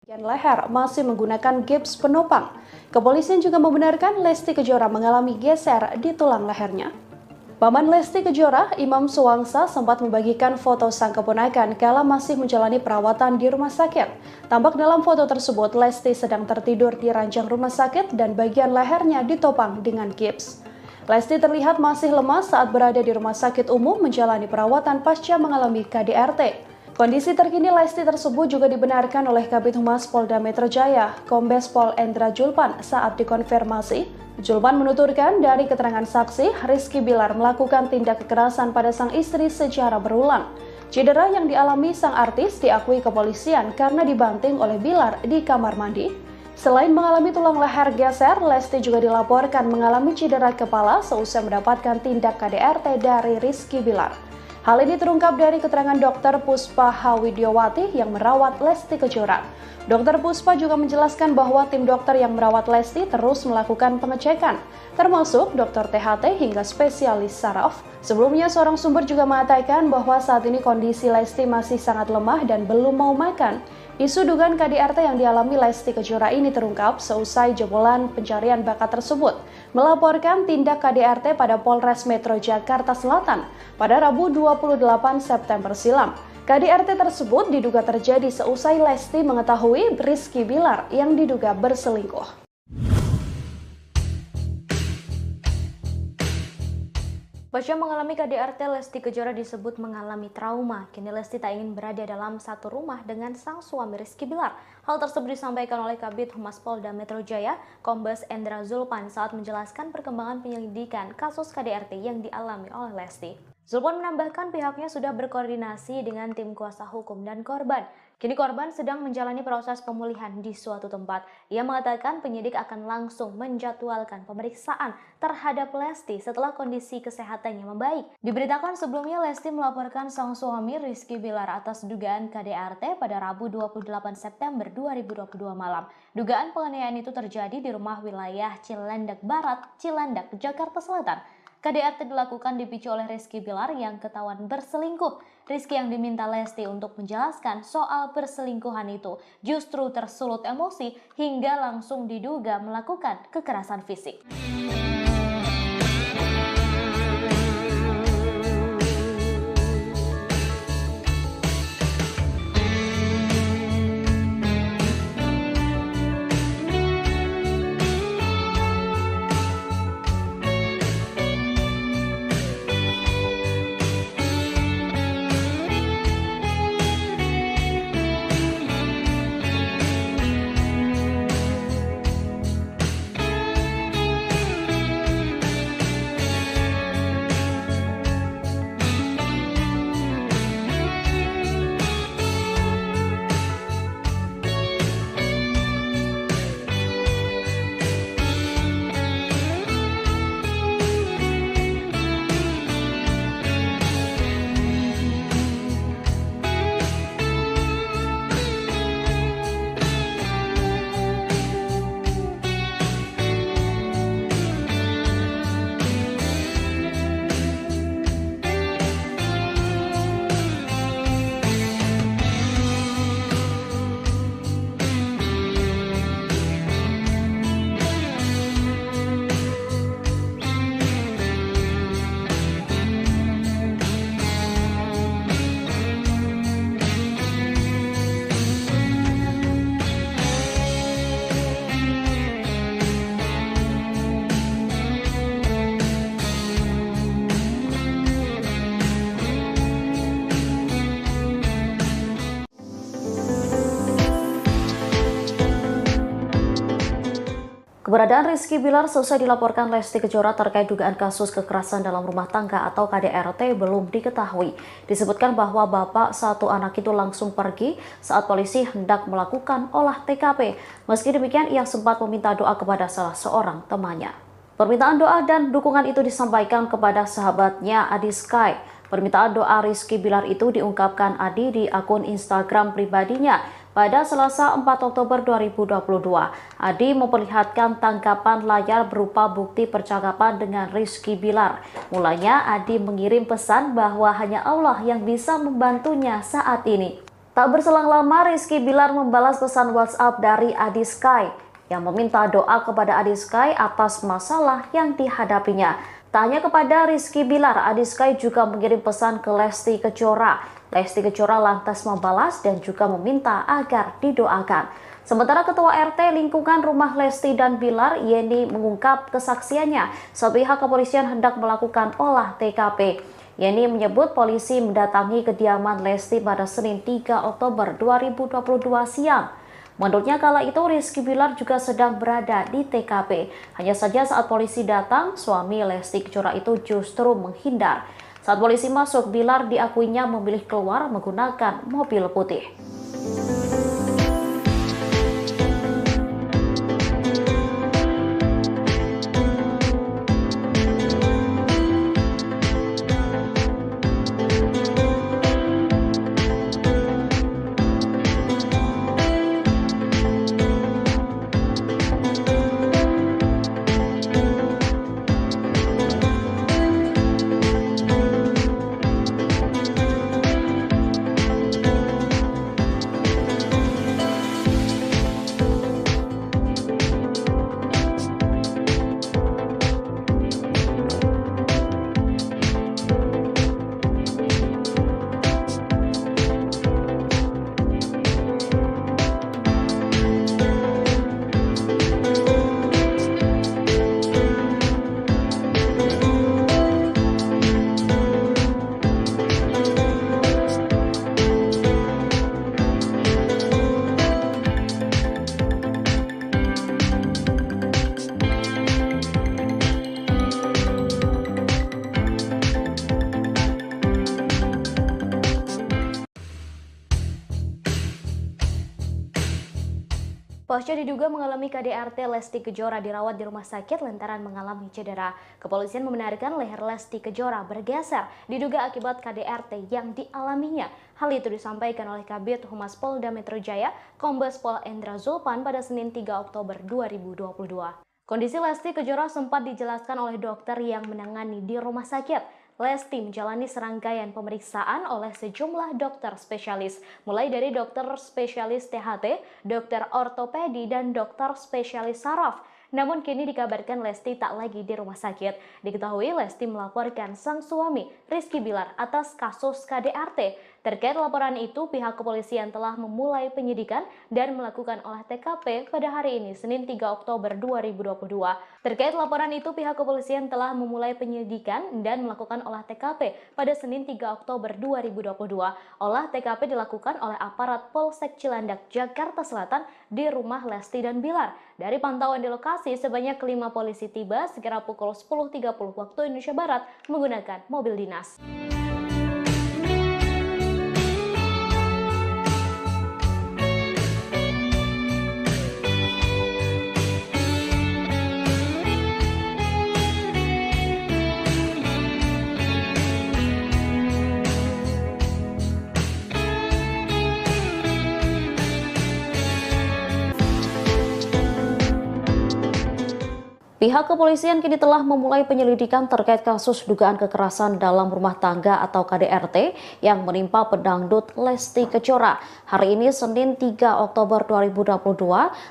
Bagian leher masih menggunakan gips penopang. Kepolisian juga membenarkan Lesti Kejora mengalami geser di tulang lehernya. Paman Lesti Kejora, Imam Suwangsa, sempat membagikan foto sang keponakan kala masih menjalani perawatan di rumah sakit. Tampak dalam foto tersebut, Lesti sedang tertidur di ranjang rumah sakit dan bagian lehernya ditopang dengan gips. Lesti terlihat masih lemas saat berada di rumah sakit umum menjalani perawatan pasca mengalami KDRT. Kondisi terkini Lesti tersebut juga dibenarkan oleh Kabid Humas Polda Metro Jaya, Kombes Pol Endra Julpan saat dikonfirmasi. Julpan menuturkan dari keterangan saksi, Rizky Bilar melakukan tindak kekerasan pada sang istri secara berulang. Cedera yang dialami sang artis diakui kepolisian karena dibanting oleh Bilar di kamar mandi. Selain mengalami tulang leher geser, Lesti juga dilaporkan mengalami cedera kepala seusai mendapatkan tindak KDRT dari Rizky Bilar. Hal ini terungkap dari keterangan Dr. Puspa Hawidiowati yang merawat Lesti Kejora. Dr. Puspa juga menjelaskan bahwa tim dokter yang merawat Lesti terus melakukan pengecekan, termasuk dokter THT hingga spesialis saraf. Sebelumnya, seorang sumber juga mengatakan bahwa saat ini kondisi Lesti masih sangat lemah dan belum mau makan. Isu dugaan KDRT yang dialami Lesti Kejora ini terungkap seusai jebolan pencarian bakat tersebut melaporkan tindak KDRT pada Polres Metro Jakarta Selatan pada Rabu 28 September silam. KDRT tersebut diduga terjadi seusai Lesti mengetahui Rizky Bilar yang diduga berselingkuh. Pasca mengalami KDRT, Lesti Kejora disebut mengalami trauma. Kini Lesti tak ingin berada dalam satu rumah dengan sang suami Rizky Bilar. Hal tersebut disampaikan oleh Kabid Humas Polda Metro Jaya, Kombes Endra Julpan saat menjelaskan perkembangan penyelidikan kasus KDRT yang dialami oleh Lesti. Julpan menambahkan pihaknya sudah berkoordinasi dengan tim kuasa hukum dan korban. Kini korban sedang menjalani proses pemulihan di suatu tempat. Ia mengatakan penyidik akan langsung menjadwalkan pemeriksaan terhadap Lesti setelah kondisi kesehatannya membaik. Diberitakan sebelumnya Lesti melaporkan sang suami Rizky Bilar atas dugaan KDRT pada Rabu 28 September 2022 malam. Dugaan penganiayaan itu terjadi di rumah wilayah Cilandak Barat, Cilandak, Jakarta Selatan. KDRT dilakukan dipicu oleh Rizky Bilar yang ketahuan berselingkuh. Rizky yang diminta Lesti untuk menjelaskan soal perselingkuhan itu justru tersulut emosi hingga langsung diduga melakukan kekerasan fisik. Keberadaan Rizky Bilar selesai dilaporkan Lesti Kejora terkait dugaan kasus kekerasan dalam rumah tangga atau KDRT belum diketahui. Disebutkan bahwa bapak satu anak itu langsung pergi saat polisi hendak melakukan olah TKP. Meski demikian, ia sempat meminta doa kepada salah seorang temannya. Permintaan doa dan dukungan itu disampaikan kepada sahabatnya Adi Sky. Permintaan doa Rizky Bilar itu diungkapkan Adi di akun Instagram pribadinya pada Selasa 4 Oktober 2022. Adi memperlihatkan tangkapan layar berupa bukti percakapan dengan Rizky Bilar. Mulanya Adi mengirim pesan bahwa hanya Allah yang bisa membantunya saat ini. Tak berselang lama, Rizky Bilar membalas pesan WhatsApp dari Adi Sky yang meminta doa kepada Adi Sky atas masalah yang dihadapinya. Tak hanya kepada Rizky Bilar, Adi Sky juga mengirim pesan ke Lesti Kejora. Lesti Kejora lantas membalas dan juga meminta agar didoakan. Sementara Ketua RT lingkungan rumah Lesti dan Bilar, Yeni, mengungkap kesaksiannya saat pihak kepolisian hendak melakukan olah TKP. Yeni menyebut polisi mendatangi kediaman Lesti pada Senin 3 Oktober 2022 siang. Menurutnya kala itu Rizky Bilar juga sedang berada di TKP. Hanya saja saat polisi datang, suami Lesti Kejora itu justru menghindar. Saat polisi masuk, Bilar diakuinya memilih keluar menggunakan mobil putih. Pasca diduga mengalami KDRT, Lesti Kejora dirawat di rumah sakit lantaran mengalami cedera. Kepolisian membenarkan leher Lesti Kejora bergeser diduga akibat KDRT yang dialaminya. Hal itu disampaikan oleh Kabid Humas Polda Metro Jaya, Kombes Pol Endra Zulpan pada Senin 3 Oktober 2022. Kondisi Lesti Kejora sempat dijelaskan oleh dokter yang menangani di rumah sakit. Lesti menjalani serangkaian pemeriksaan oleh sejumlah dokter spesialis, mulai dari dokter spesialis THT, dokter ortopedi, dan dokter spesialis saraf. Namun kini dikabarkan Lesti tak lagi di rumah sakit. Diketahui Lesti melaporkan sang suami, Rizky Bilar, atas kasus KDRT. Terkait laporan itu, pihak kepolisian telah memulai penyidikan dan melakukan olah TKP pada hari ini, Senin 3 Oktober 2022. Terkait laporan itu, pihak kepolisian telah memulai penyidikan dan melakukan olah TKP pada Senin 3 Oktober 2022. Olah TKP dilakukan oleh aparat Polsek Cilandak, Jakarta Selatan di rumah Lesti dan Bilar. Dari pantauan di lokasi, sebanyak 5 polisi tiba sekira pukul 10.30 waktu Indonesia Barat menggunakan mobil dinas. Pihak kepolisian kini telah memulai penyelidikan terkait kasus dugaan kekerasan dalam rumah tangga atau KDRT yang menimpa pedangdut Lesti Kejora. Hari ini Senin 3 Oktober 2022,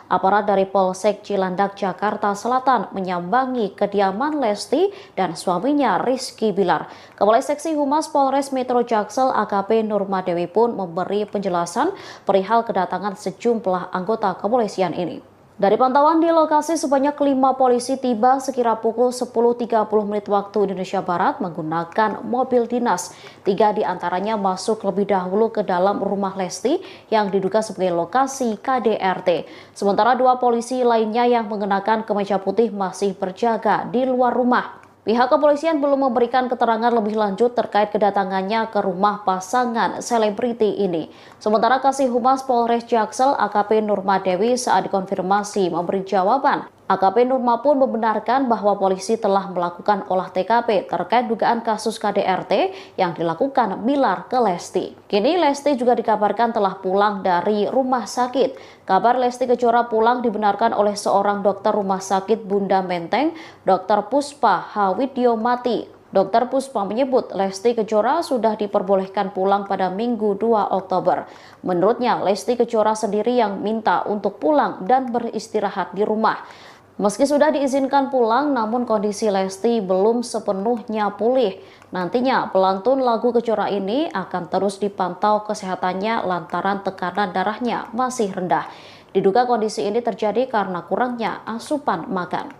aparat dari Polsek Cilandak, Jakarta Selatan menyambangi kediaman Lesti dan suaminya Rizky Bilar. Kepala Seksi Humas Polres Metro Jaksel AKP Nurma Dewi pun memberi penjelasan perihal kedatangan sejumlah anggota kepolisian ini. Dari pantauan di lokasi, sebanyak 5 polisi tiba sekira pukul 10.30 waktu Indonesia Barat menggunakan mobil dinas. 3 diantaranya masuk lebih dahulu ke dalam rumah Lesti yang diduga sebagai lokasi KDRT. Sementara 2 polisi lainnya yang mengenakan kemeja putih masih berjaga di luar rumah. Pihak kepolisian belum memberikan keterangan lebih lanjut terkait kedatangannya ke rumah pasangan selebriti ini. Sementara Kasih Humas Polres Jaksel AKP Nurma Dewi saat dikonfirmasi memberi jawaban. AKP Nurma pun membenarkan bahwa polisi telah melakukan olah TKP terkait dugaan kasus KDRT yang dilakukan Bilar ke Lesti. Kini Lesti juga dikabarkan telah pulang dari rumah sakit. Kabar Lesti Kejora pulang dibenarkan oleh seorang dokter rumah sakit Bunda Menteng, Dr. Puspa Hawidyomati. Dokter Puspa menyebut Lesti Kejora sudah diperbolehkan pulang pada Minggu 2 Oktober. Menurutnya, Lesti Kejora sendiri yang minta untuk pulang dan beristirahat di rumah. Meski sudah diizinkan pulang, namun kondisi Lesti belum sepenuhnya pulih. Nantinya, pelantun lagu Kejora ini akan terus dipantau kesehatannya lantaran tekanan darahnya masih rendah. Diduga kondisi ini terjadi karena kurangnya asupan makan.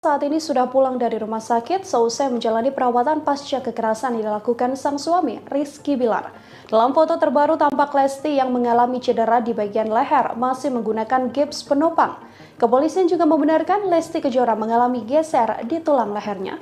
Saat ini sudah pulang dari rumah sakit seusai menjalani perawatan pasca kekerasan yang dilakukan sang suami, Rizky Bilar. Dalam foto terbaru tampak Lesti yang mengalami cedera di bagian leher masih menggunakan gips penopang. Kepolisian juga membenarkan Lesti Kejora mengalami geser di tulang lehernya.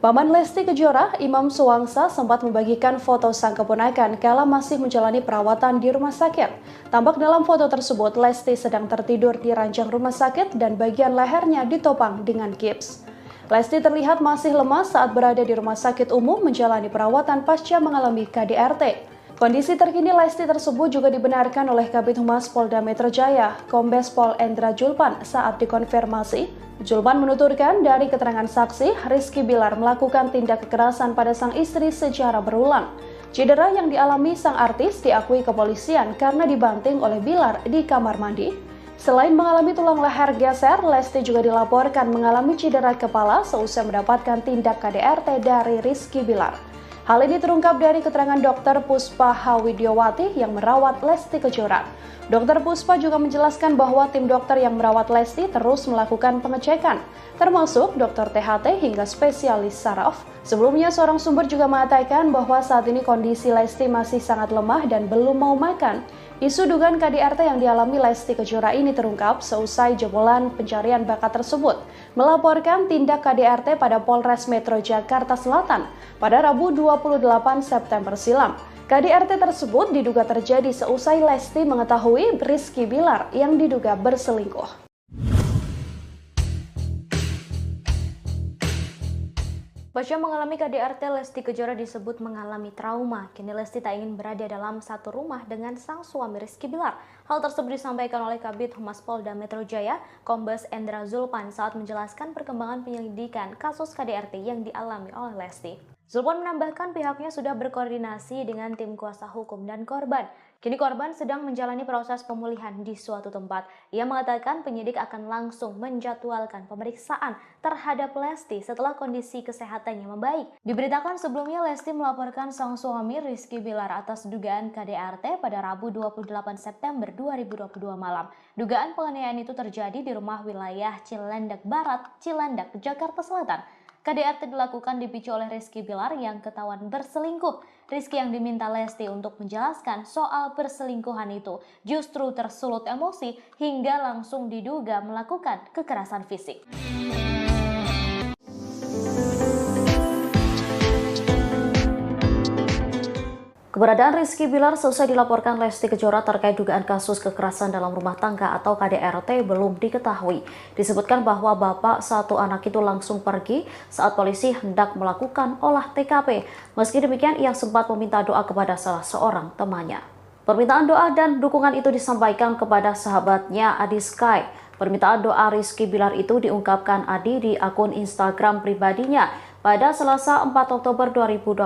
Paman Lesti Kejora, Imam Suwangsa, sempat membagikan foto sang keponakan kala masih menjalani perawatan di rumah sakit. Tampak dalam foto tersebut, Lesti sedang tertidur di ranjang rumah sakit dan bagian lehernya ditopang dengan gips. Lesti terlihat masih lemas saat berada di rumah sakit umum menjalani perawatan pasca mengalami KDRT. Kondisi terkini Lesti tersebut juga dibenarkan oleh Kabid Humas Polda Metro Jaya, Kombes Pol Endra Julpan saat dikonfirmasi. Julpan menuturkan dari keterangan saksi, Rizky Bilar melakukan tindak kekerasan pada sang istri secara berulang. Cedera yang dialami sang artis diakui kepolisian karena dibanting oleh Bilar di kamar mandi. Selain mengalami tulang leher geser, Lesti juga dilaporkan mengalami cedera kepala seusai mendapatkan tindak KDRT dari Rizky Bilar. Hal ini terungkap dari keterangan Dr. Puspa Hawidyawati yang merawat Lesti Kejora. Dr. Puspa juga menjelaskan bahwa tim dokter yang merawat Lesti terus melakukan pengecekan, termasuk Dr. THT hingga spesialis saraf. Sebelumnya, seorang sumber juga mengatakan bahwa saat ini kondisi Lesti masih sangat lemah dan belum mau makan. Isu dugaan KDRT yang dialami Lesti Kejora ini terungkap seusai jebolan pencarian bakat tersebut melaporkan tindak KDRT pada Polres Metro Jakarta Selatan pada Rabu 28 September silam. KDRT tersebut diduga terjadi seusai Lesti mengetahui Rizky Bilar yang diduga berselingkuh. Pasca mengalami KDRT, Lesti Kejora disebut mengalami trauma. Kini Lesti tak ingin berada dalam satu rumah dengan sang suami Rizky Bilar. Hal tersebut disampaikan oleh Kabid Humas Polda Metro Jaya, Kombes Endra Julpan saat menjelaskan perkembangan penyelidikan kasus KDRT yang dialami oleh Lesti. Julpan menambahkan pihaknya sudah berkoordinasi dengan tim kuasa hukum dan korban. Kini korban sedang menjalani proses pemulihan di suatu tempat. Ia mengatakan penyidik akan langsung menjadwalkan pemeriksaan terhadap Lesti setelah kondisi kesehatannya membaik. Diberitakan sebelumnya Lesti melaporkan sang suami Rizky Bilar atas dugaan KDRT pada Rabu 28 September 2022 malam. Dugaan penganiayaan itu terjadi di rumah wilayah Cilandak Barat, Cilandak, Jakarta Selatan. KDRT dilakukan dipicu oleh Rizky Bilar yang ketahuan berselingkuh. Rizky yang diminta Lesti untuk menjelaskan soal perselingkuhan itu justru tersulut emosi hingga langsung diduga melakukan kekerasan fisik. Keberadaan Rizky Bilar selesai dilaporkan Lesti Kejora terkait dugaan kasus kekerasan dalam rumah tangga atau KDRT belum diketahui. Disebutkan bahwa bapak satu anak itu langsung pergi saat polisi hendak melakukan olah TKP. Meski demikian, ia sempat meminta doa kepada salah seorang temannya. Permintaan doa dan dukungan itu disampaikan kepada sahabatnya Adi Sky. Permintaan doa Rizky Bilar itu diungkapkan Adi di akun Instagram pribadinya. Pada Selasa 4 Oktober 2022,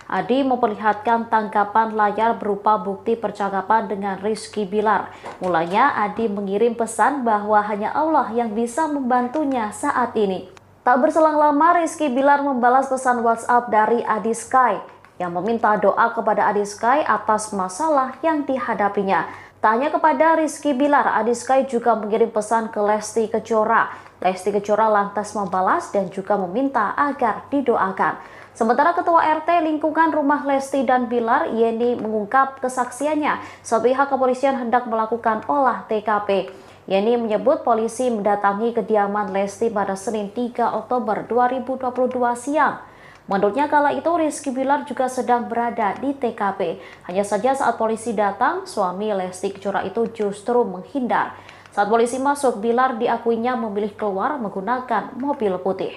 Adi memperlihatkan tangkapan layar berupa bukti percakapan dengan Rizky Bilar. Mulanya Adi mengirim pesan bahwa hanya Allah yang bisa membantunya saat ini. Tak berselang lama, Rizky Bilar membalas pesan WhatsApp dari Adi Sky yang meminta doa kepada Adi Sky atas masalah yang dihadapinya. Tak hanya kepada Rizky Bilar, Adi Sky juga mengirim pesan ke Lesti Kejora. Lesti Kejora lantas membalas dan juga meminta agar didoakan. Sementara Ketua RT lingkungan rumah Lesti dan Bilar, Yeni, mengungkap kesaksiannya saat pihak kepolisian hendak melakukan olah TKP. Yeni menyebut polisi mendatangi kediaman Lesti pada Senin 3 Oktober 2022 siang. Menurutnya kala itu Rizky Bilar juga sedang berada di TKP. Hanya saja saat polisi datang, suami Lesti Kejora itu justru menghindar. Saat polisi masuk, Bilar diakuinya memilih keluar menggunakan mobil putih.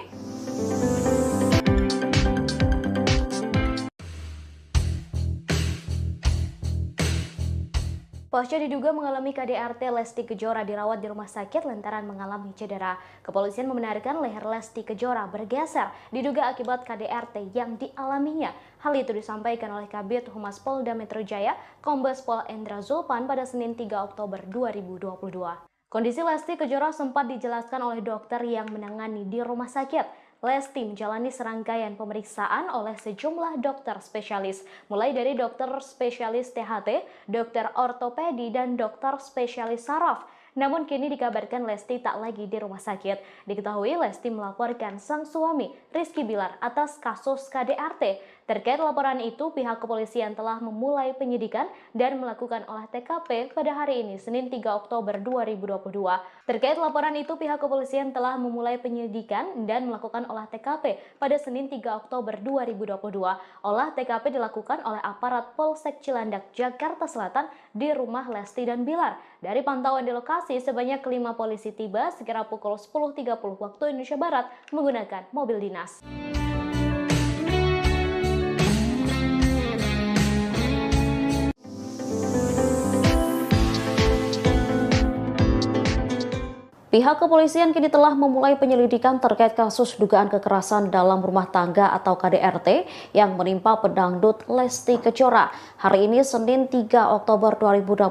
Pasca diduga mengalami KDRT, Lesti Kejora dirawat di rumah sakit lantaran mengalami cedera. Kepolisian membenarkan leher Lesti Kejora bergeser diduga akibat KDRT yang dialaminya. Hal itu disampaikan oleh Kabid Humas Polda Metro Jaya, Kombes Pol Endra Julpan pada Senin 3 Oktober 2022. Kondisi Lesti Kejora sempat dijelaskan oleh dokter yang menangani di rumah sakit. Lesti menjalani serangkaian pemeriksaan oleh sejumlah dokter spesialis, mulai dari dokter spesialis THT, dokter ortopedi, dan dokter spesialis saraf. Namun kini dikabarkan Lesti tak lagi di rumah sakit. Diketahui Lesti melaporkan sang suami Rizky Bilar atas kasus KDRT. Terkait laporan itu, pihak kepolisian telah memulai penyidikan dan melakukan olah TKP pada hari ini, Senin 3 Oktober 2022. Terkait laporan itu, pihak kepolisian telah memulai penyidikan dan melakukan olah TKP pada Senin 3 Oktober 2022. Olah TKP dilakukan oleh aparat Polsek Cilandak, Jakarta Selatan di rumah Lesti dan Bilar. Dari pantauan di lokasi, sebanyak 5 polisi tiba sekira pukul 10.30 waktu Indonesia Barat menggunakan mobil dinas. Pihak kepolisian kini telah memulai penyelidikan terkait kasus dugaan kekerasan dalam rumah tangga atau KDRT yang menimpa pedangdut Lesti Kejora. Hari ini Senin 3 Oktober 2022,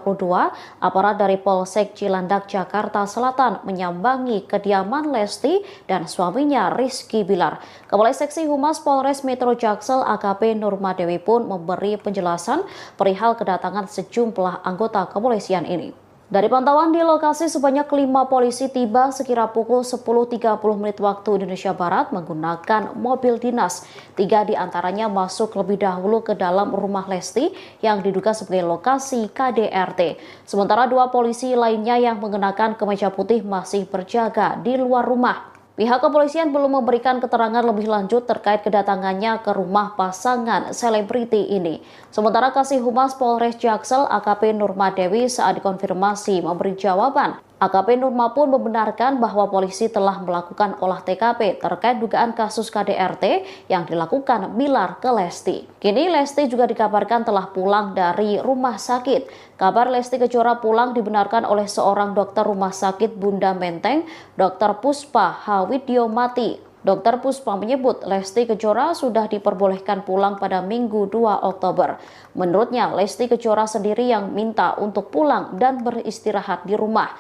aparat dari Polsek Cilandak, Jakarta Selatan menyambangi kediaman Lesti dan suaminya Rizky Bilar. Kepala Seksi Humas Polres Metro Jaksel AKP Nurmadewi pun memberi penjelasan perihal kedatangan sejumlah anggota kepolisian ini. Dari pantauan di lokasi, sebanyak 5 polisi tiba sekira pukul 10.30 menit waktu Indonesia Barat menggunakan mobil dinas. 3 diantaranya masuk lebih dahulu ke dalam rumah Lesti yang diduga sebagai lokasi KDRT. Sementara 2 polisi lainnya yang mengenakan kemeja putih masih berjaga di luar rumah. Pihak kepolisian belum memberikan keterangan lebih lanjut terkait kedatangannya ke rumah pasangan selebriti ini. Sementara Kasih Humas Polres Jaksel AKP Nurmadewi saat dikonfirmasi memberi jawaban. AKP Nurma pun membenarkan bahwa polisi telah melakukan olah TKP terkait dugaan kasus KDRT yang dilakukan Bilar ke Lesti. Kini Lesti juga dikabarkan telah pulang dari rumah sakit. Kabar Lesti Kejora pulang dibenarkan oleh seorang dokter rumah sakit Bunda Menteng, Dr. Puspa Hawidyomati. Dr. Puspa menyebut Lesti Kejora sudah diperbolehkan pulang pada Minggu 2 Oktober. Menurutnya, Lesti Kejora sendiri yang minta untuk pulang dan beristirahat di rumah.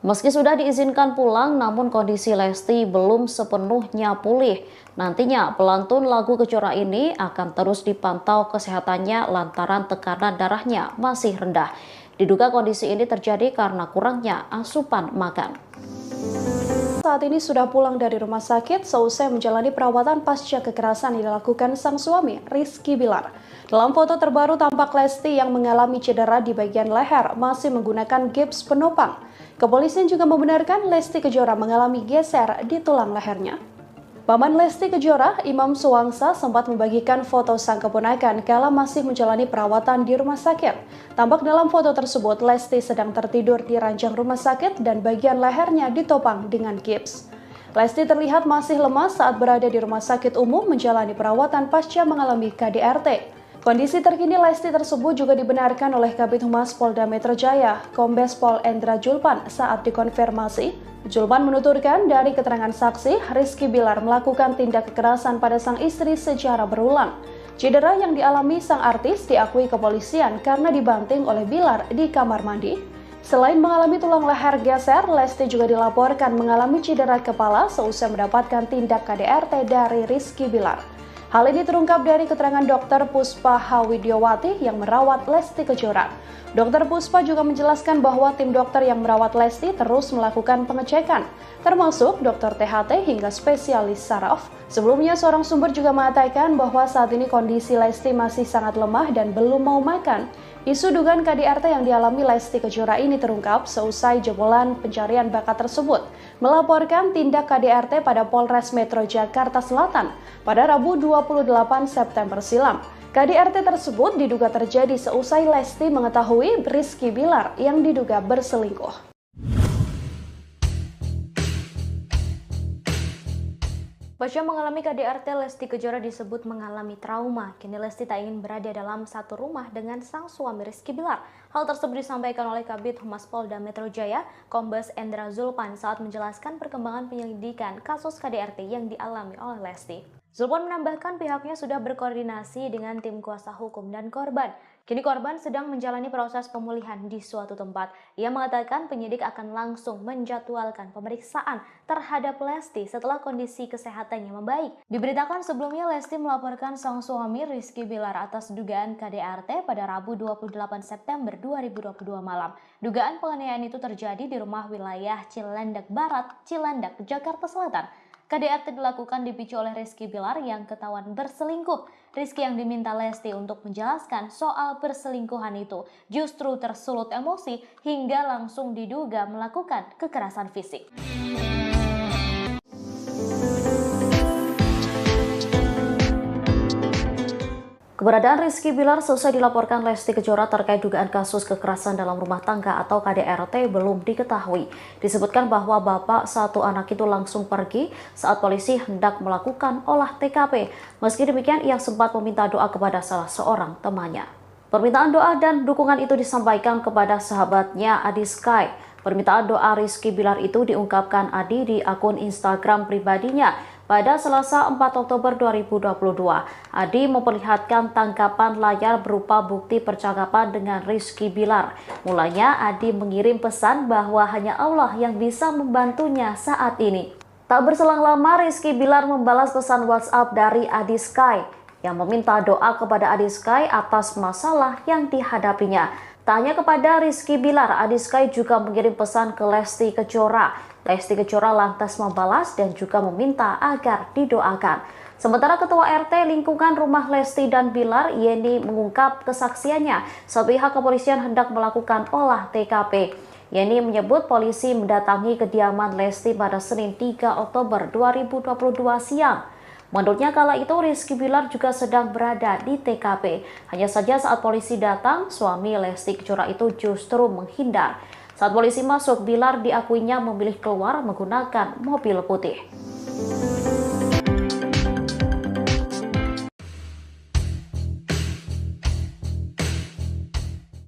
Meski sudah diizinkan pulang, namun kondisi Lesti belum sepenuhnya pulih. Nantinya pelantun lagu Kejora ini akan terus dipantau kesehatannya lantaran tekanan darahnya masih rendah. Diduga kondisi ini terjadi karena kurangnya asupan makan. Saat ini sudah pulang dari rumah sakit seusai menjalani perawatan pasca kekerasan yang dilakukan sang suami, Rizky Bilar. Dalam foto terbaru tampak Lesti yang mengalami cedera di bagian leher masih menggunakan gips penopang. Kepolisian juga membenarkan Lesti Kejora mengalami geser di tulang lehernya. Paman Lesti Kejora, Imam Suwangsa, sempat membagikan foto sang keponakan kala masih menjalani perawatan di rumah sakit. Tampak dalam foto tersebut, Lesti sedang tertidur di ranjang rumah sakit dan bagian lehernya ditopang dengan gips. Lesti terlihat masih lemas saat berada di rumah sakit umum menjalani perawatan pasca mengalami KDRT. Kondisi terkini Lesti tersebut juga dibenarkan oleh Kabid Humas Polda Metro Jaya, Kombes Pol Endra Julpan saat dikonfirmasi. Julpan menuturkan dari keterangan saksi, Rizky Bilar melakukan tindak kekerasan pada sang istri secara berulang. Cedera yang dialami sang artis diakui kepolisian karena dibanting oleh Bilar di kamar mandi. Selain mengalami tulang leher geser, Lesti juga dilaporkan mengalami cedera kepala seusai mendapatkan tindak KDRT dari Rizky Bilar. Hal ini terungkap dari keterangan Dr. Puspa Hawidyomati yang merawat Lesti Kejora. Dr. Puspa juga menjelaskan bahwa tim dokter yang merawat Lesti terus melakukan pengecekan, termasuk dokter THT hingga spesialis saraf. Sebelumnya, seorang sumber juga mengatakan bahwa saat ini kondisi Lesti masih sangat lemah dan belum mau makan. Isu dugaan KDRT yang dialami Lesti Kejora ini terungkap seusai jebolan pencarian bakat tersebut melaporkan tindak KDRT pada Polres Metro Jakarta Selatan pada Rabu 28 September silam. KDRT tersebut diduga terjadi seusai Lesti mengetahui Rizky Bilar yang diduga berselingkuh. Pasca mengalami KDRT, Lesti Kejora disebut mengalami trauma. Kini Lesti tak ingin berada dalam satu rumah dengan sang suami Rizky Bilar. Hal tersebut disampaikan oleh Kabid Humas Polda Metro Jaya, Kombes Endra Julpan saat menjelaskan perkembangan penyelidikan kasus KDRT yang dialami oleh Lesti. Julpan menambahkan pihaknya sudah berkoordinasi dengan tim kuasa hukum dan korban. Kini korban sedang menjalani proses pemulihan di suatu tempat. Ia mengatakan penyidik akan langsung menjadwalkan pemeriksaan terhadap Lesti setelah kondisi kesehatannya membaik. Diberitakan sebelumnya Lesti melaporkan sang suami Rizky Bilar atas dugaan KDRT pada Rabu 28 September 2022 malam. Dugaan penganiayaan itu terjadi di rumah wilayah Cilandak Barat, Cilandak, Jakarta Selatan. KDRT dilakukan dipicu oleh Rizky Bilar yang ketahuan berselingkuh. Rizky yang diminta Lesti untuk menjelaskan soal perselingkuhan itu justru tersulut emosi hingga langsung diduga melakukan kekerasan fisik. Keberadaan Rizky Bilar selesai dilaporkan Lesti Kejora terkait dugaan kasus kekerasan dalam rumah tangga atau KDRT belum diketahui. Disebutkan bahwa bapak satu anak itu langsung pergi saat polisi hendak melakukan olah TKP. Meski demikian, ia sempat meminta doa kepada salah seorang temannya. Permintaan doa dan dukungan itu disampaikan kepada sahabatnya Adi Sky. Permintaan doa Rizky Bilar itu diungkapkan Adi di akun Instagram pribadinya. Pada Selasa 4 Oktober 2022, Adi memperlihatkan tangkapan layar berupa bukti percakapan dengan Rizky Bilar. Mulanya Adi mengirim pesan bahwa hanya Allah yang bisa membantunya saat ini. Tak berselang lama, Rizky Bilar membalas pesan WhatsApp dari Adi Sky yang meminta doa kepada Adi Sky atas masalah yang dihadapinya. Tak hanya kepada Rizky Bilar, Adi Sky juga mengirim pesan ke Lesti Kejora. Lesti Kejora lantas membalas dan juga meminta agar didoakan. Sementara Ketua RT lingkungan rumah Lesti dan Bilar, Yeni, mengungkap kesaksiannya saat pihak kepolisian hendak melakukan olah TKP. Yeni menyebut polisi mendatangi kediaman Lesti pada Senin 3 Oktober 2022 siang. Menurutnya kala itu Rizky Bilar juga sedang berada di TKP. Hanya saja saat polisi datang, suami Lesti Kejora itu justru menghindar. Saat polisi masuk, Bilar diakuinya memilih keluar menggunakan mobil putih.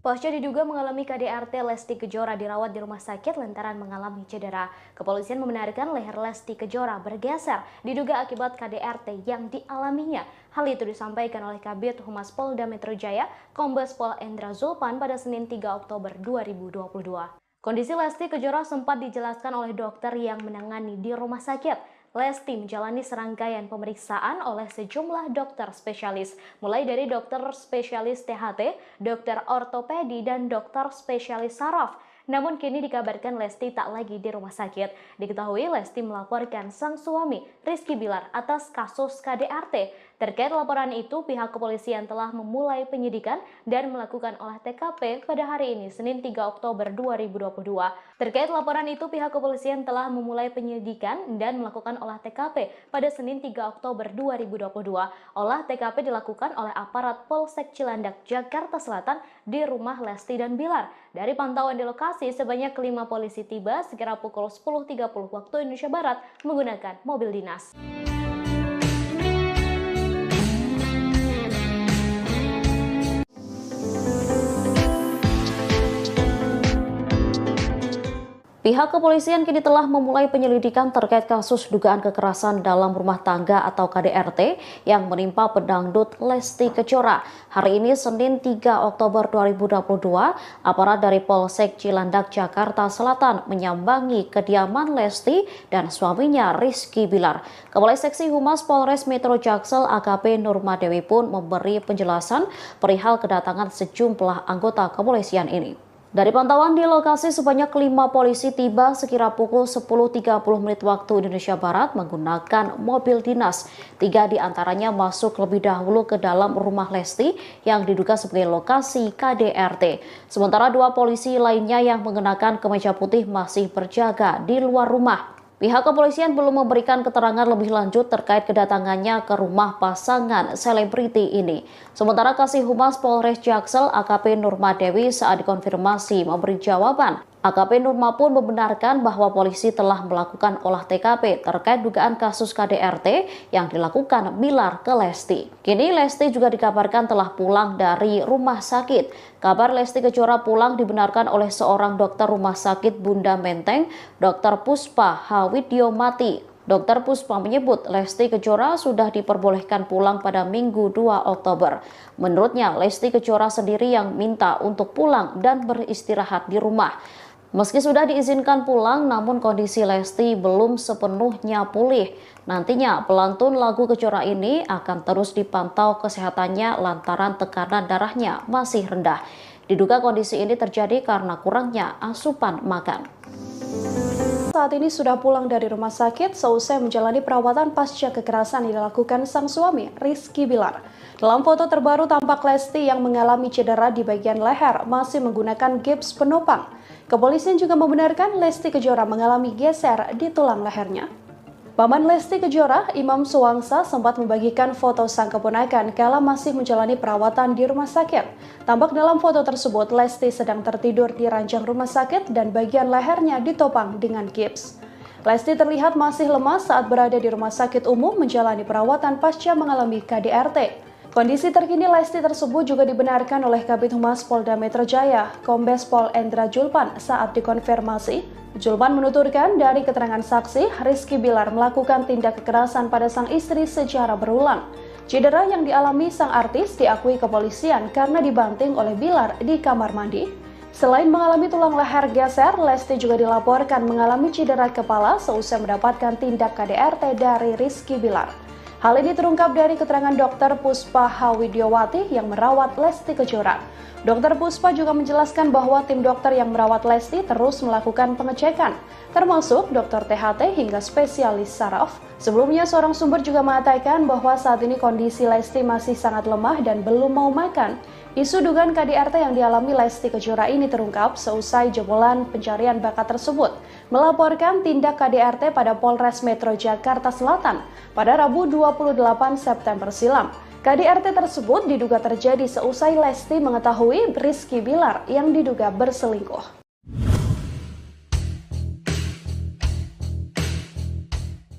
Pasca diduga mengalami KDRT, Lesti Kejora dirawat di rumah sakit lantaran mengalami cedera. Kepolisian membenarkan leher Lesti Kejora bergeser diduga akibat KDRT yang dialaminya. Hal itu disampaikan oleh Kabid Humas Polda Metro Jaya, Kombes Pol Endra Zulpan pada Senin 3 Oktober 2022. Kondisi Lesti Kejora sempat dijelaskan oleh dokter yang menangani di rumah sakit. Lesti menjalani serangkaian pemeriksaan oleh sejumlah dokter spesialis, mulai dari dokter spesialis THT, dokter ortopedi, dan dokter spesialis saraf. Namun kini dikabarkan Lesti tak lagi di rumah sakit. Diketahui Lesti melaporkan sang suami Rizky Bilar atas kasus KDRT. Terkait laporan itu, pihak kepolisian telah memulai penyidikan dan melakukan olah TKP pada hari ini, Senin 3 Oktober 2022. Terkait laporan itu, pihak kepolisian telah memulai penyidikan dan melakukan olah TKP pada Senin 3 Oktober 2022. Olah TKP dilakukan oleh aparat Polsek Cilandak, Jakarta Selatan di rumah Lesti dan Bilar. Dari pantauan di lokasi, sebanyak 5 polisi tiba sekira pukul 10.30 waktu Indonesia Barat menggunakan mobil dinas. Pihak kepolisian kini telah memulai penyelidikan terkait kasus dugaan kekerasan dalam rumah tangga atau KDRT yang menimpa pedangdut Lesti Kejora. Hari ini Senin 3 Oktober 2022, aparat dari Polsek Cilandak, Jakarta Selatan menyambangi kediaman Lesti dan suaminya Rizky Bilar. Kepala Seksi Humas Polres Metro Jaksel AKP Nurmadewi pun memberi penjelasan perihal kedatangan sejumlah anggota kepolisian ini. Dari pantauan di lokasi, sebanyak 5 polisi tiba sekira pukul 10.30 waktu Indonesia Barat menggunakan mobil dinas. 3 diantaranya masuk lebih dahulu ke dalam rumah Lesti yang diduga sebagai lokasi KDRT. Sementara 2 polisi lainnya yang mengenakan kemeja putih masih berjaga di luar rumah. Pihak kepolisian belum memberikan keterangan lebih lanjut terkait kedatangannya ke rumah pasangan selebriti ini. Sementara Kasih Humas Polres Jaksel AKP Nurmadewi saat dikonfirmasi memberi jawaban. AKP Nurma pun membenarkan bahwa polisi telah melakukan olah TKP terkait dugaan kasus KDRT yang dilakukan Bilar ke Lesti. Kini Lesti juga dikabarkan telah pulang dari rumah sakit. Kabar Lesti Kejora pulang dibenarkan oleh seorang dokter rumah sakit Bunda Menteng, Dr. Puspa Hawidyomati. Dr. Puspa menyebut Lesti Kejora sudah diperbolehkan pulang pada Minggu 2 Oktober. Menurutnya, Lesti Kejora sendiri yang minta untuk pulang dan beristirahat di rumah. Meski sudah diizinkan pulang, namun kondisi Lesti belum sepenuhnya pulih. Nantinya pelantun lagu Kejora ini akan terus dipantau kesehatannya lantaran tekanan darahnya masih rendah. Diduga kondisi ini terjadi karena kurangnya asupan makan. saat ini sudah pulang dari rumah sakit seusai menjalani perawatan pasca kekerasan yang dilakukan sang suami, Rizky Bilar. Dalam foto terbaru tampak Lesti yang mengalami cedera di bagian leher masih menggunakan gips penopang. Kepolisian juga membenarkan Lesti Kejora mengalami geser di tulang lehernya. Paman Lesti Kejora, Imam Suwangsa, sempat membagikan foto sang keponakan kala masih menjalani perawatan di rumah sakit. Tampak dalam foto tersebut, Lesti sedang tertidur di ranjang rumah sakit dan bagian lehernya ditopang dengan gips. Lesti terlihat masih lemas saat berada di rumah sakit umum menjalani perawatan pasca mengalami KDRT. Kondisi terkini Lesti tersebut juga dibenarkan oleh Kabid Humas Polda Metro Jaya, Kombes Pol Endra Julpan saat dikonfirmasi. Julpan menuturkan dari keterangan saksi, Rizky Bilar melakukan tindak kekerasan pada sang istri secara berulang. Cedera yang dialami sang artis diakui kepolisian karena dibanting oleh Bilar di kamar mandi. Selain mengalami tulang leher geser, Lesti juga dilaporkan mengalami cedera kepala seusai mendapatkan tindak KDRT dari Rizky Bilar. Hal ini terungkap dari keterangan Dr. Puspa Hawidiowati yang merawat Lesti Kejora. Dr. Puspa juga menjelaskan bahwa tim dokter yang merawat Lesti terus melakukan pengecekan, termasuk dokter THT hingga spesialis saraf. Sebelumnya, seorang sumber juga mengatakan bahwa saat ini kondisi Lesti masih sangat lemah dan belum mau makan. Isu dugaan KDRT yang dialami Lesti Kejora ini terungkap seusai jebolan pencarian bakat tersebut melaporkan tindak KDRT pada Polres Metro Jakarta Selatan pada Rabu 28 September silam. KDRT tersebut diduga terjadi seusai Lesti mengetahui Rizky Bilar yang diduga berselingkuh.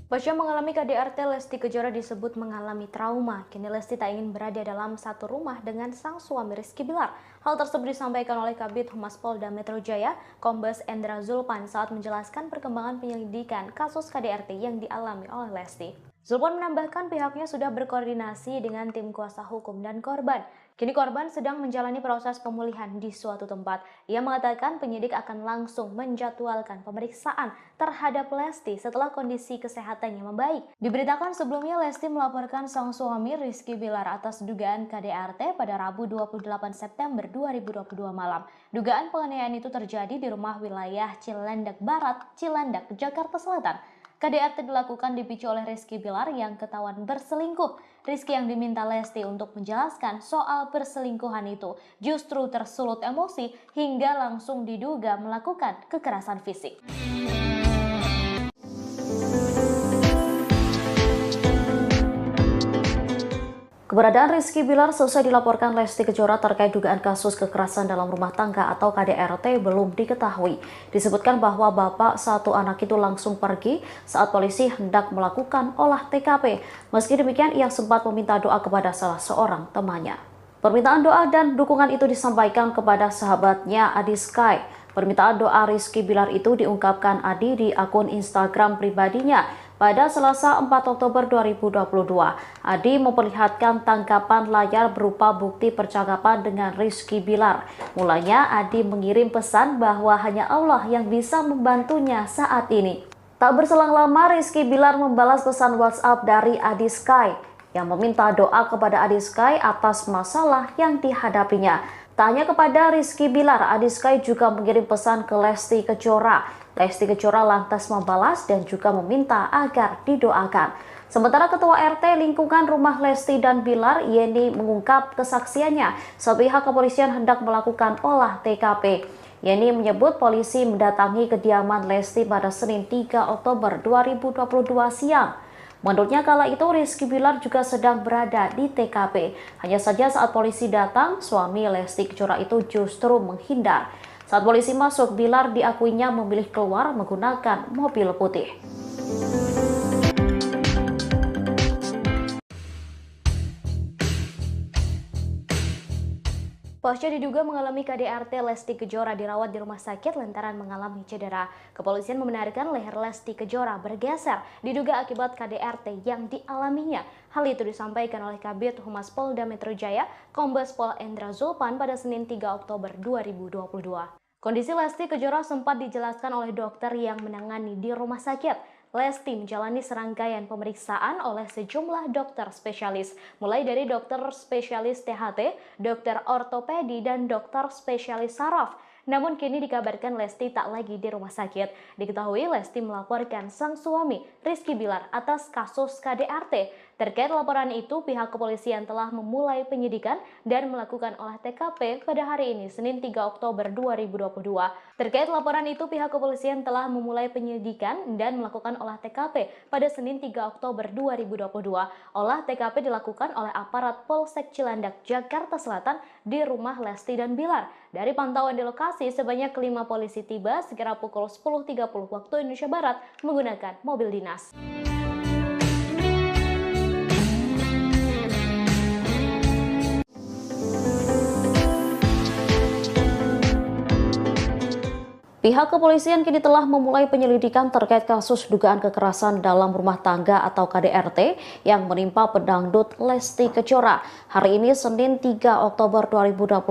Pasca mengalami KDRT, Lesti Kejora disebut mengalami trauma. Kini Lesti tak ingin berada dalam satu rumah dengan sang suami Rizky Bilar. Hal tersebut disampaikan oleh Kabid Humas Polda Metro Jaya, Kombes Endra Julpan saat menjelaskan perkembangan penyelidikan kasus KDRT yang dialami oleh Lesti. Julpan menambahkan pihaknya sudah berkoordinasi dengan tim kuasa hukum dan korban. Kini korban sedang menjalani proses pemulihan di suatu tempat. Ia mengatakan penyidik akan langsung menjadwalkan pemeriksaan terhadap Lesti setelah kondisi kesehatannya membaik. Diberitakan sebelumnya Lesti melaporkan sang suami Rizky Bilar atas dugaan KDRT pada Rabu 28 September 2022 malam. Dugaan penganiayaan itu terjadi di rumah wilayah Cilandak Barat, Cilandak, Jakarta Selatan. KDRT dilakukan dipicu oleh Rizky Bilar yang ketahuan berselingkuh. Rizky yang diminta Lesti untuk menjelaskan soal perselingkuhan itu justru tersulut emosi hingga langsung diduga melakukan kekerasan fisik. Keberadaan Rizky Bilar selesai dilaporkan Lesti Kejora terkait dugaan kasus kekerasan dalam rumah tangga atau KDRT belum diketahui. Disebutkan bahwa bapak satu anak itu langsung pergi saat polisi hendak melakukan olah TKP. Meski demikian, ia sempat meminta doa kepada salah seorang temannya. Permintaan doa dan dukungan itu disampaikan kepada sahabatnya Adi Sky. Permintaan doa Rizky Bilar itu diungkapkan Adi di akun Instagram pribadinya. Pada Selasa 4 Oktober 2022, Adi memperlihatkan tangkapan layar berupa bukti percakapan dengan Rizky Bilar. Mulanya Adi mengirim pesan bahwa hanya Allah yang bisa membantunya saat ini. Tak berselang lama, Rizky Bilar membalas pesan WhatsApp dari Adi Sky yang meminta doa kepada Adi Sky atas masalah yang dihadapinya. Tak hanya kepada Rizky Bilar, Adi Sky juga mengirim pesan ke Lesti Kejora. Lesti Kejora lantas membalas dan juga meminta agar didoakan. Sementara Ketua RT lingkungan rumah Lesti dan Bilar, Yeni, mengungkap kesaksiannya saat pihak kepolisian hendak melakukan olah TKP. Yeni menyebut polisi mendatangi kediaman Lesti pada Senin 3 Oktober 2022 siang. Menurutnya kala itu Rizky Bilar juga sedang berada di TKP. Hanya saja saat polisi datang, suami Lesti Kejora itu justru menghindar. Saat polisi masuk, Bilar diakuinya memilih keluar menggunakan mobil putih. Pasca diduga mengalami KDRT, Lesti Kejora dirawat di rumah sakit lantaran mengalami cedera. Kepolisian membenarkan leher Lesti Kejora bergeser diduga akibat KDRT yang dialaminya. Hal itu disampaikan oleh Kabid Humas Polda Metro Jaya, Kombes Pol Endra Julpan pada Senin 3 Oktober 2022. Kondisi Lesti Kejora sempat dijelaskan oleh dokter yang menangani di rumah sakit. Lesti menjalani serangkaian pemeriksaan oleh sejumlah dokter spesialis, mulai dari dokter spesialis THT, dokter ortopedi, dan dokter spesialis saraf. Namun kini dikabarkan Lesti tak lagi di rumah sakit. Diketahui Lesti melaporkan sang suami Rizky Bilar atas kasus KDRT. Terkait laporan itu, pihak kepolisian telah memulai penyidikan dan melakukan olah TKP pada hari ini, Senin 3 Oktober 2022. Terkait laporan itu, pihak kepolisian telah memulai penyidikan dan melakukan olah TKP pada Senin 3 Oktober 2022. Olah TKP dilakukan oleh aparat Polsek Cilandak, Jakarta Selatan di rumah Lesti dan Bilar. Dari pantauan di lokasi, sebanyak 5 polisi tiba sekira pukul 10.30 waktu Indonesia Barat menggunakan mobil dinas. Pihak kepolisian kini telah memulai penyelidikan terkait kasus dugaan kekerasan dalam rumah tangga atau KDRT yang menimpa pedangdut Lesti Kejora. Hari ini Senin 3 Oktober 2022,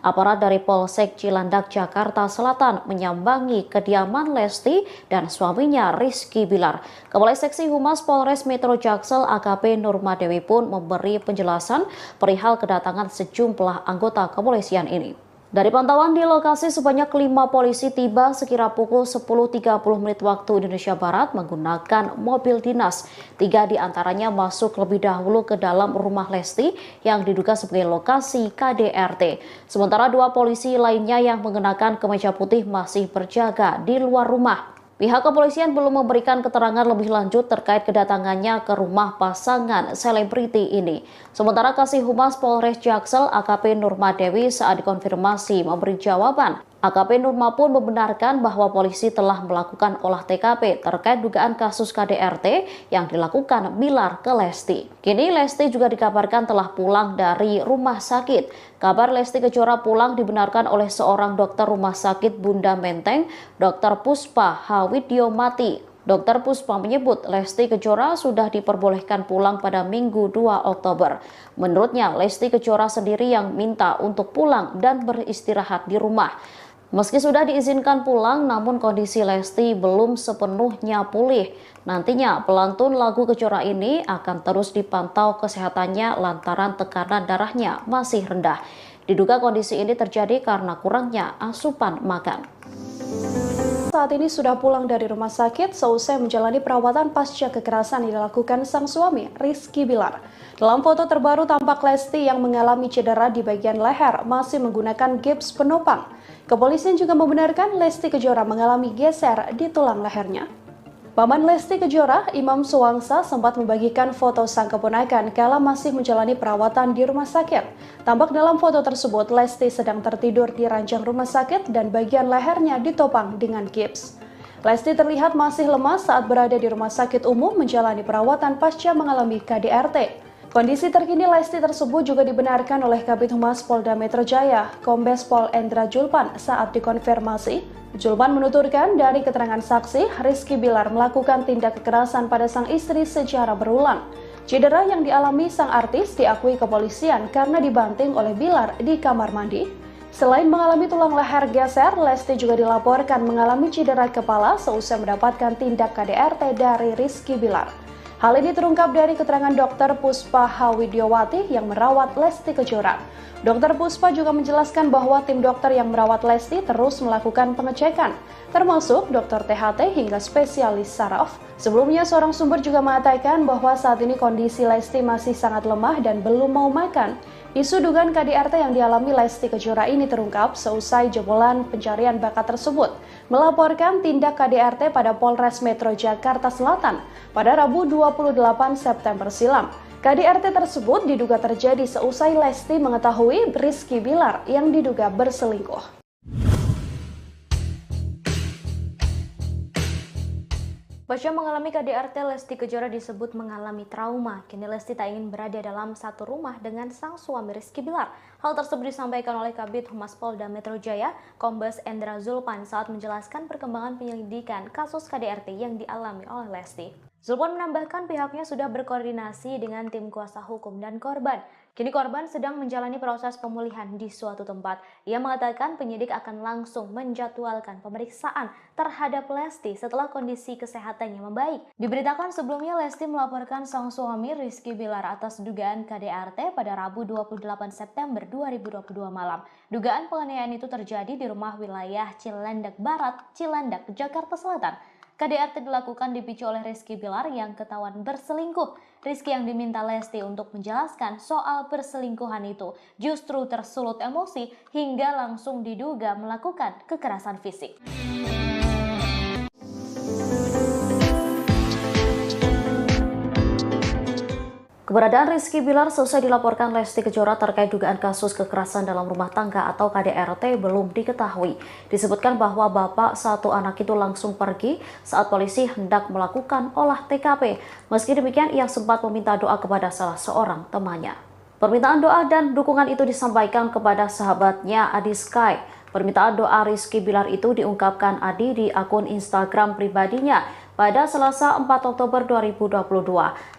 aparat dari Polsek Cilandak, Jakarta Selatan menyambangi kediaman Lesti dan suaminya Rizky Bilar. Kepala Seksi Humas Polres Metro Jaksel AKP Nurmadewi pun memberi penjelasan perihal kedatangan sejumlah anggota kepolisian ini. Dari pantauan di lokasi, sebanyak 5 polisi tiba sekira pukul 10.30 menit waktu Indonesia Barat menggunakan mobil dinas. 3 diantaranya masuk lebih dahulu ke dalam rumah Lesti yang diduga sebagai lokasi KDRT. Sementara 2 polisi lainnya yang mengenakan kemeja putih masih berjaga di luar rumah. Pihak kepolisian belum memberikan keterangan lebih lanjut terkait kedatangannya ke rumah pasangan selebriti ini. Sementara Kasih Humas Polres Jaksel AKP Nurmadewi saat dikonfirmasi memberi jawaban. AKP Nurma pun membenarkan bahwa polisi telah melakukan olah TKP terkait dugaan kasus KDRT yang dilakukan Bilar ke Lesti. Kini Lesti juga dikabarkan telah pulang dari rumah sakit. Kabar Lesti Kejora pulang dibenarkan oleh seorang dokter rumah sakit Bunda Menteng, Dr. Puspa Hawidyomati. Dr. Puspa menyebut Lesti Kejora sudah diperbolehkan pulang pada Minggu 2 Oktober. Menurutnya, Lesti Kejora sendiri yang minta untuk pulang dan beristirahat di rumah. Meski sudah diizinkan pulang, namun kondisi Lesti belum sepenuhnya pulih. Nantinya pelantun lagu Kejora ini akan terus dipantau kesehatannya lantaran tekanan darahnya masih rendah. Diduga kondisi ini terjadi karena kurangnya asupan makan. Saat ini sudah pulang dari rumah sakit seusai menjalani perawatan pasca kekerasan yang dilakukan sang suami, Rizky Bilar. Dalam foto terbaru tampak Lesti yang mengalami cedera di bagian leher masih menggunakan gips penopang. Kepolisian juga membenarkan Lesti Kejora mengalami geser di tulang lehernya. Paman Lesti Kejora, Imam Suwangsa, sempat membagikan foto sang keponakan kala masih menjalani perawatan di rumah sakit. Tampak dalam foto tersebut, Lesti sedang tertidur di ranjang rumah sakit dan bagian lehernya ditopang dengan gips. Lesti terlihat masih lemas saat berada di rumah sakit umum menjalani perawatan pasca mengalami KDRT. Kondisi terkini Lesti tersebut juga dibenarkan oleh Kabid Humas Polda Metro Jaya, Kombes Pol Endra Julpan saat dikonfirmasi. Julpan menuturkan dari keterangan saksi, Rizky Bilar melakukan tindak kekerasan pada sang istri secara berulang. Cedera yang dialami sang artis diakui kepolisian karena dibanting oleh Bilar di kamar mandi. Selain mengalami tulang leher geser, Lesti juga dilaporkan mengalami cedera kepala seusai mendapatkan tindak KDRT dari Rizky Bilar. Hal ini terungkap dari keterangan Dr. Puspa Hawidyomati yang merawat Lesti Kejora. Dr. Puspa juga menjelaskan bahwa tim dokter yang merawat Lesti terus melakukan pengecekan, termasuk dokter THT hingga spesialis saraf. Sebelumnya, seorang sumber juga mengatakan bahwa saat ini kondisi Lesti masih sangat lemah dan belum mau makan. Isu dugaan KDRT yang dialami Lesti Kejora ini terungkap seusai jebolan pencarian bakat tersebut melaporkan tindak KDRT pada Polres Metro Jakarta Selatan pada Rabu 28 September silam. KDRT tersebut diduga terjadi seusai Lesti mengetahui Rizky Bilar yang diduga berselingkuh. Pasca mengalami KDRT, Lesti Kejora disebut mengalami trauma. Kini Lesti tak ingin berada dalam satu rumah dengan sang suami Rizky Bilar. Hal tersebut disampaikan oleh Kabid Humas Polda Metro Jaya, Kombes Endra Julpan saat menjelaskan perkembangan penyelidikan kasus KDRT yang dialami oleh Lesti. Zulpan menambahkan pihaknya sudah berkoordinasi dengan tim kuasa hukum dan korban. Kini korban sedang menjalani proses pemulihan di suatu tempat. Ia mengatakan penyidik akan langsung menjadwalkan pemeriksaan terhadap Lesti setelah kondisi kesehatannya membaik. Diberitakan sebelumnya Lesti melaporkan sang suami Rizky Bilar atas dugaan KDRT pada Rabu 28 September 2022 malam. Dugaan penganiayaan itu terjadi di rumah wilayah Cilandak Barat, Cilandak, Jakarta Selatan. KDRT dilakukan dipicu oleh Rizky Bilar yang ketahuan berselingkuh. Rizky yang diminta Lesti untuk menjelaskan soal perselingkuhan itu justru tersulut emosi hingga langsung diduga melakukan kekerasan fisik. Keberadaan Rizky Bilar selesai dilaporkan Lesti Kejora terkait dugaan kasus kekerasan dalam rumah tangga atau KDRT belum diketahui. Disebutkan bahwa bapak satu anak itu langsung pergi saat polisi hendak melakukan olah TKP. Meski demikian, ia sempat meminta doa kepada salah seorang temannya. Permintaan doa dan dukungan itu disampaikan kepada sahabatnya Adi Sky. Permintaan doa Rizky Bilar itu diungkapkan Adi di akun Instagram pribadinya. Pada Selasa 4 Oktober 2022,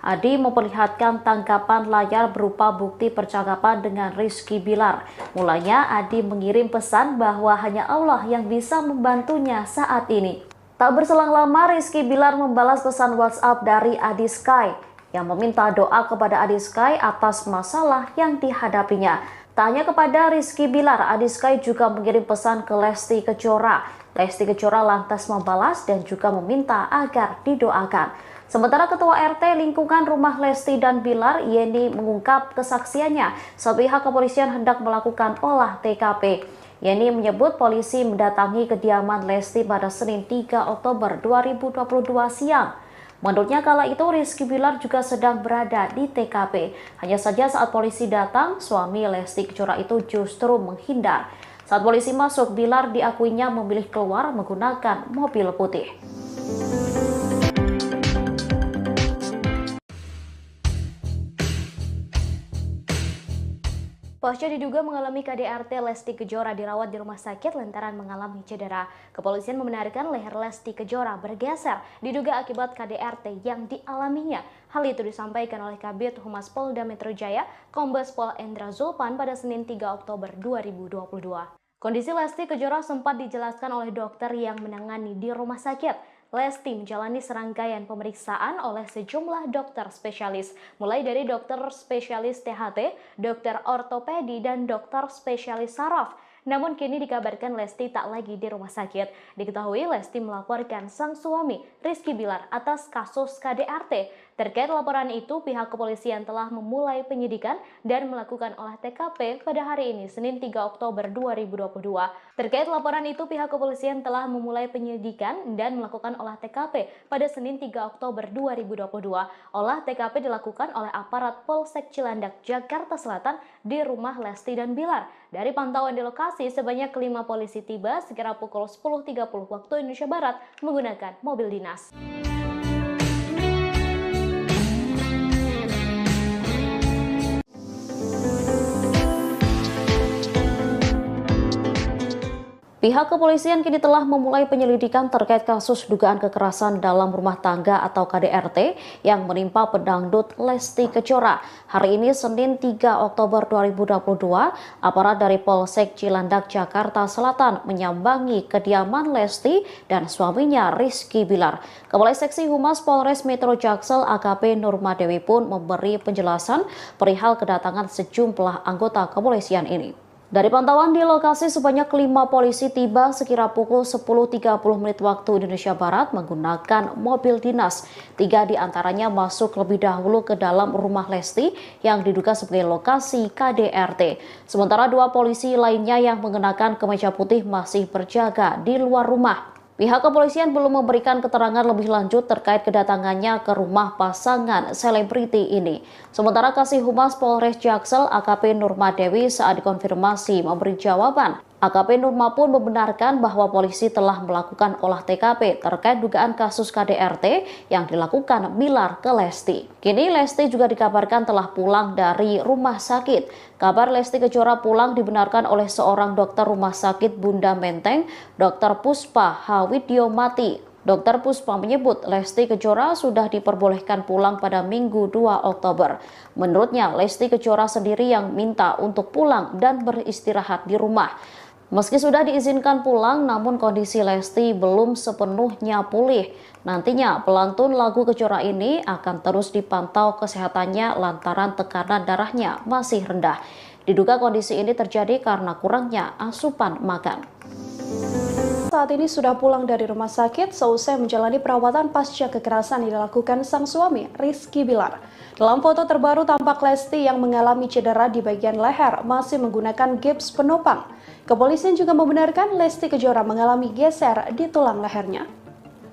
Adi memperlihatkan tangkapan layar berupa bukti percakapan dengan Rizky Bilar. Mulanya Adi mengirim pesan bahwa hanya Allah yang bisa membantunya saat ini. Tak berselang lama, Rizky Bilar membalas pesan WhatsApp dari Adi Sky yang meminta doa kepada Adi Sky atas masalah yang dihadapinya. Tak hanya kepada Rizky Bilar, Adi Sky juga mengirim pesan ke Lesti Kejora. Lesti Kejora lantas membalas dan juga meminta agar didoakan. Sementara Ketua RT lingkungan rumah Lesti dan Bilar, Yeni, mengungkap kesaksiannya saat pihak kepolisian hendak melakukan olah TKP. Yeni menyebut polisi mendatangi kediaman Lesti pada Senin 3 Oktober 2022 siang. Menurutnya kala itu Rizky Bilar juga sedang berada di TKP. Hanya saja saat polisi datang, suami Lesti Kejora itu justru menghindar. Saat polisi masuk, Bilar diakuinya memilih keluar menggunakan mobil putih. Pasca diduga mengalami KDRT, Lesti Kejora dirawat di rumah sakit lantaran mengalami cedera. Kepolisian membenarkan leher Lesti Kejora bergeser diduga akibat KDRT yang dialaminya. Hal itu disampaikan oleh Kabid Humas Polda Metro Jaya, Kombes Pol Endra Zulpan pada Senin 3 Oktober 2022. Kondisi Lesti Kejora sempat dijelaskan oleh dokter yang menangani di rumah sakit. Lesti menjalani serangkaian pemeriksaan oleh sejumlah dokter spesialis, mulai dari dokter spesialis THT, dokter ortopedi, dan dokter spesialis saraf. Namun kini dikabarkan Lesti tak lagi di rumah sakit. Diketahui Lesti melaporkan sang suami Rizky Bilar atas kasus KDRT. Terkait laporan itu, pihak kepolisian telah memulai penyidikan dan melakukan olah TKP pada hari ini, Senin 3 Oktober 2022. Terkait laporan itu, pihak kepolisian telah memulai penyidikan dan melakukan olah TKP pada Senin 3 Oktober 2022. Olah TKP dilakukan oleh aparat Polsek Cilandak, Jakarta Selatan di rumah Lesti dan Bilar. Dari pantauan di lokasi, sebanyak 5 polisi tiba sekira pukul 10.30 waktu Indonesia Barat menggunakan mobil dinas. Pihak kepolisian kini telah memulai penyelidikan terkait kasus dugaan kekerasan dalam rumah tangga atau KDRT yang menimpa pedangdut Lesti Kejora. Hari ini Senin 3 Oktober 2022, aparat dari Polsek Cilandak, Jakarta Selatan menyambangi kediaman Lesti dan suaminya Rizky Bilar. Kepala Seksi Humas Polres Metro Jaksel AKP Nurmadewi pun memberi penjelasan perihal kedatangan sejumlah anggota kepolisian ini. Dari pantauan di lokasi, sebanyak 5 polisi tiba sekira pukul 10.30 menit waktu Indonesia Barat menggunakan mobil dinas. 3 diantaranya masuk lebih dahulu ke dalam rumah Lesti yang diduga sebagai lokasi KDRT. Sementara 2 polisi lainnya yang mengenakan kemeja putih masih berjaga di luar rumah. Pihak kepolisian belum memberikan keterangan lebih lanjut terkait kedatangannya ke rumah pasangan selebriti ini. Sementara Kasih Humas Polres Jaksel AKP Nurmadewi saat dikonfirmasi memberi jawaban. AKP Nurma pun membenarkan bahwa polisi telah melakukan olah TKP terkait dugaan kasus KDRT yang dilakukan Bilar ke Lesti. Kini Lesti juga dikabarkan telah pulang dari rumah sakit. Kabar Lesti Kejora pulang dibenarkan oleh seorang dokter rumah sakit Bunda Menteng, Dr. Puspa Hawidyomati. Dr. Puspa menyebut Lesti Kejora sudah diperbolehkan pulang pada Minggu 2 Oktober. Menurutnya, Lesti Kejora sendiri yang minta untuk pulang dan beristirahat di rumah. Meski sudah diizinkan pulang, namun kondisi Lesti belum sepenuhnya pulih. Nantinya, pelantun lagu Kejora ini akan terus dipantau kesehatannya lantaran tekanan darahnya masih rendah. Diduga kondisi ini terjadi karena kurangnya asupan makan. Saat ini sudah pulang dari rumah sakit seusai menjalani perawatan pasca kekerasan yang dilakukan sang suami, Rizky Bilar. Dalam foto terbaru tampak Lesti yang mengalami cedera di bagian leher masih menggunakan gips penopang. Kepolisian juga membenarkan Lesti Kejora mengalami geser di tulang lehernya.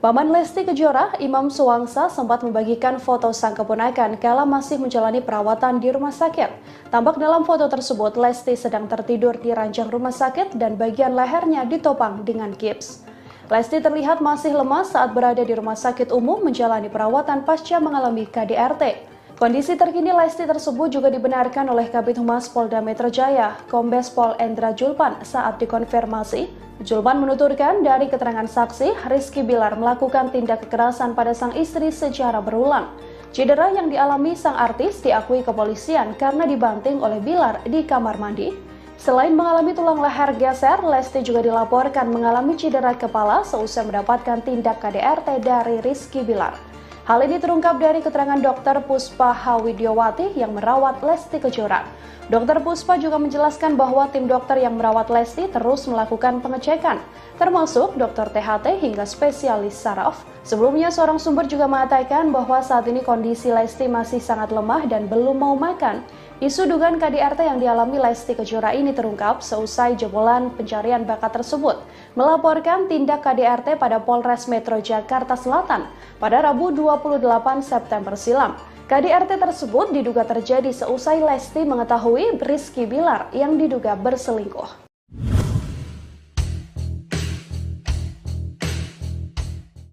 Paman Lesti Kejora, Imam Suwangsa, sempat membagikan foto sang keponakan kala masih menjalani perawatan di rumah sakit. Tampak dalam foto tersebut, Lesti sedang tertidur di ranjang rumah sakit dan bagian lehernya ditopang dengan gips. Lesti terlihat masih lemas saat berada di rumah sakit umum menjalani perawatan pasca mengalami KDRT. Kondisi terkini Lesti tersebut juga dibenarkan oleh Kabid Humas Polda Metro Jaya, Kombes Pol Endra Julpan saat dikonfirmasi. Julpan menuturkan dari keterangan saksi, Rizky Bilar melakukan tindak kekerasan pada sang istri secara berulang. Cedera yang dialami sang artis diakui kepolisian karena dibanting oleh Bilar di kamar mandi. Selain mengalami tulang leher geser, Lesti juga dilaporkan mengalami cedera kepala seusai mendapatkan tindak KDRT dari Rizky Bilar. Hal ini terungkap dari keterangan Dr. Puspa Hawidiowati yang merawat Lesti Kejora. Dr. Puspa juga menjelaskan bahwa tim dokter yang merawat Lesti terus melakukan pengecekan, termasuk dokter THT hingga spesialis saraf. Sebelumnya, seorang sumber juga mengatakan bahwa saat ini kondisi Lesti masih sangat lemah dan belum mau makan. Isu dugaan KDRT yang dialami Lesti Kejora ini terungkap seusai jebolan pencarian bakat tersebut melaporkan tindak KDRT pada Polres Metro Jakarta Selatan pada Rabu 28 September silam. KDRT tersebut diduga terjadi seusai Lesti mengetahui Rizky Bilar yang diduga berselingkuh.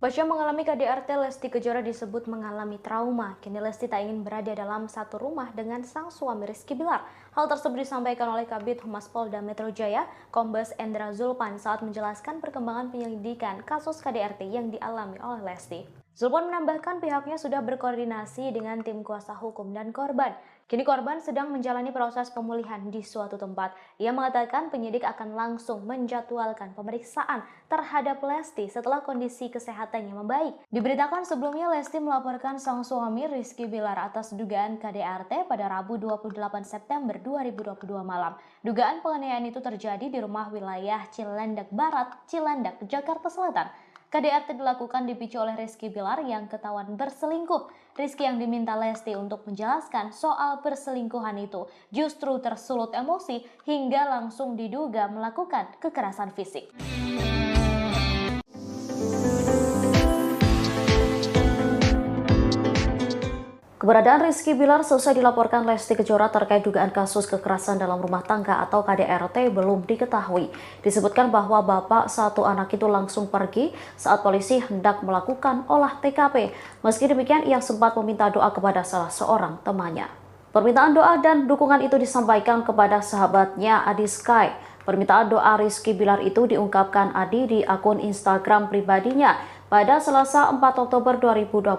Pasca mengalami KDRT, Lesti Kejora disebut mengalami trauma. Kini Lesti tak ingin berada dalam satu rumah dengan sang suami Rizky Bilar. Hal tersebut disampaikan oleh Kabid Humas Polda Metro Jaya, Kombes Endra Julpan saat menjelaskan perkembangan penyelidikan kasus KDRT yang dialami oleh Lesti. Julpan menambahkan pihaknya sudah berkoordinasi dengan tim kuasa hukum dan korban. Kini korban sedang menjalani proses pemulihan di suatu tempat. Ia mengatakan penyidik akan langsung menjadwalkan pemeriksaan terhadap Lesti setelah kondisi kesehatannya membaik. Diberitakan sebelumnya Lesti melaporkan sang suami Rizky Bilar atas dugaan KDRT pada Rabu 28 September 2022 malam. Dugaan penganiayaan itu terjadi di rumah wilayah Cilandak Barat, Cilandak, Jakarta Selatan. KDRT dilakukan dipicu oleh Rizky Bilar yang ketahuan berselingkuh. Rizky yang diminta Lesti untuk menjelaskan soal perselingkuhan itu justru tersulut emosi hingga langsung diduga melakukan kekerasan fisik. Keberadaan Rizky Bilar selesai dilaporkan Lesti Kejora terkait dugaan kasus kekerasan dalam rumah tangga atau KDRT belum diketahui. Disebutkan bahwa bapak satu anak itu langsung pergi saat polisi hendak melakukan olah TKP. Meski demikian, ia sempat meminta doa kepada salah seorang temannya. Permintaan doa dan dukungan itu disampaikan kepada sahabatnya Adi Sky. Permintaan doa Rizky Bilar itu diungkapkan Adi di akun Instagram pribadinya. Pada Selasa 4 Oktober 2022,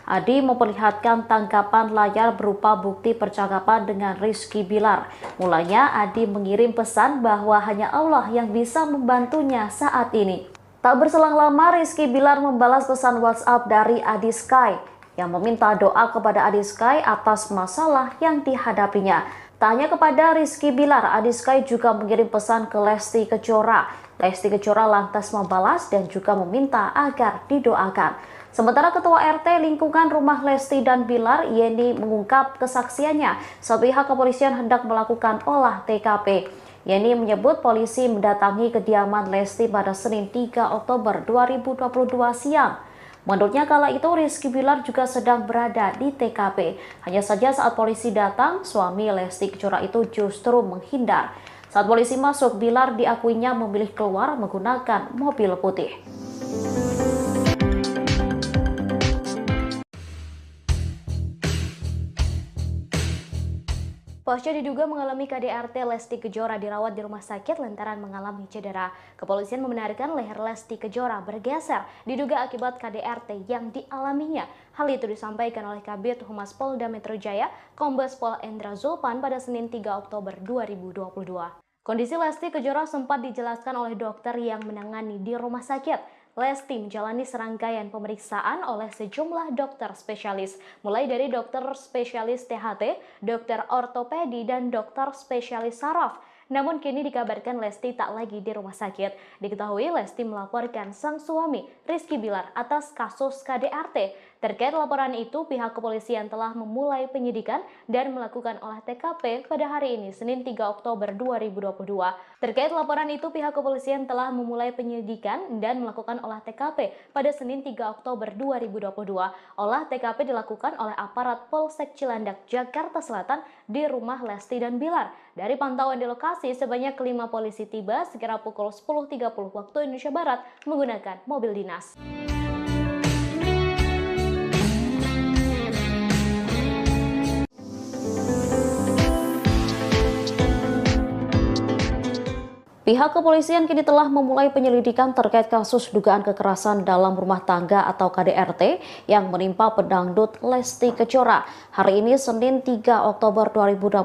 Adi memperlihatkan tangkapan layar berupa bukti percakapan dengan Rizky Bilar. Mulanya Adi mengirim pesan bahwa hanya Allah yang bisa membantunya saat ini. Tak berselang lama, Rizky Bilar membalas pesan WhatsApp dari Adi Sky yang meminta doa kepada Adi Sky atas masalah yang dihadapinya. Tak hanya kepada Rizky Bilar, Adi Sky juga mengirim pesan ke Lesti Kejora. Lesti Kejora lantas membalas dan juga meminta agar didoakan. Sementara Ketua RT lingkungan rumah Lesti dan Bilar, Yeni, mengungkap kesaksiannya saat pihak kepolisian hendak melakukan olah TKP. Yeni menyebut polisi mendatangi kediaman Lesti pada Senin 3 Oktober 2022 siang. Menurutnya kala itu Rizky Bilar juga sedang berada di TKP. Hanya saja saat polisi datang, suami Lesti Kejora itu justru menghindar. Saat polisi masuk, Bilar diakuinya memilih keluar menggunakan mobil putih. Pasca diduga mengalami KDRT, Lesti Kejora dirawat di rumah sakit lantaran mengalami cedera. Kepolisian membenarkan leher Lesti Kejora bergeser diduga akibat KDRT yang dialaminya. Hal itu disampaikan oleh Kabid Humas Polda Metro Jaya, Kombes Pol Endra Zulpan pada Senin 3 Oktober 2022. Kondisi Lesti Kejora sempat dijelaskan oleh dokter yang menangani di rumah sakit. Lesti menjalani serangkaian pemeriksaan oleh sejumlah dokter spesialis, mulai dari dokter spesialis THT, dokter ortopedi, dan dokter spesialis saraf. Namun kini dikabarkan Lesti tak lagi di rumah sakit. Diketahui Lesti melaporkan sang suami, Rizky Bilar, atas kasus KDRT. Terkait laporan itu, pihak kepolisian telah memulai penyidikan dan melakukan olah TKP pada hari ini, Senin 3 Oktober 2022. Terkait laporan itu, pihak kepolisian telah memulai penyidikan dan melakukan olah TKP pada Senin 3 Oktober 2022. Olah TKP dilakukan oleh aparat Polsek Cilandak, Jakarta Selatan di rumah Lesti dan Bilar. Dari pantauan di lokasi, sebanyak 5 polisi tiba sekira pukul 10.30 waktu Indonesia Barat menggunakan mobil dinas. Pihak kepolisian kini telah memulai penyelidikan terkait kasus dugaan kekerasan dalam rumah tangga atau KDRT yang menimpa pedangdut Lesti Kejora. Hari ini Senin 3 Oktober 2022,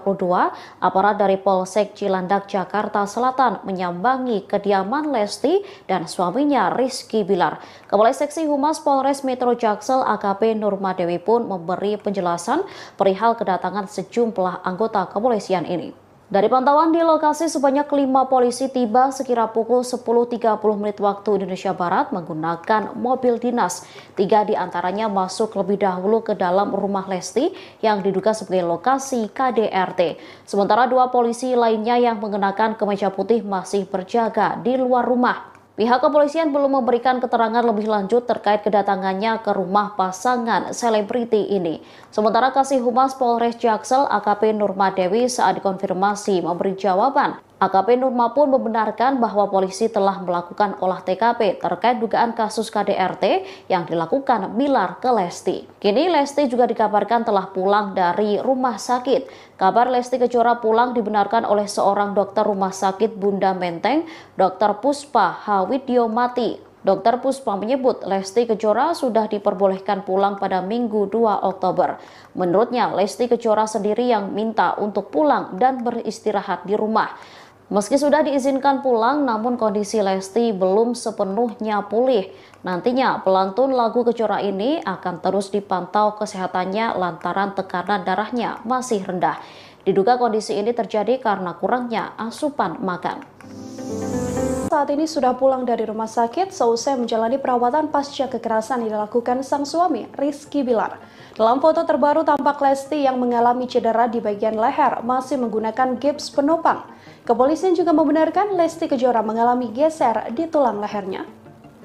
aparat dari Polsek Cilandak, Jakarta Selatan menyambangi kediaman Lesti dan suaminya Rizky Bilar. Kepala Seksi Humas Polres Metro Jaksel AKP Nurmadewi pun memberi penjelasan perihal kedatangan sejumlah anggota kepolisian ini. Dari pantauan di lokasi, sebanyak 5 polisi tiba sekira pukul 10.30 menit waktu Indonesia Barat menggunakan mobil dinas. 3 diantaranya masuk lebih dahulu ke dalam rumah Lesti yang diduga sebagai lokasi KDRT. Sementara 2 polisi lainnya yang mengenakan kemeja putih masih berjaga di luar rumah. Pihak kepolisian belum memberikan keterangan lebih lanjut terkait kedatangannya ke rumah pasangan selebriti ini. Sementara Kasih Humas Polres Jaksel AKP Nurmadewi saat dikonfirmasi memberi jawaban. AKP Nurma pun membenarkan bahwa polisi telah melakukan olah TKP terkait dugaan kasus KDRT yang dilakukan Bilar ke Lesti. Kini Lesti juga dikabarkan telah pulang dari rumah sakit. Kabar Lesti Kejora pulang dibenarkan oleh seorang dokter rumah sakit Bunda Menteng, Dr. Puspa Hawidyomati. Dr. Puspa menyebut Lesti Kejora sudah diperbolehkan pulang pada Minggu 2 Oktober. Menurutnya, Lesti Kejora sendiri yang minta untuk pulang dan beristirahat di rumah. Meski sudah diizinkan pulang, namun kondisi Lesti belum sepenuhnya pulih. Nantinya pelantun lagu Kejora ini akan terus dipantau kesehatannya lantaran tekanan darahnya masih rendah. Diduga kondisi ini terjadi karena kurangnya asupan makan. Saat ini sudah pulang dari rumah sakit seusai menjalani perawatan pasca kekerasan yang dilakukan sang suami, Rizky Bilar. Dalam foto terbaru tampak Lesti yang mengalami cedera di bagian leher masih menggunakan gips penopang. Kepolisian juga membenarkan Lesti Kejora mengalami geser di tulang lehernya.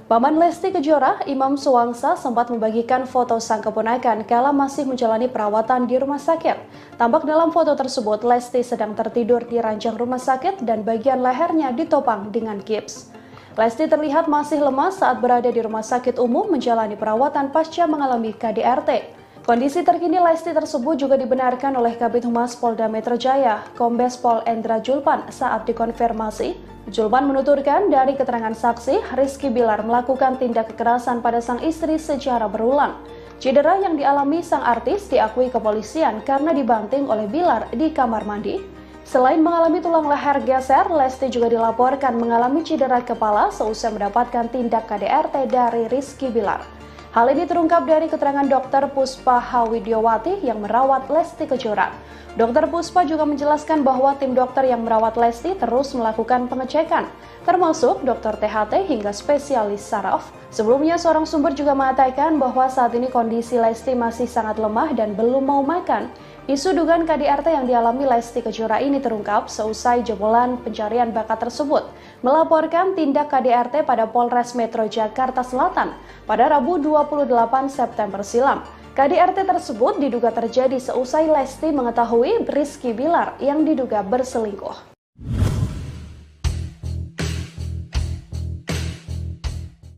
Paman Lesti Kejora, Imam Suwangsa, sempat membagikan foto sang keponakan kala masih menjalani perawatan di rumah sakit. Tampak dalam foto tersebut, Lesti sedang tertidur di ranjang rumah sakit dan bagian lehernya ditopang dengan gips. Lesti terlihat masih lemas saat berada di rumah sakit umum menjalani perawatan pasca mengalami KDRT. Kondisi terkini Lesti tersebut juga dibenarkan oleh Kabid Humas Polda Metro Jaya, Kombes Pol Endra Zulpan saat dikonfirmasi. Zulpan menuturkan dari keterangan saksi, Rizky Bilar melakukan tindak kekerasan pada sang istri secara berulang. Cedera yang dialami sang artis diakui kepolisian karena dibanting oleh Bilar di kamar mandi. Selain mengalami tulang leher geser, Lesti juga dilaporkan mengalami cedera kepala seusai mendapatkan tindak KDRT dari Rizky Bilar. Hal ini terungkap dari keterangan Dr. Puspa Hawidyomati yang merawat Lesti Kejora. Dr. Puspa juga menjelaskan bahwa tim dokter yang merawat Lesti terus melakukan pengecekan, termasuk dokter THT hingga spesialis saraf. Sebelumnya, seorang sumber juga mengatakan bahwa saat ini kondisi Lesti masih sangat lemah dan belum mau makan. Isu dugaan KDRT yang dialami Lesti Kejora ini terungkap seusai jebolan pencarian bakat tersebut melaporkan tindak KDRT pada Polres Metro Jakarta Selatan pada Rabu 28 September silam. KDRT tersebut diduga terjadi seusai Lesti mengetahui Rizky Bilar yang diduga berselingkuh.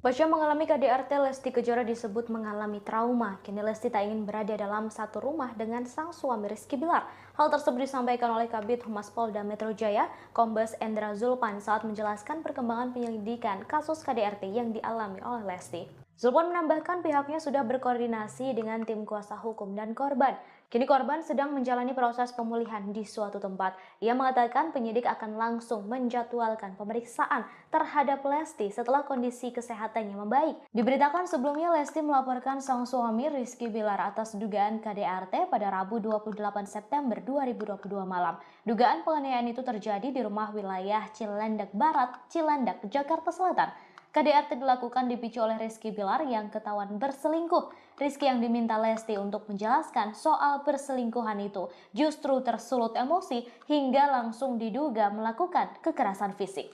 Pasca mengalami KDRT, Lesti Kejora disebut mengalami trauma. Kini Lesti tak ingin berada dalam satu rumah dengan sang suami Rizky Bilar. Hal tersebut disampaikan oleh Kabid Humas Polda Metro Jaya, Kombes Endra Zulpan saat menjelaskan perkembangan penyelidikan kasus KDRT yang dialami oleh Lesti. Zulpan menambahkan pihaknya sudah berkoordinasi dengan tim kuasa hukum dan korban. Kini korban sedang menjalani proses pemulihan di suatu tempat. Ia mengatakan penyidik akan langsung menjadwalkan pemeriksaan terhadap Lesti setelah kondisi kesehatannya membaik. Diberitakan sebelumnya Lesti melaporkan sang suami Rizky Bilar atas dugaan KDRT pada Rabu 28 September 2022 malam. Dugaan penganiayaan itu terjadi di rumah wilayah Cilandak Barat, Cilandak, Jakarta Selatan. KDRT dilakukan dipicu oleh Rizky Bilar yang ketahuan berselingkuh. Rizky yang diminta Lesti untuk menjelaskan soal perselingkuhan itu justru tersulut emosi hingga langsung diduga melakukan kekerasan fisik.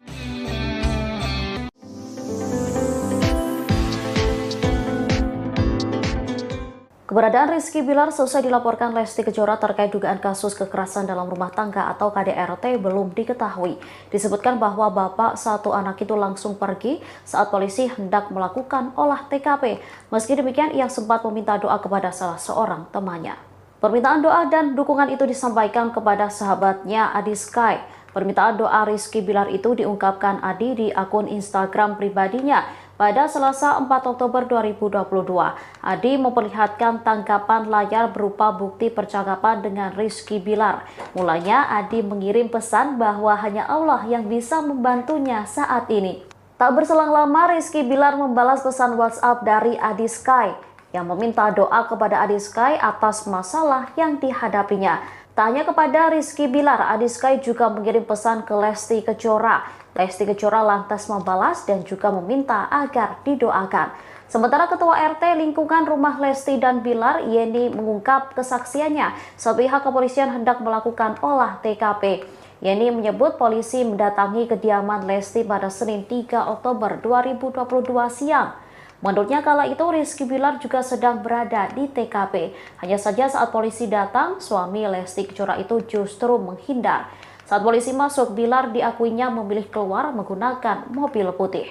Keberadaan Rizky Bilar selesai dilaporkan Lesti Kejora terkait dugaan kasus kekerasan dalam rumah tangga atau KDRT belum diketahui. Disebutkan bahwa bapak satu anak itu langsung pergi saat polisi hendak melakukan olah TKP. Meski demikian, ia sempat meminta doa kepada salah seorang temannya. Permintaan doa dan dukungan itu disampaikan kepada sahabatnya Adi Sky. Permintaan doa Rizky Bilar itu diungkapkan Adi di akun Instagram pribadinya. Pada Selasa 4 Oktober 2022, Adi memperlihatkan tangkapan layar berupa bukti percakapan dengan Rizky Bilar. Mulanya Adi mengirim pesan bahwa hanya Allah yang bisa membantunya saat ini. Tak berselang lama Rizky Bilar membalas pesan WhatsApp dari Adi Sky yang meminta doa kepada Adi Sky atas masalah yang dihadapinya. Tak hanya kepada Rizky Bilar, Adi Sky juga mengirim pesan ke Lesti Kejora. Lesti Kejora lantas membalas dan juga meminta agar didoakan. Sementara Ketua RT lingkungan rumah Lesti dan Bilar, Yeni, mengungkap kesaksiannya saat pihak kepolisian hendak melakukan olah TKP. Yeni menyebut polisi mendatangi kediaman Lesti pada Senin 3 Oktober 2022 siang. Menurutnya kala itu Rizky Bilar juga sedang berada di TKP. Hanya saja saat polisi datang, suami Lesti Kejora itu justru menghindar. Saat polisi masuk, Bilar diakuinya memilih keluar menggunakan mobil putih.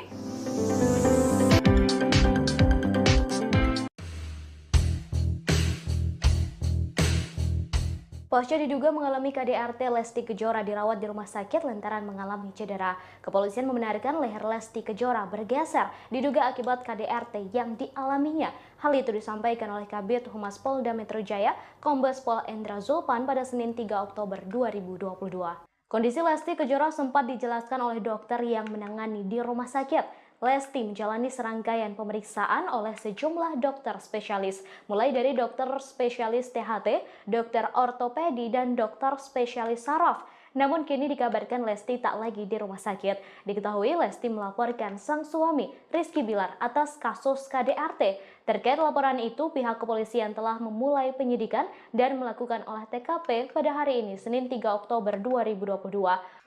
Pasca diduga mengalami KDRT, Lesti Kejora dirawat di rumah sakit lantaran mengalami cedera. Kepolisian membenarkan leher Lesti Kejora bergeser diduga akibat KDRT yang dialaminya. Hal itu disampaikan oleh Kabid Humas Polda Metro Jaya, Kombes Pol Endra Zulpan pada Senin 3 Oktober 2022. Kondisi Lesti Kejora sempat dijelaskan oleh dokter yang menangani di rumah sakit. Lesti menjalani serangkaian pemeriksaan oleh sejumlah dokter spesialis, mulai dari dokter spesialis THT, dokter ortopedi, dan dokter spesialis saraf. Namun kini dikabarkan Lesti tak lagi di rumah sakit. Diketahui Lesti melaporkan sang suami Rizky Bilar atas kasus KDRT. Terkait laporan itu, pihak kepolisian telah memulai penyidikan dan melakukan olah TKP pada hari ini, Senin 3 Oktober 2022.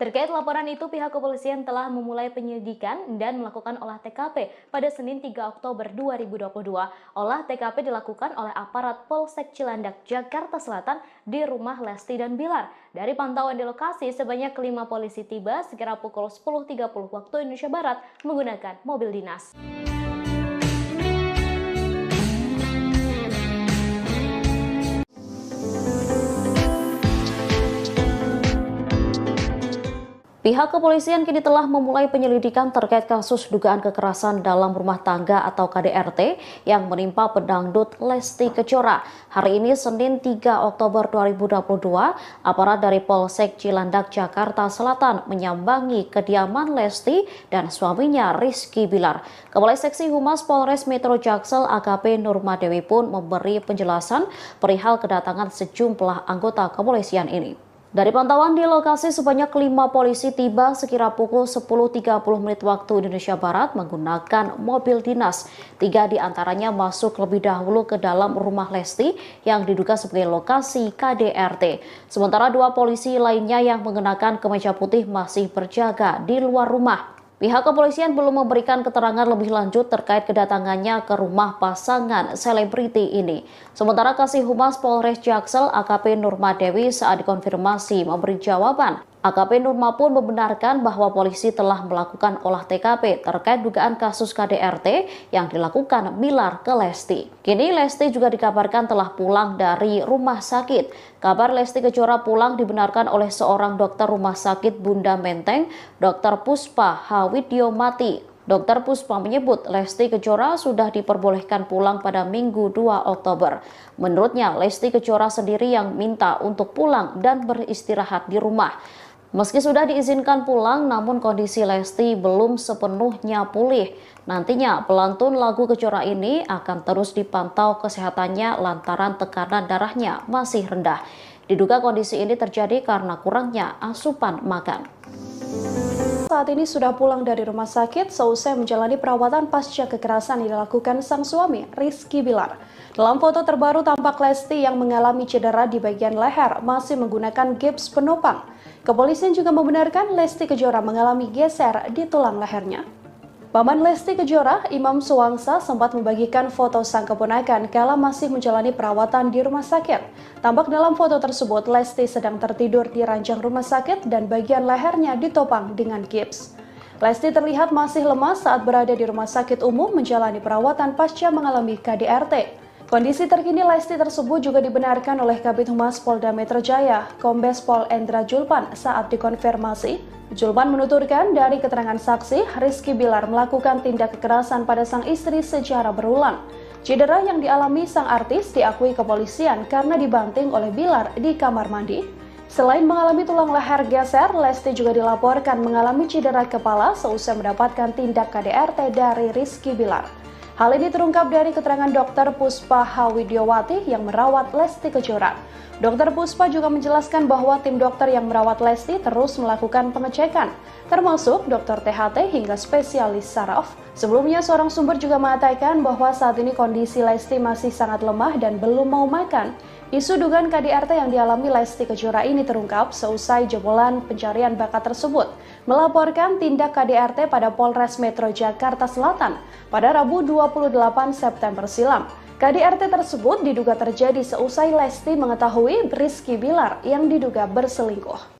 Terkait laporan itu, pihak kepolisian telah memulai penyidikan dan melakukan olah TKP pada Senin 3 Oktober 2022. Olah TKP dilakukan oleh aparat Polsek Cilandak, Jakarta Selatan di rumah Lesti dan Bilar. Dari pantauan di lokasi, sebanyak 5 polisi tiba sekira pukul 10.30 waktu Indonesia Barat menggunakan mobil dinas. Pihak kepolisian kini telah memulai penyelidikan terkait kasus dugaan kekerasan dalam rumah tangga atau KDRT yang menimpa pedangdut Lesti Kejora. Hari ini Senin 3 Oktober 2022, aparat dari Polsek Cilandak, Jakarta Selatan menyambangi kediaman Lesti dan suaminya Rizky Bilar. Kepala Seksi Humas Polres Metro Jaksel AKP Nurmadewi pun memberi penjelasan perihal kedatangan sejumlah anggota kepolisian ini. Dari pantauan di lokasi, sebanyak 5 polisi tiba sekira pukul 10.30 menit waktu Indonesia Barat menggunakan mobil dinas. 3 diantaranya masuk lebih dahulu ke dalam rumah Lesti yang diduga sebagai lokasi KDRT. Sementara 2 polisi lainnya yang mengenakan kemeja putih masih berjaga di luar rumah. Pihak kepolisian belum memberikan keterangan lebih lanjut terkait kedatangannya ke rumah pasangan selebriti ini. Sementara Kasih Humas Polres Jaksel AKP Nurmadewi saat dikonfirmasi memberi jawaban. AKP Nurma pun membenarkan bahwa polisi telah melakukan olah TKP terkait dugaan kasus KDRT yang dilakukan Bilar ke Lesti. Kini Lesti juga dikabarkan telah pulang dari rumah sakit. Kabar Lesti Kejora pulang dibenarkan oleh seorang dokter rumah sakit Bunda Menteng, Dr. Puspa Hawidyomati. Dr. Puspa menyebut Lesti Kejora sudah diperbolehkan pulang pada Minggu 2 Oktober. Menurutnya, Lesti Kejora sendiri yang minta untuk pulang dan beristirahat di rumah. Meski sudah diizinkan pulang, namun kondisi Lesti belum sepenuhnya pulih. Nantinya pelantun lagu Kejora ini akan terus dipantau kesehatannya lantaran tekanan darahnya masih rendah. Diduga kondisi ini terjadi karena kurangnya asupan makan. Saat ini sudah pulang dari rumah sakit seusai menjalani perawatan pasca kekerasan yang dilakukan sang suami, Rizky Bilar. Dalam foto terbaru tampak Lesti yang mengalami cedera di bagian leher masih menggunakan gips penopang. Kepolisian juga membenarkan Lesti Kejora mengalami geser di tulang lehernya. Paman Lesti Kejora, Imam Suwangsa, sempat membagikan foto sang keponakan kala masih menjalani perawatan di rumah sakit. Tampak dalam foto tersebut, Lesti sedang tertidur di ranjang rumah sakit dan bagian lehernya ditopang dengan gips. Lesti terlihat masih lemas saat berada di rumah sakit umum menjalani perawatan pasca mengalami KDRT. Kondisi terkini Lesti tersebut juga dibenarkan oleh Kabid Humas Polda Metro Jaya, Kombes Pol Endra Julpan saat dikonfirmasi. Julpan menuturkan dari keterangan saksi, Rizky Bilar melakukan tindak kekerasan pada sang istri secara berulang. Cedera yang dialami sang artis diakui kepolisian karena dibanting oleh Bilar di kamar mandi. Selain mengalami tulang leher geser, Lesti juga dilaporkan mengalami cedera kepala seusai mendapatkan tindak KDRT dari Rizky Bilar. Hal ini terungkap dari keterangan Dr. Puspa Hawidyomati yang merawat Lesti Kejora. Dr. Puspa juga menjelaskan bahwa tim dokter yang merawat Lesti terus melakukan pengecekan, termasuk dokter THT hingga spesialis saraf. Sebelumnya, seorang sumber juga mengatakan bahwa saat ini kondisi Lesti masih sangat lemah dan belum mau makan. Isu dugaan KDRT yang dialami Lesti Kejora ini terungkap seusai jebolan pencarian bakat tersebut melaporkan tindak KDRT pada Polres Metro Jakarta Selatan pada Rabu 28 September silam. KDRT tersebut diduga terjadi seusai Lesti mengetahui Rizky Bilar yang diduga berselingkuh.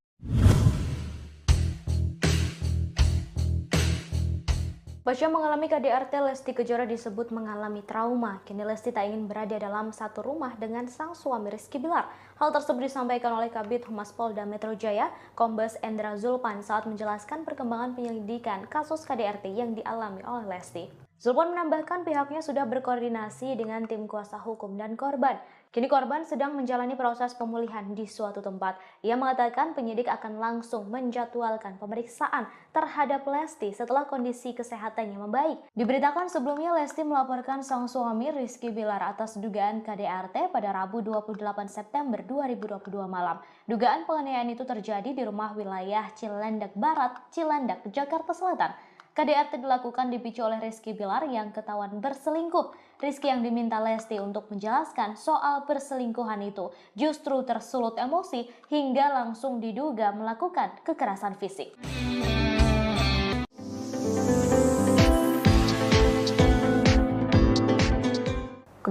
Pasca mengalami KDRT, Lesti Kejora disebut mengalami trauma. Kini Lesti tak ingin berada dalam satu rumah dengan sang suami Rizky Bilar. Hal tersebut disampaikan oleh Kabid Humas Polda Metro Jaya, Kombes Endra Julpan saat menjelaskan perkembangan penyelidikan kasus KDRT yang dialami oleh Lesti. Julpan menambahkan pihaknya sudah berkoordinasi dengan tim kuasa hukum dan korban. Kini korban sedang menjalani proses pemulihan di suatu tempat. Ia mengatakan penyidik akan langsung menjadwalkan pemeriksaan terhadap Lesti setelah kondisi kesehatannya membaik. Diberitakan sebelumnya Lesti melaporkan sang suami Rizky Bilar atas dugaan KDRT pada Rabu 28 September 2022 malam. Dugaan penganiayaan itu terjadi di rumah wilayah Cilandak Barat, Cilandak, Jakarta Selatan. KDRT dilakukan dipicu oleh Rizky Bilar yang ketahuan berselingkuh. Rizky yang diminta Lesti untuk menjelaskan soal perselingkuhan itu justru tersulut emosi hingga langsung diduga melakukan kekerasan fisik.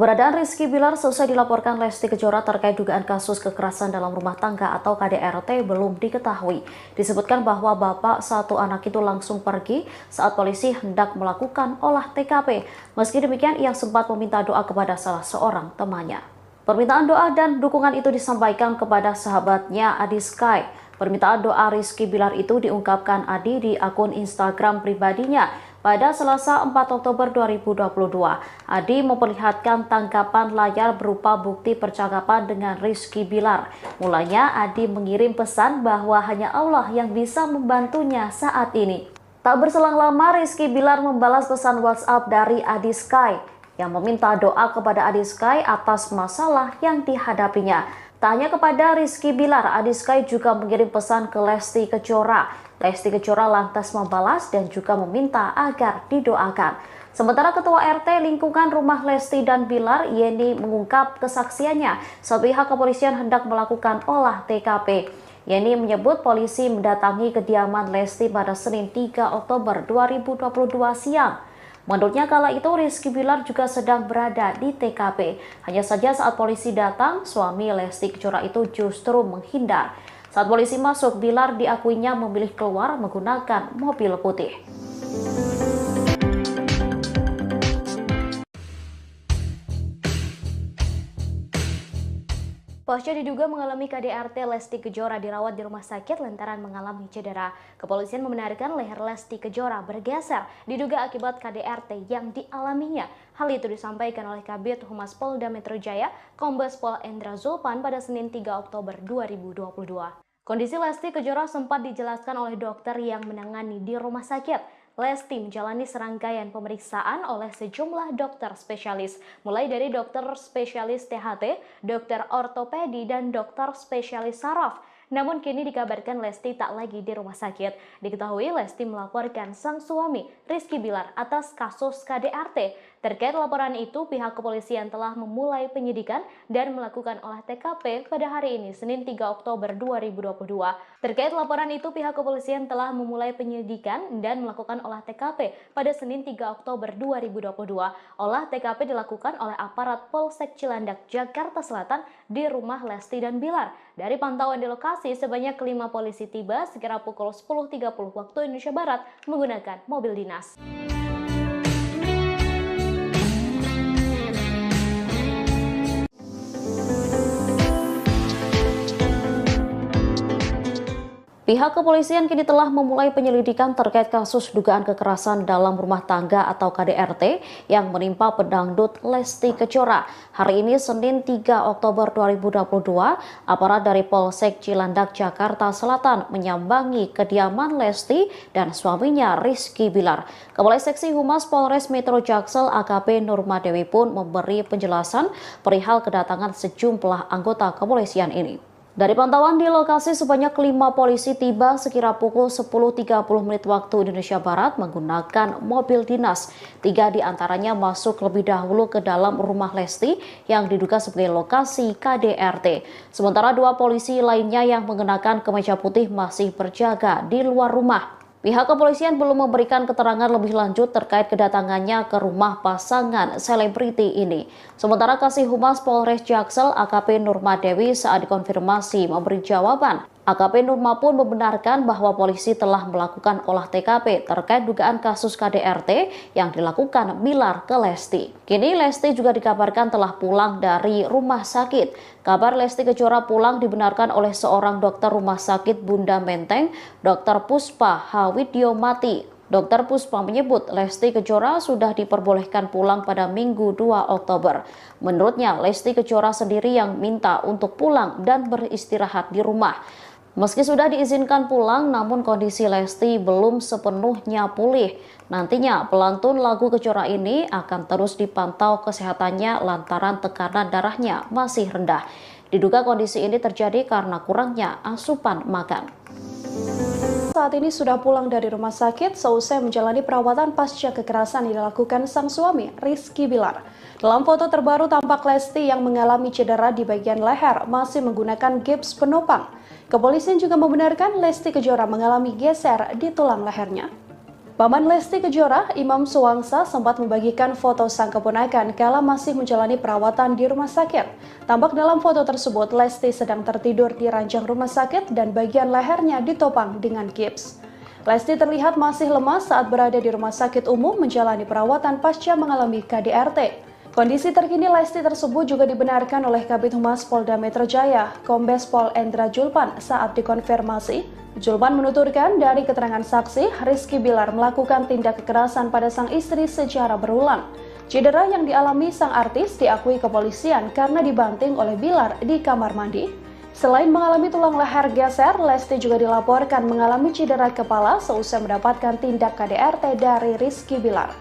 Keberadaan Rizky Bilar selesai dilaporkan Lesti Kejora terkait dugaan kasus kekerasan dalam rumah tangga atau KDRT belum diketahui. Disebutkan bahwa bapak satu anak itu langsung pergi saat polisi hendak melakukan olah TKP. Meski demikian, ia sempat meminta doa kepada salah seorang temannya. Permintaan doa dan dukungan itu disampaikan kepada sahabatnya Adi Sky. Permintaan doa Rizky Bilar itu diungkapkan Adi di akun Instagram pribadinya. Pada Selasa 4 Oktober 2022, Adi memperlihatkan tangkapan layar berupa bukti percakapan dengan Rizky Bilar. Mulanya Adi mengirim pesan bahwa hanya Allah yang bisa membantunya saat ini. Tak berselang lama, Rizky Bilar membalas pesan WhatsApp dari Adi Sky yang meminta doa kepada Adi Sky atas masalah yang dihadapinya. Tak hanya kepada Rizky Bilar, Adi Sky juga mengirim pesan ke Lesti Kejora. Lesti Kejora lantas membalas dan juga meminta agar didoakan. Sementara Ketua RT lingkungan rumah Lesti dan Bilar, Yeni, mengungkap kesaksiannya saat pihak kepolisian hendak melakukan olah TKP. Yeni menyebut polisi mendatangi kediaman Lesti pada Senin 3 Oktober 2022 siang. Menurutnya kala itu Rizky Bilar juga sedang berada di TKP. Hanya saja saat polisi datang, suami Lesti Kejora itu justru menghindar. Saat polisi masuk, Bilar diakuinya memilih keluar menggunakan mobil putih. Pasca diduga mengalami KDRT, Lesti Kejora dirawat di rumah sakit lantaran mengalami cedera. Kepolisian membenarkan leher Lesti Kejora bergeser diduga akibat KDRT yang dialaminya. Hal itu disampaikan oleh Kabid Humas Polda Metro Jaya, Kombes Pol Endra Zulpan pada Senin 3 Oktober 2022. Kondisi Lesti Kejora sempat dijelaskan oleh dokter yang menangani di rumah sakit. Lesti menjalani serangkaian pemeriksaan oleh sejumlah dokter spesialis, mulai dari dokter spesialis THT, dokter ortopedi, dan dokter spesialis saraf. Namun kini dikabarkan Lesti tak lagi di rumah sakit. Diketahui Lesti melaporkan sang suami, Rizky Bilar, atas kasus KDRT. Terkait laporan itu, pihak kepolisian telah memulai penyidikan dan melakukan olah TKP pada hari ini, Senin 3 Oktober 2022. Terkait laporan itu, pihak kepolisian telah memulai penyidikan dan melakukan olah TKP pada Senin 3 Oktober 2022. Olah TKP dilakukan oleh aparat Polsek Cilandak, Jakarta Selatan di rumah Lesti dan Bilar. Dari pantauan di lokasi, sebanyak 5 polisi tiba sekira pukul 10.30 waktu Indonesia Barat menggunakan mobil dinas. Pihak kepolisian kini telah memulai penyelidikan terkait kasus dugaan kekerasan dalam rumah tangga atau KDRT yang menimpa pedangdut Lesti Kejora. Hari ini Senin 3 Oktober 2022, aparat dari Polsek Cilandak, Jakarta Selatan menyambangi kediaman Lesti dan suaminya Rizky Bilar. Kepala Seksi Humas Polres Metro Jaksel AKP Nurmadewi pun memberi penjelasan perihal kedatangan sejumlah anggota kepolisian ini. Dari pantauan di lokasi, sebanyak 5 polisi tiba sekira pukul 10.30 menit waktu Indonesia Barat menggunakan mobil dinas. 3 diantaranya masuk lebih dahulu ke dalam rumah Lesti yang diduga sebagai lokasi KDRT. Sementara 2 polisi lainnya yang mengenakan kemeja putih masih berjaga di luar rumah. Pihak kepolisian belum memberikan keterangan lebih lanjut terkait kedatangannya ke rumah pasangan selebriti ini. Sementara Kasih Humas Polres Jaksel AKP Nurmadewi saat dikonfirmasi memberi jawaban. AKP Nurma pun membenarkan bahwa polisi telah melakukan olah TKP terkait dugaan kasus KDRT yang dilakukan Bilar ke Lesti. Kini Lesti juga dikabarkan telah pulang dari rumah sakit. Kabar Lesti Kejora pulang dibenarkan oleh seorang dokter rumah sakit Bunda Menteng, Dr. Puspa Hawidyomati. Dr. Puspa menyebut Lesti Kejora sudah diperbolehkan pulang pada Minggu 2 Oktober. Menurutnya, Lesti Kejora sendiri yang minta untuk pulang dan beristirahat di rumah. Meski sudah diizinkan pulang, namun kondisi Lesti belum sepenuhnya pulih. Nantinya pelantun lagu Kejora ini akan terus dipantau kesehatannya lantaran tekanan darahnya masih rendah. Diduga kondisi ini terjadi karena kurangnya asupan makan. Saat ini sudah pulang dari rumah sakit seusai menjalani perawatan pasca kekerasan yang dilakukan sang suami, Rizky Bilar. Dalam foto terbaru tampak Lesti yang mengalami cedera di bagian leher masih menggunakan gips penopang. Kepolisian juga membenarkan Lesti Kejora mengalami geser di tulang lehernya. Paman Lesti Kejora, Imam Suwangsa, sempat membagikan foto sang keponakan kala masih menjalani perawatan di rumah sakit. Tampak dalam foto tersebut, Lesti sedang tertidur di ranjang rumah sakit dan bagian lehernya ditopang dengan gips. Lesti terlihat masih lemas saat berada di rumah sakit umum menjalani perawatan pasca mengalami KDRT. Kondisi terkini Lesti tersebut juga dibenarkan oleh Kabid Humas Polda Metro Jaya, Kombes Pol Endra Zulpan saat dikonfirmasi. Zulpan menuturkan dari keterangan saksi, Rizky Bilar melakukan tindak kekerasan pada sang istri secara berulang. Cedera yang dialami sang artis diakui kepolisian karena dibanting oleh Bilar di kamar mandi. Selain mengalami tulang leher geser, Lesti juga dilaporkan mengalami cedera kepala seusai mendapatkan tindak KDRT dari Rizky Bilar.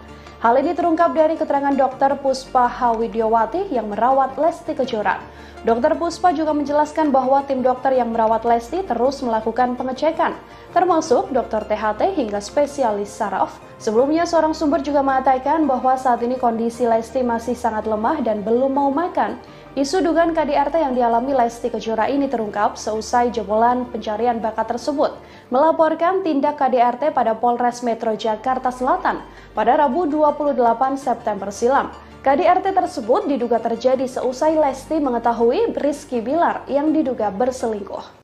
Hal ini terungkap dari keterangan Dr. Puspa Hawidyowati yang merawat Lesti Kejora. Dr. Puspa juga menjelaskan bahwa tim dokter yang merawat Lesti terus melakukan pengecekan, termasuk dokter THT hingga spesialis saraf. Sebelumnya, seorang sumber juga mengatakan bahwa saat ini kondisi Lesti masih sangat lemah dan belum mau makan. Isu dugaan KDRT yang dialami Lesti Kejora ini terungkap seusai jebolan pencarian bakat tersebut melaporkan tindak KDRT pada Polres Metro Jakarta Selatan pada Rabu 28 September silam. KDRT tersebut diduga terjadi seusai Lesti mengetahui Rizky Bilar yang diduga berselingkuh.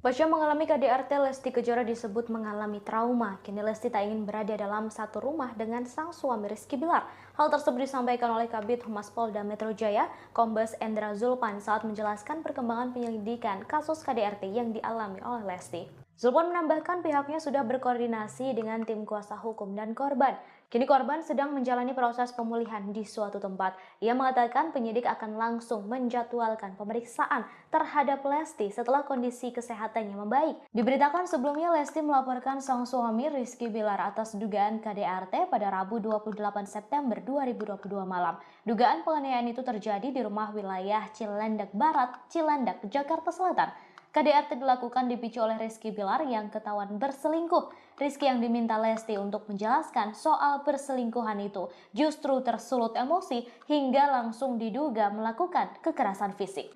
Pasca mengalami KDRT, Lesti Kejora disebut mengalami trauma. Kini Lesti tak ingin berada dalam satu rumah dengan sang suami Rizky Bilar. Hal tersebut disampaikan oleh Kabid Humas Polda Metro Jaya, Kombes Endra Zulpan saat menjelaskan perkembangan penyelidikan kasus KDRT yang dialami oleh Lesti. Zulpan menambahkan pihaknya sudah berkoordinasi dengan tim kuasa hukum dan korban. Kini korban sedang menjalani proses pemulihan di suatu tempat. Ia mengatakan penyidik akan langsung menjadwalkan pemeriksaan terhadap Lesti setelah kondisi kesehatannya membaik. Diberitakan sebelumnya Lesti melaporkan sang suami Rizky Bilar atas dugaan KDRT pada Rabu 28 September 2022 malam. Dugaan penganiayaan itu terjadi di rumah wilayah Cilandak Barat, Cilandak, Jakarta Selatan. KDRT dilakukan dipicu oleh Rizky Bilar yang ketahuan berselingkuh. Rizky yang diminta Lesti untuk menjelaskan soal perselingkuhan itu justru tersulut emosi hingga langsung diduga melakukan kekerasan fisik.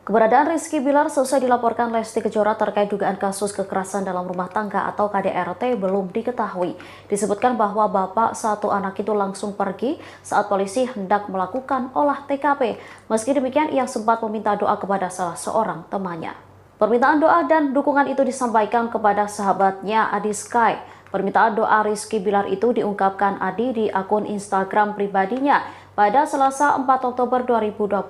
Keberadaan Rizky Bilar selesai dilaporkan Lesti Kejora terkait dugaan kasus kekerasan dalam rumah tangga atau KDRT belum diketahui. Disebutkan bahwa bapak satu anak itu langsung pergi saat polisi hendak melakukan olah TKP. Meski demikian, ia sempat meminta doa kepada salah seorang temannya. Permintaan doa dan dukungan itu disampaikan kepada sahabatnya Adi Sky. Permintaan doa Rizky Bilar itu diungkapkan Adi di akun Instagram pribadinya. Pada Selasa 4 Oktober 2022,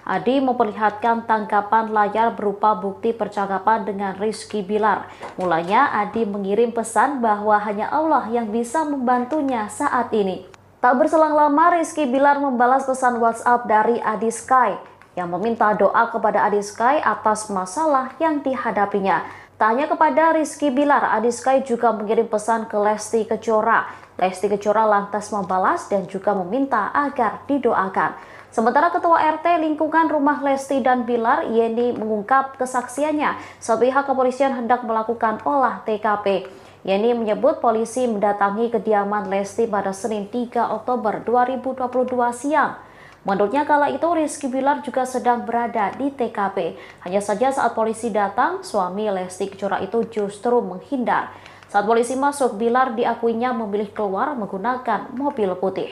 Adi memperlihatkan tangkapan layar berupa bukti percakapan dengan Rizky Bilar. Mulanya Adi mengirim pesan bahwa hanya Allah yang bisa membantunya saat ini. Tak berselang lama Rizky Bilar membalas pesan WhatsApp dari Adi Sky yang meminta doa kepada Adi Sky atas masalah yang dihadapinya. Tak hanya kepada Rizky Bilar, Adi Sky juga mengirim pesan ke Lesti Kejora. Lesti Kejora lantas membalas dan juga meminta agar didoakan. Sementara Ketua RT lingkungan rumah Lesti dan Bilar, Yeni, mengungkap kesaksiannya saat pihak kepolisian hendak melakukan olah TKP. Yeni menyebut polisi mendatangi kediaman Lesti pada Senin 3 Oktober 2022 siang. Menurutnya kala itu Rizky Bilar juga sedang berada di TKP. Hanya saja saat polisi datang, suami Lesti Kejora itu justru menghindar. Saat polisi masuk, Bilar diakuinya memilih keluar menggunakan mobil putih.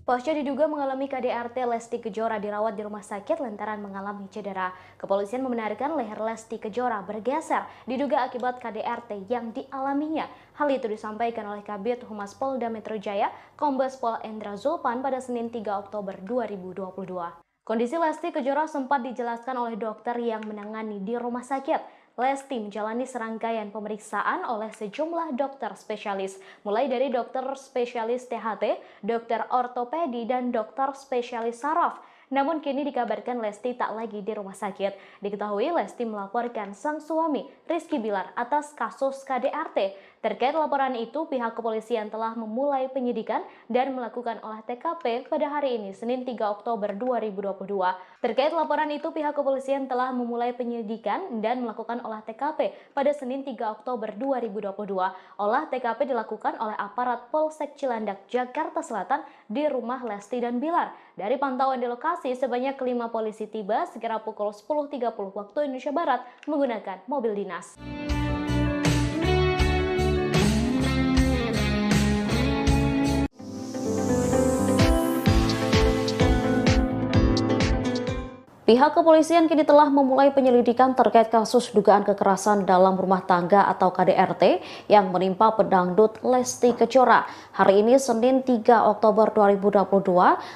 Pasca diduga mengalami KDRT, Lesti Kejora dirawat di rumah sakit lantaran mengalami cedera. Kepolisian membenarkan leher Lesti Kejora bergeser diduga akibat KDRT yang dialaminya. Hal itu disampaikan oleh Kabid Humas Polda Metro Jaya, Kombes Pol Endra Zulpan pada Senin 3 Oktober 2022. Kondisi Lesti Kejora sempat dijelaskan oleh dokter yang menangani di rumah sakit. Lesti menjalani serangkaian pemeriksaan oleh sejumlah dokter spesialis, mulai dari dokter spesialis THT, dokter ortopedi, dan dokter spesialis saraf. Namun kini dikabarkan Lesti tak lagi di rumah sakit. Diketahui Lesti melaporkan sang suami Rizky Bilar atas kasus KDRT. Terkait laporan itu, pihak kepolisian telah memulai penyidikan dan melakukan olah TKP pada hari ini, Senin 3 Oktober 2022. Terkait laporan itu, pihak kepolisian telah memulai penyidikan dan melakukan olah TKP pada Senin 3 Oktober 2022. Olah TKP dilakukan oleh aparat Polsek Cilandak, Jakarta Selatan di rumah Lesti dan Bilar. Dari pantauan di lokasi, sebanyak 5 polisi tiba sekira pukul 10.30 waktu Indonesia Barat menggunakan mobil dinas. Pihak kepolisian kini telah memulai penyelidikan terkait kasus dugaan kekerasan dalam rumah tangga atau KDRT yang menimpa pedangdut Lesti Kejora. Hari ini Senin 3 Oktober 2022,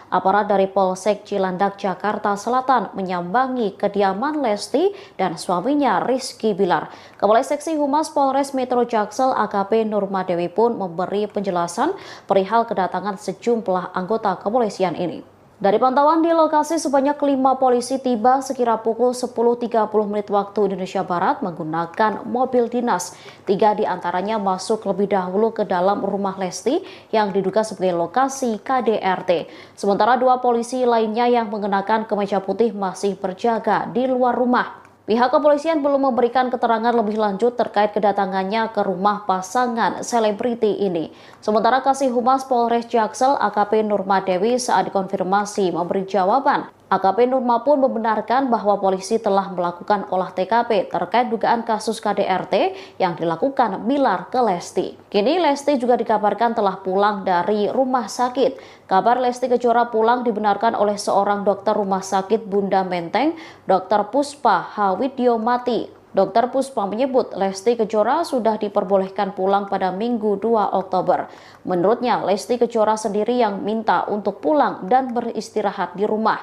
aparat dari Polsek Cilandak, Jakarta Selatan menyambangi kediaman Lesti dan suaminya Rizky Bilar. Kepala Seksi Humas Polres Metro Jaksel AKP Nurmadewi pun memberi penjelasan perihal kedatangan sejumlah anggota kepolisian ini. Dari pantauan di lokasi, sebanyak 5 polisi tiba sekira pukul 10.30 menit waktu Indonesia Barat menggunakan mobil dinas. 3 diantaranya masuk lebih dahulu ke dalam rumah Lesti yang diduga sebagai lokasi KDRT. Sementara 2 polisi lainnya yang mengenakan kemeja putih masih berjaga di luar rumah. Pihak kepolisian belum memberikan keterangan lebih lanjut terkait kedatangannya ke rumah pasangan selebriti ini. Sementara Kasih Humas Polres Jaksel AKP Nurmadewi saat dikonfirmasi memberi jawaban. AKP Nurma pun membenarkan bahwa polisi telah melakukan olah TKP terkait dugaan kasus KDRT yang dilakukan Bilar ke Lesti. Kini Lesti juga dikabarkan telah pulang dari rumah sakit. Kabar Lesti Kejora pulang dibenarkan oleh seorang dokter rumah sakit Bunda Menteng, Dr. Puspa Hawidyomati. Dr. Puspa menyebut Lesti Kejora sudah diperbolehkan pulang pada Minggu 2 Oktober. Menurutnya, Lesti Kejora sendiri yang minta untuk pulang dan beristirahat di rumah.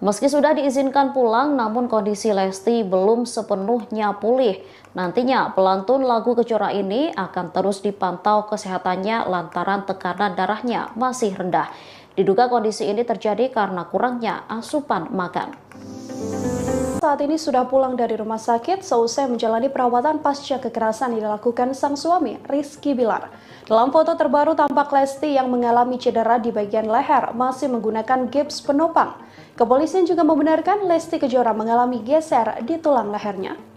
Meski sudah diizinkan pulang, namun kondisi Lesti belum sepenuhnya pulih. Nantinya pelantun lagu Kejora ini akan terus dipantau kesehatannya lantaran tekanan darahnya masih rendah. Diduga kondisi ini terjadi karena kurangnya asupan makan. Saat ini sudah pulang dari rumah sakit seusai menjalani perawatan pasca kekerasan yang dilakukan sang suami, Rizky Bilar. Dalam foto terbaru tampak Lesti yang mengalami cedera di bagian leher masih menggunakan gips penopang. Kepolisian juga membenarkan Lesti Kejora mengalami geser di tulang lehernya.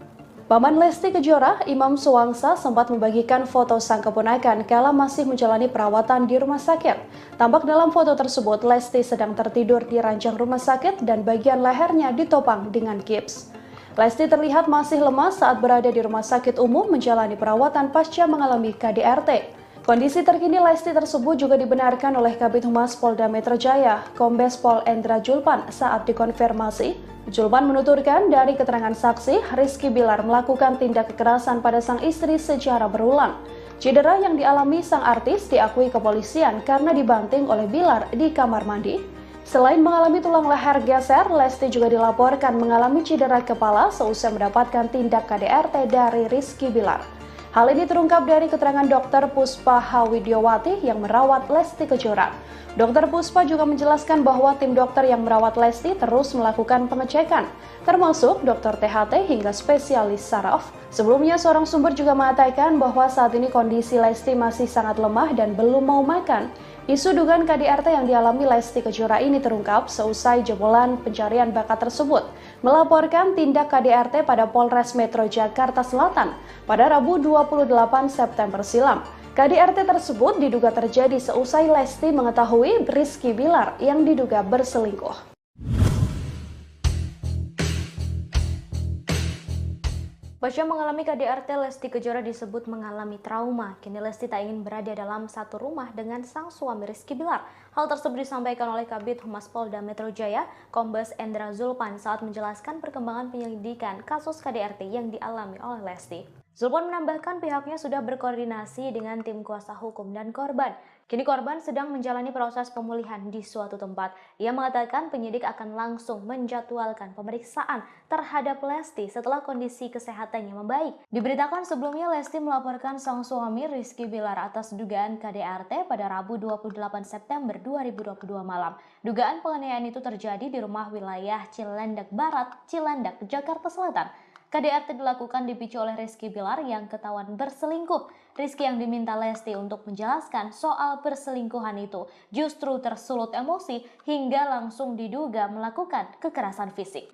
Paman Lesti Kejora, Imam Suwangsa, sempat membagikan foto sang keponakan kala masih menjalani perawatan di rumah sakit. Tampak dalam foto tersebut, Lesti sedang tertidur di ranjang rumah sakit dan bagian lehernya ditopang dengan gips. Lesti terlihat masih lemas saat berada di rumah sakit umum menjalani perawatan pasca mengalami KDRT. Kondisi terkini Lesti tersebut juga dibenarkan oleh Kabid Humas Polda Metro Jaya, Kombes Pol Endra Julpan saat dikonfirmasi. Julpan menuturkan dari keterangan saksi, Rizky Bilar melakukan tindak kekerasan pada sang istri secara berulang. Cedera yang dialami sang artis diakui kepolisian karena dibanting oleh Bilar di kamar mandi. Selain mengalami tulang leher geser, Lesti juga dilaporkan mengalami cedera kepala seusai mendapatkan tindak KDRT dari Rizky Bilar. Hal ini terungkap dari keterangan Dr. Puspa Hawidyomati yang merawat Lesti Kejora. Dr. Puspa juga menjelaskan bahwa tim dokter yang merawat Lesti terus melakukan pengecekan, termasuk dokter THT hingga spesialis saraf. Sebelumnya, seorang sumber juga mengatakan bahwa saat ini kondisi Lesti masih sangat lemah dan belum mau makan. Isu dugaan KDRT yang dialami Lesti Kejora ini terungkap seusai jebolan pencarian bakat tersebut melaporkan tindak KDRT pada Polres Metro Jakarta Selatan pada Rabu 28 September silam. KDRT tersebut diduga terjadi seusai Lesti mengetahui Rizky Bilar yang diduga berselingkuh. Pasca mengalami KDRT, Lesti Kejora disebut mengalami trauma. Kini Lesti tak ingin berada dalam satu rumah dengan sang suami Rizky Bilar. Hal tersebut disampaikan oleh Kabid Humas Polda Metro Jaya, Kombes Endra Julpan saat menjelaskan perkembangan penyelidikan kasus KDRT yang dialami oleh Lesti. Julpan menambahkan pihaknya sudah berkoordinasi dengan tim kuasa hukum dan korban. Kini korban sedang menjalani proses pemulihan di suatu tempat. Ia mengatakan penyidik akan langsung menjadwalkan pemeriksaan terhadap Lesti setelah kondisi kesehatannya membaik. Diberitakan sebelumnya Lesti melaporkan sang suami Rizky Bilar atas dugaan KDRT pada Rabu 28 September 2022 malam. Dugaan penganiayaan itu terjadi di rumah wilayah Cilandak Barat, Cilandak, Jakarta Selatan. KDRT dilakukan dipicu oleh Rizky Bilar yang ketahuan berselingkuh. Rizky yang diminta Lesti untuk menjelaskan soal perselingkuhan itu justru tersulut emosi hingga langsung diduga melakukan kekerasan fisik.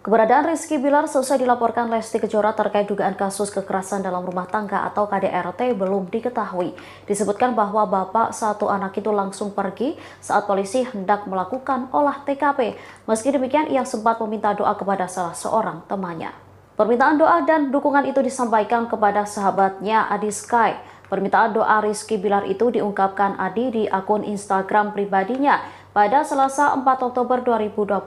Keberadaan Rizky Bilar seusai dilaporkan Lesti Kejora terkait dugaan kasus kekerasan dalam rumah tangga atau KDRT belum diketahui. Disebutkan bahwa bapak satu anak itu langsung pergi saat polisi hendak melakukan olah TKP. Meski demikian, ia sempat meminta doa kepada salah seorang temannya. Permintaan doa dan dukungan itu disampaikan kepada sahabatnya Adi Sky. Permintaan doa Rizky Bilar itu diungkapkan Adi di akun Instagram pribadinya. Pada Selasa 4 Oktober 2022,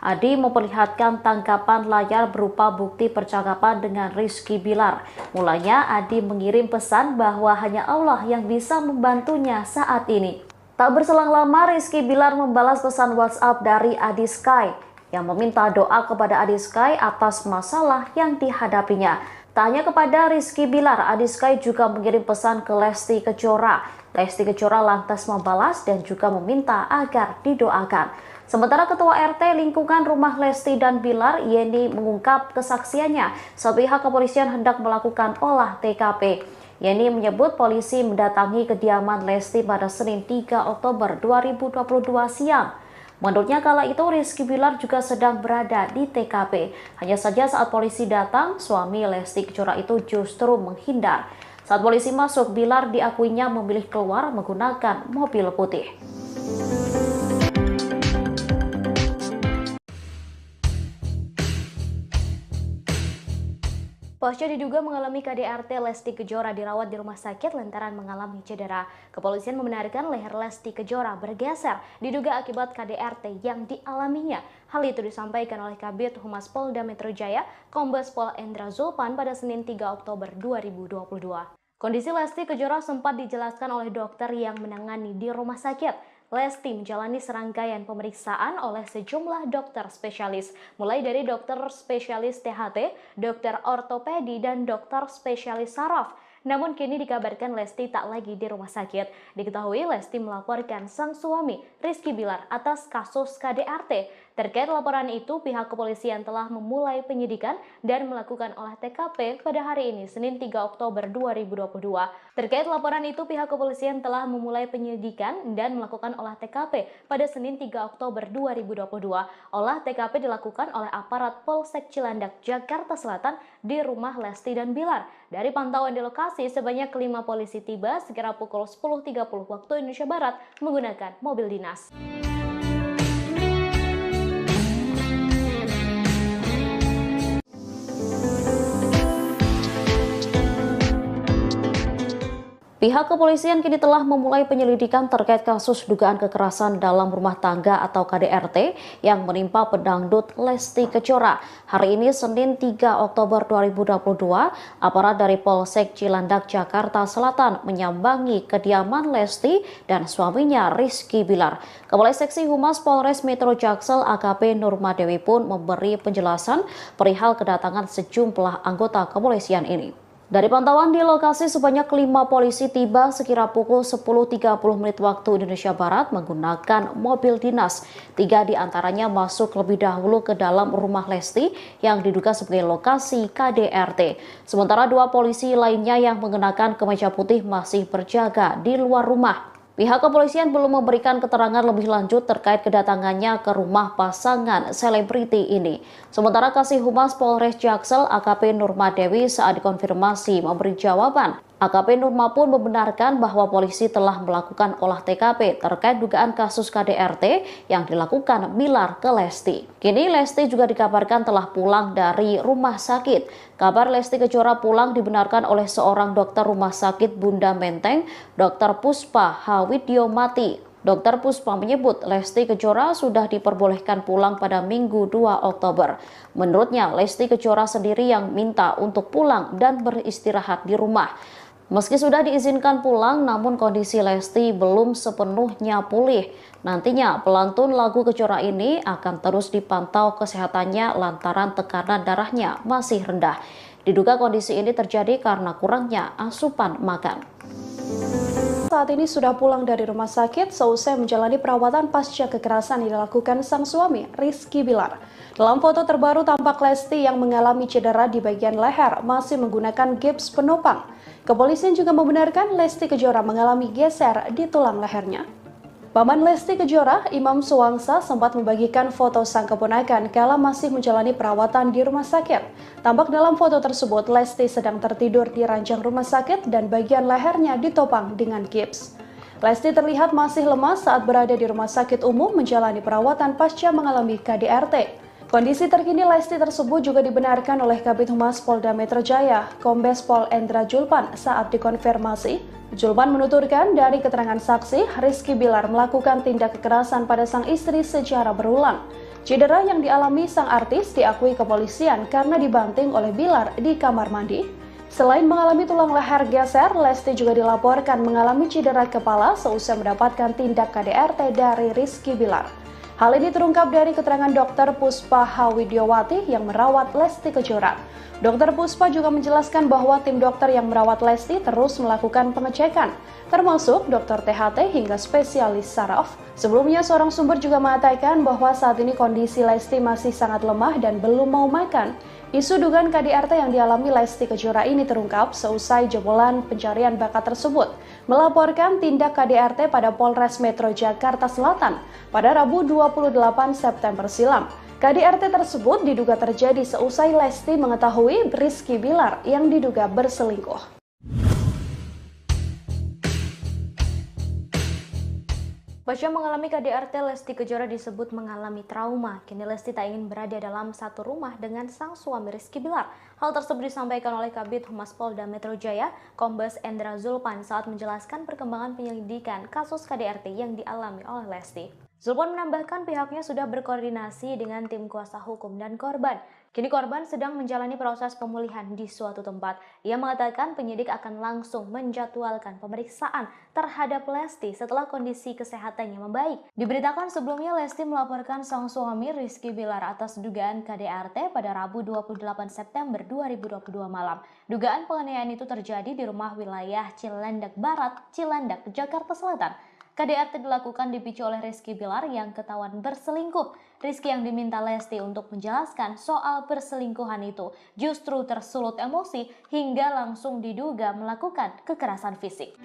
Adi memperlihatkan tangkapan layar berupa bukti percakapan dengan Rizky Bilar. Mulanya Adi mengirim pesan bahwa hanya Allah yang bisa membantunya saat ini. Tak berselang lama, Rizky Bilar membalas pesan WhatsApp dari Adi Sky yang meminta doa kepada Adi Sky atas masalah yang dihadapinya. Tak hanya kepada Rizky Bilar, Adi Sky juga mengirim pesan ke Lesti Kejora. Lesti Kejora lantas membalas dan juga meminta agar didoakan. Sementara Ketua RT lingkungan rumah Lesti dan Bilar, Yeni, mengungkap kesaksiannya saat pihak kepolisian hendak melakukan olah TKP. Yeni menyebut polisi mendatangi kediaman Lesti pada Senin 3 Oktober 2022 siang. Menurutnya kala itu Rizky Bilar juga sedang berada di TKP. Hanya saja saat polisi datang, suami Lesti Kejora itu justru menghindar. Saat polisi masuk, Bilar diakuinya memilih keluar menggunakan mobil putih. Pasca diduga mengalami KDRT, Lesti Kejora dirawat di rumah sakit lantaran mengalami cedera. Kepolisian membenarkan leher Lesti Kejora bergeser diduga akibat KDRT yang dialaminya. Hal itu disampaikan oleh Kabid Humas Polda Metro Jaya, Kombes Pol Endra Zulpan pada Senin 3 Oktober 2022. Kondisi Lesti Kejora sempat dijelaskan oleh dokter yang menangani di rumah sakit. Lesti menjalani serangkaian pemeriksaan oleh sejumlah dokter spesialis, mulai dari dokter spesialis THT, dokter ortopedi, dan dokter spesialis saraf. Namun kini dikabarkan Lesti tak lagi di rumah sakit. Diketahui Lesti melaporkan sang suami, Rizky Bilar, atas kasus KDRT. Terkait laporan itu, pihak kepolisian telah memulai penyidikan dan melakukan olah TKP pada hari ini, Senin 3 Oktober 2022. Terkait laporan itu, pihak kepolisian telah memulai penyidikan dan melakukan olah TKP pada Senin 3 Oktober 2022. Olah TKP dilakukan oleh aparat Polsek Cilandak, Jakarta Selatan di rumah Lesti dan Bilar. Dari pantauan di lokasi, sebanyak 5 polisi tiba sekira pukul 10.30 waktu Indonesia Barat menggunakan mobil dinas. Pihak kepolisian kini telah memulai penyelidikan terkait kasus dugaan kekerasan dalam rumah tangga atau KDRT yang menimpa pedangdut Lesti Kejora. Hari ini Senin 3 Oktober 2022, aparat dari Polsek Cilandak, Jakarta Selatan menyambangi kediaman Lesti dan suaminya Rizky Bilar. Kepala Seksi Humas Polres Metro Jaksel AKP Nurmadewi pun memberi penjelasan perihal kedatangan sejumlah anggota kepolisian ini. Dari pantauan di lokasi, sebanyak 5 polisi tiba sekira pukul 10.30 waktu Indonesia Barat menggunakan mobil dinas. 3 diantaranya masuk lebih dahulu ke dalam rumah Lesti yang diduga sebagai lokasi KDRT. Sementara 2 polisi lainnya yang mengenakan kemeja putih masih berjaga di luar rumah. Pihak kepolisian belum memberikan keterangan lebih lanjut terkait kedatangannya ke rumah pasangan selebriti ini. Sementara Kasih Humas Polres Jaksel AKP Nurmadewi saat dikonfirmasi memberi jawaban. AKP Nurma pun membenarkan bahwa polisi telah melakukan olah TKP terkait dugaan kasus KDRT yang dilakukan Bilar ke Lesti. Kini Lesti juga dikabarkan telah pulang dari rumah sakit. Kabar Lesti Kejora pulang dibenarkan oleh seorang dokter rumah sakit Bunda Menteng, Dr. Puspa Hawidyomati. Dr. Puspa menyebut Lesti Kejora sudah diperbolehkan pulang pada Minggu 2 Oktober. Menurutnya, Lesti Kejora sendiri yang minta untuk pulang dan beristirahat di rumah. Meski sudah diizinkan pulang, namun kondisi Lesti belum sepenuhnya pulih. Nantinya pelantun lagu Kejora ini akan terus dipantau kesehatannya lantaran tekanan darahnya masih rendah. Diduga kondisi ini terjadi karena kurangnya asupan makan. Saat ini sudah pulang dari rumah sakit seusai menjalani perawatan pasca kekerasan yang dilakukan sang suami, Rizky Bilar. Dalam foto terbaru tampak Lesti yang mengalami cedera di bagian leher masih menggunakan gips penopang. Kepolisian juga membenarkan Lesti Kejora mengalami geser di tulang lehernya. Paman Lesti Kejora, Imam Suwangsa, sempat membagikan foto sang keponakan kala masih menjalani perawatan di rumah sakit. Tampak dalam foto tersebut, Lesti sedang tertidur di ranjang rumah sakit dan bagian lehernya ditopang dengan gips. Lesti terlihat masih lemas saat berada di rumah sakit umum menjalani perawatan pasca mengalami KDRT. Kondisi terkini Lesti tersebut juga dibenarkan oleh Kabid Humas Polda Metro Jaya, Kombes Pol Endra Zulpan saat dikonfirmasi. Zulpan menuturkan dari keterangan saksi, Rizky Bilar melakukan tindak kekerasan pada sang istri secara berulang. Cedera yang dialami sang artis diakui kepolisian karena dibanting oleh Bilar di kamar mandi. Selain mengalami tulang leher geser, Lesti juga dilaporkan mengalami cedera kepala seusai mendapatkan tindak KDRT dari Rizky Bilar. Hal ini terungkap dari keterangan Dr. Puspa Hawidyomati yang merawat Lesti Kejora. Dr. Puspa juga menjelaskan bahwa tim dokter yang merawat Lesti terus melakukan pengecekan, termasuk dokter THT hingga spesialis saraf. Sebelumnya, seorang sumber juga mengatakan bahwa saat ini kondisi Lesti masih sangat lemah dan belum mau makan. Isu dugaan KDRT yang dialami Lesti Kejora ini terungkap seusai jebolan pencarian bakat tersebut melaporkan tindak KDRT pada Polres Metro Jakarta Selatan pada Rabu 28 September silam. KDRT tersebut diduga terjadi seusai Lesti mengetahui Rizky Bilar yang diduga berselingkuh. Pasca mengalami KDRT, Lesti Kejora disebut mengalami trauma. Kini Lesti tak ingin berada dalam satu rumah dengan sang suami Rizky Bilar. Hal tersebut disampaikan oleh Kabid Humas Polda Metro Jaya, Kombes Endra Zulpan saat menjelaskan perkembangan penyelidikan kasus KDRT yang dialami oleh Lesti. Zulpan menambahkan pihaknya sudah berkoordinasi dengan tim kuasa hukum dan korban. Kini korban sedang menjalani proses pemulihan di suatu tempat. Ia mengatakan penyidik akan langsung menjadwalkan pemeriksaan terhadap Lesti setelah kondisi kesehatannya membaik. Diberitakan sebelumnya Lesti melaporkan sang suami Rizky Bilar atas dugaan KDRT pada Rabu 28 September 2022 malam. Dugaan penganiayaan itu terjadi di rumah wilayah Cilandak Barat, Cilandak, Jakarta Selatan. KDRT dilakukan dipicu oleh Rizky Bilar yang ketahuan berselingkuh. Rizky yang diminta Lesti untuk menjelaskan soal perselingkuhan itu justru tersulut emosi hingga langsung diduga melakukan kekerasan fisik.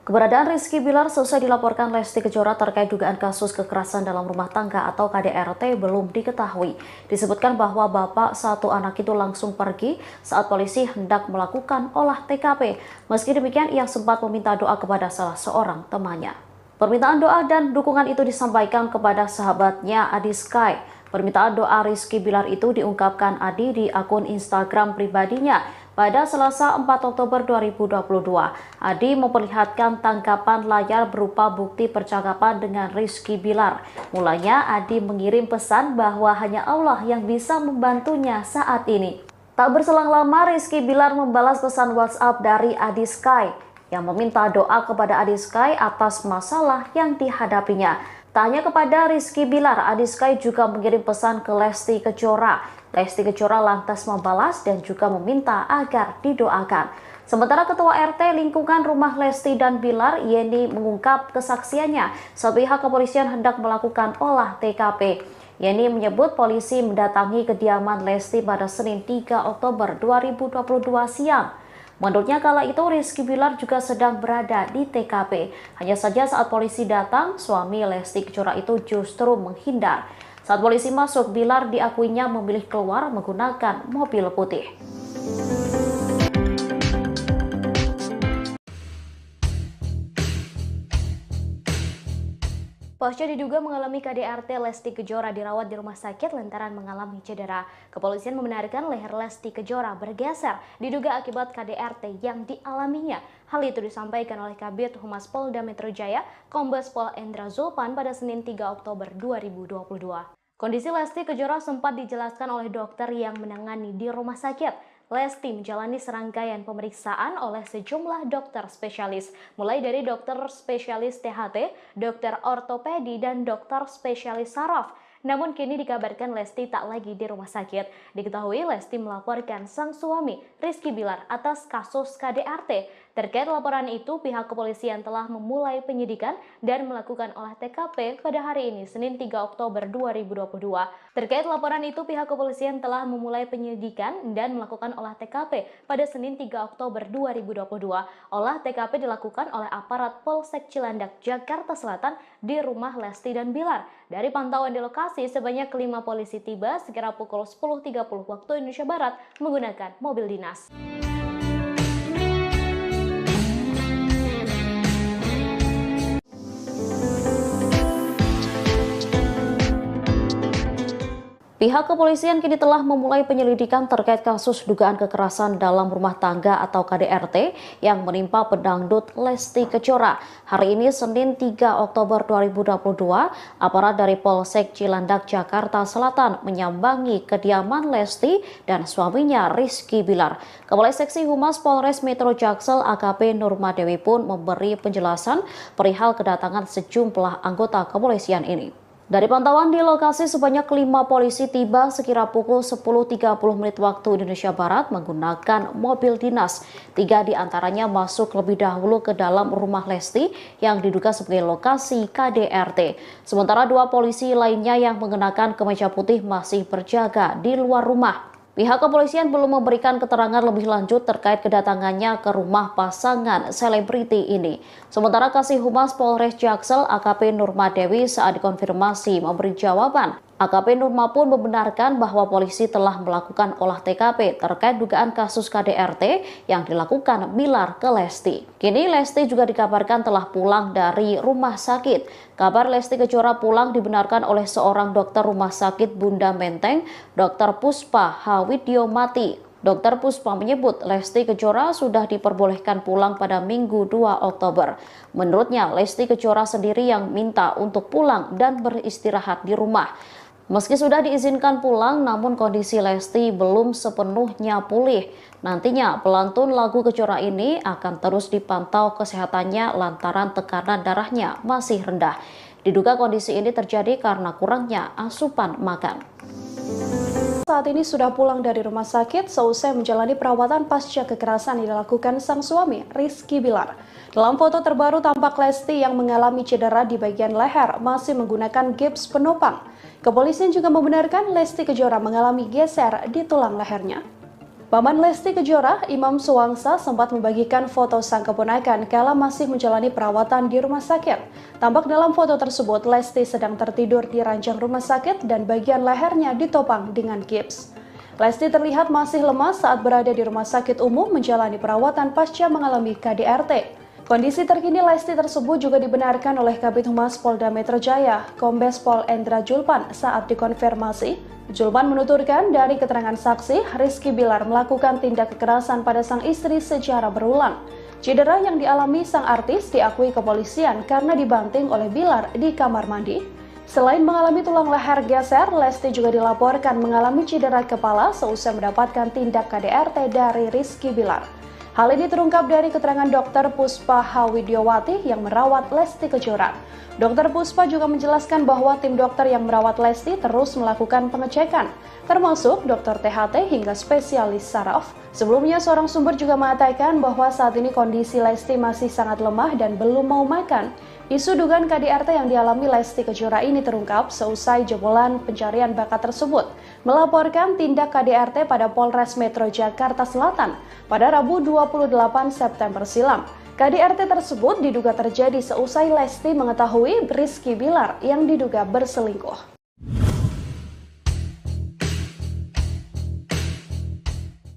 Keberadaan Rizky Bilar selesai dilaporkan Lesti Kejora terkait dugaan kasus kekerasan dalam rumah tangga atau KDRT belum diketahui. Disebutkan bahwa bapak satu anak itu langsung pergi saat polisi hendak melakukan olah TKP. Meski demikian, ia sempat meminta doa kepada salah seorang temannya. Permintaan doa dan dukungan itu disampaikan kepada sahabatnya Adi Sky. Permintaan doa Rizky Bilar itu diungkapkan Adi di akun Instagram pribadinya. Pada Selasa 4 Oktober 2022, Adi memperlihatkan tangkapan layar berupa bukti percakapan dengan Rizky Bilar. Mulanya Adi mengirim pesan bahwa hanya Allah yang bisa membantunya saat ini. Tak berselang lama, Rizky Bilar membalas pesan WhatsApp dari Adi Sky yang meminta doa kepada Adi Sky atas masalah yang dihadapinya. Tak hanya kepada Rizky Bilar, Adi Sky juga mengirim pesan ke Lesti Kejora. Lesti Kejora lantas membalas dan juga meminta agar didoakan. Sementara Ketua RT lingkungan rumah Lesti dan Bilar, Yeni, mengungkap kesaksiannya saat pihak kepolisian hendak melakukan olah TKP. Yeni menyebut polisi mendatangi kediaman Lesti pada Senin 3 Oktober 2022 siang. Menurutnya kala itu Rizky Bilar juga sedang berada di TKP. Hanya saja saat polisi datang, suami Lesti Kejora itu justru menghindar. Saat polisi masuk, Bilar diakuinya memilih keluar menggunakan mobil putih. Pasca diduga mengalami KDRT, Lesti Kejora dirawat di rumah sakit lantaran mengalami cedera. Kepolisian membenarkan leher Lesti Kejora bergeser diduga akibat KDRT yang dialaminya. Hal itu disampaikan oleh Kabid Humas Polda Metro Jaya, Kombes Pol Endra Zulpan pada Senin 3 Oktober 2022. Kondisi Lesti Kejora sempat dijelaskan oleh dokter yang menangani di rumah sakit. Lesti menjalani serangkaian pemeriksaan oleh sejumlah dokter spesialis, mulai dari dokter spesialis THT, dokter ortopedi, dan dokter spesialis saraf. Namun kini dikabarkan Lesti tak lagi di rumah sakit. Diketahui Lesti melaporkan sang suami Rizky Bilar atas kasus KDRT. Terkait laporan itu, pihak kepolisian telah memulai penyidikan dan melakukan olah TKP pada hari ini, Senin 3 Oktober 2022. Terkait laporan itu, pihak kepolisian telah memulai penyidikan dan melakukan olah TKP pada Senin 3 Oktober 2022. Olah TKP dilakukan oleh aparat Polsek Cilandak, Jakarta Selatan di rumah Lesti dan Bilar. Dari pantauan di lokasi, sebanyak 5 polisi tiba sekira pukul 10.30 waktu Indonesia Barat menggunakan mobil dinas. Pihak kepolisian kini telah memulai penyelidikan terkait kasus dugaan kekerasan dalam rumah tangga atau KDRT yang menimpa pedangdut Lesti Kejora. Hari ini Senin 3 Oktober 2022, aparat dari Polsek Cilandak, Jakarta Selatan menyambangi kediaman Lesti dan suaminya Rizky Bilar. Kepala Seksi Humas Polres Metro Jaksel AKP Nurmadewi pun memberi penjelasan perihal kedatangan sejumlah anggota kepolisian ini. Dari pantauan di lokasi, sebanyak 5 polisi tiba sekira pukul 10.30 menit waktu Indonesia Barat menggunakan mobil dinas. 3 diantaranya masuk lebih dahulu ke dalam rumah Lesti yang diduga sebagai lokasi KDRT. Sementara 2 polisi lainnya yang mengenakan kemeja putih masih berjaga di luar rumah. Pihak kepolisian belum memberikan keterangan lebih lanjut terkait kedatangannya ke rumah pasangan selebriti ini. Sementara Kasih Humas Polres Jaksel AKP Nurmadewi saat dikonfirmasi memberi jawaban. AKP Nurma pun membenarkan bahwa polisi telah melakukan olah TKP terkait dugaan kasus KDRT yang dilakukan Bilar ke Lesti. Kini Lesti juga dikabarkan telah pulang dari rumah sakit. Kabar Lesti Kejora pulang dibenarkan oleh seorang dokter rumah sakit Bunda Menteng, Dr. Puspa Hawidiomati. Dr. Puspa menyebut Lesti Kejora sudah diperbolehkan pulang pada Minggu 2 Oktober. Menurutnya, Lesti Kejora sendiri yang minta untuk pulang dan beristirahat di rumah. Meski sudah diizinkan pulang, namun kondisi Lesti belum sepenuhnya pulih. Nantinya, pelantun lagu Kejora ini akan terus dipantau kesehatannya lantaran tekanan darahnya masih rendah. Diduga kondisi ini terjadi karena kurangnya asupan makan. Saat ini sudah pulang dari rumah sakit seusai menjalani perawatan pasca kekerasan yang dilakukan sang suami, Rizky Bilar. Dalam foto terbaru tampak Lesti yang mengalami cedera di bagian leher masih menggunakan gips penopang. Kepolisian juga membenarkan Lesti Kejora mengalami geser di tulang lehernya. Paman Lesti Kejora, Imam Suwangsa, sempat membagikan foto sang keponakan kala masih menjalani perawatan di rumah sakit. Tampak dalam foto tersebut, Lesti sedang tertidur di ranjang rumah sakit dan bagian lehernya ditopang dengan gips. Lesti terlihat masih lemas saat berada di rumah sakit umum menjalani perawatan pasca mengalami KDRT. Kondisi terkini Lesti tersebut juga dibenarkan oleh Kabid Humas Polda Metro Jaya, Kombes Pol Endra Julpan saat dikonfirmasi. Julpan menuturkan dari keterangan saksi, Rizky Bilar melakukan tindak kekerasan pada sang istri secara berulang. Cedera yang dialami sang artis diakui kepolisian karena dibanting oleh Bilar di kamar mandi. Selain mengalami tulang leher geser, Lesti juga dilaporkan mengalami cedera kepala seusai mendapatkan tindak KDRT dari Rizky Bilar. Hal ini terungkap dari keterangan Dr. Puspa Hawidiowati yang merawat Lesti Kejora. Dr. Puspa juga menjelaskan bahwa tim dokter yang merawat Lesti terus melakukan pengecekan, termasuk dokter THT hingga spesialis saraf. Sebelumnya, seorang sumber juga mengatakan bahwa saat ini kondisi Lesti masih sangat lemah dan belum mau makan. Isu dugaan KDRT yang dialami Lesti Kejora ini terungkap seusai jebolan pencarian bakat tersebut melaporkan tindak KDRT pada Polres Metro Jakarta Selatan pada Rabu 28 September silam. KDRT tersebut diduga terjadi seusai Lesti mengetahui Rizky Bilar yang diduga berselingkuh.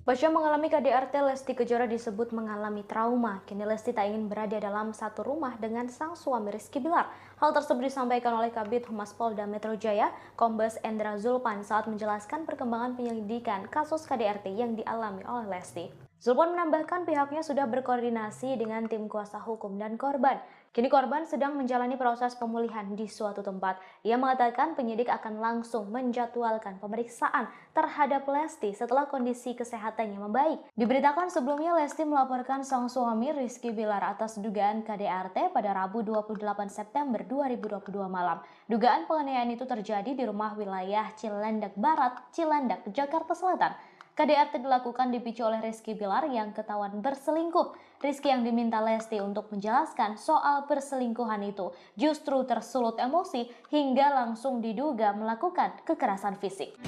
Pasca mengalami KDRT, Lesti Kejora disebut mengalami trauma. Kini Lesti tak ingin berada dalam satu rumah dengan sang suami Rizky Bilar. Hal tersebut disampaikan oleh Kabid Humas Polda Metro Jaya, Kombes Endra Julpan saat menjelaskan perkembangan penyelidikan kasus KDRT yang dialami oleh Lesti. Julpan menambahkan pihaknya sudah berkoordinasi dengan tim kuasa hukum dan korban. Kini korban sedang menjalani proses pemulihan di suatu tempat. Ia mengatakan penyidik akan langsung menjadwalkan pemeriksaan terhadap Lesti setelah kondisi kesehatannya membaik. Diberitakan sebelumnya Lesti melaporkan sang suami Rizky Bilar atas dugaan KDRT pada Rabu 28 September 2022 malam. Dugaan penganiayaan itu terjadi di rumah wilayah Cilandak Barat, Cilandak, Jakarta Selatan. KDRT dilakukan dipicu oleh Rizky Bilar yang ketahuan berselingkuh. Rizky yang diminta Lesti untuk menjelaskan soal perselingkuhan itu justru tersulut emosi hingga langsung diduga melakukan kekerasan fisik.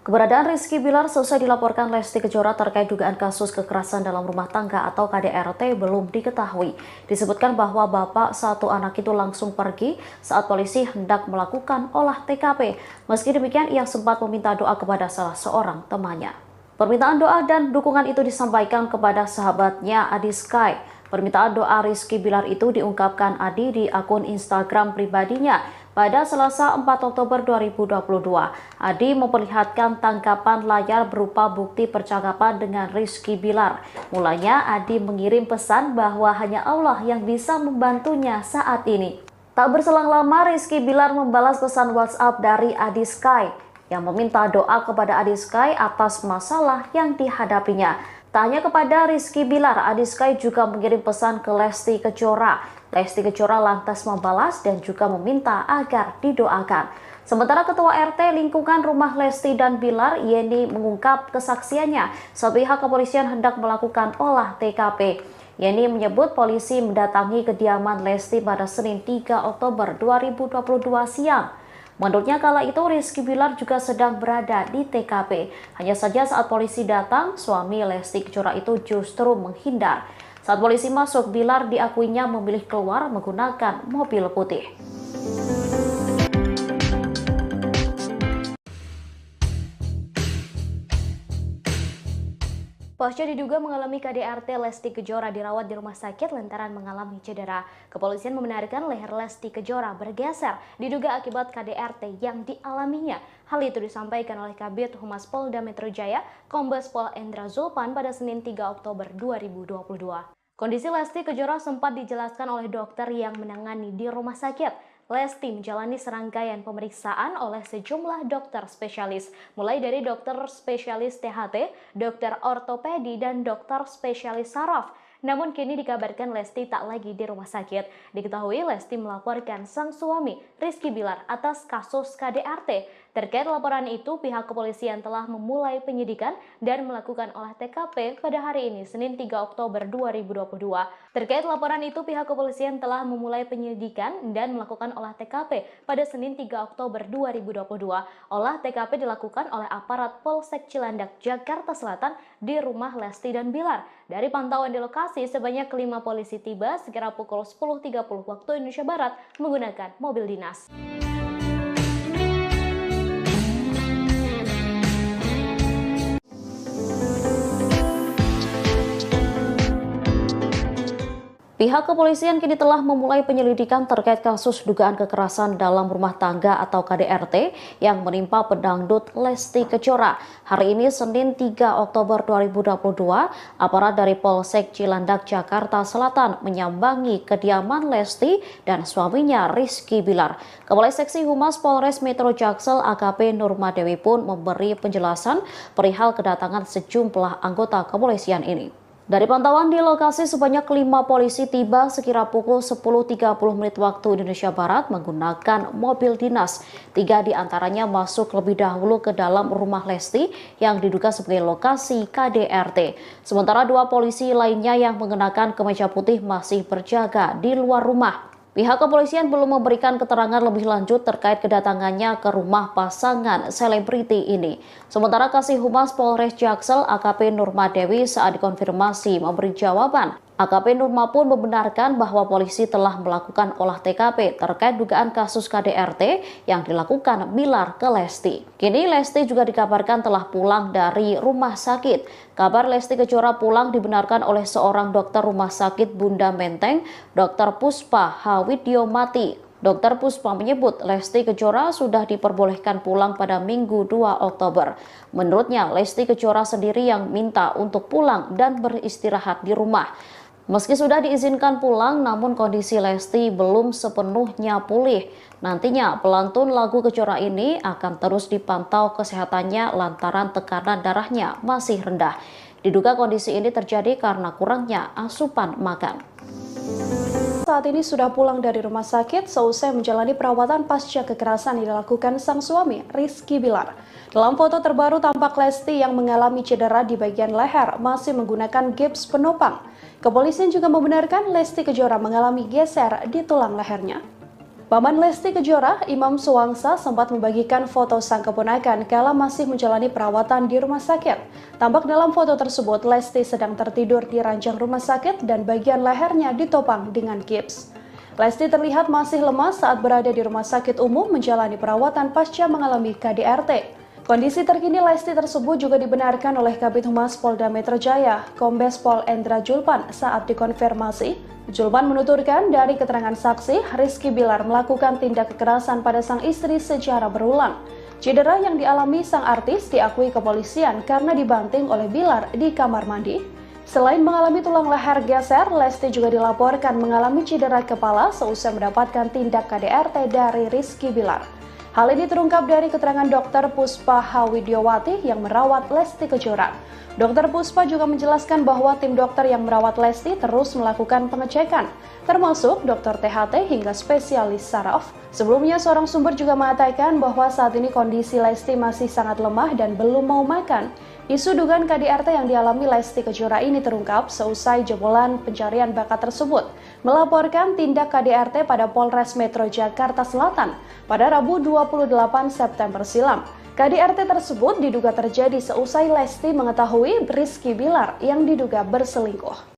Keberadaan Rizky Bilar selesai dilaporkan Lesti Kejora terkait dugaan kasus kekerasan dalam rumah tangga atau KDRT belum diketahui. Disebutkan bahwa bapak satu anak itu langsung pergi saat polisi hendak melakukan olah TKP. Meski demikian, ia sempat meminta doa kepada salah seorang temannya. Permintaan doa dan dukungan itu disampaikan kepada sahabatnya Adi Sky. Permintaan doa Rizky Bilar itu diungkapkan Adi di akun Instagram pribadinya. Pada Selasa 4 Oktober 2022, Adi memperlihatkan tangkapan layar berupa bukti percakapan dengan Rizky Bilar. Mulanya Adi mengirim pesan bahwa hanya Allah yang bisa membantunya saat ini. Tak berselang lama, Rizky Bilar membalas pesan WhatsApp dari Adi Sky yang meminta doa kepada Adi Sky atas masalah yang dihadapinya. Tak hanya kepada Rizky Bilar, Adi Sky juga mengirim pesan ke Lesti Kejora. Lesti Kejora lantas membalas dan juga meminta agar didoakan. Sementara Ketua RT lingkungan rumah Lesti dan Bilar, Yeni, mengungkap kesaksiannya saat pihak kepolisian hendak melakukan olah TKP. Yeni menyebut polisi mendatangi kediaman Lesti pada Senin 3 Oktober 2022 siang. Menurutnya kala itu Rizky Bilar juga sedang berada di TKP. Hanya saja saat polisi datang, suami Lesti Kejora itu justru menghindar. Saat polisi masuk, Bilar diakuinya memilih keluar menggunakan mobil putih. Pasca diduga mengalami KDRT, Lesti Kejora dirawat di rumah sakit lantaran mengalami cedera. Kepolisian membenarkan leher Lesti Kejora bergeser diduga akibat KDRT yang dialaminya. Hal itu disampaikan oleh Kabid Humas Polda Metro Jaya, Kombes Pol Endra Zulpan pada Senin 3 Oktober 2022. Kondisi Lesti Kejora sempat dijelaskan oleh dokter yang menangani di rumah sakit. Lesti menjalani serangkaian pemeriksaan oleh sejumlah dokter spesialis, mulai dari dokter spesialis THT, dokter ortopedi, dan dokter spesialis saraf. Namun kini dikabarkan Lesti tak lagi di rumah sakit. Diketahui Lesti melaporkan sang suami, Rizky Bilar, atas kasus KDRT. Terkait laporan itu, pihak kepolisian telah memulai penyidikan dan melakukan olah TKP pada hari ini, Senin 3 Oktober 2022. Terkait laporan itu, pihak kepolisian telah memulai penyidikan dan melakukan olah TKP pada Senin 3 Oktober 2022. Olah TKP dilakukan oleh aparat Polsek Cilandak, Jakarta Selatan di rumah Lesti dan Bilar. Dari pantauan di lokasi, sebanyak 5 polisi tiba sekira pukul 10.30 waktu Indonesia Barat menggunakan mobil dinas. Pihak kepolisian kini telah memulai penyelidikan terkait kasus dugaan kekerasan dalam rumah tangga atau KDRT yang menimpa pedangdut Lesti Kejora. Hari ini Senin 3 Oktober 2022, aparat dari Polsek Cilandak, Jakarta Selatan menyambangi kediaman Lesti dan suaminya Rizky Bilar. Kepala Seksi Humas Polres Metro Jaksel AKP Nurmadewi pun memberi penjelasan perihal kedatangan sejumlah anggota kepolisian ini. Dari pantauan di lokasi, sebanyak 5 polisi tiba sekira pukul 10.30 menit waktu Indonesia Barat menggunakan mobil dinas. 3 diantaranya masuk lebih dahulu ke dalam rumah Lesti yang diduga sebagai lokasi KDRT. Sementara 2 polisi lainnya yang mengenakan kemeja putih masih berjaga di luar rumah. Pihak kepolisian belum memberikan keterangan lebih lanjut terkait kedatangannya ke rumah pasangan selebriti ini. Sementara Kasih Humas Polres Jaksel AKP Nurmadewi saat dikonfirmasi memberi jawaban. AKP Nurma pun membenarkan bahwa polisi telah melakukan olah TKP terkait dugaan kasus KDRT yang dilakukan Bilar ke Lesti. Kini Lesti juga dikabarkan telah pulang dari rumah sakit. Kabar Lesti Kejora pulang dibenarkan oleh seorang dokter rumah sakit Bunda Menteng, Dr. Puspa Hawidyomati. Dr. Puspa menyebut Lesti Kejora sudah diperbolehkan pulang pada Minggu 2 Oktober. Menurutnya, Lesti Kejora sendiri yang minta untuk pulang dan beristirahat di rumah. Meski sudah diizinkan pulang, namun kondisi Lesti belum sepenuhnya pulih. Nantinya pelantun lagu Kejora ini akan terus dipantau kesehatannya lantaran tekanan darahnya masih rendah. Diduga kondisi ini terjadi karena kurangnya asupan makan. Saat ini sudah pulang dari rumah sakit seusai menjalani perawatan pasca kekerasan yang dilakukan sang suami, Rizky Bilar. Dalam foto terbaru tampak Lesti yang mengalami cedera di bagian leher masih menggunakan gips penopang. Kepolisian juga membenarkan Lesti Kejora mengalami geser di tulang lehernya. Paman Lesti Kejora, Imam Suwangsa, sempat membagikan foto sang keponakan kala masih menjalani perawatan di rumah sakit. Tampak dalam foto tersebut, Lesti sedang tertidur di ranjang rumah sakit dan bagian lehernya ditopang dengan gips. Lesti terlihat masih lemas saat berada di rumah sakit umum menjalani perawatan pasca mengalami KDRT. Kondisi terkini Lesti tersebut juga dibenarkan oleh Kabid Humas Polda Metro Jaya, Kombes Pol Endra Zulpan saat dikonfirmasi. Zulpan menuturkan dari keterangan saksi, Rizky Bilar melakukan tindak kekerasan pada sang istri secara berulang. Cedera yang dialami sang artis diakui kepolisian karena dibanting oleh Bilar di kamar mandi. Selain mengalami tulang leher geser, Lesti juga dilaporkan mengalami cedera kepala seusai mendapatkan tindak KDRT dari Rizky Bilar. Hal ini terungkap dari keterangan Dr. Puspa Hawidyowati yang merawat Lesti Kejora. Dr. Puspa juga menjelaskan bahwa tim dokter yang merawat Lesti terus melakukan pengecekan, termasuk dokter THT hingga spesialis saraf. Sebelumnya, seorang sumber juga mengatakan bahwa saat ini kondisi Lesti masih sangat lemah dan belum mau makan. Isu dugaan KDRT yang dialami Lesti Kejora ini terungkap seusai jebolan pencarian bakat tersebut melaporkan tindak KDRT pada Polres Metro Jakarta Selatan pada Rabu 28 September silam. KDRT tersebut diduga terjadi seusai Lesti mengetahui Rizky Bilar yang diduga berselingkuh.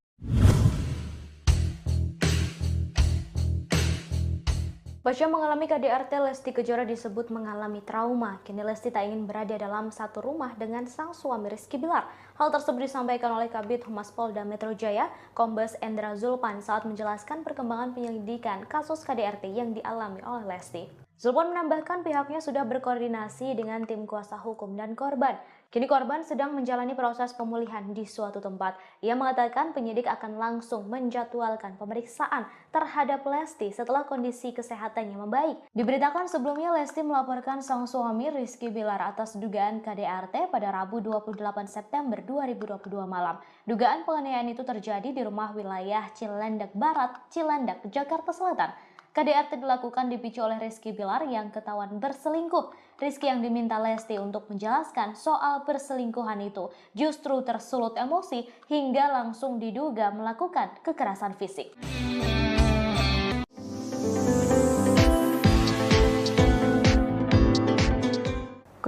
Pasca mengalami KDRT, Lesti Kejora disebut mengalami trauma. Kini Lesti tak ingin berada dalam satu rumah dengan sang suami Rizky Bilar. Hal tersebut disampaikan oleh Kabid Humas Polda Metro Jaya, Kombes Endra Zulpan saat menjelaskan perkembangan penyelidikan kasus KDRT yang dialami oleh Lesti. Zulpan menambahkan pihaknya sudah berkoordinasi dengan tim kuasa hukum dan korban. Kini korban sedang menjalani proses pemulihan di suatu tempat. Ia mengatakan penyidik akan langsung menjadwalkan pemeriksaan terhadap Lesti setelah kondisi kesehatannya membaik. Diberitakan sebelumnya Lesti melaporkan sang suami Rizky Bilar atas dugaan KDRT pada Rabu 28 September 2022 malam. Dugaan penganiayaan itu terjadi di rumah wilayah Cilandak Barat, Cilandak, Jakarta Selatan. KDRT dilakukan dipicu oleh Rizky Bilar yang ketahuan berselingkuh. Rizky yang diminta Lesti untuk menjelaskan soal perselingkuhan itu justru tersulut emosi hingga langsung diduga melakukan kekerasan fisik.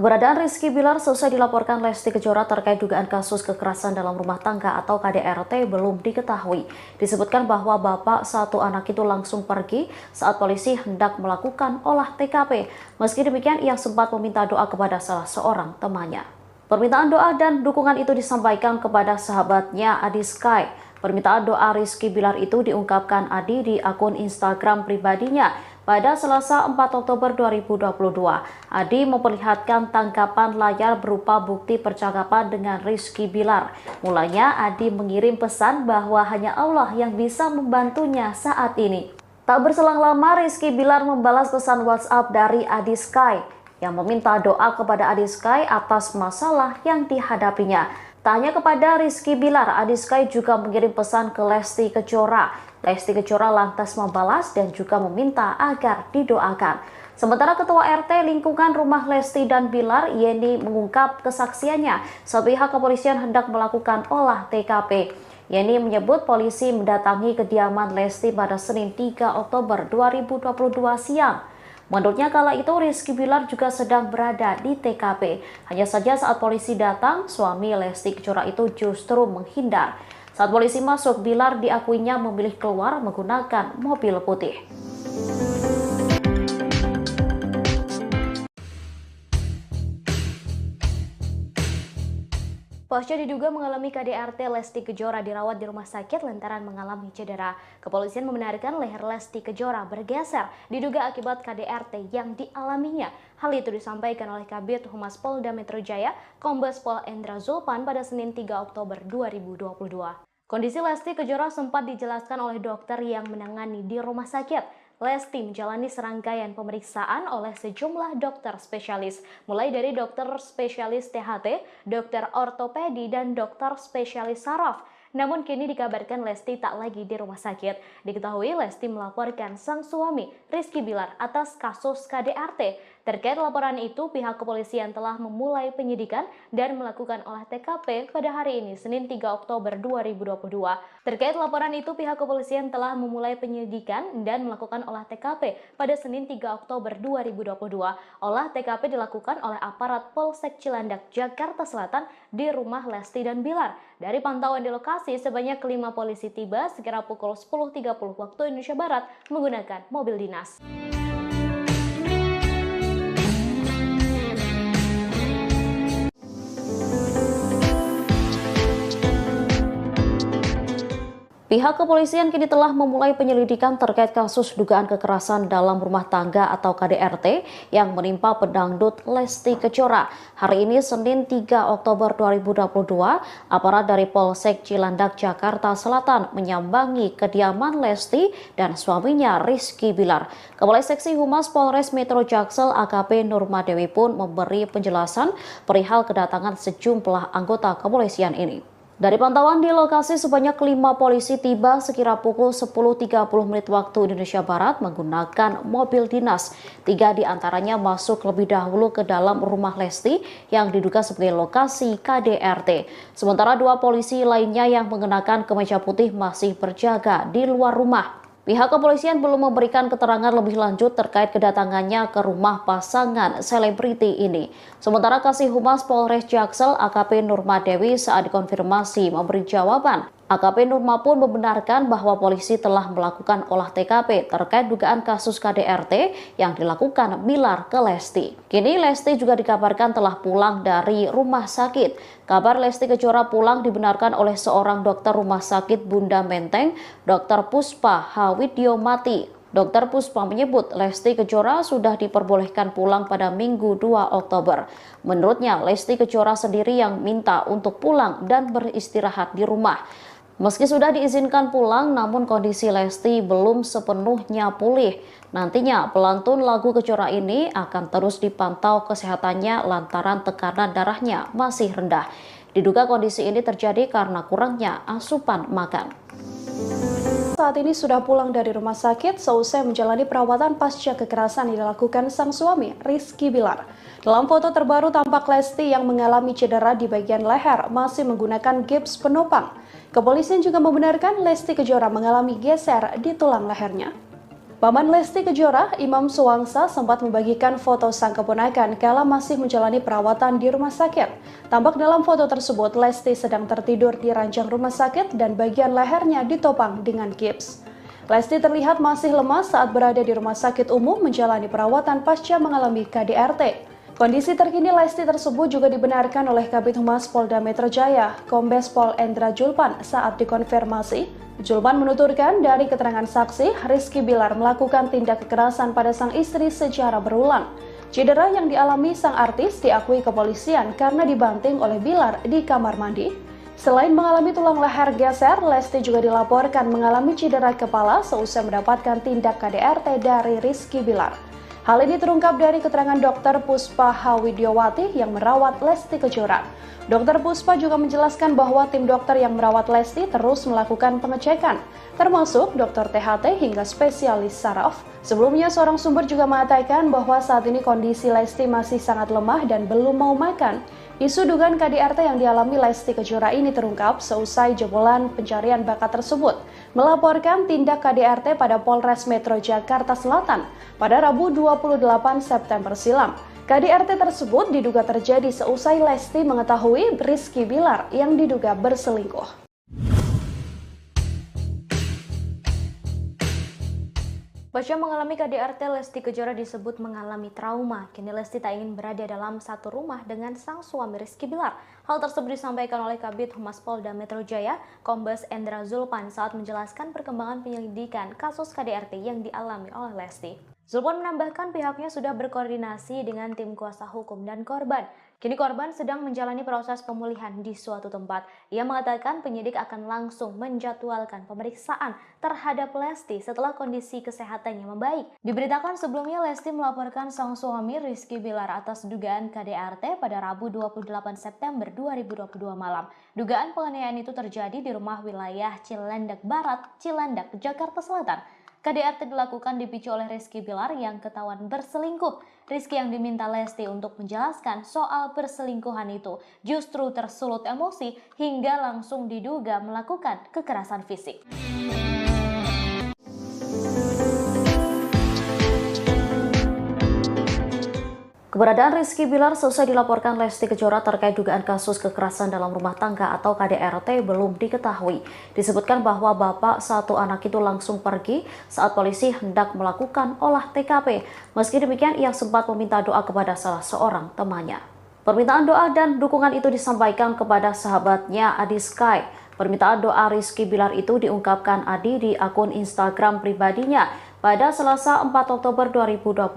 Keberadaan Rizky Bilar selesai dilaporkan Lesti Kejora terkait dugaan kasus kekerasan dalam rumah tangga atau KDRT belum diketahui. Disebutkan bahwa bapak satu anak itu langsung pergi saat polisi hendak melakukan olah TKP. Meski demikian, ia sempat meminta doa kepada salah seorang temannya. Permintaan doa dan dukungan itu disampaikan kepada sahabatnya Adi Sky. Permintaan doa Rizky Bilar itu diungkapkan Adi di akun Instagram pribadinya. Pada Selasa 4 Oktober 2022, Adi memperlihatkan tangkapan layar berupa bukti percakapan dengan Rizky Bilar. Mulanya Adi mengirim pesan bahwa hanya Allah yang bisa membantunya saat ini. Tak berselang lama Rizky Bilar membalas pesan WhatsApp dari Adi Sky yang meminta doa kepada Adi Sky atas masalah yang dihadapinya. Tak hanya kepada Rizky Bilar, Adi Sky juga mengirim pesan ke Lesti Kejora. Lesti Kejora lantas membalas dan juga meminta agar didoakan. Sementara Ketua RT lingkungan rumah Lesti dan Bilar, Yeni, mengungkap kesaksiannya saat pihak kepolisian hendak melakukan olah TKP. Yeni menyebut polisi mendatangi kediaman Lesti pada Senin 3 Oktober 2022 siang. Menurutnya kala itu Rizky Bilar juga sedang berada di TKP. Hanya saja saat polisi datang, suami Lesti Kejora itu justru menghindar. Saat polisi masuk, Bilar diakuinya memilih keluar menggunakan mobil putih. Pasca diduga mengalami KDRT, Lesti Kejora dirawat di rumah sakit lantaran mengalami cedera. Kepolisian membenarkan leher Lesti Kejora bergeser diduga akibat KDRT yang dialaminya. Hal itu disampaikan oleh Kabid Humas Polda Metro Jaya, Kombes Pol Endra Zulpan pada Senin 3 Oktober 2022. Kondisi Lesti Kejora sempat dijelaskan oleh dokter yang menangani di rumah sakit. Lesti menjalani serangkaian pemeriksaan oleh sejumlah dokter spesialis, mulai dari dokter spesialis THT, dokter ortopedi, dan dokter spesialis saraf. Namun kini dikabarkan Lesti tak lagi di rumah sakit. Diketahui Lesti melaporkan sang suami Rizky Bilar atas kasus KDRT. Terkait laporan itu, pihak kepolisian telah memulai penyidikan dan melakukan olah TKP pada hari ini, Senin 3 Oktober 2022. Terkait laporan itu, pihak kepolisian telah memulai penyidikan dan melakukan olah TKP pada Senin 3 Oktober 2022. Olah TKP dilakukan oleh aparat Polsek Cilandak, Jakarta Selatan di rumah Lesti dan Bilar. Dari pantauan di lokasi, sebanyak 5 polisi tiba sekira pukul 10.30 waktu Indonesia Barat menggunakan mobil dinas. Pihak kepolisian kini telah memulai penyelidikan terkait kasus dugaan kekerasan dalam rumah tangga atau KDRT yang menimpa pedangdut Lesti Kejora. Hari ini Senin 3 Oktober 2022, aparat dari Polsek Cilandak, Jakarta Selatan menyambangi kediaman Lesti dan suaminya Rizky Bilar. Kepala Seksi Humas Polres Metro Jaksel AKP Nurmadewi pun memberi penjelasan perihal kedatangan sejumlah anggota kepolisian ini. Dari pantauan di lokasi, sebanyak 5 polisi tiba sekira pukul 10.30 waktu Indonesia Barat menggunakan mobil dinas. 3 diantaranya masuk lebih dahulu ke dalam rumah Lesti yang diduga sebagai lokasi KDRT. Sementara 2 polisi lainnya yang mengenakan kemeja putih masih berjaga di luar rumah. Pihak kepolisian belum memberikan keterangan lebih lanjut terkait kedatangannya ke rumah pasangan selebriti ini. Sementara Kasih Humas Polres Jaksel AKP Nurmadewi saat dikonfirmasi memberi jawaban. AKP Nurma pun membenarkan bahwa polisi telah melakukan olah TKP terkait dugaan kasus KDRT yang dilakukan Bilar ke Lesti. Kini Lesti juga dikabarkan telah pulang dari rumah sakit. Kabar Lesti Kejora pulang dibenarkan oleh seorang dokter rumah sakit Bunda Menteng, Dr. Puspa Hawidyomati. Dr. Puspa menyebut Lesti Kejora sudah diperbolehkan pulang pada Minggu 2 Oktober. Menurutnya, Lesti Kejora sendiri yang minta untuk pulang dan beristirahat di rumah. Meski sudah diizinkan pulang, namun kondisi Lesti belum sepenuhnya pulih. Nantinya, pelantun lagu Kejora ini akan terus dipantau kesehatannya lantaran tekanan darahnya masih rendah. Diduga kondisi ini terjadi karena kurangnya asupan makan. Saat ini sudah pulang dari rumah sakit seusai menjalani perawatan pasca kekerasan yang dilakukan sang suami, Rizky Bilar. Dalam foto terbaru tampak Lesti yang mengalami cedera di bagian leher masih menggunakan gips penopang. Kepolisian juga membenarkan Lesti Kejora mengalami geser di tulang lehernya. Paman Lesti Kejora, Imam Suwangsa, sempat membagikan foto sang keponakan kala masih menjalani perawatan di rumah sakit. Tampak dalam foto tersebut, Lesti sedang tertidur di ranjang rumah sakit dan bagian lehernya ditopang dengan gips. Lesti terlihat masih lemas saat berada di rumah sakit umum menjalani perawatan pasca mengalami KDRT. Kondisi terkini Lesti tersebut juga dibenarkan oleh Kabid Humas Polda Metro Jaya, Kombes Pol Endra Julpan saat dikonfirmasi. Julpan menuturkan dari keterangan saksi, Rizky Bilar melakukan tindak kekerasan pada sang istri secara berulang. Cedera yang dialami sang artis diakui kepolisian karena dibanting oleh Bilar di kamar mandi. Selain mengalami tulang leher geser, Lesti juga dilaporkan mengalami cedera kepala seusai mendapatkan tindak KDRT dari Rizky Bilar. Hal ini terungkap dari keterangan Dr. Puspa Hawidyomati yang merawat Lesti Kejora. Dr. Puspa juga menjelaskan bahwa tim dokter yang merawat Lesti terus melakukan pengecekan, termasuk dokter THT hingga spesialis saraf. Sebelumnya, seorang sumber juga mengatakan bahwa saat ini kondisi Lesti masih sangat lemah dan belum mau makan. Isu dugaan KDRT yang dialami Lesti Kejora ini terungkap seusai jebolan pencarian bakat tersebut melaporkan tindak KDRT pada Polres Metro Jakarta Selatan pada Rabu 28 September silam. KDRT tersebut diduga terjadi seusai Lesti mengetahui Rizky Bilar yang diduga berselingkuh. Pasca mengalami KDRT, Lesti Kejora disebut mengalami trauma. Kini Lesti tak ingin berada dalam satu rumah dengan sang suami Rizky Bilar. Hal tersebut disampaikan oleh Kabid Humas Polda Metro Jaya, Kombes Endra Julpan saat menjelaskan perkembangan penyelidikan kasus KDRT yang dialami oleh Lesti. Julpan menambahkan pihaknya sudah berkoordinasi dengan tim kuasa hukum dan korban. Kini korban sedang menjalani proses pemulihan di suatu tempat. Ia mengatakan penyidik akan langsung menjadwalkan pemeriksaan terhadap Lesti setelah kondisi kesehatannya membaik. Diberitakan sebelumnya Lesti melaporkan sang suami Rizky Bilar atas dugaan KDRT pada Rabu 28 September 2022 malam. Dugaan penganiayaan itu terjadi di rumah wilayah Cilandak Barat, Cilandak, Jakarta Selatan. KDRT dilakukan dipicu oleh Rizky Bilar yang ketahuan berselingkuh. Rizky yang diminta Lesti untuk menjelaskan soal perselingkuhan itu justru tersulut emosi hingga langsung diduga melakukan kekerasan fisik. Keberadaan Rizky Bilar selesai dilaporkan Lesti Kejora terkait dugaan kasus kekerasan dalam rumah tangga atau KDRT belum diketahui. Disebutkan bahwa bapak satu anak itu langsung pergi saat polisi hendak melakukan olah TKP. Meski demikian, ia sempat meminta doa kepada salah seorang temannya. Permintaan doa dan dukungan itu disampaikan kepada sahabatnya Adi Sky. Permintaan doa Rizky Bilar itu diungkapkan Adi di akun Instagram pribadinya. Pada Selasa 4 Oktober 2022,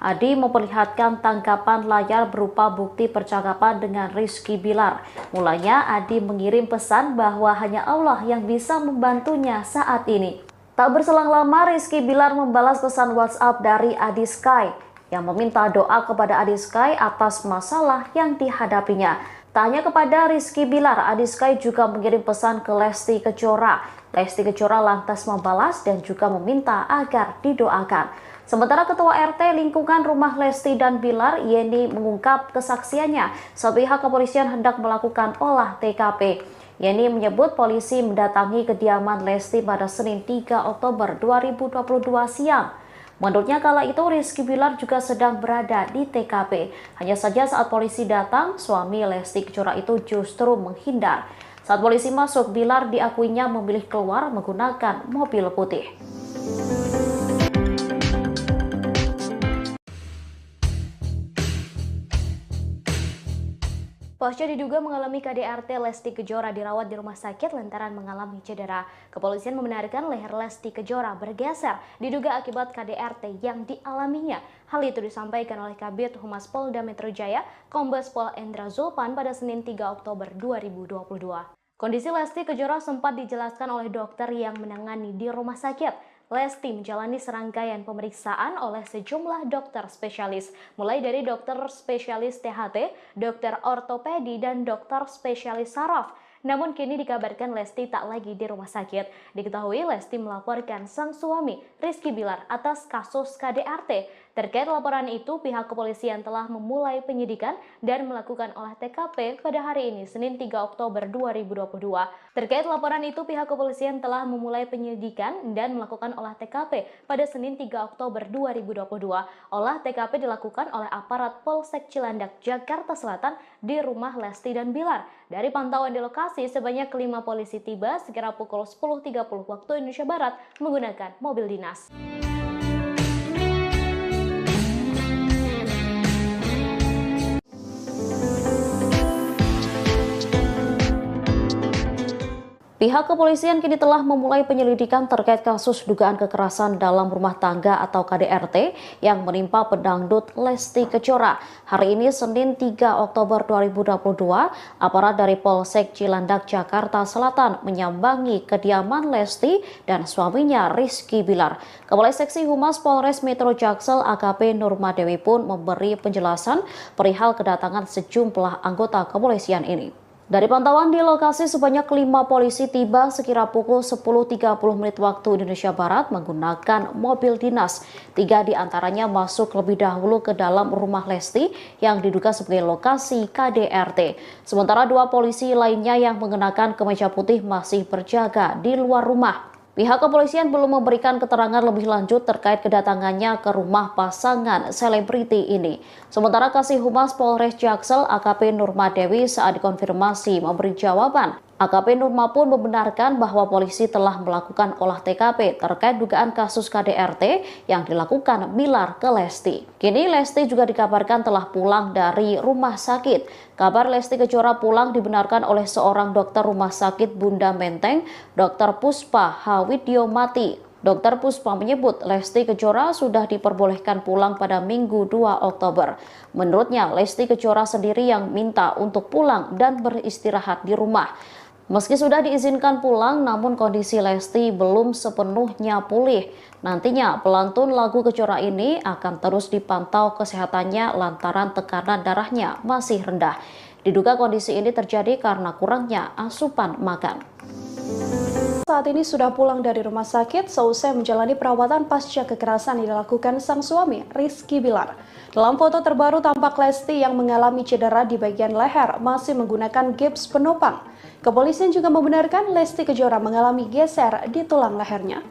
Adi memperlihatkan tangkapan layar berupa bukti percakapan dengan Rizky Bilar. Mulanya Adi mengirim pesan bahwa hanya Allah yang bisa membantunya saat ini. Tak berselang lama, Rizky Bilar membalas pesan WhatsApp dari Adi Sky yang meminta doa kepada Adi Sky atas masalah yang dihadapinya. Tak hanya kepada Rizky Bilar, Adi Sky juga mengirim pesan ke Lesti Kejora. Lesti Kejora lantas membalas dan juga meminta agar didoakan. Sementara Ketua RT lingkungan rumah Lesti dan Bilar, Yeni, mengungkap kesaksiannya saat pihak kepolisian hendak melakukan olah TKP. Yeni menyebut polisi mendatangi kediaman Lesti pada Senin 3 Oktober 2022 siang. Menurutnya kala itu Rizky Bilar juga sedang berada di TKP. Hanya saja saat polisi datang, suami Lesti Kejora itu justru menghindar. Saat polisi masuk, Bilar diakuinya memilih keluar menggunakan mobil putih. Pasca diduga mengalami KDRT, Lesti Kejora dirawat di rumah sakit lantaran mengalami cedera. Kepolisian membenarkan leher Lesti Kejora bergeser diduga akibat KDRT yang dialaminya. Hal itu disampaikan oleh Kabid Humas Polda Metro Jaya, Kombes Pol Endra Zulpan pada Senin 3 Oktober 2022. Kondisi Lesti Kejora sempat dijelaskan oleh dokter yang menangani di rumah sakit. Lesti menjalani serangkaian pemeriksaan oleh sejumlah dokter spesialis, mulai dari dokter spesialis THT, dokter ortopedi, dan dokter spesialis saraf. Namun kini dikabarkan Lesti tak lagi di rumah sakit. Diketahui Lesti melaporkan sang suami, Rizky Bilar, atas kasus KDRT. Terkait laporan itu, pihak kepolisian telah memulai penyidikan dan melakukan olah TKP pada hari ini, Senin 3 Oktober 2022. Terkait laporan itu, pihak kepolisian telah memulai penyidikan dan melakukan olah TKP pada Senin 3 Oktober 2022. Olah TKP dilakukan oleh aparat Polsek Cilandak, Jakarta Selatan di rumah Lesti dan Bilar. Dari pantauan di lokasi, sebanyak 5 polisi tiba sekira pukul 10.30 waktu Indonesia Barat menggunakan mobil dinas. Pihak kepolisian kini telah memulai penyelidikan terkait kasus dugaan kekerasan dalam rumah tangga atau KDRT yang menimpa pedangdut Lesti Kejora. Hari ini Senin 3 Oktober 2022, aparat dari Polsek Cilandak, Jakarta Selatan menyambangi kediaman Lesti dan suaminya Rizky Bilar. Kepala Seksi Humas Polres Metro Jaksel AKP Nurmadewi pun memberi penjelasan perihal kedatangan sejumlah anggota kepolisian ini. Dari pantauan di lokasi, sebanyak 5 polisi tiba sekira pukul 10.30 menit waktu Indonesia Barat menggunakan mobil dinas. 3 diantaranya masuk lebih dahulu ke dalam rumah Lesti yang diduga sebagai lokasi KDRT. Sementara 2 polisi lainnya yang mengenakan kemeja putih masih berjaga di luar rumah. Pihak kepolisian belum memberikan keterangan lebih lanjut terkait kedatangannya ke rumah pasangan selebriti ini. Sementara Kasih Humas Polres Jaksel AKP Nurmadewi saat dikonfirmasi memberi jawaban. AKP Nurma pun membenarkan bahwa polisi telah melakukan olah TKP terkait dugaan kasus KDRT yang dilakukan Bilar ke Lesti. Kini Lesti juga dikabarkan telah pulang dari rumah sakit. Kabar Lesti Kejora pulang dibenarkan oleh seorang dokter rumah sakit Bunda Menteng, Dr. Puspa Hawidyomati. Dr. Puspa menyebut Lesti Kejora sudah diperbolehkan pulang pada Minggu 2 Oktober. Menurutnya, Lesti Kejora sendiri yang minta untuk pulang dan beristirahat di rumah. Meski sudah diizinkan pulang, namun kondisi Lesti belum sepenuhnya pulih. Nantinya pelantun lagu Kejora ini akan terus dipantau kesehatannya lantaran tekanan darahnya masih rendah. Diduga kondisi ini terjadi karena kurangnya asupan makan. Saat ini sudah pulang dari rumah sakit seusai menjalani perawatan pasca kekerasan yang dilakukan sang suami, Rizky Bilar. Dalam foto terbaru tampak Lesti yang mengalami cedera di bagian leher masih menggunakan gips penopang. Kepolisian juga membenarkan Lesti Kejora mengalami geser di tulang lehernya.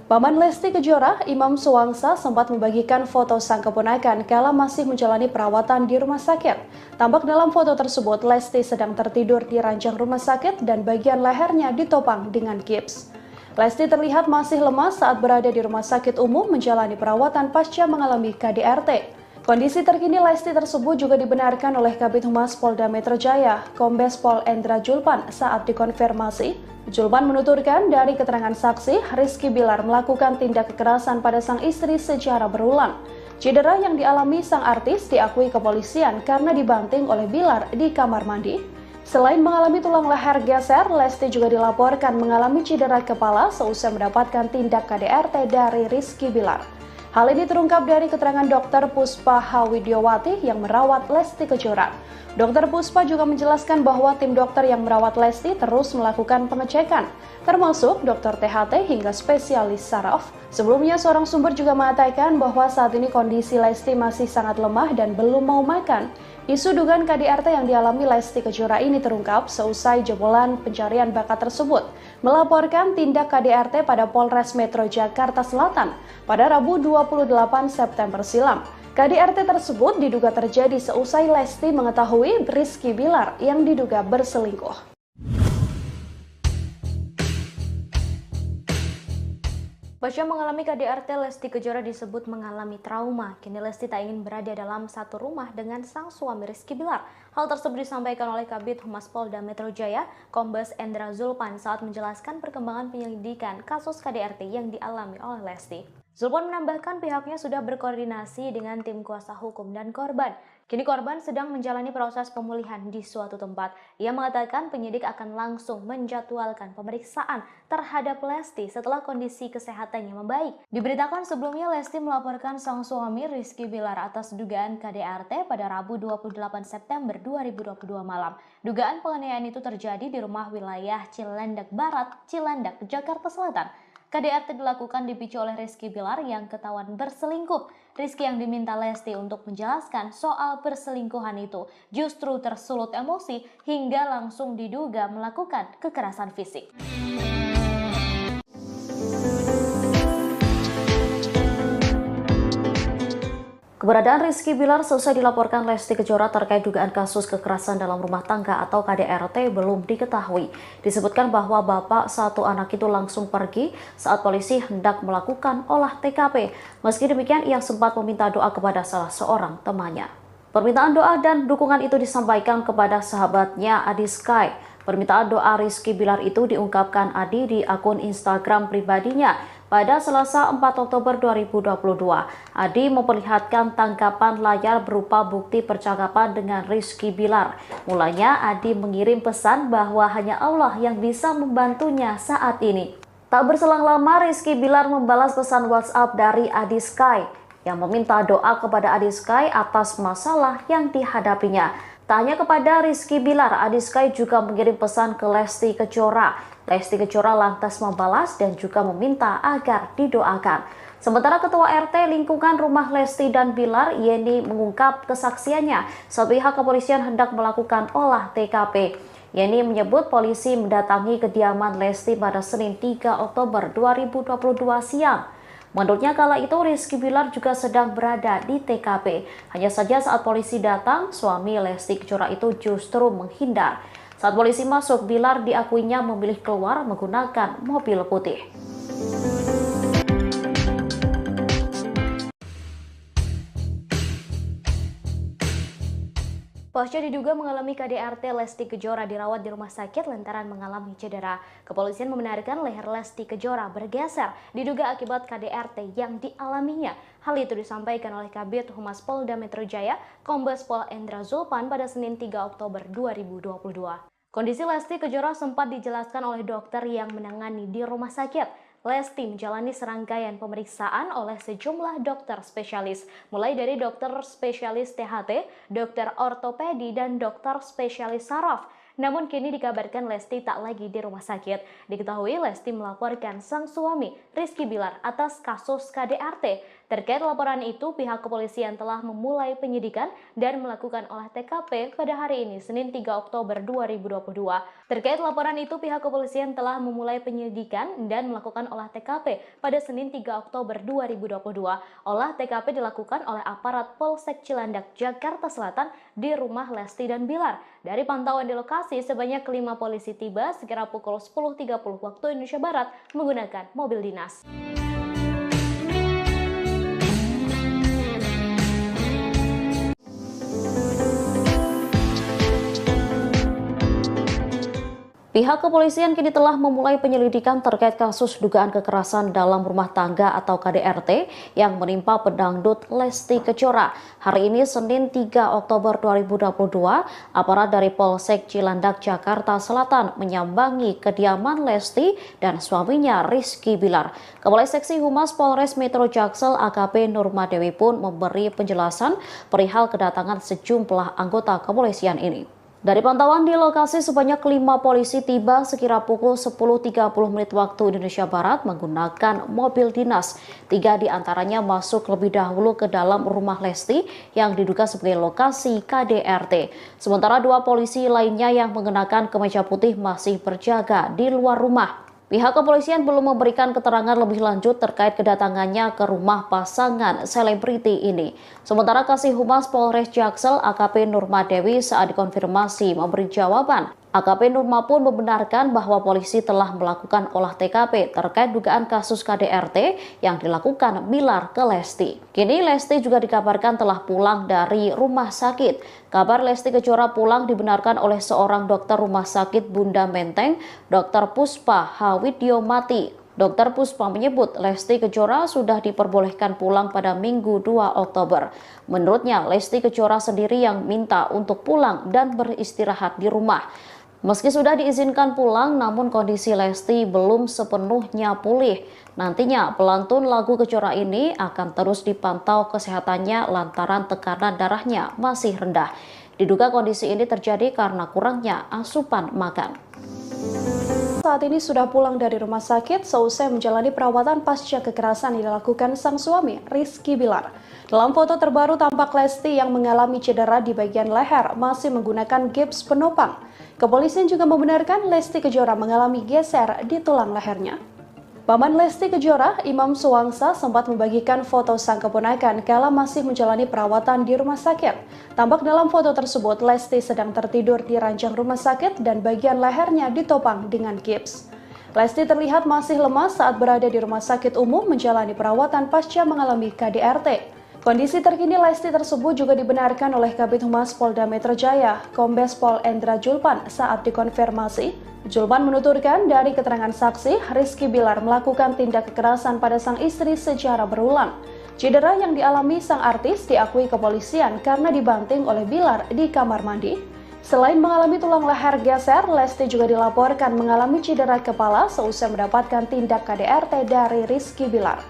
Paman Lesti Kejora, Imam Suwangsa, sempat membagikan foto sang keponakan kala masih menjalani perawatan di rumah sakit. Tampak dalam foto tersebut, Lesti sedang tertidur di ranjang rumah sakit dan bagian lehernya ditopang dengan gips. Lesti terlihat masih lemas saat berada di rumah sakit umum menjalani perawatan pasca mengalami KDRT. Kondisi terkini Lesti tersebut juga dibenarkan oleh Kabid Humas Polda Metro Jaya, Kombes Pol Endra Zulpan saat dikonfirmasi. Zulpan menuturkan dari keterangan saksi, Rizky Bilar melakukan tindak kekerasan pada sang istri secara berulang. Cedera yang dialami sang artis diakui kepolisian karena dibanting oleh Bilar di kamar mandi. Selain mengalami tulang leher geser, Lesti juga dilaporkan mengalami cedera kepala seusai mendapatkan tindak KDRT dari Rizky Bilar. Hal ini terungkap dari keterangan Dr. Puspa Hawidyowati yang merawat Lesti Kejora. Dr. Puspa juga menjelaskan bahwa tim dokter yang merawat Lesti terus melakukan pengecekan, termasuk dokter THT hingga spesialis saraf. Sebelumnya, seorang sumber juga mengatakan bahwa saat ini kondisi Lesti masih sangat lemah dan belum mau makan. Isu dugaan KDRT yang dialami Lesti Kejora ini terungkap seusai jebolan pencarian bakat tersebut melaporkan tindak KDRT pada Polres Metro Jakarta Selatan pada Rabu 28 September silam. KDRT tersebut diduga terjadi seusai Lesti mengetahui Rizky Bilar yang diduga berselingkuh. Pasca mengalami KDRT, Lesti Kejora disebut mengalami trauma. Kini Lesti tak ingin berada dalam satu rumah dengan sang suami Rizky Bilar. Hal tersebut disampaikan oleh Kabid Humas Polda Metro Jaya, Kombes Endra Zulpan saat menjelaskan perkembangan penyelidikan kasus KDRT yang dialami oleh Lesti. Zulpan menambahkan pihaknya sudah berkoordinasi dengan tim kuasa hukum dan korban. Kini korban sedang menjalani proses pemulihan di suatu tempat. Ia mengatakan penyidik akan langsung menjadwalkan pemeriksaan terhadap Lesti setelah kondisi kesehatannya membaik. Diberitakan sebelumnya Lesti melaporkan sang suami Rizky Bilar atas dugaan KDRT pada Rabu 28 September 2022 malam. Dugaan penganiayaan itu terjadi di rumah wilayah Cilandak Barat, Cilandak, Jakarta Selatan. KDRT dilakukan dipicu oleh Rizky Bilar yang ketahuan berselingkuh. Rizky yang diminta Lesti untuk menjelaskan soal perselingkuhan itu justru tersulut emosi hingga langsung diduga melakukan kekerasan fisik. Keberadaan Rizky Bilar selesai dilaporkan Lesti Kejora terkait dugaan kasus kekerasan dalam rumah tangga atau KDRT belum diketahui. Disebutkan bahwa bapak satu anak itu langsung pergi saat polisi hendak melakukan olah TKP. Meski demikian, ia sempat meminta doa kepada salah seorang temannya. Permintaan doa dan dukungan itu disampaikan kepada sahabatnya Adi Sky. Permintaan doa Rizky Bilar itu diungkapkan Adi di akun Instagram pribadinya. Pada Selasa 4 Oktober 2022, Adi memperlihatkan tangkapan layar berupa bukti percakapan dengan Rizky Bilar. Mulanya Adi mengirim pesan bahwa hanya Allah yang bisa membantunya saat ini. Tak berselang lama Rizky Bilar membalas pesan WhatsApp dari Adi Sky yang meminta doa kepada Adi Sky atas masalah yang dihadapinya. Tak hanya kepada Rizky Bilar, Adi Sky juga mengirim pesan ke Lesti Kejora. Lesti Kejora lantas membalas dan juga meminta agar didoakan. Sementara Ketua RT lingkungan rumah Lesti dan Bilar, Yeni, mengungkap kesaksiannya saat pihak kepolisian hendak melakukan olah TKP. Yeni menyebut polisi mendatangi kediaman Lesti pada Senin 3 Oktober 2022 siang. Menurutnya kala itu Rizky Bilar juga sedang berada di TKP. Hanya saja saat polisi datang, suami Lesti Kejora itu justru menghindar. Saat polisi masuk, Bilar diakuinya memilih keluar menggunakan mobil putih. Pasca diduga mengalami KDRT, Lesti Kejora dirawat di rumah sakit lantaran mengalami cedera. Kepolisian membenarkan leher Lesti Kejora bergeser diduga akibat KDRT yang dialaminya. Hal itu disampaikan oleh Kabid Humas Polda Metro Jaya, Kombes Pol Endra Zulpan pada Senin 3 Oktober 2022. Kondisi Lesti Kejora sempat dijelaskan oleh dokter yang menangani di rumah sakit. Lesti menjalani serangkaian pemeriksaan oleh sejumlah dokter spesialis, mulai dari dokter spesialis THT, dokter ortopedi, dan dokter spesialis saraf. Namun kini dikabarkan Lesti tak lagi di rumah sakit. Diketahui Lesti melaporkan sang suami Rizky Bilar atas kasus KDRT. Terkait laporan itu, pihak kepolisian telah memulai penyidikan dan melakukan olah TKP pada hari ini, Senin 3 Oktober 2022. Terkait laporan itu, pihak kepolisian telah memulai penyidikan dan melakukan olah TKP pada Senin 3 Oktober 2022. Olah TKP dilakukan oleh aparat Polsek Cilandak, Jakarta Selatan di rumah Lesti dan Bilar. Dari pantauan di lokasi, sebanyak 5 polisi tiba sekira pukul 10.30 waktu Indonesia Barat menggunakan mobil dinas. Pihak kepolisian kini telah memulai penyelidikan terkait kasus dugaan kekerasan dalam rumah tangga atau KDRT yang menimpa pedangdut Lesti Kejora. Hari ini Senin 3 Oktober 2022, aparat dari Polsek Cilandak, Jakarta Selatan menyambangi kediaman Lesti dan suaminya Rizky Bilar. Kepala Seksi Humas Polres Metro Jaksel AKP Nurmadewi pun memberi penjelasan perihal kedatangan sejumlah anggota kepolisian ini. Dari pantauan di lokasi, sebanyak 5 polisi tiba sekira pukul 10.30 menit waktu Indonesia Barat menggunakan mobil dinas. 3 diantaranya masuk lebih dahulu ke dalam rumah Lesti yang diduga sebagai lokasi KDRT. Sementara 2 polisi lainnya yang mengenakan kemeja putih masih berjaga di luar rumah. Pihak kepolisian belum memberikan keterangan lebih lanjut terkait kedatangannya ke rumah pasangan selebriti ini. Sementara Kasih Humas Polres Jaksel AKP Nurmadewi saat dikonfirmasi memberi jawaban. AKP Nurma pun membenarkan bahwa polisi telah melakukan olah TKP terkait dugaan kasus KDRT yang dilakukan Bilar ke Lesti. Kini Lesti juga dikabarkan telah pulang dari rumah sakit. Kabar Lesti Kejora pulang dibenarkan oleh seorang dokter rumah sakit Bunda Menteng, Dr. Puspa Hawidyomati. Dr. Puspa menyebut Lesti Kejora sudah diperbolehkan pulang pada Minggu 2 Oktober. Menurutnya, Lesti Kejora sendiri yang minta untuk pulang dan beristirahat di rumah. Meski sudah diizinkan pulang, namun kondisi Lesti belum sepenuhnya pulih. Nantinya pelantun lagu Kejora ini akan terus dipantau kesehatannya lantaran tekanan darahnya masih rendah. Diduga kondisi ini terjadi karena kurangnya asupan makan. Saat ini sudah pulang dari rumah sakit seusai menjalani perawatan pasca kekerasan yang dilakukan sang suami, Rizky Bilar. Dalam foto terbaru tampak Lesti yang mengalami cedera di bagian leher masih menggunakan gips penopang. Kepolisian juga membenarkan Lesti Kejora mengalami geser di tulang lehernya. Paman Lesti Kejora, Imam Suwangsa, sempat membagikan foto sang keponakan kala masih menjalani perawatan di rumah sakit. Tampak dalam foto tersebut, Lesti sedang tertidur di ranjang rumah sakit dan bagian lehernya ditopang dengan gips. Lesti terlihat masih lemas saat berada di rumah sakit umum menjalani perawatan pasca mengalami KDRT. Kondisi terkini Lesti tersebut juga dibenarkan oleh Kabid Humas Polda Metro Jaya, Kombes Pol Endra Julpan saat dikonfirmasi. Julpan menuturkan dari keterangan saksi, Rizky Bilar melakukan tindak kekerasan pada sang istri secara berulang. Cedera yang dialami sang artis diakui kepolisian karena dibanting oleh Bilar di kamar mandi. Selain mengalami tulang leher geser, Lesti juga dilaporkan mengalami cedera kepala seusai mendapatkan tindak KDRT dari Rizky Bilar.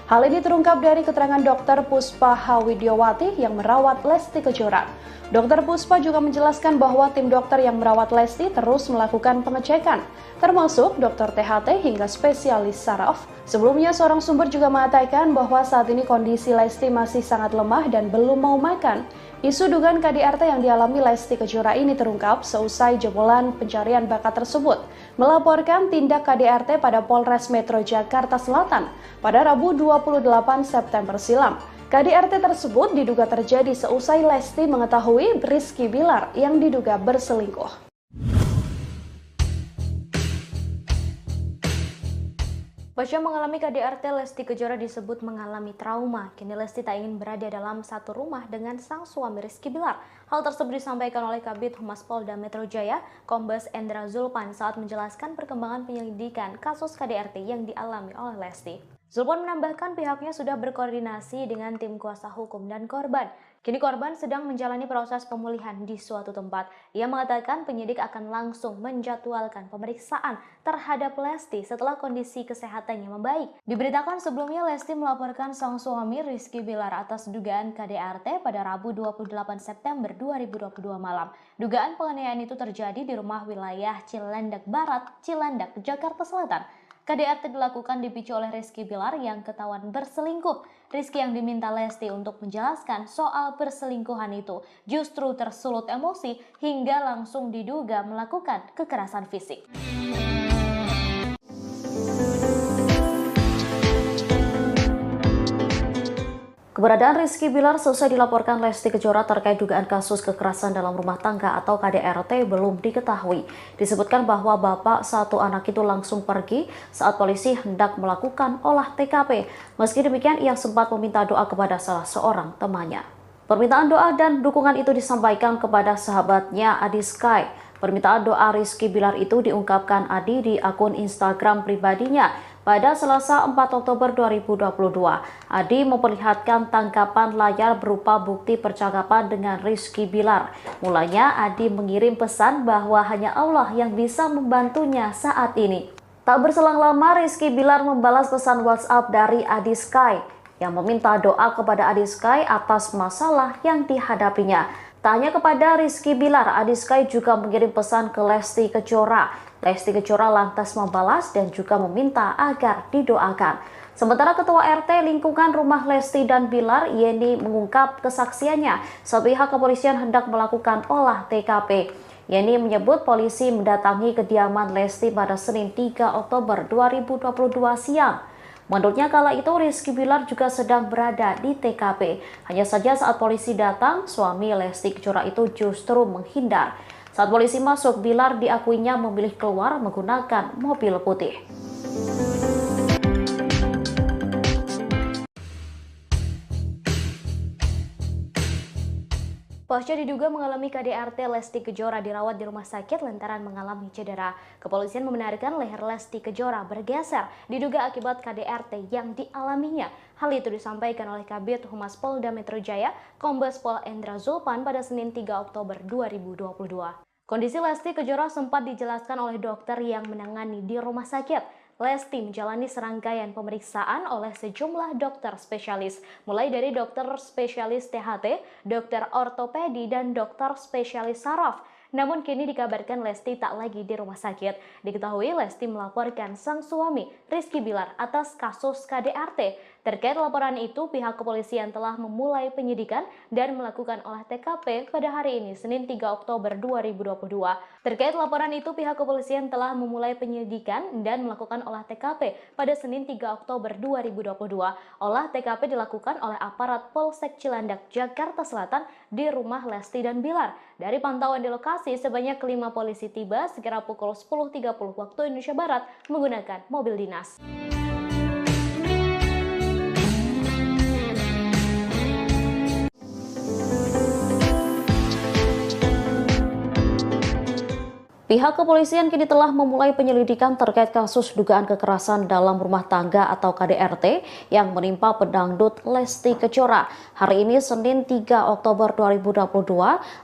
Hal ini terungkap dari keterangan Dr. Puspa Hawidyomati yang merawat Lesti Kejora. Dr. Puspa juga menjelaskan bahwa tim dokter yang merawat Lesti terus melakukan pengecekan, termasuk dokter THT hingga spesialis saraf. Sebelumnya, seorang sumber juga mengatakan bahwa saat ini kondisi Lesti masih sangat lemah dan belum mau makan. Isu dugaan KDRT yang dialami Lesti Kejora ini terungkap seusai jebolan pencarian bakat tersebut melaporkan tindak KDRT pada Polres Metro Jakarta Selatan pada Rabu 28 September silam. KDRT tersebut diduga terjadi seusai Lesti mengetahui Rizky Bilar yang diduga berselingkuh. Pasca mengalami KDRT, Lesti Kejora disebut mengalami trauma. Kini Lesti tak ingin berada dalam satu rumah dengan sang suami Rizky Bilar. Hal tersebut disampaikan oleh Kabid Humas Polda Metro Jaya, Kombes Endra Julpan saat menjelaskan perkembangan penyelidikan kasus KDRT yang dialami oleh Lesti. Julpan menambahkan pihaknya sudah berkoordinasi dengan tim kuasa hukum dan korban. Kini korban sedang menjalani proses pemulihan di suatu tempat. Ia mengatakan penyidik akan langsung menjadwalkan pemeriksaan terhadap Lesti setelah kondisi kesehatannya membaik. Diberitakan sebelumnya Lesti melaporkan sang suami Rizky Bilar atas dugaan KDRT pada Rabu 28 September 2022 malam. Dugaan penganiayaan itu terjadi di rumah wilayah Cilandak Barat, Cilandak, Jakarta Selatan. KDRT dilakukan dipicu oleh Rizky Bilar yang ketahuan berselingkuh. Rizky yang diminta Lesti untuk menjelaskan soal perselingkuhan itu justru tersulut emosi hingga langsung diduga melakukan kekerasan fisik. Keberadaan Rizky Bilar selesai dilaporkan Lesti Kejora terkait dugaan kasus kekerasan dalam rumah tangga atau KDRT belum diketahui. Disebutkan bahwa bapak satu anak itu langsung pergi saat polisi hendak melakukan olah TKP. Meski demikian, ia sempat meminta doa kepada salah seorang temannya. Permintaan doa dan dukungan itu disampaikan kepada sahabatnya Adi Sky. Permintaan doa Rizky Bilar itu diungkapkan Adi di akun Instagram pribadinya. Pada Selasa 4 Oktober 2022, Adi memperlihatkan tangkapan layar berupa bukti percakapan dengan Rizky Bilar. Mulanya Adi mengirim pesan bahwa hanya Allah yang bisa membantunya saat ini. Tak berselang lama, Rizky Bilar membalas pesan WhatsApp dari Adi Sky yang meminta doa kepada Adi Sky atas masalah yang dihadapinya. Tak hanya kepada Rizky Bilar, Adi Sky juga mengirim pesan ke Lesti Kejora. Lesti Kejora lantas membalas dan juga meminta agar didoakan. Sementara Ketua RT lingkungan rumah Lesti dan Bilar, Yeni, mengungkap kesaksiannya saat pihak kepolisian hendak melakukan olah TKP. Yeni menyebut polisi mendatangi kediaman Lesti pada Senin 3 Oktober 2022 siang. Menurutnya kala itu Rizky Bilar juga sedang berada di TKP. Hanya saja saat polisi datang, suami Lesti Kejora itu justru menghindar. Saat polisi masuk, Bilar diakuinya memilih keluar menggunakan mobil putih. Pasca diduga mengalami KDRT, Lesti Kejora dirawat di rumah sakit lantaran mengalami cedera. Kepolisian membenarkan leher Lesti Kejora bergeser diduga akibat KDRT yang dialaminya. Hal itu disampaikan oleh Kabid Humas Polda Metro Jaya, Kombes Pol Endra Zulpan pada Senin 3 Oktober 2022. Kondisi Lesti Kejora sempat dijelaskan oleh dokter yang menangani di rumah sakit. Lesti menjalani serangkaian pemeriksaan oleh sejumlah dokter spesialis, mulai dari dokter spesialis THT, dokter ortopedi, dan dokter spesialis saraf. Namun kini dikabarkan Lesti tak lagi di rumah sakit. Diketahui Lesti melaporkan sang suami, Rizky Bilar, atas kasus KDRT. Terkait laporan itu, pihak kepolisian telah memulai penyidikan dan melakukan olah TKP pada hari ini, Senin 3 Oktober 2022. Terkait laporan itu, pihak kepolisian telah memulai penyidikan dan melakukan olah TKP pada Senin 3 Oktober 2022. Olah TKP dilakukan oleh aparat Polsek Cilandak, Jakarta Selatan di rumah Lesti dan Bilar. Dari pantauan di lokasi, sebanyak 5 polisi tiba sekira pukul 10.30 waktu Indonesia Barat menggunakan mobil dinas. Pihak kepolisian kini telah memulai penyelidikan terkait kasus dugaan kekerasan dalam rumah tangga atau KDRT yang menimpa pedangdut Lesti Kejora. Hari ini Senin 3 Oktober 2022,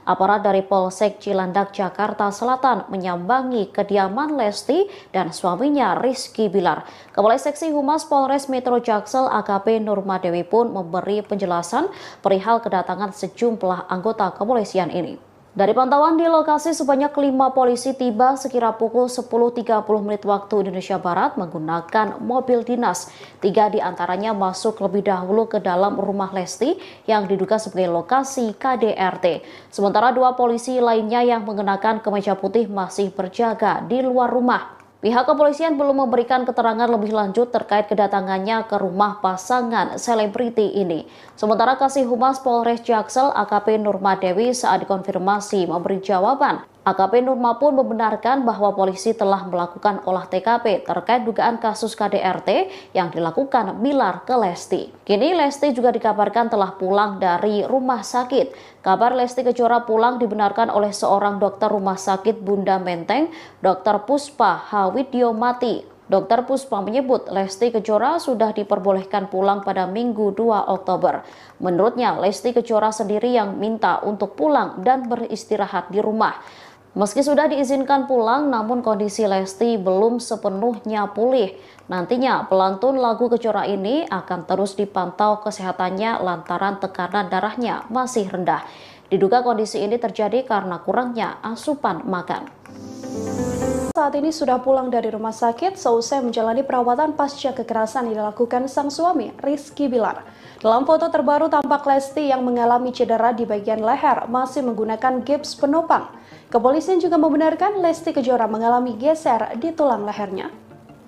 aparat dari Polsek Cilandak, Jakarta Selatan menyambangi kediaman Lesti dan suaminya Rizky Bilar. Kepala Seksi Humas Polres Metro Jaksel AKP Nurmadewi pun memberi penjelasan perihal kedatangan sejumlah anggota kepolisian ini. Dari pantauan di lokasi, sebanyak 5 polisi tiba sekira pukul 10.30 waktu Indonesia Barat menggunakan mobil dinas. 3 diantaranya masuk lebih dahulu ke dalam rumah Lesti yang diduga sebagai lokasi KDRT. Sementara 2 polisi lainnya yang mengenakan kemeja putih masih berjaga di luar rumah. Pihak kepolisian belum memberikan keterangan lebih lanjut terkait kedatangannya ke rumah pasangan selebriti ini. Sementara Kasih Humas Polres Jaksel AKP Nurmadewi saat dikonfirmasi memberi jawaban. AKP Nurma pun membenarkan bahwa polisi telah melakukan olah TKP terkait dugaan kasus KDRT yang dilakukan Bilar ke Lesti. Kini Lesti juga dikabarkan telah pulang dari rumah sakit. Kabar Lesti Kejora pulang dibenarkan oleh seorang dokter rumah sakit Bunda Menteng, Dr. Puspa Hawidyomati. Dr. Puspa menyebut Lesti Kejora sudah diperbolehkan pulang pada Minggu 2 Oktober. Menurutnya, Lesti Kejora sendiri yang minta untuk pulang dan beristirahat di rumah. Meski sudah diizinkan pulang, namun kondisi Lesti belum sepenuhnya pulih. Nantinya pelantun lagu Kejora ini akan terus dipantau kesehatannya lantaran tekanan darahnya masih rendah. Diduga kondisi ini terjadi karena kurangnya asupan makan. Saat ini sudah pulang dari rumah sakit seusai menjalani perawatan pasca kekerasan yang dilakukan sang suami, Rizky Bilar. Dalam foto terbaru tampak Lesti yang mengalami cedera di bagian leher masih menggunakan gips penopang. Kepolisian juga membenarkan Lesti Kejora mengalami geser di tulang lehernya.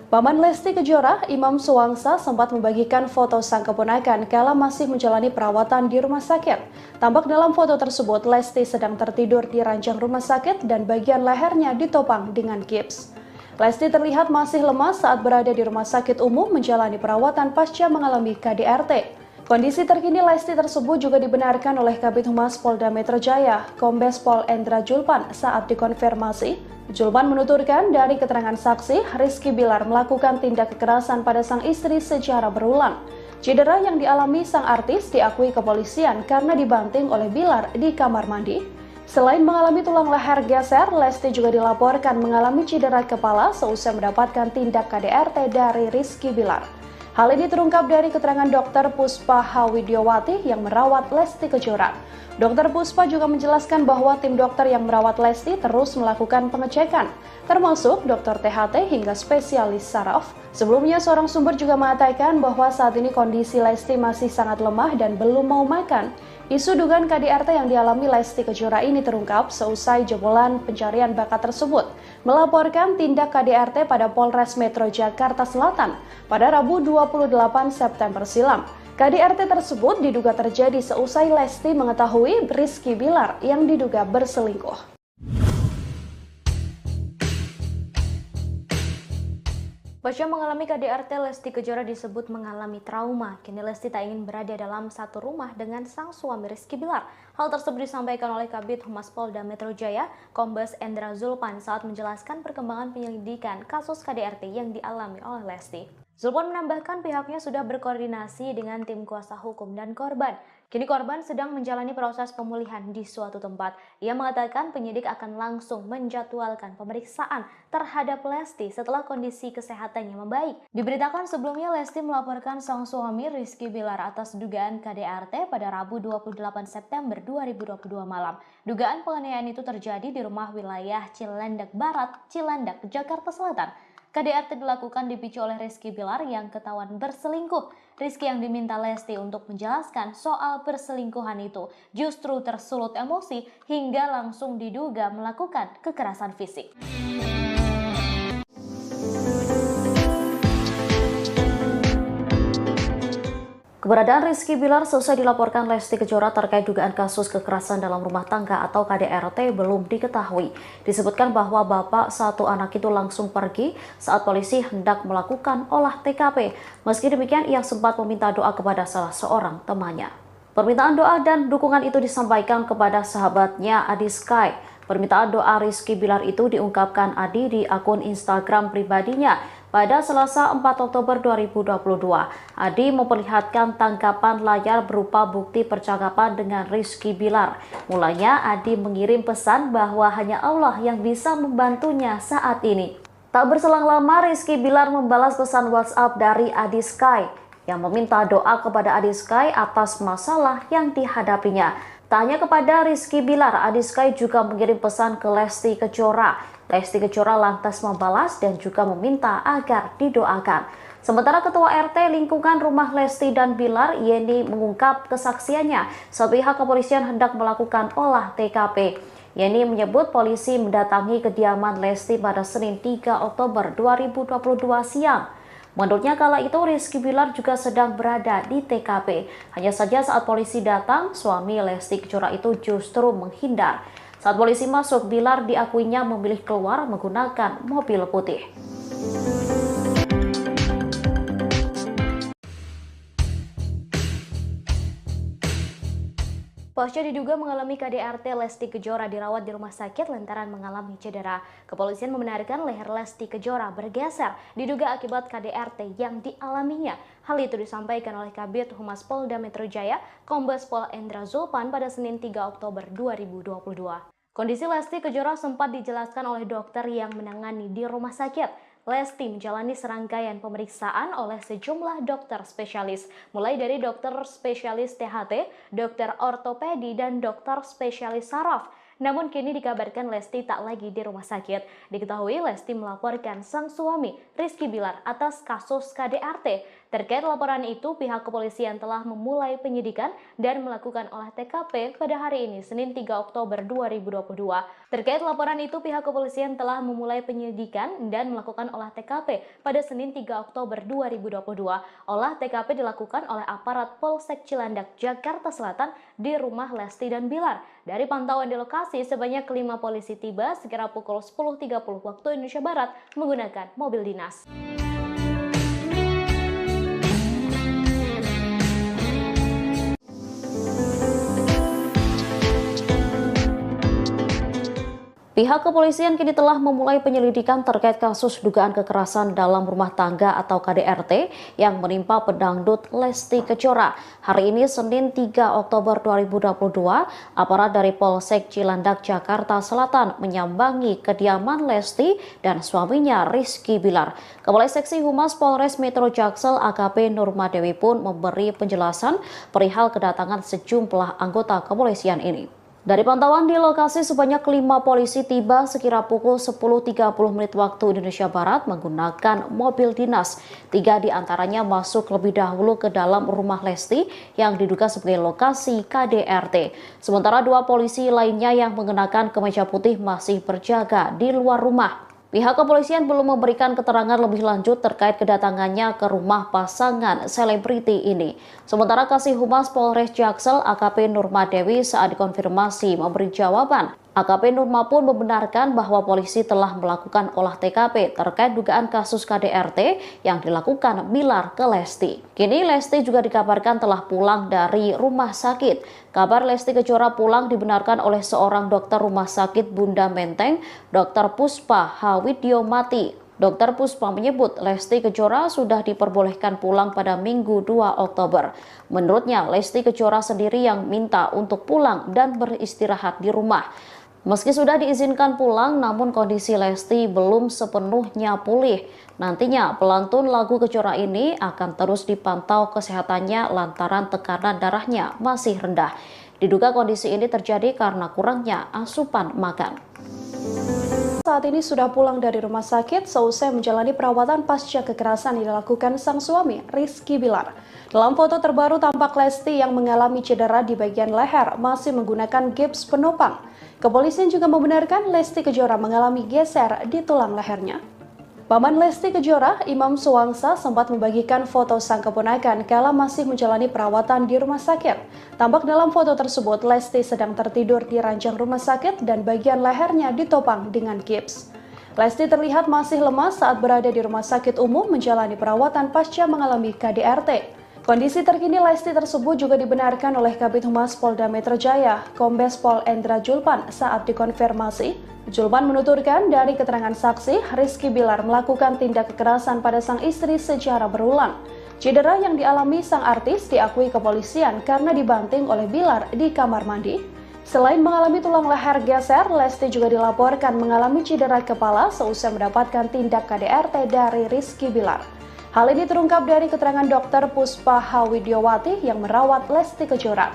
Paman Lesti Kejora, Imam Suwangsa, sempat membagikan foto sang keponakan kala masih menjalani perawatan di rumah sakit. Tampak dalam foto tersebut, Lesti sedang tertidur di ranjang rumah sakit dan bagian lehernya ditopang dengan gips. Lesti terlihat masih lemas saat berada di rumah sakit umum menjalani perawatan pasca mengalami KDRT. Kondisi terkini Lesti tersebut juga dibenarkan oleh Kabid Humas Polda Metro Jaya, Kombes Pol Endra Zulpan saat dikonfirmasi. Zulpan menuturkan dari keterangan saksi, Rizky Bilar melakukan tindak kekerasan pada sang istri secara berulang. Cedera yang dialami sang artis diakui kepolisian karena dibanting oleh Bilar di kamar mandi. Selain mengalami tulang leher geser, Lesti juga dilaporkan mengalami cedera kepala seusai mendapatkan tindak KDRT dari Rizky Bilar. Hal ini terungkap dari keterangan Dr. Puspa Hawidyomati yang merawat Lesti Kejora. Dr. Puspa juga menjelaskan bahwa tim dokter yang merawat Lesti terus melakukan pengecekan, termasuk dokter THT hingga spesialis saraf. Sebelumnya, seorang sumber juga mengatakan bahwa saat ini kondisi Lesti masih sangat lemah dan belum mau makan. Isu dugaan KDRT yang dialami Lesti Kejora ini terungkap seusai jebolan pencarian bakat tersebut melaporkan tindak KDRT pada Polres Metro Jakarta Selatan pada Rabu 28 September silam. KDRT tersebut diduga terjadi seusai Lesti mengetahui Rizky Bilar yang diduga berselingkuh. Pasca mengalami KDRT, Lesti Kejora disebut mengalami trauma. Kini Lesti tak ingin berada dalam satu rumah dengan sang suami Rizky Bilar. Hal tersebut disampaikan oleh Kabid Humas Polda Metro Jaya, Kombes Endra Zulpan saat menjelaskan perkembangan penyelidikan kasus KDRT yang dialami oleh Lesti. Zulpan menambahkan pihaknya sudah berkoordinasi dengan tim kuasa hukum dan korban. Kini korban sedang menjalani proses pemulihan di suatu tempat. Ia mengatakan penyidik akan langsung menjadwalkan pemeriksaan terhadap Lesti setelah kondisi kesehatannya membaik. Diberitakan sebelumnya Lesti melaporkan sang suami Rizky Bilar atas dugaan KDRT pada Rabu 28 September 2022 malam. Dugaan penganiayaan itu terjadi di rumah wilayah Cilandak Barat, Cilandak, Jakarta Selatan. KDRT dilakukan dipicu oleh Rizky Bilar yang ketahuan berselingkuh. Rizky yang diminta Lesti untuk menjelaskan soal perselingkuhan itu justru tersulut emosi hingga langsung diduga melakukan kekerasan fisik. Keberadaan Rizky Bilar selesai dilaporkan Lesti Kejora terkait dugaan kasus kekerasan dalam rumah tangga atau KDRT belum diketahui. Disebutkan bahwa bapak satu anak itu langsung pergi saat polisi hendak melakukan olah TKP. Meski demikian, ia sempat meminta doa kepada salah seorang temannya. Permintaan doa dan dukungan itu disampaikan kepada sahabatnya Adi Sky. Permintaan doa Rizky Bilar itu diungkapkan Adi di akun Instagram pribadinya. Pada Selasa 4 Oktober 2022, Adi memperlihatkan tangkapan layar berupa bukti percakapan dengan Rizky Bilar. Mulanya Adi mengirim pesan bahwa hanya Allah yang bisa membantunya saat ini. Tak berselang lama, Rizky Bilar membalas pesan WhatsApp dari Adi Sky yang meminta doa kepada Adi Sky atas masalah yang dihadapinya. Tak hanya kepada Rizky Bilar, Adi Sky juga mengirim pesan ke Lesti Kejora. Lesti Kejora lantas membalas dan juga meminta agar didoakan. Sementara Ketua RT lingkungan rumah Lesti dan Bilar, Yeni, mengungkap kesaksiannya saat pihak kepolisian hendak melakukan olah TKP. Yeni menyebut polisi mendatangi kediaman Lesti pada Senin 3 Oktober 2022 siang. Menurutnya kala itu Rizky Bilar juga sedang berada di TKP. Hanya saja saat polisi datang, suami Lesti Kejora itu justru menghindar. Saat polisi masuk, Bilar diakuinya memilih keluar menggunakan mobil putih. Pasca diduga mengalami KDRT, Lesti Kejora dirawat di rumah sakit lantaran mengalami cedera. Kepolisian membenarkan leher Lesti Kejora bergeser diduga akibat KDRT yang dialaminya. Hal itu disampaikan oleh Kabid Humas Polda Metro Jaya, Kombes Pol Endra Zulpan pada Senin 3 Oktober 2022. Kondisi Lesti Kejora sempat dijelaskan oleh dokter yang menangani di rumah sakit. Lesti menjalani serangkaian pemeriksaan oleh sejumlah dokter spesialis, mulai dari dokter spesialis THT, dokter ortopedi, dan dokter spesialis saraf. Namun kini dikabarkan Lesti tak lagi di rumah sakit. Diketahui Lesti melaporkan sang suami Rizky Bilar atas kasus KDRT. Terkait laporan itu, pihak kepolisian telah memulai penyidikan dan melakukan olah TKP pada hari ini, Senin 3 Oktober 2022. Terkait laporan itu, pihak kepolisian telah memulai penyidikan dan melakukan olah TKP pada Senin 3 Oktober 2022. Olah TKP dilakukan oleh aparat Polsek Cilandak, Jakarta Selatan di rumah Lesti dan Bilar. Dari pantauan di lokasi, sebanyak 5 polisi tiba sekira pukul 10.30 waktu Indonesia Barat menggunakan mobil dinas. Pihak kepolisian kini telah memulai penyelidikan terkait kasus dugaan kekerasan dalam rumah tangga atau KDRT yang menimpa pedangdut Lesti Kejora. Hari ini Senin 3 Oktober 2022, aparat dari Polsek Cilandak, Jakarta Selatan menyambangi kediaman Lesti dan suaminya Rizky Bilar. Kepala Seksi Humas Polres Metro Jaksel AKP Nurmadewi pun memberi penjelasan perihal kedatangan sejumlah anggota kepolisian ini. Dari pantauan di lokasi, sebanyak 5 polisi tiba sekira pukul 10.30 menit waktu Indonesia Barat menggunakan mobil dinas. 3 diantaranya masuk lebih dahulu ke dalam rumah Lesti yang diduga sebagai lokasi KDRT. Sementara 2 polisi lainnya yang mengenakan kemeja putih masih berjaga di luar rumah. Pihak kepolisian belum memberikan keterangan lebih lanjut terkait kedatangannya ke rumah pasangan selebriti ini. Sementara Kasih Humas Polres Jaksel AKP Nurmadewi saat dikonfirmasi memberi jawaban. AKP Nurma pun membenarkan bahwa polisi telah melakukan olah TKP terkait dugaan kasus KDRT yang dilakukan Bilar ke Lesti. Kini Lesti juga dikabarkan telah pulang dari rumah sakit. Kabar Lesti Kejora pulang dibenarkan oleh seorang dokter rumah sakit Bunda Menteng, Dr. Puspa Hawidyomati. Dr. Puspa menyebut Lesti Kejora sudah diperbolehkan pulang pada Minggu 2 Oktober. Menurutnya, Lesti Kejora sendiri yang minta untuk pulang dan beristirahat di rumah. Meski sudah diizinkan pulang, namun kondisi Lesti belum sepenuhnya pulih. Nantinya, pelantun lagu Kejora ini akan terus dipantau kesehatannya lantaran tekanan darahnya masih rendah. Diduga kondisi ini terjadi karena kurangnya asupan makan. Saat ini sudah pulang dari rumah sakit seusai menjalani perawatan pasca kekerasan yang dilakukan sang suami, Rizky Bilar. Dalam foto terbaru tampak Lesti yang mengalami cedera di bagian leher masih menggunakan gips penopang. Kepolisian juga membenarkan Lesti Kejora mengalami geser di tulang lehernya. Paman Lesti Kejora, Imam Suwangsa, sempat membagikan foto sang keponakan kala masih menjalani perawatan di rumah sakit. Tampak dalam foto tersebut, Lesti sedang tertidur di ranjang rumah sakit dan bagian lehernya ditopang dengan gips. Lesti terlihat masih lemas saat berada di rumah sakit umum menjalani perawatan pasca mengalami KDRT. Kondisi terkini Lesti tersebut juga dibenarkan oleh Kabid Humas Polda Metro Jaya, Kombes Pol Endra Julpan saat dikonfirmasi. Julpan menuturkan dari keterangan saksi, Rizky Bilar melakukan tindak kekerasan pada sang istri secara berulang. Cedera yang dialami sang artis diakui kepolisian karena dibanting oleh Bilar di kamar mandi. Selain mengalami tulang leher geser, Lesti juga dilaporkan mengalami cedera kepala seusai mendapatkan tindak KDRT dari Rizky Bilar. Hal ini terungkap dari keterangan Dr. Puspa Hawidyomati yang merawat Lesti Kejora.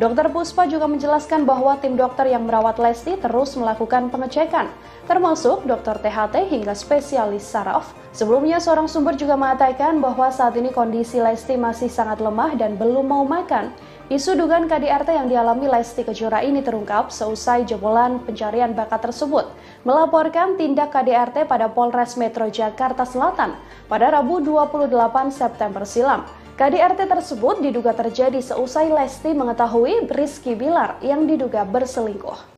Dr. Puspa juga menjelaskan bahwa tim dokter yang merawat Lesti terus melakukan pengecekan, termasuk dokter THT hingga spesialis saraf. Sebelumnya, seorang sumber juga mengatakan bahwa saat ini kondisi Lesti masih sangat lemah dan belum mau makan. Isu dugaan KDRT yang dialami Lesti Kejora ini terungkap seusai jebolan pencarian bakat tersebut melaporkan tindak KDRT pada Polres Metro Jakarta Selatan pada Rabu 28 September silam. KDRT tersebut diduga terjadi seusai Lesti mengetahui Rizky Bilar yang diduga berselingkuh.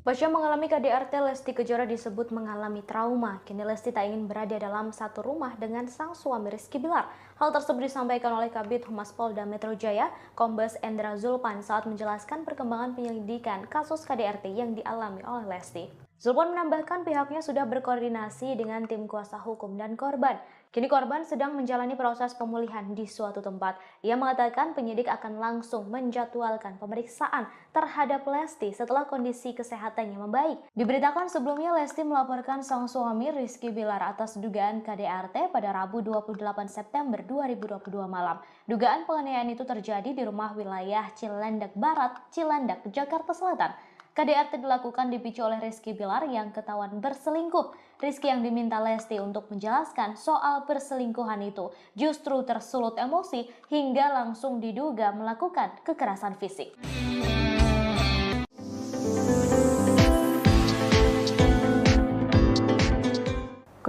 Pasca mengalami KDRT, Lesti Kejora disebut mengalami trauma. Kini Lesti tak ingin berada dalam satu rumah dengan sang suami Rizky Bilar. Hal tersebut disampaikan oleh Kabid Humas Polda Metro Jaya, Kombes Endra Julpan saat menjelaskan perkembangan penyelidikan kasus KDRT yang dialami oleh Lesti. Julpan menambahkan pihaknya sudah berkoordinasi dengan tim kuasa hukum dan korban. Kini korban sedang menjalani proses pemulihan di suatu tempat. Ia mengatakan penyidik akan langsung menjadwalkan pemeriksaan terhadap Lesti setelah kondisi kesehatannya membaik. Diberitakan sebelumnya Lesti melaporkan sang suami Rizky Bilar atas dugaan KDRT pada Rabu 28 September 2022 malam. Dugaan penganiayaan itu terjadi di rumah wilayah Cilandak Barat, Cilandak, Jakarta Selatan. KDRT dilakukan dipicu oleh Rizky Bilar yang ketahuan berselingkuh. Rizky yang diminta Lesti untuk menjelaskan soal perselingkuhan itu justru tersulut emosi hingga langsung diduga melakukan kekerasan fisik.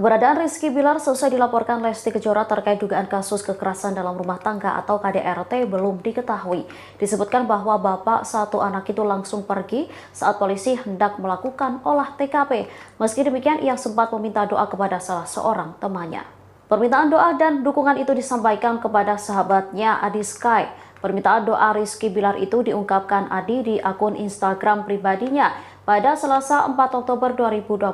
Keberadaan Rizky Bilar selesai dilaporkan Lesti Kejora terkait dugaan kasus kekerasan dalam rumah tangga atau KDRT belum diketahui. Disebutkan bahwa bapak satu anak itu langsung pergi saat polisi hendak melakukan olah TKP. Meski demikian, ia sempat meminta doa kepada salah seorang temannya. Permintaan doa dan dukungan itu disampaikan kepada sahabatnya Adi Sky. Permintaan doa Rizky Bilar itu diungkapkan Adi di akun Instagram pribadinya. Pada Selasa 4 Oktober 2022,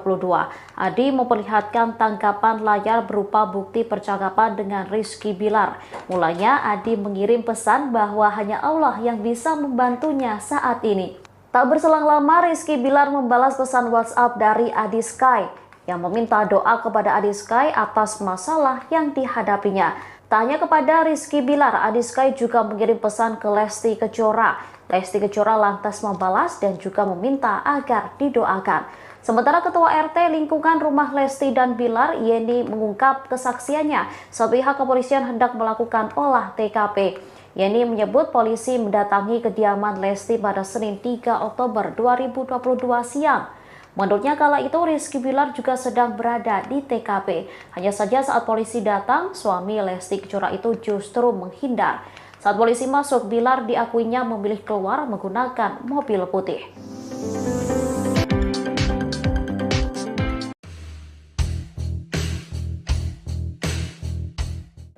Adi memperlihatkan tangkapan layar berupa bukti percakapan dengan Rizky Bilar. Mulanya Adi mengirim pesan bahwa hanya Allah yang bisa membantunya saat ini. Tak berselang lama, Rizky Bilar membalas pesan WhatsApp dari Adi Sky yang meminta doa kepada Adi Sky atas masalah yang dihadapinya. Tak hanya kepada Rizky Bilar, Adi Sky juga mengirim pesan ke Lesti Kejora. Lesti Kejora lantas membalas dan juga meminta agar didoakan. Sementara Ketua RT lingkungan rumah Lesti dan Bilar, Yeni, mengungkap kesaksiannya saat pihak kepolisian hendak melakukan olah TKP. Yeni menyebut polisi mendatangi kediaman Lesti pada Senin 3 Oktober 2022 siang. Menurutnya kala itu Rizky Bilar juga sedang berada di TKP. Hanya saja saat polisi datang, suami Lesti Kejora itu justru menghindar. Saat polisi masuk, Bilar diakuinya memilih keluar menggunakan mobil putih.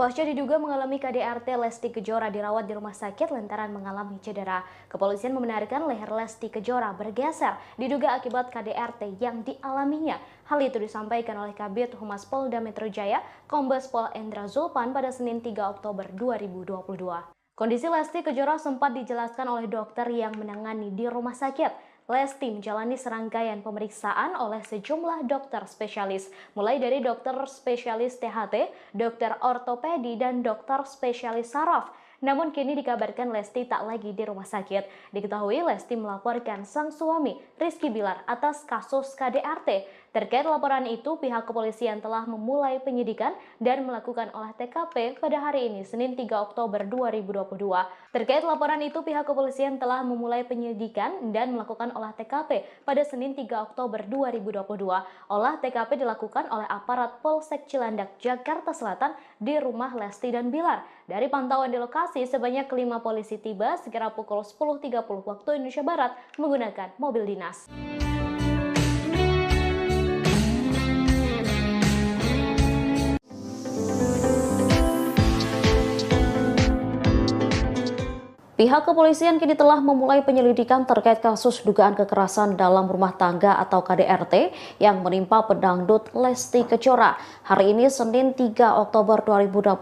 Pasca diduga mengalami KDRT, Lesti Kejora dirawat di rumah sakit lantaran mengalami cedera. Kepolisian membenarkan leher Lesti Kejora bergeser diduga akibat KDRT yang dialaminya. Hal itu disampaikan oleh Kabid Humas Polda Metro Jaya, Kombes Pol Endra Zulpan pada Senin 3 Oktober 2022. Kondisi Lesti Kejora sempat dijelaskan oleh dokter yang menangani di rumah sakit. Lesti menjalani serangkaian pemeriksaan oleh sejumlah dokter spesialis, mulai dari dokter spesialis THT, dokter ortopedi, dan dokter spesialis saraf. Namun kini dikabarkan Lesti tak lagi di rumah sakit. Diketahui Lesti melaporkan sang suami, Rizky Bilar, atas kasus KDRT. Terkait laporan itu, pihak kepolisian telah memulai penyidikan dan melakukan olah TKP pada hari ini, Senin 3 Oktober 2022. Terkait laporan itu, pihak kepolisian telah memulai penyidikan dan melakukan olah TKP pada Senin 3 Oktober 2022. Olah TKP dilakukan oleh aparat Polsek Cilandak, Jakarta Selatan di rumah Lesti dan Bilar. Dari pantauan di lokasi, sebanyak 5 polisi tiba sekira pukul 10.30 waktu Indonesia Barat menggunakan mobil dinas. Pihak kepolisian kini telah memulai penyelidikan terkait kasus dugaan kekerasan dalam rumah tangga atau KDRT yang menimpa pedangdut Lesti Kejora. Hari ini Senin 3 Oktober 2022,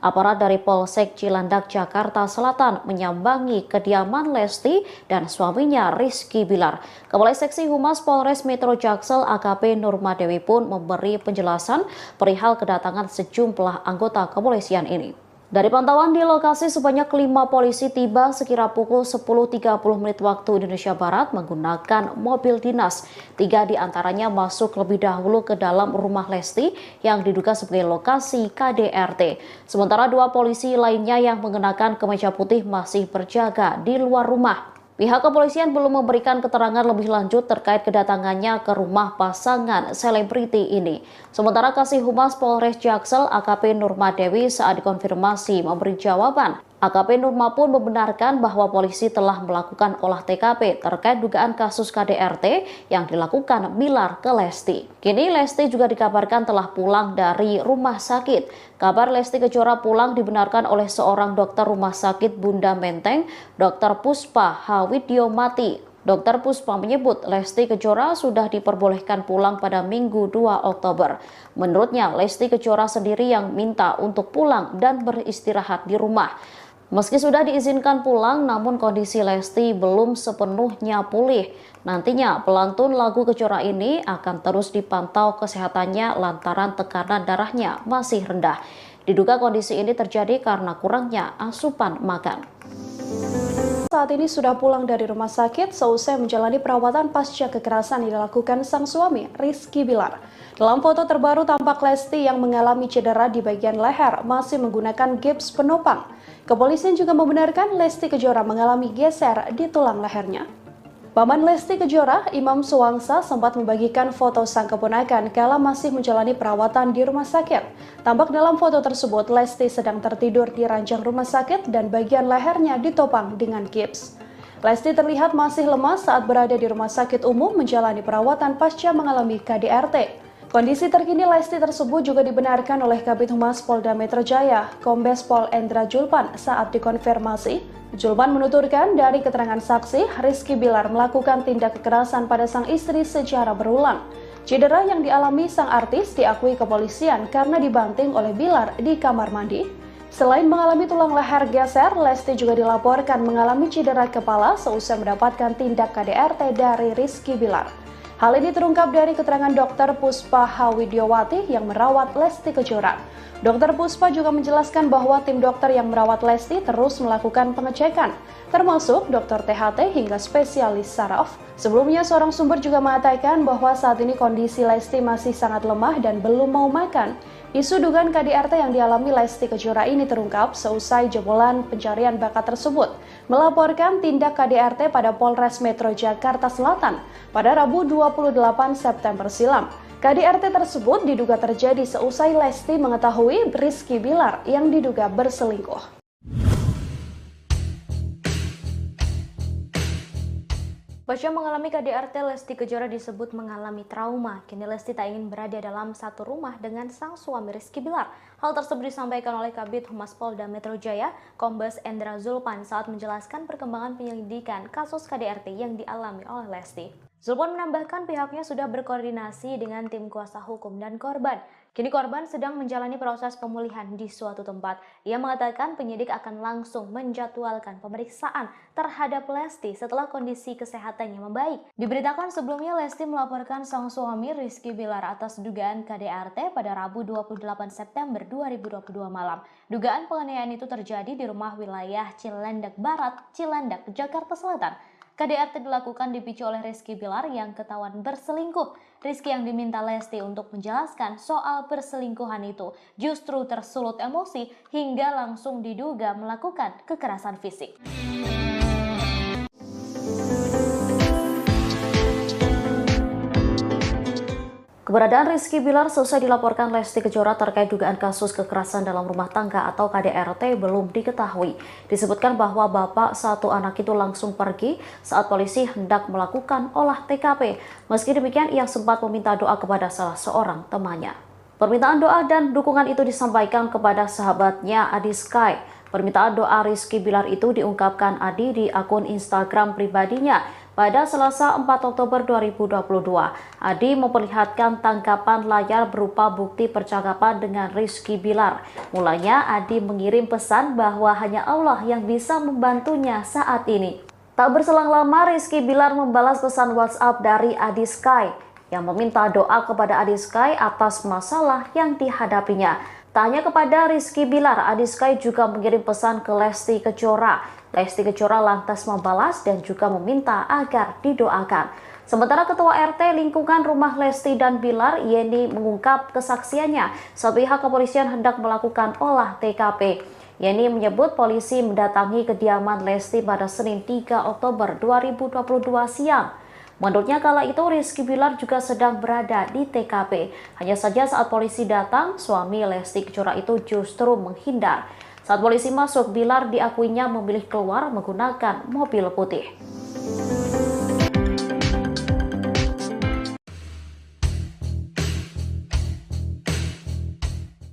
aparat dari Polsek Cilandak, Jakarta Selatan menyambangi kediaman Lesti dan suaminya Rizky Bilar. Kepala Seksi Humas Polres Metro Jaksel AKP Nurmadewi pun memberi penjelasan perihal kedatangan sejumlah anggota kepolisian ini. Dari pantauan di lokasi, sebanyak 5 polisi tiba sekira pukul 10.30 menit waktu Indonesia Barat menggunakan mobil dinas. 3 diantaranya masuk lebih dahulu ke dalam rumah Lesti yang diduga sebagai lokasi KDRT. Sementara 2 polisi lainnya yang mengenakan kemeja putih masih berjaga di luar rumah. Pihak kepolisian belum memberikan keterangan lebih lanjut terkait kedatangannya ke rumah pasangan selebriti ini. Sementara Kasih Humas Polres Jaksel AKP Nurmadewi saat dikonfirmasi memberi jawaban. AKP Nurma pun membenarkan bahwa polisi telah melakukan olah TKP terkait dugaan kasus KDRT yang dilakukan Bilar ke Lesti. Kini Lesti juga dikabarkan telah pulang dari rumah sakit. Kabar Lesti Kejora pulang dibenarkan oleh seorang dokter rumah sakit Bunda Menteng, Dr. Puspa Hawidyomati. Dr. Puspa menyebut Lesti Kejora sudah diperbolehkan pulang pada Minggu 2 Oktober. Menurutnya, Lesti Kejora sendiri yang minta untuk pulang dan beristirahat di rumah. Meski sudah diizinkan pulang, namun kondisi Lesti belum sepenuhnya pulih. Nantinya, pelantun lagu Kejora ini akan terus dipantau kesehatannya lantaran tekanan darahnya masih rendah. Diduga kondisi ini terjadi karena kurangnya asupan makan. Saat ini sudah pulang dari rumah sakit seusai menjalani perawatan pasca kekerasan yang dilakukan sang suami, Rizky Bilar. Dalam foto terbaru tampak Lesti yang mengalami cedera di bagian leher masih menggunakan gips penopang. Kepolisian juga membenarkan Lesti Kejora mengalami geser di tulang lehernya. Paman Lesti Kejora, Imam Suwangsa, sempat membagikan foto sang keponakan kala masih menjalani perawatan di rumah sakit. Tampak dalam foto tersebut, Lesti sedang tertidur di ranjang rumah sakit dan bagian lehernya ditopang dengan gips. Lesti terlihat masih lemas saat berada di rumah sakit umum menjalani perawatan pasca mengalami KDRT. Kondisi terkini Lesti tersebut juga dibenarkan oleh Kabid Humas Polda Metro Jaya, Kombes Pol Endra Zulpan saat dikonfirmasi. Zulpan menuturkan dari keterangan saksi, Rizky Bilar melakukan tindak kekerasan pada sang istri secara berulang. Cedera yang dialami sang artis diakui kepolisian karena dibanting oleh Bilar di kamar mandi. Selain mengalami tulang leher geser, Lesti juga dilaporkan mengalami cedera kepala seusai mendapatkan tindak KDRT dari Rizky Bilar. Hal ini terungkap dari keterangan Dr. Puspa Hawidyomati yang merawat Lesti Kejora. Dr. Puspa juga menjelaskan bahwa tim dokter yang merawat Lesti terus melakukan pengecekan, termasuk dokter THT hingga spesialis saraf. Sebelumnya, seorang sumber juga mengatakan bahwa saat ini kondisi Lesti masih sangat lemah dan belum mau makan. Isu dugaan KDRT yang dialami Lesti Kejora ini terungkap seusai jebolan pencarian bakat tersebut melaporkan tindak KDRT pada Polres Metro Jakarta Selatan pada Rabu 28 September silam. KDRT tersebut diduga terjadi seusai Lesti mengetahui Rizky Bilar yang diduga berselingkuh. Pasca mengalami KDRT, Lesti Kejora disebut mengalami trauma. Kini Lesti tak ingin berada dalam satu rumah dengan sang suami Rizky Bilar. Hal tersebut disampaikan oleh Kabid Humas Polda Metro Jaya, Kombes Endra Zulpan saat menjelaskan perkembangan penyelidikan kasus KDRT yang dialami oleh Lesti. Zulpan menambahkan pihaknya sudah berkoordinasi dengan tim kuasa hukum dan korban. Kini korban sedang menjalani proses pemulihan di suatu tempat. Ia mengatakan penyidik akan langsung menjadwalkan pemeriksaan terhadap Lesti setelah kondisi kesehatannya membaik. Diberitakan sebelumnya Lesti melaporkan sang suami Rizky Bilar atas dugaan KDRT pada Rabu 28 September 2022 malam. Dugaan penganiayaan itu terjadi di rumah wilayah Cilandak Barat, Cilandak, Jakarta Selatan. KDRT dilakukan dipicu oleh Rizky Bilar yang ketahuan berselingkuh. Rizky yang diminta Lesti untuk menjelaskan soal perselingkuhan itu justru tersulut emosi hingga langsung diduga melakukan kekerasan fisik. Keberadaan Rizky Bilar selesai dilaporkan Lesti Kejora terkait dugaan kasus kekerasan dalam rumah tangga atau KDRT belum diketahui. Disebutkan bahwa bapak satu anak itu langsung pergi saat polisi hendak melakukan olah TKP. Meski demikian, ia sempat meminta doa kepada salah seorang temannya. Permintaan doa dan dukungan itu disampaikan kepada sahabatnya Adi Sky. Permintaan doa Rizky Bilar itu diungkapkan Adi di akun Instagram pribadinya. Pada Selasa 4 Oktober 2022, Adi memperlihatkan tangkapan layar berupa bukti percakapan dengan Rizky Bilar. Mulanya Adi mengirim pesan bahwa hanya Allah yang bisa membantunya saat ini. Tak berselang lama Rizky Bilar membalas pesan WhatsApp dari Adi Sky yang meminta doa kepada Adi Sky atas masalah yang dihadapinya. Tak hanya kepada Rizky Bilar, Adi Sky juga mengirim pesan ke Lesti Kejora. Lesti Kejora lantas membalas dan juga meminta agar didoakan. Sementara Ketua RT lingkungan rumah Lesti dan Bilar, Yeni, mengungkap kesaksiannya saat pihak kepolisian hendak melakukan olah TKP. Yeni menyebut polisi mendatangi kediaman Lesti pada Senin 3 Oktober 2022 siang. Menurutnya kala itu Rizky Bilar juga sedang berada di TKP. Hanya saja saat polisi datang, suami Lesti Kejora itu justru menghindar. Saat polisi masuk, Bilar diakuinya memilih keluar menggunakan mobil putih.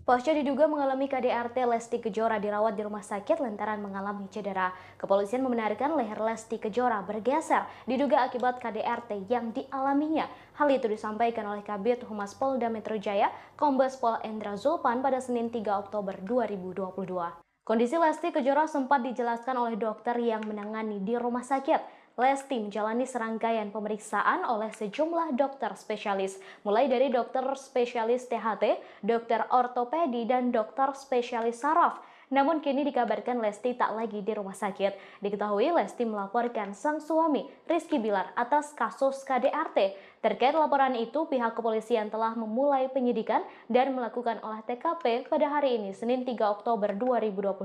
Pasca diduga mengalami KDRT, Lesti Kejora dirawat di rumah sakit lantaran mengalami cedera. Kepolisian membenarkan leher Lesti Kejora bergeser diduga akibat KDRT yang dialaminya. Hal itu disampaikan oleh Kabid Humas Polda Metro Jaya, Kombes Pol Endra Zulpan pada Senin 3 Oktober 2022. Kondisi Lesti Kejora sempat dijelaskan oleh dokter yang menangani di rumah sakit. Lesti menjalani serangkaian pemeriksaan oleh sejumlah dokter spesialis, mulai dari dokter spesialis THT, dokter ortopedi, dan dokter spesialis saraf. Namun kini dikabarkan Lesti tak lagi di rumah sakit. Diketahui Lesti melaporkan sang suami Rizky Bilar atas kasus KDRT. Terkait laporan itu, pihak kepolisian telah memulai penyidikan dan melakukan olah TKP pada hari ini, Senin 3 Oktober 2022.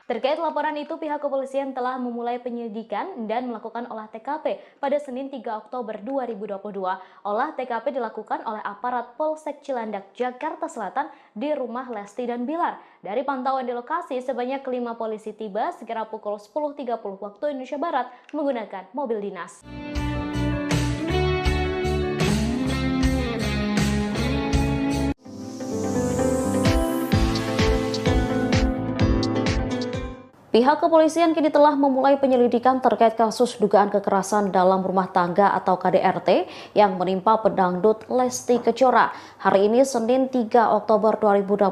Terkait laporan itu, pihak kepolisian telah memulai penyidikan dan melakukan olah TKP pada Senin 3 Oktober 2022. Olah TKP dilakukan oleh aparat Polsek Cilandak, Jakarta Selatan di rumah Lesti dan Bilar. Dari pantauan di lokasi, sebanyak 5 polisi tiba sekira pukul 10.30 waktu Indonesia Barat menggunakan mobil dinas. Pihak kepolisian kini telah memulai penyelidikan terkait kasus dugaan kekerasan dalam rumah tangga atau KDRT yang menimpa pedangdut Lesti Kejora. Hari ini Senin 3 Oktober 2022,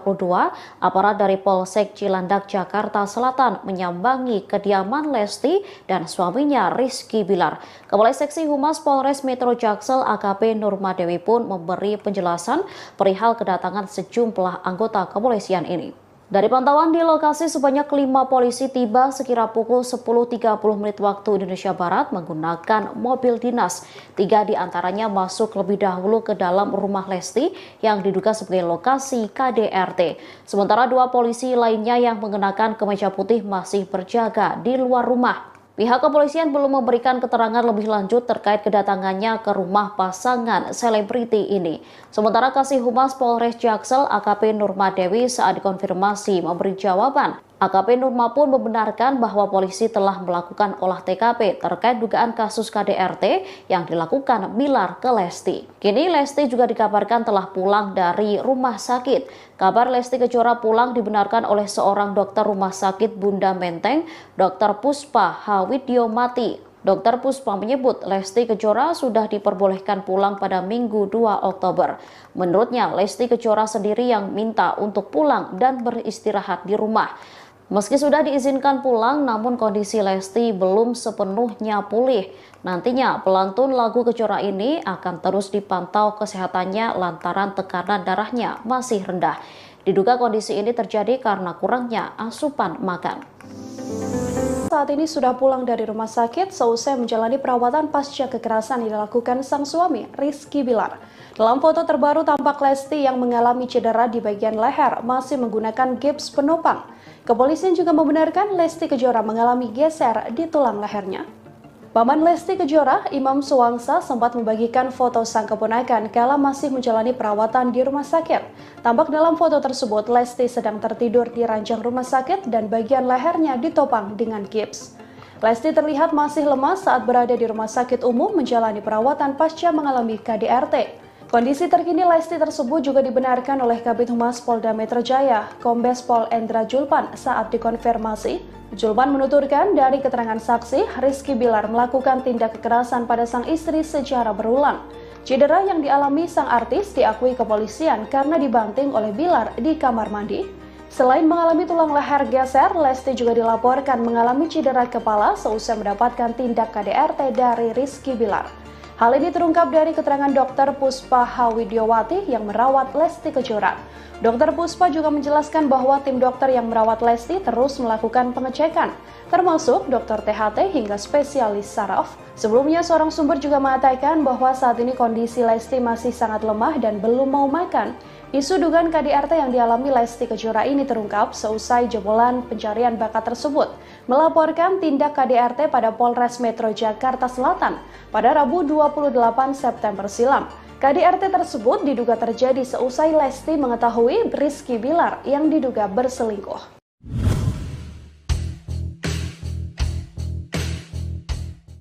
aparat dari Polsek Cilandak, Jakarta Selatan menyambangi kediaman Lesti dan suaminya Rizky Bilar. Kepala Seksi Humas Polres Metro Jaksel AKP Nurmadewi pun memberi penjelasan perihal kedatangan sejumlah anggota kepolisian ini. Dari pantauan di lokasi, sebanyak 5 polisi tiba sekira pukul 10.30 menit waktu Indonesia Barat menggunakan mobil dinas. 3 diantaranya masuk lebih dahulu ke dalam rumah Lesti yang diduga sebagai lokasi KDRT. Sementara 2 polisi lainnya yang mengenakan kemeja putih masih berjaga di luar rumah. Pihak kepolisian belum memberikan keterangan lebih lanjut terkait kedatangannya ke rumah pasangan selebriti ini. Sementara Kasih Humas Polres Jaksel AKP Nurmadewi saat dikonfirmasi memberi jawaban. AKP Nurma pun membenarkan bahwa polisi telah melakukan olah TKP terkait dugaan kasus KDRT yang dilakukan Bilar ke Lesti. Kini Lesti juga dikabarkan telah pulang dari rumah sakit. Kabar Lesti Kejora pulang dibenarkan oleh seorang dokter rumah sakit Bunda Menteng, Dr. Puspa Hawidyomati. Dr. Puspa menyebut Lesti Kejora sudah diperbolehkan pulang pada Minggu 2 Oktober. Menurutnya, Lesti Kejora sendiri yang minta untuk pulang dan beristirahat di rumah. Meski sudah diizinkan pulang, namun kondisi Lesti belum sepenuhnya pulih. Nantinya, pelantun lagu Kejora ini akan terus dipantau kesehatannya lantaran tekanan darahnya masih rendah. Diduga kondisi ini terjadi karena kurangnya asupan makan. Saat ini sudah pulang dari rumah sakit seusai menjalani perawatan pasca kekerasan yang dilakukan sang suami, Rizky Bilar. Dalam foto terbaru tampak Lesti yang mengalami cedera di bagian leher masih menggunakan gips penopang. Kepolisian juga membenarkan Lesti Kejora mengalami geser di tulang lehernya. Paman Lesti Kejora, Imam Suwangsa, sempat membagikan foto sang keponakan kala masih menjalani perawatan di rumah sakit. Tampak dalam foto tersebut, Lesti sedang tertidur di ranjang rumah sakit dan bagian lehernya ditopang dengan gips. Lesti terlihat masih lemas saat berada di rumah sakit umum menjalani perawatan pasca mengalami KDRT. Kondisi terkini Lesti tersebut juga dibenarkan oleh Kabid Humas Polda Metro Jaya, Kombes Pol Endra Julpan saat dikonfirmasi. Julpan menuturkan dari keterangan saksi, Rizky Bilar melakukan tindak kekerasan pada sang istri secara berulang. Cedera yang dialami sang artis diakui kepolisian karena dibanting oleh Bilar di kamar mandi. Selain mengalami tulang leher geser, Lesti juga dilaporkan mengalami cedera kepala seusai mendapatkan tindak KDRT dari Rizky Bilar. Hal ini terungkap dari keterangan Dr. Puspa Hawidyomati yang merawat Lesti Kejora. Dr. Puspa juga menjelaskan bahwa tim dokter yang merawat Lesti terus melakukan pengecekan, termasuk dokter THT hingga spesialis saraf. Sebelumnya, seorang sumber juga mengatakan bahwa saat ini kondisi Lesti masih sangat lemah dan belum mau makan. Isu dugaan KDRT yang dialami Lesti Kejora ini terungkap seusai jebolan pencarian bakat tersebut melaporkan tindak KDRT pada Polres Metro Jakarta Selatan pada Rabu 28 September silam. KDRT tersebut diduga terjadi seusai Lesti mengetahui Rizky Bilar yang diduga berselingkuh.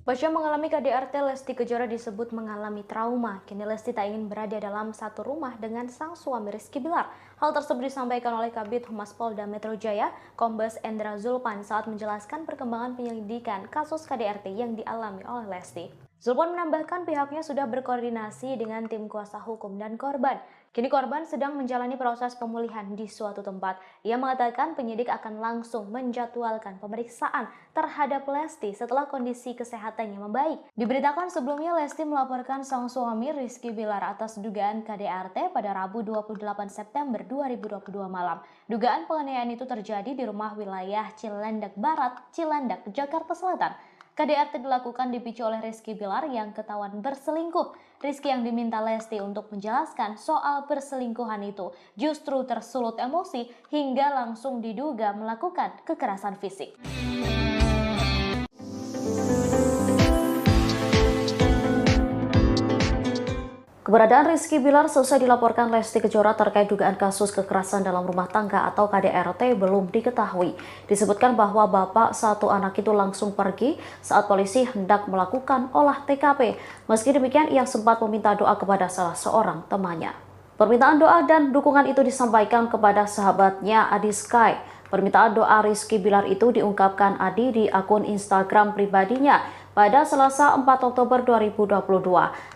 Pasca mengalami KDRT, Lesti Kejora disebut mengalami trauma. Kini Lesti tak ingin berada dalam satu rumah dengan sang suami Rizky Bilar. Hal tersebut disampaikan oleh Kabid Humas Polda Metro Jaya, Kombes Endra Julpan saat menjelaskan perkembangan penyelidikan kasus KDRT yang dialami oleh Lesti. Julpan menambahkan pihaknya sudah berkoordinasi dengan tim kuasa hukum dan korban. Kini korban sedang menjalani proses pemulihan di suatu tempat. Ia mengatakan penyidik akan langsung menjadwalkan pemeriksaan terhadap Lesti setelah kondisi kesehatannya membaik. Diberitakan sebelumnya Lesti melaporkan sang suami Rizky Bilar atas dugaan KDRT pada Rabu 28 September 2022 malam. Dugaan penganiayaan itu terjadi di rumah wilayah Cilandak Barat, Cilandak, Jakarta Selatan. KDRT dilakukan dipicu oleh Rizky Bilar yang ketahuan berselingkuh. Rizky yang diminta Lesti untuk menjelaskan soal perselingkuhan itu justru tersulut emosi hingga langsung diduga melakukan kekerasan fisik. Keberadaan Rizky Bilar selesai dilaporkan Lesti Kejora terkait dugaan kasus kekerasan dalam rumah tangga atau KDRT belum diketahui. Disebutkan bahwa bapak satu anak itu langsung pergi saat polisi hendak melakukan olah TKP. Meski demikian, ia sempat meminta doa kepada salah seorang temannya. Permintaan doa dan dukungan itu disampaikan kepada sahabatnya Adi Sky. Permintaan doa Rizky Bilar itu diungkapkan Adi di akun Instagram pribadinya. Pada Selasa 4 Oktober 2022,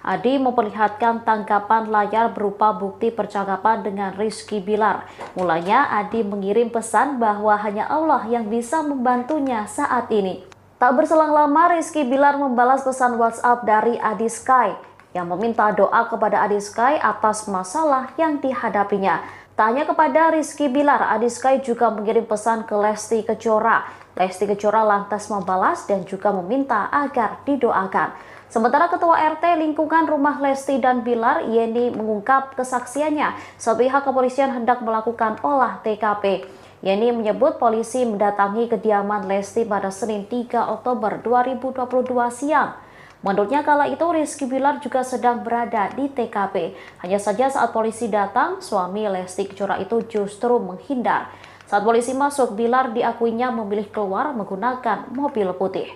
Adi memperlihatkan tangkapan layar berupa bukti percakapan dengan Rizky Bilar. Mulanya Adi mengirim pesan bahwa hanya Allah yang bisa membantunya saat ini. Tak berselang lama, Rizky Bilar membalas pesan WhatsApp dari Adi Sky yang meminta doa kepada Adi Sky atas masalah yang dihadapinya. Tak hanya kepada Rizky Bilar, Adi Sky juga mengirim pesan ke Lesti Kejora. Lesti Kejora lantas membalas dan juga meminta agar didoakan. Sementara Ketua RT lingkungan rumah Lesti dan Bilar, Yeni, mengungkap kesaksiannya saat pihak kepolisian hendak melakukan olah TKP. Yeni menyebut polisi mendatangi kediaman Lesti pada Senin 3 Oktober 2022 siang. Menurutnya kala itu Rizky Bilar juga sedang berada di TKP. Hanya saja saat polisi datang, suami Lesti Kejora itu justru menghindar. Saat polisi masuk, Bilar diakuinya memilih keluar menggunakan mobil putih.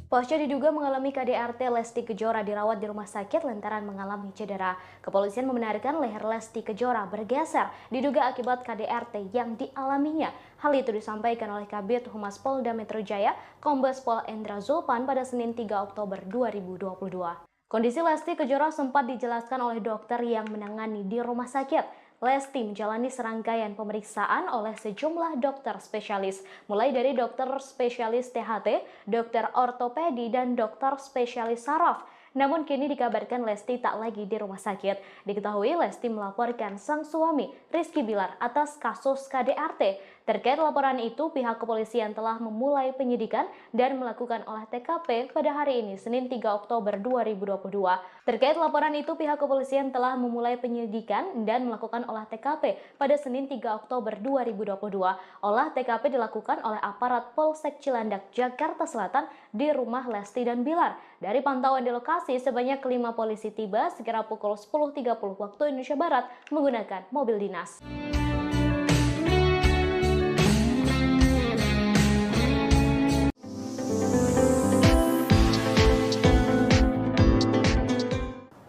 Pasca diduga mengalami KDRT, Lesti Kejora dirawat di rumah sakit lantaran mengalami cedera. Kepolisian membenarkan leher Lesti Kejora bergeser diduga akibat KDRT yang dialaminya. Hal itu disampaikan oleh Kabid Humas Polda Metro Jaya, Kombes Pol Endra Zulpan pada Senin 3 Oktober 2022. Kondisi Lesti Kejora sempat dijelaskan oleh dokter yang menangani di rumah sakit. Lesti menjalani serangkaian pemeriksaan oleh sejumlah dokter spesialis, mulai dari dokter spesialis THT, dokter ortopedi, dan dokter spesialis saraf. Namun kini dikabarkan Lesti tak lagi di rumah sakit. Diketahui Lesti melaporkan sang suami, Rizky Bilar, atas kasus KDRT. Terkait laporan itu, pihak kepolisian telah memulai penyidikan dan melakukan olah TKP pada hari ini, Senin 3 Oktober 2022. Terkait laporan itu, pihak kepolisian telah memulai penyidikan dan melakukan olah TKP pada Senin 3 Oktober 2022. Olah TKP dilakukan oleh aparat Polsek Cilandak, Jakarta Selatan di rumah Lesti dan Bilar. Dari pantauan di lokasi, sebanyak 5 polisi tiba sekira pukul 10.30 waktu Indonesia Barat menggunakan mobil dinas.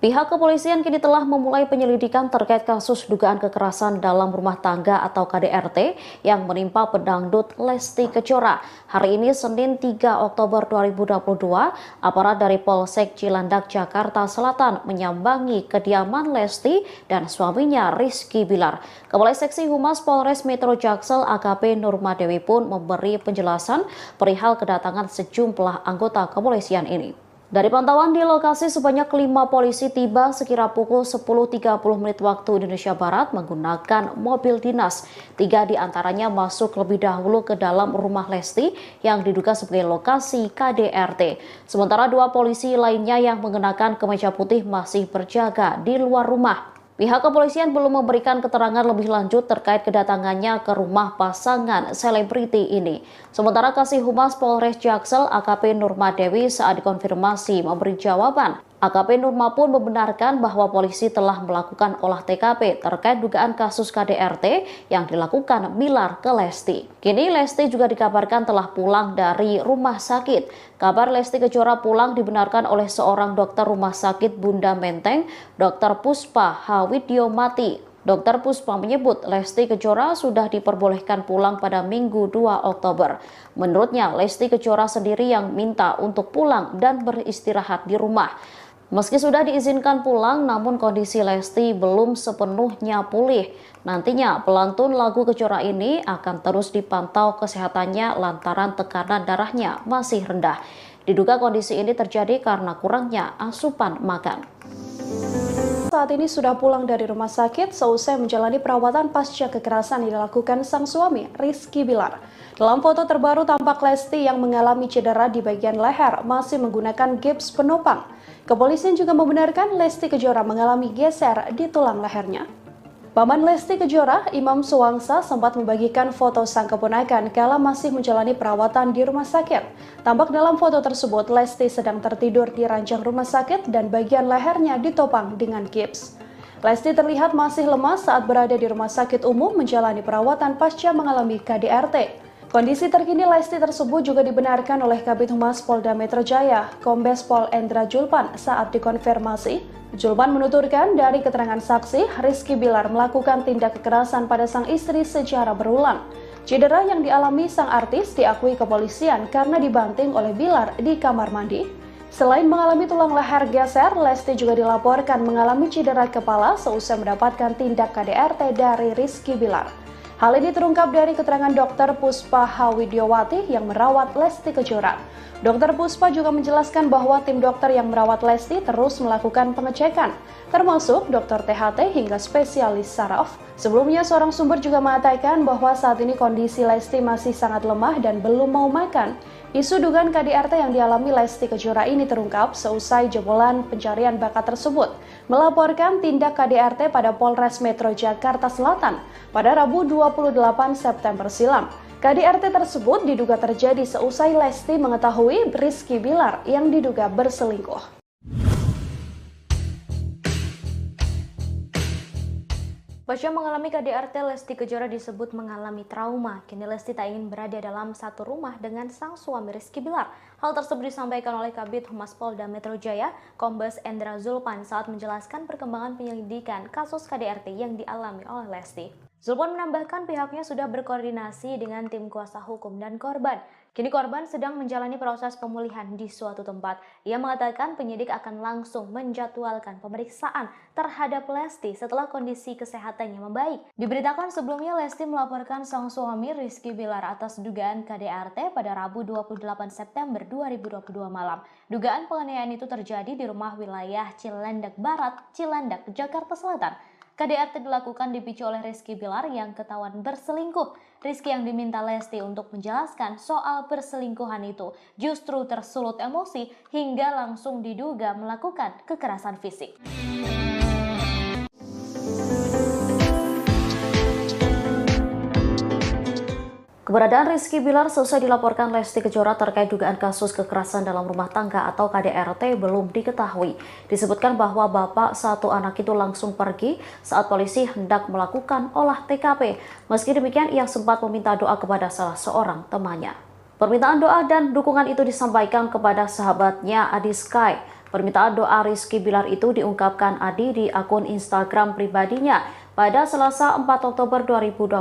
Pihak kepolisian kini telah memulai penyelidikan terkait kasus dugaan kekerasan dalam rumah tangga atau KDRT yang menimpa pedangdut Lesti Kejora. Hari ini Senin 3 Oktober 2022, aparat dari Polsek Cilandak, Jakarta Selatan menyambangi kediaman Lesti dan suaminya Rizky Bilar. Kepala Seksi Humas Polres Metro Jaksel AKP Nurmadewi pun memberi penjelasan perihal kedatangan sejumlah anggota kepolisian ini. Dari pantauan di lokasi, sebanyak 5 polisi tiba sekira pukul 10.30 menit waktu Indonesia Barat menggunakan mobil dinas. 3 diantaranya masuk lebih dahulu ke dalam rumah Lesti yang diduga sebagai lokasi KDRT. Sementara 2 polisi lainnya yang mengenakan kemeja putih masih berjaga di luar rumah. Pihak kepolisian belum memberikan keterangan lebih lanjut terkait kedatangannya ke rumah pasangan selebriti ini. Sementara Kasih Humas Polres Jaksel AKP Nurmadewi saat dikonfirmasi memberi jawaban. AKP Nurma pun membenarkan bahwa polisi telah melakukan olah TKP terkait dugaan kasus KDRT yang dilakukan Bilar ke Lesti. Kini Lesti juga dikabarkan telah pulang dari rumah sakit. Kabar Lesti Kejora pulang dibenarkan oleh seorang dokter rumah sakit Bunda Menteng, Dr. Puspa Hawidyomati. Dr. Puspa menyebut Lesti Kejora sudah diperbolehkan pulang pada Minggu 2 Oktober. Menurutnya, Lesti Kejora sendiri yang minta untuk pulang dan beristirahat di rumah. Meski sudah diizinkan pulang, namun kondisi Lesti belum sepenuhnya pulih. Nantinya pelantun lagu Kejora ini akan terus dipantau kesehatannya lantaran tekanan darahnya masih rendah. Diduga kondisi ini terjadi karena kurangnya asupan makan. Saat ini sudah pulang dari rumah sakit seusai menjalani perawatan pasca kekerasan yang dilakukan sang suami, Rizky Bilar. Dalam foto terbaru tampak Lesti yang mengalami cedera di bagian leher masih menggunakan gips penopang. Kepolisian juga membenarkan Lesti Kejora mengalami geser di tulang lehernya. Paman Lesti Kejora, Imam Suwangsa, sempat membagikan foto sang keponakan kala masih menjalani perawatan di rumah sakit. Tampak dalam foto tersebut, Lesti sedang tertidur di ranjang rumah sakit dan bagian lehernya ditopang dengan gips. Lesti terlihat masih lemas saat berada di rumah sakit umum menjalani perawatan pasca mengalami KDRT. Kondisi terkini Lesti tersebut juga dibenarkan oleh Kabid Humas Polda Metro Jaya, Kombes Pol Endra Zulpan saat dikonfirmasi. Zulpan menuturkan dari keterangan saksi, Rizky Bilar melakukan tindak kekerasan pada sang istri secara berulang. Cedera yang dialami sang artis diakui kepolisian karena dibanting oleh Bilar di kamar mandi. Selain mengalami tulang leher geser, Lesti juga dilaporkan mengalami cedera kepala seusai mendapatkan tindak KDRT dari Rizky Bilar. Hal ini terungkap dari keterangan Dr. Puspa Hawidyomati yang merawat Lesti Kejora. Dr. Puspa juga menjelaskan bahwa tim dokter yang merawat Lesti terus melakukan pengecekan, termasuk dokter THT hingga spesialis saraf. Sebelumnya, seorang sumber juga mengatakan bahwa saat ini kondisi Lesti masih sangat lemah dan belum mau makan. Isu dugaan KDRT yang dialami Lesti Kejora ini terungkap seusai jebolan pencarian bakat tersebut melaporkan tindak KDRT pada Polres Metro Jakarta Selatan pada Rabu 28 September silam. KDRT tersebut diduga terjadi seusai Lesti mengetahui Rizky Bilar yang diduga berselingkuh. Pasca mengalami KDRT, Lesti Kejora disebut mengalami trauma. Kini Lesti tak ingin berada dalam satu rumah dengan sang suami Rizky Bilar. Hal tersebut disampaikan oleh Kabid Humas Polda Metro Jaya, Kombes Endra Zulpan saat menjelaskan perkembangan penyelidikan kasus KDRT yang dialami oleh Lesti. Zulpan menambahkan pihaknya sudah berkoordinasi dengan tim kuasa hukum dan korban. Kini korban sedang menjalani proses pemulihan di suatu tempat. Ia mengatakan penyidik akan langsung menjadwalkan pemeriksaan terhadap Lesti setelah kondisi kesehatannya membaik. Diberitakan sebelumnya Lesti melaporkan sang suami Rizky Bilar atas dugaan KDRT pada Rabu 28 September 2022 malam. Dugaan penganiayaan itu terjadi di rumah wilayah Cilandak Barat, Cilandak, Jakarta Selatan. KDRT dilakukan dipicu oleh Rizky Bilar yang ketahuan berselingkuh. Rizky yang diminta Lesti untuk menjelaskan soal perselingkuhan itu justru tersulut emosi hingga langsung diduga melakukan kekerasan fisik. Keberadaan Rizky Bilar selesai dilaporkan Lesti Kejora terkait dugaan kasus kekerasan dalam rumah tangga atau KDRT belum diketahui. Disebutkan bahwa bapak satu anak itu langsung pergi saat polisi hendak melakukan olah TKP. Meski demikian, ia sempat meminta doa kepada salah seorang temannya. Permintaan doa dan dukungan itu disampaikan kepada sahabatnya Adi Sky. Permintaan doa Rizky Bilar itu diungkapkan Adi di akun Instagram pribadinya. Pada Selasa 4 Oktober 2022,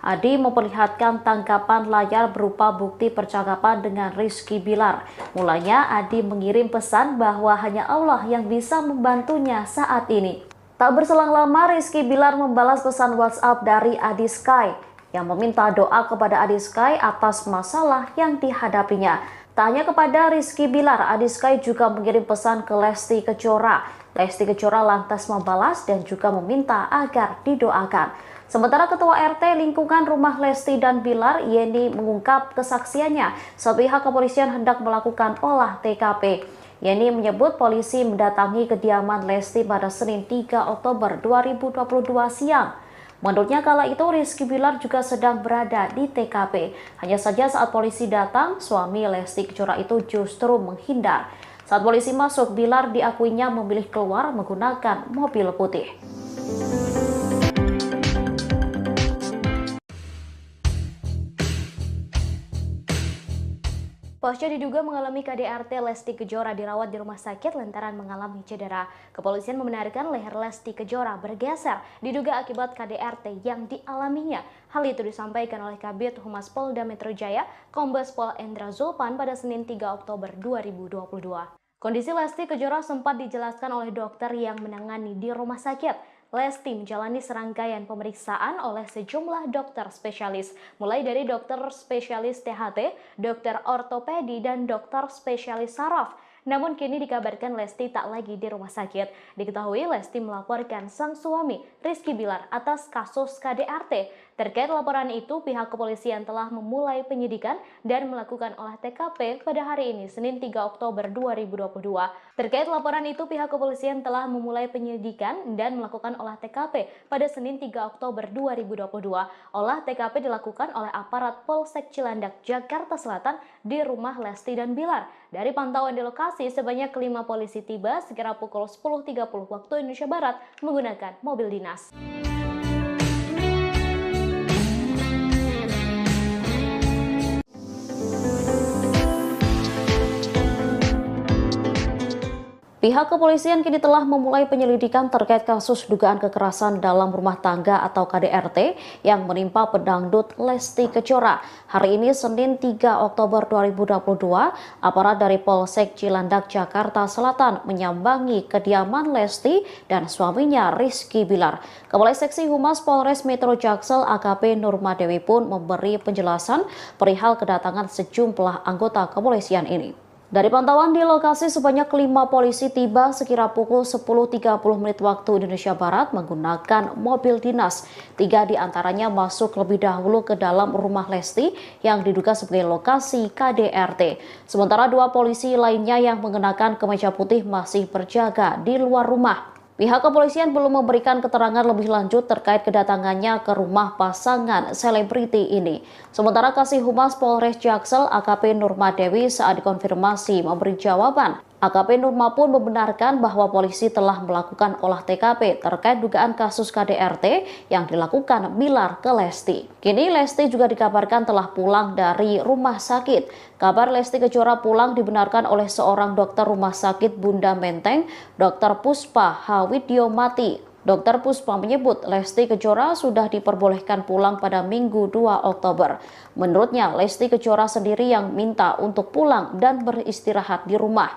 Adi memperlihatkan tangkapan layar berupa bukti percakapan dengan Rizky Bilar. Mulanya Adi mengirim pesan bahwa hanya Allah yang bisa membantunya saat ini. Tak berselang lama, Rizky Bilar membalas pesan WhatsApp dari Adi Sky yang meminta doa kepada Adi Sky atas masalah yang dihadapinya. Tak hanya kepada Rizky Bilar, Adi Sky juga mengirim pesan ke Lesti Kejora. Lesti Kejora lantas membalas dan juga meminta agar didoakan. Sementara Ketua RT lingkungan rumah Lesti dan Bilar, Yeni, mengungkap kesaksiannya saat pihak kepolisian hendak melakukan olah TKP. Yeni menyebut polisi mendatangi kediaman Lesti pada Senin 3 Oktober 2022 siang. Menurutnya kala itu Rizky Bilar juga sedang berada di TKP. Hanya saja saat polisi datang, suami Lesti Kejora itu justru menghindar. Saat polisi masuk, Bilar diakuinya memilih keluar menggunakan mobil putih. Pasca diduga mengalami KDRT, Lesti Kejora dirawat di rumah sakit lantaran mengalami cedera. Kepolisian membenarkan leher Lesti Kejora bergeser diduga akibat KDRT yang dialaminya. Hal itu disampaikan oleh Kabid Humas Polda Metro Jaya, Kombes Pol Endra Zulpan pada Senin 3 Oktober 2022. Kondisi Lesti Kejora sempat dijelaskan oleh dokter yang menangani di rumah sakit. Lesti menjalani serangkaian pemeriksaan oleh sejumlah dokter spesialis, mulai dari dokter spesialis THT, dokter ortopedi, dan dokter spesialis saraf. Namun kini dikabarkan Lesti tak lagi di rumah sakit. Diketahui Lesti melaporkan sang suami Rizky Bilar atas kasus KDRT. Terkait laporan itu, pihak kepolisian telah memulai penyidikan dan melakukan olah TKP pada hari ini, Senin 3 Oktober 2022. Terkait laporan itu, pihak kepolisian telah memulai penyidikan dan melakukan olah TKP pada Senin 3 Oktober 2022. Olah TKP dilakukan oleh aparat Polsek Cilandak, Jakarta Selatan di rumah Lesti dan Bilar. Dari pantauan di lokasi, sebanyak 5 polisi tiba sekira pukul 10.30 waktu Indonesia Barat menggunakan mobil dinas. Pihak kepolisian kini telah memulai penyelidikan terkait kasus dugaan kekerasan dalam rumah tangga atau KDRT yang menimpa pedangdut Lesti Kejora. Hari ini Senin 3 Oktober 2022, aparat dari Polsek Cilandak, Jakarta Selatan menyambangi kediaman Lesti dan suaminya Rizky Bilar. Kepala Seksi Humas Polres Metro Jaksel AKP Nurmadewi pun memberi penjelasan perihal kedatangan sejumlah anggota kepolisian ini. Dari pantauan di lokasi, sebanyak 5 polisi tiba sekira pukul 10.30 waktu Indonesia Barat menggunakan mobil dinas. 3 diantaranya masuk lebih dahulu ke dalam rumah Lesti yang diduga sebagai lokasi KDRT. Sementara 2 polisi lainnya yang mengenakan kemeja putih masih berjaga di luar rumah. Pihak kepolisian belum memberikan keterangan lebih lanjut terkait kedatangannya ke rumah pasangan selebriti ini. Sementara Kasih Humas Polres Jaksel AKP Nurmadewi saat dikonfirmasi memberi jawaban. AKP Nurma pun membenarkan bahwa polisi telah melakukan olah TKP terkait dugaan kasus KDRT yang dilakukan Bilar ke Lesti. Kini Lesti juga dikabarkan telah pulang dari rumah sakit. Kabar Lesti Kejora pulang dibenarkan oleh seorang dokter rumah sakit Bunda Menteng, Dr. Puspa Hawidyomati. Dr. Puspa menyebut Lesti Kejora sudah diperbolehkan pulang pada Minggu 2 Oktober. Menurutnya, Lesti Kejora sendiri yang minta untuk pulang dan beristirahat di rumah.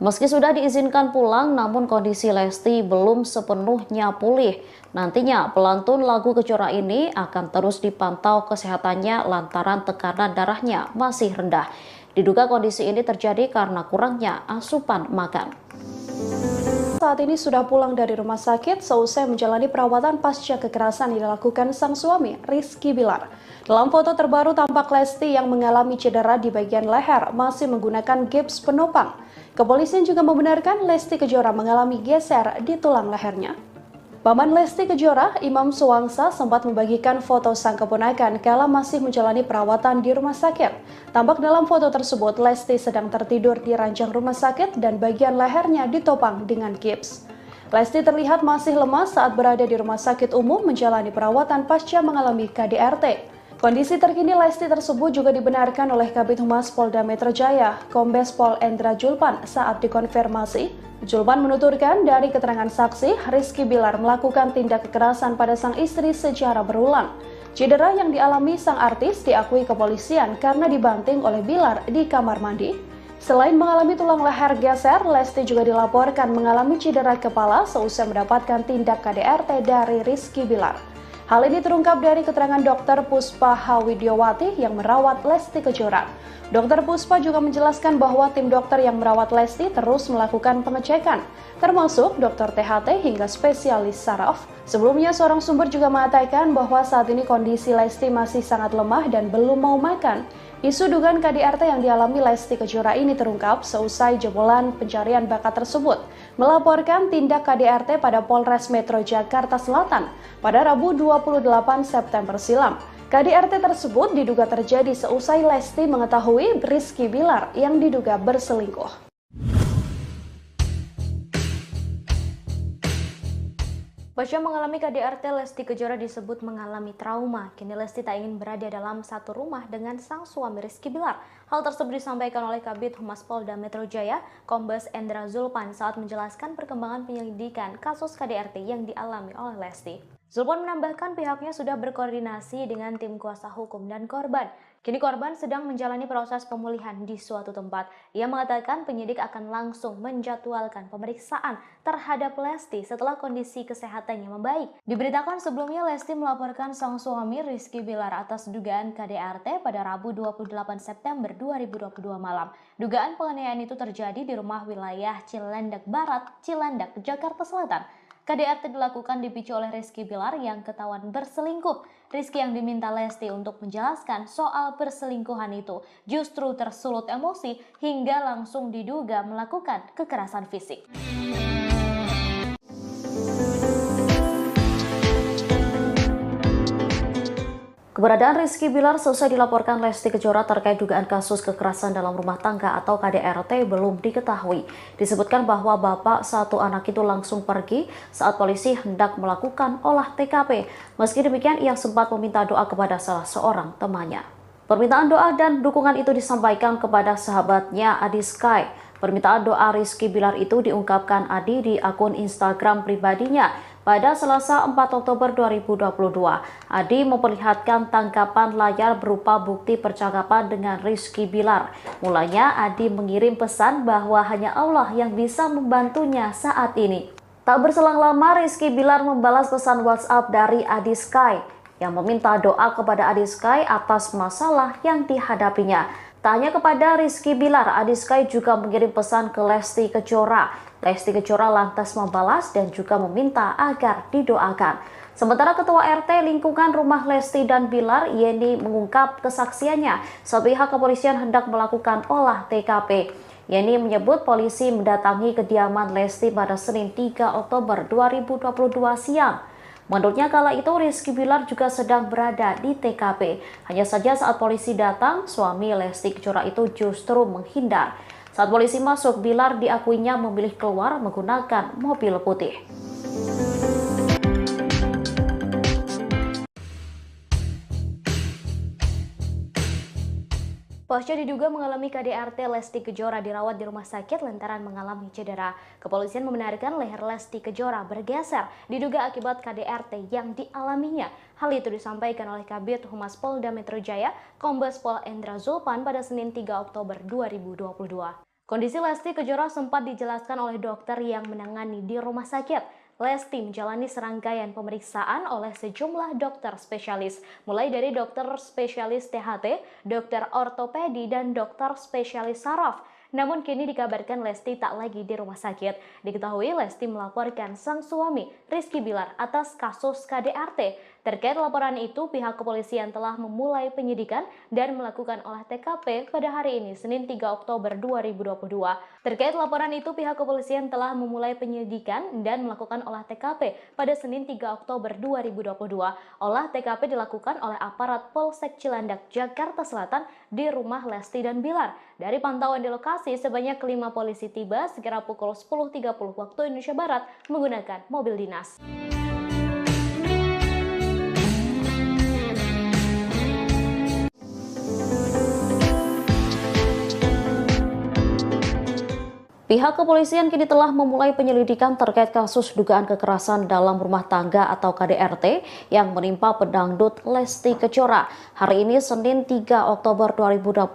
Meski sudah diizinkan pulang, namun kondisi Lesti belum sepenuhnya pulih. Nantinya pelantun lagu Kejora ini akan terus dipantau kesehatannya lantaran tekanan darahnya masih rendah. Diduga kondisi ini terjadi karena kurangnya asupan makan. Saat ini sudah pulang dari rumah sakit seusai menjalani perawatan pasca kekerasan yang dilakukan sang suami, Rizky Bilar. Dalam foto terbaru tampak Lesti yang mengalami cedera di bagian leher masih menggunakan gips penopang. Kepolisian juga membenarkan Lesti Kejora mengalami geser di tulang lehernya. Paman Lesti Kejora, Imam Suwangsa, sempat membagikan foto sang keponakan kala masih menjalani perawatan di rumah sakit. Tampak dalam foto tersebut, Lesti sedang tertidur di ranjang rumah sakit dan bagian lehernya ditopang dengan gips. Lesti terlihat masih lemas saat berada di rumah sakit umum menjalani perawatan pasca mengalami KDRT. Kondisi terkini Lesti tersebut juga dibenarkan oleh Kabid Humas Polda Metro Jaya, Kombes Pol Endra Julpan saat dikonfirmasi. Julpan menuturkan dari keterangan saksi, Rizky Bilar melakukan tindak kekerasan pada sang istri secara berulang. Cedera yang dialami sang artis diakui kepolisian karena dibanting oleh Bilar di kamar mandi. Selain mengalami tulang leher geser, Lesti juga dilaporkan mengalami cedera kepala seusai mendapatkan tindak KDRT dari Rizky Bilar. Hal ini terungkap dari keterangan Dr. Puspa Hawidyomati yang merawat Lesti Kejora. Dr. Puspa juga menjelaskan bahwa tim dokter yang merawat Lesti terus melakukan pengecekan, termasuk dokter THT hingga spesialis saraf. Sebelumnya, seorang sumber juga mengatakan bahwa saat ini kondisi Lesti masih sangat lemah dan belum mau makan. Isu dugaan KDRT yang dialami Lesti Kejora ini terungkap seusai jebolan pencarian bakat tersebut melaporkan tindak KDRT pada Polres Metro Jakarta Selatan pada Rabu 28 September silam. KDRT tersebut diduga terjadi seusai Lesti mengetahui Rizky Bilar yang diduga berselingkuh. Pasca mengalami KDRT, Lesti Kejora disebut mengalami trauma. Kini Lesti tak ingin berada dalam satu rumah dengan sang suami Rizky Bilar. Hal tersebut disampaikan oleh Kabid Humas Polda Metro Jaya, Kombes Endra Julpan saat menjelaskan perkembangan penyelidikan kasus KDRT yang dialami oleh Lesti. Julpan menambahkan pihaknya sudah berkoordinasi dengan tim kuasa hukum dan korban. Kini korban sedang menjalani proses pemulihan di suatu tempat. Ia mengatakan penyidik akan langsung menjadwalkan pemeriksaan terhadap Lesti setelah kondisi kesehatannya membaik. Diberitakan sebelumnya Lesti melaporkan sang suami Rizky Bilar atas dugaan KDRT pada Rabu 28 September 2022 malam. Dugaan penganiayaan itu terjadi di rumah wilayah Cilandak Barat, Cilandak, Jakarta Selatan. KDRT dilakukan dipicu oleh Rizky Bilar yang ketahuan berselingkuh. Rizky yang diminta Lesti untuk menjelaskan soal perselingkuhan itu justru tersulut emosi hingga langsung diduga melakukan kekerasan fisik. Keberadaan Rizky Bilar selesai dilaporkan Lesti Kejora terkait dugaan kasus kekerasan dalam rumah tangga atau KDRT belum diketahui. Disebutkan bahwa bapak satu anak itu langsung pergi saat polisi hendak melakukan olah TKP. Meski demikian, ia sempat meminta doa kepada salah seorang temannya. Permintaan doa dan dukungan itu disampaikan kepada sahabatnya Adi Sky. Permintaan doa Rizky Bilar itu diungkapkan Adi di akun Instagram pribadinya. Pada Selasa 4 Oktober 2022, Adi memperlihatkan tangkapan layar berupa bukti percakapan dengan Rizky Bilar. Mulanya Adi mengirim pesan bahwa hanya Allah yang bisa membantunya saat ini. Tak berselang lama, Rizky Bilar membalas pesan WhatsApp dari Adi Sky yang meminta doa kepada Adi Sky atas masalah yang dihadapinya. Tak hanya kepada Rizky Bilar, Adi Sky juga mengirim pesan ke Lesti Kejora. Lesti Kejora lantas membalas dan juga meminta agar didoakan. Sementara Ketua RT lingkungan rumah Lesti dan Bilar, Yeni, mengungkap kesaksiannya saat pihak kepolisian hendak melakukan olah TKP. Yeni menyebut polisi mendatangi kediaman Lesti pada Senin 3 Oktober 2022 siang. Menurutnya kala itu Rizky Bilar juga sedang berada di TKP. Hanya saja saat polisi datang, suami Lesti Kejora itu justru menghindar. Saat polisi masuk, Bilar diakuinya memilih keluar menggunakan mobil putih. Pasca diduga mengalami KDRT, Lesti Kejora dirawat di rumah sakit lantaran mengalami cedera. Kepolisian membenarkan leher Lesti Kejora bergeser, diduga akibat KDRT yang dialaminya. Hal itu disampaikan oleh Kabid Humas Polda Metro Jaya, Kombes Pol Endra Zulpan pada Senin 3 Oktober 2022. Kondisi Lesti Kejora sempat dijelaskan oleh dokter yang menangani di rumah sakit. Lesti menjalani serangkaian pemeriksaan oleh sejumlah dokter spesialis, mulai dari dokter spesialis THT, dokter ortopedi, dan dokter spesialis saraf. Namun kini dikabarkan Lesti tak lagi di rumah sakit. Diketahui Lesti melaporkan sang suami, Rizky Bilar, atas kasus KDRT. Terkait laporan itu, pihak kepolisian telah memulai penyidikan dan melakukan olah TKP pada hari ini, Senin 3 Oktober 2022. Terkait laporan itu, pihak kepolisian telah memulai penyidikan dan melakukan olah TKP pada Senin 3 Oktober 2022. Olah TKP dilakukan oleh aparat Polsek Cilandak, Jakarta Selatan di rumah Lesti dan Bilar. Dari pantauan di lokasi, sebanyak 5 polisi tiba sekira pukul 10.30 waktu Indonesia Barat menggunakan mobil dinas. Pihak kepolisian kini telah memulai penyelidikan terkait kasus dugaan kekerasan dalam rumah tangga atau KDRT yang menimpa pedangdut Lesti Kejora. Hari ini Senin 3 Oktober 2022,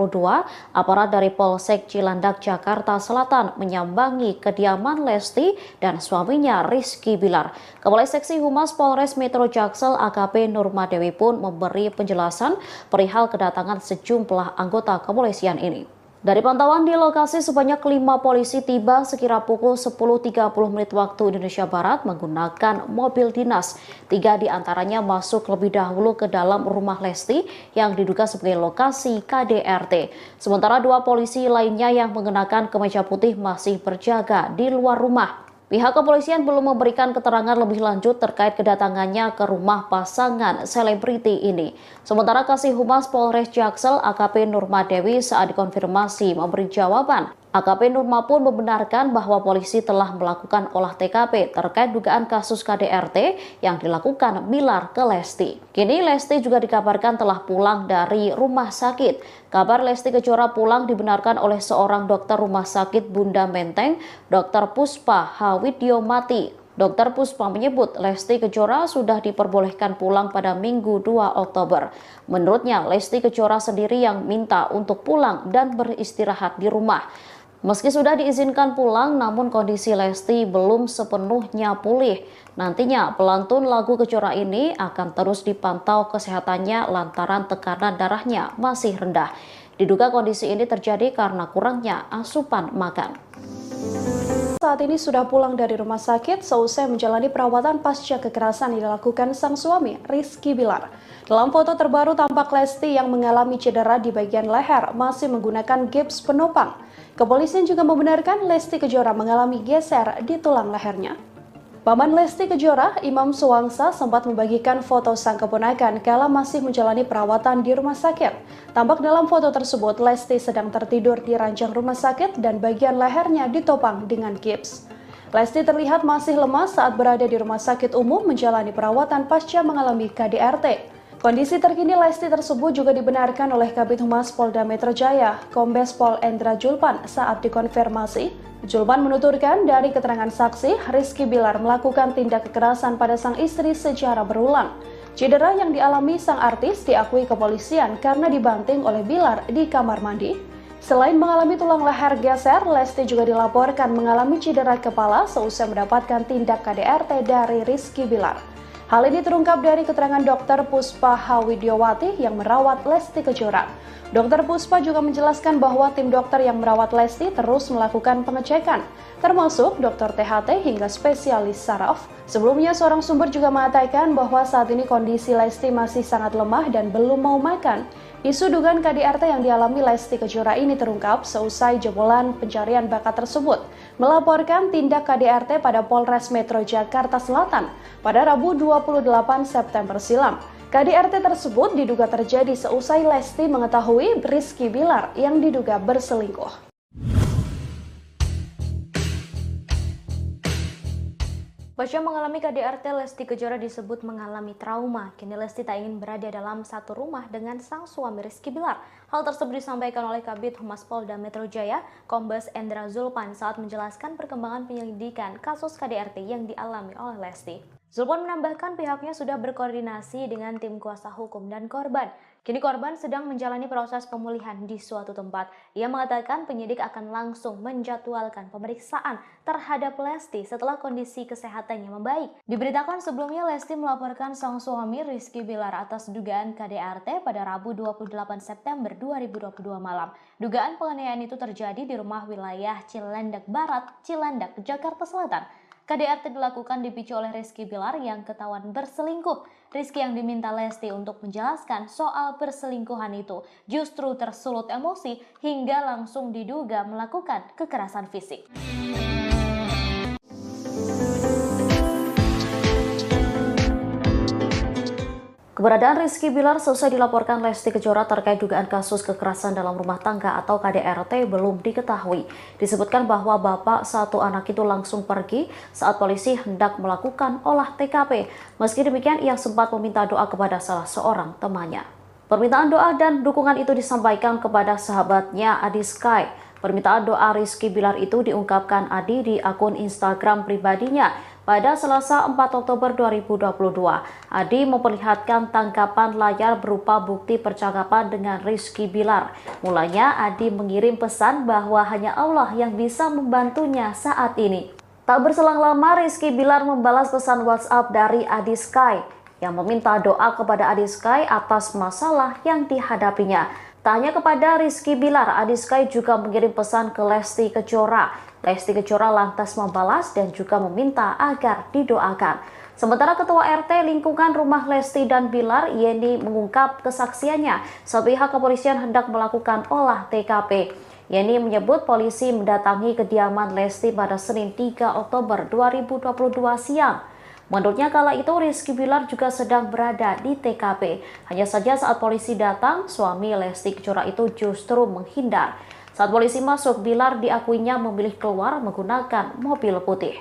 aparat dari Polsek Cilandak, Jakarta Selatan menyambangi kediaman Lesti dan suaminya Rizky Bilar. Kepala Seksi Humas Polres Metro Jaksel AKP Nurmadewi pun memberi penjelasan perihal kedatangan sejumlah anggota kepolisian ini. Dari pantauan di lokasi, sebanyak 5 polisi tiba sekira pukul 10.30 menit waktu Indonesia Barat menggunakan mobil dinas. 3 diantaranya masuk lebih dahulu ke dalam rumah Lesti yang diduga sebagai lokasi KDRT. Sementara 2 polisi lainnya yang mengenakan kemeja putih masih berjaga di luar rumah. Pihak kepolisian belum memberikan keterangan lebih lanjut terkait kedatangannya ke rumah pasangan selebriti ini. Sementara Kasih Humas Polres Jaksel AKP Nurmadewi saat dikonfirmasi memberi jawaban. AKP Nurma pun membenarkan bahwa polisi telah melakukan olah TKP terkait dugaan kasus KDRT yang dilakukan Bilar ke Lesti. Kini Lesti juga dikabarkan telah pulang dari rumah sakit. Kabar Lesti Kejora pulang dibenarkan oleh seorang dokter rumah sakit Bunda Menteng, Dr. Puspa Hawidyomati. Dr. Puspa menyebut Lesti Kejora sudah diperbolehkan pulang pada Minggu 2 Oktober. Menurutnya, Lesti Kejora sendiri yang minta untuk pulang dan beristirahat di rumah. Meski sudah diizinkan pulang, namun kondisi Lesti belum sepenuhnya pulih. Nantinya pelantun lagu Kejora ini akan terus dipantau kesehatannya lantaran tekanan darahnya masih rendah. Diduga kondisi ini terjadi karena kurangnya asupan makan. Saat ini sudah pulang dari rumah sakit seusai menjalani perawatan pasca kekerasan yang dilakukan sang suami, Rizky Bilar. Dalam foto terbaru tampak Lesti yang mengalami cedera di bagian leher masih menggunakan gips penopang. Kepolisian juga membenarkan Lesti Kejora mengalami geser di tulang lehernya. Paman Lesti Kejora, Imam Suwangsa, sempat membagikan foto sang keponakan kala masih menjalani perawatan di rumah sakit. Tampak dalam foto tersebut, Lesti sedang tertidur di ranjang rumah sakit dan bagian lehernya ditopang dengan gips. Lesti terlihat masih lemas saat berada di rumah sakit umum menjalani perawatan pasca mengalami KDRT. Kondisi terkini Lesti tersebut juga dibenarkan oleh Kabid Humas Polda Metro Jaya, Kombes Pol Endra Zulpan saat dikonfirmasi. Zulpan menuturkan dari keterangan saksi, Rizky Bilar melakukan tindak kekerasan pada sang istri secara berulang. Cedera yang dialami sang artis diakui kepolisian karena dibanting oleh Bilar di kamar mandi. Selain mengalami tulang leher geser, Lesti juga dilaporkan mengalami cedera kepala seusai mendapatkan tindak KDRT dari Rizky Bilar. Hal ini terungkap dari keterangan Dr. Puspa Hawidyomati yang merawat Lesti Kejora. Dr. Puspa juga menjelaskan bahwa tim dokter yang merawat Lesti terus melakukan pengecekan, termasuk dokter THT hingga spesialis saraf. Sebelumnya, seorang sumber juga mengatakan bahwa saat ini kondisi Lesti masih sangat lemah dan belum mau makan. Isu dugaan KDRT yang dialami Lesti Kejora ini terungkap seusai jebolan pencarian bakat tersebut melaporkan tindak KDRT pada Polres Metro Jakarta Selatan pada Rabu 28 September silam. KDRT tersebut diduga terjadi seusai Lesti mengetahui Rizky Bilar yang diduga berselingkuh. Pasca mengalami KDRT, Lesti Kejora disebut mengalami trauma. Kini Lesti tak ingin berada dalam satu rumah dengan sang suami Rizky Bilar. Hal tersebut disampaikan oleh Kabid Humas Polda Metro Jaya, Kombes Endra Zulpan saat menjelaskan perkembangan penyelidikan kasus KDRT yang dialami oleh Lesti. Zulpan menambahkan pihaknya sudah berkoordinasi dengan tim kuasa hukum dan korban. Kini korban sedang menjalani proses pemulihan di suatu tempat. Ia mengatakan penyidik akan langsung menjadwalkan pemeriksaan terhadap Lesti setelah kondisi kesehatannya membaik. Diberitakan sebelumnya Lesti melaporkan sang suami Rizky Bilar atas dugaan KDRT pada Rabu 28 September 2022 malam. Dugaan penganiayaan itu terjadi di rumah wilayah Cilandak Barat, Cilandak, Jakarta Selatan. KDRT dilakukan dipicu oleh Rizky Bilar yang ketahuan berselingkuh. Rizky yang diminta Lesti untuk menjelaskan soal perselingkuhan itu justru tersulut emosi hingga langsung diduga melakukan kekerasan fisik. Keberadaan Rizky Bilar selesai dilaporkan Lesti Kejora terkait dugaan kasus kekerasan dalam rumah tangga atau KDRT belum diketahui. Disebutkan bahwa bapak satu anak itu langsung pergi saat polisi hendak melakukan olah TKP. Meski demikian, ia sempat meminta doa kepada salah seorang temannya. Permintaan doa dan dukungan itu disampaikan kepada sahabatnya Adi Sky. Permintaan doa Rizky Bilar itu diungkapkan Adi di akun Instagram pribadinya. Pada Selasa 4 Oktober 2022, Adi memperlihatkan tangkapan layar berupa bukti percakapan dengan Rizky Bilar. Mulanya Adi mengirim pesan bahwa hanya Allah yang bisa membantunya saat ini. Tak berselang lama Rizky Bilar membalas pesan WhatsApp dari Adi Sky yang meminta doa kepada Adi Sky atas masalah yang dihadapinya. Tak hanya kepada Rizky Bilar, Adi Sky juga mengirim pesan ke Lesti Kejora. Lesti Kejora lantas membalas dan juga meminta agar didoakan. Sementara Ketua RT lingkungan rumah Lesti dan Bilar, Yeni, mengungkap kesaksiannya saat pihak kepolisian hendak melakukan olah TKP. Yeni menyebut polisi mendatangi kediaman Lesti pada Senin 3 Oktober 2022 siang. Menurutnya kala itu Rizky Bilar juga sedang berada di TKP. Hanya saja saat polisi datang, suami Lesti Kejora itu justru menghindar. Saat polisi masuk, Bilar diakuinya memilih keluar menggunakan mobil putih.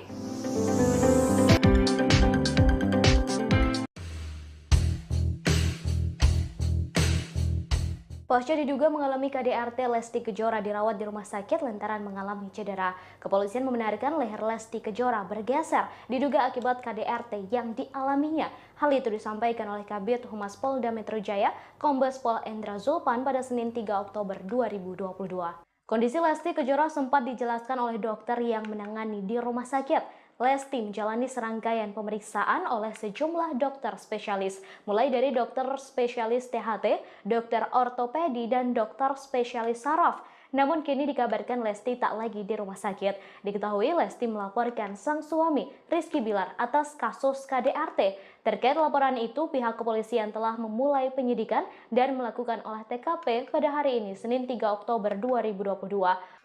Pasca diduga mengalami KDRT, Lesti Kejora dirawat di rumah sakit lantaran mengalami cedera. Kepolisian membenarkan leher Lesti Kejora bergeser diduga akibat KDRT yang dialaminya. Hal itu disampaikan oleh Kabid Humas Polda Metro Jaya, Kombes Pol Endra Zulpan pada Senin 3 Oktober 2022. Kondisi Lesti Kejora sempat dijelaskan oleh dokter yang menangani di rumah sakit. Lesti menjalani serangkaian pemeriksaan oleh sejumlah dokter spesialis, mulai dari dokter spesialis THT, dokter ortopedi, dan dokter spesialis saraf. Namun kini dikabarkan Lesti tak lagi di rumah sakit. Diketahui Lesti melaporkan sang suami Rizky Bilar atas kasus KDRT. Terkait laporan itu, pihak kepolisian telah memulai penyidikan dan melakukan olah TKP pada hari ini, Senin 3 Oktober 2022.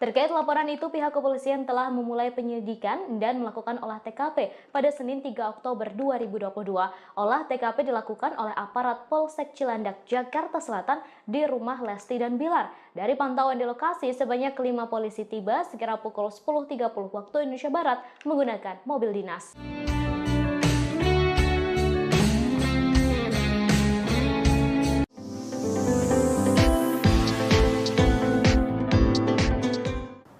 Terkait laporan itu, pihak kepolisian telah memulai penyidikan dan melakukan olah TKP pada Senin 3 Oktober 2022. Olah TKP dilakukan oleh aparat Polsek Cilandak, Jakarta Selatan di rumah Lesti dan Bilar. Dari pantauan di lokasi, sebanyak 5 polisi tiba sekira pukul 10.30 waktu Indonesia Barat menggunakan mobil dinas.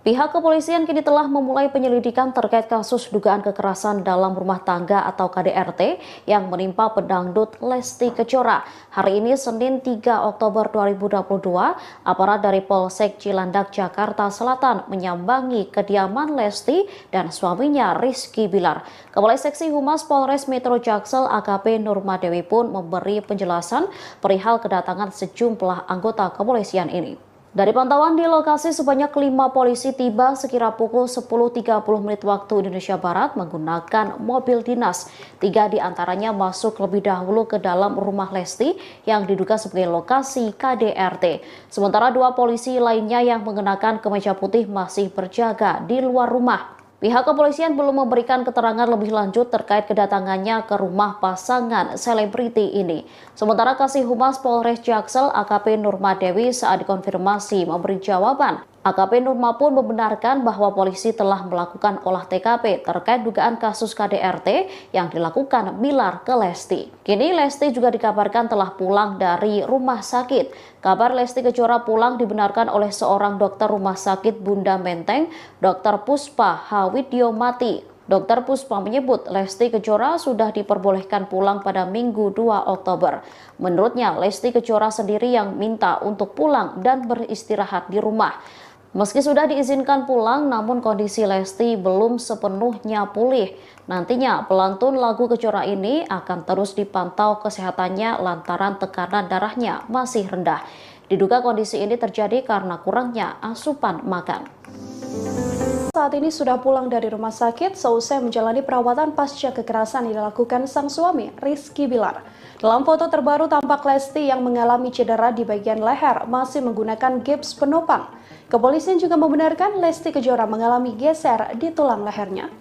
Pihak kepolisian kini telah memulai penyelidikan terkait kasus dugaan kekerasan dalam rumah tangga atau KDRT yang menimpa pedangdut Lesti Kejora. Hari ini Senin 3 Oktober 2022, aparat dari Polsek Cilandak, Jakarta Selatan menyambangi kediaman Lesti dan suaminya Rizky Bilar. Kepala Seksi Humas Polres Metro Jaksel AKP Nurmadewi pun memberi penjelasan perihal kedatangan sejumlah anggota kepolisian ini. Dari pantauan di lokasi, sebanyak 5 polisi tiba sekira pukul 10.30 waktu Indonesia Barat menggunakan mobil dinas. 3 diantaranya masuk lebih dahulu ke dalam rumah Lesti yang diduga sebagai lokasi KDRT. Sementara 2 polisi lainnya yang mengenakan kemeja putih masih berjaga di luar rumah. Pihak kepolisian belum memberikan keterangan lebih lanjut terkait kedatangannya ke rumah pasangan selebriti ini. Sementara Kasih Humas Polres Jaksel AKP Nurmadewi saat dikonfirmasi memberi jawaban. AKP Nurma pun membenarkan bahwa polisi telah melakukan olah TKP terkait dugaan kasus KDRT yang dilakukan Bilar ke Lesti. Kini Lesti juga dikabarkan telah pulang dari rumah sakit. Kabar Lesti Kejora pulang dibenarkan oleh seorang dokter rumah sakit Bunda Menteng, Dr. Puspa Hawidyomati. Dr. Puspa menyebut Lesti Kejora sudah diperbolehkan pulang pada Minggu 2 Oktober. Menurutnya, Lesti Kejora sendiri yang minta untuk pulang dan beristirahat di rumah. Meski sudah diizinkan pulang, namun kondisi Lesti belum sepenuhnya pulih. Nantinya, pelantun lagu Kejora ini akan terus dipantau kesehatannya lantaran tekanan darahnya masih rendah. Diduga kondisi ini terjadi karena kurangnya asupan makan. Saat ini sudah pulang dari rumah sakit seusai menjalani perawatan pasca kekerasan yang dilakukan sang suami, Rizky Bilar. Dalam foto terbaru tampak Lesti yang mengalami cedera di bagian leher masih menggunakan gips penopang. Kepolisian juga membenarkan Lesti Kejora mengalami geser di tulang lehernya.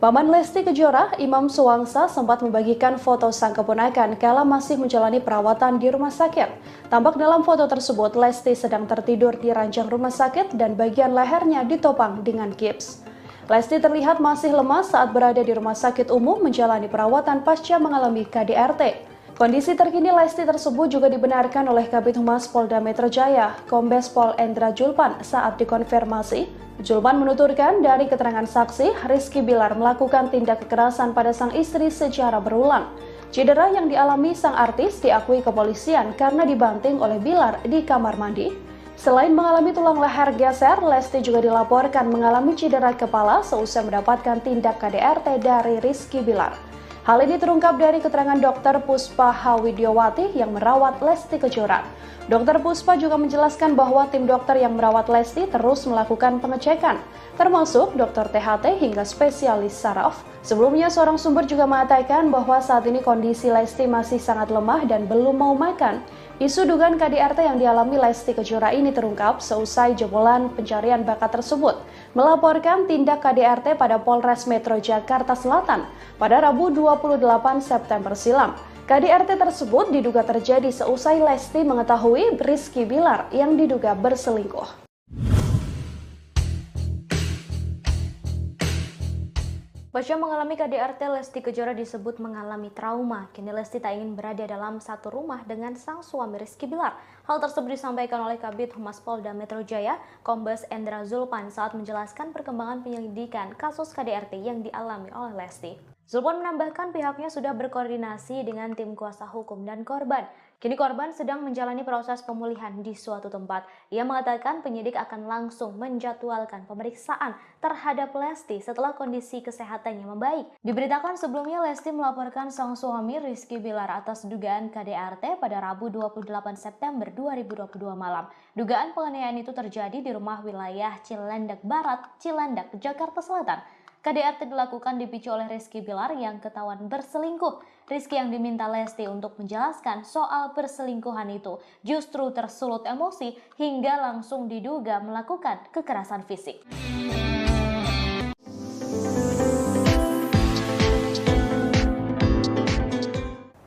Paman Lesti Kejora, Imam Suwangsa, sempat membagikan foto sang keponakan kala masih menjalani perawatan di rumah sakit. Tampak dalam foto tersebut, Lesti sedang tertidur di ranjang rumah sakit dan bagian lehernya ditopang dengan gips. Lesti terlihat masih lemas saat berada di rumah sakit umum menjalani perawatan pasca mengalami KDRT. Kondisi terkini Lesti tersebut juga dibenarkan oleh Kabid Humas Polda Metro Jaya, Kombes Pol Endra Julpan saat dikonfirmasi. Julpan menuturkan dari keterangan saksi, Rizky Bilar melakukan tindak kekerasan pada sang istri secara berulang. Cedera yang dialami sang artis diakui kepolisian karena dibanting oleh Bilar di kamar mandi. Selain mengalami tulang leher geser, Lesti juga dilaporkan mengalami cedera kepala seusai mendapatkan tindak KDRT dari Rizky Bilar. Hal ini terungkap dari keterangan Dr. Puspa Hawidyomati yang merawat Lesti Kejora. Dr. Puspa juga menjelaskan bahwa tim dokter yang merawat Lesti terus melakukan pengecekan, termasuk dokter THT hingga spesialis saraf. Sebelumnya, seorang sumber juga mengatakan bahwa saat ini kondisi Lesti masih sangat lemah dan belum mau makan. Isu dugaan KDRT yang dialami Lesti Kejora ini terungkap seusai jebolan pencarian bakat tersebut melaporkan tindak KDRT pada Polres Metro Jakarta Selatan pada Rabu 28 September silam. KDRT tersebut diduga terjadi seusai Lesti mengetahui Rizky Bilar yang diduga berselingkuh. Pasca mengalami KDRT, Lesti Kejora disebut mengalami trauma. Kini Lesti tak ingin berada dalam satu rumah dengan sang suami Rizky Bilar. Hal tersebut disampaikan oleh Kabid Humas Polda Metro Jaya, Kombes Endra Julpan saat menjelaskan perkembangan penyelidikan kasus KDRT yang dialami oleh Lesti. Julpan menambahkan pihaknya sudah berkoordinasi dengan tim kuasa hukum dan korban. Kini korban sedang menjalani proses pemulihan di suatu tempat. Ia mengatakan penyidik akan langsung menjadwalkan pemeriksaan terhadap Lesti setelah kondisi kesehatannya membaik. Diberitakan sebelumnya Lesti melaporkan sang suami Rizky Bilar atas dugaan KDRT pada Rabu 28 September 2022 malam. Dugaan penganiayaan itu terjadi di rumah wilayah Cilandak Barat, Cilandak, Jakarta Selatan. KDRT dilakukan dipicu oleh Rizky Bilar yang ketahuan berselingkuh. Rizky yang diminta Lesti untuk menjelaskan soal perselingkuhan itu justru tersulut emosi hingga langsung diduga melakukan kekerasan fisik.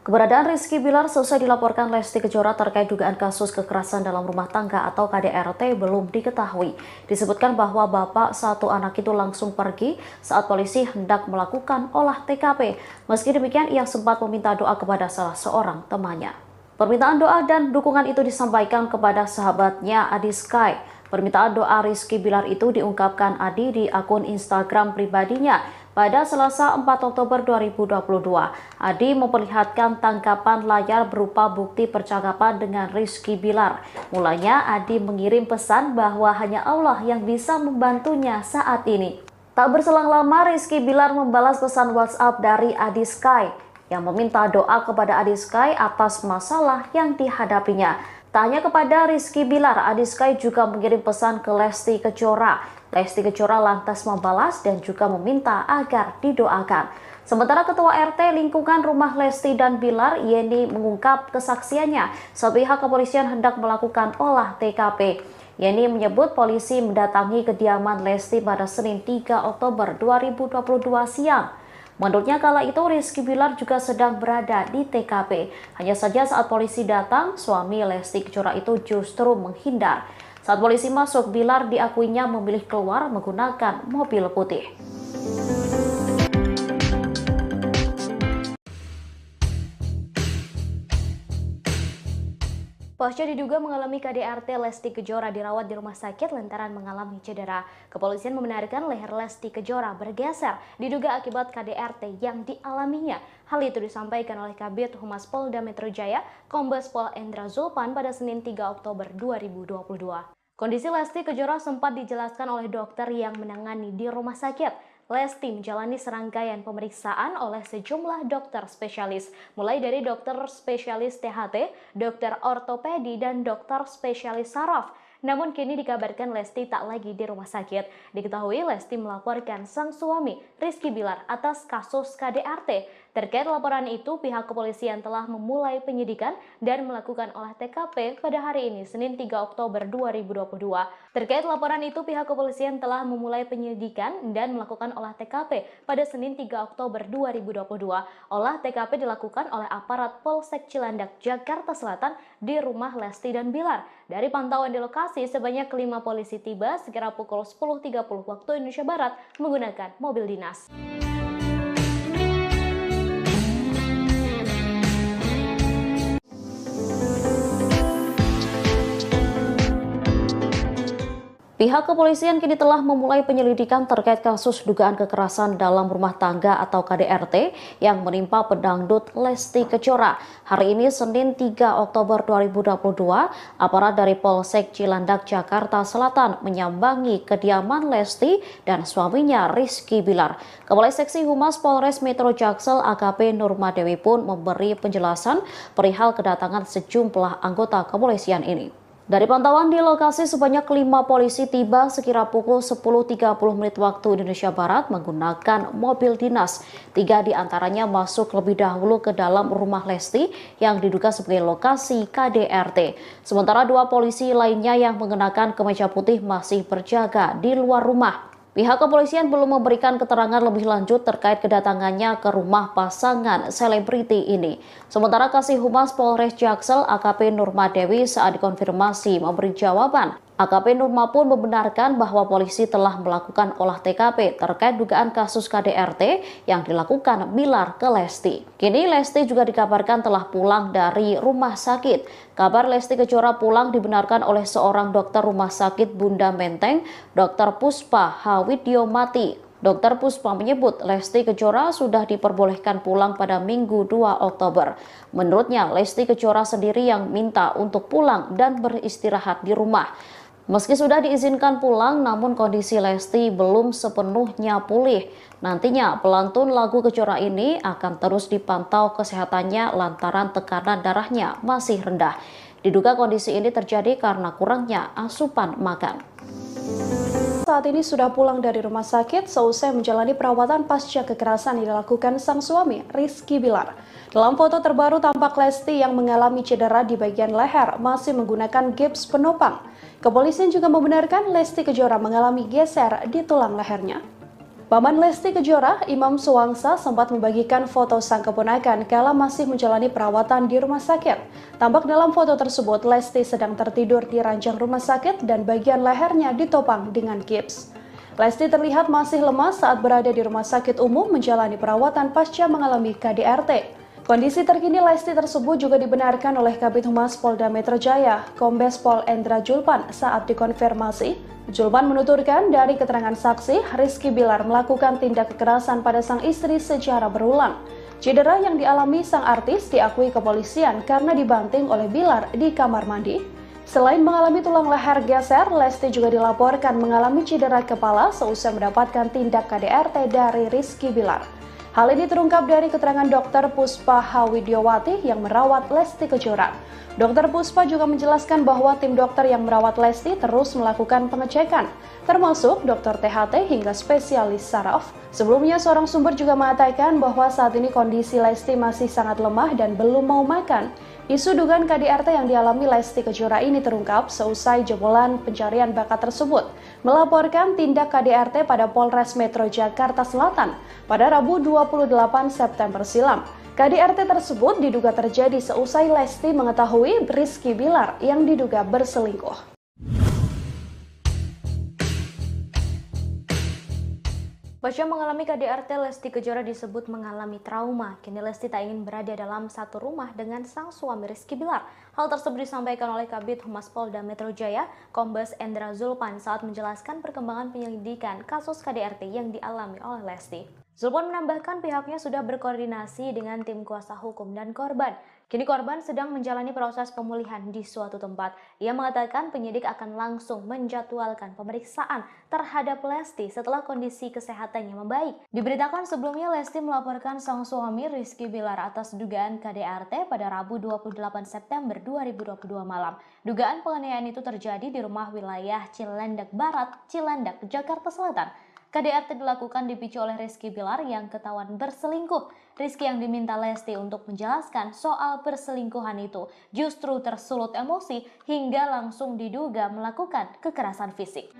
Keberadaan Rizky Bilar selesai dilaporkan Lesti Kejora terkait dugaan kasus kekerasan dalam rumah tangga atau KDRT belum diketahui. Disebutkan bahwa bapak satu anak itu langsung pergi saat polisi hendak melakukan olah TKP. Meski demikian, ia sempat meminta doa kepada salah seorang temannya. Permintaan doa dan dukungan itu disampaikan kepada sahabatnya Adi Sky. Permintaan doa Rizky Bilar itu diungkapkan Adi di akun Instagram pribadinya. Pada Selasa 4 Oktober 2022, Adi memperlihatkan tangkapan layar berupa bukti percakapan dengan Rizky Bilar. Mulanya Adi mengirim pesan bahwa hanya Allah yang bisa membantunya saat ini. Tak berselang lama Rizky Bilar membalas pesan WhatsApp dari Adi Sky yang meminta doa kepada Adi Sky atas masalah yang dihadapinya. Tak hanya kepada Rizky Bilar, Adi Sky juga mengirim pesan ke Lesti Kejora. Lesti Kejora lantas membalas dan juga meminta agar didoakan. Sementara Ketua RT lingkungan rumah Lesti dan Bilar, Yeni, mengungkap kesaksiannya saat pihak kepolisian hendak melakukan olah TKP. Yeni menyebut polisi mendatangi kediaman Lesti pada Senin 3 Oktober 2022 siang. Menurutnya kala itu Rizky Bilar juga sedang berada di TKP. Hanya saja saat polisi datang, suami Lesti Kejora itu justru menghindar. Saat polisi masuk, Bilar diakuinya memilih keluar menggunakan mobil putih. Pasca diduga mengalami KDRT, Lesti Kejora dirawat di rumah sakit lantaran mengalami cedera. Kepolisian membenarkan leher Lesti Kejora bergeser diduga akibat KDRT yang dialaminya. Hal itu disampaikan oleh Kabid Humas Polda Metro Jaya, Kombes Pol Endra Zulpan pada Senin 3 Oktober 2022. Kondisi Lesti Kejora sempat dijelaskan oleh dokter yang menangani di rumah sakit. Lesti menjalani serangkaian pemeriksaan oleh sejumlah dokter spesialis, mulai dari dokter spesialis THT, dokter ortopedi, dan dokter spesialis saraf. Namun kini dikabarkan Lesti tak lagi di rumah sakit. Diketahui Lesti melaporkan sang suami, Rizky Bilar, atas kasus KDRT. Terkait laporan itu, pihak kepolisian telah memulai penyidikan dan melakukan olah TKP pada hari ini, Senin 3 Oktober 2022. Terkait laporan itu, pihak kepolisian telah memulai penyidikan dan melakukan olah TKP pada Senin 3 Oktober 2022. Olah TKP dilakukan oleh aparat Polsek Cilandak, Jakarta Selatan di rumah Lesti dan Bilar. Dari pantauan di lokasi, sebanyak 5 polisi tiba sekira pukul 10.30 waktu Indonesia Barat menggunakan mobil dinas. Pihak kepolisian kini telah memulai penyelidikan terkait kasus dugaan kekerasan dalam rumah tangga atau KDRT yang menimpa pedangdut Lesti Kejora. Hari ini Senin 3 Oktober 2022, aparat dari Polsek Cilandak, Jakarta Selatan menyambangi kediaman Lesti dan suaminya Rizky Bilar. Kepala Seksi Humas Polres Metro Jaksel AKP Nurmadewi pun memberi penjelasan perihal kedatangan sejumlah anggota kepolisian ini. Dari pantauan di lokasi, sebanyak 5 polisi tiba sekira pukul 10.30 menit waktu Indonesia Barat menggunakan mobil dinas. 3 diantaranya masuk lebih dahulu ke dalam rumah Lesti yang diduga sebagai lokasi KDRT. Sementara 2 polisi lainnya yang mengenakan kemeja putih masih berjaga di luar rumah. Pihak kepolisian belum memberikan keterangan lebih lanjut terkait kedatangannya ke rumah pasangan selebriti ini. Sementara Kasih Humas Polres Jaksel AKP Nurmadewi saat dikonfirmasi memberi jawaban. AKP Nurma pun membenarkan bahwa polisi telah melakukan olah TKP terkait dugaan kasus KDRT yang dilakukan Bilar ke Lesti. Kini Lesti juga dikabarkan telah pulang dari rumah sakit. Kabar Lesti Kejora pulang dibenarkan oleh seorang dokter rumah sakit Bunda Menteng, Dr. Puspa Hawidyomati. Dr. Puspa menyebut Lesti Kejora sudah diperbolehkan pulang pada Minggu 2 Oktober. Menurutnya, Lesti Kejora sendiri yang minta untuk pulang dan beristirahat di rumah. Meski sudah diizinkan pulang, namun kondisi Lesti belum sepenuhnya pulih. Nantinya pelantun lagu Kejora ini akan terus dipantau kesehatannya lantaran tekanan darahnya masih rendah. Diduga kondisi ini terjadi karena kurangnya asupan makan. Saat ini sudah pulang dari rumah sakit seusai menjalani perawatan pasca kekerasan yang dilakukan sang suami, Rizky Bilar. Dalam foto terbaru tampak Lesti yang mengalami cedera di bagian leher masih menggunakan gips penopang. Kepolisian juga membenarkan Lesti Kejora mengalami geser di tulang lehernya. Paman Lesti Kejora, Imam Suwangsa, sempat membagikan foto sang keponakan kala masih menjalani perawatan di rumah sakit. Tampak dalam foto tersebut, Lesti sedang tertidur di ranjang rumah sakit dan bagian lehernya ditopang dengan gips. Lesti terlihat masih lemas saat berada di rumah sakit umum menjalani perawatan pasca mengalami KDRT. Kondisi terkini Lesti tersebut juga dibenarkan oleh Kabid Humas Polda Metro Jaya, Kombes Pol Endra Zulpan saat dikonfirmasi. Zulpan menuturkan dari keterangan saksi, Rizky Bilar melakukan tindak kekerasan pada sang istri secara berulang. Cedera yang dialami sang artis diakui kepolisian karena dibanting oleh Bilar di kamar mandi. Selain mengalami tulang leher geser, Lesti juga dilaporkan mengalami cedera kepala seusai mendapatkan tindak KDRT dari Rizky Bilar. Hal ini terungkap dari keterangan Dr. Puspa Hawidyomati yang merawat Lesti Kejora. Dr. Puspa juga menjelaskan bahwa tim dokter yang merawat Lesti terus melakukan pengecekan, termasuk dokter THT hingga spesialis saraf. Sebelumnya, seorang sumber juga mengatakan bahwa saat ini kondisi Lesti masih sangat lemah dan belum mau makan. Isu dugaan KDRT yang dialami Lesti Kejora ini terungkap seusai jebolan pencarian bakat tersebut melaporkan tindak KDRT pada Polres Metro Jakarta Selatan pada Rabu 28 September silam. KDRT tersebut diduga terjadi seusai Lesti mengetahui Rizky Bilar yang diduga berselingkuh. Pasca mengalami KDRT, Lesti Kejora disebut mengalami trauma. Kini Lesti tak ingin berada dalam satu rumah dengan sang suami Rizky Bilar. Hal tersebut disampaikan oleh Kabid Humas Polda Metro Jaya, Kombes Endra Zulpan saat menjelaskan perkembangan penyelidikan kasus KDRT yang dialami oleh Lesti. Zulpan menambahkan pihaknya sudah berkoordinasi dengan tim kuasa hukum dan korban. Kini korban sedang menjalani proses pemulihan di suatu tempat. Ia mengatakan penyidik akan langsung menjadwalkan pemeriksaan terhadap Lesti setelah kondisi kesehatannya membaik. Diberitakan sebelumnya Lesti melaporkan sang suami Rizky Bilar atas dugaan KDRT pada Rabu 28 September 2022 malam. Dugaan penganiayaan itu terjadi di rumah wilayah Cilandak Barat, Cilandak, Jakarta Selatan. KDRT dilakukan dipicu oleh Rizky Bilar yang ketahuan berselingkuh. Rizky yang diminta Lesti untuk menjelaskan soal perselingkuhan itu justru tersulut emosi hingga langsung diduga melakukan kekerasan fisik.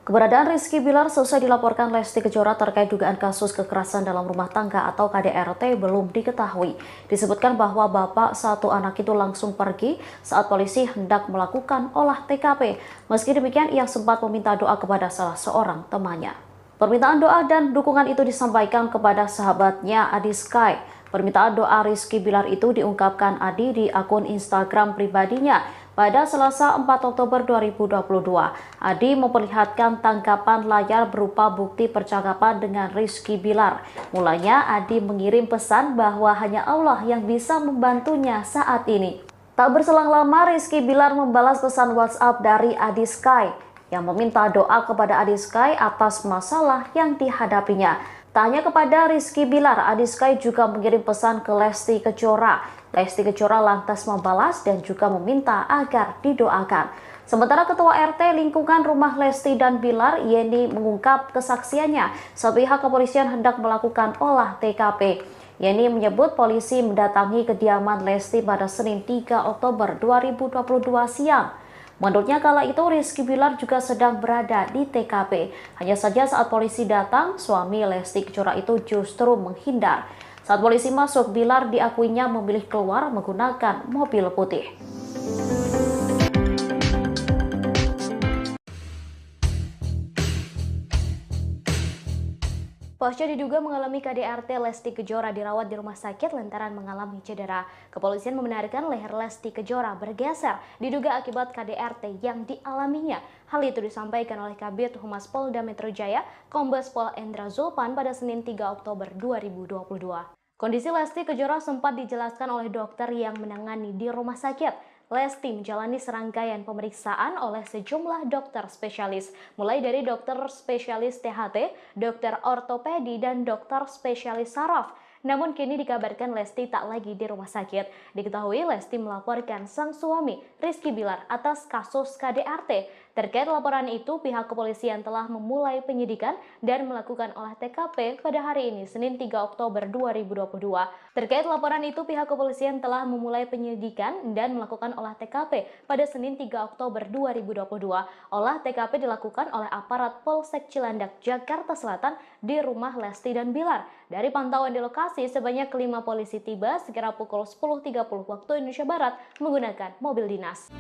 Keberadaan Rizky Bilar selesai dilaporkan Lesti Kejora terkait dugaan kasus kekerasan dalam rumah tangga atau KDRT belum diketahui. Disebutkan bahwa bapak satu anak itu langsung pergi saat polisi hendak melakukan olah TKP. Meski demikian, ia sempat meminta doa kepada salah seorang temannya. Permintaan doa dan dukungan itu disampaikan kepada sahabatnya Adi Sky. Permintaan doa Rizky Bilar itu diungkapkan Adi di akun Instagram pribadinya. Pada Selasa 4 Oktober 2022, Adi memperlihatkan tangkapan layar berupa bukti percakapan dengan Rizky Bilar. Mulanya Adi mengirim pesan bahwa hanya Allah yang bisa membantunya saat ini. Tak berselang lama, Rizky Bilar membalas pesan WhatsApp dari Adi Sky yang meminta doa kepada Adi Sky atas masalah yang dihadapinya. Tak hanya kepada Rizky Bilar, Adi Sky juga mengirim pesan ke Lesti Kejora. Lesti Kejora lantas membalas dan juga meminta agar didoakan. Sementara Ketua RT lingkungan rumah Lesti dan Bilar, Yeni, mengungkap kesaksiannya saat pihak kepolisian hendak melakukan olah TKP. Yeni menyebut polisi mendatangi kediaman Lesti pada Senin 3 Oktober 2022 siang. Menurutnya kala itu Rizky Bilar juga sedang berada di TKP. Hanya saja saat polisi datang, suami Lesti Kejora itu justru menghindar. Saat polisi masuk, Bilar diakuinya memilih keluar menggunakan mobil putih. Pasca diduga mengalami KDRT, Lesti Kejora dirawat di rumah sakit lantaran mengalami cedera. Kepolisian membenarkan leher Lesti Kejora bergeser, diduga akibat KDRT yang dialaminya. Hal itu disampaikan oleh Kabid Humas Polda Metro Jaya, Kombes Pol Endra Zulpan pada Senin 3 Oktober 2022. Kondisi Lesti Kejora sempat dijelaskan oleh dokter yang menangani di rumah sakit. Lesti menjalani serangkaian pemeriksaan oleh sejumlah dokter spesialis, mulai dari dokter spesialis THT, dokter ortopedi, dan dokter spesialis saraf. Namun kini dikabarkan Lesti tak lagi di rumah sakit. Diketahui Lesti melaporkan sang suami Rizky Bilar atas kasus KDRT. Terkait laporan itu, pihak kepolisian telah memulai penyidikan dan melakukan olah TKP pada hari ini, Senin 3 Oktober 2022. Terkait laporan itu, pihak kepolisian telah memulai penyidikan dan melakukan olah TKP pada Senin 3 Oktober 2022. Olah TKP dilakukan oleh aparat Polsek Cilandak, Jakarta Selatan di rumah Lesti dan Bilar. Dari pantauan di lokasi, sebanyak 5 polisi tiba sekira pukul 10.30 waktu Indonesia Barat menggunakan mobil dinas.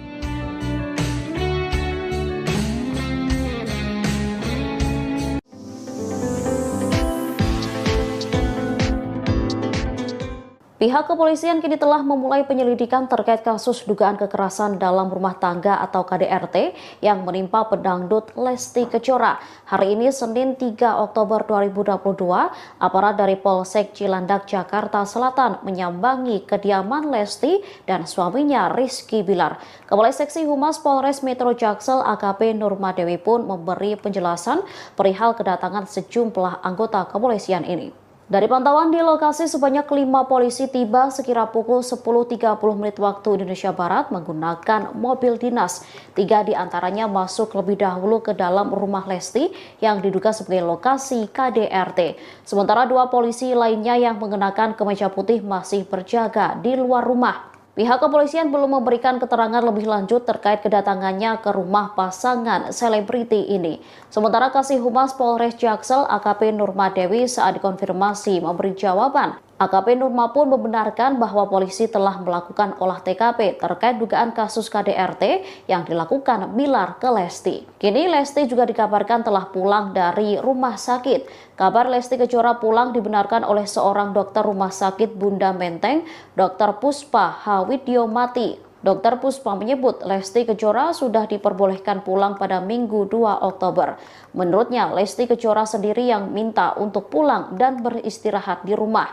Pihak kepolisian kini telah memulai penyelidikan terkait kasus dugaan kekerasan dalam rumah tangga atau KDRT yang menimpa pedangdut Lesti Kejora. Hari ini Senin 3 Oktober 2022, aparat dari Polsek Cilandak, Jakarta Selatan menyambangi kediaman Lesti dan suaminya Rizky Bilar. Kepala Seksi Humas Polres Metro Jaksel AKP Nurmadewi pun memberi penjelasan perihal kedatangan sejumlah anggota kepolisian ini. Dari pantauan di lokasi, sebanyak 5 polisi tiba sekira pukul 10.30 menit waktu Indonesia Barat menggunakan mobil dinas. 3 diantaranya masuk lebih dahulu ke dalam rumah Lesti yang diduga sebagai lokasi KDRT. Sementara 2 polisi lainnya yang mengenakan kemeja putih masih berjaga di luar rumah. Pihak kepolisian belum memberikan keterangan lebih lanjut terkait kedatangannya ke rumah pasangan selebriti ini. Sementara Kasih Humas Polres Jaksel AKP Nurmadewi saat dikonfirmasi memberi jawaban. AKP Nurma pun membenarkan bahwa polisi telah melakukan olah TKP terkait dugaan kasus KDRT yang dilakukan Bilar ke Lesti. Kini Lesti juga dikabarkan telah pulang dari rumah sakit. Kabar Lesti Kejora pulang dibenarkan oleh seorang dokter rumah sakit Bunda Menteng, Dr. Puspa Hawidyomati. Dr. Puspa menyebut Lesti Kejora sudah diperbolehkan pulang pada Minggu 2 Oktober. Menurutnya, Lesti Kejora sendiri yang minta untuk pulang dan beristirahat di rumah.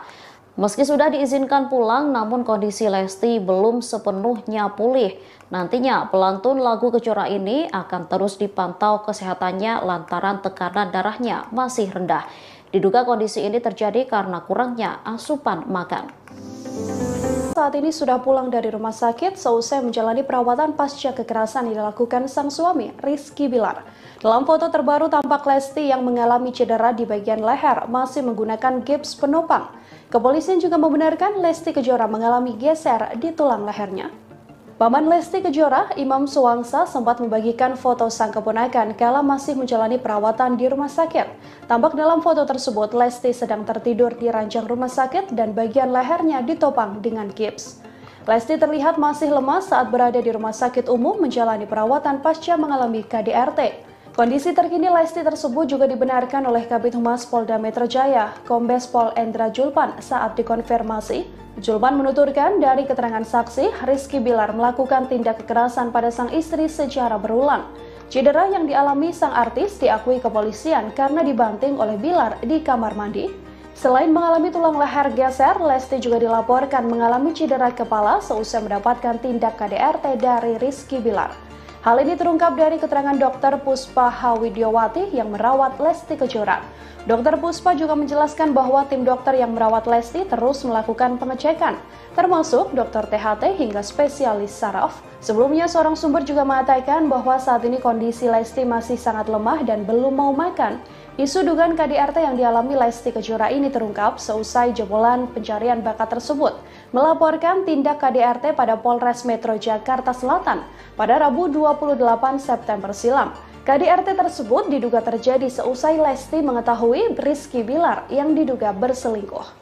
Meski sudah diizinkan pulang, namun kondisi Lesti belum sepenuhnya pulih. Nantinya, pelantun lagu Kejora ini akan terus dipantau kesehatannya lantaran tekanan darahnya masih rendah. Diduga kondisi ini terjadi karena kurangnya asupan makan. Saat ini sudah pulang dari rumah sakit seusai menjalani perawatan pasca kekerasan yang dilakukan sang suami, Rizky Bilar. Dalam foto terbaru tampak Lesti yang mengalami cedera di bagian leher masih menggunakan gips penopang. Kepolisian juga membenarkan Lesti Kejora mengalami geser di tulang lehernya. Paman Lesti Kejora, Imam Suwangsa, sempat membagikan foto sang keponakan kala masih menjalani perawatan di rumah sakit. Tampak dalam foto tersebut, Lesti sedang tertidur di ranjang rumah sakit dan bagian lehernya ditopang dengan gips. Lesti terlihat masih lemas saat berada di rumah sakit umum menjalani perawatan pasca mengalami KDRT. Kondisi terkini Lesti tersebut juga dibenarkan oleh Kabid Humas Polda Metro Jaya, Kombes Pol Endra Julpan saat dikonfirmasi. Julpan menuturkan dari keterangan saksi, Rizky Bilar melakukan tindak kekerasan pada sang istri secara berulang. Cedera yang dialami sang artis diakui kepolisian karena dibanting oleh Bilar di kamar mandi. Selain mengalami tulang leher geser, Lesti juga dilaporkan mengalami cedera kepala seusai mendapatkan tindak KDRT dari Rizky Bilar. Hal ini terungkap dari keterangan Dr. Puspa Hawidyomati yang merawat Lesti Kejora. Dr. Puspa juga menjelaskan bahwa tim dokter yang merawat Lesti terus melakukan pengecekan, termasuk dokter THT hingga spesialis saraf. Sebelumnya, seorang sumber juga mengatakan bahwa saat ini kondisi Lesti masih sangat lemah dan belum mau makan. Isu dugaan KDRT yang dialami Lesti Kejora ini terungkap seusai jebolan pencarian bakat tersebut melaporkan tindak KDRT pada Polres Metro Jakarta Selatan pada Rabu 28 September silam. KDRT tersebut diduga terjadi seusai Lesti mengetahui Rizky Bilar yang diduga berselingkuh.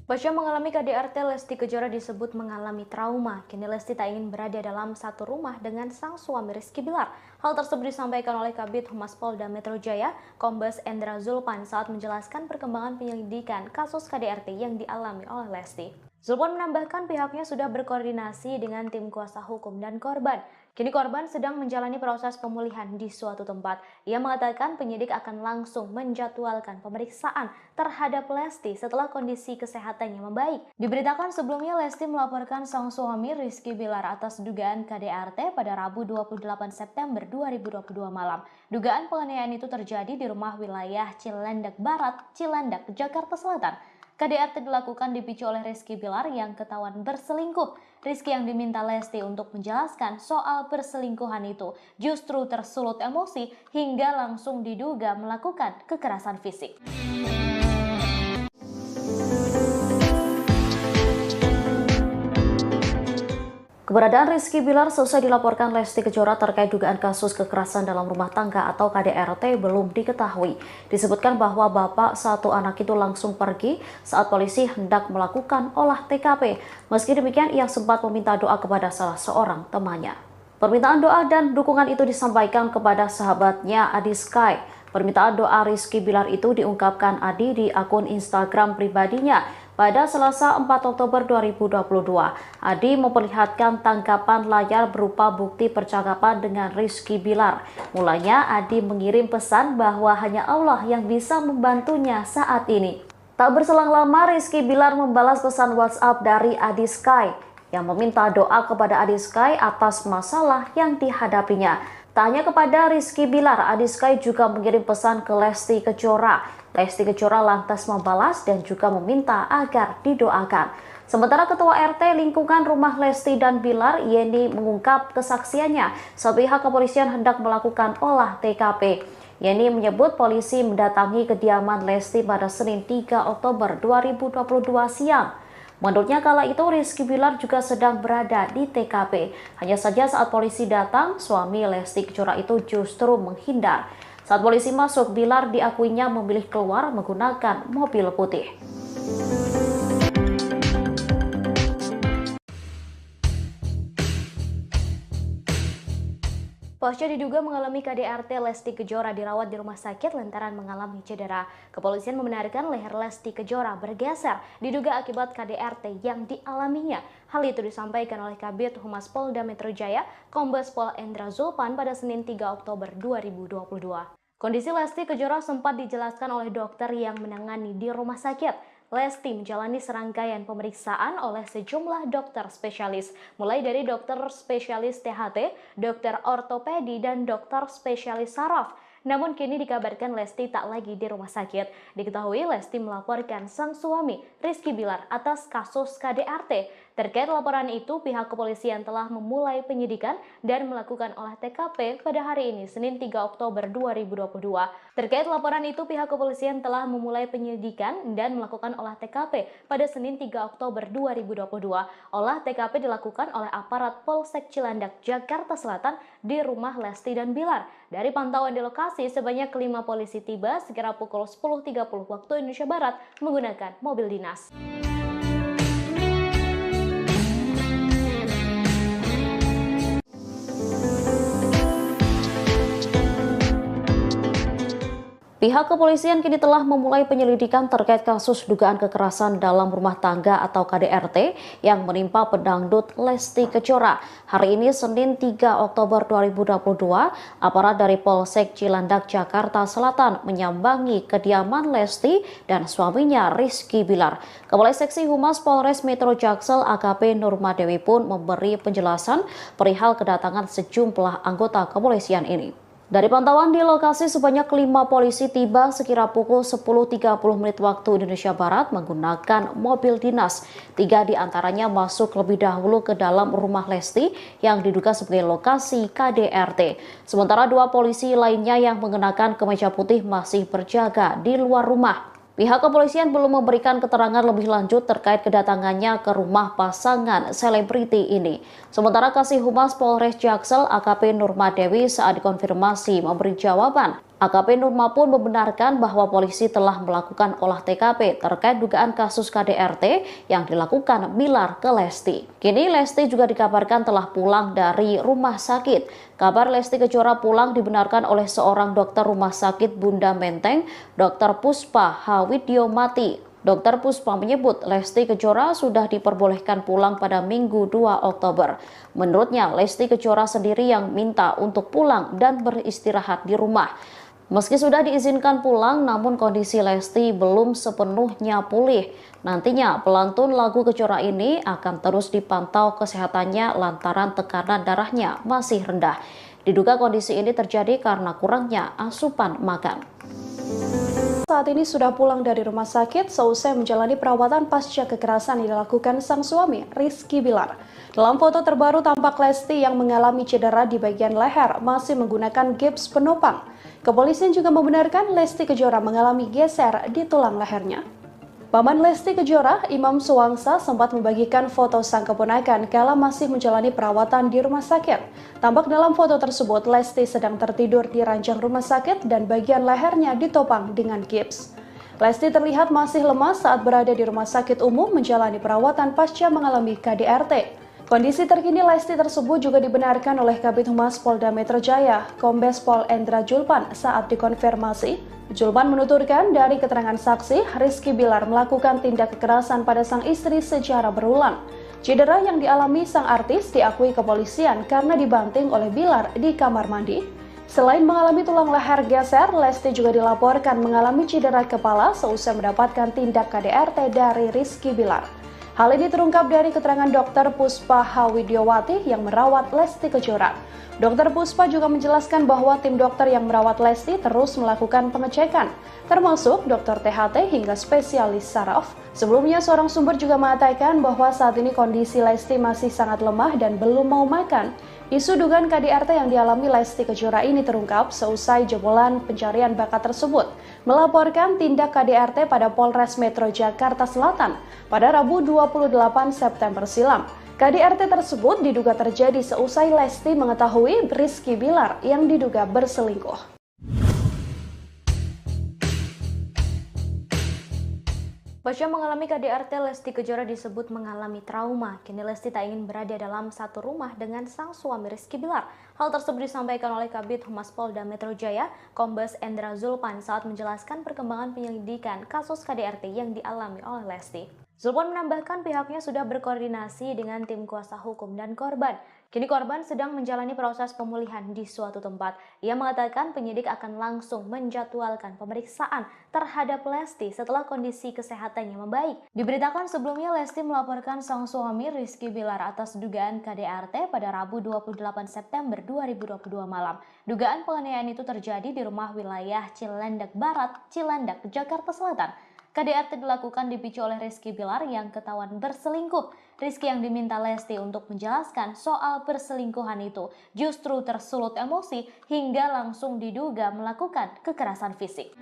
Pasca mengalami KDRT, Lesti Kejora disebut mengalami trauma. Kini Lesti tak ingin berada dalam satu rumah dengan sang suami Rizky Bilar. Hal tersebut disampaikan oleh Kabid Humas Polda Metro Jaya, Kombes Endra Julpan saat menjelaskan perkembangan penyelidikan kasus KDRT yang dialami oleh Lesti. Julpan menambahkan pihaknya sudah berkoordinasi dengan tim kuasa hukum dan korban. Kini korban sedang menjalani proses pemulihan di suatu tempat. Ia mengatakan penyidik akan langsung menjadwalkan pemeriksaan terhadap Lesti setelah kondisi kesehatannya membaik. Diberitakan sebelumnya Lesti melaporkan sang suami Rizky Bilar atas dugaan KDRT pada Rabu 28 September 2022 malam. Dugaan penganiayaan itu terjadi di rumah wilayah Cilandak Barat, Cilandak, Jakarta Selatan. KDRT dilakukan dipicu oleh Rizky Bilar yang ketahuan berselingkuh. Rizky yang diminta Lesti untuk menjelaskan soal perselingkuhan itu justru tersulut emosi hingga langsung diduga melakukan kekerasan fisik. Keberadaan Rizky Bilar selesai dilaporkan Lesti Kejora terkait dugaan kasus kekerasan dalam rumah tangga atau KDRT belum diketahui. Disebutkan bahwa bapak satu anak itu langsung pergi saat polisi hendak melakukan olah TKP. Meski demikian, ia sempat meminta doa kepada salah seorang temannya. Permintaan doa dan dukungan itu disampaikan kepada sahabatnya Adi Sky. Permintaan doa Rizky Bilar itu diungkapkan Adi di akun Instagram pribadinya. Pada Selasa 4 Oktober 2022, Adi memperlihatkan tangkapan layar berupa bukti percakapan dengan Rizky Bilar. Mulanya Adi mengirim pesan bahwa hanya Allah yang bisa membantunya saat ini. Tak berselang lama, Rizky Bilar membalas pesan WhatsApp dari Adi Sky yang meminta doa kepada Adi Sky atas masalah yang dihadapinya. Tak hanya kepada Rizky Bilar, Adi Sky juga mengirim pesan ke Lesti Kejora. Lesti Kejora lantas membalas dan juga meminta agar didoakan. Sementara Ketua RT lingkungan rumah Lesti dan Bilar, Yeni, mengungkap kesaksiannya saat pihak kepolisian hendak melakukan olah TKP. Yeni menyebut polisi mendatangi kediaman Lesti pada Senin 3 Oktober 2022 siang. Menurutnya kala itu Rizky Bilar juga sedang berada di TKP. Hanya saja saat polisi datang, suami Lesti Kejora itu justru menghindar. Saat polisi masuk, Bilar diakuinya memilih keluar menggunakan mobil putih. Pasca diduga mengalami KDRT, Lesti Kejora dirawat di rumah sakit lantaran mengalami cedera. Kepolisian membenarkan leher Lesti Kejora bergeser diduga akibat KDRT yang dialaminya. Hal itu disampaikan oleh Kabid Humas Polda Metro Jaya, Kombes Pol Endra Zulpan pada Senin 3 Oktober 2022. Kondisi Lesti Kejora sempat dijelaskan oleh dokter yang menangani di rumah sakit. Lesti menjalani serangkaian pemeriksaan oleh sejumlah dokter spesialis, mulai dari dokter spesialis THT, dokter ortopedi, dan dokter spesialis saraf. Namun kini dikabarkan Lesti tak lagi di rumah sakit. Diketahui Lesti melaporkan sang suami, Rizky Bilar, atas kasus KDRT. Terkait laporan itu, pihak kepolisian telah memulai penyidikan dan melakukan olah TKP pada hari ini, Senin 3 Oktober 2022. Terkait laporan itu, pihak kepolisian telah memulai penyidikan dan melakukan olah TKP pada Senin 3 Oktober 2022. Olah TKP dilakukan oleh aparat Polsek Cilandak, Jakarta Selatan di rumah Lesti dan Bilar. Dari pantauan di lokasi, sebanyak 5 polisi tiba sekira pukul 10.30 waktu Indonesia Barat menggunakan mobil dinas. Pihak kepolisian kini telah memulai penyelidikan terkait kasus dugaan kekerasan dalam rumah tangga atau KDRT yang menimpa pedangdut Lesti Kejora. Hari ini Senin 3 Oktober 2022, aparat dari Polsek Cilandak, Jakarta Selatan menyambangi kediaman Lesti dan suaminya Rizky Bilar. Kepala Seksi Humas Polres Metro Jaksel AKP Nurmadewi pun memberi penjelasan perihal kedatangan sejumlah anggota kepolisian ini. Dari pantauan di lokasi, sebanyak 5 polisi tiba sekira pukul 10.30 menit waktu Indonesia Barat menggunakan mobil dinas. 3 diantaranya masuk lebih dahulu ke dalam rumah Lesti yang diduga sebagai lokasi KDRT. Sementara 2 polisi lainnya yang mengenakan kemeja putih masih berjaga di luar rumah. Pihak kepolisian belum memberikan keterangan lebih lanjut terkait kedatangannya ke rumah pasangan selebriti ini. Sementara Kasih Humas Polres Jaksel AKP Nurmadewi saat dikonfirmasi memberi jawaban. AKP Nurma pun membenarkan bahwa polisi telah melakukan olah TKP terkait dugaan kasus KDRT yang dilakukan Bilar ke Lesti. Kini Lesti juga dikabarkan telah pulang dari rumah sakit. Kabar Lesti Kejora pulang dibenarkan oleh seorang dokter rumah sakit Bunda Menteng, Dr. Puspa Hawidyomati. Dr. Puspa menyebut Lesti Kejora sudah diperbolehkan pulang pada Minggu 2 Oktober. Menurutnya, Lesti Kejora sendiri yang minta untuk pulang dan beristirahat di rumah. Meski sudah diizinkan pulang, namun kondisi Lesti belum sepenuhnya pulih. Nantinya pelantun lagu Kejora ini akan terus dipantau kesehatannya lantaran tekanan darahnya masih rendah. Diduga kondisi ini terjadi karena kurangnya asupan makan. Saat ini sudah pulang dari rumah sakit seusai menjalani perawatan pasca kekerasan yang dilakukan sang suami, Rizky Bilar. Dalam foto terbaru tampak Lesti yang mengalami cedera di bagian leher masih menggunakan gips penopang. Kepolisian juga membenarkan Lesti Kejora mengalami geser di tulang lehernya. Paman Lesti Kejora, Imam Suwangsa, sempat membagikan foto sang keponakan kala masih menjalani perawatan di rumah sakit. Tampak dalam foto tersebut Lesti sedang tertidur di ranjang rumah sakit dan bagian lehernya ditopang dengan gips. Lesti terlihat masih lemas saat berada di rumah sakit umum menjalani perawatan pasca mengalami KDRT. Kondisi terkini Lesti tersebut juga dibenarkan oleh Kabid Humas Polda Metro Jaya, Kombes Pol Endra Zulpan saat dikonfirmasi. Zulpan menuturkan dari keterangan saksi, Rizky Bilar melakukan tindak kekerasan pada sang istri secara berulang. Cedera yang dialami sang artis diakui kepolisian karena dibanting oleh Bilar di kamar mandi. Selain mengalami tulang leher geser, Lesti juga dilaporkan mengalami cedera kepala seusai mendapatkan tindak KDRT dari Rizky Bilar. Hal ini terungkap dari keterangan Dr. Puspa Hawidyowati yang merawat Lesti Kejora. Dr. Puspa juga menjelaskan bahwa tim dokter yang merawat Lesti terus melakukan pengecekan, termasuk dokter THT hingga spesialis saraf. Sebelumnya, seorang sumber juga mengatakan bahwa saat ini kondisi Lesti masih sangat lemah dan belum mau makan. Isu dugaan KDRT yang dialami Lesti Kejora ini terungkap seusai jebolan pencarian bakat tersebut melaporkan tindak KDRT pada Polres Metro Jakarta Selatan pada Rabu 28 September silam. KDRT tersebut diduga terjadi seusai Lesti mengetahui Rizky Bilar yang diduga berselingkuh. Pasca mengalami KDRT, Lesti Kejora disebut mengalami trauma. Kini Lesti tak ingin berada dalam satu rumah dengan sang suami Rizky Bilar. Hal tersebut disampaikan oleh Kabid Humas Polda Metro Jaya, Kombes Endra Zulpan saat menjelaskan perkembangan penyelidikan kasus KDRT yang dialami oleh Lesti. Zulpan menambahkan pihaknya sudah berkoordinasi dengan tim kuasa hukum dan korban. Kini korban sedang menjalani proses pemulihan di suatu tempat. Ia mengatakan penyidik akan langsung menjadwalkan pemeriksaan terhadap Lesti setelah kondisi kesehatannya membaik. Diberitakan sebelumnya Lesti melaporkan sang suami Rizky Bilar atas dugaan KDRT pada Rabu 28 September 2022 malam. Dugaan penganiayaan itu terjadi di rumah wilayah Cilandak Barat, Cilandak, Jakarta Selatan. KDRT dilakukan dipicu oleh Rizky Bilar yang ketahuan berselingkuh. Rizky yang diminta Lesti untuk menjelaskan soal perselingkuhan itu justru tersulut emosi hingga langsung diduga melakukan kekerasan fisik.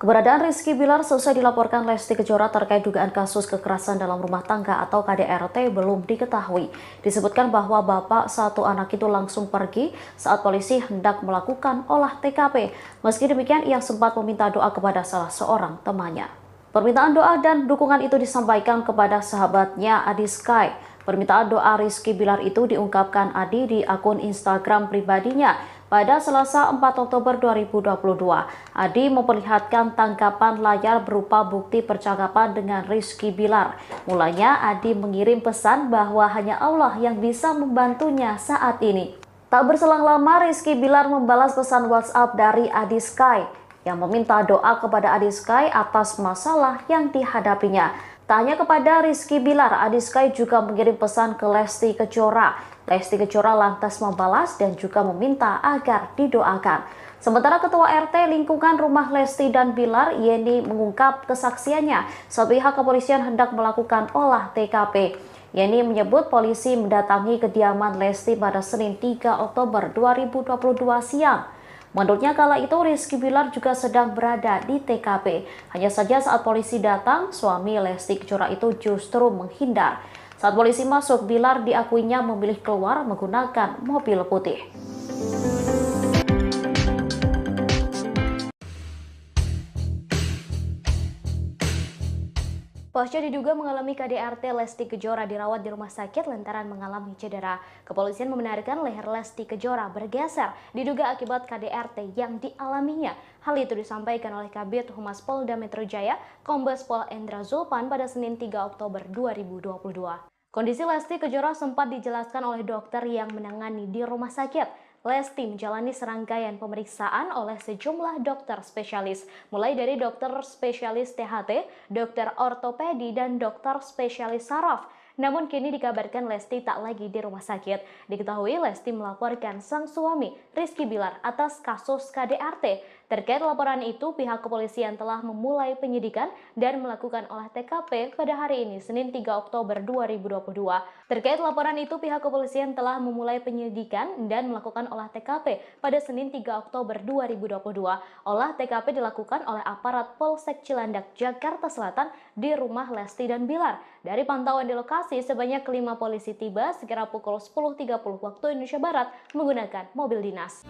Keberadaan Rizky Bilar selesai dilaporkan Lesti Kejora terkait dugaan kasus kekerasan dalam rumah tangga atau KDRT belum diketahui. Disebutkan bahwa bapak satu anak itu langsung pergi saat polisi hendak melakukan olah TKP. Meski demikian, ia sempat meminta doa kepada salah seorang temannya. Permintaan doa dan dukungan itu disampaikan kepada sahabatnya Adi Sky. Permintaan doa Rizky Bilar itu diungkapkan Adi di akun Instagram pribadinya. Pada Selasa 4 Oktober 2022, Adi memperlihatkan tangkapan layar berupa bukti percakapan dengan Rizky Bilar. Mulanya Adi mengirim pesan bahwa hanya Allah yang bisa membantunya saat ini. Tak berselang lama Rizky Bilar membalas pesan WhatsApp dari Adi Sky yang meminta doa kepada Adi Sky atas masalah yang dihadapinya. Tak hanya kepada Rizky Bilar, Adi Sky juga mengirim pesan ke Lesti Kejora. Lesti Kejora lantas membalas dan juga meminta agar didoakan. Sementara Ketua RT lingkungan rumah Lesti dan Bilar, Yeni, mengungkap kesaksiannya saat pihak kepolisian hendak melakukan olah TKP. Yeni menyebut polisi mendatangi kediaman Lesti pada Senin 3 Oktober 2022 siang. Menurutnya kala itu Rizky Bilar juga sedang berada di TKP. Hanya saja saat polisi datang, suami Lesti Kejora itu justru menghindar. Saat polisi masuk, Bilar diakuinya memilih keluar menggunakan mobil putih. Pasca diduga mengalami KDRT, Lesti Kejora dirawat di rumah sakit lantaran mengalami cedera. Kepolisian membenarkan leher Lesti Kejora bergeser diduga akibat KDRT yang dialaminya. Hal itu disampaikan oleh Kabid Humas Polda Metro Jaya, Kombes Pol Endra Zulpan pada Senin 3 Oktober 2022. Kondisi Lesti Kejora sempat dijelaskan oleh dokter yang menangani di rumah sakit. Lesti menjalani serangkaian pemeriksaan oleh sejumlah dokter spesialis, mulai dari dokter spesialis THT, dokter ortopedi, dan dokter spesialis saraf. Namun kini dikabarkan Lesti tak lagi di rumah sakit. Diketahui Lesti melaporkan sang suami Rizky Bilar atas kasus KDRT. Terkait laporan itu, pihak kepolisian telah memulai penyidikan dan melakukan olah TKP pada hari ini, Senin 3 Oktober 2022. Terkait laporan itu, pihak kepolisian telah memulai penyidikan dan melakukan olah TKP pada Senin 3 Oktober 2022. Olah TKP dilakukan oleh aparat Polsek Cilandak, Jakarta Selatan di rumah Lesti dan Bilar. Dari pantauan di lokasi, sebanyak 5 polisi tiba sekira pukul 10.30 waktu Indonesia Barat menggunakan mobil dinas.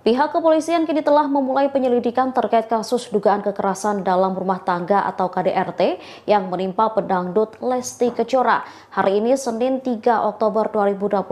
Pihak kepolisian kini telah memulai penyelidikan terkait kasus dugaan kekerasan dalam rumah tangga atau KDRT yang menimpa pedangdut Lesti Kejora. Hari ini Senin 3 Oktober 2022,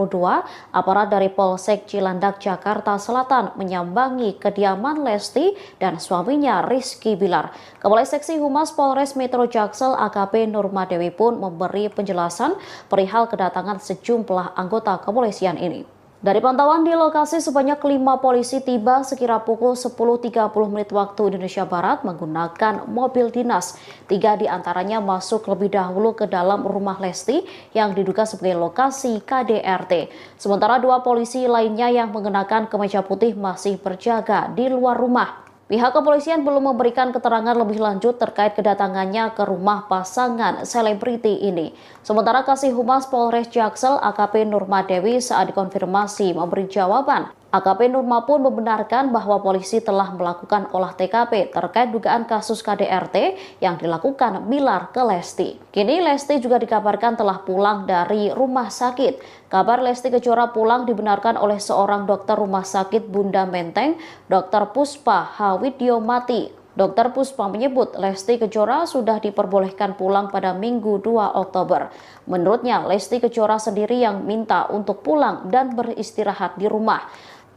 aparat dari Polsek Cilandak, Jakarta Selatan menyambangi kediaman Lesti dan suaminya Rizky Bilar. Kepala Seksi Humas Polres Metro Jaksel AKP Nurmadewi pun memberi penjelasan perihal kedatangan sejumlah anggota kepolisian ini. Dari pantauan di lokasi, sebanyak 5 polisi tiba sekira pukul 10.30 waktu Indonesia Barat menggunakan mobil dinas. 3 diantaranya masuk lebih dahulu ke dalam rumah Lesti yang diduga sebagai lokasi KDRT. Sementara 2 polisi lainnya yang mengenakan kemeja putih masih berjaga di luar rumah. Pihak kepolisian belum memberikan keterangan lebih lanjut terkait kedatangannya ke rumah pasangan selebriti ini. Sementara Kasih Humas Polres Jaksel AKP Nurmadewi saat dikonfirmasi memberi jawaban. AKP Nurma pun membenarkan bahwa polisi telah melakukan olah TKP terkait dugaan kasus KDRT yang dilakukan Bilar ke Lesti. Kini Lesti juga dikabarkan telah pulang dari rumah sakit. Kabar Lesti Kejora pulang dibenarkan oleh seorang dokter rumah sakit Bunda Menteng, Dr. Puspa Hawidyomati. Dr. Puspa menyebut Lesti Kejora sudah diperbolehkan pulang pada Minggu 2 Oktober. Menurutnya, Lesti Kejora sendiri yang minta untuk pulang dan beristirahat di rumah.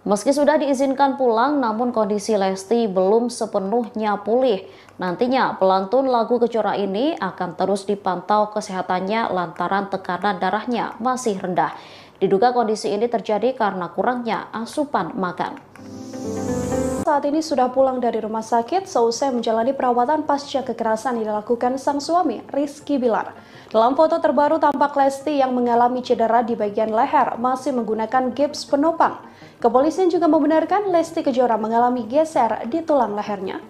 Meski sudah diizinkan pulang, namun kondisi Lesti belum sepenuhnya pulih. Nantinya, pelantun lagu Kejora ini akan terus dipantau kesehatannya lantaran tekanan darahnya masih rendah. Diduga kondisi ini terjadi karena kurangnya asupan makan. Saat ini sudah pulang dari rumah sakit seusai menjalani perawatan pasca kekerasan yang dilakukan sang suami, Rizky Bilar. Dalam foto terbaru tampak Lesti yang mengalami cedera di bagian leher masih menggunakan gips penopang. Kepolisian juga membenarkan Lesti Kejora mengalami geser di tulang lehernya.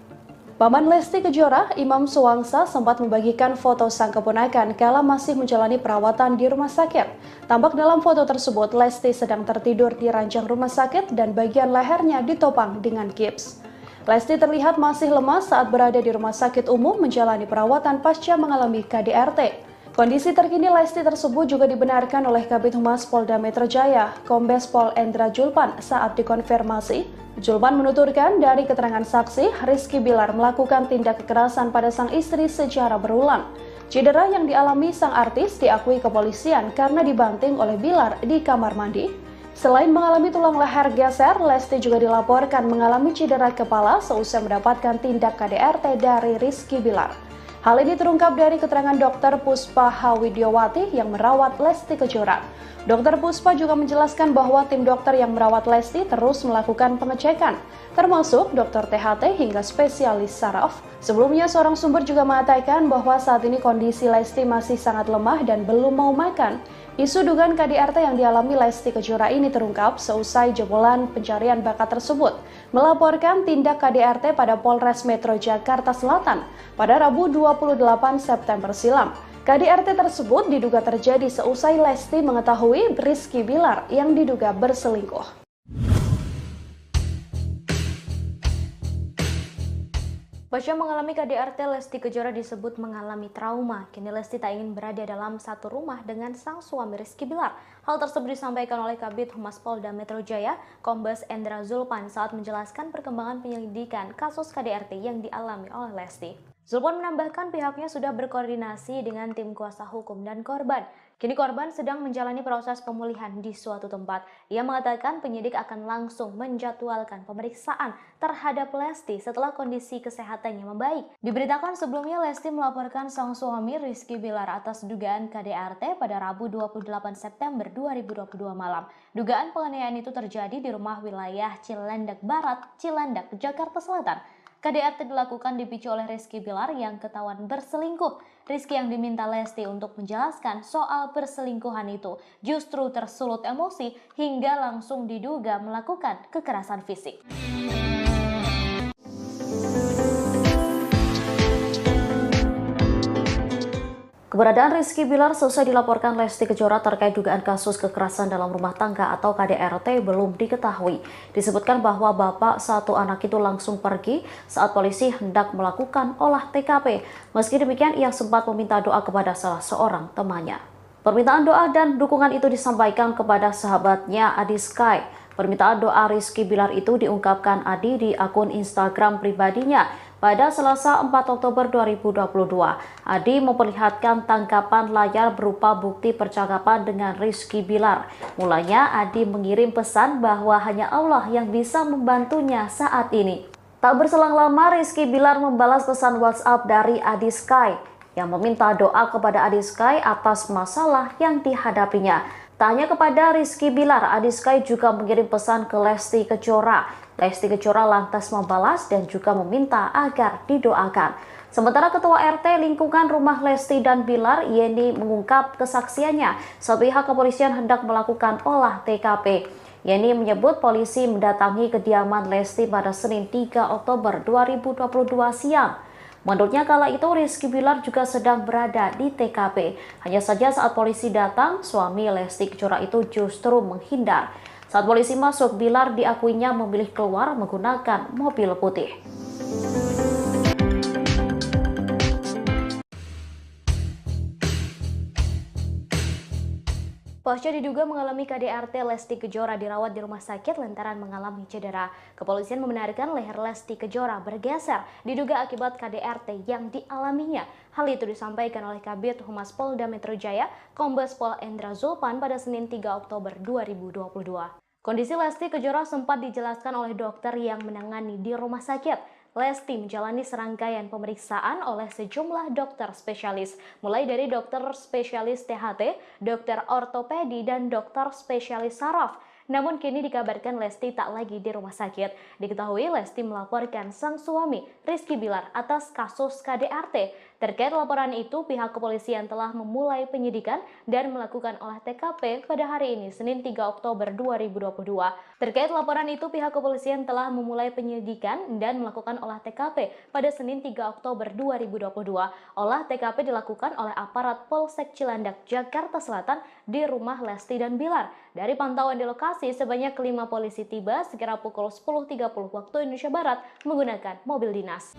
Paman Lesti Kejora, Imam Suwangsa, sempat membagikan foto sang keponakan kala masih menjalani perawatan di rumah sakit. Tampak dalam foto tersebut, Lesti sedang tertidur di ranjang rumah sakit dan bagian lehernya ditopang dengan gips. Lesti terlihat masih lemas saat berada di rumah sakit umum menjalani perawatan pasca mengalami KDRT. Kondisi terkini Lesti tersebut juga dibenarkan oleh Kabid Humas Polda Metro Jaya, Kombes Pol Endra Julpan saat dikonfirmasi. Julpan menuturkan dari keterangan saksi, Rizky Bilar melakukan tindak kekerasan pada sang istri secara berulang. Cedera yang dialami sang artis diakui kepolisian karena dibanting oleh Bilar di kamar mandi. Selain mengalami tulang leher geser, Lesti juga dilaporkan mengalami cedera kepala seusai mendapatkan tindak KDRT dari Rizky Bilar. Hal ini terungkap dari keterangan Dr. Puspa Hawidyomati yang merawat Lesti Kejora. Dr. Puspa juga menjelaskan bahwa tim dokter yang merawat Lesti terus melakukan pengecekan, termasuk dokter THT hingga spesialis saraf. Sebelumnya, seorang sumber juga mengatakan bahwa saat ini kondisi Lesti masih sangat lemah dan belum mau makan. Isu dugaan KDRT yang dialami Lesti Kejora ini terungkap seusai jebolan pencarian bakat tersebut melaporkan tindak KDRT pada Polres Metro Jakarta Selatan pada Rabu 28 September silam. KDRT tersebut diduga terjadi seusai Lesti mengetahui Rizky Bilar yang diduga berselingkuh. Pasca mengalami KDRT, Lesti Kejora disebut mengalami trauma. Kini Lesti tak ingin berada dalam satu rumah dengan sang suami Rizky Bilar. Hal tersebut disampaikan oleh Kabid Humas Polda Metro Jaya, Kombes Endra Julpan saat menjelaskan perkembangan penyelidikan kasus KDRT yang dialami oleh Lesti. Julpan menambahkan pihaknya sudah berkoordinasi dengan tim kuasa hukum dan korban. Kini korban sedang menjalani proses pemulihan di suatu tempat. Ia mengatakan penyidik akan langsung menjadwalkan pemeriksaan terhadap Lesti setelah kondisi kesehatannya membaik. Diberitakan sebelumnya Lesti melaporkan sang suami Rizky Bilar atas dugaan KDRT pada Rabu 28 September 2022 malam. Dugaan penganiayaan itu terjadi di rumah wilayah Cilandak Barat, Cilandak, Jakarta Selatan. KDRT dilakukan dipicu oleh Rizky Bilar yang ketahuan berselingkuh. Rizky yang diminta Lesti untuk menjelaskan soal perselingkuhan itu justru tersulut emosi hingga langsung diduga melakukan kekerasan fisik. Keberadaan Rizky Bilar selesai dilaporkan Lesti Kejora terkait dugaan kasus kekerasan dalam rumah tangga atau KDRT belum diketahui. Disebutkan bahwa bapak satu anak itu langsung pergi saat polisi hendak melakukan olah TKP. Meski demikian, ia sempat meminta doa kepada salah seorang temannya. Permintaan doa dan dukungan itu disampaikan kepada sahabatnya Adi Sky. Permintaan doa Rizky Bilar itu diungkapkan Adi di akun Instagram pribadinya. Pada Selasa 4 Oktober 2022, Adi memperlihatkan tangkapan layar berupa bukti percakapan dengan Rizky Bilar. Mulanya Adi mengirim pesan bahwa hanya Allah yang bisa membantunya saat ini. Tak berselang lama, Rizky Bilar membalas pesan WhatsApp dari Adi Sky yang meminta doa kepada Adi Sky atas masalah yang dihadapinya. Tak hanya kepada Rizky Bilar, Adi Sky juga mengirim pesan ke Lesti Kejora. Lesti Kejora lantas membalas dan juga meminta agar didoakan. Sementara Ketua RT lingkungan rumah Lesti dan Bilar, Yeni, mengungkap kesaksiannya saat pihak kepolisian hendak melakukan olah TKP. Yeni menyebut polisi mendatangi kediaman Lesti pada Senin 3 Oktober 2022 siang. Menurutnya kala itu Rizky Bilar juga sedang berada di TKP. Hanya saja saat polisi datang, suami Lesti Kejora itu justru menghindar. Saat polisi masuk, Bilar diakuinya memilih keluar menggunakan mobil putih. Pasca diduga mengalami KDRT, Lesti Kejora dirawat di rumah sakit lantaran mengalami cedera. Kepolisian membenarkan leher Lesti Kejora bergeser, diduga akibat KDRT yang dialaminya. Hal itu disampaikan oleh Kabid Humas Polda Metro Jaya, Kombes Pol Endra Zulpan pada Senin 3 Oktober 2022. Kondisi Lesti Kejora sempat dijelaskan oleh dokter yang menangani di rumah sakit. Lesti menjalani serangkaian pemeriksaan oleh sejumlah dokter spesialis, mulai dari dokter spesialis THT, dokter ortopedi, dan dokter spesialis saraf. Namun kini dikabarkan Lesti tak lagi di rumah sakit. Diketahui Lesti melaporkan sang suami, Rizky Bilar, atas kasus KDRT. Terkait laporan itu, pihak kepolisian telah memulai penyidikan dan melakukan olah TKP pada hari ini, Senin 3 Oktober 2022. Terkait laporan itu, pihak kepolisian telah memulai penyidikan dan melakukan olah TKP pada Senin 3 Oktober 2022. Olah TKP dilakukan oleh aparat Polsek Cilandak, Jakarta Selatan di rumah Lesti dan Bilar. Dari pantauan di lokasi, sebanyak 5 polisi tiba sekira pukul 10.30 waktu Indonesia Barat menggunakan mobil dinas.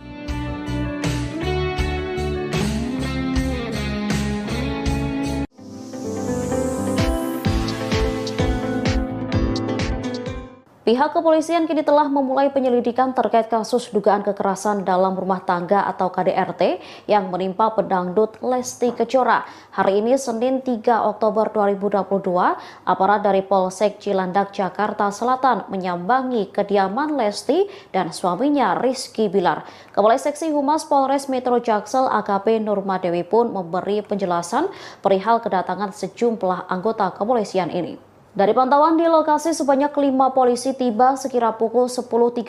Pihak kepolisian kini telah memulai penyelidikan terkait kasus dugaan kekerasan dalam rumah tangga atau KDRT yang menimpa pedangdut Lesti Kejora. Hari ini Senin 3 Oktober 2022, aparat dari Polsek Cilandak, Jakarta Selatan menyambangi kediaman Lesti dan suaminya Rizky Bilar. Kepala Seksi Humas Polres Metro Jaksel AKP Nurmadewi pun memberi penjelasan perihal kedatangan sejumlah anggota kepolisian ini. Dari pantauan di lokasi, sebanyak 5 polisi tiba sekira pukul 10.30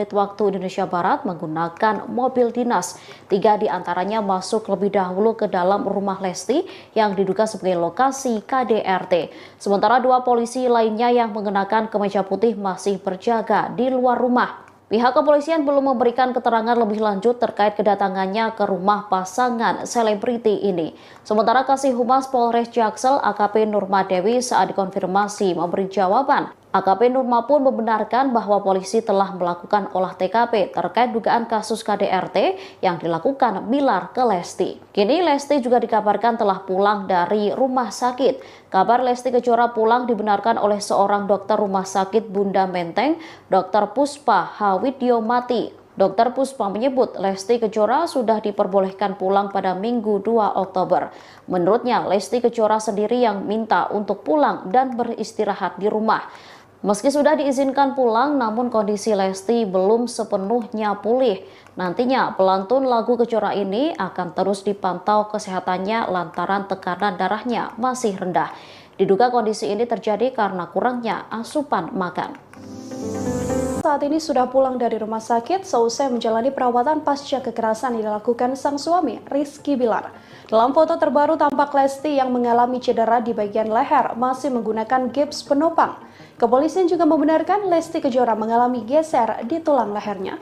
waktu Indonesia Barat menggunakan mobil dinas. 3 diantaranya masuk lebih dahulu ke dalam rumah Lesti yang diduga sebagai lokasi KDRT. Sementara 2 polisi lainnya yang mengenakan kemeja putih masih berjaga di luar rumah. Pihak kepolisian belum memberikan keterangan lebih lanjut terkait kedatangannya ke rumah pasangan selebriti ini. Sementara Kasih Humas Polres Jaksel AKP Nurmadewi saat dikonfirmasi memberi jawaban. AKP Nurma pun membenarkan bahwa polisi telah melakukan olah TKP terkait dugaan kasus KDRT yang dilakukan Bilar ke Lesti. Kini Lesti juga dikabarkan telah pulang dari rumah sakit. Kabar Lesti Kejora pulang dibenarkan oleh seorang dokter rumah sakit Bunda Menteng, Dr. Puspa Hawidyomati. Dr. Puspa menyebut Lesti Kejora sudah diperbolehkan pulang pada Minggu 2 Oktober. Menurutnya, Lesti Kejora sendiri yang minta untuk pulang dan beristirahat di rumah. Meski sudah diizinkan pulang, namun kondisi Lesti belum sepenuhnya pulih. Nantinya pelantun lagu Kejora ini akan terus dipantau kesehatannya lantaran tekanan darahnya masih rendah. Diduga kondisi ini terjadi karena kurangnya asupan makan. Saat ini sudah pulang dari rumah sakit seusai menjalani perawatan pasca kekerasan yang dilakukan sang suami, Rizky Bilar. Dalam foto terbaru tampak Lesti yang mengalami cedera di bagian leher masih menggunakan gips penopang. Kepolisian juga membenarkan Lesti Kejora mengalami geser di tulang lehernya.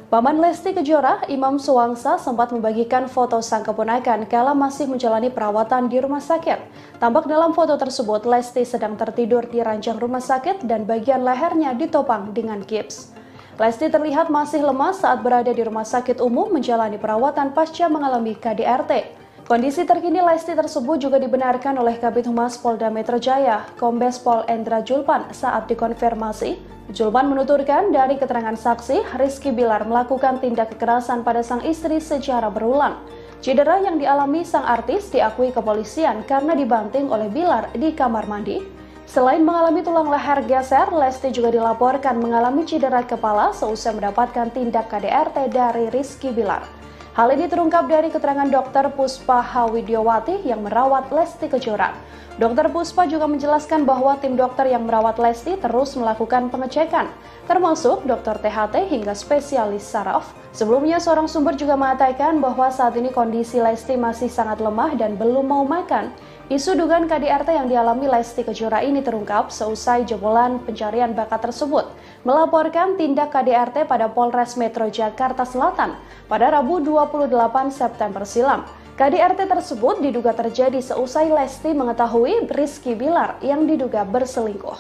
Paman Lesti Kejora, Imam Suwangsa, sempat membagikan foto sang keponakan kala masih menjalani perawatan di rumah sakit. Tampak dalam foto tersebut, Lesti sedang tertidur di ranjang rumah sakit dan bagian lehernya ditopang dengan gips. Lesti terlihat masih lemas saat berada di rumah sakit umum menjalani perawatan pasca mengalami KDRT. Kondisi terkini Lesti tersebut juga dibenarkan oleh Kabid Humas Polda Metro Jaya, Kombes Pol Endra Zulpan saat dikonfirmasi. Zulpan menuturkan dari keterangan saksi, Rizky Bilar melakukan tindak kekerasan pada sang istri secara berulang. Cedera yang dialami sang artis diakui kepolisian karena dibanting oleh Bilar di kamar mandi. Selain mengalami tulang leher geser, Lesti juga dilaporkan mengalami cedera kepala seusai mendapatkan tindak KDRT dari Rizky Bilar. Hal ini terungkap dari keterangan Dr. Puspa Hawidyomati yang merawat Lesti Kejora. Dr. Puspa juga menjelaskan bahwa tim dokter yang merawat Lesti terus melakukan pengecekan, termasuk dokter THT hingga spesialis saraf. Sebelumnya, seorang sumber juga mengatakan bahwa saat ini kondisi Lesti masih sangat lemah dan belum mau makan. Isu dugaan KDRT yang dialami Lesti Kejora ini terungkap seusai jebolan pencarian bakat tersebut melaporkan tindak KDRT pada Polres Metro Jakarta Selatan pada Rabu 28 September silam. KDRT tersebut diduga terjadi seusai Lesti mengetahui Rizky Bilar yang diduga berselingkuh.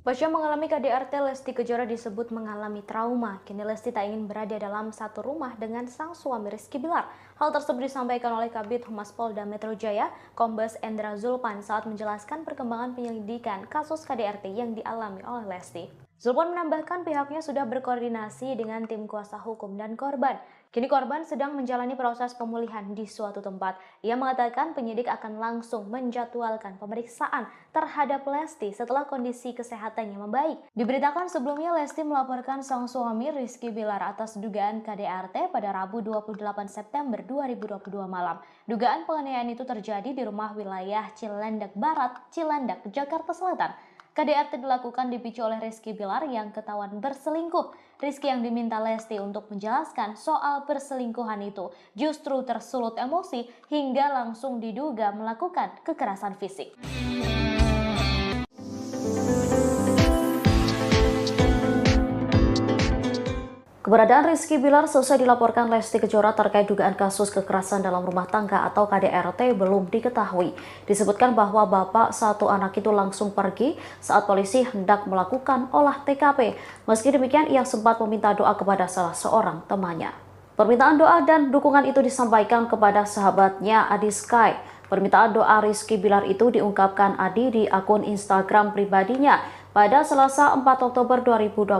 Pasca mengalami KDRT, Lesti Kejora disebut mengalami trauma. Kini Lesti tak ingin berada dalam satu rumah dengan sang suami Rizky Bilar. Hal tersebut disampaikan oleh Kabid Humas Polda Metro Jaya, Kombes Endra Zulpan saat menjelaskan perkembangan penyelidikan kasus KDRT yang dialami oleh Lesti. Zulpan menambahkan pihaknya sudah berkoordinasi dengan tim kuasa hukum dan korban. Kini korban sedang menjalani proses pemulihan di suatu tempat. Ia mengatakan penyidik akan langsung menjadwalkan pemeriksaan terhadap Lesti setelah kondisi kesehatannya membaik. Diberitakan sebelumnya Lesti melaporkan sang suami Rizky Bilar atas dugaan KDRT pada Rabu 28 September 2022 malam. Dugaan penganiayaan itu terjadi di rumah wilayah Cilandak Barat, Cilandak, Jakarta Selatan. KDRT dilakukan dipicu oleh Rizky Bilar yang ketahuan berselingkuh. Rizky yang diminta Lesti untuk menjelaskan soal perselingkuhan itu justru tersulut emosi hingga langsung diduga melakukan kekerasan fisik. Keberadaan Rizky Bilar selesai dilaporkan Lesti Kejora terkait dugaan kasus kekerasan dalam rumah tangga atau KDRT belum diketahui. Disebutkan bahwa bapak satu anak itu langsung pergi saat polisi hendak melakukan olah TKP. Meski demikian, ia sempat meminta doa kepada salah seorang temannya. Permintaan doa dan dukungan itu disampaikan kepada sahabatnya Adi Sky. Permintaan doa Rizky Bilar itu diungkapkan Adi di akun Instagram pribadinya. Pada Selasa 4 Oktober 2022,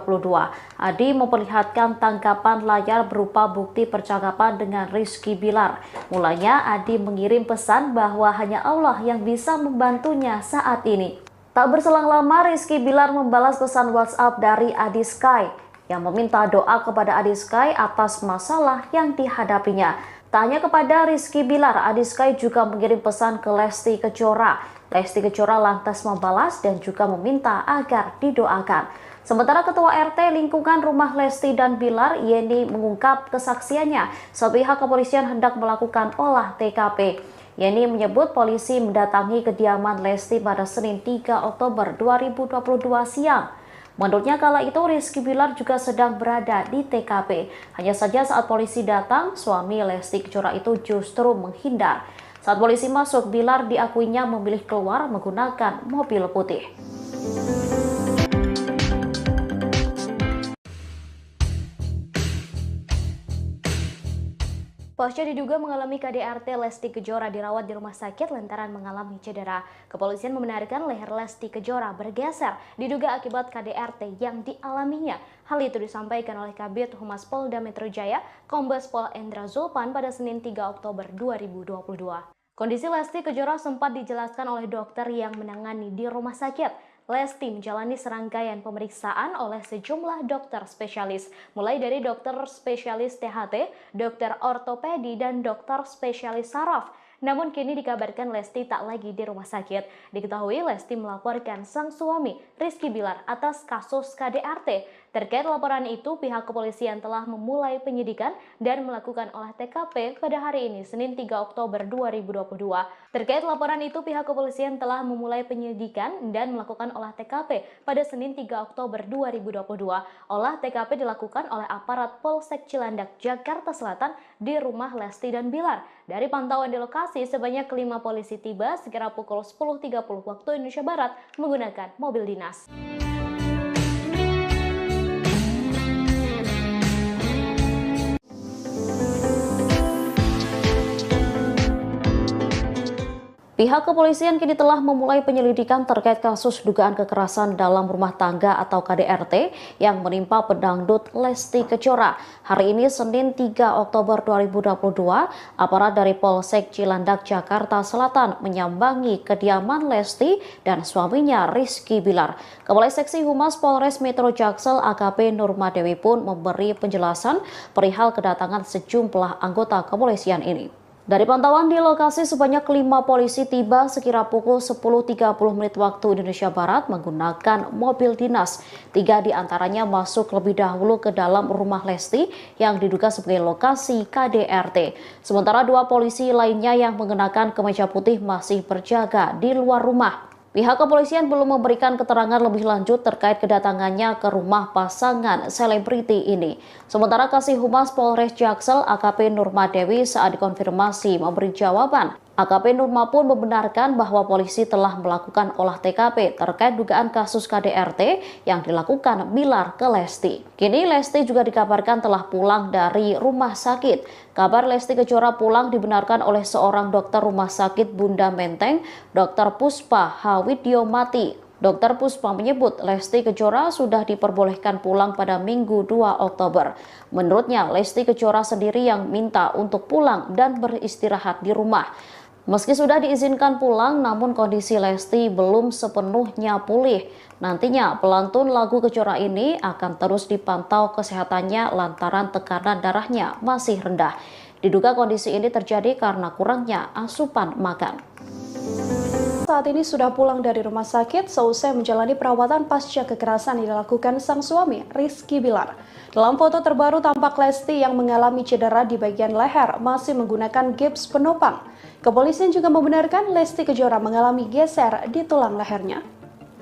Adi memperlihatkan tangkapan layar berupa bukti percakapan dengan Rizky Bilar. Mulanya Adi mengirim pesan bahwa hanya Allah yang bisa membantunya saat ini. Tak berselang lama, Rizky Bilar membalas pesan WhatsApp dari Adi Sky yang meminta doa kepada Adi Sky atas masalah yang dihadapinya. Tak hanya kepada Rizky Bilar, Adi Sky juga mengirim pesan ke Lesti Kejora. Lesti Kejora lantas membalas dan juga meminta agar didoakan. Sementara Ketua RT lingkungan rumah Lesti dan Bilar, Yeni, mengungkap kesaksiannya saat pihak kepolisian hendak melakukan olah TKP. Yeni menyebut polisi mendatangi kediaman Lesti pada Senin 3 Oktober 2022 siang. Menurutnya kala itu Rizky Bilar juga sedang berada di TKP. Hanya saja saat polisi datang, suami Lesti Kejora itu justru menghindar. Saat polisi masuk, Bilar diakuinya memilih keluar menggunakan mobil putih. Pasca diduga mengalami KDRT, Lesti Kejora dirawat di rumah sakit lantaran mengalami cedera. Kepolisian membenarkan leher Lesti Kejora bergeser diduga akibat KDRT yang dialaminya. Hal itu disampaikan oleh Kabid Humas Polda Metro Jaya, Kombes Pol Endra Zulpan pada Senin 3 Oktober 2022. Kondisi Lesti Kejora sempat dijelaskan oleh dokter yang menangani di rumah sakit. Lesti menjalani serangkaian pemeriksaan oleh sejumlah dokter spesialis, mulai dari dokter spesialis THT, dokter ortopedi, dan dokter spesialis saraf. Namun kini dikabarkan Lesti tak lagi di rumah sakit. Diketahui Lesti melaporkan sang suami Rizky Bilar atas kasus KDRT. Terkait laporan itu, pihak kepolisian telah memulai penyidikan dan melakukan olah TKP pada hari ini, Senin 3 Oktober 2022. Terkait laporan itu, pihak kepolisian telah memulai penyidikan dan melakukan olah TKP pada Senin 3 Oktober 2022. Olah TKP dilakukan oleh aparat Polsek Cilandak, Jakarta Selatan di rumah Lesti dan Bilar. Dari pantauan di lokasi, sebanyak 5 polisi tiba sekira pukul 10.30 waktu Indonesia Barat menggunakan mobil dinas. Pihak kepolisian kini telah memulai penyelidikan terkait kasus dugaan kekerasan dalam rumah tangga atau KDRT yang menimpa pedangdut Lesti Kejora. Hari ini Senin 3 Oktober 2022, aparat dari Polsek Cilandak, Jakarta Selatan menyambangi kediaman Lesti dan suaminya Rizky Bilar. Kepala Seksi Humas Polres Metro Jaksel AKP Nurmadewi pun memberi penjelasan perihal kedatangan sejumlah anggota kepolisian ini. Dari pantauan di lokasi, sebanyak 5 polisi tiba sekira pukul 10.30 menit waktu Indonesia Barat menggunakan mobil dinas. 3 diantaranya masuk lebih dahulu ke dalam rumah Lesti yang diduga sebagai lokasi KDRT. Sementara 2 polisi lainnya yang mengenakan kemeja putih masih berjaga di luar rumah. Pihak kepolisian belum memberikan keterangan lebih lanjut terkait kedatangannya ke rumah pasangan selebriti ini. Sementara Kasih Humas Polres Jaksel AKP Nurmadewi saat dikonfirmasi memberi jawaban AKP Nurma pun membenarkan bahwa polisi telah melakukan olah TKP terkait dugaan kasus KDRT yang dilakukan Bilar ke Lesti. Kini Lesti juga dikabarkan telah pulang dari rumah sakit. Kabar Lesti Kejora pulang dibenarkan oleh seorang dokter rumah sakit Bunda Menteng, Dr. Puspa Hawidyomati. Dr. Puspa menyebut Lesti Kejora sudah diperbolehkan pulang pada Minggu 2 Oktober. Menurutnya, Lesti Kejora sendiri yang minta untuk pulang dan beristirahat di rumah. Meski sudah diizinkan pulang, namun kondisi Lesti belum sepenuhnya pulih. Nantinya, pelantun lagu Kejora ini akan terus dipantau kesehatannya lantaran tekanan darahnya masih rendah. Diduga kondisi ini terjadi karena kurangnya asupan makan. Saat ini sudah pulang dari rumah sakit seusai menjalani perawatan pasca kekerasan yang dilakukan sang suami, Rizky Bilar. Dalam foto terbaru tampak Lesti yang mengalami cedera di bagian leher masih menggunakan gips penopang. Kepolisian juga membenarkan Lesti Kejora mengalami geser di tulang lehernya.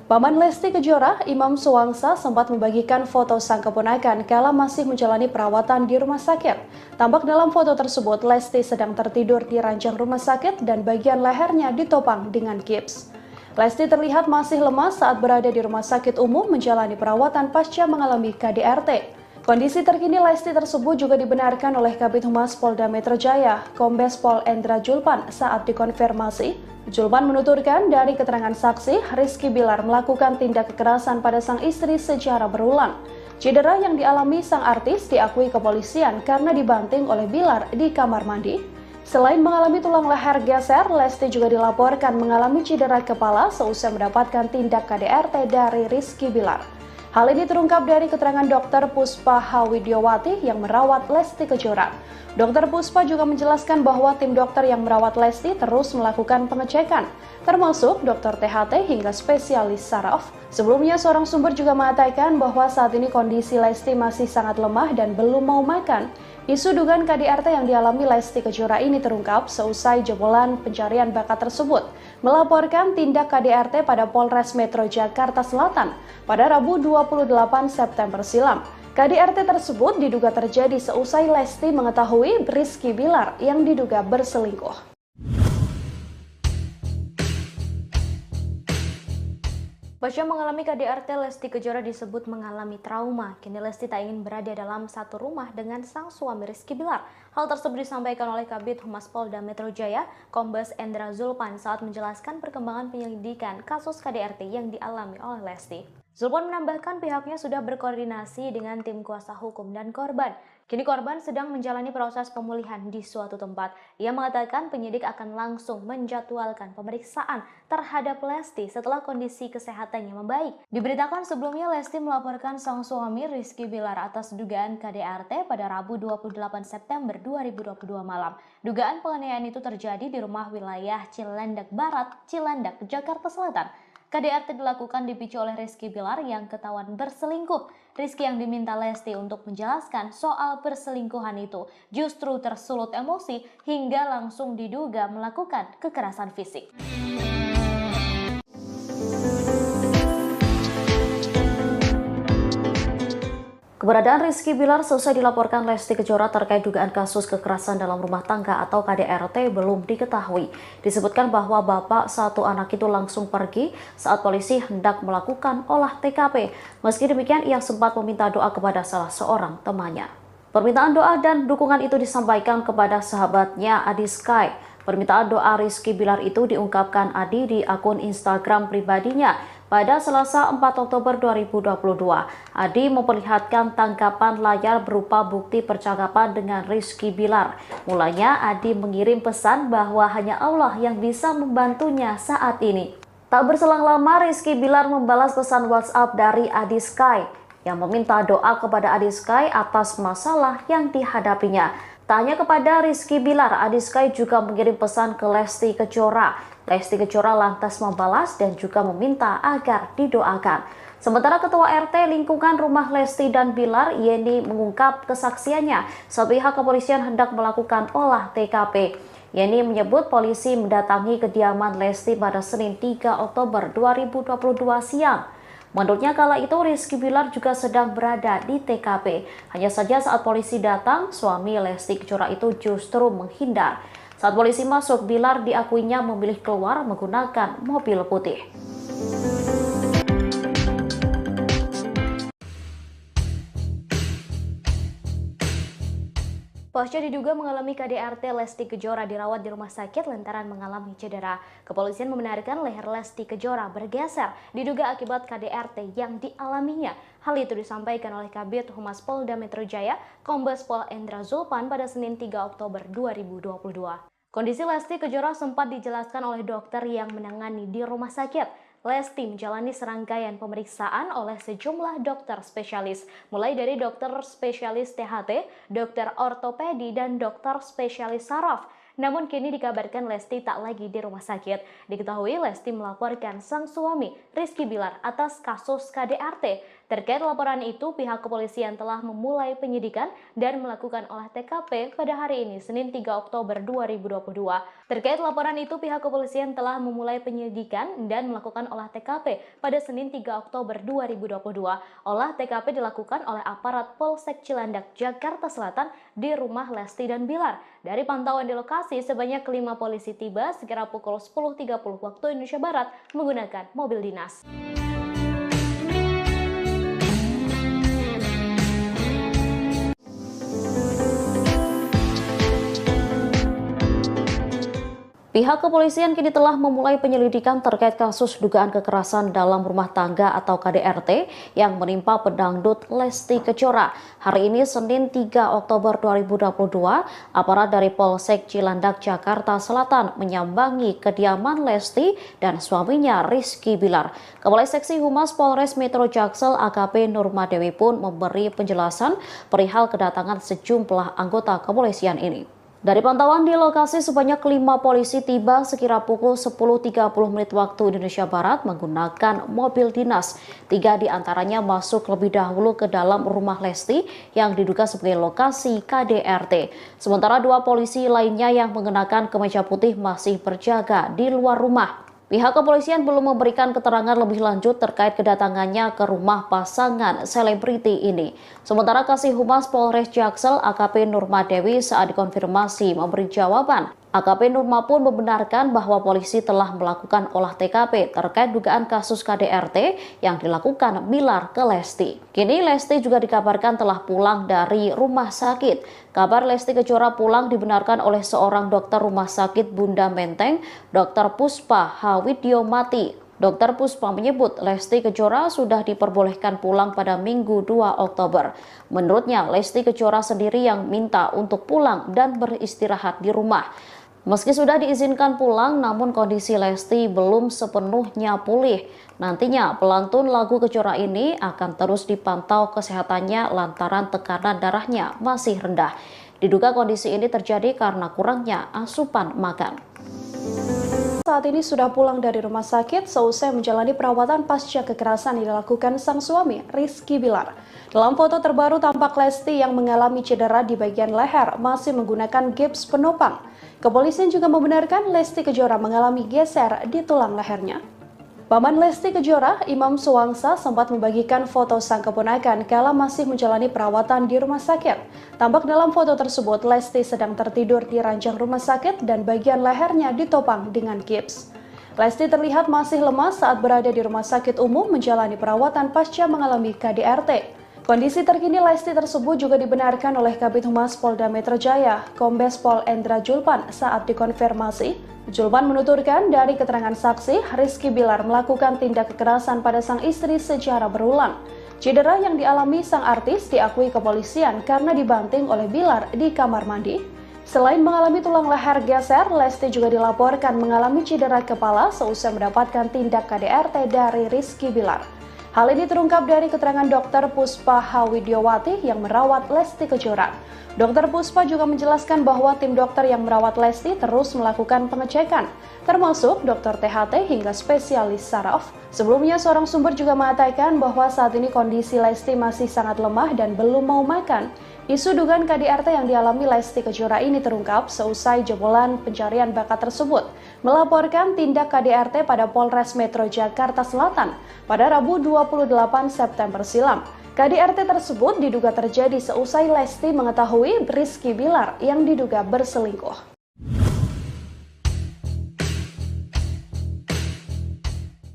Paman Lesti Kejora, Imam Suwangsa, sempat membagikan foto sang keponakan kala masih menjalani perawatan di rumah sakit. Tampak dalam foto tersebut, Lesti sedang tertidur di ranjang rumah sakit dan bagian lehernya ditopang dengan gips. Lesti terlihat masih lemas saat berada di rumah sakit umum menjalani perawatan pasca mengalami KDRT. Kondisi terkini Lesti tersebut juga dibenarkan oleh Kabid Humas Polda Metro Jaya, Kombes Pol Endra Julpan saat dikonfirmasi. Julpan menuturkan dari keterangan saksi, Rizky Bilar melakukan tindak kekerasan pada sang istri secara berulang. Cedera yang dialami sang artis diakui kepolisian karena dibanting oleh Bilar di kamar mandi. Selain mengalami tulang leher geser, Lesti juga dilaporkan mengalami cedera kepala seusai mendapatkan tindak KDRT dari Rizky Bilar. Hal ini terungkap dari keterangan Dr. Puspa Hawidyomati yang merawat Lesti Kejora. Dr. Puspa juga menjelaskan bahwa tim dokter yang merawat Lesti terus melakukan pengecekan, termasuk dokter THT hingga spesialis saraf. Sebelumnya, seorang sumber juga mengatakan bahwa saat ini kondisi Lesti masih sangat lemah dan belum mau makan. Isu dugaan KDRT yang dialami Lesti Kejora ini terungkap seusai jebolan pencarian bakat tersebut melaporkan tindak KDRT pada Polres Metro Jakarta Selatan pada Rabu 28 September silam. KDRT tersebut diduga terjadi seusai Lesti mengetahui Rizky Bilar yang diduga berselingkuh. Pasca mengalami KDRT, Lesti Kejora disebut mengalami trauma. Kini Lesti tak ingin berada dalam satu rumah dengan sang suami Rizky Bilar. Hal tersebut disampaikan oleh Kabid Humas Polda Metro Jaya, Kombes Endra Julpan saat menjelaskan perkembangan penyelidikan kasus KDRT yang dialami oleh Lesti. Julpan menambahkan pihaknya sudah berkoordinasi dengan tim kuasa hukum dan korban. Kini korban sedang menjalani proses pemulihan di suatu tempat. Ia mengatakan penyidik akan langsung menjadwalkan pemeriksaan terhadap Lesti setelah kondisi kesehatannya membaik. Diberitakan sebelumnya Lesti melaporkan sang suami Rizky Bilar atas dugaan KDRT pada Rabu 28 September 2022 malam. Dugaan penganiayaan itu terjadi di rumah wilayah Cilandak Barat, Cilandak, Jakarta Selatan. KDRT dilakukan dipicu oleh Rizky Bilar yang ketahuan berselingkuh. Rizky yang diminta Lesti untuk menjelaskan soal perselingkuhan itu justru tersulut emosi hingga langsung diduga melakukan kekerasan fisik. Keberadaan Rizky Bilar selesai dilaporkan Lesti Kejora terkait dugaan kasus kekerasan dalam rumah tangga atau KDRT belum diketahui. Disebutkan bahwa bapak satu anak itu langsung pergi saat polisi hendak melakukan olah TKP. Meski demikian, ia sempat meminta doa kepada salah seorang temannya. Permintaan doa dan dukungan itu disampaikan kepada sahabatnya Adi Sky. Permintaan doa Rizky Bilar itu diungkapkan Adi di akun Instagram pribadinya. Pada Selasa 4 Oktober 2022, Adi memperlihatkan tangkapan layar berupa bukti percakapan dengan Rizky Bilar. Mulanya Adi mengirim pesan bahwa hanya Allah yang bisa membantunya saat ini. Tak berselang lama, Rizky Bilar membalas pesan WhatsApp dari Adi Sky yang meminta doa kepada Adi Sky atas masalah yang dihadapinya. Tak hanya kepada Rizky Bilar, Adi Sky juga mengirim pesan ke Lesti Kejora. Lesti Kejora lantas membalas dan juga meminta agar didoakan. Sementara Ketua RT lingkungan rumah Lesti dan Bilar, Yeni, mengungkap kesaksiannya saat pihak kepolisian hendak melakukan olah TKP. Yeni menyebut polisi mendatangi kediaman Lesti pada Senin 3 Oktober 2022 siang. Menurutnya kala itu Rizky Bilar juga sedang berada di TKP. Hanya saja saat polisi datang, suami Lesti Kejora itu justru menghindar. Saat polisi masuk, Bilar diakuinya memilih keluar menggunakan mobil putih. Pasca diduga mengalami KDRT, Lesti Kejora dirawat di rumah sakit lantaran mengalami cedera. Kepolisian membenarkan leher Lesti Kejora bergeser diduga akibat KDRT yang dialaminya. Hal itu disampaikan oleh Kabid Humas Polda Metro Jaya, Kombes Pol Endra Zulpan pada Senin 3 Oktober 2022. Kondisi Lesti Kejora sempat dijelaskan oleh dokter yang menangani di rumah sakit. Lesti menjalani serangkaian pemeriksaan oleh sejumlah dokter spesialis, mulai dari dokter spesialis THT, dokter ortopedi, dan dokter spesialis saraf. Namun kini dikabarkan Lesti tak lagi di rumah sakit. Diketahui Lesti melaporkan sang suami, Rizky Bilar, atas kasus KDRT. Terkait laporan itu, pihak kepolisian telah memulai penyidikan dan melakukan olah TKP pada hari ini, Senin 3 Oktober 2022. Terkait laporan itu, pihak kepolisian telah memulai penyidikan dan melakukan olah TKP pada Senin 3 Oktober 2022. Olah TKP dilakukan oleh aparat Polsek Cilandak, Jakarta Selatan di rumah Lesti dan Bilar. Dari pantauan di lokasi, sebanyak 5 polisi tiba sekira pukul 10.30 waktu Indonesia Barat menggunakan mobil dinas. Pihak kepolisian kini telah memulai penyelidikan terkait kasus dugaan kekerasan dalam rumah tangga atau KDRT yang menimpa pedangdut Lesti Kejora. Hari ini Senin 3 Oktober 2022, aparat dari Polsek Cilandak, Jakarta Selatan menyambangi kediaman Lesti dan suaminya Rizky Bilar. Kepala Seksi Humas Polres Metro Jaksel AKP Nurmadewi pun memberi penjelasan perihal kedatangan sejumlah anggota kepolisian ini. Dari pantauan di lokasi, sebanyak 5 polisi tiba sekira pukul 10.30 waktu Indonesia Barat menggunakan mobil dinas. 3 diantaranya masuk lebih dahulu ke dalam rumah Lesti yang diduga sebagai lokasi KDRT. Sementara 2 polisi lainnya yang mengenakan kemeja putih masih berjaga di luar rumah. Pihak kepolisian belum memberikan keterangan lebih lanjut terkait kedatangannya ke rumah pasangan selebriti ini. Sementara Kasih Humas Polres Jaksel AKP Nurmadewi saat dikonfirmasi memberi jawaban. AKP Nurma pun membenarkan bahwa polisi telah melakukan olah TKP terkait dugaan kasus KDRT yang dilakukan Bilar ke Lesti. Kini Lesti juga dikabarkan telah pulang dari rumah sakit. Kabar Lesti Kejora pulang dibenarkan oleh seorang dokter rumah sakit Bunda Menteng, Dr. Puspa Hawidyomati. Dr. Puspa menyebut Lesti Kejora sudah diperbolehkan pulang pada Minggu 2 Oktober. Menurutnya, Lesti Kejora sendiri yang minta untuk pulang dan beristirahat di rumah. Meski sudah diizinkan pulang, namun kondisi Lesti belum sepenuhnya pulih. Nantinya pelantun lagu Kejora ini akan terus dipantau kesehatannya lantaran tekanan darahnya masih rendah. Diduga kondisi ini terjadi karena kurangnya asupan makan. Saat ini sudah pulang dari rumah sakit seusai menjalani perawatan pasca kekerasan yang dilakukan sang suami, Rizky Bilar. Dalam foto terbaru tampak Lesti yang mengalami cedera di bagian leher masih menggunakan gips penopang. Kepolisian juga membenarkan Lesti Kejora mengalami geser di tulang lehernya. Paman Lesti Kejora, Imam Suwangsa, sempat membagikan foto sang keponakan kala masih menjalani perawatan di rumah sakit. Tampak dalam foto tersebut, Lesti sedang tertidur di ranjang rumah sakit dan bagian lehernya ditopang dengan gips. Lesti terlihat masih lemas saat berada di rumah sakit umum menjalani perawatan pasca mengalami KDRT. Kondisi terkini Lesti tersebut juga dibenarkan oleh Kabid Humas Polda Metro Jaya, Kombes Pol Endra Zulpan saat dikonfirmasi. Zulpan menuturkan dari keterangan saksi, Rizky Bilar melakukan tindak kekerasan pada sang istri secara berulang. Cedera yang dialami sang artis diakui kepolisian karena dibanting oleh Bilar di kamar mandi. Selain mengalami tulang leher geser, Lesti juga dilaporkan mengalami cedera kepala seusai mendapatkan tindak KDRT dari Rizky Bilar. Hal ini terungkap dari keterangan Dr. Puspa Hawidyomati yang merawat Lesti Kejora. Dr. Puspa juga menjelaskan bahwa tim dokter yang merawat Lesti terus melakukan pengecekan, termasuk dokter THT hingga spesialis saraf. Sebelumnya, seorang sumber juga mengatakan bahwa saat ini kondisi Lesti masih sangat lemah dan belum mau makan. Isu dugaan KDRT yang dialami Lesti Kejora ini terungkap seusai jebolan pencarian bakat tersebut melaporkan tindak KDRT pada Polres Metro Jakarta Selatan pada Rabu 28 September silam. KDRT tersebut diduga terjadi seusai Lesti mengetahui Rizky Bilar yang diduga berselingkuh.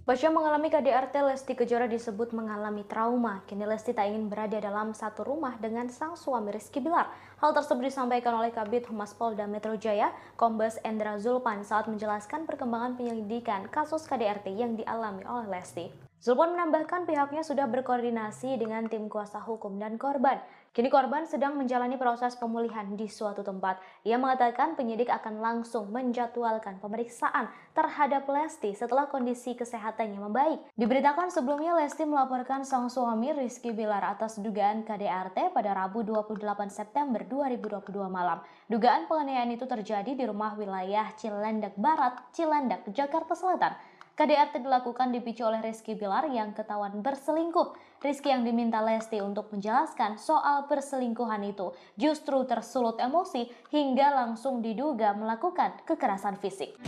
Pasca mengalami KDRT, Lesti Kejora disebut mengalami trauma. Kini Lesti tak ingin berada dalam satu rumah dengan sang suami Rizky Bilar. Hal tersebut disampaikan oleh Kabid Humas Polda Metro Jaya, Kombes Endra Zulpan saat menjelaskan perkembangan penyelidikan kasus KDRT yang dialami oleh Lesti. Zulpan menambahkan pihaknya sudah berkoordinasi dengan tim kuasa hukum dan korban. Kini korban sedang menjalani proses pemulihan di suatu tempat. Ia mengatakan penyidik akan langsung menjadwalkan pemeriksaan terhadap Lesti setelah kondisi kesehatannya membaik. Diberitakan sebelumnya Lesti melaporkan sang suami Rizky Bilar atas dugaan KDRT pada Rabu 28 September 2022 malam. Dugaan penganiayaan itu terjadi di rumah wilayah Cilandak Barat, Cilandak, Jakarta Selatan. KDRT dilakukan dipicu oleh Rizky Bilar yang ketahuan berselingkuh. Rizky yang diminta Lesti untuk menjelaskan soal perselingkuhan itu justru tersulut emosi hingga langsung diduga melakukan kekerasan fisik.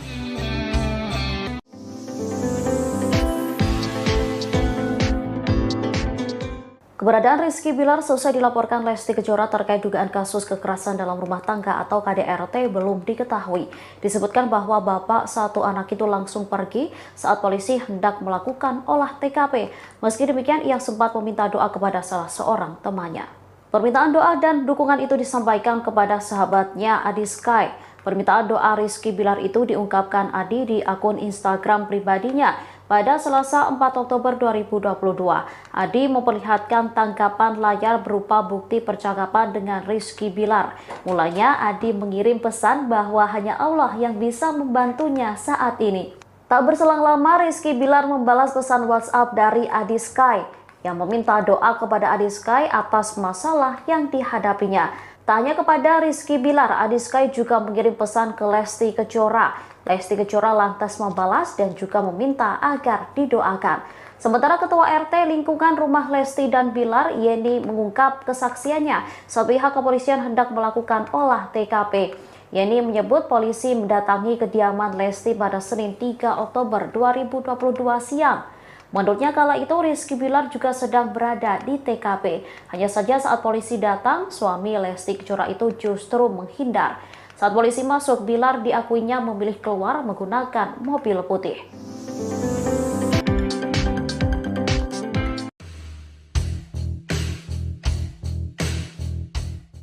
Keberadaan Rizky Bilar selesai dilaporkan Lesti Kejora terkait dugaan kasus kekerasan dalam rumah tangga atau KDRT belum diketahui. Disebutkan bahwa bapak satu anak itu langsung pergi saat polisi hendak melakukan olah TKP. Meski demikian, ia sempat meminta doa kepada salah seorang temannya. Permintaan doa dan dukungan itu disampaikan kepada sahabatnya Adi Sky. Permintaan doa Rizky Bilar itu diungkapkan Adi di akun Instagram pribadinya. Pada Selasa 4 Oktober 2022, Adi memperlihatkan tangkapan layar berupa bukti percakapan dengan Rizky Bilar. Mulanya Adi mengirim pesan bahwa hanya Allah yang bisa membantunya saat ini. Tak berselang lama, Rizky Bilar membalas pesan WhatsApp dari Adi Sky yang meminta doa kepada Adi Sky atas masalah yang dihadapinya. Tak hanya kepada Rizky Bilar, Adi Sky juga mengirim pesan ke Lesti Kejora. Lesti Kejora lantas membalas dan juga meminta agar didoakan. Sementara Ketua RT lingkungan rumah Lesti dan Bilar, Yeni, mengungkap kesaksiannya saat pihak kepolisian hendak melakukan olah TKP. Yeni menyebut polisi mendatangi kediaman Lesti pada Senin 3 Oktober 2022 siang. Menurutnya kala itu Rizky Bilar juga sedang berada di TKP. Hanya saja saat polisi datang, suami Lesti Kejora itu justru menghindar. Saat polisi masuk, Bilar diakuinya memilih keluar menggunakan mobil putih.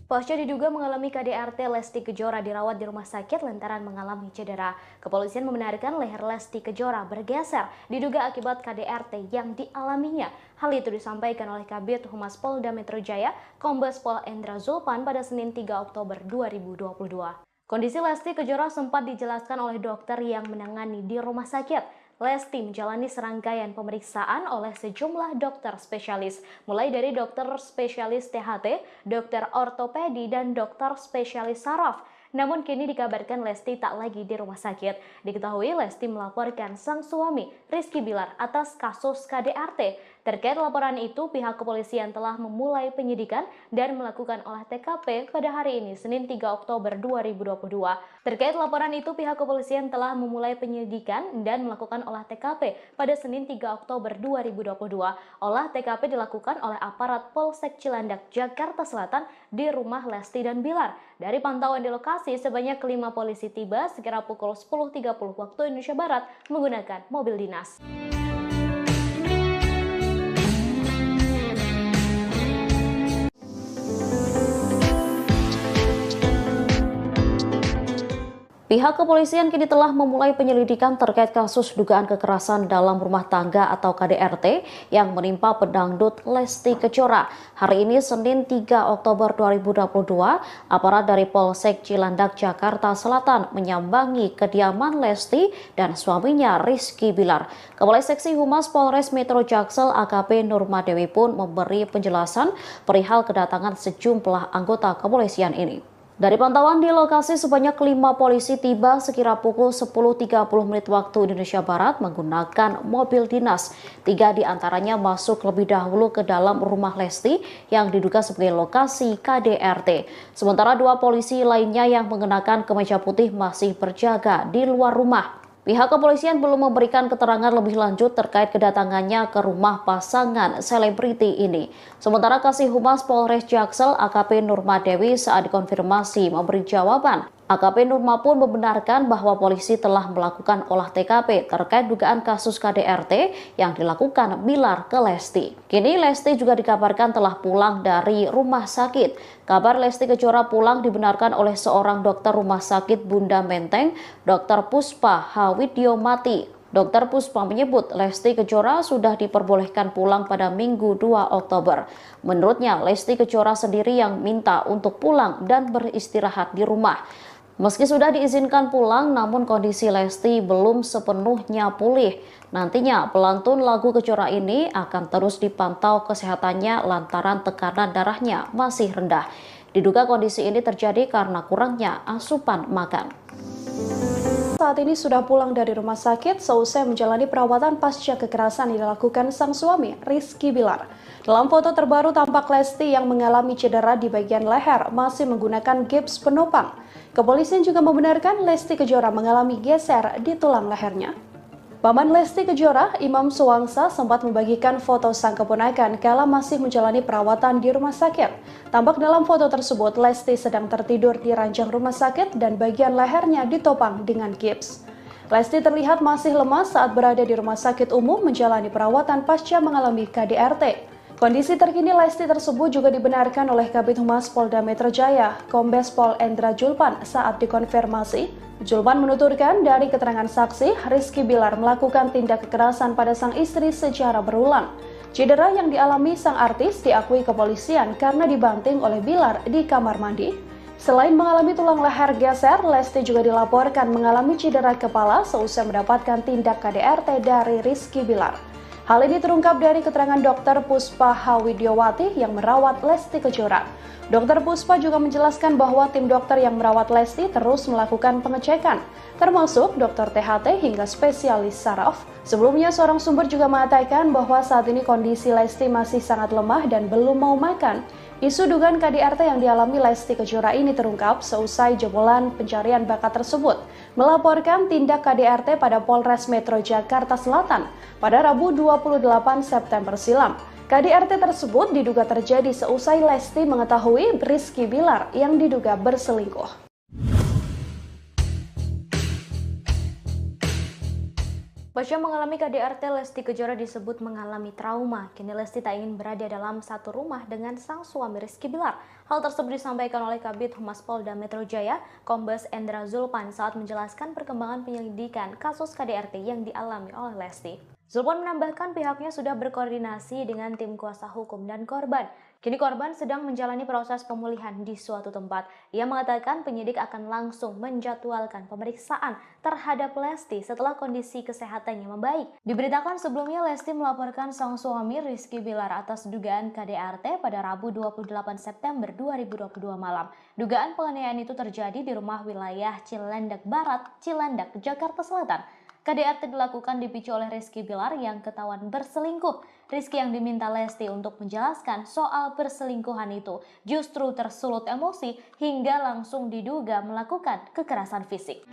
Pasca diduga mengalami KDRT, Lesti Kejora dirawat di rumah sakit lantaran mengalami cedera. Kepolisian membenarkan leher Lesti Kejora bergeser diduga akibat KDRT yang dialaminya. Hal itu disampaikan oleh Kabid Humas Polda Metro Jaya, Kombes Pol Endra Zulpan pada Senin 3 Oktober 2022. Kondisi Lesti Kejora sempat dijelaskan oleh dokter yang menangani di rumah sakit. Lesti menjalani serangkaian pemeriksaan oleh sejumlah dokter spesialis, mulai dari dokter spesialis THT, dokter ortopedi, dan dokter spesialis saraf. Namun kini dikabarkan Lesti tak lagi di rumah sakit. Diketahui Lesti melaporkan sang suami Rizky Bilar atas kasus KDRT. Terkait laporan itu, pihak kepolisian telah memulai penyidikan dan melakukan olah TKP pada hari ini, Senin 3 Oktober 2022. Terkait laporan itu, pihak kepolisian telah memulai penyidikan dan melakukan olah TKP pada Senin 3 Oktober 2022. Olah TKP dilakukan oleh aparat Polsek Cilandak, Jakarta Selatan di rumah Lesti dan Bilar. Dari pantauan di lokasi, sebanyak 5 polisi tiba sekira pukul 10.30 waktu Indonesia Barat menggunakan mobil dinas. Pihak kepolisian kini telah memulai penyelidikan terkait kasus dugaan kekerasan dalam rumah tangga atau KDRT yang menimpa pedangdut Lesti Kejora. Hari ini Senin 3 Oktober 2022, aparat dari Polsek Cilandak, Jakarta Selatan menyambangi kediaman Lesti dan suaminya Rizky Bilar. Kepala Seksi Humas Polres Metro Jaksel AKP Nurmadewi pun memberi penjelasan perihal kedatangan sejumlah anggota kepolisian ini. Dari pantauan di lokasi, sebanyak 5 polisi tiba sekira pukul 10.30 menit waktu Indonesia Barat menggunakan mobil dinas. 3 diantaranya masuk lebih dahulu ke dalam rumah Lesti yang diduga sebagai lokasi KDRT. Sementara 2 polisi lainnya yang mengenakan kemeja putih masih berjaga di luar rumah. Pihak kepolisian belum memberikan keterangan lebih lanjut terkait kedatangannya ke rumah pasangan selebriti ini. Sementara Kasih Humas Polres Jaksel AKP Nurmadewi saat dikonfirmasi memberi jawaban. AKP Nurma pun membenarkan bahwa polisi telah melakukan olah TKP terkait dugaan kasus KDRT yang dilakukan Bilar ke Lesti. Kini Lesti juga dikabarkan telah pulang dari rumah sakit. Kabar Lesti Kejora pulang dibenarkan oleh seorang dokter rumah sakit Bunda Menteng, Dr. Puspa Hawidyomati. Dr. Puspa menyebut Lesti Kejora sudah diperbolehkan pulang pada Minggu 2 Oktober. Menurutnya, Lesti Kejora sendiri yang minta untuk pulang dan beristirahat di rumah. Meski sudah diizinkan pulang, namun kondisi Lesti belum sepenuhnya pulih. Nantinya, pelantun lagu Kejora ini akan terus dipantau kesehatannya lantaran tekanan darahnya masih rendah. Diduga kondisi ini terjadi karena kurangnya asupan makan. Saat ini sudah pulang dari rumah sakit seusai menjalani perawatan pasca kekerasan yang dilakukan sang suami, Rizky Bilar. Dalam foto terbaru tampak Lesti yang mengalami cedera di bagian leher masih menggunakan gips penopang. Kepolisian juga membenarkan Lesti Kejora mengalami geser di tulang lehernya. Paman Lesti Kejora, Imam Suwangsa, sempat membagikan foto sang keponakan kala masih menjalani perawatan di rumah sakit. Tampak dalam foto tersebut, Lesti sedang tertidur di ranjang rumah sakit dan bagian lehernya ditopang dengan gips. Lesti terlihat masih lemas saat berada di rumah sakit umum menjalani perawatan pasca mengalami KDRT. Kondisi terkini Lesti tersebut juga dibenarkan oleh Kabid Humas Polda Metro Jaya, Kombes Pol Endra Julpan saat dikonfirmasi. Julpan menuturkan dari keterangan saksi, Rizky Bilar melakukan tindak kekerasan pada sang istri secara berulang. Cedera yang dialami sang artis diakui kepolisian karena dibanting oleh Bilar di kamar mandi. Selain mengalami tulang leher geser, Lesti juga dilaporkan mengalami cedera kepala seusai mendapatkan tindak KDRT dari Rizky Bilar. Hal ini terungkap dari keterangan Dr. Puspa Hawidyomati yang merawat Lesti Kejora. Dr. Puspa juga menjelaskan bahwa tim dokter yang merawat Lesti terus melakukan pengecekan, termasuk dokter THT hingga spesialis saraf. Sebelumnya, seorang sumber juga mengatakan bahwa saat ini kondisi Lesti masih sangat lemah dan belum mau makan. Isu dugaan KDRT yang dialami Lesti Kejora ini terungkap seusai jebolan pencarian bakat tersebut melaporkan tindak KDRT pada Polres Metro Jakarta Selatan pada Rabu 28 September silam. KDRT tersebut diduga terjadi seusai Lesti mengetahui Rizky Bilar yang diduga berselingkuh. Pasca mengalami KDRT, Lesti Kejora disebut mengalami trauma. Kini Lesti tak ingin berada dalam satu rumah dengan sang suami Rizky Bilar. Hal tersebut disampaikan oleh Kabid Humas Polda Metro Jaya, Kombes Endra Julpan saat menjelaskan perkembangan penyelidikan kasus KDRT yang dialami oleh Lesti. Julpan menambahkan pihaknya sudah berkoordinasi dengan tim kuasa hukum dan korban. Kini korban sedang menjalani proses pemulihan di suatu tempat. Ia mengatakan penyidik akan langsung menjadwalkan pemeriksaan terhadap Lesti setelah kondisi kesehatannya membaik. Diberitakan sebelumnya Lesti melaporkan sang suami Rizky Bilar atas dugaan KDRT pada Rabu 28 September 2022 malam. Dugaan penganiayaan itu terjadi di rumah wilayah Cilandak Barat, Cilandak, Jakarta Selatan. KDRT dilakukan dipicu oleh Rizky Bilar yang ketahuan berselingkuh. Rizky yang diminta Lesti untuk menjelaskan soal perselingkuhan itu justru tersulut emosi hingga langsung diduga melakukan kekerasan fisik.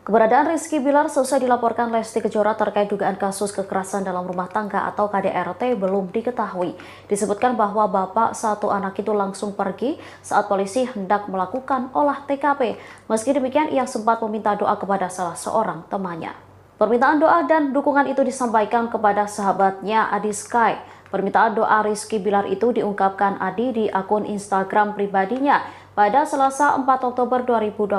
Keberadaan Rizky Bilar selesai dilaporkan Lesti Kejora terkait dugaan kasus kekerasan dalam rumah tangga atau KDRT belum diketahui. Disebutkan bahwa bapak satu anak itu langsung pergi saat polisi hendak melakukan olah TKP. Meski demikian, ia sempat meminta doa kepada salah seorang temannya. Permintaan doa dan dukungan itu disampaikan kepada sahabatnya Adi Sky. Permintaan doa Rizky Bilar itu diungkapkan Adi di akun Instagram pribadinya. Pada Selasa 4 Oktober 2022,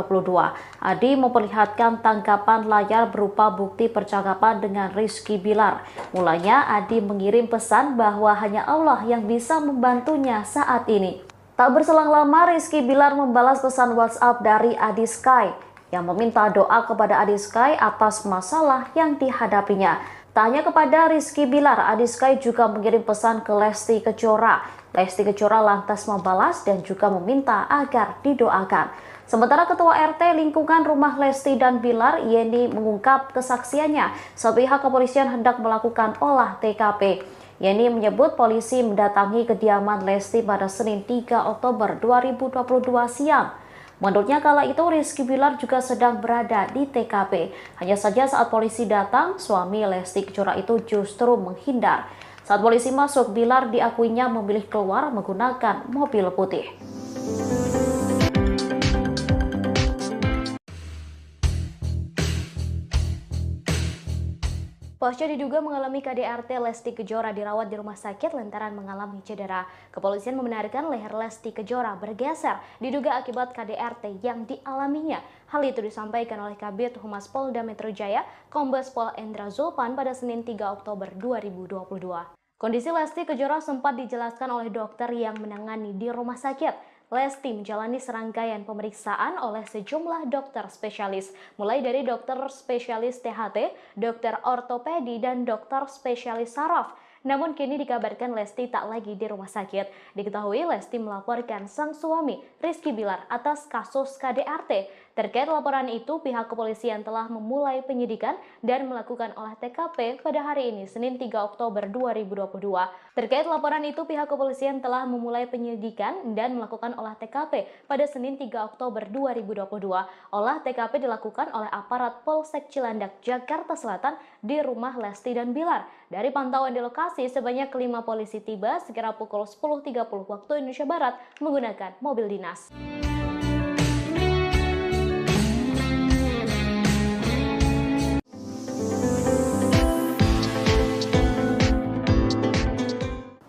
Adi memperlihatkan tangkapan layar berupa bukti percakapan dengan Rizky Bilar. Mulanya Adi mengirim pesan bahwa hanya Allah yang bisa membantunya saat ini. Tak berselang lama, Rizky Bilar membalas pesan WhatsApp dari Adi Sky yang meminta doa kepada Adi Sky atas masalah yang dihadapinya. Tak hanya kepada Rizky Bilar, Adi Sky juga mengirim pesan ke Lesti Kejora. Lesti Kejora lantas membalas dan juga meminta agar didoakan. Sementara Ketua RT lingkungan rumah Lesti dan Bilar, Yeni, mengungkap kesaksiannya saat pihak kepolisian hendak melakukan olah TKP. Yeni menyebut polisi mendatangi kediaman Lesti pada Senin 3 Oktober 2022 siang. Menurutnya kala itu Rizky Bilar juga sedang berada di TKP. Hanya saja saat polisi datang, suami Lesti Kejora itu justru menghindar. Saat polisi masuk, Bilar diakuinya memilih keluar menggunakan mobil putih. Pasca diduga mengalami KDRT, Lesti Kejora dirawat di rumah sakit lantaran mengalami cedera. Kepolisian membenarkan leher Lesti Kejora bergeser diduga akibat KDRT yang dialaminya. Hal itu disampaikan oleh Kabid Humas Polda Metro Jaya, Kombes Pol Endra Zulpan pada Senin 3 Oktober 2022. Kondisi Lesti Kejora sempat dijelaskan oleh dokter yang menangani di rumah sakit. Lesti menjalani serangkaian pemeriksaan oleh sejumlah dokter spesialis, mulai dari dokter spesialis THT, dokter ortopedi, dan dokter spesialis saraf. Namun kini dikabarkan Lesti tak lagi di rumah sakit. Diketahui Lesti melaporkan sang suami, Rizky Bilar, atas kasus KDRT. Terkait laporan itu, pihak kepolisian telah memulai penyidikan dan melakukan olah TKP pada hari ini, Senin 3 Oktober 2022. Terkait laporan itu, pihak kepolisian telah memulai penyidikan dan melakukan olah TKP pada Senin 3 Oktober 2022. Olah TKP dilakukan oleh aparat Polsek Cilandak, Jakarta Selatan di rumah Lesti dan Bilar. Dari pantauan di lokasi, sebanyak 5 polisi tiba sekira pukul 10.30 waktu Indonesia Barat menggunakan mobil dinas.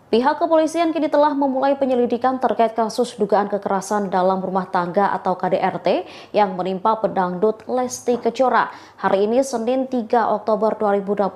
Pihak kepolisian kini telah memulai penyelidikan terkait kasus dugaan kekerasan dalam rumah tangga atau KDRT yang menimpa pedangdut Lesti Kejora. Hari ini Senin 3 Oktober 2022,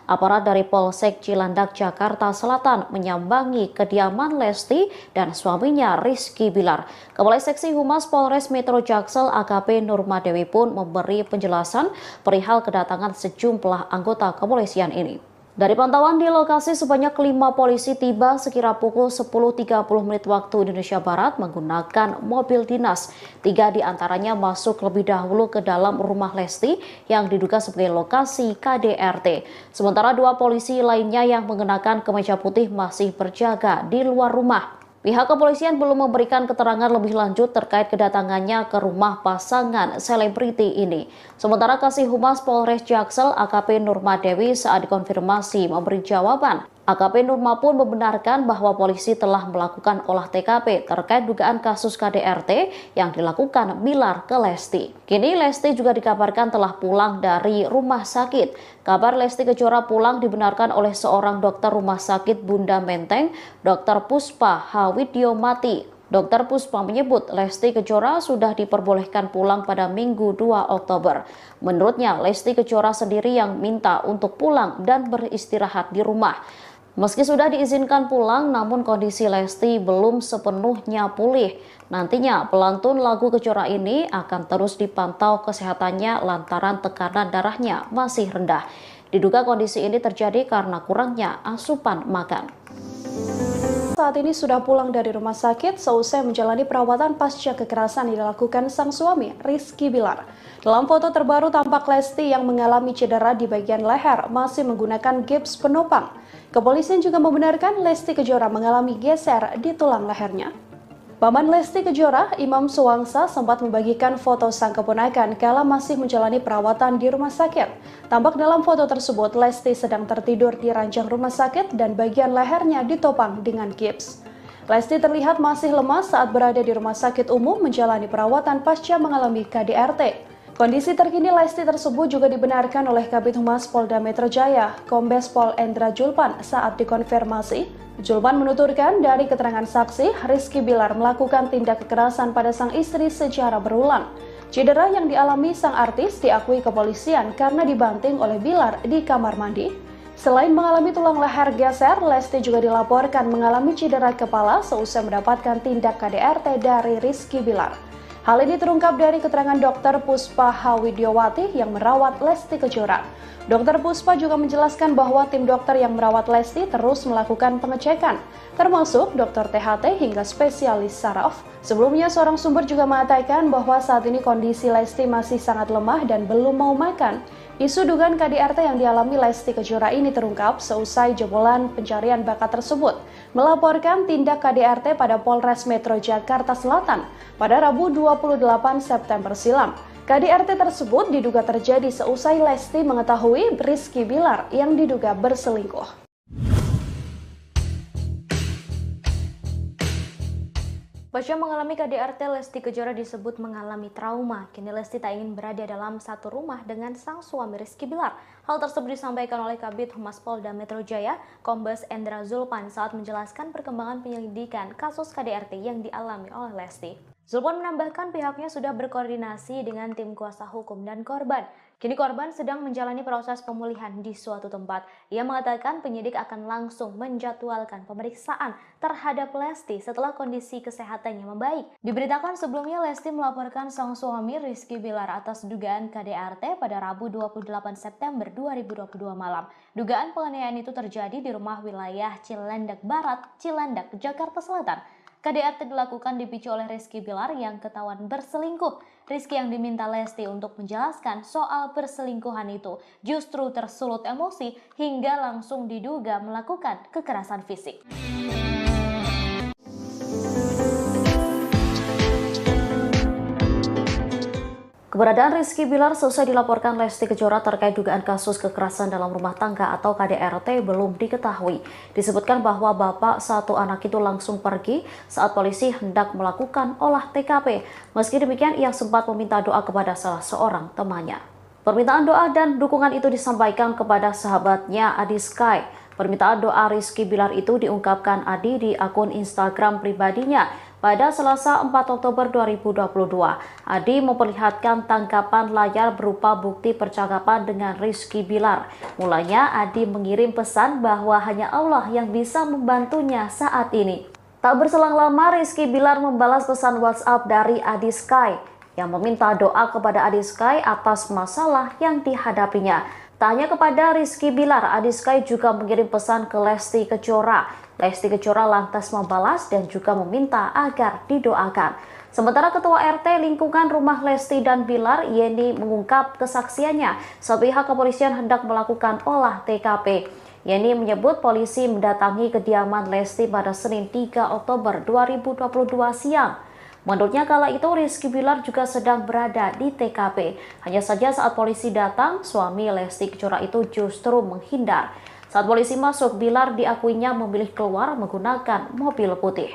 aparat dari Polsek Cilandak, Jakarta Selatan menyambangi kediaman Lesti dan suaminya Rizky Bilar. Kepala Seksi Humas Polres Metro Jaksel AKP Nurmadewi pun memberi penjelasan perihal kedatangan sejumlah anggota kepolisian ini. Dari pantauan di lokasi, sebanyak 5 polisi tiba sekira pukul 10.30 menit waktu Indonesia Barat menggunakan mobil dinas. 3 diantaranya masuk lebih dahulu ke dalam rumah Lesti yang diduga sebagai lokasi KDRT. Sementara 2 polisi lainnya yang mengenakan kemeja putih masih berjaga di luar rumah. Pihak kepolisian belum memberikan keterangan lebih lanjut terkait kedatangannya ke rumah pasangan selebriti ini. Sementara Kasih Humas Polres Jaksel AKP Nurmadewi saat dikonfirmasi memberi jawaban. AKP Nurma pun membenarkan bahwa polisi telah melakukan olah TKP terkait dugaan kasus KDRT yang dilakukan Bilar ke Lesti. Kini Lesti juga dikabarkan telah pulang dari rumah sakit. Kabar Lesti Kejora pulang dibenarkan oleh seorang dokter rumah sakit Bunda Menteng, Dr. Puspa Hawidyomati. Dr. Puspa menyebut Lesti Kejora sudah diperbolehkan pulang pada Minggu 2 Oktober. Menurutnya, Lesti Kejora sendiri yang minta untuk pulang dan beristirahat di rumah. Meski sudah diizinkan pulang, namun kondisi Lesti belum sepenuhnya pulih. Nantinya pelantun lagu Kejora ini akan terus dipantau kesehatannya lantaran tekanan darahnya masih rendah. Diduga kondisi ini terjadi karena kurangnya asupan makan. Saat ini sudah pulang dari rumah sakit seusai menjalani perawatan pasca kekerasan yang dilakukan sang suami, Rizky Bilar. Dalam foto terbaru tampak Lesti yang mengalami cedera di bagian leher masih menggunakan gips penopang. Kepolisian juga membenarkan Lesti Kejora mengalami geser di tulang lehernya. Paman Lesti Kejora, Imam Suwangsa, sempat membagikan foto sang keponakan kala masih menjalani perawatan di rumah sakit. Tampak dalam foto tersebut, Lesti sedang tertidur di ranjang rumah sakit dan bagian lehernya ditopang dengan gips. Lesti terlihat masih lemas saat berada di rumah sakit umum menjalani perawatan pasca mengalami KDRT. Kondisi terkini Lesti tersebut juga dibenarkan oleh Kabid Humas Polda Metro Jaya, Kombes Pol Endra Zulpan saat dikonfirmasi. Zulpan menuturkan dari keterangan saksi, Rizky Bilar melakukan tindak kekerasan pada sang istri secara berulang. Cedera yang dialami sang artis diakui kepolisian karena dibanting oleh Bilar di kamar mandi. Selain mengalami tulang leher geser, Lesti juga dilaporkan mengalami cedera kepala seusai mendapatkan tindak KDRT dari Rizky Bilar. Hal ini terungkap dari keterangan Dr. Puspa Hawidyomati yang merawat Lesti Kejora. Dr. Puspa juga menjelaskan bahwa tim dokter yang merawat Lesti terus melakukan pengecekan, termasuk dokter THT hingga spesialis saraf. Sebelumnya, seorang sumber juga mengatakan bahwa saat ini kondisi Lesti masih sangat lemah dan belum mau makan. Isu dugaan KDRT yang dialami Lesti Kejora ini terungkap seusai jebolan pencarian bakat tersebut melaporkan tindak KDRT pada Polres Metro Jakarta Selatan pada Rabu 28 September silam. KDRT tersebut diduga terjadi seusai Lesti mengetahui Rizky Bilar yang diduga berselingkuh. Pasca mengalami KDRT, Lesti Kejora disebut mengalami trauma. Kini Lesti tak ingin berada dalam satu rumah dengan sang suami Rizky Bilar. Hal tersebut disampaikan oleh Kabid Humas Polda Metro Jaya, Kombes Endra Zulpan saat menjelaskan perkembangan penyelidikan kasus KDRT yang dialami oleh Lesti. Zulpan menambahkan pihaknya sudah berkoordinasi dengan tim kuasa hukum dan korban. Kini korban sedang menjalani proses pemulihan di suatu tempat. Ia mengatakan penyidik akan langsung menjadwalkan pemeriksaan terhadap Lesti setelah kondisi kesehatannya membaik. Diberitakan sebelumnya Lesti melaporkan sang suami Rizky Bilar atas dugaan KDRT pada Rabu 28 September 2022 malam. Dugaan penganiayaan itu terjadi di rumah wilayah Cilandak Barat, Cilandak, Jakarta Selatan. KDRT dilakukan dipicu oleh Rizky Bilar yang ketahuan berselingkuh. Rizky yang diminta Lesti untuk menjelaskan soal perselingkuhan itu justru tersulut emosi hingga langsung diduga melakukan kekerasan fisik. Keberadaan Rizky Bilar selesai dilaporkan Lesti Kejora terkait dugaan kasus kekerasan dalam rumah tangga atau KDRT belum diketahui. Disebutkan bahwa bapak satu anak itu langsung pergi saat polisi hendak melakukan olah TKP. Meski demikian, ia sempat meminta doa kepada salah seorang temannya. Permintaan doa dan dukungan itu disampaikan kepada sahabatnya Adi Sky. Permintaan doa Rizky Bilar itu diungkapkan Adi di akun Instagram pribadinya. Pada Selasa 4 Oktober 2022, Adi memperlihatkan tangkapan layar berupa bukti percakapan dengan Rizky Bilar. Mulanya Adi mengirim pesan bahwa hanya Allah yang bisa membantunya saat ini. Tak berselang lama, Rizky Bilar membalas pesan WhatsApp dari Adi Sky yang meminta doa kepada Adi Sky atas masalah yang dihadapinya. Tak hanya kepada Rizky Bilar, Adi Sky juga mengirim pesan ke Lesti Kejora. Lesti Kejora lantas membalas dan juga meminta agar didoakan. Sementara Ketua RT lingkungan rumah Lesti dan Bilar, Yeni, mengungkap kesaksiannya saat pihak kepolisian hendak melakukan olah TKP. Yeni menyebut polisi mendatangi kediaman Lesti pada Senin 3 Oktober 2022 siang. Menurutnya kala itu Rizky Bilar juga sedang berada di TKP. Hanya saja saat polisi datang, suami Lesti Kejora itu justru menghindar. Saat polisi masuk, Bilar diakuinya memilih keluar menggunakan mobil putih.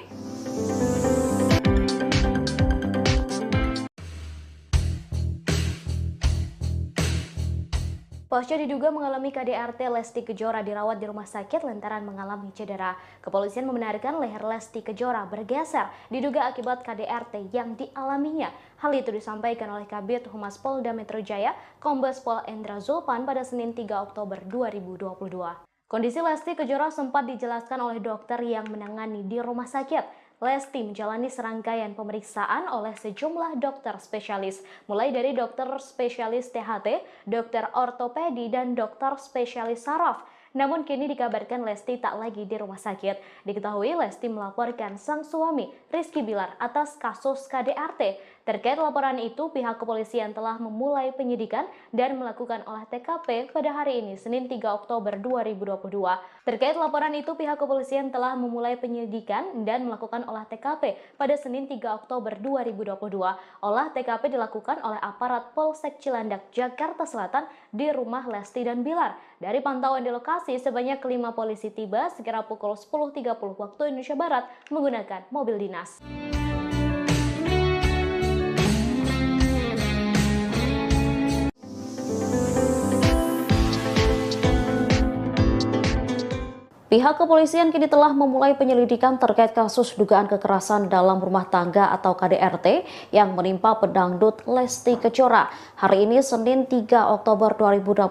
Pasca diduga mengalami KDRT, Lesti Kejora dirawat di rumah sakit lantaran mengalami cedera. Kepolisian membenarkan leher Lesti Kejora bergeser diduga akibat KDRT yang dialaminya. Hal itu disampaikan oleh Kabid Humas Polda Metro Jaya, Kombes Pol Endra Zulpan pada Senin 3 Oktober 2022. Kondisi Lesti Kejora sempat dijelaskan oleh dokter yang menangani di rumah sakit. Lesti menjalani serangkaian pemeriksaan oleh sejumlah dokter spesialis, mulai dari dokter spesialis THT, dokter ortopedi, dan dokter spesialis saraf. Namun kini dikabarkan Lesti tak lagi di rumah sakit. Diketahui Lesti melaporkan sang suami Rizky Bilar atas kasus KDRT. Terkait laporan itu, pihak kepolisian telah memulai penyidikan dan melakukan olah TKP pada hari ini, Senin 3 Oktober 2022. Terkait laporan itu, pihak kepolisian telah memulai penyidikan dan melakukan olah TKP pada Senin 3 Oktober 2022. Olah TKP dilakukan oleh aparat Polsek Cilandak, Jakarta Selatan di rumah Lesti dan Bilar. Dari pantauan di lokasi, sebanyak 5 polisi tiba sekira pukul 10.30 waktu Indonesia Barat menggunakan mobil dinas. Pihak kepolisian kini telah memulai penyelidikan terkait kasus dugaan kekerasan dalam rumah tangga atau KDRT yang menimpa pedangdut Lesti Kejora. Hari ini Senin 3 Oktober 2022,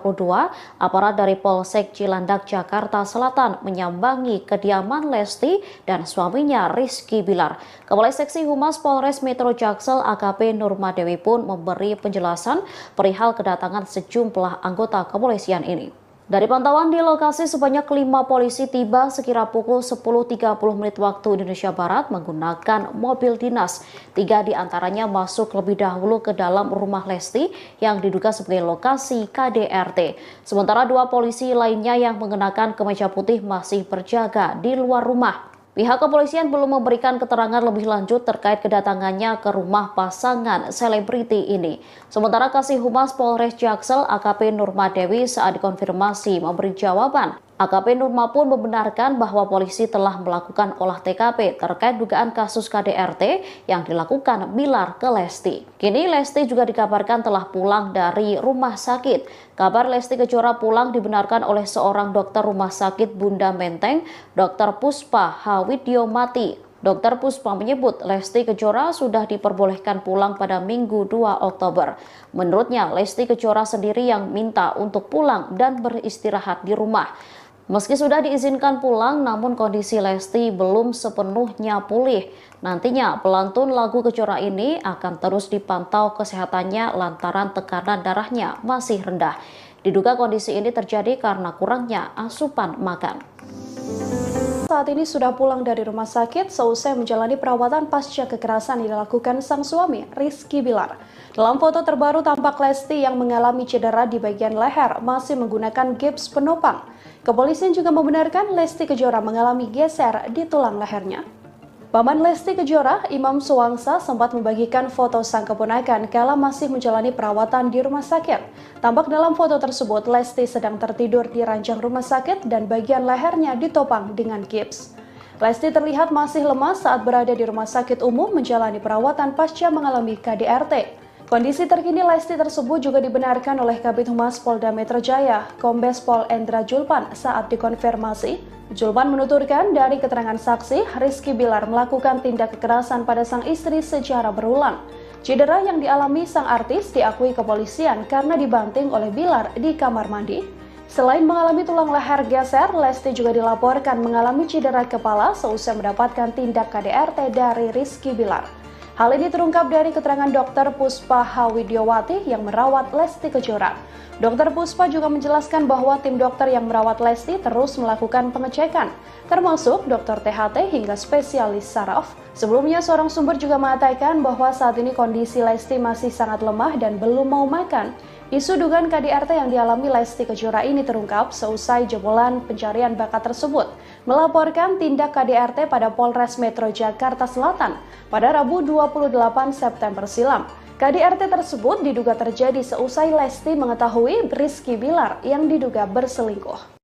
aparat dari Polsek Cilandak, Jakarta Selatan menyambangi kediaman Lesti dan suaminya Rizky Bilar. Kepala Seksi Humas Polres Metro Jaksel AKP Nurmadewi pun memberi penjelasan perihal kedatangan sejumlah anggota kepolisian ini. Dari pantauan di lokasi, sebanyak 5 polisi tiba sekira pukul 10.30 menit waktu Indonesia Barat menggunakan mobil dinas. 3 diantaranya masuk lebih dahulu ke dalam rumah Lesti yang diduga sebagai lokasi KDRT. Sementara 2 polisi lainnya yang mengenakan kemeja putih masih berjaga di luar rumah. Pihak kepolisian belum memberikan keterangan lebih lanjut terkait kedatangannya ke rumah pasangan selebriti ini. Sementara Kasih Humas Polres Jaksel AKP Nurmadewi saat dikonfirmasi memberi jawaban. AKP Nurma pun membenarkan bahwa polisi telah melakukan olah TKP terkait dugaan kasus KDRT yang dilakukan Bilar ke Lesti. Kini Lesti juga dikabarkan telah pulang dari rumah sakit. Kabar Lesti Kejora pulang dibenarkan oleh seorang dokter rumah sakit Bunda Menteng, Dr. Puspa Hawidyomati. Dr. Puspa menyebut Lesti Kejora sudah diperbolehkan pulang pada Minggu 2 Oktober. Menurutnya, Lesti Kejora sendiri yang minta untuk pulang dan beristirahat di rumah. Meski sudah diizinkan pulang, namun kondisi Lesti belum sepenuhnya pulih. Nantinya, pelantun lagu Kejora ini akan terus dipantau kesehatannya lantaran tekanan darahnya masih rendah. Diduga kondisi ini terjadi karena kurangnya asupan makan. Saat ini sudah pulang dari rumah sakit seusai menjalani perawatan pasca kekerasan yang dilakukan sang suami, Rizky Bilar. Dalam foto terbaru tampak Lesti yang mengalami cedera di bagian leher masih menggunakan gips penopang. Kepolisian juga membenarkan Lesti Kejora mengalami geser di tulang lehernya. Paman Lesti Kejora, Imam Suwangsa, sempat membagikan foto sang keponakan kala masih menjalani perawatan di rumah sakit. Tampak dalam foto tersebut, Lesti sedang tertidur di ranjang rumah sakit dan bagian lehernya ditopang dengan gips. Lesti terlihat masih lemas saat berada di rumah sakit umum menjalani perawatan pasca mengalami KDRT. Kondisi terkini Lesti tersebut juga dibenarkan oleh Kabid Humas Polda Metro Jaya, Kombes Pol Endra Julpan saat dikonfirmasi. Julpan menuturkan dari keterangan saksi, Rizky Bilar melakukan tindak kekerasan pada sang istri secara berulang. Cedera yang dialami sang artis diakui kepolisian karena dibanting oleh Bilar di kamar mandi. Selain mengalami tulang leher geser, Lesti juga dilaporkan mengalami cedera kepala seusai mendapatkan tindak KDRT dari Rizky Bilar. Hal ini terungkap dari keterangan Dr. Puspa Hawidyomati yang merawat Lesti Kejora. Dr. Puspa juga menjelaskan bahwa tim dokter yang merawat Lesti terus melakukan pengecekan, termasuk dokter THT hingga spesialis saraf. Sebelumnya, seorang sumber juga mengatakan bahwa saat ini kondisi Lesti masih sangat lemah dan belum mau makan. Isu dugaan KDRT yang dialami Lesti Kejora ini terungkap seusai jebolan pencarian bakat tersebut melaporkan tindak KDRT pada Polres Metro Jakarta Selatan pada Rabu 28 September silam. KDRT tersebut diduga terjadi seusai Lesti mengetahui Rizky Bilar yang diduga berselingkuh.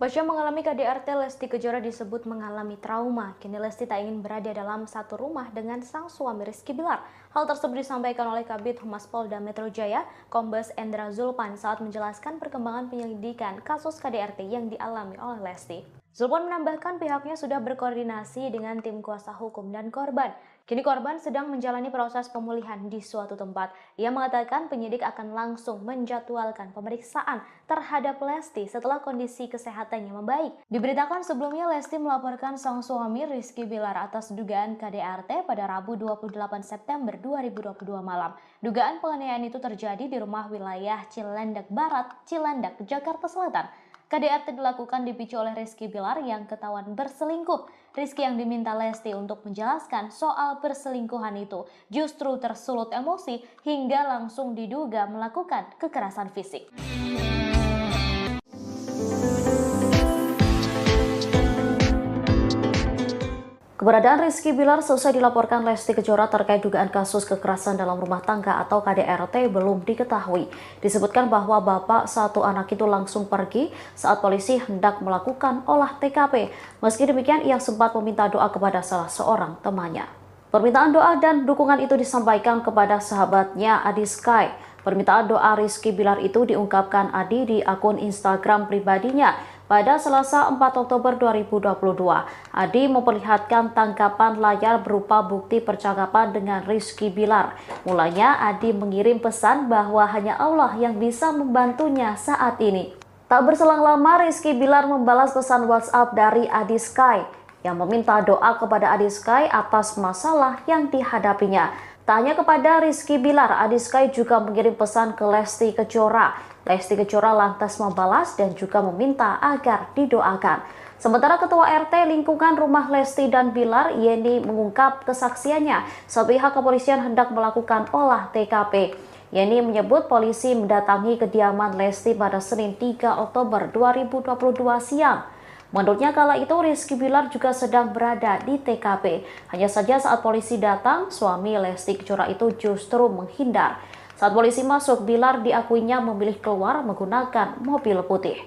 Pasca mengalami KDRT, Lesti Kejora disebut mengalami trauma. Kini Lesti tak ingin berada dalam satu rumah dengan sang suami Rizky Bilar. Hal tersebut disampaikan oleh Kabid Humas Polda Metro Jaya, Kombes Endra Julpan saat menjelaskan perkembangan penyelidikan kasus KDRT yang dialami oleh Lesti. Julpan menambahkan pihaknya sudah berkoordinasi dengan tim kuasa hukum dan korban. Kini korban sedang menjalani proses pemulihan di suatu tempat. Ia mengatakan penyidik akan langsung menjadwalkan pemeriksaan terhadap Lesti setelah kondisi kesehatannya membaik. Diberitakan sebelumnya Lesti melaporkan sang suami Rizky Bilar atas dugaan KDRT pada Rabu 28 September 2022 malam. Dugaan penganiayaan itu terjadi di rumah wilayah Cilandak Barat, Cilandak, Jakarta Selatan. KDRT dilakukan dipicu oleh Rizky Bilar yang ketahuan berselingkuh. Rizky yang diminta Lesti untuk menjelaskan soal perselingkuhan itu justru tersulut emosi hingga langsung diduga melakukan kekerasan fisik. Keberadaan Rizky Bilar selesai dilaporkan Lesti Kejora terkait dugaan kasus kekerasan dalam rumah tangga atau KDRT belum diketahui. Disebutkan bahwa bapak satu anak itu langsung pergi saat polisi hendak melakukan olah TKP. Meski demikian, ia sempat meminta doa kepada salah seorang temannya. Permintaan doa dan dukungan itu disampaikan kepada sahabatnya Adi Sky. Permintaan doa Rizky Bilar itu diungkapkan Adi di akun Instagram pribadinya. Pada Selasa 4 Oktober 2022, Adi memperlihatkan tangkapan layar berupa bukti percakapan dengan Rizky Bilar. Mulanya Adi mengirim pesan bahwa hanya Allah yang bisa membantunya saat ini. Tak berselang lama, Rizky Bilar membalas pesan WhatsApp dari Adi Sky yang meminta doa kepada Adi Sky atas masalah yang dihadapinya. Tak hanya kepada Rizky Bilar, Adi Sky juga mengirim pesan ke Lesti Kejora. Lesti Kejora lantas membalas dan juga meminta agar didoakan. Sementara Ketua RT lingkungan rumah Lesti dan Bilar, Yeni, mengungkap kesaksiannya saat pihak kepolisian hendak melakukan olah TKP. Yeni menyebut polisi mendatangi kediaman Lesti pada Senin 3 Oktober 2022 siang. Menurutnya kala itu Rizky Bilar juga sedang berada di TKP. Hanya saja saat polisi datang, suami Lesti Kejora itu justru menghindar. Saat polisi masuk, Bilar diakuinya memilih keluar menggunakan mobil putih.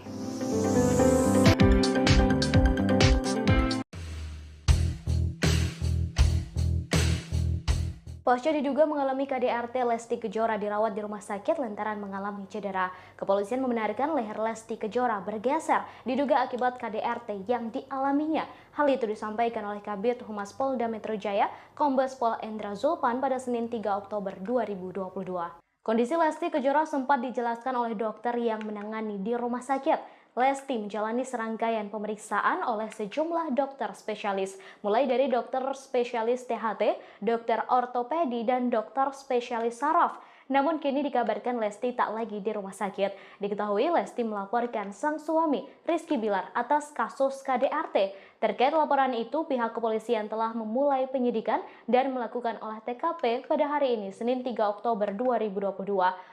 Pasca diduga mengalami KDRT, Lesti Kejora dirawat di rumah sakit lantaran mengalami cedera. Kepolisian membenarkan leher Lesti Kejora bergeser, diduga akibat KDRT yang dialaminya. Hal itu disampaikan oleh Kabid Humas Polda Metro Jaya, Kombes Pol Endra Zulpan pada Senin 3 Oktober 2022. Kondisi Lesti Kejora sempat dijelaskan oleh dokter yang menangani di rumah sakit. Lesti menjalani serangkaian pemeriksaan oleh sejumlah dokter spesialis, mulai dari dokter spesialis THT, dokter ortopedi, dan dokter spesialis saraf. Namun kini dikabarkan Lesti tak lagi di rumah sakit. Diketahui Lesti melaporkan sang suami, Rizky Bilar, atas kasus KDRT. Terkait laporan itu, pihak kepolisian telah memulai penyidikan dan melakukan olah TKP pada hari ini, Senin 3 Oktober 2022.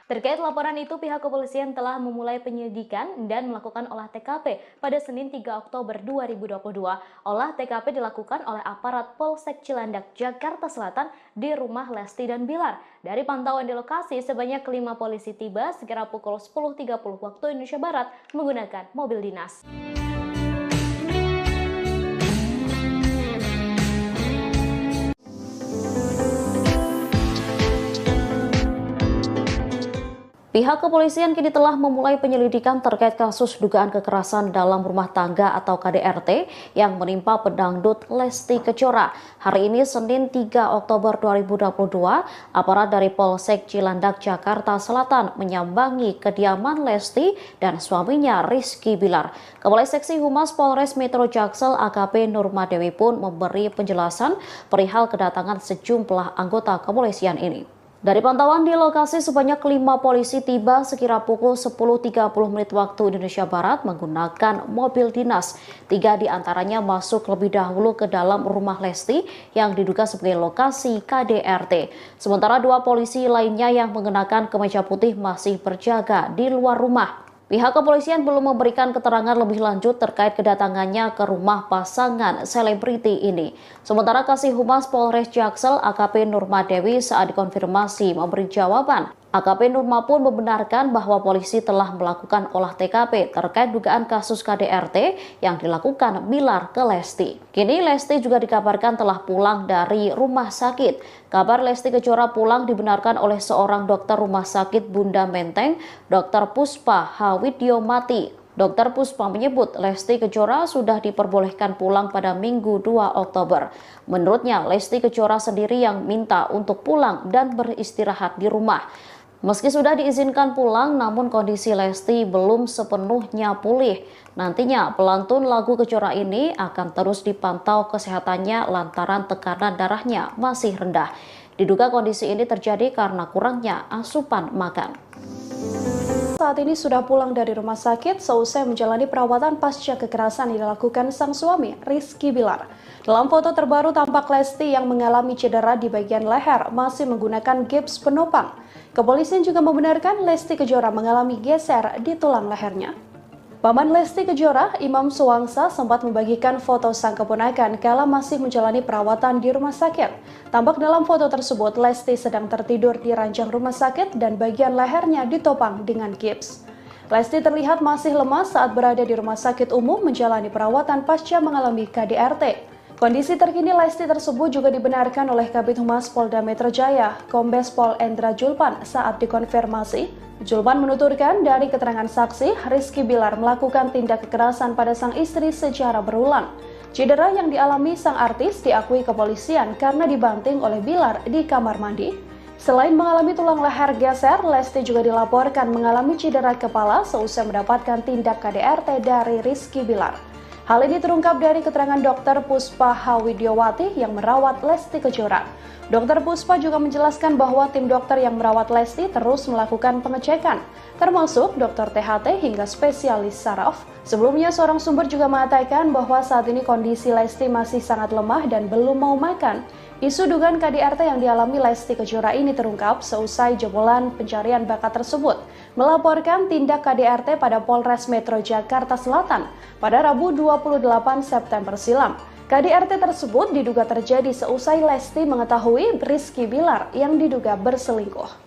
Terkait laporan itu, pihak kepolisian telah memulai penyidikan dan melakukan olah TKP pada Senin 3 Oktober 2022. Olah TKP dilakukan oleh aparat Polsek Cilandak, Jakarta Selatan di rumah Lesti dan Bilar. Dari pantauan di lokasi, sebanyak 5 polisi tiba sekira pukul 10.30 waktu Indonesia Barat menggunakan mobil dinas. Pihak kepolisian kini telah memulai penyelidikan terkait kasus dugaan kekerasan dalam rumah tangga atau KDRT yang menimpa pedangdut Lesti Kejora. Hari ini Senin 3 Oktober 2022, aparat dari Polsek Cilandak, Jakarta Selatan menyambangi kediaman Lesti dan suaminya Rizky Bilar. Kepala Seksi Humas Polres Metro Jaksel AKP Nurmadewi pun memberi penjelasan perihal kedatangan sejumlah anggota kepolisian ini. Dari pantauan di lokasi, sebanyak 5 polisi tiba sekira pukul 10.30 waktu Indonesia Barat menggunakan mobil dinas. 3 diantaranya masuk lebih dahulu ke dalam rumah Lesti yang diduga sebagai lokasi KDRT. Sementara 2 polisi lainnya yang mengenakan kemeja putih masih berjaga di luar rumah. Pihak kepolisian belum memberikan keterangan lebih lanjut terkait kedatangannya ke rumah pasangan selebriti ini. Sementara Kasih Humas Polres Jaksel AKP Nurmadewi saat dikonfirmasi memberi jawaban. AKP Nurma pun membenarkan bahwa polisi telah melakukan olah TKP terkait dugaan kasus KDRT yang dilakukan Bilar ke Lesti. Kini Lesti juga dikabarkan telah pulang dari rumah sakit. Kabar Lesti Kejora pulang dibenarkan oleh seorang dokter rumah sakit Bunda Menteng, Dr. Puspa Hawidyomati. Dr. Puspa menyebut Lesti Kejora sudah diperbolehkan pulang pada Minggu 2 Oktober. Menurutnya, Lesti Kejora sendiri yang minta untuk pulang dan beristirahat di rumah. Meski sudah diizinkan pulang, namun kondisi Lesti belum sepenuhnya pulih. Nantinya pelantun lagu Kejora ini akan terus dipantau kesehatannya lantaran tekanan darahnya masih rendah. Diduga kondisi ini terjadi karena kurangnya asupan makan. Saat ini sudah pulang dari rumah sakit seusai menjalani perawatan pasca kekerasan yang dilakukan sang suami, Rizky Bilar. Dalam foto terbaru tampak Lesti yang mengalami cedera di bagian leher masih menggunakan gips penopang. Kepolisian juga membenarkan Lesti Kejora mengalami geser di tulang lehernya. Paman Lesti Kejora, Imam Suwangsa, sempat membagikan foto sang keponakan kala masih menjalani perawatan di rumah sakit. Tampak dalam foto tersebut, Lesti sedang tertidur di ranjang rumah sakit dan bagian lehernya ditopang dengan gips. Lesti terlihat masih lemas saat berada di rumah sakit umum menjalani perawatan pasca mengalami KDRT. Kondisi terkini Lesti tersebut juga dibenarkan oleh Kabid Humas Polda Metro Jaya, Kombes Pol Endra Zulpan saat dikonfirmasi. Zulpan menuturkan dari keterangan saksi, Rizky Bilar melakukan tindak kekerasan pada sang istri secara berulang. Cedera yang dialami sang artis diakui kepolisian karena dibanting oleh Bilar di kamar mandi. Selain mengalami tulang leher geser, Lesti juga dilaporkan mengalami cedera kepala seusai mendapatkan tindak KDRT dari Rizky Bilar. Hal ini terungkap dari keterangan Dr. Puspa Hawidyomati yang merawat Lesti Kejora. Dr. Puspa juga menjelaskan bahwa tim dokter yang merawat Lesti terus melakukan pengecekan, termasuk dokter THT hingga spesialis saraf. Sebelumnya, seorang sumber juga mengatakan bahwa saat ini kondisi Lesti masih sangat lemah dan belum mau makan. Isu dugaan KDRT yang dialami Lesti Kejora ini terungkap seusai jebolan pencarian bakat tersebut melaporkan tindak KDRT pada Polres Metro Jakarta Selatan pada Rabu 28 September silam. KDRT tersebut diduga terjadi seusai Lesti mengetahui Rizky Bilar yang diduga berselingkuh.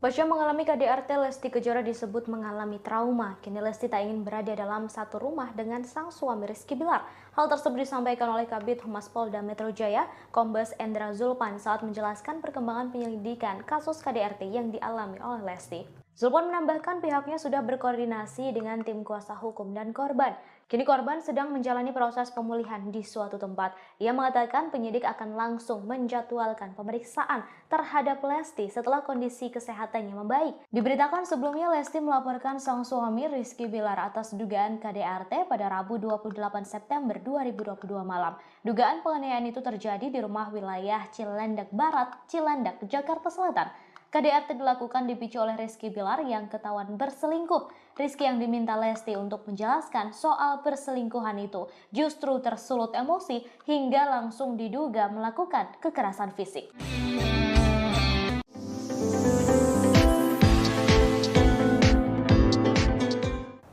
Pasca mengalami KDRT, Lesti Kejora disebut mengalami trauma. Kini Lesti tak ingin berada dalam satu rumah dengan sang suami Rizky Bilar. Hal tersebut disampaikan oleh Kabid Humas Polda Metro Jaya, Kombes Endra Zulpan saat menjelaskan perkembangan penyelidikan kasus KDRT yang dialami oleh Lesti. Zulpan menambahkan pihaknya sudah berkoordinasi dengan tim kuasa hukum dan korban. Kini korban sedang menjalani proses pemulihan di suatu tempat. Ia mengatakan penyidik akan langsung menjadwalkan pemeriksaan terhadap Lesti setelah kondisi kesehatannya membaik. Diberitakan sebelumnya Lesti melaporkan sang suami Rizky Bilar atas dugaan KDRT pada Rabu 28 September 2022 malam. Dugaan penganiayaan itu terjadi di rumah wilayah Cilandak Barat, Cilandak, Jakarta Selatan. KDRT dilakukan dipicu oleh Rizky Bilar yang ketahuan berselingkuh. Rizky yang diminta Lesti untuk menjelaskan soal perselingkuhan itu justru tersulut emosi hingga langsung diduga melakukan kekerasan fisik.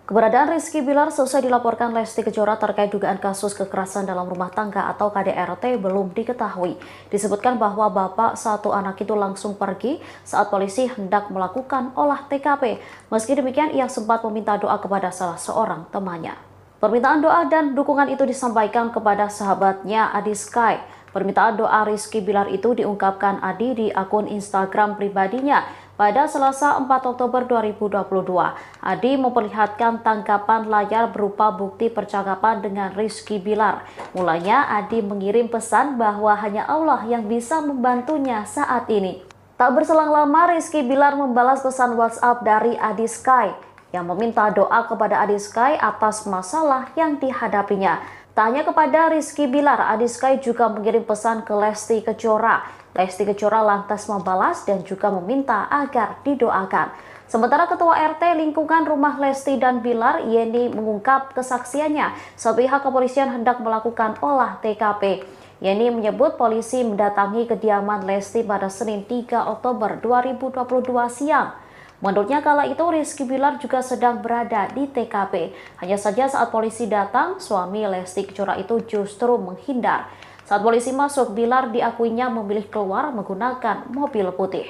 Keberadaan Rizky Bilar selesai dilaporkan Lesti Kejora terkait dugaan kasus kekerasan dalam rumah tangga atau KDRT belum diketahui. Disebutkan bahwa bapak satu anak itu langsung pergi saat polisi hendak melakukan olah TKP. Meski demikian, ia sempat meminta doa kepada salah seorang temannya. Permintaan doa dan dukungan itu disampaikan kepada sahabatnya Adi Sky. Permintaan doa Rizky Bilar itu diungkapkan Adi di akun Instagram pribadinya. Pada Selasa 4 Oktober 2022, Adi memperlihatkan tangkapan layar berupa bukti percakapan dengan Rizky Bilar. Mulanya Adi mengirim pesan bahwa hanya Allah yang bisa membantunya saat ini. Tak berselang lama Rizky Bilar membalas pesan WhatsApp dari Adi Sky yang meminta doa kepada Adi Sky atas masalah yang dihadapinya. Tak hanya kepada Rizky Bilar, Adi Sky juga mengirim pesan ke Lesti Kejora. Lesti Kejora lantas membalas dan juga meminta agar didoakan. Sementara Ketua RT lingkungan rumah Lesti dan Bilar, Yeni, mengungkap kesaksiannya saat pihak kepolisian hendak melakukan olah TKP. Yeni menyebut polisi mendatangi kediaman Lesti pada Senin 3 Oktober 2022 siang. Menurutnya kala itu Rizky Bilar juga sedang berada di TKP. Hanya saja saat polisi datang, suami Lesti Kejora itu justru menghindar. Saat polisi masuk, Bilar diakuinya memilih keluar menggunakan mobil putih.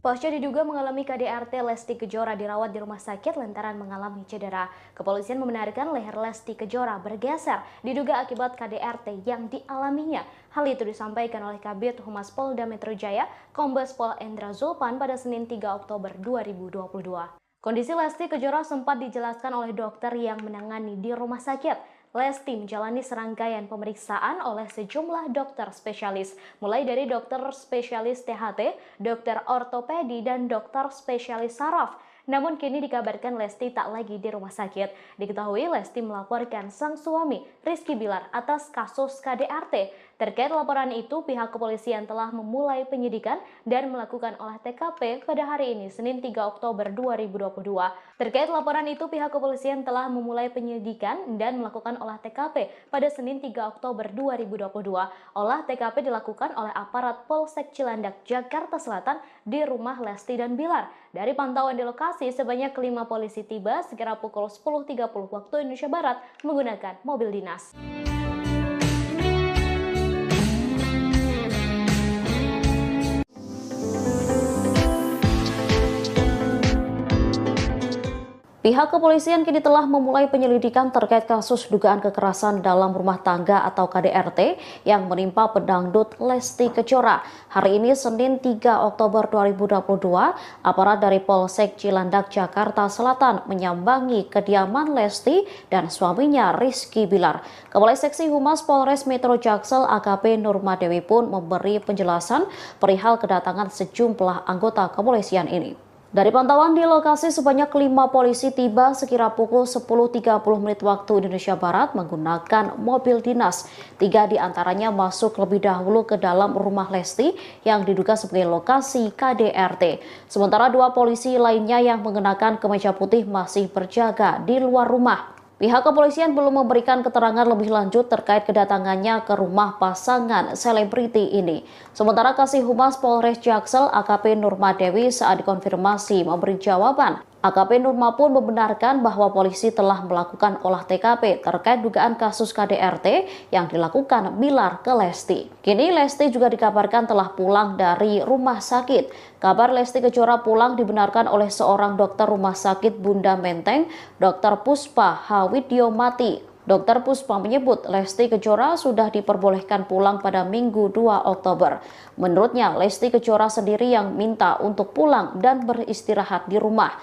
Pasca diduga mengalami KDRT, Lesti Kejora dirawat di rumah sakit lantaran mengalami cedera. Kepolisian membenarkan leher Lesti Kejora bergeser diduga akibat KDRT yang dialaminya. Hal itu disampaikan oleh Kabid Humas Polda Metro Jaya, Kombes Pol Endra Zulpan pada Senin 3 Oktober 2022. Kondisi Lesti Kejora sempat dijelaskan oleh dokter yang menangani di rumah sakit. Lesti menjalani serangkaian pemeriksaan oleh sejumlah dokter spesialis, mulai dari dokter spesialis THT, dokter ortopedi, dan dokter spesialis saraf. Namun kini dikabarkan Lesti tak lagi di rumah sakit. Diketahui Lesti melaporkan sang suami Rizky Bilar atas kasus KDRT. Terkait laporan itu, pihak kepolisian telah memulai penyidikan dan melakukan olah TKP pada hari ini, Senin 3 Oktober 2022. Terkait laporan itu, pihak kepolisian telah memulai penyidikan dan melakukan olah TKP pada Senin 3 Oktober 2022. Olah TKP dilakukan oleh aparat Polsek Cilandak, Jakarta Selatan di rumah Lesti dan Bilar. Dari pantauan di lokasi, sebanyak 5 polisi tiba sekira pukul 10.30 waktu Indonesia Barat menggunakan mobil dinas. Pihak kepolisian kini telah memulai penyelidikan terkait kasus dugaan kekerasan dalam rumah tangga atau KDRT yang menimpa pedangdut Lesti Kejora. Hari ini Senin 3 Oktober 2022, aparat dari Polsek Cilandak, Jakarta Selatan menyambangi kediaman Lesti dan suaminya Rizky Bilar. Kepala Seksi Humas Polres Metro Jaksel AKP Nurmadewi pun memberi penjelasan perihal kedatangan sejumlah anggota kepolisian ini. Dari pantauan di lokasi, sebanyak 5 polisi tiba sekira pukul 10.30 waktu Indonesia Barat menggunakan mobil dinas. 3 diantaranya masuk lebih dahulu ke dalam rumah Lesti yang diduga sebagai lokasi KDRT. Sementara 2 polisi lainnya yang mengenakan kemeja putih masih berjaga di luar rumah. Pihak kepolisian belum memberikan keterangan lebih lanjut terkait kedatangannya ke rumah pasangan selebriti ini. Sementara Kasih Humas Polres Jaksel AKP Nurmadewi saat dikonfirmasi memberi jawaban. AKP Nurma pun membenarkan bahwa polisi telah melakukan olah TKP terkait dugaan kasus KDRT yang dilakukan Bilar ke Lesti. Kini Lesti juga dikabarkan telah pulang dari rumah sakit. Kabar Lesti Kejora pulang dibenarkan oleh seorang dokter rumah sakit Bunda Menteng, Dr. Puspa Hawidyomati. Dr. Puspa menyebut Lesti Kejora sudah diperbolehkan pulang pada Minggu 2 Oktober. Menurutnya, Lesti Kejora sendiri yang minta untuk pulang dan beristirahat di rumah.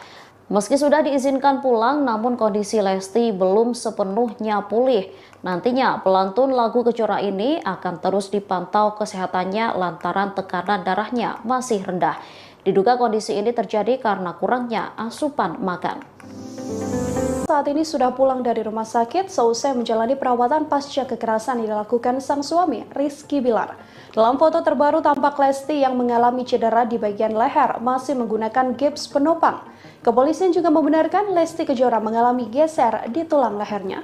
Meski sudah diizinkan pulang, namun kondisi Lesti belum sepenuhnya pulih. Nantinya, pelantun lagu Kejora ini akan terus dipantau kesehatannya lantaran tekanan darahnya masih rendah. Diduga kondisi ini terjadi karena kurangnya asupan makan. Saat ini sudah pulang dari rumah sakit seusai menjalani perawatan pasca kekerasan yang dilakukan sang suami, Rizky Bilar. Dalam foto terbaru tampak Lesti yang mengalami cedera di bagian leher masih menggunakan gips penopang. Kepolisian juga membenarkan Lesti Kejora mengalami geser di tulang lehernya.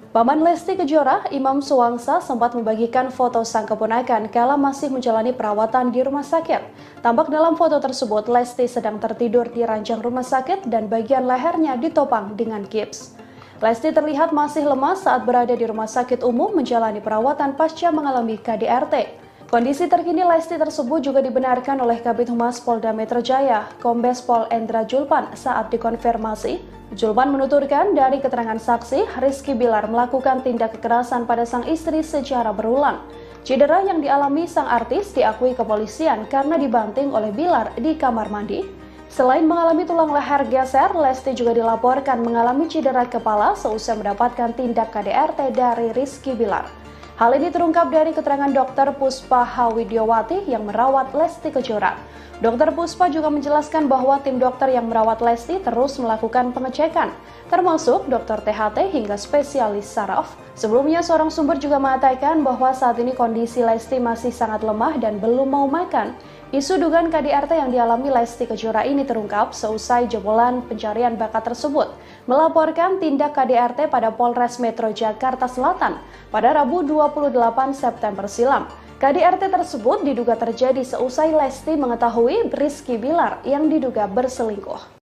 Paman Lesti Kejora, Imam Suwangsa, sempat membagikan foto sang keponakan kala masih menjalani perawatan di rumah sakit. Tampak dalam foto tersebut, Lesti sedang tertidur di ranjang rumah sakit dan bagian lehernya ditopang dengan gips. Lesti terlihat masih lemas saat berada di rumah sakit umum menjalani perawatan pasca mengalami KDRT. Kondisi terkini Lesti tersebut juga dibenarkan oleh Kabid Humas Polda Metro Jaya, Kombes Pol Endra Julpan saat dikonfirmasi. Julpan menuturkan dari keterangan saksi, Rizky Bilar melakukan tindak kekerasan pada sang istri secara berulang. Cedera yang dialami sang artis diakui kepolisian karena dibanting oleh Bilar di kamar mandi. Selain mengalami tulang leher geser, Lesti juga dilaporkan mengalami cedera kepala seusai mendapatkan tindak KDRT dari Rizky Bilar. Hal ini terungkap dari keterangan Dr. Puspa Hawidyomati yang merawat Lesti Kejora. Dr. Puspa juga menjelaskan bahwa tim dokter yang merawat Lesti terus melakukan pengecekan, termasuk dokter THT hingga spesialis saraf. Sebelumnya, seorang sumber juga mengatakan bahwa saat ini kondisi Lesti masih sangat lemah dan belum mau makan. Isu dugaan KDRT yang dialami Lesti Kejora ini terungkap seusai jebolan pencarian bakat tersebut melaporkan tindak KDRT pada Polres Metro Jakarta Selatan pada Rabu 28 September silam. KDRT tersebut diduga terjadi seusai Lesti mengetahui Rizky Bilar yang diduga berselingkuh.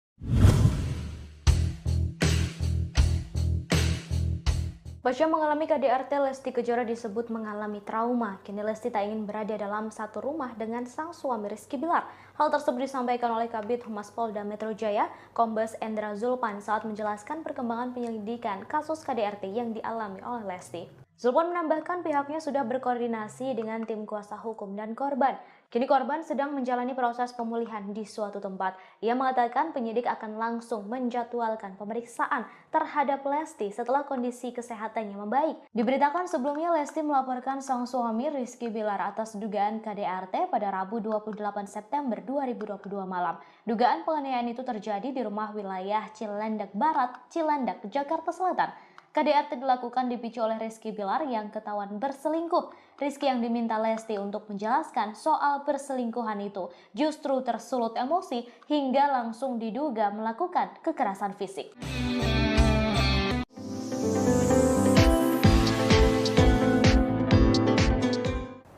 Pasca mengalami KDRT, Lesti Kejora disebut mengalami trauma. Kini Lesti tak ingin berada dalam satu rumah dengan sang suami Rizky Bilar. Hal tersebut disampaikan oleh Kabid Humas Polda Metro Jaya, Kombes Endra Julpan saat menjelaskan perkembangan penyelidikan kasus KDRT yang dialami oleh Lesti. Julpan menambahkan pihaknya sudah berkoordinasi dengan tim kuasa hukum dan korban. Kini korban sedang menjalani proses pemulihan di suatu tempat. Ia mengatakan penyidik akan langsung menjadwalkan pemeriksaan terhadap Lesti setelah kondisi kesehatannya membaik. Diberitakan sebelumnya Lesti melaporkan sang suami Rizky Bilar atas dugaan KDRT pada Rabu 28 September 2022 malam. Dugaan penganiayaan itu terjadi di rumah wilayah Cilandak Barat, Cilandak, Jakarta Selatan. KDRT dilakukan dipicu oleh Rizky Bilar yang ketahuan berselingkuh. Rizky yang diminta Lesti untuk menjelaskan soal perselingkuhan itu justru tersulut emosi hingga langsung diduga melakukan kekerasan fisik.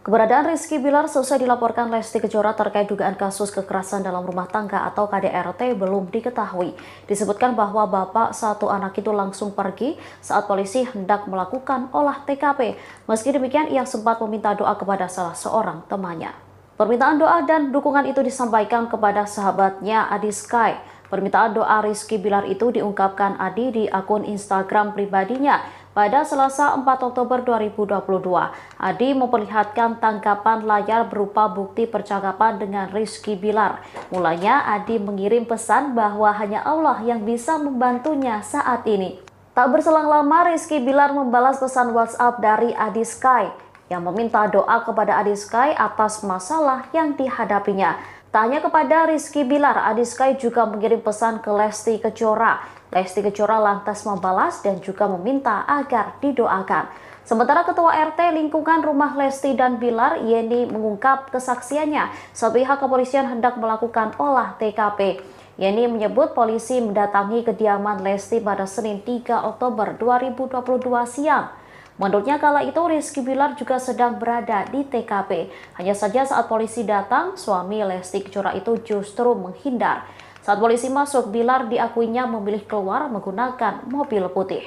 Keberadaan Rizky Bilar seusai dilaporkan Lesti Kejora terkait dugaan kasus kekerasan dalam rumah tangga atau KDRT belum diketahui. Disebutkan bahwa bapak satu anak itu langsung pergi saat polisi hendak melakukan olah TKP. Meski demikian, ia sempat meminta doa kepada salah seorang temannya. Permintaan doa dan dukungan itu disampaikan kepada sahabatnya Adi Sky. Permintaan doa Rizky Bilar itu diungkapkan Adi di akun Instagram pribadinya. Pada Selasa 4 Oktober 2022, Adi memperlihatkan tangkapan layar berupa bukti percakapan dengan Rizky Bilar. Mulanya Adi mengirim pesan bahwa hanya Allah yang bisa membantunya saat ini. Tak berselang lama, Rizky Bilar membalas pesan WhatsApp dari Adi Sky yang meminta doa kepada Adi Sky atas masalah yang dihadapinya. Tak hanya kepada Rizky Bilar, Adi Sky juga mengirim pesan ke Lesti Kejora. Lesti Kejora lantas membalas dan juga meminta agar didoakan. Sementara Ketua RT lingkungan rumah Lesti dan Bilar, Yeni, mengungkap kesaksiannya saat pihak kepolisian hendak melakukan olah TKP. Yeni menyebut polisi mendatangi kediaman Lesti pada Senin 3 Oktober 2022 siang. Menurutnya kala itu Rizky Bilar juga sedang berada di TKP. Hanya saja saat polisi datang, suami Lesti Kejora itu justru menghindar. Saat polisi masuk, Bilar diakuinya memilih keluar menggunakan mobil putih.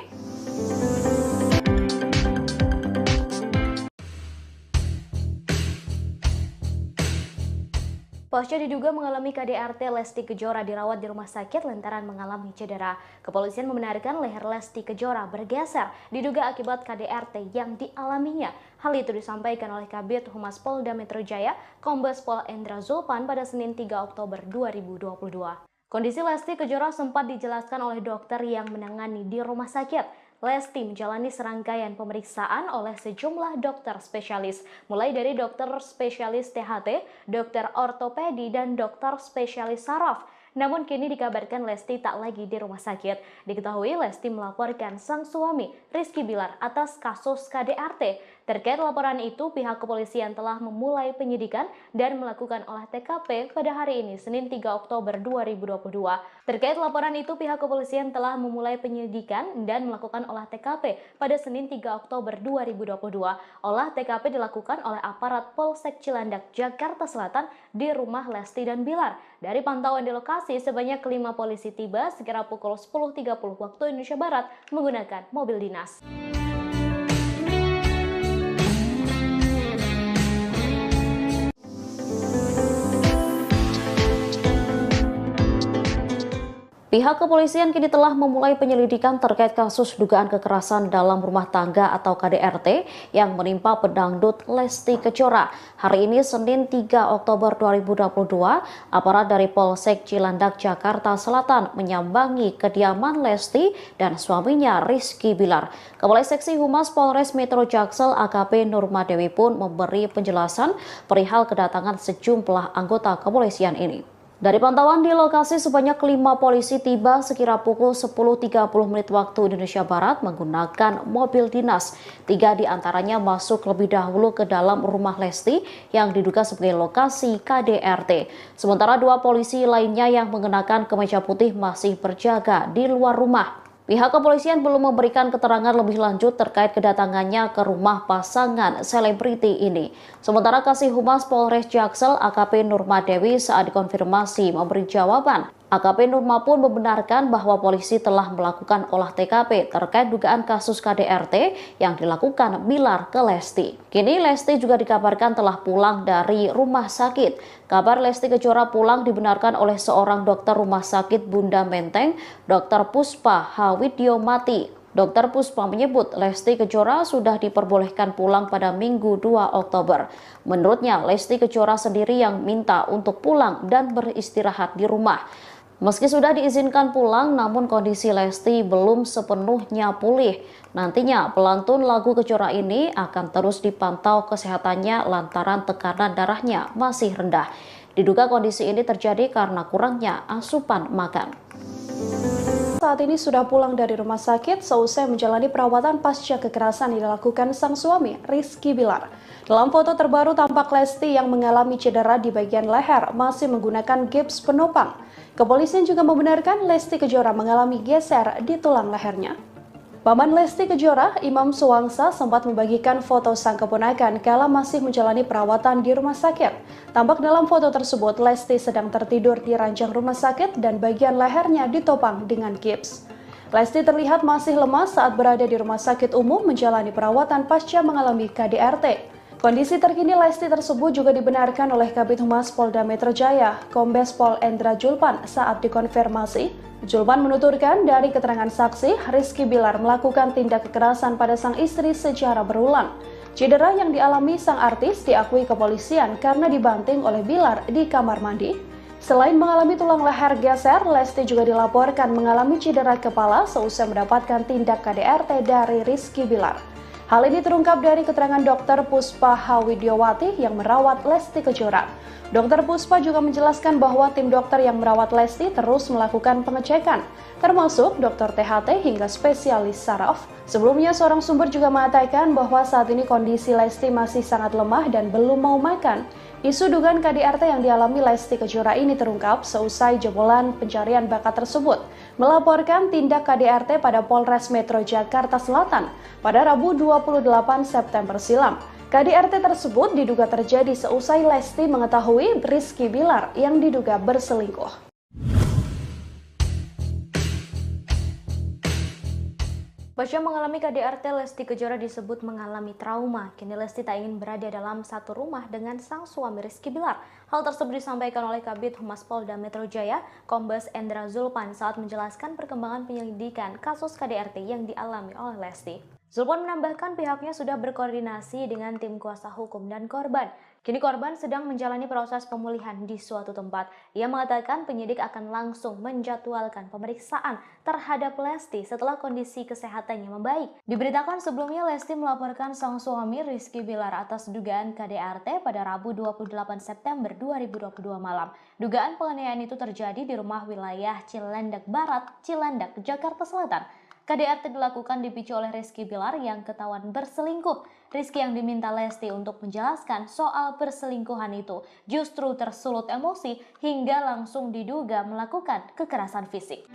Pasca diduga mengalami KDRT, Lesti Kejora dirawat di rumah sakit lantaran mengalami cedera. Kepolisian membenarkan leher Lesti Kejora bergeser diduga akibat KDRT yang dialaminya. Hal itu disampaikan oleh Kabid Humas Polda Metro Jaya, Kombes Pol Endra Zulpan pada Senin 3 Oktober 2022. Kondisi Lesti Kejora sempat dijelaskan oleh dokter yang menangani di rumah sakit. Lesti menjalani serangkaian pemeriksaan oleh sejumlah dokter spesialis, mulai dari dokter spesialis THT, dokter ortopedi, dan dokter spesialis saraf. Namun kini dikabarkan Lesti tak lagi di rumah sakit. Diketahui Lesti melaporkan sang suami, Rizky Bilar, atas kasus KDRT. Terkait laporan itu, pihak kepolisian telah memulai penyidikan dan melakukan olah TKP pada hari ini, Senin 3 Oktober 2022. Terkait laporan itu, pihak kepolisian telah memulai penyidikan dan melakukan olah TKP pada Senin 3 Oktober 2022. Olah TKP dilakukan oleh aparat Polsek Cilandak, Jakarta Selatan di rumah Lesti dan Bilar. Dari pantauan di lokasi, sebanyak 5 polisi tiba sekira pukul 10.30 waktu Indonesia Barat menggunakan mobil dinas. Pihak kepolisian kini telah memulai penyelidikan terkait kasus dugaan kekerasan dalam rumah tangga atau KDRT yang menimpa pedangdut Lesti Kejora. Hari ini Senin 3 Oktober 2022, aparat dari Polsek Cilandak, Jakarta Selatan menyambangi kediaman Lesti dan suaminya Rizky Bilar. Kepala Seksi Humas Polres Metro Jaksel AKP Nurmadewi pun memberi penjelasan perihal kedatangan sejumlah anggota kepolisian ini. Dari pantauan di lokasi, sebanyak 5 polisi tiba sekira pukul 10.30 waktu Indonesia Barat menggunakan mobil dinas. 3 diantaranya masuk lebih dahulu ke dalam rumah Lesti yang diduga sebagai lokasi KDRT. Sementara 2 polisi lainnya yang mengenakan kemeja putih masih berjaga di luar rumah. Pihak kepolisian belum memberikan keterangan lebih lanjut terkait kedatangannya ke rumah pasangan selebriti ini. Sementara Kasih Humas Polres Jaksel AKP Nurmadewi saat dikonfirmasi memberi jawaban. AKP Nurma pun membenarkan bahwa polisi telah melakukan olah TKP terkait dugaan kasus KDRT yang dilakukan Bilar ke Lesti. Kini Lesti juga dikabarkan telah pulang dari rumah sakit. Kabar Lesti Kejora pulang dibenarkan oleh seorang dokter rumah sakit Bunda Menteng, Dr. Puspa Hawidyomati. Dr. Puspa menyebut Lesti Kejora sudah diperbolehkan pulang pada Minggu 2 Oktober. Menurutnya, Lesti Kejora sendiri yang minta untuk pulang dan beristirahat di rumah. Meski sudah diizinkan pulang, namun kondisi Lesti belum sepenuhnya pulih. Nantinya pelantun lagu Kejora ini akan terus dipantau kesehatannya lantaran tekanan darahnya masih rendah. Diduga kondisi ini terjadi karena kurangnya asupan makan. Saat ini sudah pulang dari rumah sakit seusai menjalani perawatan pasca kekerasan yang dilakukan sang suami, Rizky Bilar. Dalam foto terbaru tampak Lesti yang mengalami cedera di bagian leher masih menggunakan gips penopang. Kepolisian juga membenarkan Lesti Kejora mengalami geser di tulang lehernya. Paman Lesti Kejora, Imam Suwangsa, sempat membagikan foto sang keponakan kala masih menjalani perawatan di rumah sakit. Tampak dalam foto tersebut, Lesti sedang tertidur di ranjang rumah sakit dan bagian lehernya ditopang dengan gips. Lesti terlihat masih lemas saat berada di rumah sakit umum menjalani perawatan pasca mengalami KDRT. Kondisi terkini Lesti tersebut juga dibenarkan oleh Kabid Humas Polda Metro Jaya, Kombes Pol Endra Zulpan saat dikonfirmasi. Zulpan menuturkan dari keterangan saksi, Rizky Bilar melakukan tindak kekerasan pada sang istri secara berulang. Cedera yang dialami sang artis diakui kepolisian karena dibanting oleh Bilar di kamar mandi. Selain mengalami tulang leher geser, Lesti juga dilaporkan mengalami cedera kepala seusai mendapatkan tindak KDRT dari Rizky Bilar. Hal ini terungkap dari keterangan Dr. Puspa Hawidyomati yang merawat Lesti Kejora. Dr. Puspa juga menjelaskan bahwa tim dokter yang merawat Lesti terus melakukan pengecekan, termasuk dokter THT hingga spesialis saraf. Sebelumnya, seorang sumber juga mengatakan bahwa saat ini kondisi Lesti masih sangat lemah dan belum mau makan. Isu dugaan KDRT yang dialami Lesti Kejora ini terungkap seusai jebolan pencarian bakat tersebut melaporkan tindak KDRT pada Polres Metro Jakarta Selatan pada Rabu 28 September silam. KDRT tersebut diduga terjadi seusai Lesti mengetahui Rizky Bilar yang diduga berselingkuh. Pasca mengalami KDRT, Lesti Kejora disebut mengalami trauma. Kini Lesti tak ingin berada dalam satu rumah dengan sang suami Rizky Bilar. Hal tersebut disampaikan oleh Kabid Humas Polda Metro Jaya, Kombes Endra Zulpan saat menjelaskan perkembangan penyelidikan kasus KDRT yang dialami oleh Lesti. Zulpan menambahkan pihaknya sudah berkoordinasi dengan tim kuasa hukum dan korban. Kini korban sedang menjalani proses pemulihan di suatu tempat. Ia mengatakan penyidik akan langsung menjadwalkan pemeriksaan terhadap Lesti setelah kondisi kesehatannya membaik. Diberitakan sebelumnya Lesti melaporkan sang suami Rizky Bilar atas dugaan KDRT pada Rabu 28 September 2022 malam. Dugaan penganiayaan itu terjadi di rumah wilayah Cilandak Barat, Cilandak, Jakarta Selatan. KDRT dilakukan dipicu oleh Rizky Bilar yang ketahuan berselingkuh. Rizky yang diminta Lesti untuk menjelaskan soal perselingkuhan itu justru tersulut emosi hingga langsung diduga melakukan kekerasan fisik.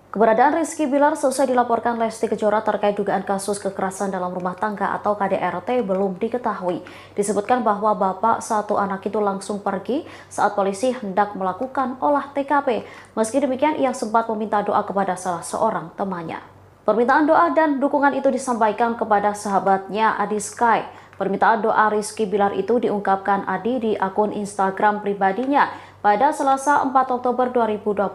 Keberadaan Rizky Bilar selesai dilaporkan Lesti Kejora terkait dugaan kasus kekerasan dalam rumah tangga atau KDRT belum diketahui. Disebutkan bahwa bapak satu anak itu langsung pergi saat polisi hendak melakukan olah TKP. Meski demikian, ia sempat meminta doa kepada salah seorang temannya. Permintaan doa dan dukungan itu disampaikan kepada sahabatnya Adi Sky. Permintaan doa Rizky Bilar itu diungkapkan Adi di akun Instagram pribadinya. Pada Selasa 4 Oktober 2022,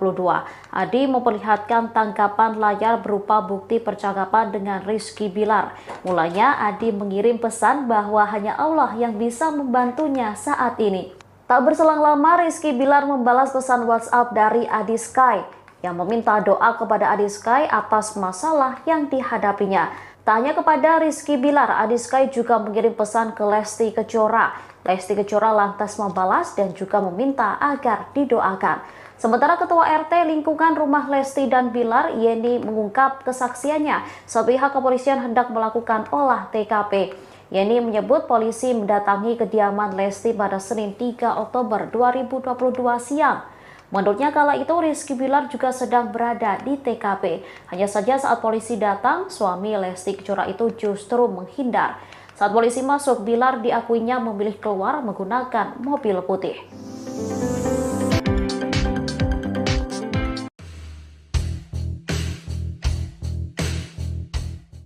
Adi memperlihatkan tangkapan layar berupa bukti percakapan dengan Rizky Bilar. Mulanya Adi mengirim pesan bahwa hanya Allah yang bisa membantunya saat ini. Tak berselang lama, Rizky Bilar membalas pesan WhatsApp dari Adi Sky yang meminta doa kepada Adi Sky atas masalah yang dihadapinya. Tak hanya kepada Rizky Bilar, Adi Sky juga mengirim pesan ke Lesti Kejora. Lesti Kejora lantas membalas dan juga meminta agar didoakan. Sementara Ketua RT lingkungan rumah Lesti dan Bilar, Yeni, mengungkap kesaksiannya saat pihak kepolisian hendak melakukan olah TKP. Yeni menyebut polisi mendatangi kediaman Lesti pada Senin 3 Oktober 2022 siang. Menurutnya kala itu Rizky Bilar juga sedang berada di TKP. Hanya saja saat polisi datang, suami Lesti Kejora itu justru menghindar. Saat polisi masuk, Bilar diakuinya memilih keluar menggunakan mobil putih.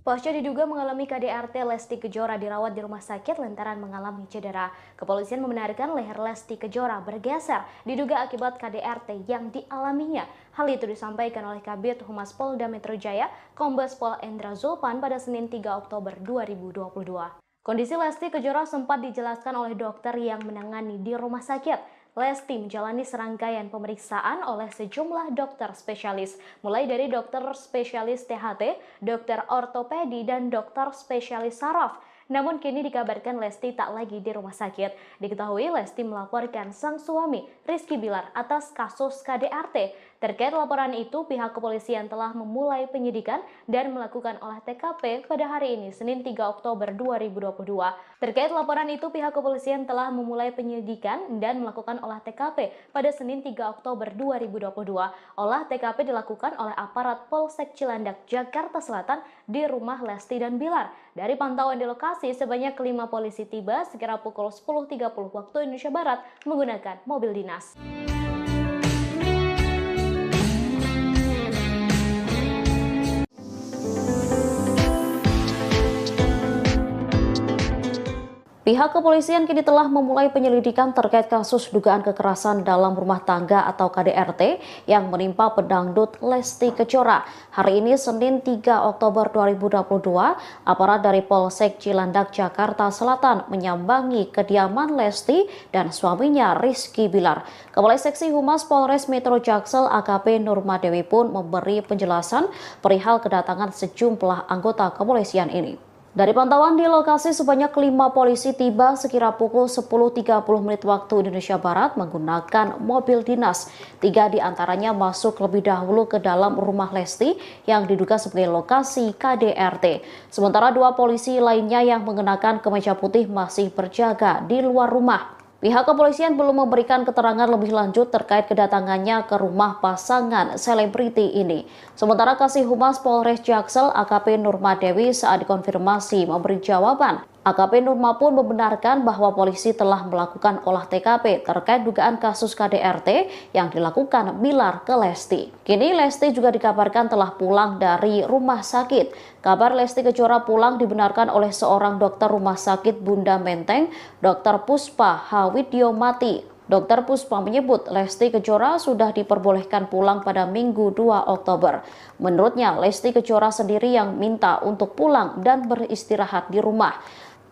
Pasca diduga mengalami KDRT, Lesti Kejora dirawat di rumah sakit lantaran mengalami cedera. Kepolisian membenarkan leher Lesti Kejora bergeser diduga akibat KDRT yang dialaminya. Hal itu disampaikan oleh Kabid Humas Polda Metro Jaya, Kombes Pol Endra Zulpan pada Senin 3 Oktober 2022. Kondisi Lesti Kejora sempat dijelaskan oleh dokter yang menangani di rumah sakit. Lesti menjalani serangkaian pemeriksaan oleh sejumlah dokter spesialis, mulai dari dokter spesialis THT, dokter ortopedi, dan dokter spesialis saraf. Namun kini dikabarkan Lesti tak lagi di rumah sakit. Diketahui Lesti melaporkan sang suami Rizky Bilar atas kasus KDRT. Terkait laporan itu, pihak kepolisian telah memulai penyidikan dan melakukan olah TKP pada hari ini, Senin 3 Oktober 2022. Terkait laporan itu, pihak kepolisian telah memulai penyidikan dan melakukan olah TKP pada Senin 3 Oktober 2022. Olah TKP dilakukan oleh aparat Polsek Cilandak, Jakarta Selatan di rumah Lesti dan Bilar. Dari pantauan di lokasi, sebanyak 5 polisi tiba sekira pukul 10.30 waktu Indonesia Barat menggunakan mobil dinas. Pihak kepolisian kini telah memulai penyelidikan terkait kasus dugaan kekerasan dalam rumah tangga atau KDRT yang menimpa pedangdut Lesti Kejora. Hari ini Senin 3 Oktober 2022, aparat dari Polsek Cilandak, Jakarta Selatan menyambangi kediaman Lesti dan suaminya Rizky Bilar. Kepala Seksi Humas Polres Metro Jaksel AKP Nurmadewi pun memberi penjelasan perihal kedatangan sejumlah anggota kepolisian ini. Dari pantauan di lokasi, sebanyak 5 polisi tiba sekira pukul 10.30 menit waktu Indonesia Barat menggunakan mobil dinas. 3 diantaranya masuk lebih dahulu ke dalam rumah Lesti yang diduga sebagai lokasi KDRT. Sementara 2 polisi lainnya yang mengenakan kemeja putih masih berjaga di luar rumah. Pihak kepolisian belum memberikan keterangan lebih lanjut terkait kedatangannya ke rumah pasangan selebriti ini. Sementara Kasih Humas Polres Jaksel AKP Nurmadewi saat dikonfirmasi memberi jawaban. AKP Nurma pun membenarkan bahwa polisi telah melakukan olah TKP terkait dugaan kasus KDRT yang dilakukan Bilar ke Lesti. Kini Lesti juga dikabarkan telah pulang dari rumah sakit. Kabar Lesti Kejora pulang dibenarkan oleh seorang dokter rumah sakit Bunda Menteng, Dr. Puspa Hawidyomati. Dr. Puspa menyebut Lesti Kejora sudah diperbolehkan pulang pada Minggu 2 Oktober. Menurutnya, Lesti Kejora sendiri yang minta untuk pulang dan beristirahat di rumah.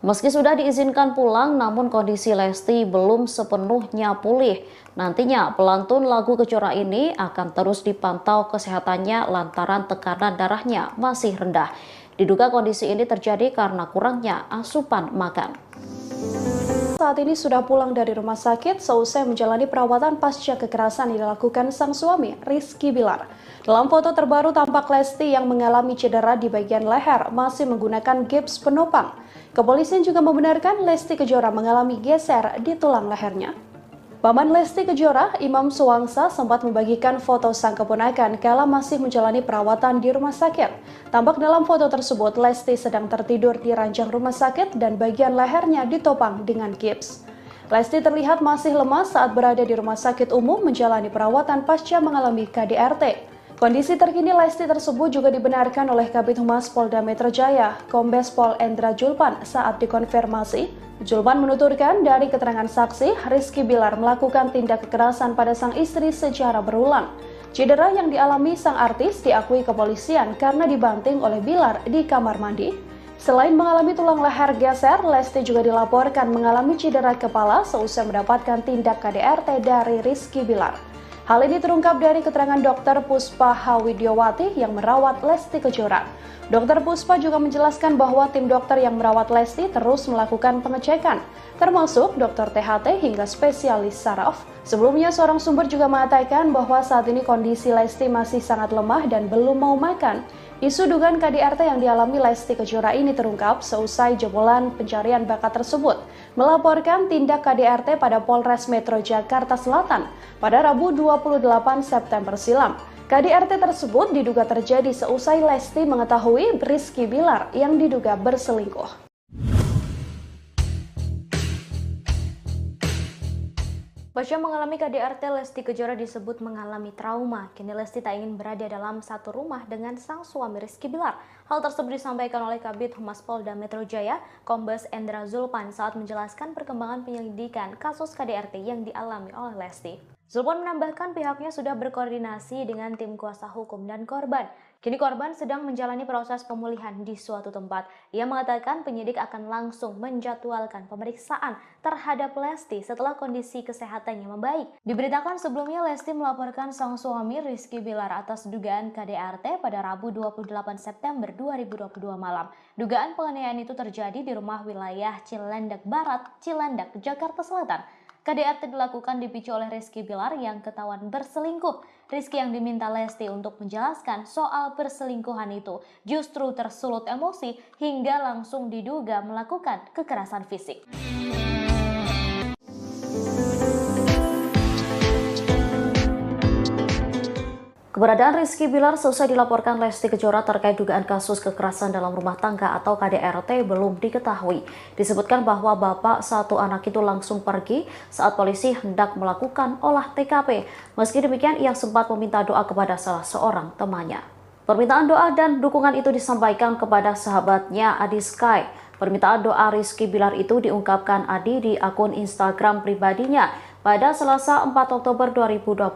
Meski sudah diizinkan pulang, namun kondisi Lesti belum sepenuhnya pulih. Nantinya, pelantun lagu Kejora ini akan terus dipantau kesehatannya lantaran tekanan darahnya masih rendah. Diduga kondisi ini terjadi karena kurangnya asupan makan. Saat ini sudah pulang dari rumah sakit seusai menjalani perawatan pasca kekerasan yang dilakukan sang suami, Rizky Bilar. Dalam foto terbaru tampak Lesti yang mengalami cedera di bagian leher masih menggunakan gips penopang. Kepolisian juga membenarkan Lesti Kejora mengalami geser di tulang lehernya. Paman Lesti Kejora, Imam Suwangsa, sempat membagikan foto sang keponakan kala masih menjalani perawatan di rumah sakit. Tampak dalam foto tersebut, Lesti sedang tertidur di ranjang rumah sakit dan bagian lehernya ditopang dengan gips. Lesti terlihat masih lemas saat berada di rumah sakit umum menjalani perawatan pasca mengalami KDRT. Kondisi terkini Lesti tersebut juga dibenarkan oleh Kabid Humas Polda Metro Jaya, Kombes Pol Endra Julpan saat dikonfirmasi. Julpan menuturkan dari keterangan saksi, Rizky Bilar melakukan tindak kekerasan pada sang istri secara berulang. Cedera yang dialami sang artis diakui kepolisian karena dibanting oleh Bilar di kamar mandi. Selain mengalami tulang leher geser, Lesti juga dilaporkan mengalami cedera kepala seusai mendapatkan tindak KDRT dari Rizky Bilar. Hal ini terungkap dari keterangan Dr. Puspa Hawidyomati yang merawat Lesti Kejora. Dr. Puspa juga menjelaskan bahwa tim dokter yang merawat Lesti terus melakukan pengecekan, termasuk dokter THT hingga spesialis saraf. Sebelumnya, seorang sumber juga mengatakan bahwa saat ini kondisi Lesti masih sangat lemah dan belum mau makan. Isu dugaan KDRT yang dialami Lesti Kejora ini terungkap seusai jebolan pencarian bakat tersebut melaporkan tindak KDRT pada Polres Metro Jakarta Selatan pada Rabu 28 September silam. KDRT tersebut diduga terjadi seusai Lesti mengetahui Rizky Bilar yang diduga berselingkuh. Pasca mengalami KDRT, Lesti Kejora disebut mengalami trauma. Kini Lesti tak ingin berada dalam satu rumah dengan sang suami Rizky Bilar. Hal tersebut disampaikan oleh Kabid Humas Polda Metro Jaya, Kombes Endra Julpan saat menjelaskan perkembangan penyelidikan kasus KDRT yang dialami oleh Lesti. Julpan menambahkan pihaknya sudah berkoordinasi dengan tim kuasa hukum dan korban. Kini korban sedang menjalani proses pemulihan di suatu tempat. Ia mengatakan penyidik akan langsung menjadwalkan pemeriksaan terhadap Lesti setelah kondisi kesehatannya membaik. Diberitakan sebelumnya Lesti melaporkan sang suami Rizky Bilar atas dugaan KDRT pada Rabu 28 September 2022 malam. Dugaan penganiayaan itu terjadi di rumah wilayah Cilandak Barat, Cilandak, Jakarta Selatan. KDRT dilakukan dipicu oleh Rizky Bilar yang ketahuan berselingkuh. Rizky yang diminta Lesti untuk menjelaskan soal perselingkuhan itu justru tersulut emosi hingga langsung diduga melakukan kekerasan fisik. Keberadaan Rizky Bilar selesai dilaporkan Lesti Kejora terkait dugaan kasus kekerasan dalam rumah tangga atau KDRT belum diketahui. Disebutkan bahwa bapak satu anak itu langsung pergi saat polisi hendak melakukan olah TKP. Meski demikian, ia sempat meminta doa kepada salah seorang temannya. Permintaan doa dan dukungan itu disampaikan kepada sahabatnya Adi Sky. Permintaan doa Rizky Bilar itu diungkapkan Adi di akun Instagram pribadinya. Pada Selasa 4 Oktober 2022,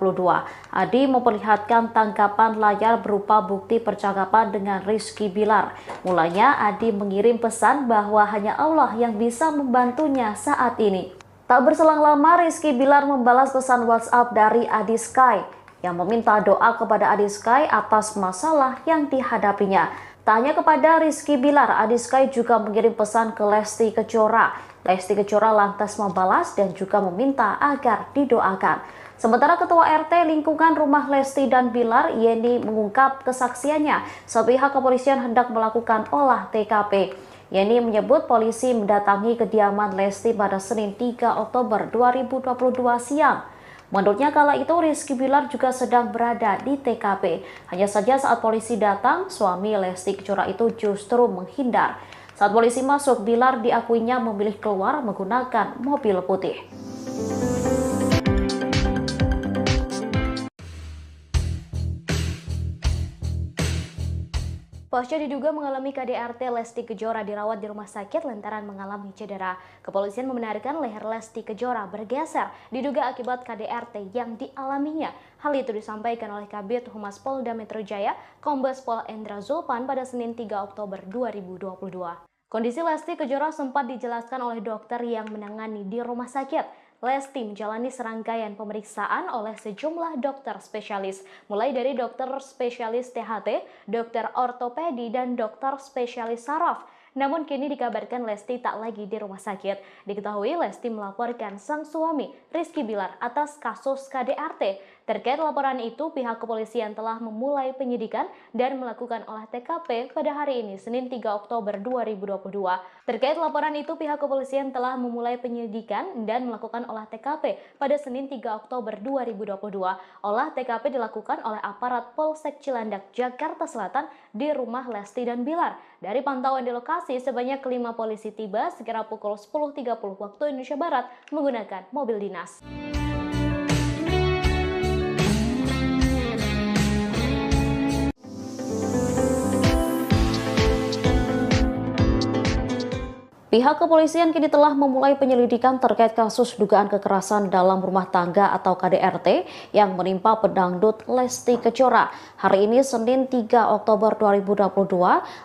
Adi memperlihatkan tangkapan layar berupa bukti percakapan dengan Rizky Bilar. Mulanya Adi mengirim pesan bahwa hanya Allah yang bisa membantunya saat ini. Tak berselang lama, Rizky Bilar membalas pesan WhatsApp dari Adi Sky yang meminta doa kepada Adi Sky atas masalah yang dihadapinya. Tak hanya kepada Rizky Bilar, Adi Sky juga mengirim pesan ke Lesti Kejora. Lesti Kejora lantas membalas dan juga meminta agar didoakan. Sementara Ketua RT lingkungan rumah Lesti dan Bilar, Yeni, mengungkap kesaksiannya saat pihak kepolisian hendak melakukan olah TKP. Yeni menyebut polisi mendatangi kediaman Lesti pada Senin 3 Oktober 2022 siang. Menurutnya kala itu Rizky Bilar juga sedang berada di TKP. Hanya saja saat polisi datang, suami Lesti Kejora itu justru menghindar. Saat polisi masuk, Bilar diakuinya memilih keluar menggunakan mobil putih. Pasca diduga mengalami KDRT, Lesti Kejora dirawat di rumah sakit lantaran mengalami cedera. Kepolisian membenarkan leher Lesti Kejora bergeser, diduga akibat KDRT yang dialaminya. Hal itu disampaikan oleh Kabid Humas Polda Metro Jaya, Kombes Pol Endra Zulpan pada Senin 3 Oktober 2022. Kondisi Lesti Kejora sempat dijelaskan oleh dokter yang menangani di rumah sakit. Lesti menjalani serangkaian pemeriksaan oleh sejumlah dokter spesialis, mulai dari dokter spesialis THT, dokter ortopedi, dan dokter spesialis saraf. Namun kini dikabarkan Lesti tak lagi di rumah sakit. Diketahui Lesti melaporkan sang suami, Rizky Bilar, atas kasus KDRT. Terkait laporan itu, pihak kepolisian telah memulai penyidikan dan melakukan olah TKP pada hari ini, Senin 3 Oktober 2022. Terkait laporan itu, pihak kepolisian telah memulai penyidikan dan melakukan olah TKP pada Senin 3 Oktober 2022. Olah TKP dilakukan oleh aparat Polsek Cilandak, Jakarta Selatan di rumah Lesti dan Bilar. Dari pantauan di lokasi, sebanyak 5 polisi tiba sekira pukul 10.30 waktu Indonesia Barat menggunakan mobil dinas. Pihak kepolisian kini telah memulai penyelidikan terkait kasus dugaan kekerasan dalam rumah tangga atau KDRT yang menimpa pedangdut Lesti Kejora. Hari ini Senin 3 Oktober 2022,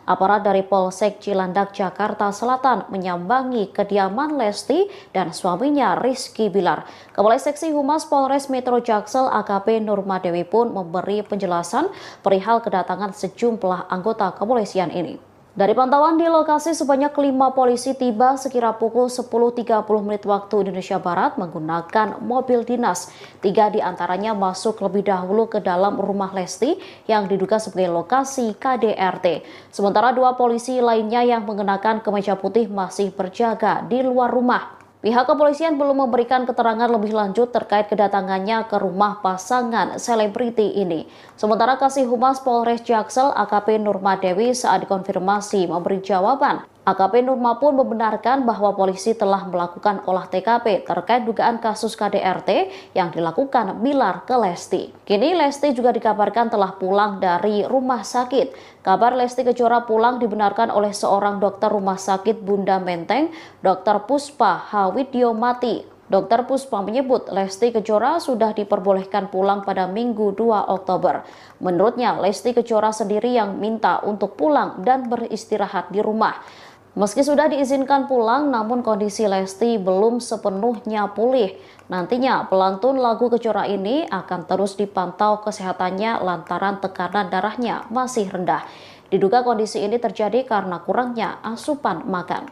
aparat dari Polsek Cilandak, Jakarta Selatan menyambangi kediaman Lesti dan suaminya Rizky Bilar. Kepala Seksi Humas Polres Metro Jaksel AKP Nurmadewi pun memberi penjelasan perihal kedatangan sejumlah anggota kepolisian ini. Dari pantauan di lokasi, sebanyak 5 polisi tiba sekira pukul 10.30 menit waktu Indonesia Barat menggunakan mobil dinas. 3 diantaranya masuk lebih dahulu ke dalam rumah Lesti yang diduga sebagai lokasi KDRT. Sementara 2 polisi lainnya yang mengenakan kemeja putih masih berjaga di luar rumah. Pihak kepolisian belum memberikan keterangan lebih lanjut terkait kedatangannya ke rumah pasangan selebriti ini. Sementara Kasih Humas Polres Jaksel AKP Nurmadewi saat dikonfirmasi memberi jawaban. AKP Nurma pun membenarkan bahwa polisi telah melakukan olah TKP terkait dugaan kasus KDRT yang dilakukan Bilar ke Lesti. Kini Lesti juga dikabarkan telah pulang dari rumah sakit. Kabar Lesti Kejora pulang dibenarkan oleh seorang dokter rumah sakit Bunda Menteng, Dr. Puspa Hawidyomati. Dr. Puspa menyebut Lesti Kejora sudah diperbolehkan pulang pada Minggu 2 Oktober. Menurutnya, Lesti Kejora sendiri yang minta untuk pulang dan beristirahat di rumah. Meski sudah diizinkan pulang, namun kondisi Lesti belum sepenuhnya pulih. Nantinya pelantun lagu Kejora ini akan terus dipantau kesehatannya lantaran tekanan darahnya masih rendah. Diduga kondisi ini terjadi karena kurangnya asupan makan.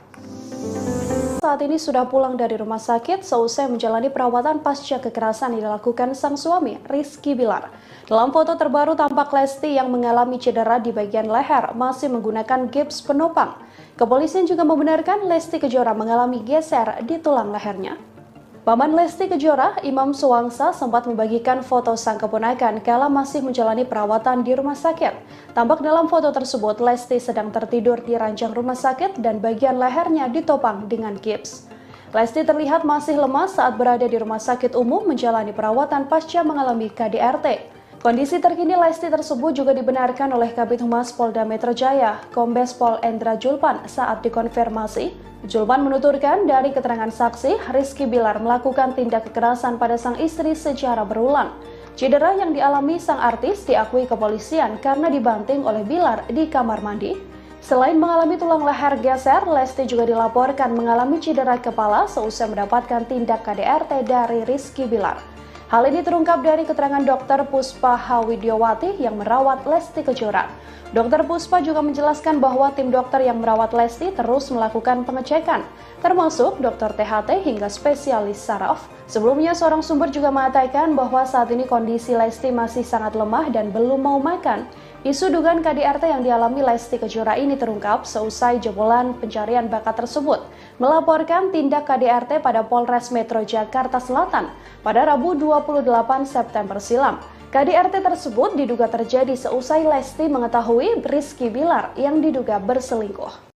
Saat ini sudah pulang dari rumah sakit seusai menjalani perawatan pasca kekerasan yang dilakukan sang suami, Rizky Bilar. Dalam foto terbaru tampak Lesti yang mengalami cedera di bagian leher masih menggunakan gips penopang. Kepolisian juga membenarkan Lesti Kejora mengalami geser di tulang lehernya. Paman Lesti Kejora, Imam Suwangsa, sempat membagikan foto sang keponakan kala masih menjalani perawatan di rumah sakit. Tampak dalam foto tersebut, Lesti sedang tertidur di ranjang rumah sakit dan bagian lehernya ditopang dengan gips. Lesti terlihat masih lemas saat berada di rumah sakit umum menjalani perawatan pasca mengalami KDRT. Kondisi terkini Lesti tersebut juga dibenarkan oleh Kabid Humas Polda Metro Jaya, Kombes Pol Endra Zulpan saat dikonfirmasi. Zulpan menuturkan dari keterangan saksi, Rizky Bilar melakukan tindak kekerasan pada sang istri secara berulang. Cedera yang dialami sang artis diakui kepolisian karena dibanting oleh Bilar di kamar mandi. Selain mengalami tulang leher geser, Lesti juga dilaporkan mengalami cedera kepala seusai mendapatkan tindak KDRT dari Rizky Bilar. Hal ini terungkap dari keterangan Dr. Puspa Hawidyomati yang merawat Lesti Kejora. Dr. Puspa juga menjelaskan bahwa tim dokter yang merawat Lesti terus melakukan pengecekan, termasuk dokter THT hingga spesialis saraf. Sebelumnya, seorang sumber juga mengatakan bahwa saat ini kondisi Lesti masih sangat lemah dan belum mau makan. Isu dugaan KDRT yang dialami Lesti Kejora ini terungkap seusai jebolan pencarian bakat tersebut melaporkan tindak KDRT pada Polres Metro Jakarta Selatan pada Rabu 28 September silam. KDRT tersebut diduga terjadi seusai Lesti mengetahui Rizky Bilar yang diduga berselingkuh.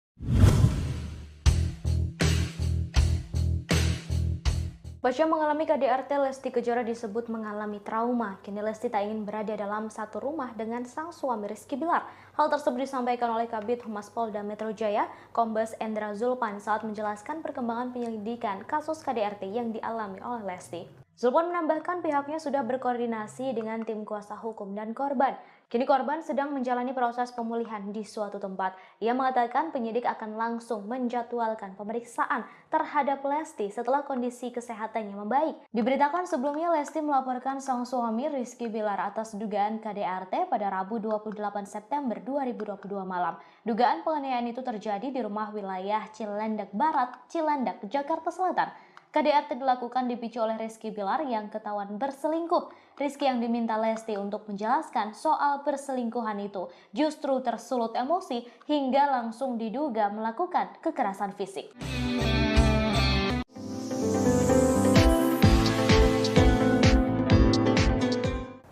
Pasca mengalami KDRT, Lesti Kejora disebut mengalami trauma. Kini Lesti tak ingin berada dalam satu rumah dengan sang suami Rizky Bilar. Hal tersebut disampaikan oleh Kabid Humas Polda Metro Jaya, Kombes Endra Zulpan saat menjelaskan perkembangan penyelidikan kasus KDRT yang dialami oleh Lesti. Zulpan menambahkan pihaknya sudah berkoordinasi dengan tim kuasa hukum dan korban. Kini korban sedang menjalani proses pemulihan di suatu tempat. Ia mengatakan penyidik akan langsung menjadwalkan pemeriksaan terhadap Lesti setelah kondisi kesehatannya membaik. Diberitakan sebelumnya Lesti melaporkan sang suami Rizky Bilar atas dugaan KDRT pada Rabu 28 September 2022 malam. Dugaan penganiayaan itu terjadi di rumah wilayah Cilandak Barat, Cilandak, Jakarta Selatan. KDRT dilakukan dipicu oleh Rizky Bilar yang ketahuan berselingkuh. Rizky yang diminta Lesti untuk menjelaskan soal perselingkuhan itu justru tersulut emosi hingga langsung diduga melakukan kekerasan fisik.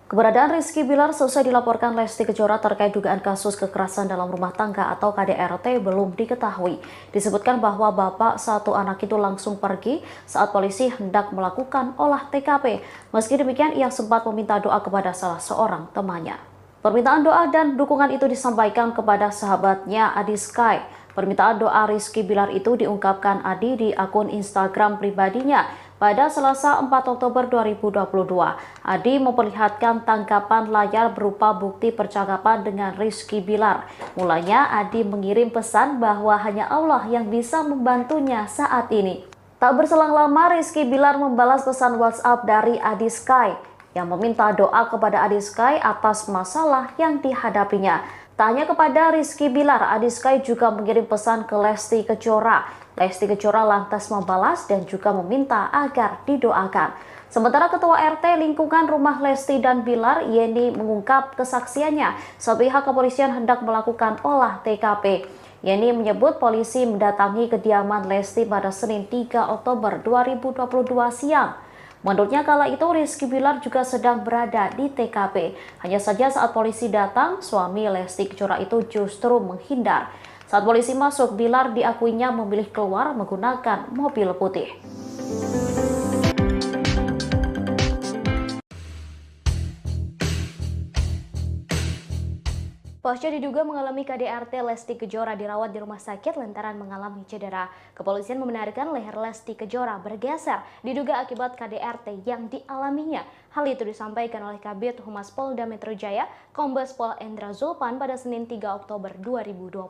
Keberadaan Rizky Bilar selesai dilaporkan Lesti Kejora terkait dugaan kasus kekerasan dalam rumah tangga atau KDRT belum diketahui. Disebutkan bahwa bapak satu anak itu langsung pergi saat polisi hendak melakukan olah TKP. Meski demikian, ia sempat meminta doa kepada salah seorang temannya. Permintaan doa dan dukungan itu disampaikan kepada sahabatnya Adi Sky. Permintaan doa Rizky Bilar itu diungkapkan Adi di akun Instagram pribadinya. Pada Selasa 4 Oktober 2022, Adi memperlihatkan tangkapan layar berupa bukti percakapan dengan Rizky Bilar. Mulanya Adi mengirim pesan bahwa hanya Allah yang bisa membantunya saat ini. Tak berselang lama, Rizky Bilar membalas pesan WhatsApp dari Adi Sky yang meminta doa kepada Adi Sky atas masalah yang dihadapinya. Tak hanya kepada Rizky Bilar, Adi Sky juga mengirim pesan ke Lesti Kejora. Lesti Kejora lantas membalas dan juga meminta agar didoakan. Sementara Ketua RT lingkungan rumah Lesti dan Bilar, Yeni, mengungkap kesaksiannya saat pihak kepolisian hendak melakukan olah TKP. Yeni menyebut polisi mendatangi kediaman Lesti pada Senin 3 Oktober 2022 siang. Menurutnya kala itu Rizky Bilar juga sedang berada di TKP. Hanya saja saat polisi datang, suami Lesti Kejora itu justru menghindar. Saat polisi masuk, Bilar diakuinya memilih keluar menggunakan mobil putih. Pasca diduga mengalami KDRT, Lesti Kejora dirawat di rumah sakit lantaran mengalami cedera. Kepolisian membenarkan leher Lesti Kejora bergeser diduga akibat KDRT yang dialaminya. Hal itu disampaikan oleh Kabid Humas Polda Metro Jaya, Kombes Pol Endra Zulpan pada Senin 3 Oktober 2022.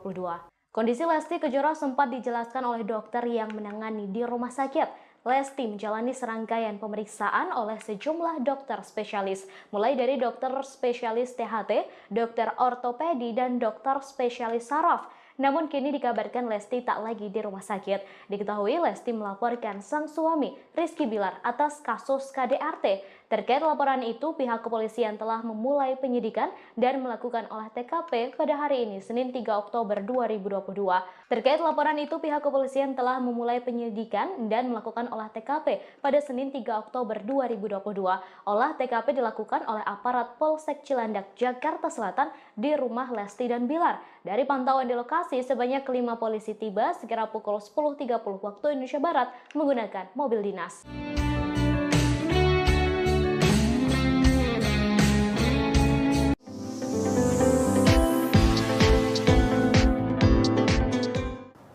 Kondisi Lesti Kejora sempat dijelaskan oleh dokter yang menangani di rumah sakit. Lesti menjalani serangkaian pemeriksaan oleh sejumlah dokter spesialis, mulai dari dokter spesialis THT, dokter ortopedi, dan dokter spesialis saraf. Namun kini dikabarkan Lesti tak lagi di rumah sakit. Diketahui Lesti melaporkan sang suami Rizky Bilar atas kasus KDRT. Terkait laporan itu, pihak kepolisian telah memulai penyidikan dan melakukan olah TKP pada hari ini, Senin 3 Oktober 2022. Terkait laporan itu, pihak kepolisian telah memulai penyidikan dan melakukan olah TKP pada Senin 3 Oktober 2022. Olah TKP dilakukan oleh aparat Polsek Cilandak, Jakarta Selatan di rumah Lesti dan Bilar. Dari pantauan di lokasi, sebanyak 5 polisi tiba sekira pukul 10.30 waktu Indonesia Barat menggunakan mobil dinas.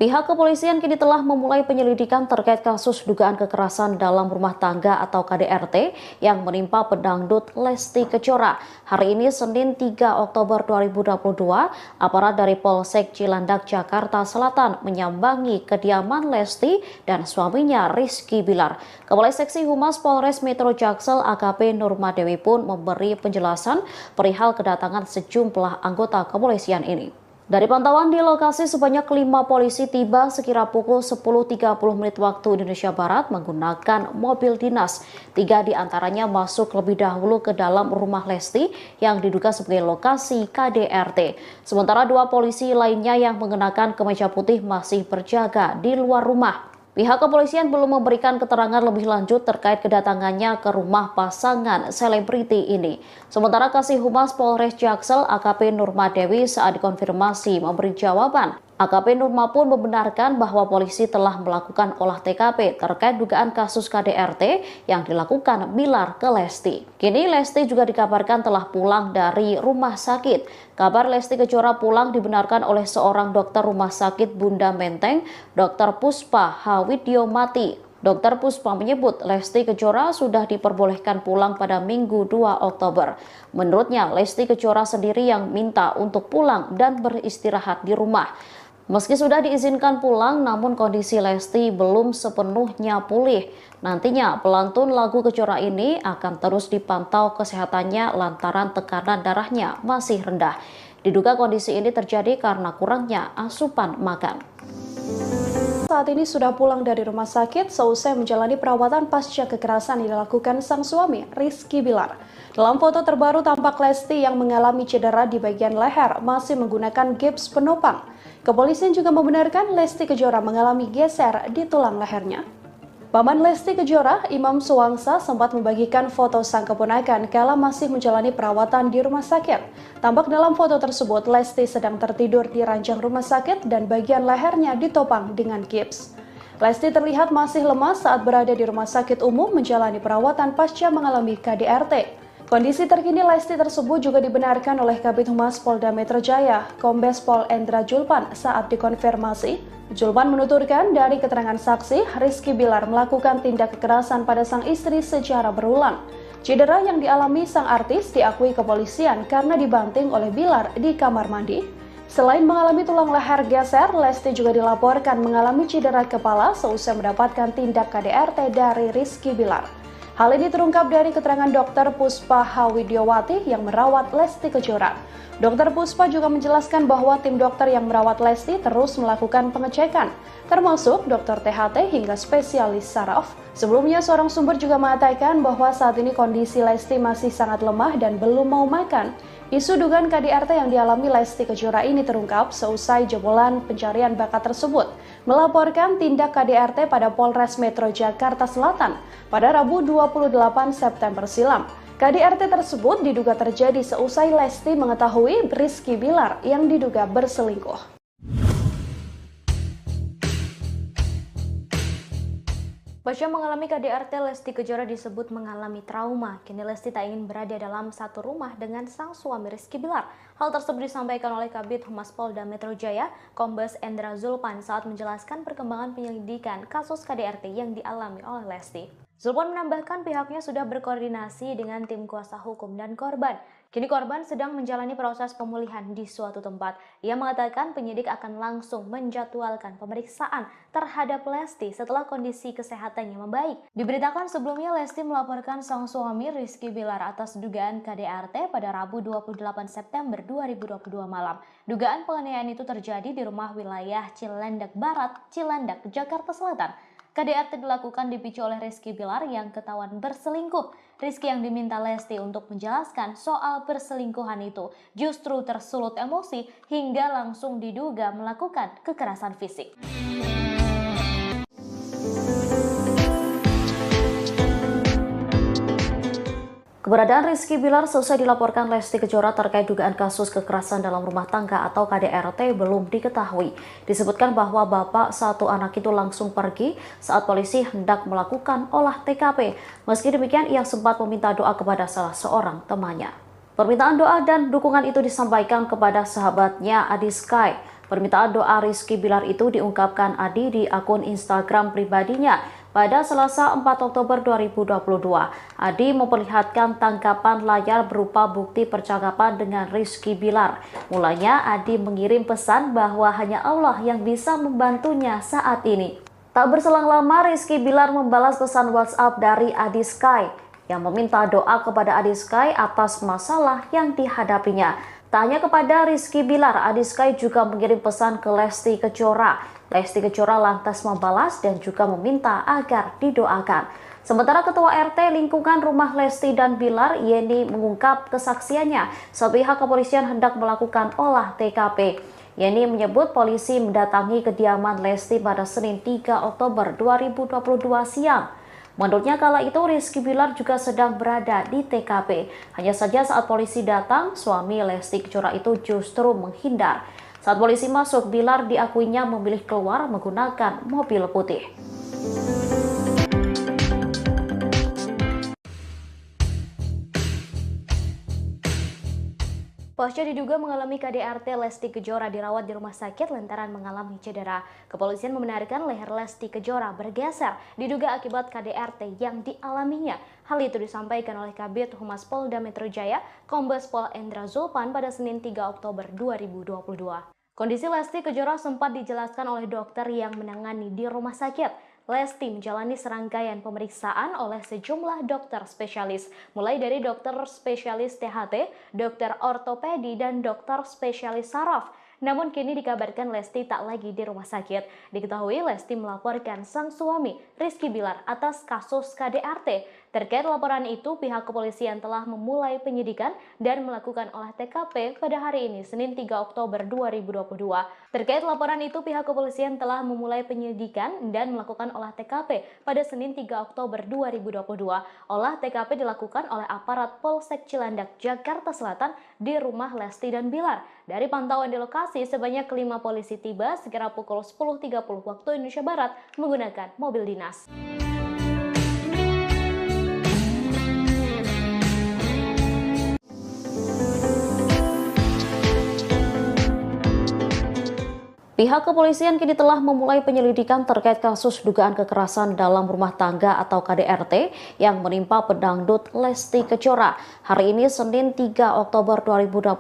Pihak kepolisian kini telah memulai penyelidikan terkait kasus dugaan kekerasan dalam rumah tangga atau KDRT yang menimpa pedangdut Lesti Kejora. Hari ini Senin 3 Oktober 2022, aparat dari Polsek Cilandak, Jakarta Selatan menyambangi kediaman Lesti dan suaminya Rizky Bilar. Kepala Seksi Humas Polres Metro Jaksel AKP Nurmadewi pun memberi penjelasan perihal kedatangan sejumlah anggota kepolisian ini. Dari pantauan di lokasi, sebanyak 5 polisi tiba sekira pukul 10.30 menit waktu Indonesia Barat menggunakan mobil dinas. 3 diantaranya masuk lebih dahulu ke dalam rumah Lesti yang diduga sebagai lokasi KDRT. Sementara 2 polisi lainnya yang mengenakan kemeja putih masih berjaga di luar rumah. Pihak kepolisian belum memberikan keterangan lebih lanjut terkait kedatangannya ke rumah pasangan selebriti ini. Sementara Kasih Humas Polres Jaksel AKP Nurmadewi saat dikonfirmasi memberi jawaban. AKP Nurma pun membenarkan bahwa polisi telah melakukan olah TKP terkait dugaan kasus KDRT yang dilakukan Bilar ke Lesti. Kini Lesti juga dikabarkan telah pulang dari rumah sakit. Kabar Lesti Kejora pulang dibenarkan oleh seorang dokter rumah sakit Bunda Menteng, Dr. Puspa Hawidyomati. Dr. Puspa menyebut Lesti Kejora sudah diperbolehkan pulang pada Minggu 2 Oktober. Menurutnya, Lesti Kejora sendiri yang minta untuk pulang dan beristirahat di rumah. Meski sudah diizinkan pulang, namun kondisi Lesti belum sepenuhnya pulih. Nantinya pelantun lagu Kejora ini akan terus dipantau kesehatannya lantaran tekanan darahnya masih rendah. Diduga kondisi ini terjadi karena kurangnya asupan makan. Saat ini sudah pulang dari rumah sakit seusai menjalani perawatan pasca kekerasan yang dilakukan sang suami, Rizky Bilar. Dalam foto terbaru tampak Lesti yang mengalami cedera di bagian leher masih menggunakan gips penopang. Kepolisian juga membenarkan Lesti Kejora mengalami geser di tulang lehernya. Paman Lesti Kejora, Imam Suwangsa, sempat membagikan foto sang keponakan kala masih menjalani perawatan di rumah sakit. Tampak dalam foto tersebut, Lesti sedang tertidur di ranjang rumah sakit dan bagian lehernya ditopang dengan gips. Lesti terlihat masih lemas saat berada di rumah sakit umum menjalani perawatan pasca mengalami KDRT. Kondisi terkini Lesti tersebut juga dibenarkan oleh Kabid Humas Polda Metro Jaya, Kombes Pol Endra Julpan saat dikonfirmasi. Julpan menuturkan dari keterangan saksi, Rizky Bilar melakukan tindak kekerasan pada sang istri secara berulang. Cedera yang dialami sang artis diakui kepolisian karena dibanting oleh Bilar di kamar mandi. Selain mengalami tulang leher geser, Lesti juga dilaporkan mengalami cedera kepala seusai mendapatkan tindak KDRT dari Rizky Bilar. Hal ini terungkap dari keterangan Dr. Puspa Hawidyomati yang merawat Lesti Kejora. Dr. Puspa juga menjelaskan bahwa tim dokter yang merawat Lesti terus melakukan pengecekan, termasuk dokter THT hingga spesialis saraf. Sebelumnya, seorang sumber juga mengatakan bahwa saat ini kondisi Lesti masih sangat lemah dan belum mau makan. Isu dugaan KDRT yang dialami Lesti Kejora ini terungkap seusai jebolan pencarian bakat tersebut melaporkan tindak KDRT pada Polres Metro Jakarta Selatan pada Rabu 28 September silam. KDRT tersebut diduga terjadi seusai Lesti mengetahui Rizky Bilar yang diduga berselingkuh. Pasca mengalami KDRT, Lesti Kejora disebut mengalami trauma. Kini Lesti tak ingin berada dalam satu rumah dengan sang suami Rizky Bilar. Hal tersebut disampaikan oleh Kabid Humas Polda Metro Jaya, Kombes Endra Julpan saat menjelaskan perkembangan penyelidikan kasus KDRT yang dialami oleh Lesti. Julpan menambahkan pihaknya sudah berkoordinasi dengan tim kuasa hukum dan korban. Kini korban sedang menjalani proses pemulihan di suatu tempat. Ia mengatakan penyidik akan langsung menjadwalkan pemeriksaan terhadap Lesti setelah kondisi kesehatannya membaik. Diberitakan sebelumnya Lesti melaporkan sang suami Rizky Bilar atas dugaan KDRT pada Rabu 28 September 2022 malam. Dugaan penganiayaan itu terjadi di rumah wilayah Cilandak Barat, Cilandak, Jakarta Selatan. KDRT dilakukan dipicu oleh Rizky Bilar yang ketahuan berselingkuh. Rizky yang diminta Lesti untuk menjelaskan soal perselingkuhan itu justru tersulut emosi hingga langsung diduga melakukan kekerasan fisik. Keberadaan Rizky Bilar selesai dilaporkan Lesti Kejora terkait dugaan kasus kekerasan dalam rumah tangga atau KDRT belum diketahui. Disebutkan bahwa bapak satu anak itu langsung pergi saat polisi hendak melakukan olah TKP. Meski demikian, ia sempat meminta doa kepada salah seorang temannya. Permintaan doa dan dukungan itu disampaikan kepada sahabatnya Adi Sky. Permintaan doa Rizky Bilar itu diungkapkan Adi di akun Instagram pribadinya. Pada Selasa 4 Oktober 2022, Adi memperlihatkan tangkapan layar berupa bukti percakapan dengan Rizky Bilar. Mulanya Adi mengirim pesan bahwa hanya Allah yang bisa membantunya saat ini. Tak berselang lama, Rizky Bilar membalas pesan WhatsApp dari Adi Sky yang meminta doa kepada Adi Sky atas masalah yang dihadapinya. Tak hanya kepada Rizky Bilar, Adi Sky juga mengirim pesan ke Lesti Kejora. Lesti Kejora lantas membalas dan juga meminta agar didoakan. Sementara Ketua RT lingkungan rumah Lesti dan Bilar, Yeni, mengungkap kesaksiannya saat pihak kepolisian hendak melakukan olah TKP. Yeni menyebut polisi mendatangi kediaman Lesti pada Senin 3 Oktober 2022 siang. Menurutnya kala itu Rizky Bilar juga sedang berada di TKP. Hanya saja saat polisi datang, suami Lesti Kejora itu justru menghindar. Saat polisi masuk, Bilar diakuinya memilih keluar menggunakan mobil putih. Pasca diduga mengalami KDRT, Lesti Kejora dirawat di rumah sakit lantaran mengalami cedera. Kepolisian membenarkan leher Lesti Kejora bergeser diduga akibat KDRT yang dialaminya. Hal itu disampaikan oleh Kabid Humas Polda Metro Jaya, Kombes Pol Endra Zulpan pada Senin 3 Oktober 2022. Kondisi Lesti Kejora sempat dijelaskan oleh dokter yang menangani di rumah sakit. Lesti menjalani serangkaian pemeriksaan oleh sejumlah dokter spesialis, mulai dari dokter spesialis THT, dokter ortopedi, dan dokter spesialis saraf. Namun kini dikabarkan Lesti tak lagi di rumah sakit. Diketahui Lesti melaporkan sang suami, Rizky Bilar, atas kasus KDRT. Terkait laporan itu, pihak kepolisian telah memulai penyidikan dan melakukan olah TKP pada hari ini, Senin 3 Oktober 2022. Terkait laporan itu, pihak kepolisian telah memulai penyidikan dan melakukan olah TKP pada Senin 3 Oktober 2022. Olah TKP dilakukan oleh aparat Polsek Cilandak, Jakarta Selatan di rumah Lesti dan Bilar. Dari pantauan di lokasi, sebanyak 5 polisi tiba sekira pukul 10.30 waktu Indonesia Barat menggunakan mobil dinas. Pihak kepolisian kini telah memulai penyelidikan terkait kasus dugaan kekerasan dalam rumah tangga atau KDRT yang menimpa pedangdut Lesti Kejora. Hari ini Senin 3 Oktober 2022,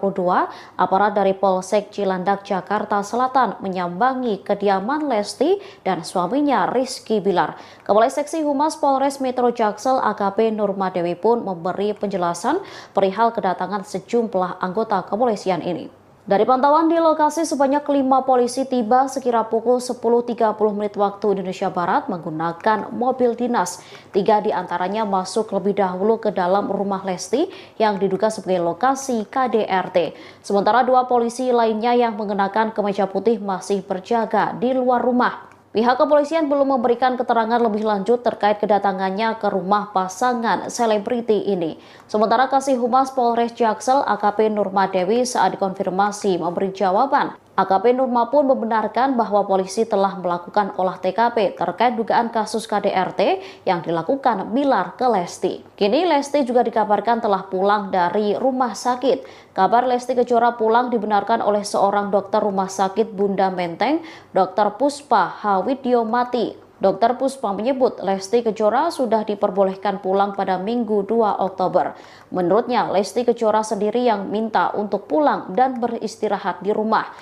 aparat dari Polsek Cilandak, Jakarta Selatan menyambangi kediaman Lesti dan suaminya Rizky Bilar. Kepala Seksi Humas Polres Metro Jaksel AKP Nurmadewi pun memberi penjelasan perihal kedatangan sejumlah anggota kepolisian ini. Dari pantauan di lokasi, sebanyak 5 polisi tiba sekira pukul 10.30 menit waktu Indonesia Barat menggunakan mobil dinas. 3 diantaranya masuk lebih dahulu ke dalam rumah Lesti yang diduga sebagai lokasi KDRT. Sementara 2 polisi lainnya yang mengenakan kemeja putih masih berjaga di luar rumah. Pihak kepolisian belum memberikan keterangan lebih lanjut terkait kedatangannya ke rumah pasangan selebriti ini. Sementara Kasih Humas Polres Jaksel AKP Nurmadewi saat dikonfirmasi memberi jawaban. AKP Nurma pun membenarkan bahwa polisi telah melakukan olah TKP terkait dugaan kasus KDRT yang dilakukan Bilar ke Lesti. Kini Lesti juga dikabarkan telah pulang dari rumah sakit. Kabar Lesti Kejora pulang dibenarkan oleh seorang dokter rumah sakit Bunda Menteng, Dr. Puspa Hawidyomati. Dr. Puspa menyebut Lesti Kejora sudah diperbolehkan pulang pada Minggu 2 Oktober. Menurutnya, Lesti Kejora sendiri yang minta untuk pulang dan beristirahat di rumah.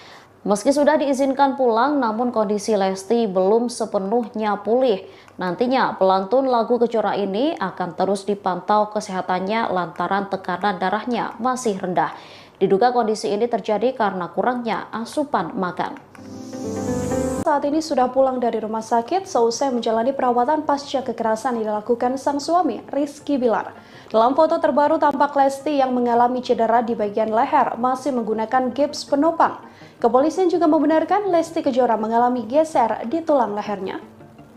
Meski sudah diizinkan pulang, namun kondisi Lesti belum sepenuhnya pulih. Nantinya pelantun lagu Kejora ini akan terus dipantau kesehatannya lantaran tekanan darahnya masih rendah. Diduga kondisi ini terjadi karena kurangnya asupan makan. Saat ini sudah pulang dari rumah sakit seusai menjalani perawatan pasca kekerasan yang dilakukan sang suami, Rizky Bilar. Dalam foto terbaru tampak Lesti yang mengalami cedera di bagian leher masih menggunakan gips penopang. Kepolisian juga membenarkan Lesti Kejora mengalami geser di tulang lehernya.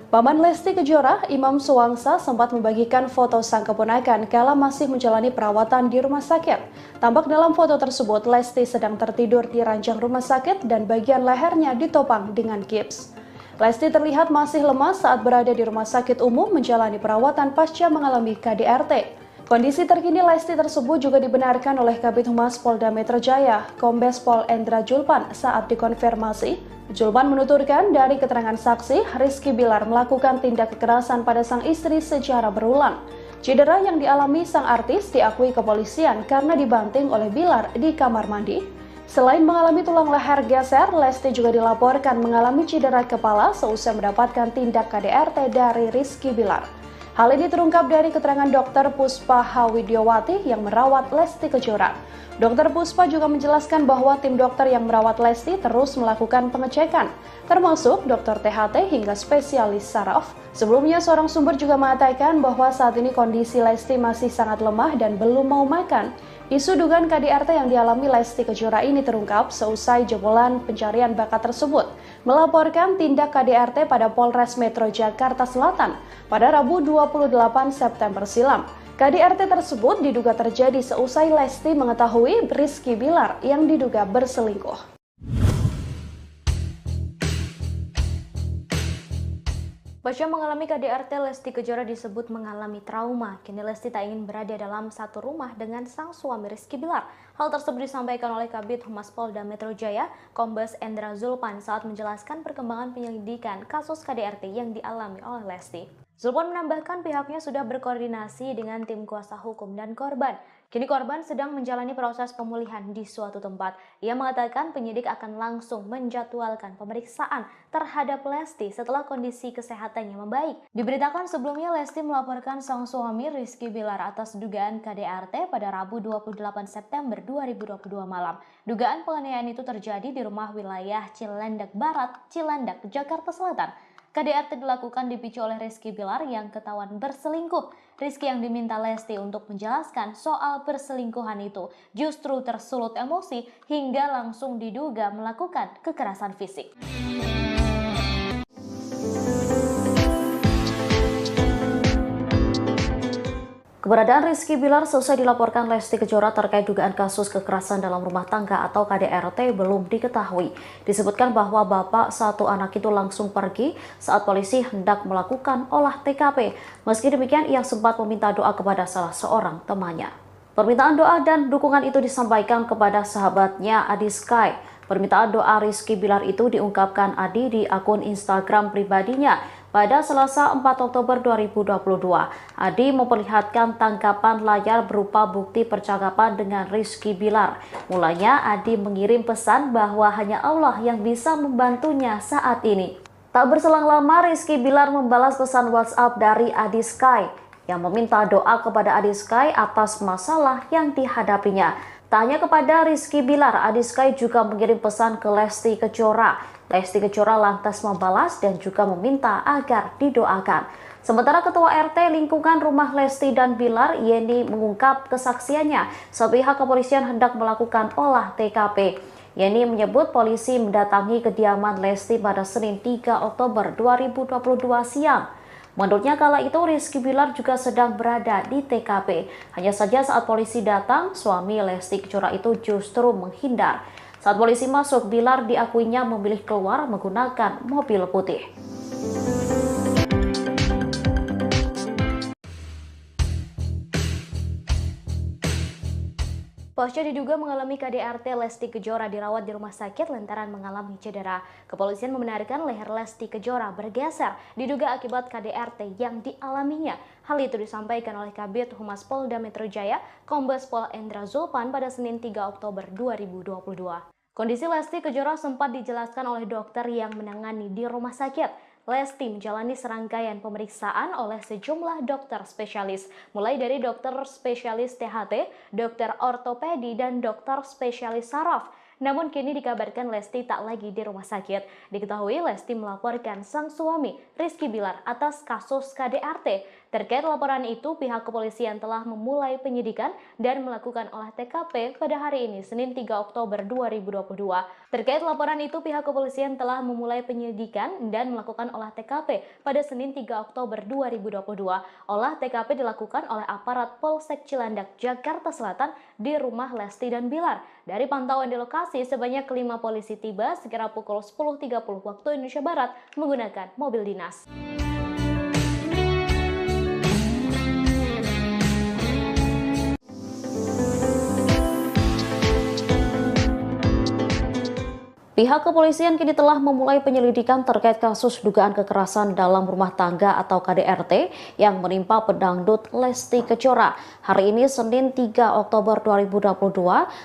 Paman Lesti Kejora, Imam Suwangsa, sempat membagikan foto sang keponakan kala masih menjalani perawatan di rumah sakit. Tampak dalam foto tersebut, Lesti sedang tertidur di ranjang rumah sakit dan bagian lehernya ditopang dengan gips. Lesti terlihat masih lemas saat berada di rumah sakit umum menjalani perawatan pasca mengalami KDRT. Kondisi terkini Lesti tersebut juga dibenarkan oleh Kabid Humas Polda Metro Jaya, Kombes Pol Endra Zulpan saat dikonfirmasi. Zulpan menuturkan dari keterangan saksi, Rizky Bilar melakukan tindak kekerasan pada sang istri secara berulang. Cedera yang dialami sang artis diakui kepolisian karena dibanting oleh Bilar di kamar mandi. Selain mengalami tulang leher geser, Lesti juga dilaporkan mengalami cedera kepala seusai mendapatkan tindak KDRT dari Rizky Bilar. Hal ini terungkap dari keterangan Dr. Puspa Hawidyomati yang merawat Lesti Kejora. Dr. Puspa juga menjelaskan bahwa tim dokter yang merawat Lesti terus melakukan pengecekan, termasuk dokter THT hingga spesialis saraf. Sebelumnya, seorang sumber juga mengatakan bahwa saat ini kondisi Lesti masih sangat lemah dan belum mau makan. Isu dugaan KDRT yang dialami Lesti Kejora ini terungkap seusai jebolan pencarian bakat tersebut melaporkan tindak KDRT pada Polres Metro Jakarta Selatan pada Rabu 28 September silam. KDRT tersebut diduga terjadi seusai Lesti mengetahui Rizky Bilar yang diduga berselingkuh. Pasca mengalami KDRT, Lesti Kejora disebut mengalami trauma. Kini Lesti tak ingin berada dalam satu rumah dengan sang suami Rizky Bilar. Hal tersebut disampaikan oleh Kabid Humas Polda Metro Jaya, Kombes Endra Zulpan saat menjelaskan perkembangan penyelidikan kasus KDRT yang dialami oleh Lesti. Zulpan menambahkan pihaknya sudah berkoordinasi dengan tim kuasa hukum dan korban. Kini korban sedang menjalani proses pemulihan di suatu tempat. Ia mengatakan penyidik akan langsung menjadwalkan pemeriksaan terhadap Lesti setelah kondisi kesehatannya membaik. Diberitakan sebelumnya Lesti melaporkan sang suami Rizky Bilar atas dugaan KDRT pada Rabu 28 September 2022 malam. Dugaan penganiayaan itu terjadi di rumah wilayah Cilandak Barat, Cilandak, Jakarta Selatan. KDRT dilakukan dipicu oleh Rizky Bilar yang ketahuan berselingkuh. Rizky yang diminta Lesti untuk menjelaskan soal perselingkuhan itu justru tersulut emosi hingga langsung diduga melakukan kekerasan fisik. Keberadaan Rizky Bilar selesai dilaporkan Lesti Kejora terkait dugaan kasus kekerasan dalam rumah tangga atau KDRT belum diketahui. Disebutkan bahwa bapak satu anak itu langsung pergi saat polisi hendak melakukan olah TKP. Meski demikian, ia sempat meminta doa kepada salah seorang temannya. Permintaan doa dan dukungan itu disampaikan kepada sahabatnya Adi Sky. Permintaan doa Rizky Bilar itu diungkapkan Adi di akun Instagram pribadinya. Pada Selasa 4 Oktober 2022, Adi memperlihatkan tangkapan layar berupa bukti percakapan dengan Rizky Bilar. Mulanya Adi mengirim pesan bahwa hanya Allah yang bisa membantunya saat ini. Tak berselang lama Rizky Bilar membalas pesan WhatsApp dari Adi Sky yang meminta doa kepada Adi Sky atas masalah yang dihadapinya. Tak hanya kepada Rizky Bilar, Adi Sky juga mengirim pesan ke Lesti Kejora. Lesti Kejora lantas membalas dan juga meminta agar didoakan. Sementara Ketua RT lingkungan rumah Lesti dan Bilar, Yeni, mengungkap kesaksiannya saat pihak kepolisian hendak melakukan olah TKP. Yeni menyebut polisi mendatangi kediaman Lesti pada Senin 3 Oktober 2022 siang. Menurutnya kala itu Rizky Bilar juga sedang berada di TKP. Hanya saja saat polisi datang, suami Lesti Kejora itu justru menghindar. Saat polisi masuk, Bilar diakuinya memilih keluar menggunakan mobil putih. Pasca diduga mengalami KDRT, Lesti Kejora dirawat di rumah sakit lantaran mengalami cedera. Kepolisian membenarkan leher Lesti Kejora bergeser diduga akibat KDRT yang dialaminya. Hal itu disampaikan oleh Kabid Humas Polda Metro Jaya, Kombes Pol Endra Zulpan pada Senin 3 Oktober 2022. Kondisi Lesti Kejora sempat dijelaskan oleh dokter yang menangani di rumah sakit. Lesti menjalani serangkaian pemeriksaan oleh sejumlah dokter spesialis, mulai dari dokter spesialis THT, dokter ortopedi, dan dokter spesialis saraf. Namun kini dikabarkan Lesti tak lagi di rumah sakit. Diketahui Lesti melaporkan sang suami Rizky Bilar atas kasus KDRT. Terkait laporan itu, pihak kepolisian telah memulai penyidikan dan melakukan olah TKP pada hari ini, Senin 3 Oktober 2022. Terkait laporan itu, pihak kepolisian telah memulai penyidikan dan melakukan olah TKP pada Senin 3 Oktober 2022. Olah TKP dilakukan oleh aparat Polsek Cilandak, Jakarta Selatan di rumah Lesti dan Bilar. Dari pantauan di lokasi, sebanyak 5 polisi tiba sekira pukul 10.30 waktu Indonesia Barat menggunakan mobil dinas. Pihak kepolisian kini telah memulai penyelidikan terkait kasus dugaan kekerasan dalam rumah tangga atau KDRT yang menimpa pedangdut Lesti Kejora. Hari ini Senin 3 Oktober 2022,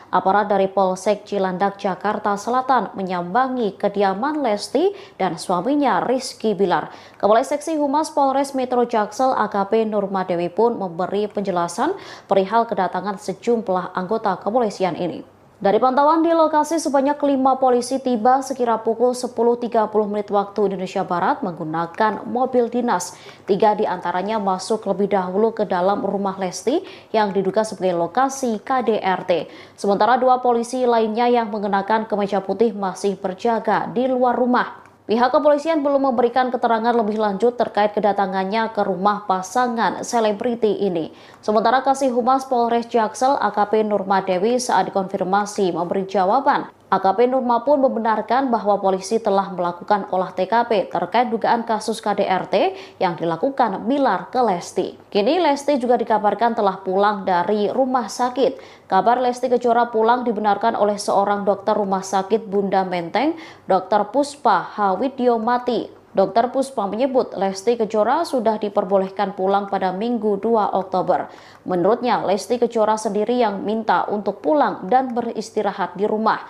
aparat dari Polsek Cilandak, Jakarta Selatan menyambangi kediaman Lesti dan suaminya Rizky Bilar. Kepala Seksi Humas Polres Metro Jaksel AKP Nurmadewi pun memberi penjelasan perihal kedatangan sejumlah anggota kepolisian ini. Dari pantauan di lokasi, sebanyak 5 polisi tiba sekira pukul 10.30 menit waktu Indonesia Barat menggunakan mobil dinas. 3 diantaranya masuk lebih dahulu ke dalam rumah Lesti yang diduga sebagai lokasi KDRT. Sementara 2 polisi lainnya yang mengenakan kemeja putih masih berjaga di luar rumah. Pihak kepolisian belum memberikan keterangan lebih lanjut terkait kedatangannya ke rumah pasangan selebriti ini. Sementara Kasih Humas Polres Jaksel AKP Nurmadewi saat dikonfirmasi memberi jawaban. AKP Nurma pun membenarkan bahwa polisi telah melakukan olah TKP terkait dugaan kasus KDRT yang dilakukan Bilar ke Lesti. Kini Lesti juga dikabarkan telah pulang dari rumah sakit. Kabar Lesti Kejora pulang dibenarkan oleh seorang dokter rumah sakit Bunda Menteng, Dr. Puspa Hawidyomati. Dr. Puspa menyebut Lesti Kejora sudah diperbolehkan pulang pada Minggu 2 Oktober. Menurutnya, Lesti Kejora sendiri yang minta untuk pulang dan beristirahat di rumah.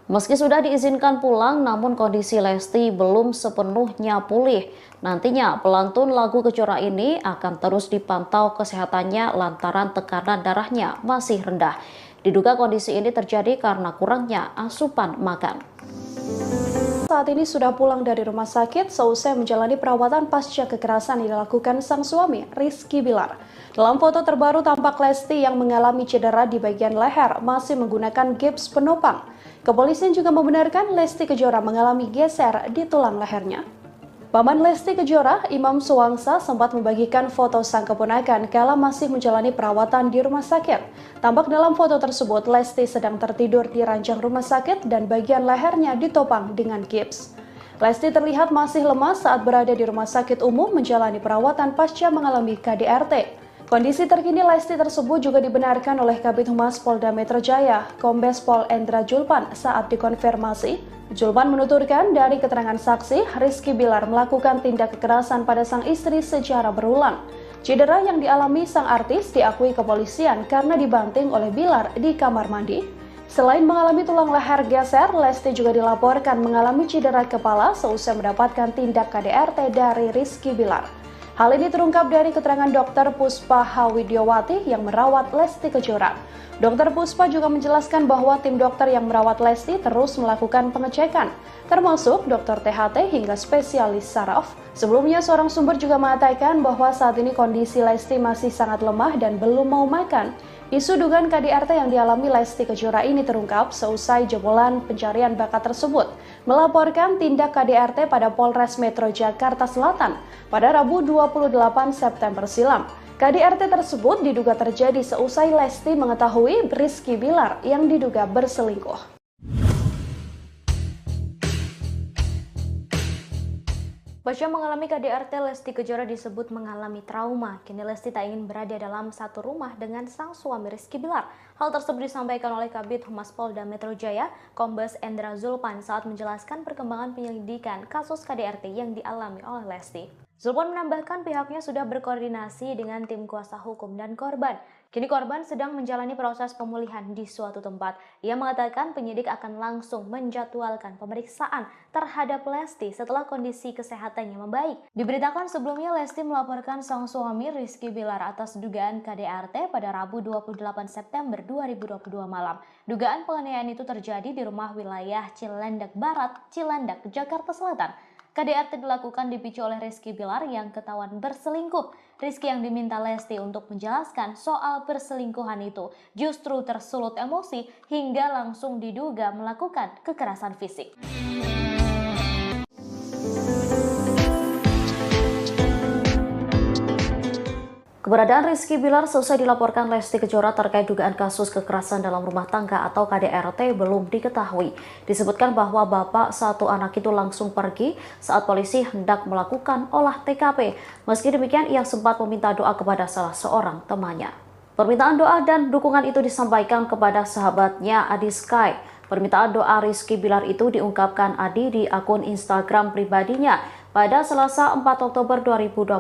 Meski sudah diizinkan pulang, namun kondisi Lesti belum sepenuhnya pulih. Nantinya, pelantun lagu Kejora ini akan terus dipantau kesehatannya lantaran tekanan darahnya masih rendah. Diduga kondisi ini terjadi karena kurangnya asupan makan. Saat ini sudah pulang dari rumah sakit seusai menjalani perawatan pasca kekerasan yang dilakukan sang suami, Rizky Bilar. Dalam foto terbaru tampak Lesti yang mengalami cedera di bagian leher masih menggunakan gips penopang. Kepolisian juga membenarkan Lesti Kejora mengalami geser di tulang lehernya. Paman Lesti Kejora, Imam Suwangsa, sempat membagikan foto sang keponakan kala masih menjalani perawatan di rumah sakit. Tampak dalam foto tersebut, Lesti sedang tertidur di ranjang rumah sakit dan bagian lehernya ditopang dengan gips. Lesti terlihat masih lemas saat berada di rumah sakit umum menjalani perawatan pasca mengalami KDRT. Kondisi terkini Lesti tersebut juga dibenarkan oleh Kabid Humas Polda Metro Jaya, Kombes Pol Endra Julpan saat dikonfirmasi. Julpan menuturkan dari keterangan saksi, Rizky Bilar melakukan tindak kekerasan pada sang istri secara berulang. Cedera yang dialami sang artis diakui kepolisian karena dibanting oleh Bilar di kamar mandi. Selain mengalami tulang leher geser, Lesti juga dilaporkan mengalami cedera kepala seusai mendapatkan tindak KDRT dari Rizky Bilar. Hal ini terungkap dari keterangan Dr. Puspa Hawidyomati yang merawat Lesti Kejora. Dr. Puspa juga menjelaskan bahwa tim dokter yang merawat Lesti terus melakukan pengecekan, termasuk dokter THT hingga spesialis saraf. Sebelumnya, seorang sumber juga mengatakan bahwa saat ini kondisi Lesti masih sangat lemah dan belum mau makan. Isu dugaan KDRT yang dialami Lesti Kejora ini terungkap seusai jebolan pencarian bakat tersebut melaporkan tindak KDRT pada Polres Metro Jakarta Selatan pada Rabu 28 September silam. KDRT tersebut diduga terjadi seusai Lesti mengetahui Rizky Bilar yang diduga berselingkuh. Pasca mengalami KDRT, Lesti Kejora disebut mengalami trauma. Kini Lesti tak ingin berada dalam satu rumah dengan sang suami Rizky Bilar. Hal tersebut disampaikan oleh Kabid Humas Polda Metro Jaya, Kombes Endra Julpan saat menjelaskan perkembangan penyelidikan kasus KDRT yang dialami oleh Lesti. Julpan menambahkan pihaknya sudah berkoordinasi dengan tim kuasa hukum dan korban. Kini korban sedang menjalani proses pemulihan di suatu tempat. Ia mengatakan penyidik akan langsung menjadwalkan pemeriksaan terhadap Lesti setelah kondisi kesehatannya membaik. Diberitakan sebelumnya Lesti melaporkan sang suami Rizky Bilar atas dugaan KDRT pada Rabu 28 September 2022 malam. Dugaan penganiayaan itu terjadi di rumah wilayah Cilandak Barat, Cilandak, Jakarta Selatan. KDRT dilakukan dipicu oleh Rizky Bilar yang ketahuan berselingkuh. Rizky yang diminta Lesti untuk menjelaskan soal perselingkuhan itu justru tersulut emosi hingga langsung diduga melakukan kekerasan fisik. Keberadaan Rizky Bilar selesai dilaporkan Lesti Kejora terkait dugaan kasus kekerasan dalam rumah tangga atau KDRT belum diketahui. Disebutkan bahwa bapak satu anak itu langsung pergi saat polisi hendak melakukan olah TKP. Meski demikian, ia sempat meminta doa kepada salah seorang temannya. Permintaan doa dan dukungan itu disampaikan kepada sahabatnya Adi Sky. Permintaan doa Rizky Bilar itu diungkapkan Adi di akun Instagram pribadinya. Pada Selasa 4 Oktober 2022,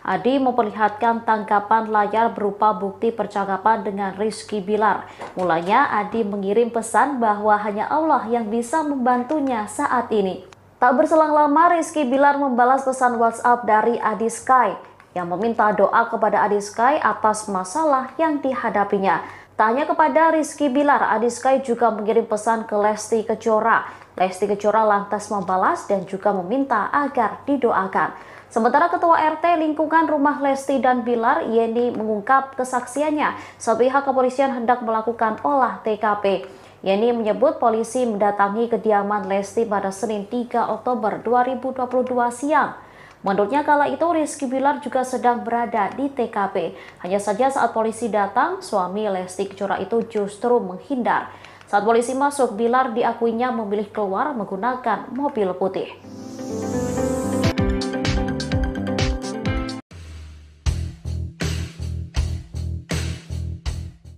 Adi memperlihatkan tangkapan layar berupa bukti percakapan dengan Rizky Bilar. Mulanya Adi mengirim pesan bahwa hanya Allah yang bisa membantunya saat ini. Tak berselang lama, Rizky Bilar membalas pesan WhatsApp dari Adi Sky yang meminta doa kepada Adi Sky atas masalah yang dihadapinya. Tak hanya kepada Rizky Bilar, Adi Sky juga mengirim pesan ke Lesti Kejora. Lesti Kejora lantas membalas dan juga meminta agar didoakan. Sementara Ketua RT lingkungan rumah Lesti dan Bilar, Yeni, mengungkap kesaksiannya saat pihak kepolisian hendak melakukan olah TKP. Yeni menyebut polisi mendatangi kediaman Lesti pada Senin 3 Oktober 2022 siang. Menurutnya kala itu Rizky Bilar juga sedang berada di TKP. Hanya saja saat polisi datang, suami Lesti Kejora itu justru menghindar. Saat polisi masuk, Bilar diakuinya memilih keluar menggunakan mobil putih.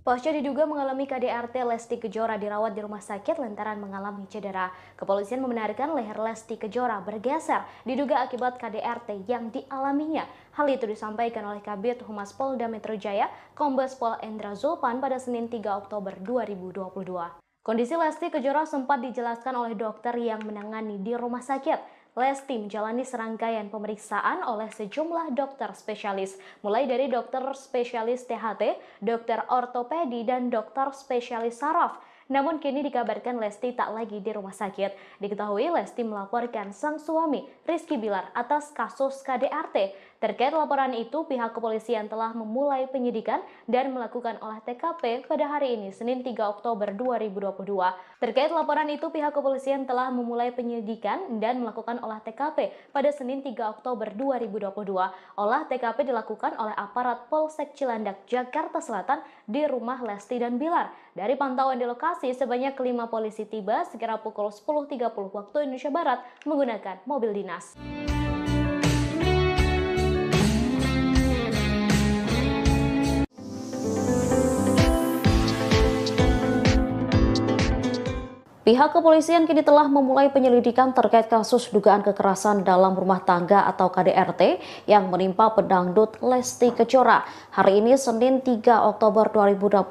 Pasca diduga mengalami KDRT, Lesti Kejora dirawat di rumah sakit lantaran mengalami cedera. Kepolisian membenarkan leher Lesti Kejora bergeser diduga akibat KDRT yang dialaminya. Hal itu disampaikan oleh Kabid Humas Polda Metro Jaya, Kombes Pol Endra Zulpan pada Senin 3 Oktober 2022. Kondisi Lesti Kejora sempat dijelaskan oleh dokter yang menangani di rumah sakit. Lesti menjalani serangkaian pemeriksaan oleh sejumlah dokter spesialis, mulai dari dokter spesialis THT, dokter ortopedi, dan dokter spesialis saraf. Namun kini dikabarkan Lesti tak lagi di rumah sakit. Diketahui Lesti melaporkan sang suami, Rizky Bilar, atas kasus KDRT. Terkait laporan itu, pihak kepolisian telah memulai penyidikan dan melakukan olah TKP pada hari ini, Senin 3 Oktober 2022. Terkait laporan itu, pihak kepolisian telah memulai penyidikan dan melakukan olah TKP pada Senin 3 Oktober 2022. Olah TKP dilakukan oleh aparat Polsek Cilandak, Jakarta Selatan di rumah Lesti dan Bilar. Dari pantauan di lokasi, sebanyak 5 polisi tiba sekira pukul 10.30 waktu Indonesia Barat menggunakan mobil dinas. Pihak kepolisian kini telah memulai penyelidikan terkait kasus dugaan kekerasan dalam rumah tangga atau KDRT yang menimpa pedangdut Lesti Kejora. Hari ini Senin 3 Oktober 2022,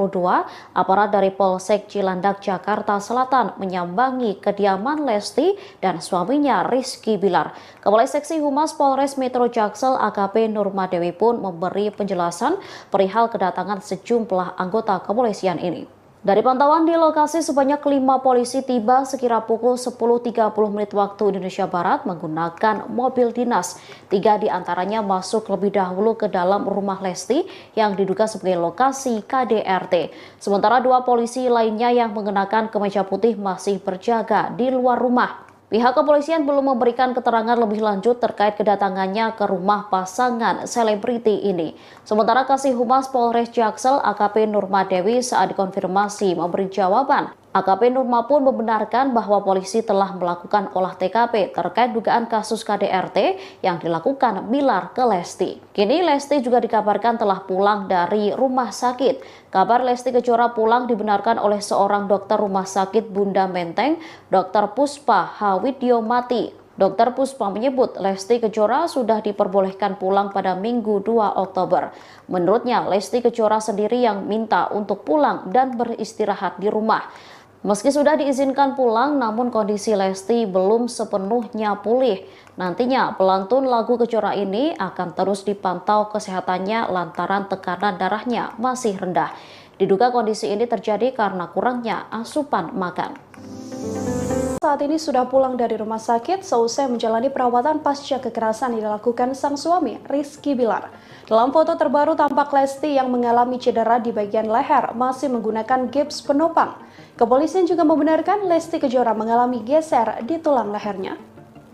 aparat dari Polsek Cilandak, Jakarta Selatan menyambangi kediaman Lesti dan suaminya Rizky Bilar. Kepala Seksi Humas Polres Metro Jaksel AKP Nurmadewi pun memberi penjelasan perihal kedatangan sejumlah anggota kepolisian ini. Dari pantauan di lokasi, sebanyak 5 polisi tiba sekira pukul 10.30 menit waktu Indonesia Barat menggunakan mobil dinas. 3 diantaranya masuk lebih dahulu ke dalam rumah Lesti yang diduga sebagai lokasi KDRT. Sementara 2 polisi lainnya yang mengenakan kemeja putih masih berjaga di luar rumah. Pihak kepolisian belum memberikan keterangan lebih lanjut terkait kedatangannya ke rumah pasangan selebriti ini. Sementara Kasih Humas Polres Jaksel AKP Nurmadewi saat dikonfirmasi memberi jawaban. AKP Nurma pun membenarkan bahwa polisi telah melakukan olah TKP terkait dugaan kasus KDRT yang dilakukan Bilar ke Lesti. Kini Lesti juga dikabarkan telah pulang dari rumah sakit. Kabar Lesti Kejora pulang dibenarkan oleh seorang dokter rumah sakit Bunda Menteng, Dr. Puspa Hawidyomati. Dr. Puspa menyebut Lesti Kejora sudah diperbolehkan pulang pada Minggu 2 Oktober. Menurutnya, Lesti Kejora sendiri yang minta untuk pulang dan beristirahat di rumah. Meski sudah diizinkan pulang, namun kondisi Lesti belum sepenuhnya pulih. Nantinya pelantun lagu Kejora ini akan terus dipantau kesehatannya lantaran tekanan darahnya masih rendah. Diduga kondisi ini terjadi karena kurangnya asupan makan. Saat ini sudah pulang dari rumah sakit seusai menjalani perawatan pasca kekerasan yang dilakukan sang suami, Rizky Bilar. Dalam foto terbaru tampak Lesti yang mengalami cedera di bagian leher masih menggunakan gips penopang. Kepolisian juga membenarkan Lesti Kejora mengalami geser di tulang lehernya.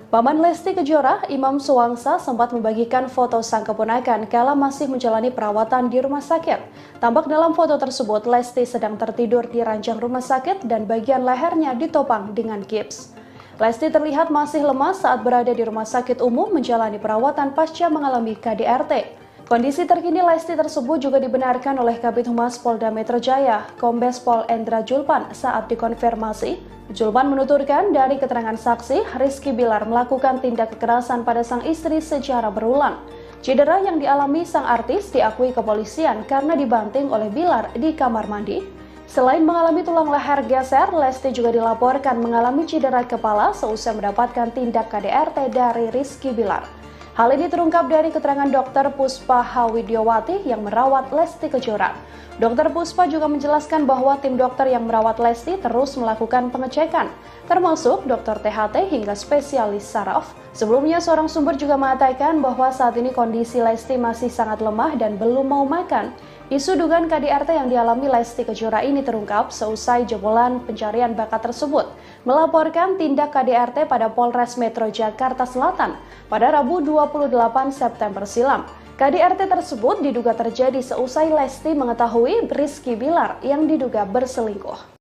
Paman Lesti Kejora, Imam Suwangsa, sempat membagikan foto sang keponakan kala masih menjalani perawatan di rumah sakit. Tampak dalam foto tersebut, Lesti sedang tertidur di ranjang rumah sakit dan bagian lehernya ditopang dengan gips. Lesti terlihat masih lemas saat berada di rumah sakit umum menjalani perawatan pasca mengalami KDRT. Kondisi terkini Lesti tersebut juga dibenarkan oleh Kabid Humas Polda Metro Jaya, Kombes Pol Endra Zulpan saat dikonfirmasi. Zulpan menuturkan dari keterangan saksi, Rizky Bilar melakukan tindak kekerasan pada sang istri secara berulang. Cedera yang dialami sang artis diakui kepolisian karena dibanting oleh Bilar di kamar mandi. Selain mengalami tulang leher geser, Lesti juga dilaporkan mengalami cedera kepala seusai mendapatkan tindak KDRT dari Rizky Bilar. Hal ini terungkap dari keterangan Dr. Puspa Hawidyomati yang merawat Lesti Kejora. Dr. Puspa juga menjelaskan bahwa tim dokter yang merawat Lesti terus melakukan pengecekan, termasuk dokter THT hingga spesialis saraf. Sebelumnya, seorang sumber juga mengatakan bahwa saat ini kondisi Lesti masih sangat lemah dan belum mau makan. Isu dugaan KDRT yang dialami Lesti Kejora ini terungkap seusai jebolan pencarian bakat tersebut melaporkan tindak KDRT pada Polres Metro Jakarta Selatan pada Rabu 28 September silam. KDRT tersebut diduga terjadi seusai Lesti mengetahui Rizky Bilar yang diduga berselingkuh.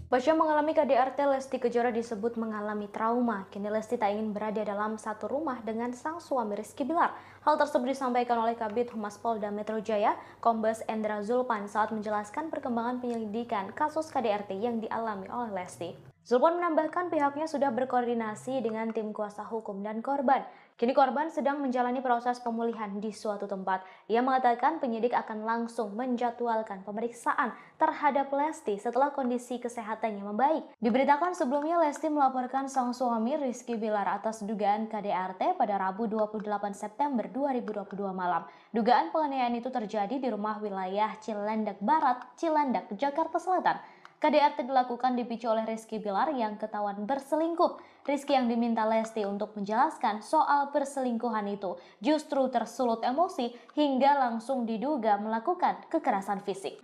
Pasca mengalami KDRT, Lesti Kejora disebut mengalami trauma. Kini Lesti tak ingin berada dalam satu rumah dengan sang suami Rizky Bilar. Hal tersebut disampaikan oleh Kabid Humas Polda Metro Jaya, Kombes Endra Zulpan saat menjelaskan perkembangan penyelidikan kasus KDRT yang dialami oleh Lesti. Zulpan menambahkan pihaknya sudah berkoordinasi dengan tim kuasa hukum dan korban. Kini korban sedang menjalani proses pemulihan di suatu tempat. Ia mengatakan penyidik akan langsung menjadwalkan pemeriksaan terhadap Lesti setelah kondisi kesehatannya membaik. Diberitakan sebelumnya Lesti melaporkan sang suami Rizky Bilar atas dugaan KDRT pada Rabu 28 September 2022 malam. Dugaan penganiayaan itu terjadi di rumah wilayah Cilandak Barat, Cilandak, Jakarta Selatan. KDRT dilakukan dipicu oleh Rizky Bilar yang ketahuan berselingkuh. Rizky yang diminta Lesti untuk menjelaskan soal perselingkuhan itu justru tersulut emosi hingga langsung diduga melakukan kekerasan fisik.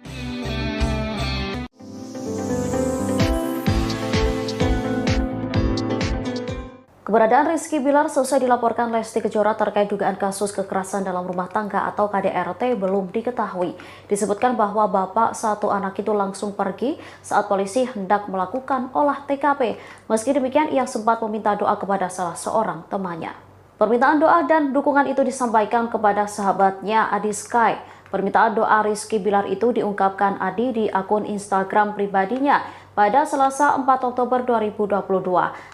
Keberadaan Rizky Bilar selesai dilaporkan Lesti Kejora terkait dugaan kasus kekerasan dalam rumah tangga atau KDRT belum diketahui. Disebutkan bahwa bapak satu anak itu langsung pergi saat polisi hendak melakukan olah TKP. Meski demikian, ia sempat meminta doa kepada salah seorang temannya. Permintaan doa dan dukungan itu disampaikan kepada sahabatnya Adi Sky. Permintaan doa Rizky Bilar itu diungkapkan Adi di akun Instagram pribadinya. Pada Selasa 4 Oktober 2022,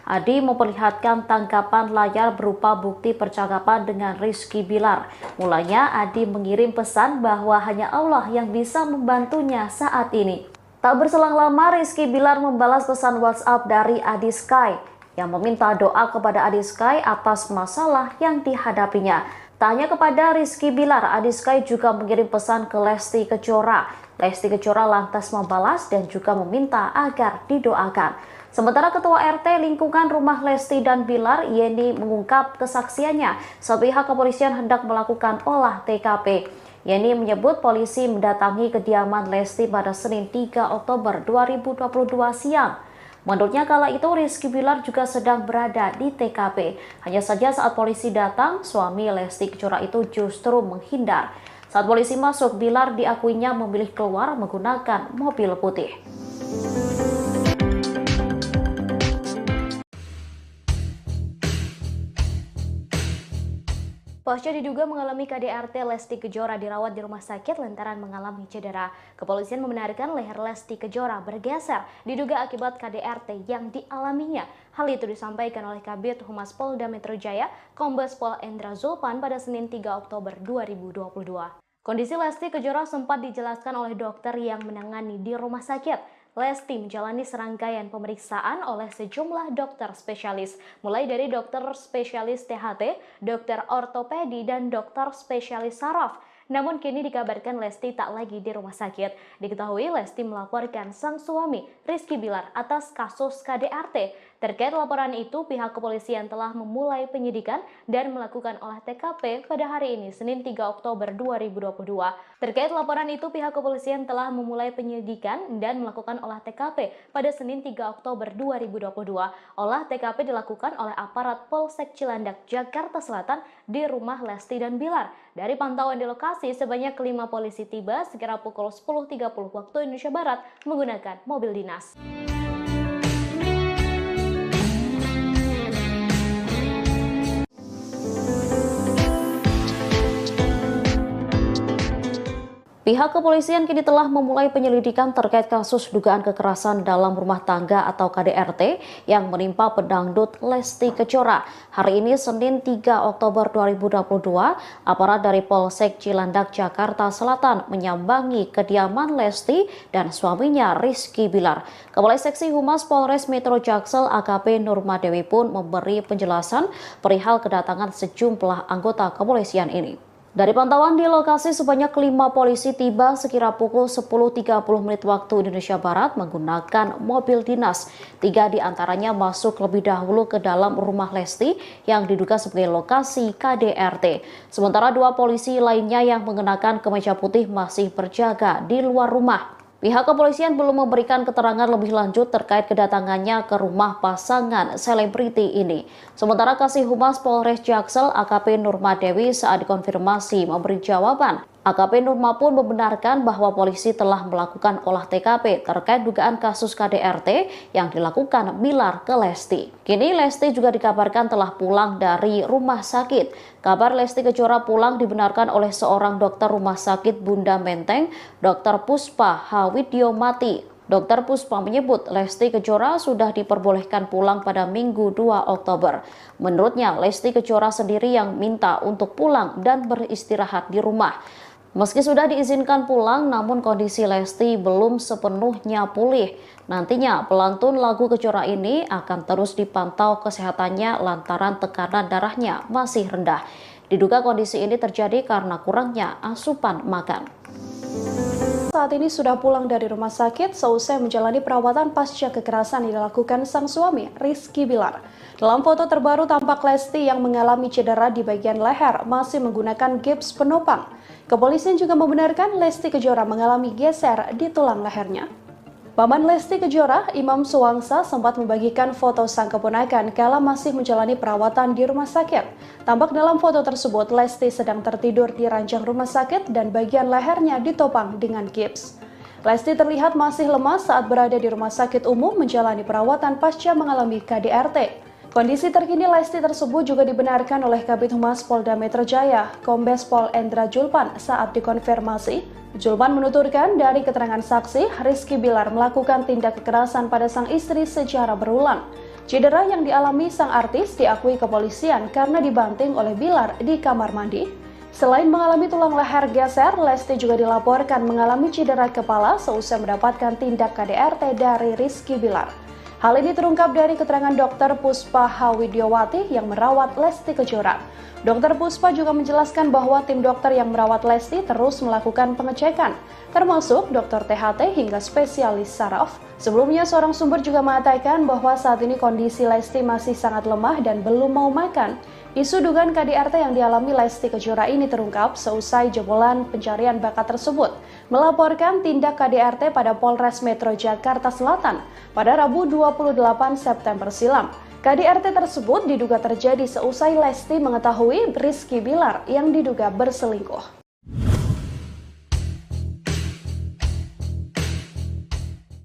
Adi memperlihatkan tangkapan layar berupa bukti percakapan dengan Rizky Bilar. Mulanya Adi mengirim pesan bahwa hanya Allah yang bisa membantunya saat ini. Tak berselang lama, Rizky Bilar membalas pesan WhatsApp dari Adi Sky yang meminta doa kepada Adi Sky atas masalah yang dihadapinya. Tak hanya kepada Rizky Bilar, Adi Sky juga mengirim pesan ke Lesti Kejora. Lesti Kejora lantas membalas dan juga meminta agar didoakan. Sementara Ketua RT lingkungan rumah Lesti dan Bilar, Yeni, mengungkap kesaksiannya saat pihak kepolisian hendak melakukan olah TKP. Yeni menyebut polisi mendatangi kediaman Lesti pada Senin 3 Oktober 2022 siang. Menurutnya kala itu Rizky Bilar juga sedang berada di TKP. Hanya saja saat polisi datang, suami Lesti Kejora itu justru menghindar. Saat polisi masuk, Bilar diakuinya memilih keluar menggunakan mobil putih. Pasca diduga mengalami KDRT, Lesti Kejora dirawat di rumah sakit lantaran mengalami cedera. Kepolisian membenarkan leher Lesti Kejora bergeser diduga akibat KDRT yang dialaminya. Hal itu disampaikan oleh Kabid Humas Polda Metro Jaya, Kombes Pol Endra Zulpan pada Senin 3 Oktober 2022. Kondisi Lesti Kejora sempat dijelaskan oleh dokter yang menangani di rumah sakit. Lesti menjalani serangkaian pemeriksaan oleh sejumlah dokter spesialis, mulai dari dokter spesialis THT, dokter ortopedi, dan dokter spesialis saraf. Namun kini dikabarkan Lesti tak lagi di rumah sakit. Diketahui Lesti melaporkan sang suami Rizky Bilar atas kasus KDRT. Terkait laporan itu, pihak kepolisian telah memulai penyidikan dan melakukan olah TKP pada hari ini, Senin 3 Oktober 2022. Terkait laporan itu, pihak kepolisian telah memulai penyidikan dan melakukan olah TKP pada Senin 3 Oktober 2022. Olah TKP dilakukan oleh aparat Polsek Cilandak, Jakarta Selatan di rumah Lesti dan Bilar. Dari pantauan di lokasi, sebanyak 5 polisi tiba sekira pukul 10.30 waktu Indonesia Barat menggunakan mobil dinas. Pihak kepolisian kini telah memulai penyelidikan terkait kasus dugaan kekerasan dalam rumah tangga atau KDRT yang menimpa pedangdut Lesti Kejora. Hari ini Senin 3 Oktober 2022, aparat dari Polsek Cilandak, Jakarta Selatan menyambangi kediaman Lesti dan suaminya Rizky Bilar. Kepala Seksi Humas Polres Metro Jaksel AKP Nurmadewi pun memberi penjelasan perihal kedatangan sejumlah anggota kepolisian ini. Dari pantauan di lokasi, sebanyak 5 polisi tiba sekira pukul 10.30 menit waktu Indonesia Barat menggunakan mobil dinas. 3 diantaranya masuk lebih dahulu ke dalam rumah Lesti yang diduga sebagai lokasi KDRT. Sementara 2 polisi lainnya yang mengenakan kemeja putih masih berjaga di luar rumah. Pihak kepolisian belum memberikan keterangan lebih lanjut terkait kedatangannya ke rumah pasangan selebriti ini. Sementara Kasih Humas Polres Jaksel AKP Nurmadewi saat dikonfirmasi memberi jawaban. AKP Nurma pun membenarkan bahwa polisi telah melakukan olah TKP terkait dugaan kasus KDRT yang dilakukan Bilar ke Lesti. Kini Lesti juga dikabarkan telah pulang dari rumah sakit. Kabar Lesti Kejora pulang dibenarkan oleh seorang dokter rumah sakit Bunda Menteng, Dr. Puspa Hawidyomati. Dr. Puspa menyebut Lesti Kejora sudah diperbolehkan pulang pada Minggu 2 Oktober. Menurutnya, Lesti Kejora sendiri yang minta untuk pulang dan beristirahat di rumah. Meski sudah diizinkan pulang, namun kondisi Lesti belum sepenuhnya pulih. Nantinya pelantun lagu Kejora ini akan terus dipantau kesehatannya lantaran tekanan darahnya masih rendah. Diduga kondisi ini terjadi karena kurangnya asupan makan. Saat ini sudah pulang dari rumah sakit seusai menjalani perawatan pasca kekerasan yang dilakukan sang suami, Rizky Bilar. Dalam foto terbaru tampak Lesti yang mengalami cedera di bagian leher masih menggunakan gips penopang. Kepolisian juga membenarkan Lesti Kejora mengalami geser di tulang lehernya. Paman Lesti Kejora, Imam Suwangsa, sempat membagikan foto sang keponakan kala masih menjalani perawatan di rumah sakit. Tampak dalam foto tersebut, Lesti sedang tertidur di ranjang rumah sakit dan bagian lehernya ditopang dengan gips. Lesti terlihat masih lemas saat berada di rumah sakit umum menjalani perawatan pasca mengalami KDRT. Kondisi terkini Lesti tersebut juga dibenarkan oleh Kabid Humas Polda Metro Jaya, Kombes Pol Endra Julpan saat dikonfirmasi. Julpan menuturkan dari keterangan saksi, Rizky Bilar melakukan tindak kekerasan pada sang istri secara berulang. Cedera yang dialami sang artis diakui kepolisian karena dibanting oleh Bilar di kamar mandi. Selain mengalami tulang leher geser, Lesti juga dilaporkan mengalami cedera kepala seusai mendapatkan tindak KDRT dari Rizky Bilar. Hal ini terungkap dari keterangan Dr. Puspa Hawidyomati yang merawat Lesti Kejora. Dr. Puspa juga menjelaskan bahwa tim dokter yang merawat Lesti terus melakukan pengecekan, termasuk Dr. THT hingga spesialis saraf. Sebelumnya, seorang sumber juga mengatakan bahwa saat ini kondisi Lesti masih sangat lemah dan belum mau makan. Isu dugaan KDRT yang dialami Lesti Kejora ini terungkap seusai jebolan pencarian bakat tersebut melaporkan tindak KDRT pada Polres Metro Jakarta Selatan pada Rabu 28 September silam. KDRT tersebut diduga terjadi seusai Lesti mengetahui Rizky Bilar yang diduga berselingkuh.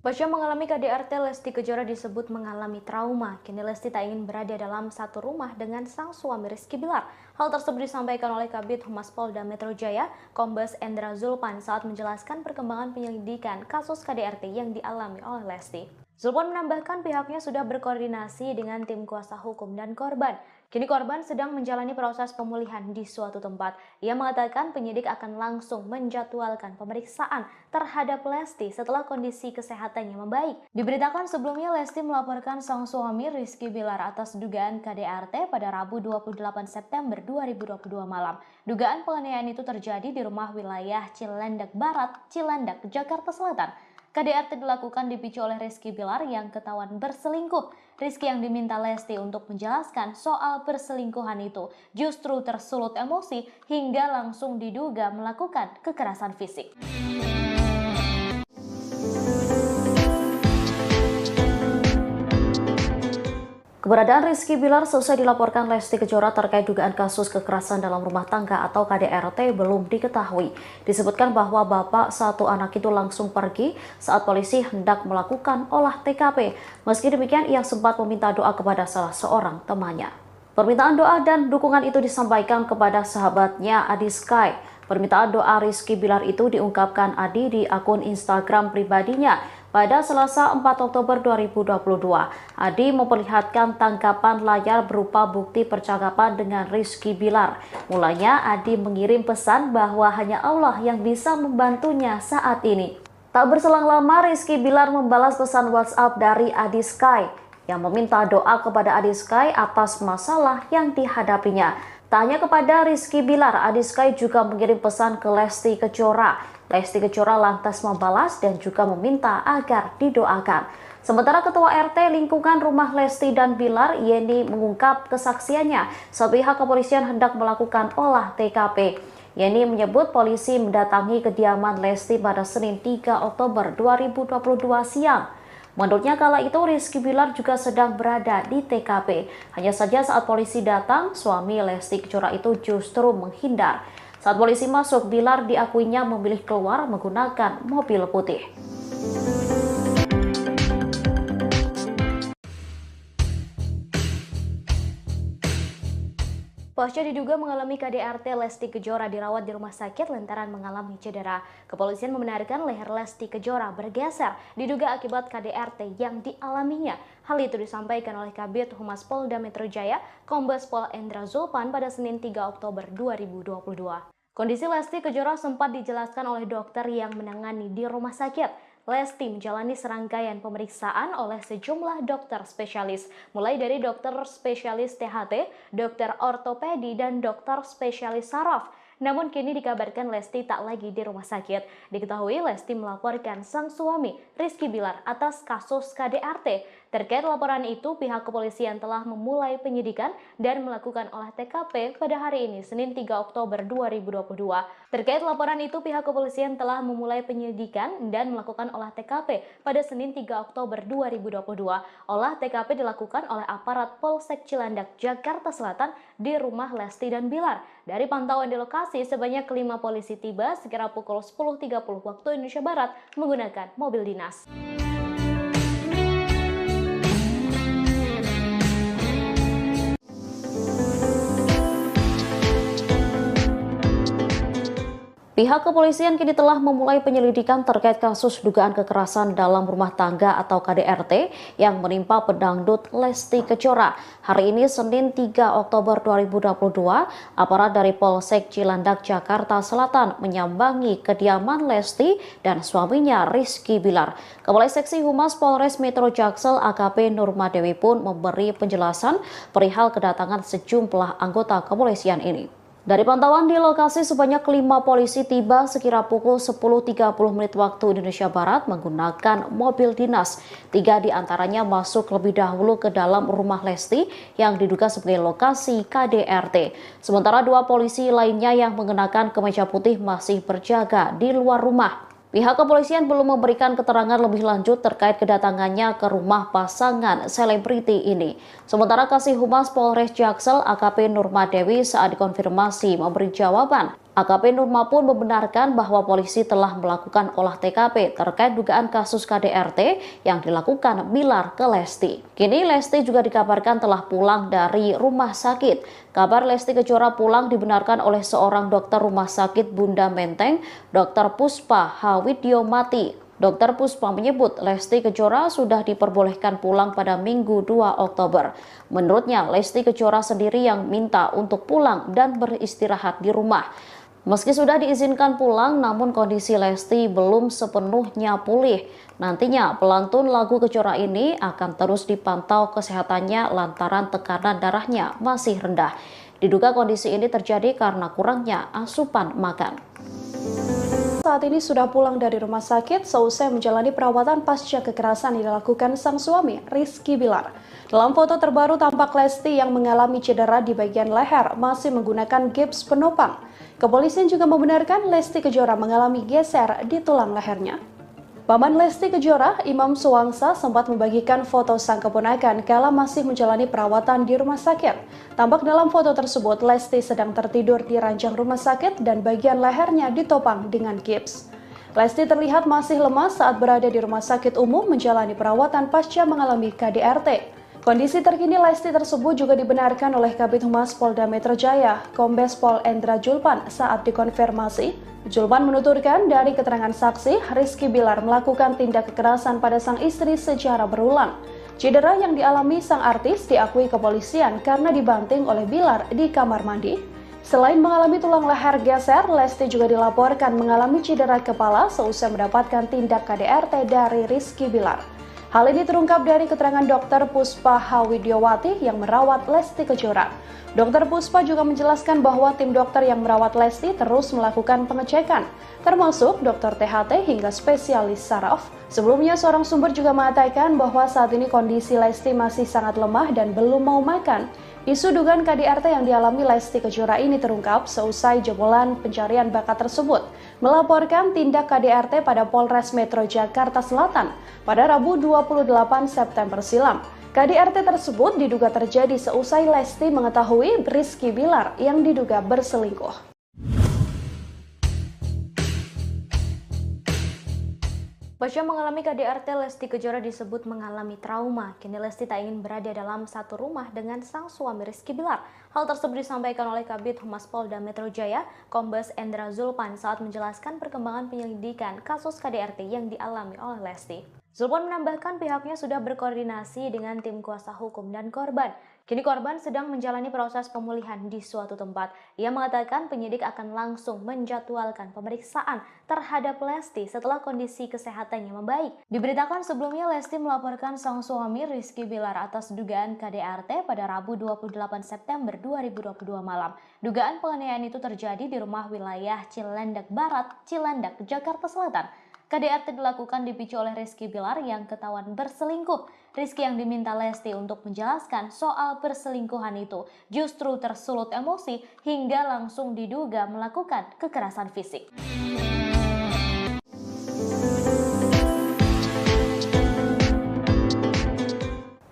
Pasca mengalami KDRT, Lesti Kejora disebut mengalami trauma. Kini Lesti tak ingin berada dalam satu rumah dengan sang suami Rizky Bilar. Hal tersebut disampaikan oleh Kabid Humas Polda Metro Jaya, Kombes Endra Julpan saat menjelaskan perkembangan penyelidikan kasus KDRT yang dialami oleh Lesti. Julpan menambahkan pihaknya sudah berkoordinasi dengan tim kuasa hukum dan korban. Kini korban sedang menjalani proses pemulihan di suatu tempat. Ia mengatakan penyidik akan langsung menjadwalkan pemeriksaan terhadap Lesti setelah kondisi kesehatannya membaik. Diberitakan sebelumnya Lesti melaporkan sang suami Rizky Bilar atas dugaan KDRT pada Rabu 28 September 2022 malam. Dugaan penganiayaan itu terjadi di rumah wilayah Cilandak Barat, Cilandak, Jakarta Selatan. KDRT dilakukan dipicu oleh Rizky Bilar yang ketahuan berselingkuh. Rizky yang diminta Lesti untuk menjelaskan soal perselingkuhan itu justru tersulut emosi hingga langsung diduga melakukan kekerasan fisik. Keberadaan Rizky Bilar selesai dilaporkan Lesti Kejora terkait dugaan kasus kekerasan dalam rumah tangga atau KDRT belum diketahui. Disebutkan bahwa bapak satu anak itu langsung pergi saat polisi hendak melakukan olah TKP. Meski demikian, ia sempat meminta doa kepada salah seorang temannya. Permintaan doa dan dukungan itu disampaikan kepada sahabatnya Adi Sky. Permintaan doa Rizky Bilar itu diungkapkan Adi di akun Instagram pribadinya. Pada Selasa 4 Oktober 2022, Adi memperlihatkan tangkapan layar berupa bukti percakapan dengan Rizky Bilar. Mulanya Adi mengirim pesan bahwa hanya Allah yang bisa membantunya saat ini. Tak berselang lama, Rizky Bilar membalas pesan WhatsApp dari Adi Sky yang meminta doa kepada Adi Sky atas masalah yang dihadapinya. Tak hanya kepada Rizky Bilar, Adi Sky juga mengirim pesan ke Lesti Kejora. Lesti Kejora lantas membalas dan juga meminta agar didoakan. Sementara Ketua RT lingkungan rumah Lesti dan Bilar, Yeni, mengungkap kesaksiannya saat pihak kepolisian hendak melakukan olah TKP. Yeni menyebut polisi mendatangi kediaman Lesti pada Senin 3 Oktober 2022 siang. Menurutnya kala itu Rizky Bilar juga sedang berada di TKP. Hanya saja saat polisi datang, suami Lesti Kejora itu justru menghindar. Saat polisi masuk, Bilar diakuinya memilih keluar menggunakan mobil putih. Pasca diduga mengalami KDRT, Lesti Kejora dirawat di rumah sakit lantaran mengalami cedera. Kepolisian membenarkan leher Lesti Kejora bergeser diduga akibat KDRT yang dialaminya. Hal itu disampaikan oleh Kabid Humas Polda Metro Jaya, Kombes Pol Endra Zulpan pada Senin 3 Oktober 2022. Kondisi Lesti Kejora sempat dijelaskan oleh dokter yang menangani di rumah sakit. Lesti menjalani serangkaian pemeriksaan oleh sejumlah dokter spesialis, mulai dari dokter spesialis THT, dokter ortopedi, dan dokter spesialis saraf. Namun kini dikabarkan Lesti tak lagi di rumah sakit. Diketahui Lesti melaporkan sang suami, Rizky Bilar, atas kasus KDRT. Terkait laporan itu, pihak kepolisian telah memulai penyidikan dan melakukan olah TKP pada hari ini, Senin 3 Oktober 2022. Terkait laporan itu, pihak kepolisian telah memulai penyidikan dan melakukan olah TKP pada Senin 3 Oktober 2022. Olah TKP dilakukan oleh aparat Polsek Cilandak, Jakarta Selatan di rumah Lesti dan Bilar. Dari pantauan di lokasi, sebanyak 5 polisi tiba sekira pukul 10.30 waktu Indonesia Barat menggunakan mobil dinas. Pihak kepolisian kini telah memulai penyelidikan terkait kasus dugaan kekerasan dalam rumah tangga atau KDRT yang menimpa pedangdut Lesti Kejora. Hari ini Senin 3 Oktober 2022, aparat dari Polsek Cilandak, Jakarta Selatan menyambangi kediaman Lesti dan suaminya Rizky Bilar. Kepala Seksi Humas Polres Metro Jaksel AKP Nurmadewi pun memberi penjelasan perihal kedatangan sejumlah anggota kepolisian ini. Dari pantauan di lokasi, sebanyak 5 polisi tiba sekira pukul 10.30 menit waktu Indonesia Barat menggunakan mobil dinas. 3 diantaranya masuk lebih dahulu ke dalam rumah Lesti yang diduga sebagai lokasi KDRT. Sementara 2 polisi lainnya yang mengenakan kemeja putih masih berjaga di luar rumah. Pihak kepolisian belum memberikan keterangan lebih lanjut terkait kedatangannya ke rumah pasangan selebriti ini. Sementara Kasih Humas Polres Jaksel AKP Nurmadewi saat dikonfirmasi memberi jawaban. AKP Nurma pun membenarkan bahwa polisi telah melakukan olah TKP terkait dugaan kasus KDRT yang dilakukan Bilar ke Lesti. Kini Lesti juga dikabarkan telah pulang dari rumah sakit. Kabar Lesti Kejora pulang dibenarkan oleh seorang dokter rumah sakit Bunda Menteng, Dr. Puspa Hawidyomati. Dr. Puspa menyebut Lesti Kejora sudah diperbolehkan pulang pada Minggu 2 Oktober. Menurutnya, Lesti Kejora sendiri yang minta untuk pulang dan beristirahat di rumah. Meski sudah diizinkan pulang, namun kondisi Lesti belum sepenuhnya pulih. Nantinya pelantun lagu Kejora ini akan terus dipantau kesehatannya lantaran tekanan darahnya masih rendah. Diduga kondisi ini terjadi karena kurangnya asupan makan. Saat ini sudah pulang dari rumah sakit seusai menjalani perawatan pasca kekerasan yang dilakukan sang suami, Rizky Bilar. Dalam foto terbaru tampak Lesti yang mengalami cedera di bagian leher masih menggunakan gips penopang. Kepolisian juga membenarkan Lesti Kejora mengalami geser di tulang lehernya. Paman Lesti Kejora, Imam Suwangsa, sempat membagikan foto sang keponakan kala masih menjalani perawatan di rumah sakit. Tampak dalam foto tersebut, Lesti sedang tertidur di ranjang rumah sakit dan bagian lehernya ditopang dengan gips. Lesti terlihat masih lemas saat berada di rumah sakit umum menjalani perawatan pasca mengalami KDRT. Kondisi terkini Lesti tersebut juga dibenarkan oleh Kabid Humas Polda Metro Jaya, Kombes Pol Endra Zulpan saat dikonfirmasi. Zulpan menuturkan dari keterangan saksi, Rizky Bilar melakukan tindak kekerasan pada sang istri secara berulang. Cedera yang dialami sang artis diakui kepolisian karena dibanting oleh Bilar di kamar mandi. Selain mengalami tulang leher geser, Lesti juga dilaporkan mengalami cedera kepala seusai mendapatkan tindak KDRT dari Rizky Bilar. Hal ini terungkap dari keterangan Dr. Puspa Hawidyowati yang merawat Lesti Kejora. Dr. Puspa juga menjelaskan bahwa tim dokter yang merawat Lesti terus melakukan pengecekan, termasuk dokter THT hingga spesialis saraf. Sebelumnya, seorang sumber juga mengatakan bahwa saat ini kondisi Lesti masih sangat lemah dan belum mau makan. Isu dugaan KDRT yang dialami Lesti Kejora ini terungkap seusai jebolan pencarian bakat tersebut melaporkan tindak KDRT pada Polres Metro Jakarta Selatan pada Rabu 28 September silam. KDRT tersebut diduga terjadi seusai Lesti mengetahui Rizky Bilar yang diduga berselingkuh. Pasca mengalami KDRT, Lesti Kejora disebut mengalami trauma. Kini Lesti tak ingin berada dalam satu rumah dengan sang suami Rizky Bilar. Hal tersebut disampaikan oleh Kabid Humas Polda Metro Jaya, Kombes Endra Zulpan saat menjelaskan perkembangan penyelidikan kasus KDRT yang dialami oleh Lesti. Zulpan menambahkan pihaknya sudah berkoordinasi dengan tim kuasa hukum dan korban. Kini korban sedang menjalani proses pemulihan di suatu tempat. Ia mengatakan penyidik akan langsung menjadwalkan pemeriksaan terhadap Lesti setelah kondisi kesehatannya membaik. Diberitakan sebelumnya Lesti melaporkan sang suami Rizky Bilar atas dugaan KDRT pada Rabu 28 September 2022 malam. Dugaan penganiayaan itu terjadi di rumah wilayah Cilandak Barat, Cilandak, Jakarta Selatan. KDRT dilakukan dipicu oleh Rizky Bilar yang ketahuan berselingkuh. Rizky yang diminta Lesti untuk menjelaskan soal perselingkuhan itu justru tersulut emosi hingga langsung diduga melakukan kekerasan fisik.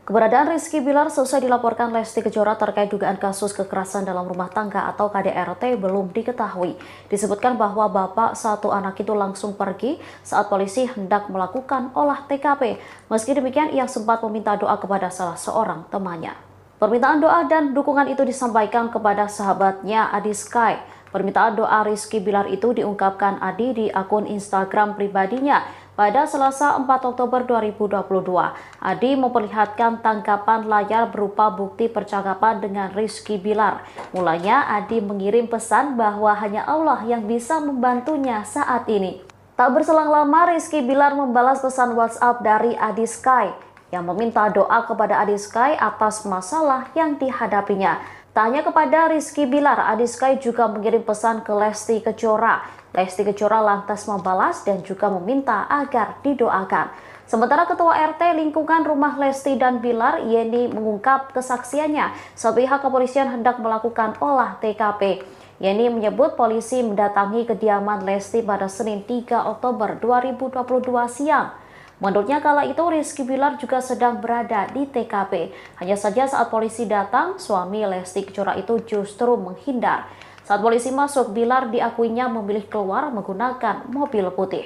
Keberadaan Rizky Bilar selesai dilaporkan Lesti Kejora terkait dugaan kasus kekerasan dalam rumah tangga atau KDRT belum diketahui. Disebutkan bahwa bapak satu anak itu langsung pergi saat polisi hendak melakukan olah TKP. Meski demikian, ia sempat meminta doa kepada salah seorang temannya. Permintaan doa dan dukungan itu disampaikan kepada sahabatnya Adi Sky. Permintaan doa Rizky Bilar itu diungkapkan Adi di akun Instagram pribadinya. Pada Selasa 4 Oktober 2022, Adi memperlihatkan tangkapan layar berupa bukti percakapan dengan Rizky Bilar. Mulanya Adi mengirim pesan bahwa hanya Allah yang bisa membantunya saat ini. Tak berselang lama, Rizky Bilar membalas pesan WhatsApp dari Adi Sky yang meminta doa kepada Adi Sky atas masalah yang dihadapinya. Tak hanya kepada Rizky Bilar, Adi Sky juga mengirim pesan ke Lesti Kejora. Lesti Kejora lantas membalas dan juga meminta agar didoakan. Sementara Ketua RT lingkungan rumah Lesti dan Bilar, Yeni, mengungkap kesaksiannya saat pihak kepolisian hendak melakukan olah TKP. Yeni menyebut polisi mendatangi kediaman Lesti pada Senin 3 Oktober 2022 siang. Menurutnya kala itu Rizky Bilar juga sedang berada di TKP. Hanya saja saat polisi datang, suami Lesti Kejora itu justru menghindar. Saat polisi masuk, Bilar diakuinya memilih keluar menggunakan mobil putih.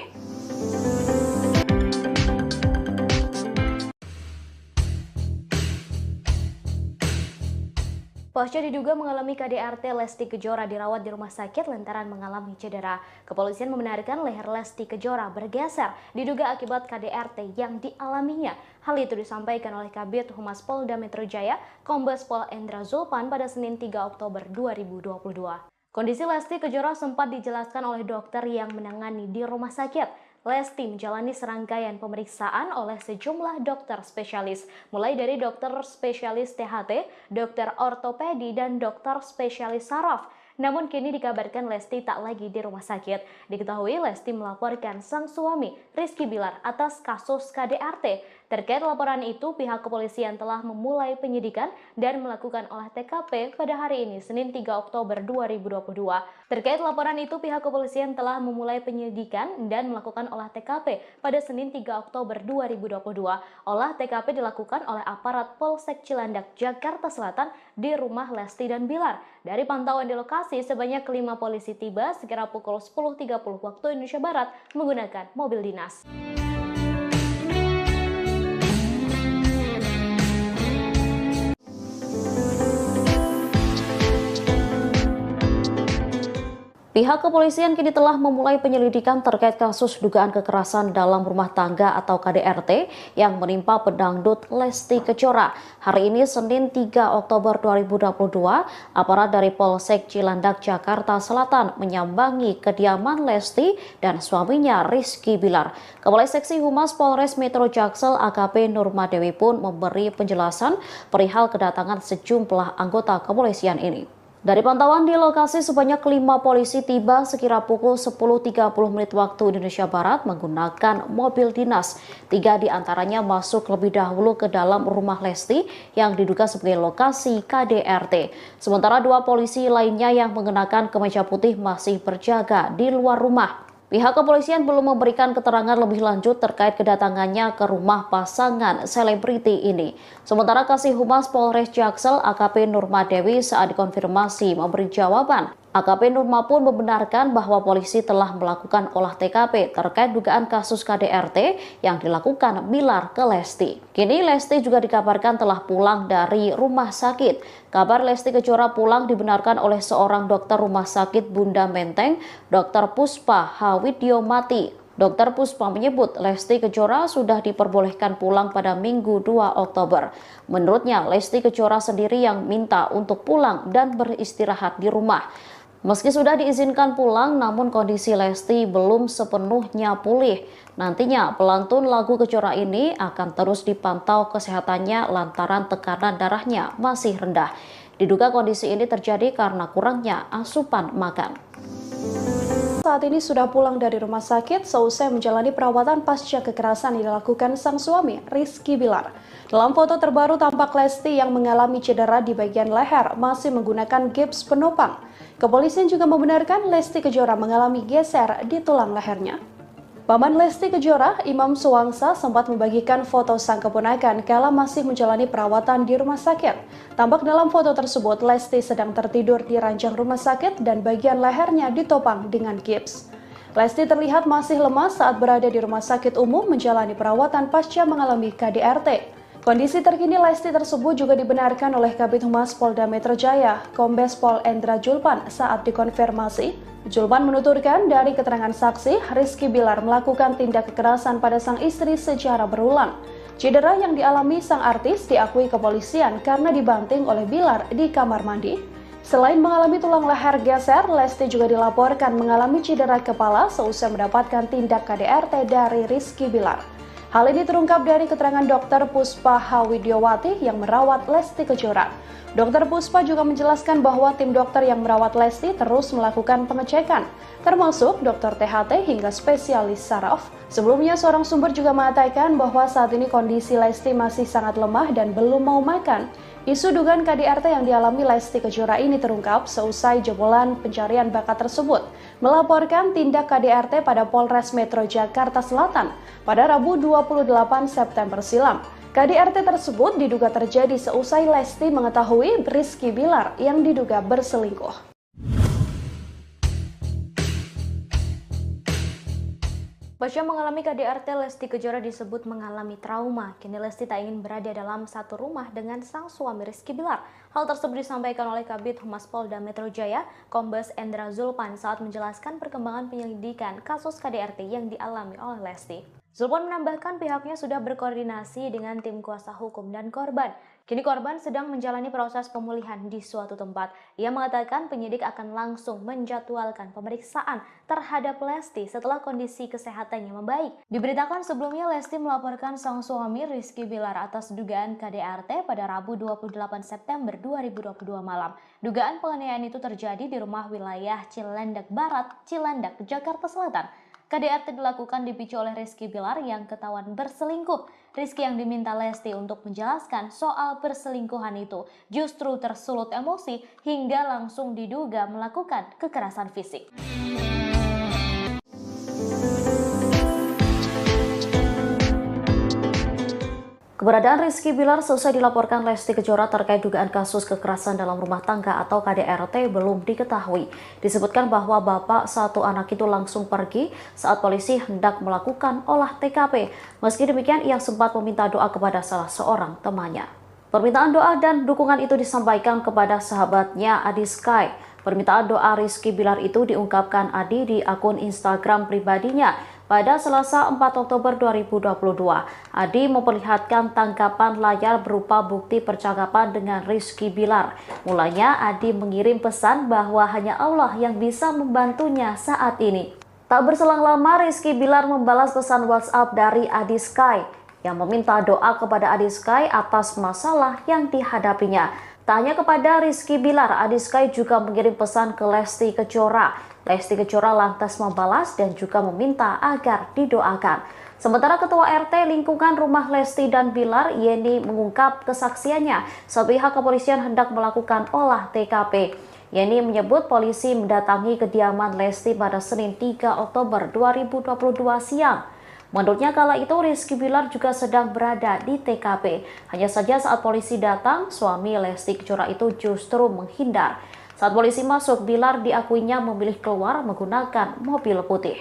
Pasca diduga mengalami KDRT, Lesti Kejora dirawat di rumah sakit lantaran mengalami cedera. Kepolisian membenarkan leher Lesti Kejora bergeser diduga akibat KDRT yang dialaminya. Hal itu disampaikan oleh Kabid Humas Polda Metro Jaya, Kombes Pol Endra Zulpan pada Senin 3 Oktober 2022. Kondisi Lesti Kejora sempat dijelaskan oleh dokter yang menangani di rumah sakit. Lesti menjalani serangkaian pemeriksaan oleh sejumlah dokter spesialis, mulai dari dokter spesialis THT, dokter ortopedi, dan dokter spesialis saraf. Namun kini dikabarkan Lesti tak lagi di rumah sakit. Diketahui Lesti melaporkan sang suami Rizky Bilar atas kasus KDRT. Terkait laporan itu, pihak kepolisian telah memulai penyidikan dan melakukan olah TKP pada hari ini, Senin 3 Oktober 2022. Terkait laporan itu, pihak kepolisian telah memulai penyidikan dan melakukan olah TKP pada Senin 3 Oktober 2022. Olah TKP dilakukan oleh aparat Polsek Cilandak, Jakarta Selatan di rumah Lesti dan Bilar. Dari pantauan di lokasi, sebanyak 5 polisi tiba sekira pukul 10.30 waktu Indonesia Barat menggunakan mobil dinas. Pihak kepolisian kini telah memulai penyelidikan terkait kasus dugaan kekerasan dalam rumah tangga atau KDRT yang menimpa pedangdut Lesti Kejora. Hari ini Senin 3 Oktober 2022, aparat dari Polsek Cilandak, Jakarta Selatan menyambangi kediaman Lesti dan suaminya Rizky Bilar. Kepala Seksi Humas Polres Metro Jaksel AKP Nurmadewi pun memberi penjelasan perihal kedatangan sejumlah anggota kepolisian ini. Dari pantauan di lokasi, sebanyak 5 polisi tiba sekira pukul 10.30 waktu Indonesia Barat menggunakan mobil dinas. 3 diantaranya masuk lebih dahulu ke dalam rumah Lesti yang diduga sebagai lokasi KDRT. Sementara 2 polisi lainnya yang mengenakan kemeja putih masih berjaga di luar rumah. Pihak kepolisian belum memberikan keterangan lebih lanjut terkait kedatangannya ke rumah pasangan selebriti ini. Sementara Kasih Humas Polres Jaksel AKP Nurmadewi saat dikonfirmasi memberi jawaban. AKP Nurma pun membenarkan bahwa polisi telah melakukan olah TKP terkait dugaan kasus KDRT yang dilakukan Bilar ke Lesti. Kini Lesti juga dikabarkan telah pulang dari rumah sakit. Kabar Lesti Kejora pulang dibenarkan oleh seorang dokter rumah sakit Bunda Menteng, Dr. Puspa Hawidyomati. Dr. Puspa menyebut Lesti Kejora sudah diperbolehkan pulang pada Minggu 2 Oktober. Menurutnya, Lesti Kejora sendiri yang minta untuk pulang dan beristirahat di rumah. Meski sudah diizinkan pulang, namun kondisi Lesti belum sepenuhnya pulih. Nantinya pelantun lagu Kejora ini akan terus dipantau kesehatannya lantaran tekanan darahnya masih rendah. Diduga kondisi ini terjadi karena kurangnya asupan makan. Saat ini sudah pulang dari rumah sakit seusai menjalani perawatan pasca kekerasan yang dilakukan sang suami, Rizky Bilar. Dalam foto terbaru tampak Lesti yang mengalami cedera di bagian leher masih menggunakan gips penopang. Kepolisian juga membenarkan Lesti Kejora mengalami geser di tulang lehernya. Paman Lesti Kejora, Imam Suwangsa, sempat membagikan foto sang keponakan kala masih menjalani perawatan di rumah sakit. Tampak dalam foto tersebut, Lesti sedang tertidur di ranjang rumah sakit dan bagian lehernya ditopang dengan gips. Lesti terlihat masih lemas saat berada di rumah sakit umum menjalani perawatan pasca mengalami KDRT. Kondisi terkini Lesti tersebut juga dibenarkan oleh Kabid Humas Polda Metro Jaya, Kombes Pol Endra Julpan saat dikonfirmasi. Julpan menuturkan dari keterangan saksi, Rizky Bilar melakukan tindak kekerasan pada sang istri secara berulang. Cedera yang dialami sang artis diakui kepolisian karena dibanting oleh Bilar di kamar mandi. Selain mengalami tulang leher geser, Lesti juga dilaporkan mengalami cedera kepala seusai mendapatkan tindak KDRT dari Rizky Bilar. Hal ini terungkap dari keterangan Dr. Puspa Hawidyomati yang merawat Lesti Kejora. Dr. Puspa juga menjelaskan bahwa tim dokter yang merawat Lesti terus melakukan pengecekan, termasuk dokter THT hingga spesialis saraf. Sebelumnya, seorang sumber juga mengatakan bahwa saat ini kondisi Lesti masih sangat lemah dan belum mau makan. Isu dugaan KDRT yang dialami Lesti Kejora ini terungkap seusai jebolan pencarian bakat tersebut melaporkan tindak KDRT pada Polres Metro Jakarta Selatan pada Rabu 28 September silam. KDRT tersebut diduga terjadi seusai Lesti mengetahui Rizky Bilar yang diduga berselingkuh. Pasca mengalami KDRT, Lesti Kejora disebut mengalami trauma. Kini Lesti tak ingin berada dalam satu rumah dengan sang suami Rizky Bilar. Hal tersebut disampaikan oleh Kabid Humas Polda Metro Jaya, Kombes Endra Julpan saat menjelaskan perkembangan penyelidikan kasus KDRT yang dialami oleh Lesti. Julpan menambahkan pihaknya sudah berkoordinasi dengan tim kuasa hukum dan korban. Kini korban sedang menjalani proses pemulihan di suatu tempat. Ia mengatakan penyidik akan langsung menjadwalkan pemeriksaan terhadap Lesti setelah kondisi kesehatannya membaik. Diberitakan sebelumnya Lesti melaporkan sang suami Rizky Bilar atas dugaan KDRT pada Rabu 28 September 2022 malam. Dugaan penganiayaan itu terjadi di rumah wilayah Cilandak Barat, Cilandak, Jakarta Selatan. KDRT dilakukan dipicu oleh Rizky Bilar yang ketahuan berselingkuh. Rizky yang diminta Lesti untuk menjelaskan soal perselingkuhan itu justru tersulut emosi hingga langsung diduga melakukan kekerasan fisik. Keberadaan Rizky Bilar selesai dilaporkan Lesti Kejora terkait dugaan kasus kekerasan dalam rumah tangga atau KDRT belum diketahui. Disebutkan bahwa bapak satu anak itu langsung pergi saat polisi hendak melakukan olah TKP. Meski demikian, ia sempat meminta doa kepada salah seorang temannya. Permintaan doa dan dukungan itu disampaikan kepada sahabatnya Adi Sky. Permintaan doa Rizky Bilar itu diungkapkan Adi di akun Instagram pribadinya. Pada Selasa 4 Oktober 2022, Adi memperlihatkan tangkapan layar berupa bukti percakapan dengan Rizky Bilar. Mulanya Adi mengirim pesan bahwa hanya Allah yang bisa membantunya saat ini. Tak berselang lama, Rizky Bilar membalas pesan WhatsApp dari Adi Sky yang meminta doa kepada Adi Sky atas masalah yang dihadapinya. Tak hanya kepada Rizky Bilar, Adi Sky juga mengirim pesan ke Lesti Kejora. Lesti Kejora lantas membalas dan juga meminta agar didoakan. Sementara Ketua RT lingkungan rumah Lesti dan Bilar, Yeni, mengungkap kesaksiannya saat pihak kepolisian hendak melakukan olah TKP. Yeni menyebut polisi mendatangi kediaman Lesti pada Senin 3 Oktober 2022 siang. Menurutnya kala itu Rizky Bilar juga sedang berada di TKP. Hanya saja saat polisi datang, suami Lesti Kejora itu justru menghindar. Saat polisi masuk, Bilar diakuinya memilih keluar menggunakan mobil putih.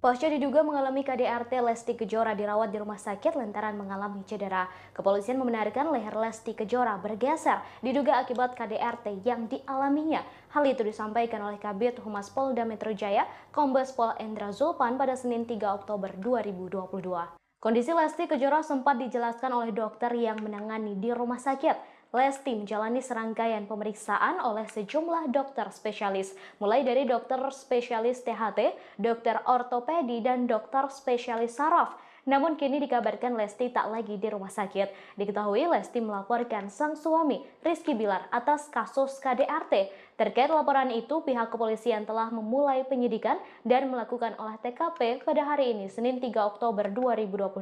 Pasca diduga mengalami KDRT, Lesti Kejora dirawat di rumah sakit lantaran mengalami cedera. Kepolisian membenarkan leher Lesti Kejora bergeser, diduga akibat KDRT yang dialaminya. Hal itu disampaikan oleh Kabid Humas Polda Metro Jaya, Kombes Pol Endra Zulpan pada Senin 3 Oktober 2022. Kondisi Lesti Kejora sempat dijelaskan oleh dokter yang menangani di rumah sakit. Lesti menjalani serangkaian pemeriksaan oleh sejumlah dokter spesialis, mulai dari dokter spesialis THT, dokter ortopedi, dan dokter spesialis saraf. Namun kini dikabarkan Lesti tak lagi di rumah sakit. Diketahui Lesti melaporkan sang suami, Rizky Bilar, atas kasus KDRT. Terkait laporan itu, pihak kepolisian telah memulai penyidikan dan melakukan olah TKP pada hari ini, Senin 3 Oktober 2022.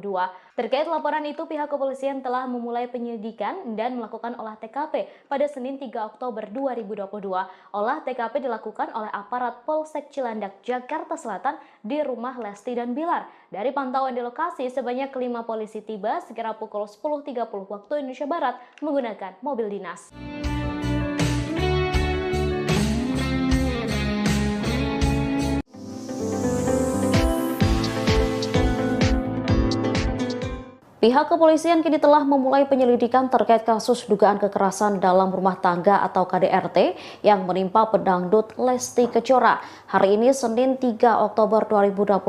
Terkait laporan itu, pihak kepolisian telah memulai penyidikan dan melakukan olah TKP pada Senin 3 Oktober 2022. Olah TKP dilakukan oleh aparat Polsek Cilandak, Jakarta Selatan di rumah Lesti dan Bilar. Dari pantauan di lokasi, sebanyak 5 polisi tiba sekira pukul 10.30 waktu Indonesia Barat menggunakan mobil dinas. Pihak kepolisian kini telah memulai penyelidikan terkait kasus dugaan kekerasan dalam rumah tangga atau KDRT yang menimpa pedangdut Lesti Kejora. Hari ini Senin 3 Oktober 2022,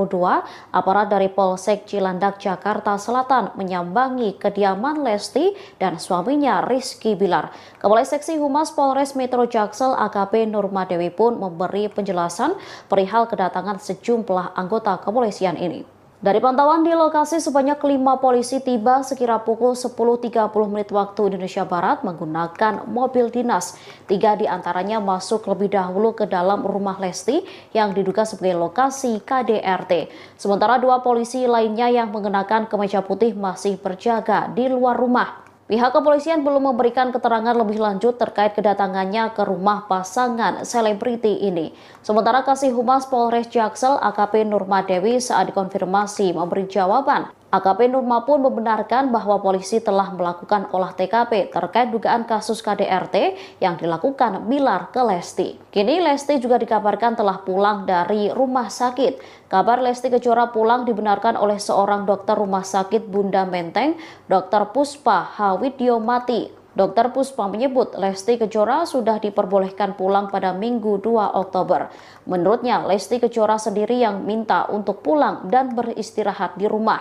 aparat dari Polsek Cilandak, Jakarta Selatan menyambangi kediaman Lesti dan suaminya Rizky Bilar. Kepala Seksi Humas Polres Metro Jaksel AKP Nurmadewi pun memberi penjelasan perihal kedatangan sejumlah anggota kepolisian ini. Dari pantauan di lokasi, sebanyak 5 polisi tiba sekira pukul 10.30 menit waktu Indonesia Barat menggunakan mobil dinas. 3 diantaranya masuk lebih dahulu ke dalam rumah Lesti yang diduga sebagai lokasi KDRT. Sementara 2 polisi lainnya yang mengenakan kemeja putih masih berjaga di luar rumah. Pihak kepolisian belum memberikan keterangan lebih lanjut terkait kedatangannya ke rumah pasangan selebriti ini. Sementara Kasih Humas Polres Jaksel AKP Nurmadewi saat dikonfirmasi memberi jawaban. AKP Nurma pun membenarkan bahwa polisi telah melakukan olah TKP terkait dugaan kasus KDRT yang dilakukan Bilar ke Lesti. Kini Lesti juga dikabarkan telah pulang dari rumah sakit. Kabar Lesti Kejora pulang dibenarkan oleh seorang dokter rumah sakit Bunda Menteng, Dr. Puspa Hawidyomati. Dr. Puspa menyebut Lesti Kejora sudah diperbolehkan pulang pada Minggu 2 Oktober. Menurutnya, Lesti Kejora sendiri yang minta untuk pulang dan beristirahat di rumah.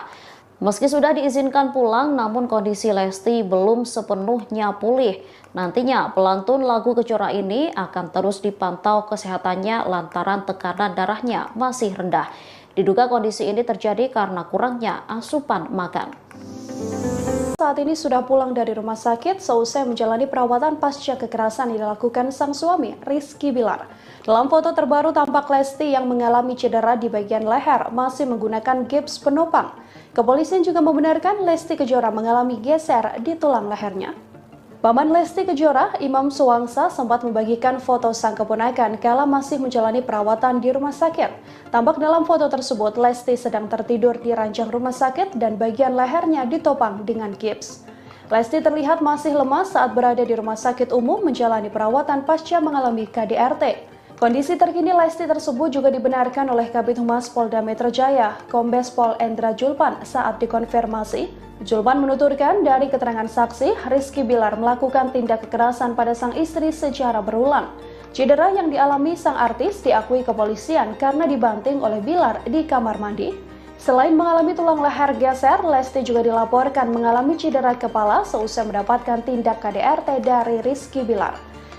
Meski sudah diizinkan pulang, namun kondisi Lesti belum sepenuhnya pulih. Nantinya pelantun lagu Kejora ini akan terus dipantau kesehatannya lantaran tekanan darahnya masih rendah. Diduga kondisi ini terjadi karena kurangnya asupan makan. Saat ini sudah pulang dari rumah sakit seusai menjalani perawatan pasca kekerasan yang dilakukan sang suami, Rizky Bilar. Dalam foto terbaru tampak Lesti yang mengalami cedera di bagian leher masih menggunakan gips penopang. Kepolisian juga membenarkan Lesti Kejora mengalami geser di tulang lehernya. Paman Lesti Kejora, Imam Suwangsa, sempat membagikan foto sang keponakan kala masih menjalani perawatan di rumah sakit. Tampak dalam foto tersebut, Lesti sedang tertidur di ranjang rumah sakit dan bagian lehernya ditopang dengan gips. Lesti terlihat masih lemas saat berada di rumah sakit umum menjalani perawatan pasca mengalami KDRT. Kondisi terkini Lesti tersebut juga dibenarkan oleh Kabid Humas Polda Metro Jaya, Kombes Pol Endra Zulpan saat dikonfirmasi. Zulpan menuturkan dari keterangan saksi, Rizky Bilar melakukan tindak kekerasan pada sang istri secara berulang. Cedera yang dialami sang artis diakui kepolisian karena dibanting oleh Bilar di kamar mandi. Selain mengalami tulang leher geser, Lesti juga dilaporkan mengalami cedera kepala seusai mendapatkan tindak KDRT dari Rizky Bilar.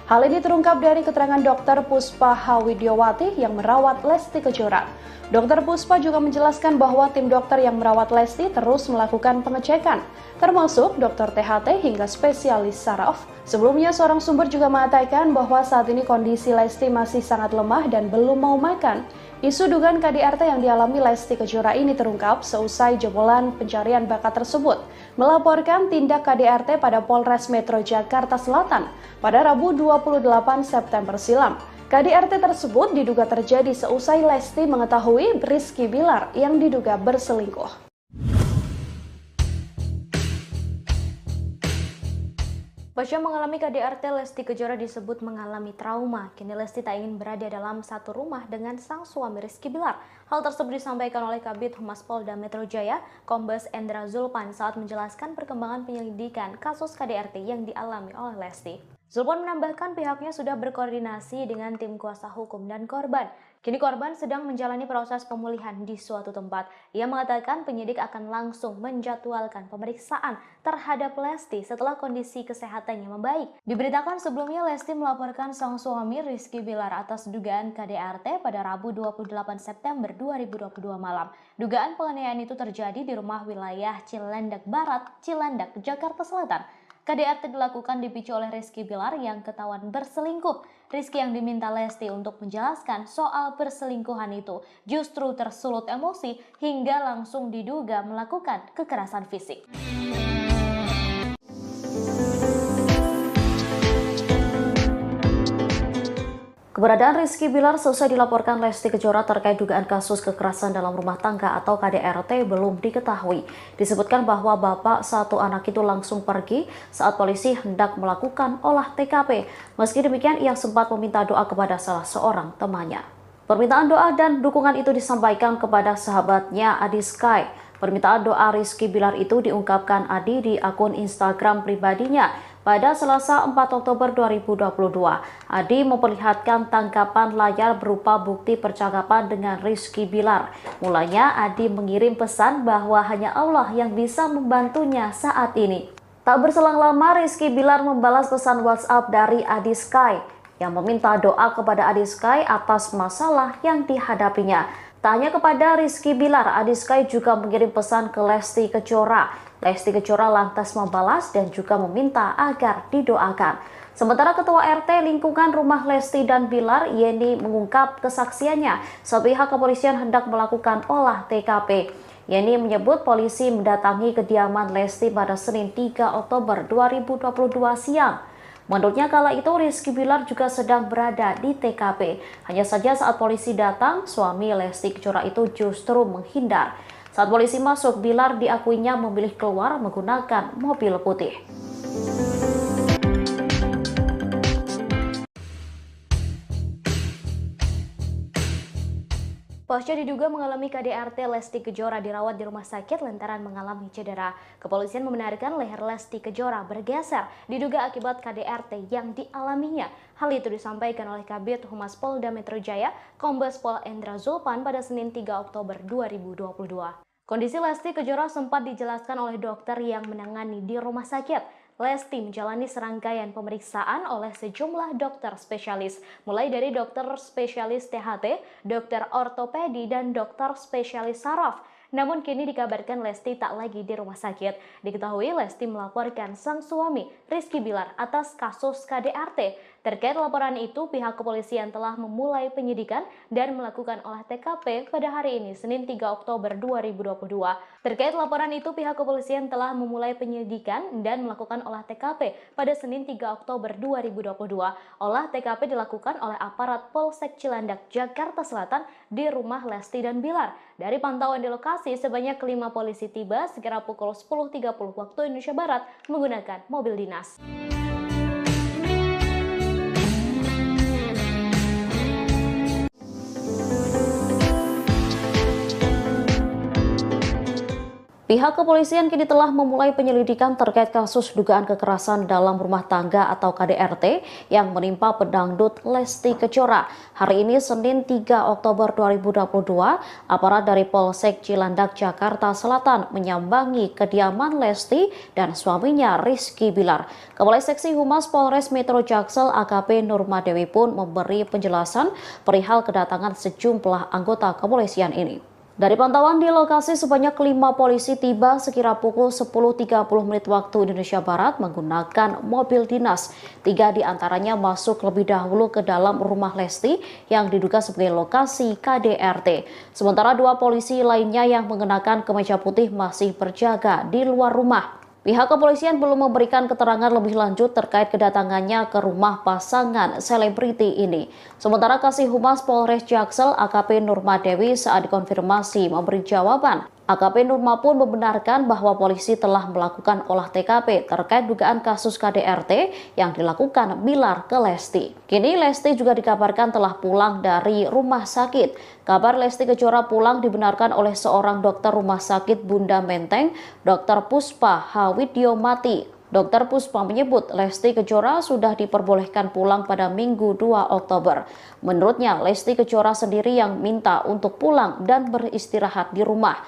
Hal ini terungkap dari keterangan Dr. Puspa Hawidyomati yang merawat Lesti Kejora. Dr. Puspa juga menjelaskan bahwa tim dokter yang merawat Lesti terus melakukan pengecekan, termasuk dokter THT hingga spesialis saraf. Sebelumnya, seorang sumber juga mengatakan bahwa saat ini kondisi Lesti masih sangat lemah dan belum mau makan. Isu dugaan KDRT yang dialami Lesti Kejora ini terungkap seusai jebolan pencarian bakat tersebut melaporkan tindak KDRT pada Polres Metro Jakarta Selatan pada Rabu 28 September silam. KDRT tersebut diduga terjadi seusai Lesti mengetahui Rizky Bilar yang diduga berselingkuh. Pasca mengalami KDRT, Lesti Kejora disebut mengalami trauma. Kini Lesti tak ingin berada dalam satu rumah dengan sang suami Rizky Bilar. Hal tersebut disampaikan oleh Kabid Humas Polda Metro Jaya, Kombes Endra Zulpan saat menjelaskan perkembangan penyelidikan kasus KDRT yang dialami oleh Lesti. Zulpan menambahkan pihaknya sudah berkoordinasi dengan tim kuasa hukum dan korban. Kini korban sedang menjalani proses pemulihan di suatu tempat. Ia mengatakan penyidik akan langsung menjadwalkan pemeriksaan terhadap Lesti setelah kondisi kesehatannya membaik. Diberitakan sebelumnya Lesti melaporkan sang suami Rizky Bilar atas dugaan KDRT pada Rabu 28 September 2022 malam. Dugaan penganiayaan itu terjadi di rumah wilayah Cilandak Barat, Cilandak, Jakarta Selatan. KDRT dilakukan dipicu oleh Rizky Bilar yang ketahuan berselingkuh. Rizky yang diminta Lesti untuk menjelaskan soal perselingkuhan itu justru tersulut emosi hingga langsung diduga melakukan kekerasan fisik. Keberadaan Rizky Bilar selesai dilaporkan Lesti Kejora terkait dugaan kasus kekerasan dalam rumah tangga atau KDRT belum diketahui. Disebutkan bahwa bapak satu anak itu langsung pergi saat polisi hendak melakukan olah TKP. Meski demikian, ia sempat meminta doa kepada salah seorang temannya. Permintaan doa dan dukungan itu disampaikan kepada sahabatnya Adi Sky. Permintaan doa Rizky Bilar itu diungkapkan Adi di akun Instagram pribadinya. Pada Selasa 4 Oktober 2022, Adi memperlihatkan tangkapan layar berupa bukti percakapan dengan Rizky Bilar. Mulanya Adi mengirim pesan bahwa hanya Allah yang bisa membantunya saat ini. Tak berselang lama, Rizky Bilar membalas pesan WhatsApp dari Adi Sky yang meminta doa kepada Adi Sky atas masalah yang dihadapinya. Tak hanya kepada Rizky Bilar, Adi Sky juga mengirim pesan ke Lesti Kejora. Lesti Kejora lantas membalas dan juga meminta agar didoakan. Sementara Ketua RT lingkungan rumah Lesti dan Bilar, Yeni, mengungkap kesaksiannya saat pihak kepolisian hendak melakukan olah TKP. Yeni menyebut polisi mendatangi kediaman Lesti pada Senin 3 Oktober 2022 siang. Menurutnya kala itu Rizky Bilar juga sedang berada di TKP. Hanya saja saat polisi datang, suami Lesti Kejora itu justru menghindar. Saat polisi masuk, Bilar diakuinya memilih keluar menggunakan mobil putih. Pasca diduga mengalami KDRT, Lesti Kejora dirawat di rumah sakit lantaran mengalami cedera. Kepolisian membenarkan leher Lesti Kejora bergeser, diduga akibat KDRT yang dialaminya. Hal itu disampaikan oleh Kabid Humas Polda Metro Jaya, Kombes Pol Endra Zulpan pada Senin 3 Oktober 2022. Kondisi Lesti Kejora sempat dijelaskan oleh dokter yang menangani di rumah sakit. Lesti menjalani serangkaian pemeriksaan oleh sejumlah dokter spesialis, mulai dari dokter spesialis THT, dokter ortopedi, dan dokter spesialis saraf. Namun kini dikabarkan Lesti tak lagi di rumah sakit. Diketahui Lesti melaporkan sang suami Rizky Bilar atas kasus KDRT. Terkait laporan itu, pihak kepolisian telah memulai penyidikan dan melakukan olah TKP pada hari ini, Senin 3 Oktober 2022. Terkait laporan itu, pihak kepolisian telah memulai penyidikan dan melakukan olah TKP pada Senin 3 Oktober 2022. Olah TKP dilakukan oleh aparat Polsek Cilandak, Jakarta Selatan di rumah Lesti dan Bilar. Dari pantauan di lokasi, sebanyak 5 polisi tiba sekira pukul 10.30 waktu Indonesia Barat menggunakan mobil dinas. Pihak kepolisian kini telah memulai penyelidikan terkait kasus dugaan kekerasan dalam rumah tangga atau KDRT yang menimpa pedangdut Lesti Kejora. Hari ini Senin 3 Oktober 2022, aparat dari Polsek Cilandak, Jakarta Selatan menyambangi kediaman Lesti dan suaminya Rizky Bilar. Kepala Seksi Humas Polres Metro Jaksel AKP Nurmadewi pun memberi penjelasan perihal kedatangan sejumlah anggota kepolisian ini. Dari pantauan di lokasi, sebanyak 5 polisi tiba sekira pukul 10.30 waktu Indonesia Barat menggunakan mobil dinas. 3 diantaranya masuk lebih dahulu ke dalam rumah Lesti yang diduga sebagai lokasi KDRT. Sementara 2 polisi lainnya yang mengenakan kemeja putih masih berjaga di luar rumah. Pihak kepolisian belum memberikan keterangan lebih lanjut terkait kedatangannya ke rumah pasangan selebriti ini. Sementara Kasih Humas Polres Jaksel AKP Nurmadewi saat dikonfirmasi memberi jawaban. AKP Nurma pun membenarkan bahwa polisi telah melakukan olah TKP terkait dugaan kasus KDRT yang dilakukan Bilar ke Lesti. Kini Lesti juga dikabarkan telah pulang dari rumah sakit. Kabar Lesti Kejora pulang dibenarkan oleh seorang dokter rumah sakit Bunda Menteng, Dr. Puspa Hawidyomati. Dr. Puspa menyebut Lesti Kejora sudah diperbolehkan pulang pada Minggu 2 Oktober. Menurutnya, Lesti Kejora sendiri yang minta untuk pulang dan beristirahat di rumah.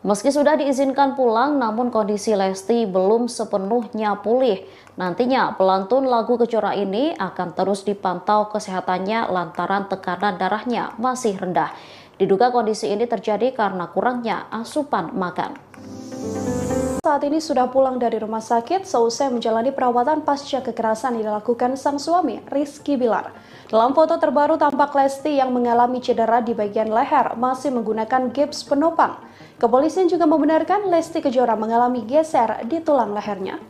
Meski sudah diizinkan pulang, namun kondisi Lesti belum sepenuhnya pulih. Nantinya, pelantun lagu Kejora ini akan terus dipantau kesehatannya lantaran tekanan darahnya masih rendah. Diduga kondisi ini terjadi karena kurangnya asupan makan. Saat ini sudah pulang dari rumah sakit seusai menjalani perawatan pasca kekerasan yang dilakukan sang suami, Rizky Bilar. Dalam foto terbaru tampak Lesti yang mengalami cedera di bagian leher masih menggunakan gips penopang. Kepolisian juga membenarkan Lesti Kejora mengalami geser di tulang lehernya.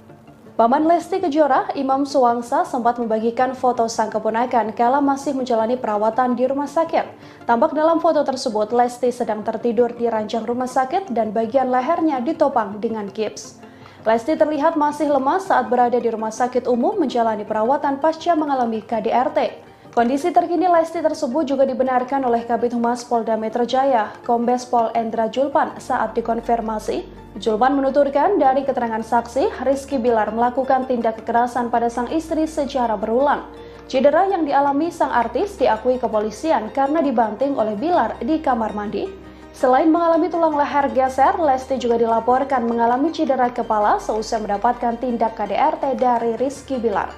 Paman Lesti Kejora, Imam Suwangsa, sempat membagikan foto sang keponakan kala masih menjalani perawatan di rumah sakit. Tampak dalam foto tersebut, Lesti sedang tertidur di ranjang rumah sakit dan bagian lehernya ditopang dengan gips. Lesti terlihat masih lemas saat berada di rumah sakit umum menjalani perawatan pasca mengalami KDRT. Kondisi terkini Lesti tersebut juga dibenarkan oleh Kabid Humas Polda Metro Jaya, Kombes Pol Endra Julpan saat dikonfirmasi. Julpan menuturkan dari keterangan saksi, Rizky Bilar melakukan tindak kekerasan pada sang istri secara berulang. Cedera yang dialami sang artis diakui kepolisian karena dibanting oleh Bilar di kamar mandi. Selain mengalami tulang leher geser, Lesti juga dilaporkan mengalami cedera kepala seusai mendapatkan tindak KDRT dari Rizky Bilar.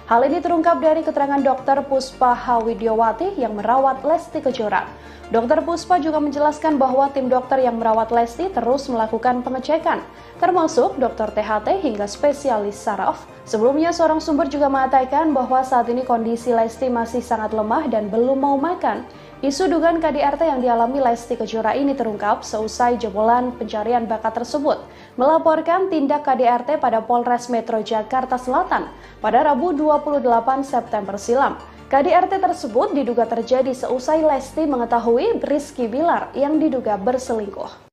Hal ini terungkap dari keterangan Dr. Puspa Hawidyomati yang merawat Lesti Kejora. Dr. Puspa juga menjelaskan bahwa tim dokter yang merawat Lesti terus melakukan pengecekan, termasuk dokter THT hingga spesialis saraf. Sebelumnya, seorang sumber juga mengatakan bahwa saat ini kondisi Lesti masih sangat lemah dan belum mau makan. Isu dugaan KDRT yang dialami Lesti Kejora ini terungkap seusai jebolan pencarian bakat tersebut melaporkan tindak KDRT pada Polres Metro Jakarta Selatan pada Rabu 28 September silam. KDRT tersebut diduga terjadi seusai Lesti mengetahui Rizky Bilar yang diduga berselingkuh.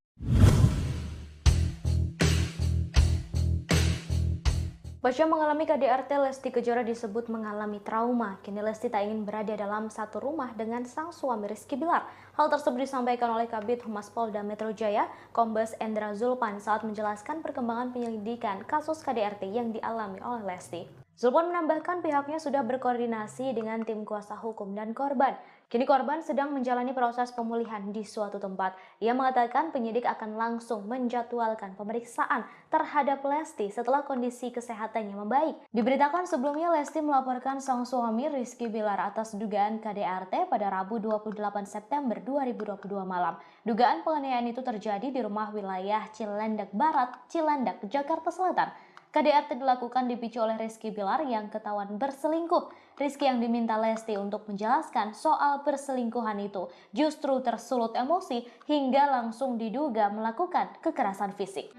Pasca mengalami KDRT, Lesti Kejora disebut mengalami trauma. Kini Lesti tak ingin berada dalam satu rumah dengan sang suami Rizky Bilar. Hal tersebut disampaikan oleh Kabid Humas Polda Metro Jaya, Kombes Endra Julpan saat menjelaskan perkembangan penyelidikan kasus KDRT yang dialami oleh Lesti. Julpan menambahkan pihaknya sudah berkoordinasi dengan tim kuasa hukum dan korban. Kini korban sedang menjalani proses pemulihan di suatu tempat. Ia mengatakan penyidik akan langsung menjadwalkan pemeriksaan terhadap Lesti setelah kondisi kesehatannya membaik. Diberitakan sebelumnya Lesti melaporkan sang suami Rizky Bilar atas dugaan KDRT pada Rabu 28 September 2022 malam. Dugaan penganiayaan itu terjadi di rumah wilayah Cilandak Barat, Cilandak, Jakarta Selatan. KDRT dilakukan dipicu oleh Rizky Bilar yang ketahuan berselingkuh. Rizky yang diminta Lesti untuk menjelaskan soal perselingkuhan itu justru tersulut emosi hingga langsung diduga melakukan kekerasan fisik.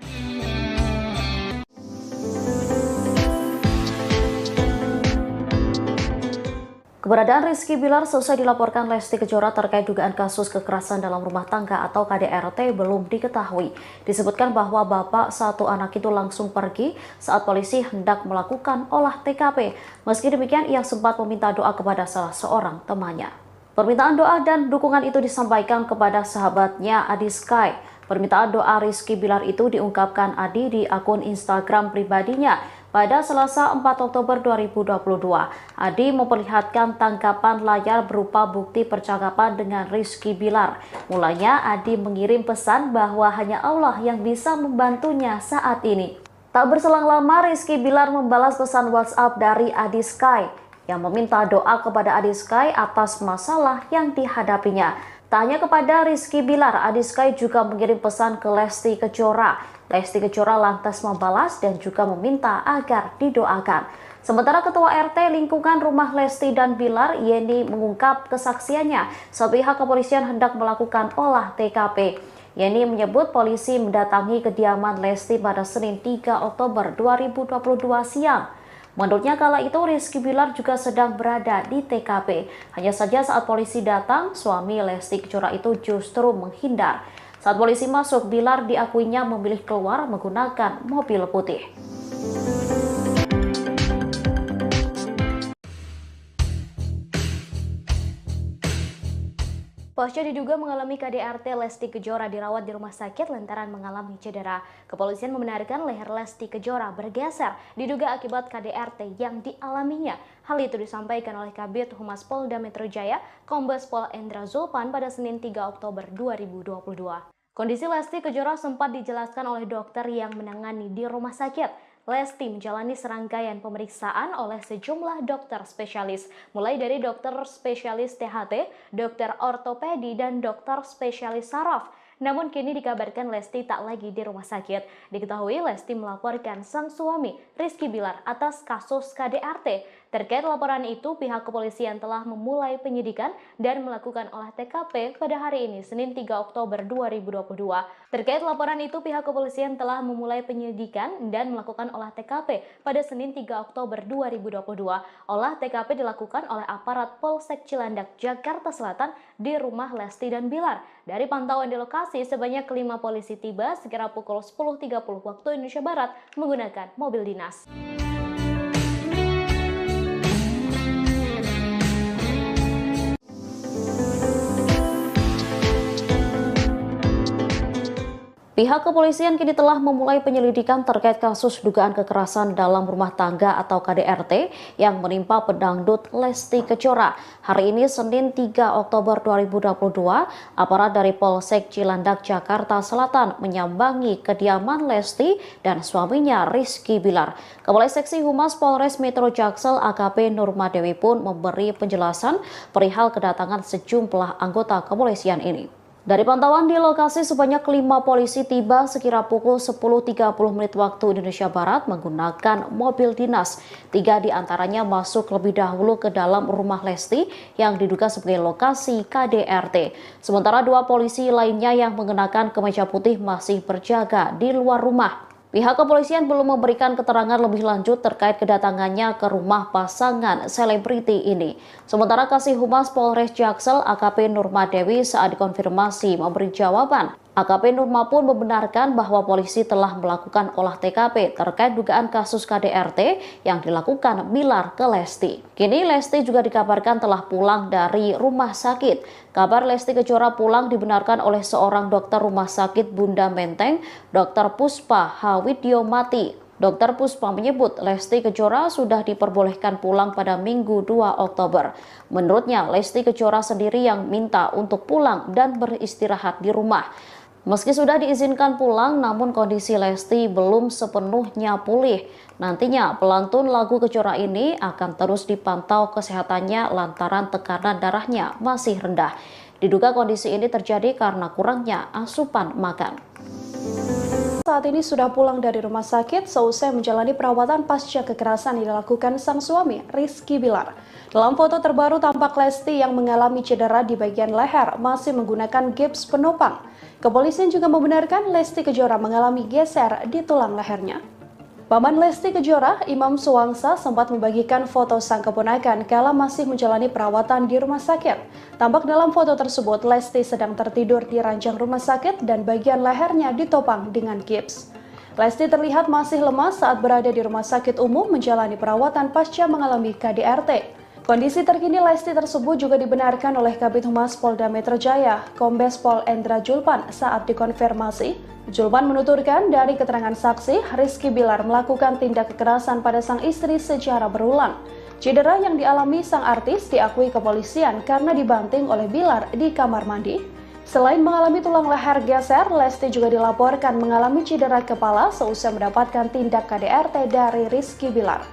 Keberadaan Rizky Bilar selesai dilaporkan Lesti Kejora terkait dugaan kasus kekerasan dalam rumah tangga atau KDRT belum diketahui. Disebutkan bahwa bapak satu anak itu langsung pergi saat polisi hendak melakukan olah TKP. Meski demikian, ia sempat meminta doa kepada salah seorang temannya. Permintaan doa dan dukungan itu disampaikan kepada sahabatnya Adi Sky. Permintaan doa Rizky Bilar itu diungkapkan Adi di akun Instagram pribadinya. Pada Selasa 4 Oktober 2022, Adi memperlihatkan tangkapan layar berupa bukti percakapan dengan Rizky Bilar. Mulanya Adi mengirim pesan bahwa hanya Allah yang bisa membantunya saat ini. Tak berselang lama, Rizky Bilar membalas pesan WhatsApp dari Adi Sky yang meminta doa kepada Adi Sky atas masalah yang dihadapinya. Tak hanya kepada Rizky Bilar, Adi Sky juga mengirim pesan ke Lesti Kejora. Lesti Kejora lantas membalas dan juga meminta agar didoakan. Sementara Ketua RT lingkungan rumah Lesti dan Bilar, Yeni, mengungkap kesaksiannya saat pihak kepolisian hendak melakukan olah TKP. Yeni menyebut polisi mendatangi kediaman Lesti pada Senin 3 Oktober 2022 siang. Menurutnya kala itu Rizky Bilar juga sedang berada di TKP. Hanya saja saat polisi datang, suami Lesti Kejora itu justru menghindar. Saat polisi masuk, Bilar diakuinya memilih keluar menggunakan mobil putih. Pasca diduga mengalami KDRT, Lesti Kejora dirawat di rumah sakit lantaran mengalami cedera. Kepolisian membenarkan leher Lesti Kejora bergeser diduga akibat KDRT yang dialaminya. Hal itu disampaikan oleh Kabid Humas Polda Metro Jaya, Kombes Pol Endra Zulpan pada Senin 3 Oktober 2022. Kondisi Lesti Kejora sempat dijelaskan oleh dokter yang menangani di rumah sakit. Lesti menjalani serangkaian pemeriksaan oleh sejumlah dokter spesialis, mulai dari dokter spesialis THT, dokter ortopedi, dan dokter spesialis saraf. Namun kini dikabarkan Lesti tak lagi di rumah sakit. Diketahui Lesti melaporkan sang suami, Rizky Bilar, atas kasus KDRT. Terkait laporan itu, pihak kepolisian telah memulai penyidikan dan melakukan olah TKP pada hari ini, Senin 3 Oktober 2022. Terkait laporan itu, pihak kepolisian telah memulai penyidikan dan melakukan olah TKP pada Senin 3 Oktober 2022. Olah TKP dilakukan oleh aparat Polsek Cilandak, Jakarta Selatan di rumah Lesti dan Bilar. Dari pantauan di lokasi, sebanyak 5 polisi tiba sekira pukul 10.30 waktu Indonesia Barat menggunakan mobil dinas. Pihak kepolisian kini telah memulai penyelidikan terkait kasus dugaan kekerasan dalam rumah tangga atau KDRT yang menimpa pedangdut Lesti Kejora. Hari ini Senin 3 Oktober 2022, aparat dari Polsek Cilandak, Jakarta Selatan menyambangi kediaman Lesti dan suaminya Rizky Bilar. Kepala Seksi Humas Polres Metro Jaksel AKP Nurmadewi pun memberi penjelasan perihal kedatangan sejumlah anggota kepolisian ini. Dari pantauan di lokasi, sebanyak 5 polisi tiba sekira pukul 10.30 menit waktu Indonesia Barat menggunakan mobil dinas. 3 diantaranya masuk lebih dahulu ke dalam rumah Lesti yang diduga sebagai lokasi KDRT. Sementara 2 polisi lainnya yang mengenakan kemeja putih masih berjaga di luar rumah. Pihak kepolisian belum memberikan keterangan lebih lanjut terkait kedatangannya ke rumah pasangan selebriti ini. Sementara Kasih Humas Polres Jaksel AKP Nurmadewi saat dikonfirmasi memberi jawaban. AKP Nurma pun membenarkan bahwa polisi telah melakukan olah TKP terkait dugaan kasus KDRT yang dilakukan Bilar ke Lesti. Kini Lesti juga dikabarkan telah pulang dari rumah sakit. Kabar Lesti Kejora pulang dibenarkan oleh seorang dokter rumah sakit Bunda Menteng, Dr. Puspa Hawidyomati. Dr. Puspa menyebut Lesti Kejora sudah diperbolehkan pulang pada Minggu 2 Oktober. Menurutnya, Lesti Kejora sendiri yang minta untuk pulang dan beristirahat di rumah. Meski sudah diizinkan pulang, namun kondisi Lesti belum sepenuhnya pulih. Nantinya pelantun lagu Kejora ini akan terus dipantau kesehatannya lantaran tekanan darahnya masih rendah. Diduga kondisi ini terjadi karena kurangnya asupan makan. Saat ini sudah pulang dari rumah sakit seusai menjalani perawatan pasca kekerasan yang dilakukan sang suami, Rizky Bilar. Dalam foto terbaru tampak Lesti yang mengalami cedera di bagian leher masih menggunakan gips penopang. Kepolisian juga membenarkan Lesti Kejora mengalami geser di tulang lehernya. Paman Lesti Kejora, Imam Suwangsa, sempat membagikan foto sang keponakan kala masih menjalani perawatan di rumah sakit. Tampak dalam foto tersebut, Lesti sedang tertidur di ranjang rumah sakit dan bagian lehernya ditopang dengan gips. Lesti terlihat masih lemas saat berada di rumah sakit umum menjalani perawatan pasca mengalami KDRT. Kondisi terkini Lesti tersebut juga dibenarkan oleh Kabid Humas Polda Metro Jaya, Kombes Pol Endra Zulpan saat dikonfirmasi. Zulpan menuturkan dari keterangan saksi, Rizky Bilar melakukan tindak kekerasan pada sang istri secara berulang. Cedera yang dialami sang artis diakui kepolisian karena dibanting oleh Bilar di kamar mandi. Selain mengalami tulang leher geser, Lesti juga dilaporkan mengalami cedera kepala seusai mendapatkan tindak KDRT dari Rizky Bilar.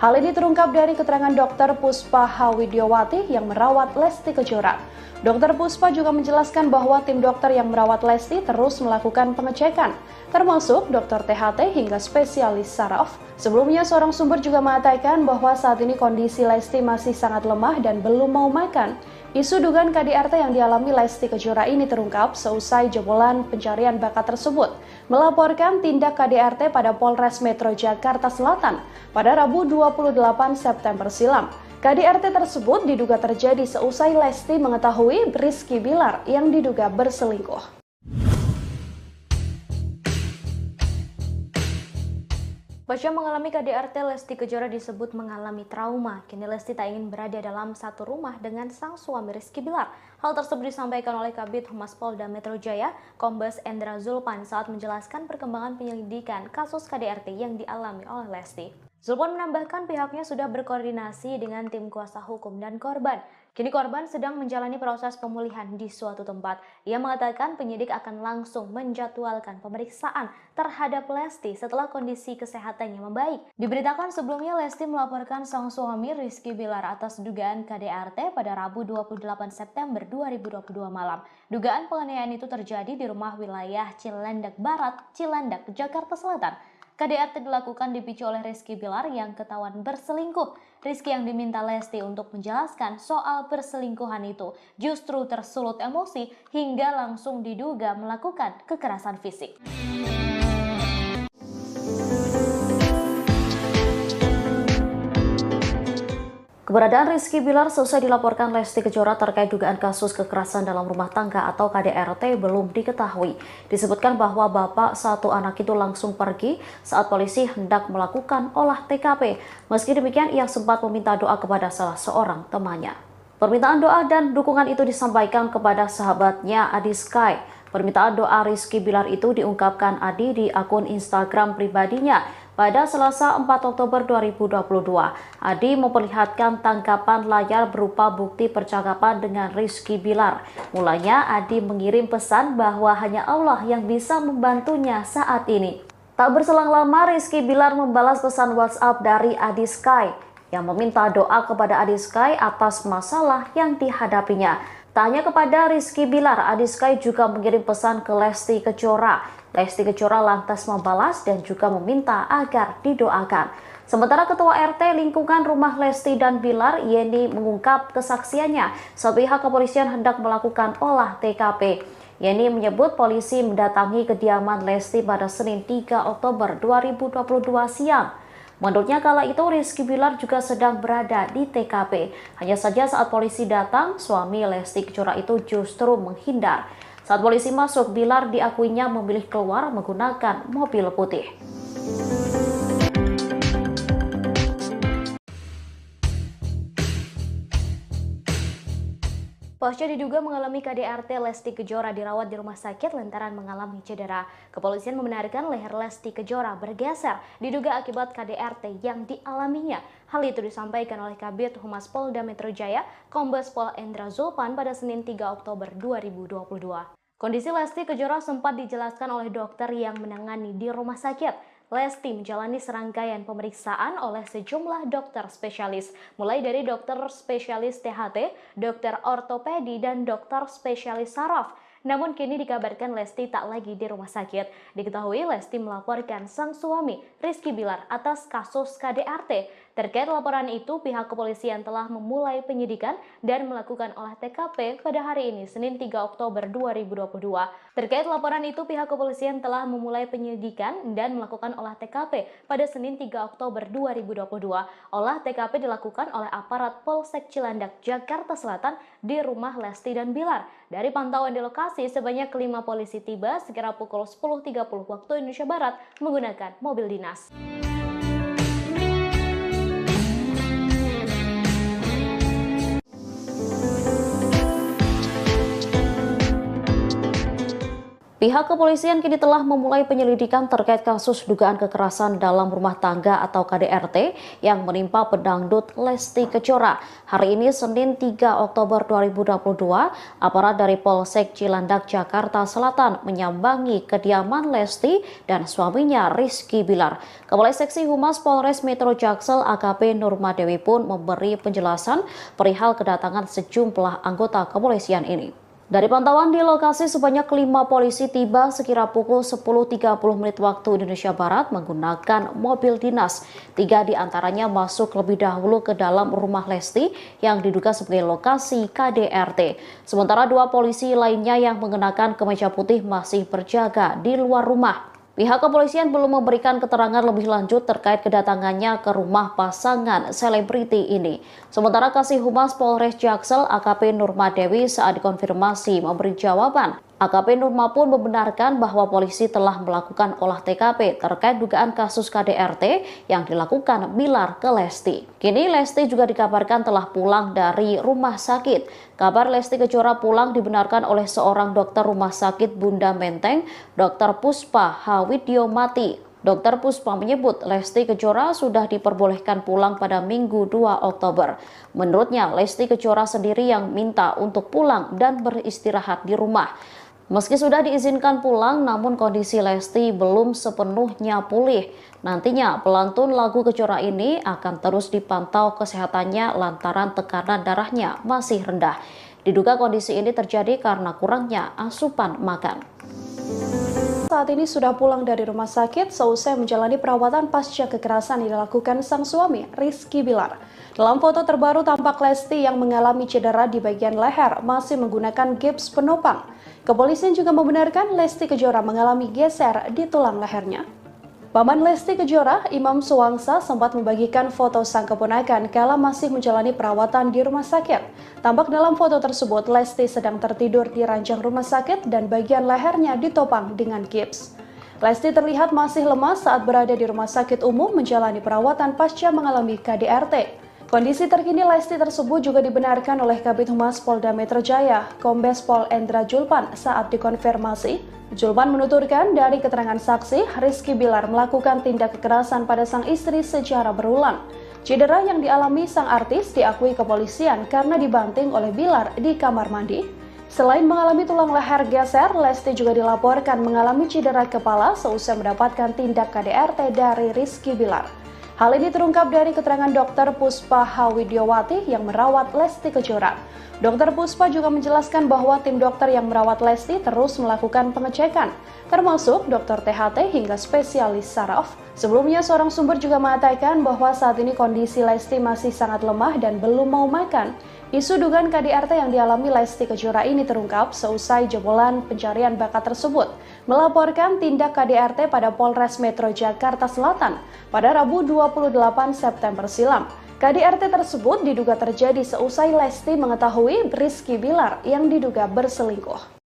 Hal ini terungkap dari keterangan Dr. Puspa Hawidyomati yang merawat Lesti Kejora. Dr. Puspa juga menjelaskan bahwa tim dokter yang merawat Lesti terus melakukan pengecekan, termasuk dokter THT hingga spesialis saraf. Sebelumnya, seorang sumber juga mengatakan bahwa saat ini kondisi Lesti masih sangat lemah dan belum mau makan. Isu dugaan KDRT yang dialami Lesti Kejora ini terungkap seusai jebolan pencarian bakat tersebut melaporkan tindak KDRT pada Polres Metro Jakarta Selatan pada Rabu 28 September silam. KDRT tersebut diduga terjadi seusai Lesti mengetahui Rizky Bilar yang diduga berselingkuh. Pasca mengalami KDRT, Lesti Kejora disebut mengalami trauma. Kini Lesti tak ingin berada dalam satu rumah dengan sang suami Rizky Bilar. Hal tersebut disampaikan oleh Kabid Humas Polda Metro Jaya, Kombes Endra Zulpan saat menjelaskan perkembangan penyelidikan kasus KDRT yang dialami oleh Lesti. Zulpan menambahkan pihaknya sudah berkoordinasi dengan tim kuasa hukum dan korban. Kini korban sedang menjalani proses pemulihan di suatu tempat. Ia mengatakan penyidik akan langsung menjadwalkan pemeriksaan terhadap Lesti setelah kondisi kesehatannya membaik. Diberitakan sebelumnya Lesti melaporkan sang suami Rizky Bilar atas dugaan KDRT pada Rabu 28 September 2022 malam. Dugaan penganiayaan itu terjadi di rumah wilayah Cilandak Barat, Cilandak, Jakarta Selatan. KDRT dilakukan dipicu oleh Rizky Bilar yang ketahuan berselingkuh. Rizky yang diminta Lesti untuk menjelaskan soal perselingkuhan itu justru tersulut emosi hingga langsung diduga melakukan kekerasan fisik. Keberadaan Rizky Bilar selesai dilaporkan Lesti Kejora terkait dugaan kasus kekerasan dalam rumah tangga atau KDRT belum diketahui. Disebutkan bahwa bapak satu anak itu langsung pergi saat polisi hendak melakukan olah TKP. Meski demikian, ia sempat meminta doa kepada salah seorang temannya. Permintaan doa dan dukungan itu disampaikan kepada sahabatnya Adi Sky. Permintaan doa Rizky Bilar itu diungkapkan Adi di akun Instagram pribadinya. Pada Selasa 4 Oktober 2022, Adi memperlihatkan tangkapan layar berupa bukti percakapan dengan Rizky Bilar. Mulanya Adi mengirim pesan bahwa hanya Allah yang bisa membantunya saat ini. Tak berselang lama, Rizky Bilar membalas pesan WhatsApp dari Adi Sky yang meminta doa kepada Adi Sky atas masalah yang dihadapinya. Tak hanya kepada Rizky Bilar, Adi Sky juga mengirim pesan ke Lesti Kejora. Lesti Kejora lantas membalas dan juga meminta agar didoakan. Sementara Ketua RT lingkungan rumah Lesti dan Bilar, Yeni, mengungkap kesaksiannya saat pihak kepolisian hendak melakukan olah TKP. Yeni menyebut polisi mendatangi kediaman Lesti pada Senin 3 Oktober 2022 siang. Menurutnya kala itu Rizky Bilar juga sedang berada di TKP. Hanya saja saat polisi datang, suami Lesti Kejora itu justru menghindar. Saat polisi masuk, Bilar diakuinya memilih keluar menggunakan mobil putih. Pasca diduga mengalami KDRT, Lesti Kejora dirawat di rumah sakit lantaran mengalami cedera. Kepolisian membenarkan leher Lesti Kejora bergeser diduga akibat KDRT yang dialaminya. Hal itu disampaikan oleh Kabid Humas Polda Metro Jaya, Kombes Pol Endra Zulpan pada Senin 3 Oktober 2022. Kondisi Lesti Kejora sempat dijelaskan oleh dokter yang menangani di rumah sakit. Lesti menjalani serangkaian pemeriksaan oleh sejumlah dokter spesialis, mulai dari dokter spesialis THT, dokter ortopedi, dan dokter spesialis saraf. Namun kini dikabarkan Lesti tak lagi di rumah sakit. Diketahui Lesti melaporkan sang suami Rizky Bilar atas kasus KDRT. Terkait laporan itu, pihak kepolisian telah memulai penyidikan dan melakukan olah TKP pada hari ini, Senin 3 Oktober 2022. Terkait laporan itu, pihak kepolisian telah memulai penyidikan dan melakukan olah TKP pada Senin 3 Oktober 2022. Olah TKP dilakukan oleh aparat Polsek Cilandak, Jakarta Selatan di rumah Lesti dan Bilar. Dari pantauan di lokasi, sebanyak 5 polisi tiba sekira pukul 10.30 waktu Indonesia Barat menggunakan mobil dinas. Pihak kepolisian kini telah memulai penyelidikan terkait kasus dugaan kekerasan dalam rumah tangga atau KDRT yang menimpa pedangdut Lesti Kejora. Hari ini Senin 3 Oktober 2022, aparat dari Polsek Cilandak, Jakarta Selatan menyambangi kediaman Lesti dan suaminya Rizky Bilar. Kepala Seksi Humas Polres Metro Jaksel AKP Nurmadewi pun memberi penjelasan perihal kedatangan sejumlah anggota kepolisian ini. Dari pantauan di lokasi, sebanyak 5 polisi tiba sekira pukul 10.30 waktu Indonesia Barat menggunakan mobil dinas. 3 diantaranya masuk lebih dahulu ke dalam rumah Lesti yang diduga sebagai lokasi KDRT. Sementara 2 polisi lainnya yang mengenakan kemeja putih masih berjaga di luar rumah. Pihak kepolisian belum memberikan keterangan lebih lanjut terkait kedatangannya ke rumah pasangan selebriti ini. Sementara Kasih Humas Polres Jaksel AKP Nurmadewi saat dikonfirmasi memberi jawaban. AKP Nurma pun membenarkan bahwa polisi telah melakukan olah TKP terkait dugaan kasus KDRT yang dilakukan Bilar ke Lesti. Kini Lesti juga dikabarkan telah pulang dari rumah sakit. Kabar Lesti Kejora pulang dibenarkan oleh seorang dokter rumah sakit Bunda Menteng, Dr. Puspa Hawidyomati. Dr. Puspa menyebut Lesti Kejora sudah diperbolehkan pulang pada Minggu 2 Oktober. Menurutnya, Lesti Kejora sendiri yang minta untuk pulang dan beristirahat di rumah. Meski sudah diizinkan pulang, namun kondisi Lesti belum sepenuhnya pulih. Nantinya pelantun lagu Kejora ini akan terus dipantau kesehatannya lantaran tekanan darahnya masih rendah. Diduga kondisi ini terjadi karena kurangnya asupan makan. Saat ini sudah pulang dari rumah sakit seusai menjalani perawatan pasca kekerasan yang dilakukan sang suami, Rizky Bilar. Dalam foto terbaru tampak Lesti yang mengalami cedera di bagian leher masih menggunakan gips penopang. Kepolisian juga membenarkan Lesti Kejora mengalami geser di tulang lehernya. Paman Lesti Kejora, Imam Suwangsa, sempat membagikan foto sang keponakan kala masih menjalani perawatan di rumah sakit. Tampak dalam foto tersebut, Lesti sedang tertidur di ranjang rumah sakit dan bagian lehernya ditopang dengan gips. Lesti terlihat masih lemas saat berada di rumah sakit umum menjalani perawatan pasca mengalami KDRT. Kondisi terkini Lesti tersebut juga dibenarkan oleh Kabid Humas Polda Metro Jaya, Kombes Pol Endra Julpan saat dikonfirmasi. Julpan menuturkan dari keterangan saksi, Rizky Bilar melakukan tindak kekerasan pada sang istri secara berulang. Cedera yang dialami sang artis diakui kepolisian karena dibanting oleh Bilar di kamar mandi. Selain mengalami tulang leher geser, Lesti juga dilaporkan mengalami cedera kepala seusai mendapatkan tindak KDRT dari Rizky Bilar. Hal ini terungkap dari keterangan Dr. Puspa Hawidyomati yang merawat Lesti Kejora. Dr. Puspa juga menjelaskan bahwa tim dokter yang merawat Lesti terus melakukan pengecekan, termasuk dokter THT hingga spesialis saraf. Sebelumnya, seorang sumber juga mengatakan bahwa saat ini kondisi Lesti masih sangat lemah dan belum mau makan. Isu dugaan KDRT yang dialami Lesti Kejora ini terungkap seusai jebolan pencarian bakat tersebut melaporkan tindak KDRT pada Polres Metro Jakarta Selatan pada Rabu 28 September silam. KDRT tersebut diduga terjadi seusai Lesti mengetahui Rizky Bilar yang diduga berselingkuh.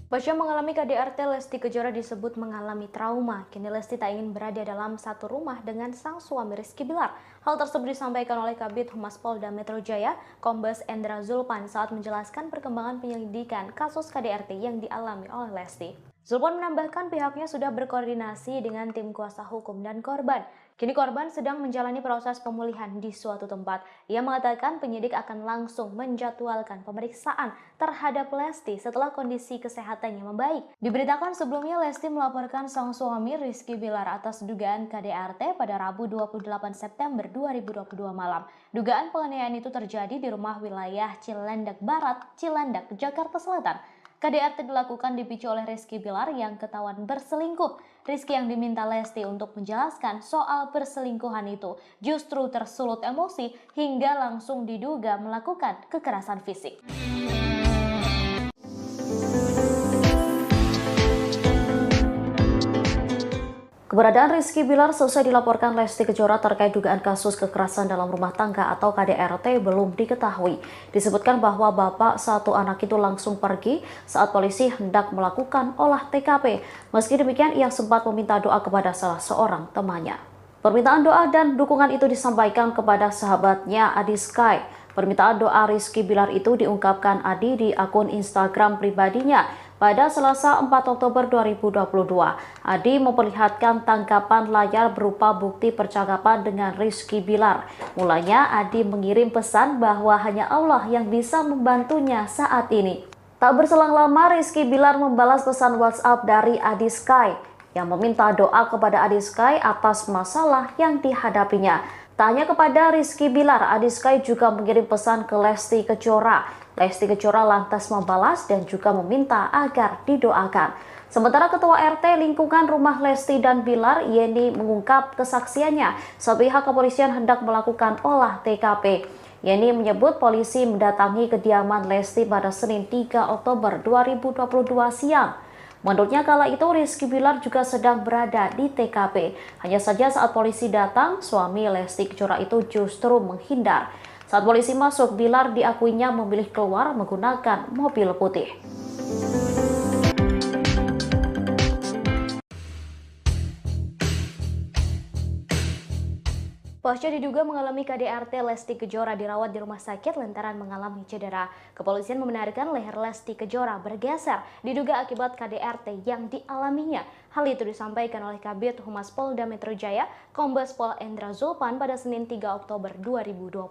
Pasca mengalami KDRT, Lesti Kejora disebut mengalami trauma. Kini Lesti tak ingin berada dalam satu rumah dengan sang suami Rizky Bilar. Hal tersebut disampaikan oleh Kabid Humas Polda Metro Jaya, Kombes Endra Julpan saat menjelaskan perkembangan penyelidikan kasus KDRT yang dialami oleh Lesti. Julpan menambahkan pihaknya sudah berkoordinasi dengan tim kuasa hukum dan korban. Kini korban sedang menjalani proses pemulihan di suatu tempat. Ia mengatakan penyidik akan langsung menjadwalkan pemeriksaan terhadap Lesti setelah kondisi kesehatannya membaik. Diberitakan sebelumnya Lesti melaporkan sang suami Rizky Bilar atas dugaan KDRT pada Rabu 28 September 2022 malam. Dugaan penganiayaan itu terjadi di rumah wilayah Cilandak Barat, Cilandak, Jakarta Selatan. KDRT dilakukan dipicu oleh Rizky Bilar yang ketahuan berselingkuh. Rizky yang diminta Lesti untuk menjelaskan soal perselingkuhan itu justru tersulut emosi hingga langsung diduga melakukan kekerasan fisik. Keberadaan Rizky Bilar selesai dilaporkan Lesti Kejora terkait dugaan kasus kekerasan dalam rumah tangga atau KDRT belum diketahui. Disebutkan bahwa bapak satu anak itu langsung pergi saat polisi hendak melakukan olah TKP. Meski demikian, ia sempat meminta doa kepada salah seorang temannya. Permintaan doa dan dukungan itu disampaikan kepada sahabatnya Adi Sky. Permintaan doa Rizky Bilar itu diungkapkan Adi di akun Instagram pribadinya. Pada Selasa 4 Oktober 2022, Adi memperlihatkan tangkapan layar berupa bukti percakapan dengan Rizky Bilar. Mulanya Adi mengirim pesan bahwa hanya Allah yang bisa membantunya saat ini. Tak berselang lama, Rizky Bilar membalas pesan WhatsApp dari Adi Sky yang meminta doa kepada Adi Sky atas masalah yang dihadapinya. Tak hanya kepada Rizky Bilar, Adi Sky juga mengirim pesan ke Lesti Kejora. Lesti Kejora lantas membalas dan juga meminta agar didoakan. Sementara Ketua RT lingkungan rumah Lesti dan Bilar, Yeni, mengungkap kesaksiannya saat pihak kepolisian hendak melakukan olah TKP. Yeni menyebut polisi mendatangi kediaman Lesti pada Senin 3 Oktober 2022 siang. Menurutnya kala itu Rizky Bilar juga sedang berada di TKP. Hanya saja saat polisi datang, suami Lesti Kejora itu justru menghindar. Saat polisi masuk, Bilar diakuinya memilih keluar menggunakan mobil putih. Pasca diduga mengalami KDRT, Lesti Kejora dirawat di rumah sakit lantaran mengalami cedera. Kepolisian membenarkan leher Lesti Kejora bergeser diduga akibat KDRT yang dialaminya. Hal itu disampaikan oleh Kabid Humas Polda Metro Jaya, Kombes Pol Endra Zulpan pada Senin 3 Oktober 2022.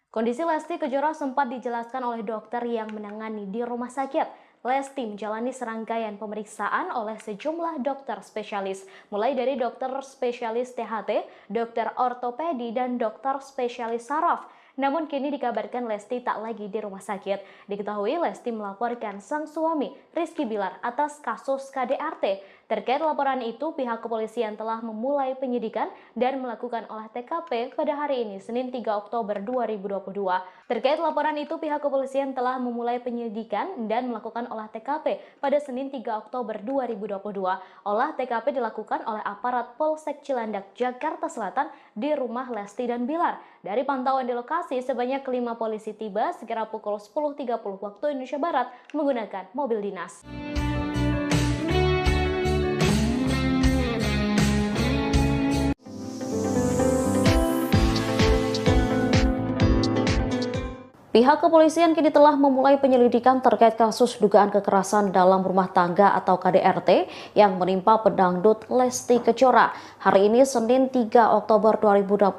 Kondisi Lesti Kejora sempat dijelaskan oleh dokter yang menangani di rumah sakit. Lesti menjalani serangkaian pemeriksaan oleh sejumlah dokter spesialis, mulai dari dokter spesialis THT, dokter ortopedi, dan dokter spesialis saraf. Namun kini dikabarkan Lesti tak lagi di rumah sakit. Diketahui Lesti melaporkan sang suami, Rizky Bilar, atas kasus KDRT. Terkait laporan itu, pihak kepolisian telah memulai penyidikan dan melakukan olah TKP pada hari ini, Senin 3 Oktober 2022. Terkait laporan itu, pihak kepolisian telah memulai penyidikan dan melakukan olah TKP pada Senin 3 Oktober 2022. Olah TKP dilakukan oleh aparat Polsek Cilandak, Jakarta Selatan di rumah Lesti dan Bilar. Dari pantauan di lokasi, sebanyak 5 polisi tiba sekira pukul 10.30 waktu Indonesia Barat menggunakan mobil dinas. Pihak kepolisian kini telah memulai penyelidikan terkait kasus dugaan kekerasan dalam rumah tangga atau KDRT yang menimpa pedangdut Lesti Kejora. Hari ini Senin 3 Oktober 2022,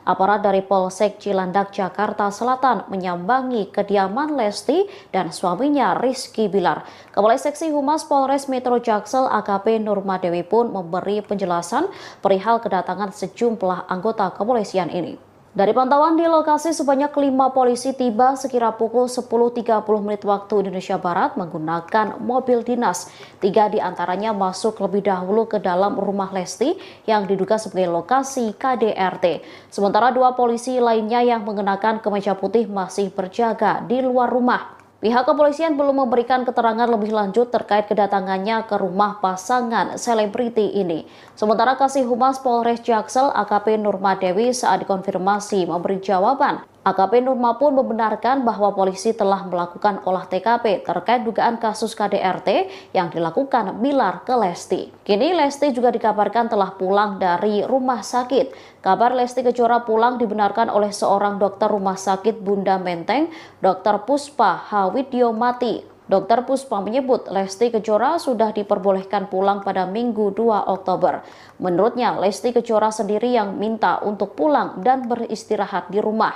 aparat dari Polsek Cilandak, Jakarta Selatan menyambangi kediaman Lesti dan suaminya Rizky Bilar. Kepala Seksi Humas Polres Metro Jaksel AKP Nurmadewi pun memberi penjelasan perihal kedatangan sejumlah anggota kepolisian ini. Dari pantauan di lokasi, sebanyak 5 polisi tiba sekira pukul 10.30 menit waktu Indonesia Barat menggunakan mobil dinas. 3 diantaranya masuk lebih dahulu ke dalam rumah Lesti yang diduga sebagai lokasi KDRT. Sementara 2 polisi lainnya yang mengenakan kemeja putih masih berjaga di luar rumah. Pihak kepolisian belum memberikan keterangan lebih lanjut terkait kedatangannya ke rumah pasangan selebriti ini. Sementara Kasih Humas Polres Jaksel AKP Nurmadewi saat dikonfirmasi memberi jawaban. AKP Nurma pun membenarkan bahwa polisi telah melakukan olah TKP terkait dugaan kasus KDRT yang dilakukan Bilar ke Lesti. Kini Lesti juga dikabarkan telah pulang dari rumah sakit. Kabar Lesti Kejora pulang dibenarkan oleh seorang dokter rumah sakit Bunda Menteng, Dr. Puspa Hawidyomati. Dr. Puspa menyebut Lesti Kejora sudah diperbolehkan pulang pada Minggu 2 Oktober. Menurutnya, Lesti Kejora sendiri yang minta untuk pulang dan beristirahat di rumah.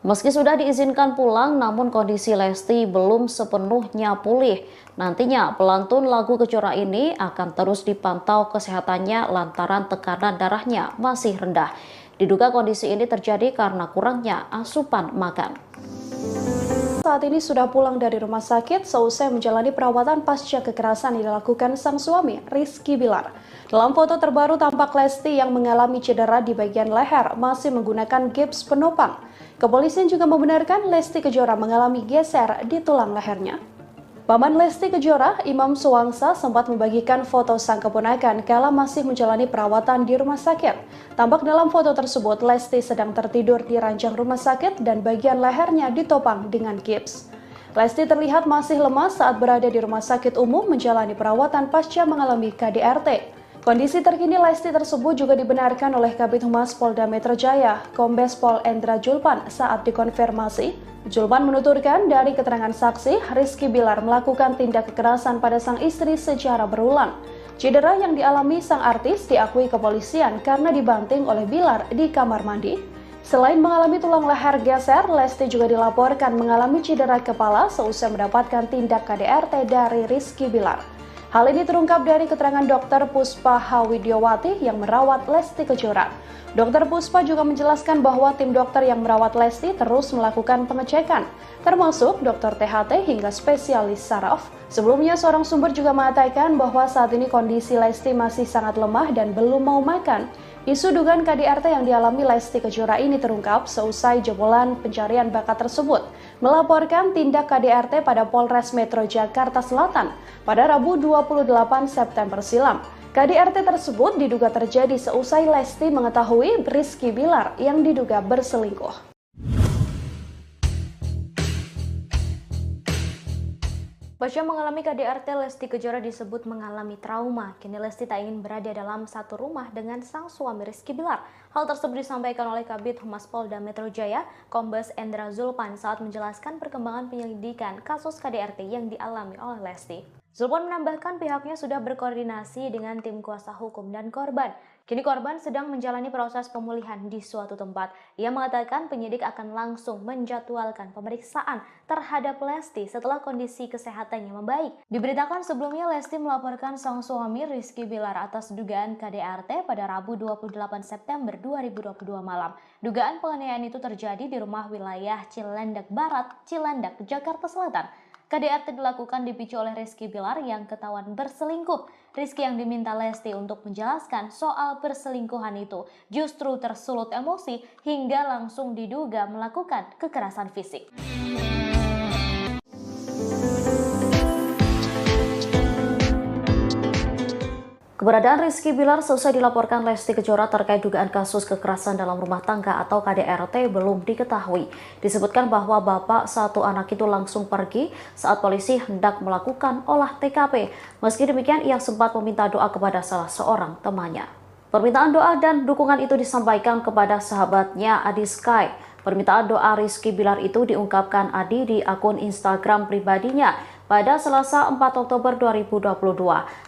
Meski sudah diizinkan pulang, namun kondisi Lesti belum sepenuhnya pulih. Nantinya pelantun lagu Kejora ini akan terus dipantau kesehatannya lantaran tekanan darahnya masih rendah. Diduga kondisi ini terjadi karena kurangnya asupan makan. Saat ini sudah pulang dari rumah sakit seusai menjalani perawatan pasca kekerasan yang dilakukan sang suami, Rizky Bilar. Dalam foto terbaru tampak Lesti yang mengalami cedera di bagian leher masih menggunakan gips penopang. Kepolisian juga membenarkan Lesti Kejora mengalami geser di tulang lehernya. Paman Lesti Kejora, Imam Suwangsa, sempat membagikan foto sang keponakan kala masih menjalani perawatan di rumah sakit. Tampak dalam foto tersebut, Lesti sedang tertidur di ranjang rumah sakit dan bagian lehernya ditopang dengan gips. Lesti terlihat masih lemas saat berada di rumah sakit umum menjalani perawatan pasca mengalami KDRT. Kondisi terkini Lesti tersebut juga dibenarkan oleh Kabid Humas Polda Metro Jaya, Kombes Pol Endra Zulpan saat dikonfirmasi. Zulpan menuturkan dari keterangan saksi, Rizky Bilar melakukan tindak kekerasan pada sang istri secara berulang. Cedera yang dialami sang artis diakui kepolisian karena dibanting oleh Bilar di kamar mandi. Selain mengalami tulang leher geser, Lesti juga dilaporkan mengalami cedera kepala seusai mendapatkan tindak KDRT dari Rizky Bilar. Hal ini terungkap dari keterangan Dr. Puspa Hawidyomati yang merawat Lesti Kejora. Dr. Puspa juga menjelaskan bahwa tim dokter yang merawat Lesti terus melakukan pengecekan, termasuk dokter THT hingga spesialis saraf. Sebelumnya, seorang sumber juga mengatakan bahwa saat ini kondisi Lesti masih sangat lemah dan belum mau makan. Isu dugaan KDRT yang dialami Lesti Kejora ini terungkap seusai jebolan pencarian bakat tersebut melaporkan tindak KDRT pada Polres Metro Jakarta Selatan pada Rabu 28 September silam. KDRT tersebut diduga terjadi seusai Lesti mengetahui Rizky Bilar yang diduga berselingkuh. Pasca mengalami KDRT, Lesti Kejora disebut mengalami trauma. Kini Lesti tak ingin berada dalam satu rumah dengan sang suami Rizky Bilar. Hal tersebut disampaikan oleh Kabid Humas Polda Metro Jaya, Kombes Endra Zulpan saat menjelaskan perkembangan penyelidikan kasus KDRT yang dialami oleh Lesti. Zulpan menambahkan pihaknya sudah berkoordinasi dengan tim kuasa hukum dan korban. Kini korban sedang menjalani proses pemulihan di suatu tempat. Ia mengatakan penyidik akan langsung menjadwalkan pemeriksaan terhadap Lesti setelah kondisi kesehatannya membaik. Diberitakan sebelumnya Lesti melaporkan sang suami Rizky Bilar atas dugaan KDRT pada Rabu 28 September 2022 malam. Dugaan penganiayaan itu terjadi di rumah wilayah Cilandak Barat, Cilandak, Jakarta Selatan. KDRT dilakukan dipicu oleh Rizky Bilar yang ketahuan berselingkuh. Rizky yang diminta Lesti untuk menjelaskan soal perselingkuhan itu justru tersulut emosi hingga langsung diduga melakukan kekerasan fisik. Keberadaan Rizky Bilar selesai dilaporkan Lesti Kejora terkait dugaan kasus kekerasan dalam rumah tangga atau KDRT belum diketahui. Disebutkan bahwa bapak satu anak itu langsung pergi saat polisi hendak melakukan olah TKP. Meski demikian, ia sempat meminta doa kepada salah seorang temannya. Permintaan doa dan dukungan itu disampaikan kepada sahabatnya Adi Sky. Permintaan doa Rizky Bilar itu diungkapkan Adi di akun Instagram pribadinya. Pada Selasa 4 Oktober 2022,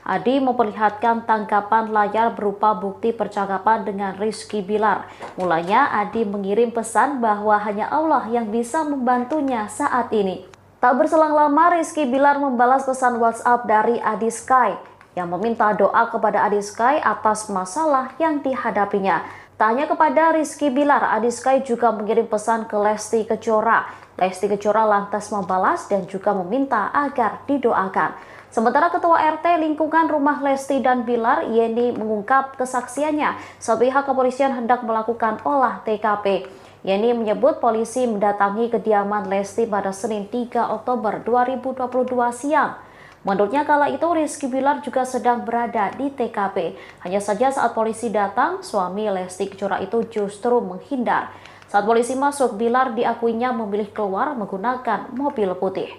Adi memperlihatkan tangkapan layar berupa bukti percakapan dengan Rizky Bilar. Mulanya Adi mengirim pesan bahwa hanya Allah yang bisa membantunya saat ini. Tak berselang lama, Rizky Bilar membalas pesan WhatsApp dari Adi Sky yang meminta doa kepada Adi Sky atas masalah yang dihadapinya. Tak hanya kepada Rizky Bilar, Adi Sky juga mengirim pesan ke Lesti Kejora. Lesti Kejora lantas membalas dan juga meminta agar didoakan. Sementara Ketua RT lingkungan rumah Lesti dan Bilar, Yeni, mengungkap kesaksiannya saat pihak kepolisian hendak melakukan olah TKP. Yeni menyebut polisi mendatangi kediaman Lesti pada Senin 3 Oktober 2022 siang. Menurutnya kala itu Rizky Bilar juga sedang berada di TKP. Hanya saja saat polisi datang, suami Lesti Kejora itu justru menghindar. Saat polisi masuk, Bilar diakuinya memilih keluar menggunakan mobil putih.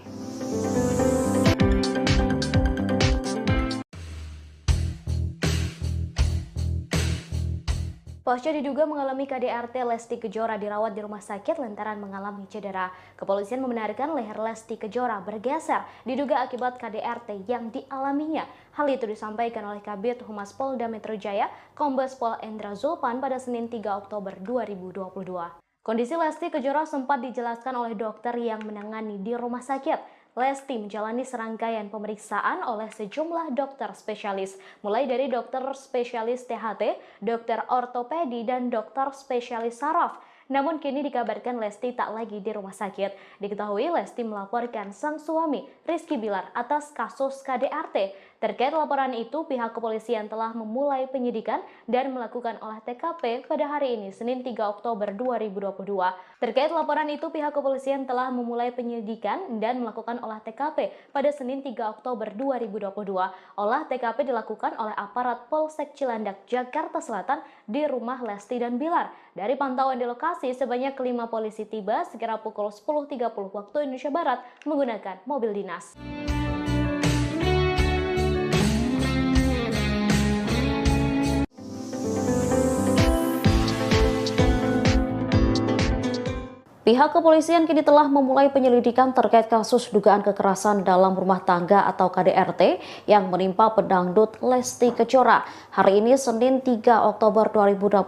Pasca diduga mengalami KDRT, Lesti Kejora dirawat di rumah sakit lantaran mengalami cedera. Kepolisian membenarkan leher Lesti Kejora bergeser diduga akibat KDRT yang dialaminya. Hal itu disampaikan oleh Kabid Humas Polda Metro Jaya, Kombes Pol Endra Zulpan pada Senin 3 Oktober 2022. Kondisi Lesti Kejora sempat dijelaskan oleh dokter yang menangani di rumah sakit. Lesti menjalani serangkaian pemeriksaan oleh sejumlah dokter spesialis, mulai dari dokter spesialis THT, dokter ortopedi, dan dokter spesialis saraf. Namun kini dikabarkan Lesti tak lagi di rumah sakit. Diketahui Lesti melaporkan sang suami Rizky Bilar atas kasus KDRT. Terkait laporan itu, pihak kepolisian telah memulai penyidikan dan melakukan olah TKP pada hari ini, Senin 3 Oktober 2022. Terkait laporan itu, pihak kepolisian telah memulai penyidikan dan melakukan olah TKP pada Senin 3 Oktober 2022. Olah TKP dilakukan oleh aparat Polsek Cilandak, Jakarta Selatan di rumah Lesti dan Bilar. Dari pantauan di lokasi, sebanyak 5 polisi tiba sekira pukul 10.30 waktu Indonesia Barat menggunakan mobil dinas. Pihak kepolisian kini telah memulai penyelidikan terkait kasus dugaan kekerasan dalam rumah tangga atau KDRT yang menimpa pedangdut Lesti Kejora. Hari ini Senin 3 Oktober 2022,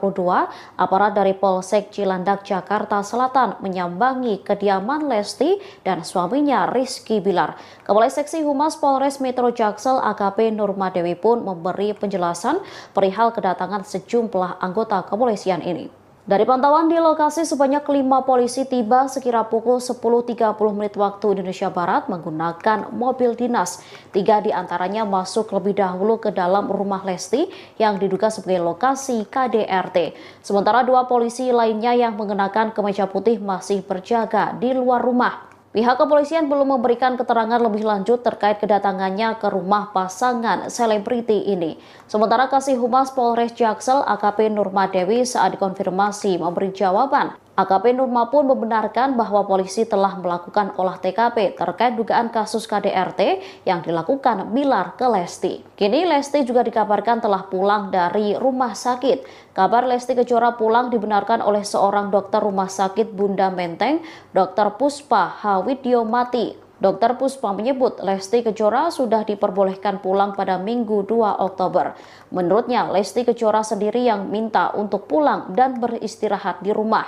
aparat dari Polsek Cilandak, Jakarta Selatan menyambangi kediaman Lesti dan suaminya Rizky Bilar. Kepala Seksi Humas Polres Metro Jaksel AKP Nurmadewi pun memberi penjelasan perihal kedatangan sejumlah anggota kepolisian ini. Dari pantauan di lokasi, sebanyak 5 polisi tiba sekira pukul 10.30 menit waktu Indonesia Barat menggunakan mobil dinas. 3 diantaranya masuk lebih dahulu ke dalam rumah Lesti yang diduga sebagai lokasi KDRT. Sementara 2 polisi lainnya yang mengenakan kemeja putih masih berjaga di luar rumah. Pihak kepolisian belum memberikan keterangan lebih lanjut terkait kedatangannya ke rumah pasangan selebriti ini. Sementara Kasih Humas Polres Jaksel AKP Nurmadewi saat dikonfirmasi memberi jawaban. AKP Nurma pun membenarkan bahwa polisi telah melakukan olah TKP terkait dugaan kasus KDRT yang dilakukan Bilar ke Lesti. Kini Lesti juga dikabarkan telah pulang dari rumah sakit. Kabar Lesti Kejora pulang dibenarkan oleh seorang dokter rumah sakit Bunda Menteng, Dr. Puspa Hawidyomati. Dr. Puspa menyebut Lesti Kejora sudah diperbolehkan pulang pada Minggu 2 Oktober. Menurutnya, Lesti Kejora sendiri yang minta untuk pulang dan beristirahat di rumah.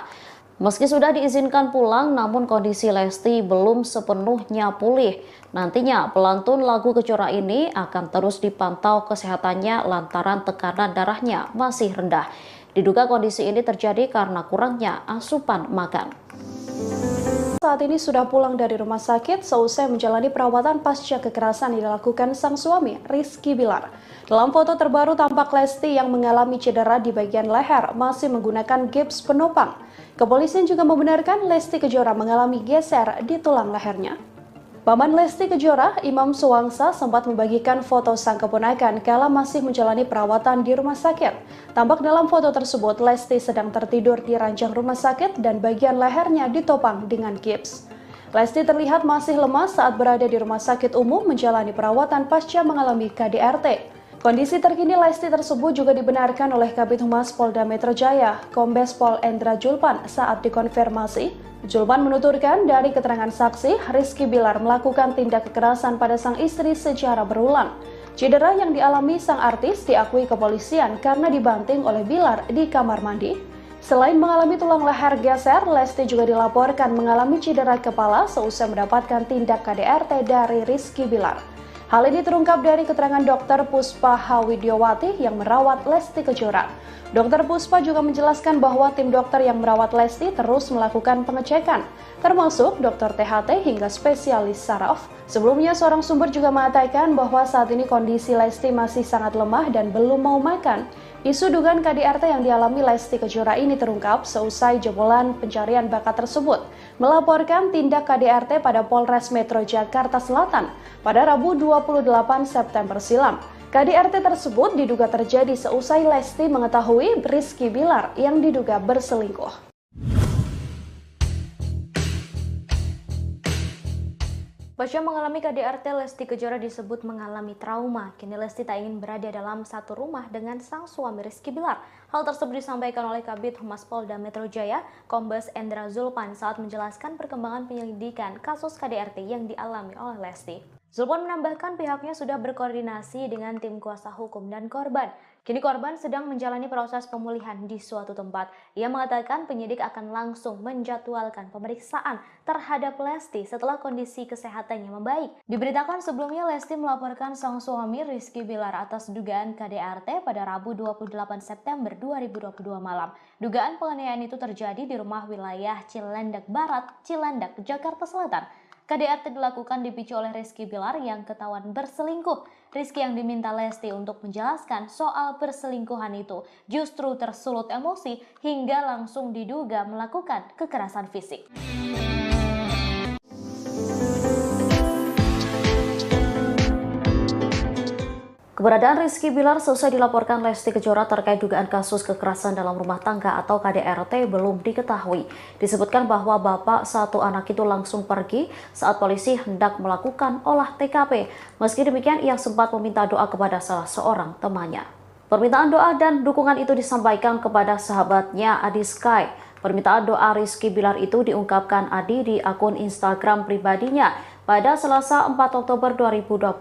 Meski sudah diizinkan pulang, namun kondisi Lesti belum sepenuhnya pulih. Nantinya pelantun lagu Kejora ini akan terus dipantau kesehatannya lantaran tekanan darahnya masih rendah. Diduga kondisi ini terjadi karena kurangnya asupan makan. Saat ini sudah pulang dari rumah sakit seusai menjalani perawatan pasca kekerasan yang dilakukan sang suami, Rizky Bilar. Dalam foto terbaru tampak Lesti yang mengalami cedera di bagian leher masih menggunakan gips penopang. Kepolisian juga membenarkan Lesti Kejora mengalami geser di tulang lehernya. Paman Lesti Kejora, Imam Suwangsa, sempat membagikan foto sang keponakan kala masih menjalani perawatan di rumah sakit. Tampak dalam foto tersebut, Lesti sedang tertidur di ranjang rumah sakit dan bagian lehernya ditopang dengan gips. Lesti terlihat masih lemas saat berada di rumah sakit umum menjalani perawatan pasca mengalami KDRT. Kondisi terkini Lesti tersebut juga dibenarkan oleh Kabid Humas Polda Metro Jaya, Kombes Pol Endra Julpan saat dikonfirmasi. Julpan menuturkan dari keterangan saksi, Rizky Bilar melakukan tindak kekerasan pada sang istri secara berulang. Cedera yang dialami sang artis diakui kepolisian karena dibanting oleh Bilar di kamar mandi. Selain mengalami tulang leher geser, Lesti juga dilaporkan mengalami cedera kepala seusai mendapatkan tindak KDRT dari Rizky Bilar. Hal ini terungkap dari keterangan Dr. Puspa Hawidyomati yang merawat Lesti Kejora. Dr. Puspa juga menjelaskan bahwa tim dokter yang merawat Lesti terus melakukan pengecekan, termasuk dokter THT hingga spesialis saraf. Sebelumnya, seorang sumber juga mengatakan bahwa saat ini kondisi Lesti masih sangat lemah dan belum mau makan. Isu dugaan KDRT yang dialami Lesti Kejora ini terungkap seusai jebolan pencarian bakat tersebut melaporkan tindak KDRT pada Polres Metro Jakarta Selatan pada Rabu 28 September silam. KDRT tersebut diduga terjadi seusai Lesti mengetahui Rizky Bilar yang diduga berselingkuh. Pasca mengalami KDRT, Lesti Kejora disebut mengalami trauma. Kini Lesti tak ingin berada dalam satu rumah dengan sang suami Rizky Bilar. Hal tersebut disampaikan oleh Kabid Humas Polda Metro Jaya, Kombes Endra Julpan saat menjelaskan perkembangan penyelidikan kasus KDRT yang dialami oleh Lesti. Julpan menambahkan pihaknya sudah berkoordinasi dengan tim kuasa hukum dan korban. Kini korban sedang menjalani proses pemulihan di suatu tempat. Ia mengatakan penyidik akan langsung menjadwalkan pemeriksaan terhadap Lesti setelah kondisi kesehatannya membaik. Diberitakan sebelumnya Lesti melaporkan sang suami Rizky Bilar atas dugaan KDRT pada Rabu 28 September 2022 malam. Dugaan penganiayaan itu terjadi di rumah wilayah Cilandak Barat, Cilandak, Jakarta Selatan. KDRT dilakukan dipicu oleh Rizky Bilar yang ketahuan berselingkuh. Rizky yang diminta Lesti untuk menjelaskan soal perselingkuhan itu justru tersulut emosi hingga langsung diduga melakukan kekerasan fisik. Keberadaan Rizky Bilar selesai dilaporkan Lesti Kejora terkait dugaan kasus kekerasan dalam rumah tangga atau KDRT belum diketahui. Disebutkan bahwa bapak satu anak itu langsung pergi saat polisi hendak melakukan olah TKP. Meski demikian, ia sempat meminta doa kepada salah seorang temannya. Permintaan doa dan dukungan itu disampaikan kepada sahabatnya Adi Sky. Permintaan doa Rizky Bilar itu diungkapkan Adi di akun Instagram pribadinya pada Selasa 4 Oktober 2022.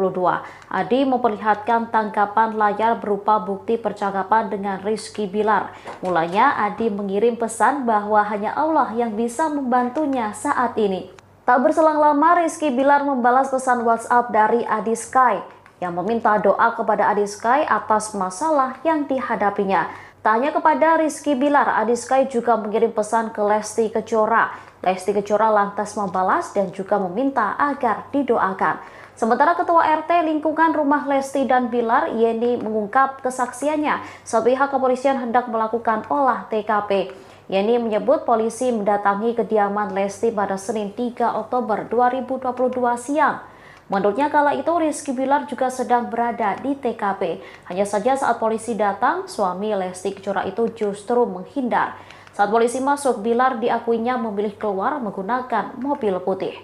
Adi memperlihatkan tangkapan layar berupa bukti percakapan dengan Rizky Bilar. Mulanya Adi mengirim pesan bahwa hanya Allah yang bisa membantunya saat ini. Tak berselang lama Rizky Bilar membalas pesan WhatsApp dari Adi Sky yang meminta doa kepada Adi Sky atas masalah yang dihadapinya. Tak hanya kepada Rizky Bilar, Adi Sky juga mengirim pesan ke Lesti Kejora. Lesti Kejora lantas membalas dan juga meminta agar didoakan. Sementara Ketua RT lingkungan rumah Lesti dan Bilar, Yeni, mengungkap kesaksiannya saat pihak kepolisian hendak melakukan olah TKP. Yeni menyebut polisi mendatangi kediaman Lesti pada Senin 3 Oktober 2022 siang. Menurutnya kala itu Rizky Bilar juga sedang berada di TKP. Hanya saja saat polisi datang, suami Lesti Kejora itu justru menghindar. Saat polisi masuk, Bilar diakuinya memilih keluar menggunakan mobil putih.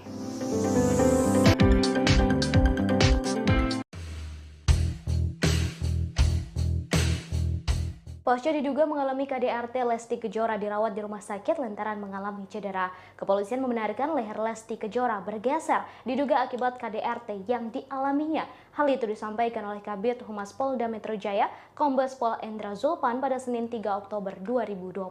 Pasca diduga mengalami KDRT, Lesti Kejora dirawat di rumah sakit lantaran mengalami cedera. Kepolisian membenarkan leher Lesti Kejora bergeser diduga akibat KDRT yang dialaminya. Hal itu disampaikan oleh Kabid Humas Polda Metro Jaya, Kombes Pol Endra Zulpan pada Senin 3 Oktober 2022.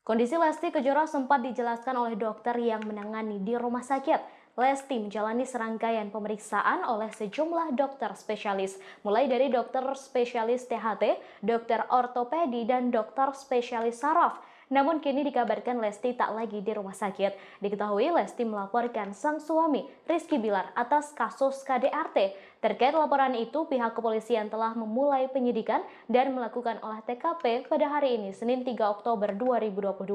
Kondisi Lesti Kejora sempat dijelaskan oleh dokter yang menangani di rumah sakit. Lesti menjalani serangkaian pemeriksaan oleh sejumlah dokter spesialis, mulai dari dokter spesialis THT, dokter ortopedi, dan dokter spesialis saraf. Namun kini dikabarkan Lesti tak lagi di rumah sakit. Diketahui Lesti melaporkan sang suami, Rizky Bilar, atas kasus KDRT. Terkait laporan itu, pihak kepolisian telah memulai penyidikan dan melakukan olah TKP pada hari ini, Senin 3 Oktober 2022.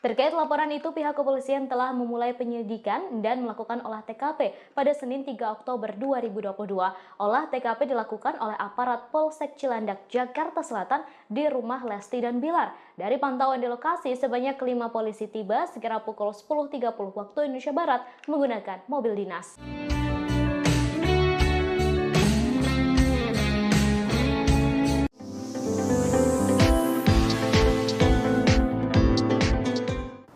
Terkait laporan itu, pihak kepolisian telah memulai penyidikan dan melakukan olah TKP pada Senin 3 Oktober 2022. Olah TKP dilakukan oleh aparat Polsek Cilandak, Jakarta Selatan di rumah Lesti dan Bilar. Dari pantauan di lokasi, sebanyak 5 polisi tiba sekira pukul 10.30 waktu Indonesia Barat menggunakan mobil dinas.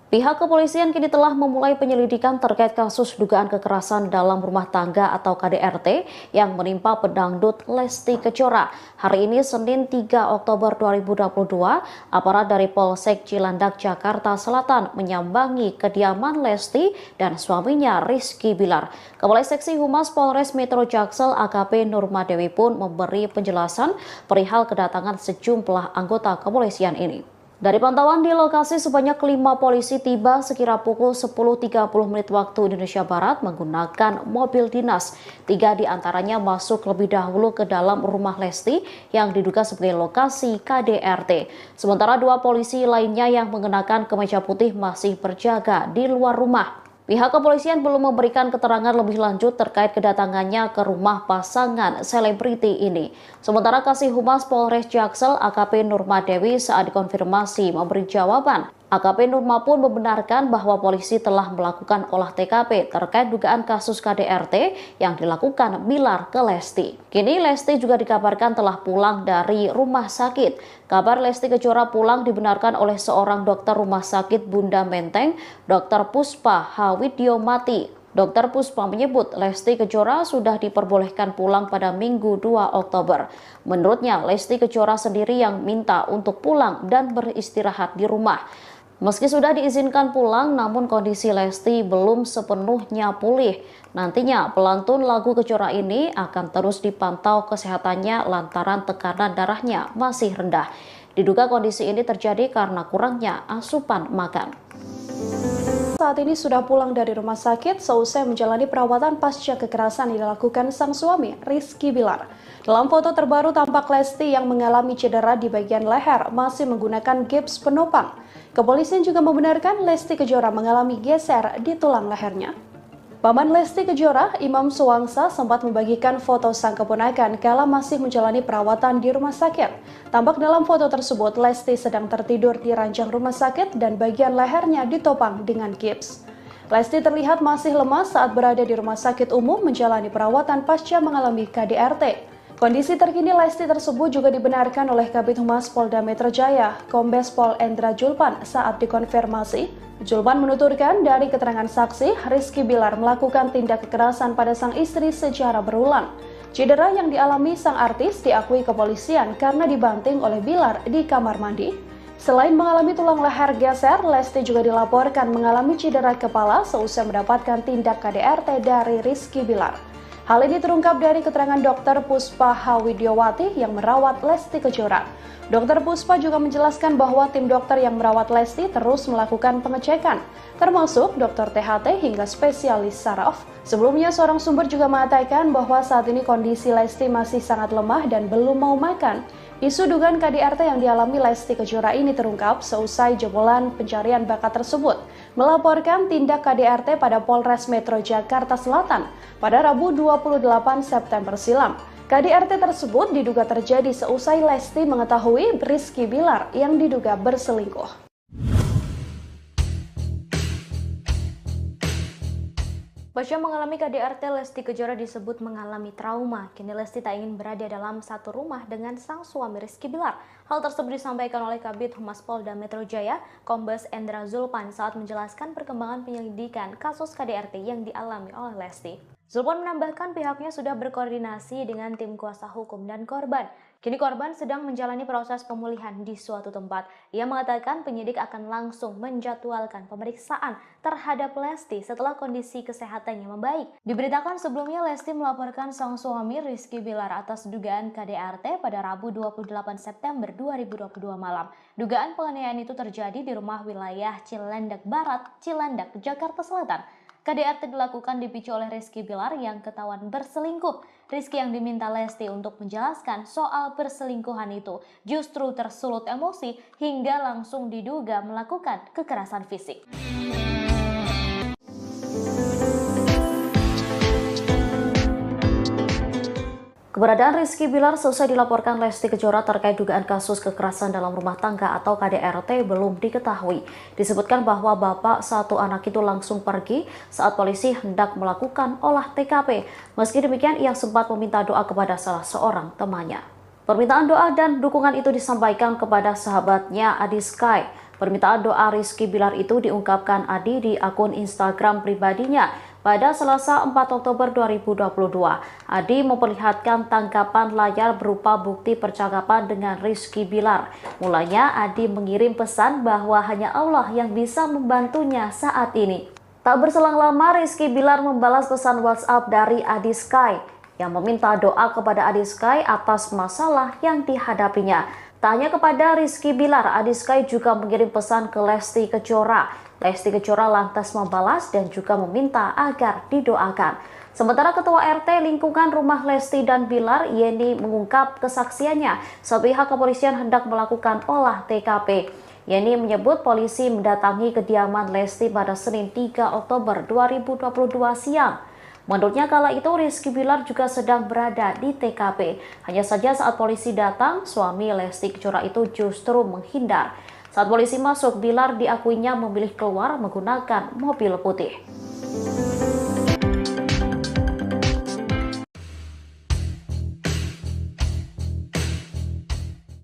Pihak kepolisian kini telah memulai penyelidikan terkait kasus dugaan kekerasan dalam rumah tangga atau KDRT yang menimpa pedangdut Lesti Kejora. Hari ini Senin 3 Oktober 2022, aparat dari Polsek Cilandak, Jakarta Selatan menyambangi kediaman Lesti dan suaminya Rizky Bilar. Kepala Seksi Humas Polres Metro Jaksel AKP Nurmadewi pun memberi penjelasan perihal kedatangan sejumlah anggota kepolisian ini. Dari pantauan di lokasi, sebanyak 5 polisi tiba sekira pukul 10.30 menit waktu Indonesia Barat menggunakan mobil dinas. 3 diantaranya masuk lebih dahulu ke dalam rumah Lesti yang diduga sebagai lokasi KDRT. Sementara 2 polisi lainnya yang mengenakan kemeja putih masih berjaga di luar rumah. Pihak kepolisian belum memberikan keterangan lebih lanjut terkait kedatangannya ke rumah pasangan selebriti ini. Sementara Kasih Humas Polres Jaksel AKP Nurmadewi saat dikonfirmasi memberi jawaban. AKP Nurma pun membenarkan bahwa polisi telah melakukan olah TKP terkait dugaan kasus KDRT yang dilakukan Bilar ke Lesti. Kini Lesti juga dikabarkan telah pulang dari rumah sakit. Kabar Lesti Kejora pulang dibenarkan oleh seorang dokter rumah sakit Bunda Menteng, Dr. Puspa Hawidyomati. Dr. Puspa menyebut Lesti Kejora sudah diperbolehkan pulang pada Minggu 2 Oktober. Menurutnya, Lesti Kejora sendiri yang minta untuk pulang dan beristirahat di rumah. Meski sudah diizinkan pulang, namun kondisi Lesti belum sepenuhnya pulih. Nantinya pelantun lagu Kejora ini akan terus dipantau kesehatannya lantaran tekanan darahnya masih rendah. Diduga kondisi ini terjadi karena kurangnya asupan makan. Saat ini sudah pulang dari rumah sakit seusai menjalani perawatan pasca kekerasan yang dilakukan sang suami, Rizky Bilar. Dalam foto terbaru tampak Lesti yang mengalami cedera di bagian leher masih menggunakan gips penopang. Kepolisian juga membenarkan Lesti Kejora mengalami geser di tulang lehernya. Paman Lesti Kejora, Imam Suwangsa, sempat membagikan foto sang keponakan kala masih menjalani perawatan di rumah sakit. Tampak dalam foto tersebut, Lesti sedang tertidur di ranjang rumah sakit dan bagian lehernya ditopang dengan gips. Lesti terlihat masih lemas saat berada di rumah sakit umum menjalani perawatan pasca mengalami KDRT. Kondisi terkini Lesti tersebut juga dibenarkan oleh Kabid Humas Polda Metro Jaya, Kombes Pol Endra Zulpan saat dikonfirmasi. Zulpan menuturkan dari keterangan saksi, Rizky Bilar melakukan tindak kekerasan pada sang istri secara berulang. Cedera yang dialami sang artis diakui kepolisian karena dibanting oleh Bilar di kamar mandi. Selain mengalami tulang leher geser, Lesti juga dilaporkan mengalami cedera kepala seusai mendapatkan tindak KDRT dari Rizky Bilar. Hal ini terungkap dari keterangan Dr. Puspa Hawidyowati yang merawat Lesti Kejora. Dr. Puspa juga menjelaskan bahwa tim dokter yang merawat Lesti terus melakukan pengecekan, termasuk dokter THT hingga spesialis saraf. Sebelumnya, seorang sumber juga mengatakan bahwa saat ini kondisi Lesti masih sangat lemah dan belum mau makan. Isu dugaan KDRT yang dialami Lesti Kejora ini terungkap seusai jebolan pencarian bakat tersebut melaporkan tindak KDRT pada Polres Metro Jakarta Selatan pada Rabu 28 September silam. KDRT tersebut diduga terjadi seusai Lesti mengetahui Rizky Bilar yang diduga berselingkuh. Pasca mengalami KDRT, Lesti Kejora disebut mengalami trauma. Kini Lesti tak ingin berada dalam satu rumah dengan sang suami Rizky Bilar. Hal tersebut disampaikan oleh Kabid Humas Polda Metro Jaya, Kombes Endra Zulpan saat menjelaskan perkembangan penyelidikan kasus KDRT yang dialami oleh Lesti. Zulpan menambahkan pihaknya sudah berkoordinasi dengan tim kuasa hukum dan korban. Kini korban sedang menjalani proses pemulihan di suatu tempat. Ia mengatakan penyidik akan langsung menjadwalkan pemeriksaan terhadap Lesti setelah kondisi kesehatannya membaik. Diberitakan sebelumnya Lesti melaporkan sang suami Rizky Bilar atas dugaan KDRT pada Rabu 28 September 2022 malam. Dugaan penganiayaan itu terjadi di rumah wilayah Cilandak Barat, Cilandak, Jakarta Selatan. KDRT dilakukan dipicu oleh Rizky Bilar yang ketahuan berselingkuh. Rizky yang diminta Lesti untuk menjelaskan soal perselingkuhan itu justru tersulut emosi hingga langsung diduga melakukan kekerasan fisik. Keberadaan Rizky Bilar selesai dilaporkan Lesti Kejora terkait dugaan kasus kekerasan dalam rumah tangga atau KDRT belum diketahui. Disebutkan bahwa bapak satu anak itu langsung pergi saat polisi hendak melakukan olah TKP. Meski demikian, ia sempat meminta doa kepada salah seorang temannya. Permintaan doa dan dukungan itu disampaikan kepada sahabatnya Adi Sky. Permintaan doa Rizky Bilar itu diungkapkan Adi di akun Instagram pribadinya. Pada Selasa 4 Oktober 2022, Adi memperlihatkan tangkapan layar berupa bukti percakapan dengan Rizky Bilar. Mulanya Adi mengirim pesan bahwa hanya Allah yang bisa membantunya saat ini. Tak berselang lama, Rizky Bilar membalas pesan WhatsApp dari Adi Sky yang meminta doa kepada Adi Sky atas masalah yang dihadapinya. Tak hanya kepada Rizky Bilar, Adi Sky juga mengirim pesan ke Lesti Kejora. Lesti Kejora lantas membalas dan juga meminta agar didoakan. Sementara Ketua RT lingkungan rumah Lesti dan Bilar, Yeni, mengungkap kesaksiannya saat pihak kepolisian hendak melakukan olah TKP. Yeni menyebut polisi mendatangi kediaman Lesti pada Senin 3 Oktober 2022 siang. Menurutnya kala itu Rizky Bilar juga sedang berada di TKP. Hanya saja saat polisi datang, suami Lesti Kejora itu justru menghindar. Saat polisi masuk, Bilar diakuinya memilih keluar menggunakan mobil putih.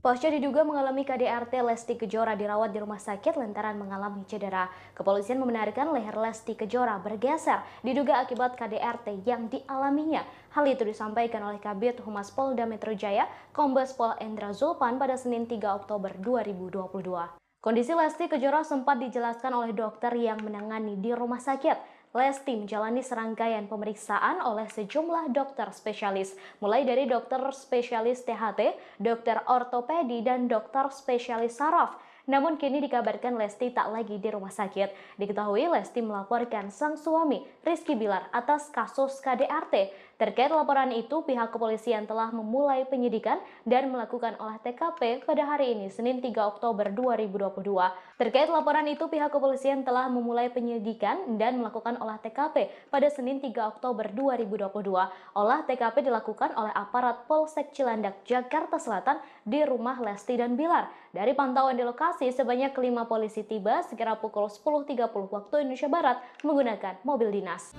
Pasca diduga mengalami KDRT, Lesti Kejora dirawat di rumah sakit lantaran mengalami cedera. Kepolisian membenarkan leher Lesti Kejora bergeser diduga akibat KDRT yang dialaminya. Hal itu disampaikan oleh Kabid Humas Polda Metro Jaya, Kombes Pol Endra Zulpan pada Senin 3 Oktober 2022. Kondisi Lesti Kejora sempat dijelaskan oleh dokter yang menangani di rumah sakit. Lesti menjalani serangkaian pemeriksaan oleh sejumlah dokter spesialis, mulai dari dokter spesialis THT, dokter ortopedi, dan dokter spesialis saraf. Namun kini dikabarkan Lesti tak lagi di rumah sakit. Diketahui Lesti melaporkan sang suami Rizky Bilar atas kasus KDRT. Terkait laporan itu, pihak kepolisian telah memulai penyidikan dan melakukan olah TKP pada hari ini, Senin 3 Oktober 2022. Terkait laporan itu, pihak kepolisian telah memulai penyidikan dan melakukan olah TKP pada Senin 3 Oktober 2022. Olah TKP dilakukan oleh aparat Polsek Cilandak, Jakarta Selatan di rumah Lesti dan Bilar. Dari pantauan di lokasi, sebanyak 5 polisi tiba sekira pukul 10.30 waktu Indonesia Barat menggunakan mobil dinas.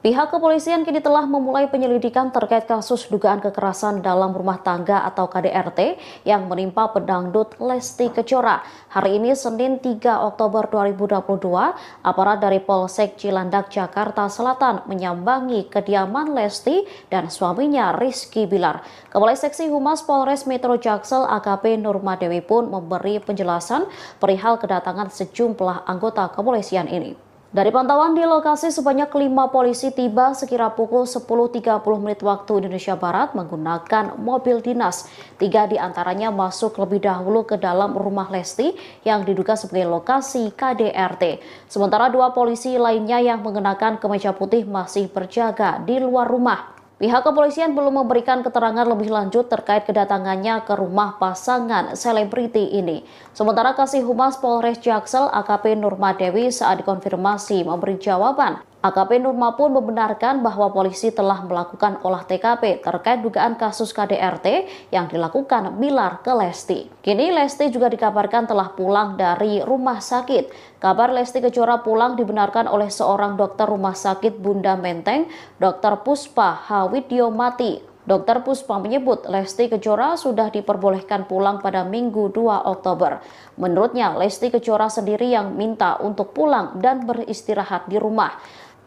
Pihak kepolisian kini telah memulai penyelidikan terkait kasus dugaan kekerasan dalam rumah tangga atau KDRT yang menimpa pedangdut Lesti Kejora. Hari ini Senin 3 Oktober 2022, aparat dari Polsek Cilandak, Jakarta Selatan menyambangi kediaman Lesti dan suaminya Rizky Bilar. Kepala Seksi Humas Polres Metro Jaksel AKP Nurma Dewi pun memberi penjelasan perihal kedatangan sejumlah anggota kepolisian ini. Dari pantauan di lokasi, sebanyak 5 polisi tiba sekira pukul 10.30 menit waktu Indonesia Barat menggunakan mobil dinas. 3 diantaranya masuk lebih dahulu ke dalam rumah Lesti yang diduga sebagai lokasi KDRT. Sementara 2 polisi lainnya yang mengenakan kemeja putih masih berjaga di luar rumah. Pihak kepolisian belum memberikan keterangan lebih lanjut terkait kedatangannya ke rumah pasangan selebriti ini. Sementara Kasih Humas Polres Jaksel AKP Nurma Dewi saat dikonfirmasi memberi jawaban. AKP Nurma pun membenarkan bahwa polisi telah melakukan olah TKP terkait dugaan kasus KDRT yang dilakukan Bilar ke Lesti. Kini Lesti juga dikabarkan telah pulang dari rumah sakit. Kabar Lesti Kejora pulang dibenarkan oleh seorang dokter rumah sakit Bunda Menteng, Dr. Puspa Hawidyomati. Dr. Puspa menyebut Lesti Kejora sudah diperbolehkan pulang pada Minggu 2 Oktober. Menurutnya, Lesti Kejora sendiri yang minta untuk pulang dan beristirahat di rumah.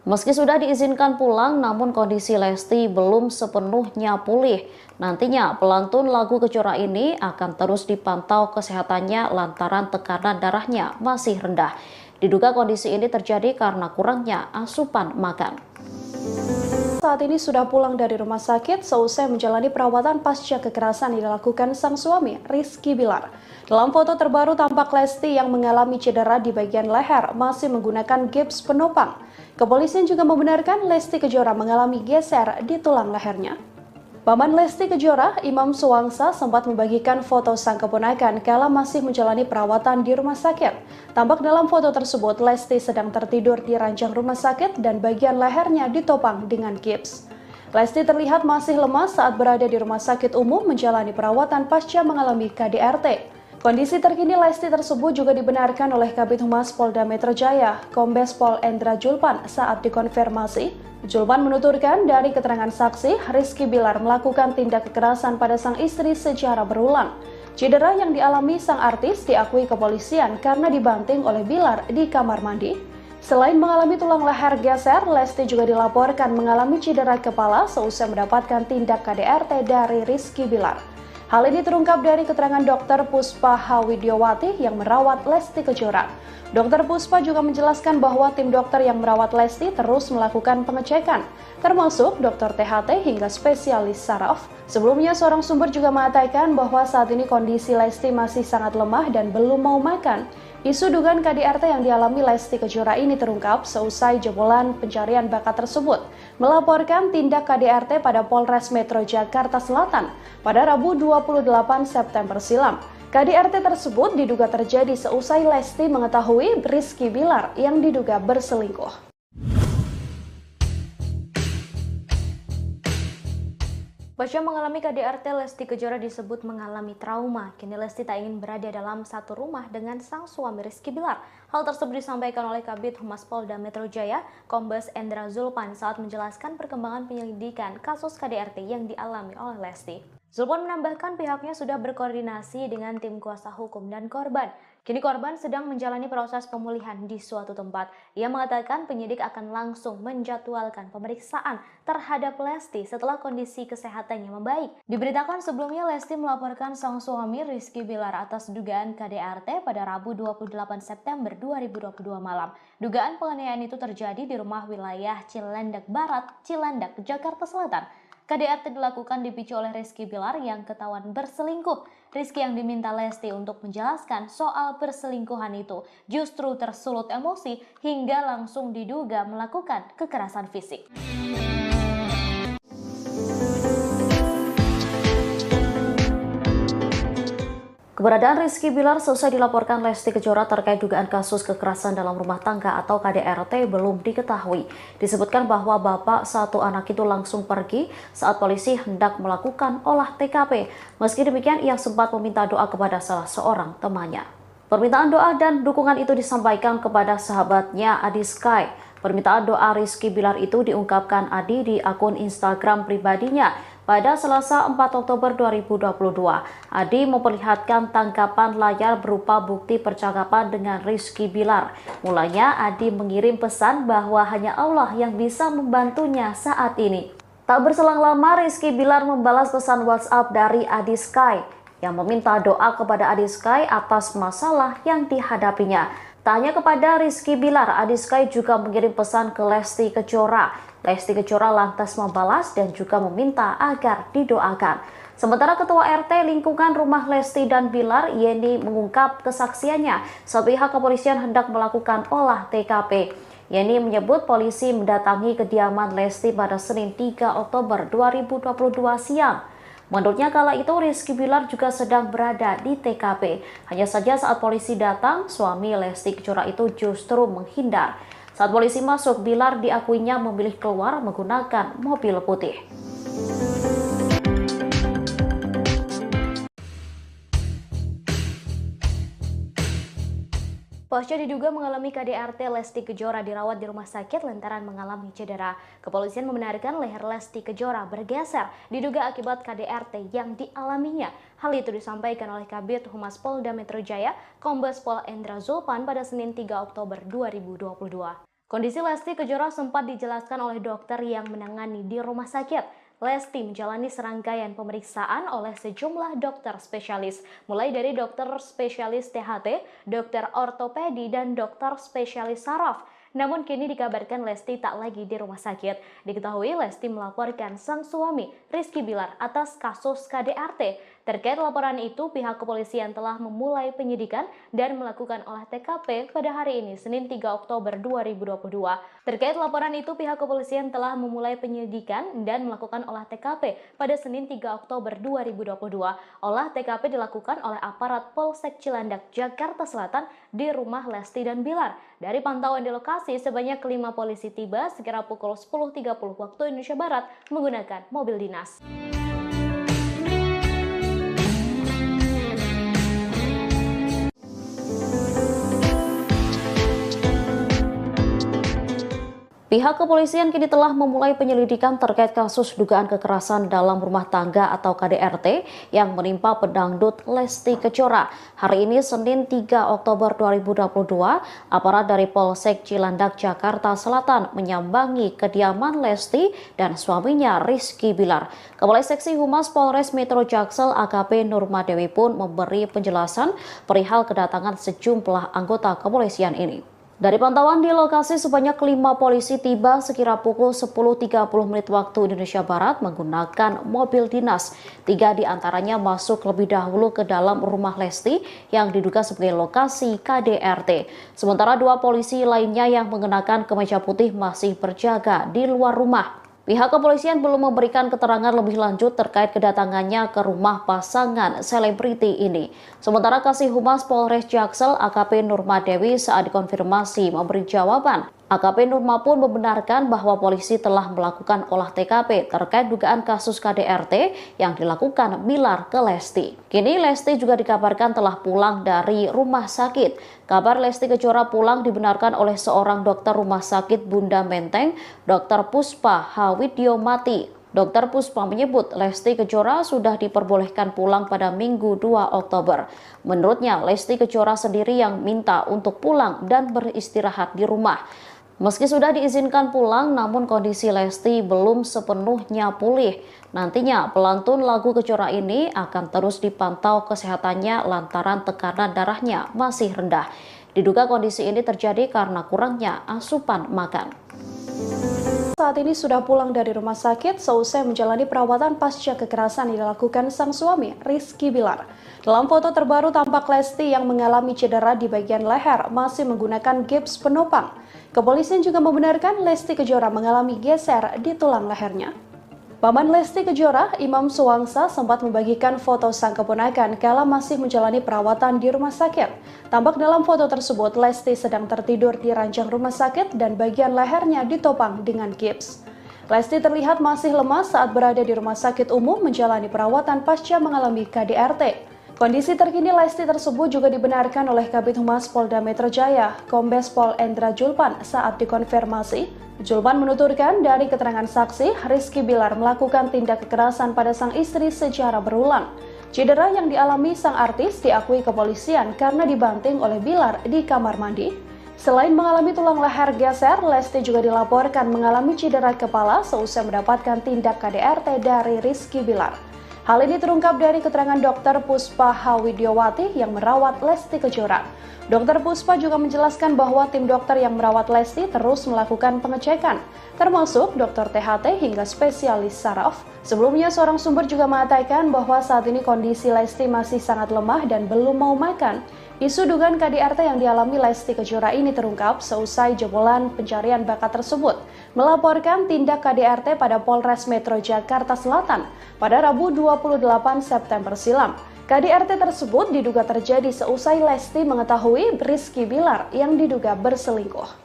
Meski sudah diizinkan pulang, namun kondisi Lesti belum sepenuhnya pulih. Nantinya, pelantun lagu Kejora ini akan terus dipantau kesehatannya lantaran tekanan darahnya masih rendah. Diduga kondisi ini terjadi karena kurangnya asupan makan. Saat ini sudah pulang dari rumah sakit seusai menjalani perawatan pasca kekerasan yang dilakukan sang suami, Rizky Bilar. Dalam foto terbaru tampak Lesti yang mengalami cedera di bagian leher masih menggunakan gips penopang. Kepolisian juga membenarkan Lesti Kejora mengalami geser di tulang lehernya. Paman Lesti Kejora, Imam Suwangsa, sempat membagikan foto sang keponakan kala masih menjalani perawatan di rumah sakit. Tampak dalam foto tersebut, Lesti sedang tertidur di ranjang rumah sakit dan bagian lehernya ditopang dengan gips. Lesti terlihat masih lemas saat berada di rumah sakit umum menjalani perawatan pasca mengalami KDRT. Kondisi terkini Lesti tersebut juga dibenarkan oleh Kabid Humas Polda Metro Jaya, Kombes Pol Endra Julpan saat dikonfirmasi. Julpan menuturkan dari keterangan saksi, Rizky Bilar melakukan tindak kekerasan pada sang istri secara berulang. Cedera yang dialami sang artis diakui kepolisian karena dibanting oleh Bilar di kamar mandi. Selain mengalami tulang leher geser, Lesti juga dilaporkan mengalami cedera kepala seusai mendapatkan tindak KDRT dari Rizky Bilar. Hal ini terungkap dari keterangan Dr. Puspa Hawidyomati yang merawat Lesti Kejora. Dr. Puspa juga menjelaskan bahwa tim dokter yang merawat Lesti terus melakukan pengecekan, termasuk dokter THT hingga spesialis saraf. Sebelumnya, seorang sumber juga mengatakan bahwa saat ini kondisi Lesti masih sangat lemah dan belum mau makan. Isu dugaan KDRT yang dialami Lesti Kejora ini terungkap seusai jebolan pencarian bakat tersebut melaporkan tindak KDRT pada Polres Metro Jakarta Selatan pada Rabu 28 September silam. KDRT tersebut diduga terjadi seusai Lesti mengetahui Rizky Bilar yang diduga berselingkuh. Pasca mengalami KDRT, Lesti Kejora disebut mengalami trauma. Kini Lesti tak ingin berada dalam satu rumah dengan sang suami Rizky Bilar. Hal tersebut disampaikan oleh Kabid Humas Polda Metro Jaya, Kombes Endra Julpan saat menjelaskan perkembangan penyelidikan kasus KDRT yang dialami oleh Lesti. Julpan menambahkan pihaknya sudah berkoordinasi dengan tim kuasa hukum dan korban. Kini korban sedang menjalani proses pemulihan di suatu tempat. Ia mengatakan penyidik akan langsung menjadwalkan pemeriksaan terhadap Lesti setelah kondisi kesehatannya membaik. Diberitakan sebelumnya Lesti melaporkan sang suami Rizky Bilar atas dugaan KDRT pada Rabu 28 September 2022 malam. Dugaan penganiayaan itu terjadi di rumah wilayah Cilandak Barat, Cilandak, Jakarta Selatan. KDRT dilakukan dipicu oleh Rizky Bilar yang ketahuan berselingkuh. Rizky yang diminta Lesti untuk menjelaskan soal perselingkuhan itu justru tersulut emosi hingga langsung diduga melakukan kekerasan fisik. Keberadaan Rizky Bilar selesai dilaporkan Lesti Kejora terkait dugaan kasus kekerasan dalam rumah tangga atau KDRT belum diketahui. Disebutkan bahwa bapak satu anak itu langsung pergi saat polisi hendak melakukan olah TKP. Meski demikian, ia sempat meminta doa kepada salah seorang temannya. Permintaan doa dan dukungan itu disampaikan kepada sahabatnya Adi Sky. Permintaan doa Rizky Bilar itu diungkapkan Adi di akun Instagram pribadinya pada Selasa 4 Oktober 2022. Adi memperlihatkan tangkapan layar berupa bukti percakapan dengan Rizky Bilar. Mulanya Adi mengirim pesan bahwa hanya Allah yang bisa membantunya saat ini. Tak berselang lama Rizky Bilar membalas pesan WhatsApp dari Adi Sky yang meminta doa kepada Adi Sky atas masalah yang dihadapinya. Tak hanya kepada Rizky Bilar, Adi Sky juga mengirim pesan ke Lesti Kejora. Lesti Kejora lantas membalas dan juga meminta agar didoakan. Sementara Ketua RT lingkungan rumah Lesti dan Bilar, Yeni, mengungkap kesaksiannya saat pihak kepolisian hendak melakukan olah TKP. Yeni menyebut polisi mendatangi kediaman Lesti pada Senin 3 Oktober 2022 siang. Menurutnya kala itu Rizky Bilar juga sedang berada di TKP. Hanya saja saat polisi datang, suami Lesti Kejora itu justru menghindar. Saat polisi masuk, Bilar diakuinya memilih keluar menggunakan mobil putih. Pasca diduga mengalami KDRT, Lesti Kejora dirawat di rumah sakit lantaran mengalami cedera. Kepolisian membenarkan leher Lesti Kejora bergeser diduga akibat KDRT yang dialaminya. Hal itu disampaikan oleh Kabid Humas Polda Metro Jaya, Kombes Pol Endra Zulpan pada Senin 3 Oktober 2022. Kondisi Lesti Kejora sempat dijelaskan oleh dokter yang menangani di rumah sakit. Lesti menjalani serangkaian pemeriksaan oleh sejumlah dokter spesialis, mulai dari dokter spesialis THT, dokter ortopedi, dan dokter spesialis saraf. Namun kini dikabarkan Lesti tak lagi di rumah sakit. Diketahui Lesti melaporkan sang suami, Rizky Bilar, atas kasus KDRT. Terkait laporan itu, pihak kepolisian telah memulai penyidikan dan melakukan olah TKP pada hari ini, Senin 3 Oktober 2022. Terkait laporan itu, pihak kepolisian telah memulai penyidikan dan melakukan olah TKP pada Senin 3 Oktober 2022. Olah TKP dilakukan oleh aparat Polsek Cilandak, Jakarta Selatan di rumah Lesti dan Bilar. Dari pantauan di lokasi, sebanyak 5 polisi tiba sekira pukul 10.30 waktu Indonesia Barat menggunakan mobil dinas. Pihak kepolisian kini telah memulai penyelidikan terkait kasus dugaan kekerasan dalam rumah tangga atau KDRT yang menimpa pedangdut Lesti Kejora. Hari ini Senin 3 Oktober 2022, aparat dari Polsek Cilandak, Jakarta Selatan menyambangi kediaman Lesti dan suaminya Rizky Bilar. Kepala Seksi Humas Polres Metro Jaksel AKP Nurmadewi pun memberi penjelasan perihal kedatangan sejumlah anggota kepolisian ini. Dari pantauan di lokasi, sebanyak 5 polisi tiba sekira pukul 10.30 menit waktu Indonesia Barat menggunakan mobil dinas. 3 diantaranya masuk lebih dahulu ke dalam rumah Lesti yang diduga sebagai lokasi KDRT. Sementara 2 polisi lainnya yang mengenakan kemeja putih masih berjaga di luar rumah. Pihak kepolisian belum memberikan keterangan lebih lanjut terkait kedatangannya ke rumah pasangan selebriti ini. Sementara Kasih Humas Polres Jaksel AKP Nurmadewi saat dikonfirmasi memberi jawaban. AKP Nurma pun membenarkan bahwa polisi telah melakukan olah TKP terkait dugaan kasus KDRT yang dilakukan Bilar ke Lesti. Kini Lesti juga dikabarkan telah pulang dari rumah sakit. Kabar Lesti Kejora pulang dibenarkan oleh seorang dokter rumah sakit Bunda Menteng, Dr. Puspa Hawidyomati. Dr. Puspa menyebut Lesti Kejora sudah diperbolehkan pulang pada Minggu 2 Oktober. Menurutnya, Lesti Kejora sendiri yang minta untuk pulang dan beristirahat di rumah. Meski sudah diizinkan pulang, namun kondisi Lesti belum sepenuhnya pulih. Nantinya pelantun lagu Kejora ini akan terus dipantau kesehatannya lantaran tekanan darahnya masih rendah. Diduga kondisi ini terjadi karena kurangnya asupan makan. Saat ini sudah pulang dari rumah sakit seusai menjalani perawatan pasca kekerasan yang dilakukan sang suami, Rizky Bilar. Dalam foto terbaru tampak Lesti yang mengalami cedera di bagian leher masih menggunakan gips penopang. Kepolisian juga membenarkan Lesti Kejora mengalami geser di tulang lehernya. Paman Lesti Kejora, Imam Suwangsa, sempat membagikan foto sang keponakan kala masih menjalani perawatan di rumah sakit. Tampak dalam foto tersebut, Lesti sedang tertidur di ranjang rumah sakit dan bagian lehernya ditopang dengan gips. Lesti terlihat masih lemas saat berada di rumah sakit umum menjalani perawatan pasca mengalami KDRT. Kondisi terkini Lesti tersebut juga dibenarkan oleh Kabid Humas Polda Metro Jaya, Kombes Pol Endra Zulpan saat dikonfirmasi. Zulpan menuturkan dari keterangan saksi, Rizky Bilar melakukan tindak kekerasan pada sang istri secara berulang. Cedera yang dialami sang artis diakui kepolisian karena dibanting oleh Bilar di kamar mandi. Selain mengalami tulang leher geser, Lesti juga dilaporkan mengalami cedera kepala seusai mendapatkan tindak KDRT dari Rizky Bilar. Hal ini terungkap dari keterangan Dr. Puspa Hawidyowati yang merawat Lesti Kejora. Dr. Puspa juga menjelaskan bahwa tim dokter yang merawat Lesti terus melakukan pengecekan, termasuk dokter THT hingga spesialis saraf. Sebelumnya, seorang sumber juga mengatakan bahwa saat ini kondisi Lesti masih sangat lemah dan belum mau makan. Isu dugaan KDRT yang dialami Lesti Kejora ini terungkap seusai jebolan pencarian bakat tersebut melaporkan tindak KDRT pada Polres Metro Jakarta Selatan pada Rabu 28 September silam. KDRT tersebut diduga terjadi seusai Lesti mengetahui Rizky Bilar yang diduga berselingkuh.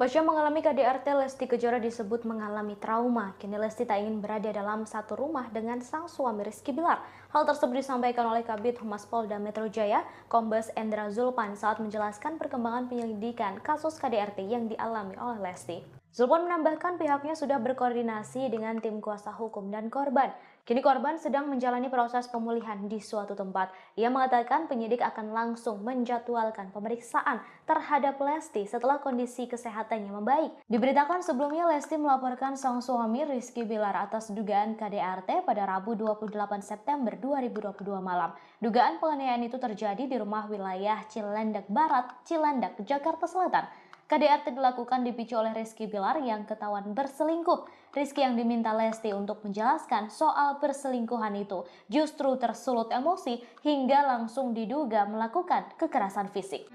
Pasca mengalami KDRT, Lesti Kejora disebut mengalami trauma. Kini Lesti tak ingin berada dalam satu rumah dengan sang suami Rizky Bilar. Hal tersebut disampaikan oleh Kabid Humas Polda Metro Jaya, Kombes Endra Zulpan saat menjelaskan perkembangan penyelidikan kasus KDRT yang dialami oleh Lesti. Zulpan menambahkan pihaknya sudah berkoordinasi dengan tim kuasa hukum dan korban. Kini korban sedang menjalani proses pemulihan di suatu tempat. Ia mengatakan penyidik akan langsung menjadwalkan pemeriksaan terhadap Lesti setelah kondisi kesehatannya membaik. Diberitakan sebelumnya Lesti melaporkan sang suami Rizky Bilar atas dugaan KDRT pada Rabu 28 September 2022 malam. Dugaan penganiayaan itu terjadi di rumah wilayah Cilandak Barat, Cilandak, Jakarta Selatan. KDRT dilakukan dipicu oleh Rizky Bilar yang ketahuan berselingkuh. Rizky yang diminta Lesti untuk menjelaskan soal perselingkuhan itu justru tersulut emosi hingga langsung diduga melakukan kekerasan fisik.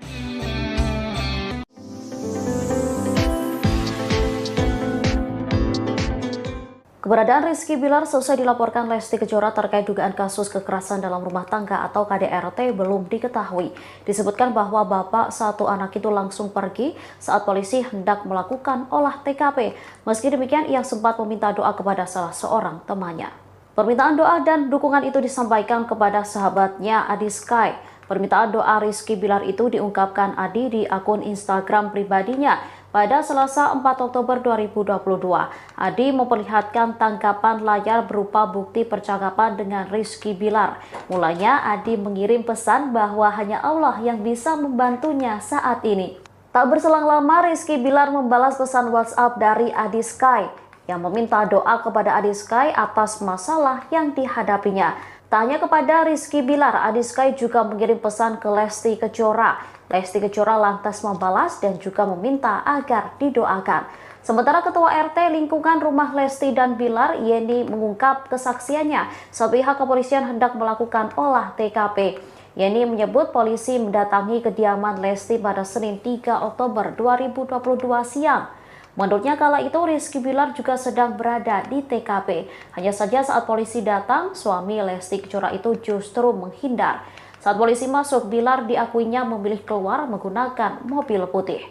Keberadaan Rizky Bilar selesai dilaporkan Lesti Kejora terkait dugaan kasus kekerasan dalam rumah tangga atau KDRT belum diketahui. Disebutkan bahwa bapak satu anak itu langsung pergi saat polisi hendak melakukan olah TKP. Meski demikian, ia sempat meminta doa kepada salah seorang temannya. Permintaan doa dan dukungan itu disampaikan kepada sahabatnya Adi Sky. Permintaan doa Rizky Bilar itu diungkapkan Adi di akun Instagram pribadinya. Pada Selasa 4 Oktober 2022, Adi memperlihatkan tangkapan layar berupa bukti percakapan dengan Rizky Bilar. Mulanya Adi mengirim pesan bahwa hanya Allah yang bisa membantunya saat ini. Tak berselang lama, Rizky Bilar membalas pesan WhatsApp dari Adi Sky yang meminta doa kepada Adi Sky atas masalah yang dihadapinya. Tak hanya kepada Rizky Bilar, Adi Sky juga mengirim pesan ke Lesti Kejora. Lesti Kejora lantas membalas dan juga meminta agar didoakan. Sementara Ketua RT lingkungan rumah Lesti dan Bilar, Yeni, mengungkap kesaksiannya saat pihak kepolisian hendak melakukan olah TKP. Yeni menyebut polisi mendatangi kediaman Lesti pada Senin 3 Oktober 2022 siang. Menurutnya kala itu Rizky Bilar juga sedang berada di TKP. Hanya saja saat polisi datang, suami Lesti Kejora itu justru menghindar. Saat polisi masuk, Bilar diakuinya memilih keluar menggunakan mobil putih.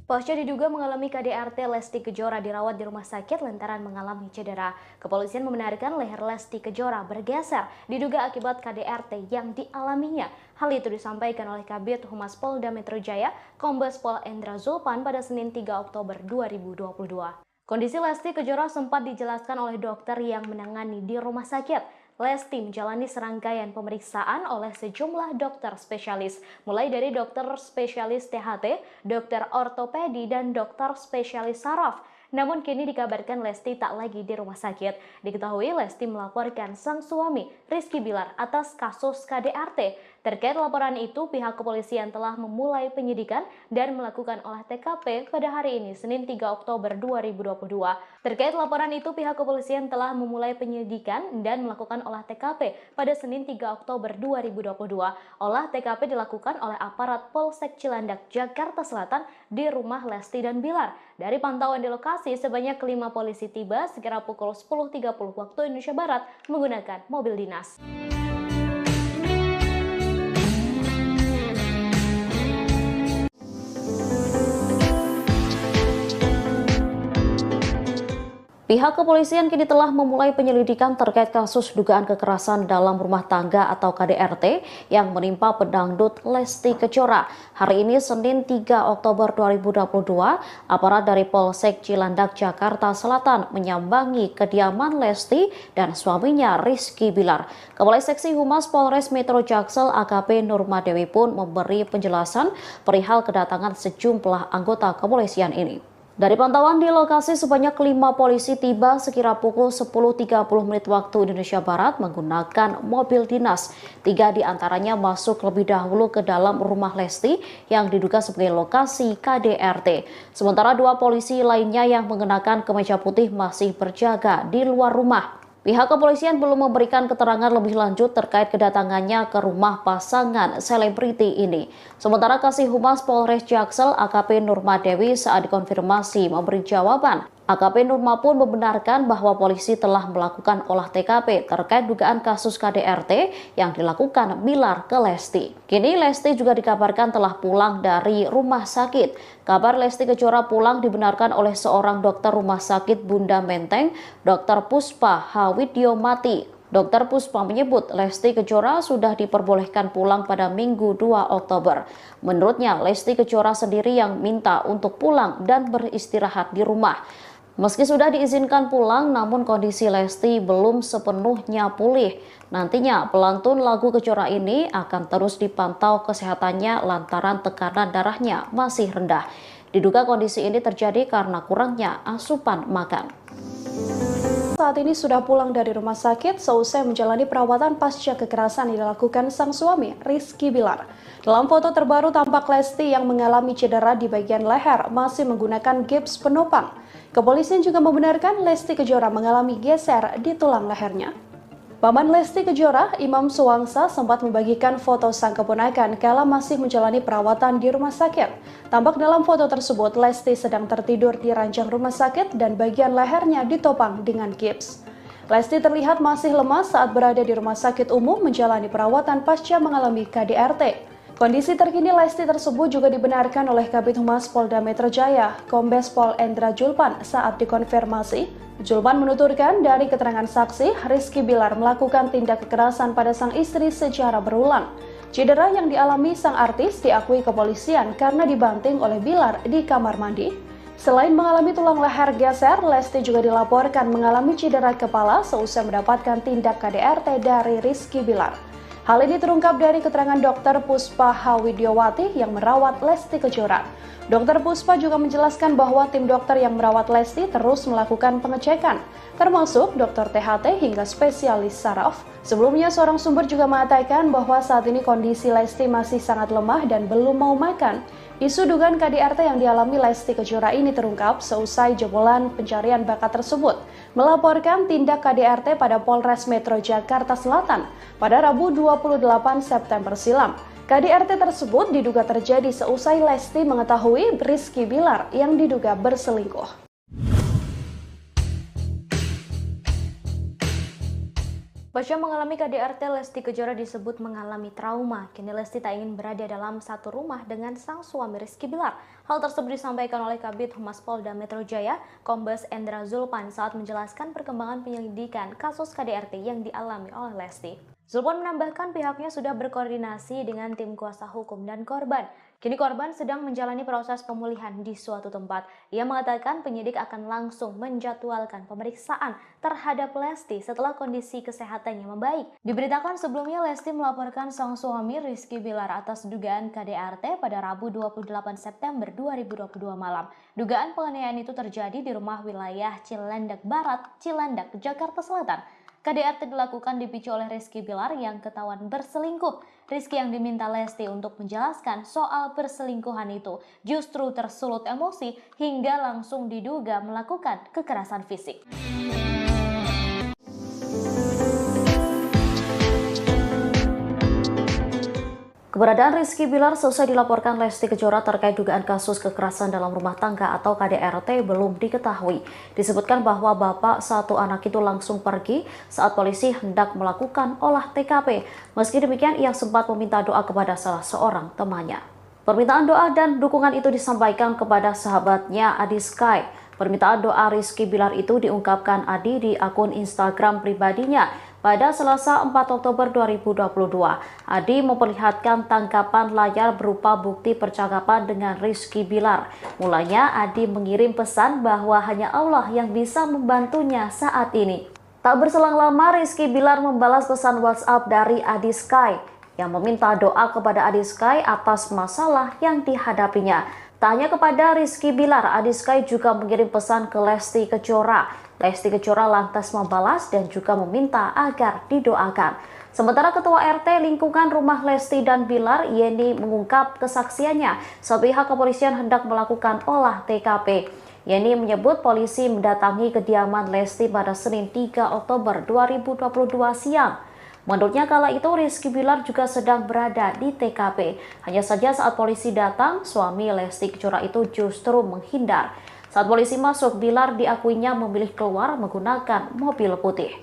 Pasca diduga mengalami KDRT, Lesti Kejora dirawat di rumah sakit lantaran mengalami cedera. Kepolisian membenarkan leher Lesti Kejora bergeser diduga akibat KDRT yang dialaminya. Hal itu disampaikan oleh Kabid Humas Polda Metro Jaya, Kombes Pol Endra Zulpan pada Senin 3 Oktober 2022. Kondisi Lesti Kejora sempat dijelaskan oleh dokter yang menangani di rumah sakit. Lesti menjalani serangkaian pemeriksaan oleh sejumlah dokter spesialis, mulai dari dokter spesialis THT, dokter ortopedi, dan dokter spesialis saraf. Namun kini dikabarkan Lesti tak lagi di rumah sakit. Diketahui Lesti melaporkan sang suami Rizky Bilar atas kasus KDRT. Terkait laporan itu, pihak kepolisian telah memulai penyidikan dan melakukan olah TKP pada hari ini, Senin 3 Oktober 2022. Terkait laporan itu, pihak kepolisian telah memulai penyidikan dan melakukan olah TKP pada Senin 3 Oktober 2022. Olah TKP dilakukan oleh aparat Polsek Cilandak, Jakarta Selatan di rumah Lesti dan Bilar. Dari pantauan di lokasi, sebanyak 5 polisi tiba sekira pukul 10.30 waktu Indonesia Barat menggunakan mobil dinas. Pihak kepolisian kini telah memulai penyelidikan terkait kasus dugaan kekerasan dalam rumah tangga atau KDRT yang menimpa pedangdut Lesti Kejora. Hari ini Senin 3 Oktober 2022, aparat dari Polsek Cilandak, Jakarta Selatan menyambangi kediaman Lesti dan suaminya Rizky Bilar. Kepala Seksi Humas Polres Metro Jaksel AKP Nurma Dewi pun memberi penjelasan perihal kedatangan sejumlah anggota kepolisian ini. Dari pantauan di lokasi, sebanyak 5 polisi tiba sekira pukul 10.30 menit waktu Indonesia Barat menggunakan mobil dinas. 3 diantaranya masuk lebih dahulu ke dalam rumah Lesti yang diduga sebagai lokasi KDRT. Sementara 2 polisi lainnya yang mengenakan kemeja putih masih berjaga di luar rumah. Pihak kepolisian belum memberikan keterangan lebih lanjut terkait kedatangannya ke rumah pasangan selebriti ini. Sementara Kasih Humas Polres Jaksel AKP Nurma Dewi saat dikonfirmasi memberi jawaban. AKP Nurma pun membenarkan bahwa polisi telah melakukan olah TKP terkait dugaan kasus KDRT yang dilakukan Bilar ke Lesti. Kini Lesti juga dikabarkan telah pulang dari rumah sakit. Kabar Lesti Kejora pulang dibenarkan oleh seorang dokter rumah sakit Bunda Menteng, Dr. Puspa Hawidyomati. Dr. Puspa menyebut Lesti Kejora sudah diperbolehkan pulang pada Minggu 2 Oktober. Menurutnya, Lesti Kejora sendiri yang minta untuk pulang dan beristirahat di rumah. Meski sudah diizinkan pulang, namun kondisi Lesti belum sepenuhnya pulih. Nantinya, pelantun lagu Kejora ini akan terus dipantau kesehatannya lantaran tekanan darahnya masih rendah. Diduga kondisi ini terjadi karena kurangnya asupan makan. Saat ini sudah pulang dari rumah sakit seusai menjalani perawatan pasca kekerasan yang dilakukan sang suami, Rizky Bilar. Dalam foto terbaru tampak Lesti yang mengalami cedera di bagian leher masih menggunakan gips penopang. Kepolisian juga membenarkan Lesti Kejora mengalami geser di tulang lehernya. Paman Lesti Kejora, Imam Suwangsa, sempat membagikan foto sang keponakan kala masih menjalani perawatan di rumah sakit. Tampak dalam foto tersebut, Lesti sedang tertidur di ranjang rumah sakit dan bagian lehernya ditopang dengan gips. Lesti terlihat masih lemas saat berada di rumah sakit umum menjalani perawatan pasca mengalami KDRT. Kondisi terkini Lesti tersebut juga dibenarkan oleh Kabid Humas Polda Metro Jaya, Kombes Pol Endra Julpan saat dikonfirmasi. Julpan menuturkan dari keterangan saksi, Rizky Bilar melakukan tindak kekerasan pada sang istri secara berulang. Cedera yang dialami sang artis diakui kepolisian karena dibanting oleh Bilar di kamar mandi. Selain mengalami tulang leher geser, Lesti juga dilaporkan mengalami cedera kepala seusai mendapatkan tindak KDRT dari Rizky Bilar. Hal ini terungkap dari keterangan Dr. Puspa Hawidyomati yang merawat Lesti Kejora. Dr. Puspa juga menjelaskan bahwa tim dokter yang merawat Lesti terus melakukan pengecekan, termasuk dokter THT hingga spesialis saraf. Sebelumnya, seorang sumber juga mengatakan bahwa saat ini kondisi Lesti masih sangat lemah dan belum mau makan. Isu dugaan KDRT yang dialami Lesti Kejora ini terungkap seusai jebolan pencarian bakat tersebut melaporkan tindak KDRT pada Polres Metro Jakarta Selatan pada Rabu 28 September silam. KDRT tersebut diduga terjadi seusai Lesti mengetahui Rizky Bilar yang diduga berselingkuh. Pasca mengalami KDRT, Lesti Kejora disebut mengalami trauma. Kini Lesti tak ingin berada dalam satu rumah dengan sang suami Rizky Bilar. Hal tersebut disampaikan oleh Kabid Humas Polda Metro Jaya, Kombes Endra Julpan saat menjelaskan perkembangan penyelidikan kasus KDRT yang dialami oleh Lesti. Julpan menambahkan pihaknya sudah berkoordinasi dengan tim kuasa hukum dan korban. Kini korban sedang menjalani proses pemulihan di suatu tempat. Ia mengatakan penyidik akan langsung menjadwalkan pemeriksaan terhadap Lesti setelah kondisi kesehatannya membaik. Diberitakan sebelumnya Lesti melaporkan sang suami Rizky Bilar atas dugaan KDRT pada Rabu 28 September 2022 malam. Dugaan penganiayaan itu terjadi di rumah wilayah Cilandak Barat, Cilandak, Jakarta Selatan. KDRT dilakukan dipicu oleh Rizky Bilar yang ketahuan berselingkuh. Rizky yang diminta Lesti untuk menjelaskan soal perselingkuhan itu justru tersulut emosi hingga langsung diduga melakukan kekerasan fisik. Keberadaan Rizky Bilar selesai dilaporkan Lesti Kejora terkait dugaan kasus kekerasan dalam rumah tangga atau KDRT belum diketahui. Disebutkan bahwa bapak satu anak itu langsung pergi saat polisi hendak melakukan olah TKP. Meski demikian, ia sempat meminta doa kepada salah seorang temannya. Permintaan doa dan dukungan itu disampaikan kepada sahabatnya Adi Sky. Permintaan doa Rizky Bilar itu diungkapkan Adi di akun Instagram pribadinya. Pada Selasa 4 Oktober 2022, Adi memperlihatkan tangkapan layar berupa bukti percakapan dengan Rizky Bilar. Mulanya Adi mengirim pesan bahwa hanya Allah yang bisa membantunya saat ini. Tak berselang lama, Rizky Bilar membalas pesan WhatsApp dari Adi Sky yang meminta doa kepada Adi Sky atas masalah yang dihadapinya. Tak hanya kepada Rizky Bilar, Adi Sky juga mengirim pesan ke Lesti Kejora. Lesti Kejora lantas membalas dan juga meminta agar didoakan. Sementara Ketua RT lingkungan rumah Lesti dan Bilar, Yeni, mengungkap kesaksiannya saat pihak kepolisian hendak melakukan olah TKP. Yeni menyebut polisi mendatangi kediaman Lesti pada Senin 3 Oktober 2022 siang. Menurutnya kala itu Rizky Bilar juga sedang berada di TKP. Hanya saja saat polisi datang, suami Lesti Kejora itu justru menghindar. Saat polisi masuk, Bilar diakuinya memilih keluar menggunakan mobil putih.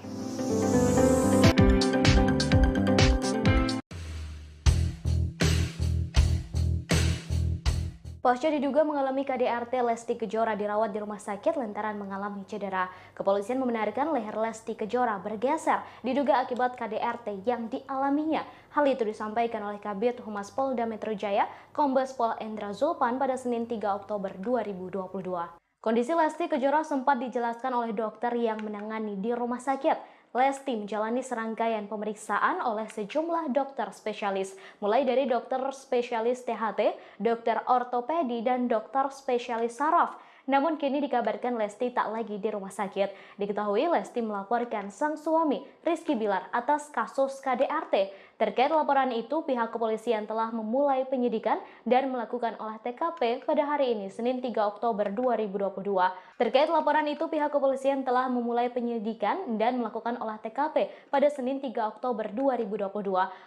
Pasca diduga mengalami KDRT, Lesti Kejora dirawat di rumah sakit lantaran mengalami cedera. Kepolisian membenarkan leher Lesti Kejora bergeser diduga akibat KDRT yang dialaminya. Hal itu disampaikan oleh Kabid Humas Polda Metro Jaya, Kombes Pol Endra Zulpan pada Senin 3 Oktober 2022. Kondisi Lesti Kejora sempat dijelaskan oleh dokter yang menangani di rumah sakit. Lesti menjalani serangkaian pemeriksaan oleh sejumlah dokter spesialis, mulai dari dokter spesialis THT, dokter ortopedi, dan dokter spesialis saraf. Namun kini dikabarkan Lesti tak lagi di rumah sakit. Diketahui Lesti melaporkan sang suami, Rizky Bilar, atas kasus KDRT. Terkait laporan itu, pihak kepolisian telah memulai penyidikan dan melakukan olah TKP pada hari ini, Senin 3 Oktober 2022. Terkait laporan itu, pihak kepolisian telah memulai penyidikan dan melakukan olah TKP pada Senin 3 Oktober 2022.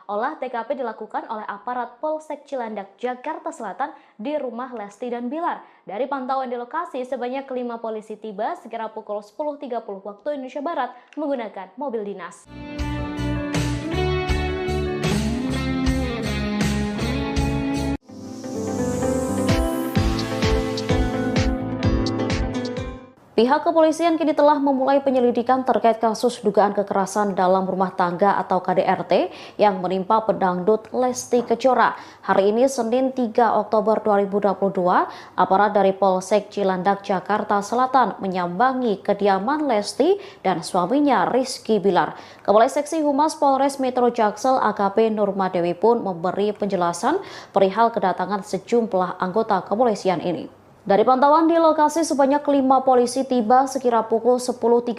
Olah TKP dilakukan oleh aparat Polsek Cilandak, Jakarta Selatan di rumah Lesti dan Bilar. Dari pantauan di lokasi, sebanyak 5 polisi tiba sekira pukul 10.30 waktu Indonesia Barat menggunakan mobil dinas. Pihak kepolisian kini telah memulai penyelidikan terkait kasus dugaan kekerasan dalam rumah tangga atau KDRT yang menimpa pedangdut Lesti Kejora. Hari ini Senin 3 Oktober 2022, aparat dari Polsek Cilandak, Jakarta Selatan menyambangi kediaman Lesti dan suaminya Rizky Bilar. Kepala Seksi Humas Polres Metro Jaksel AKP Nurmadewi pun memberi penjelasan perihal kedatangan sejumlah anggota kepolisian ini. Dari pantauan di lokasi, sebanyak 5 polisi tiba sekira pukul 10.30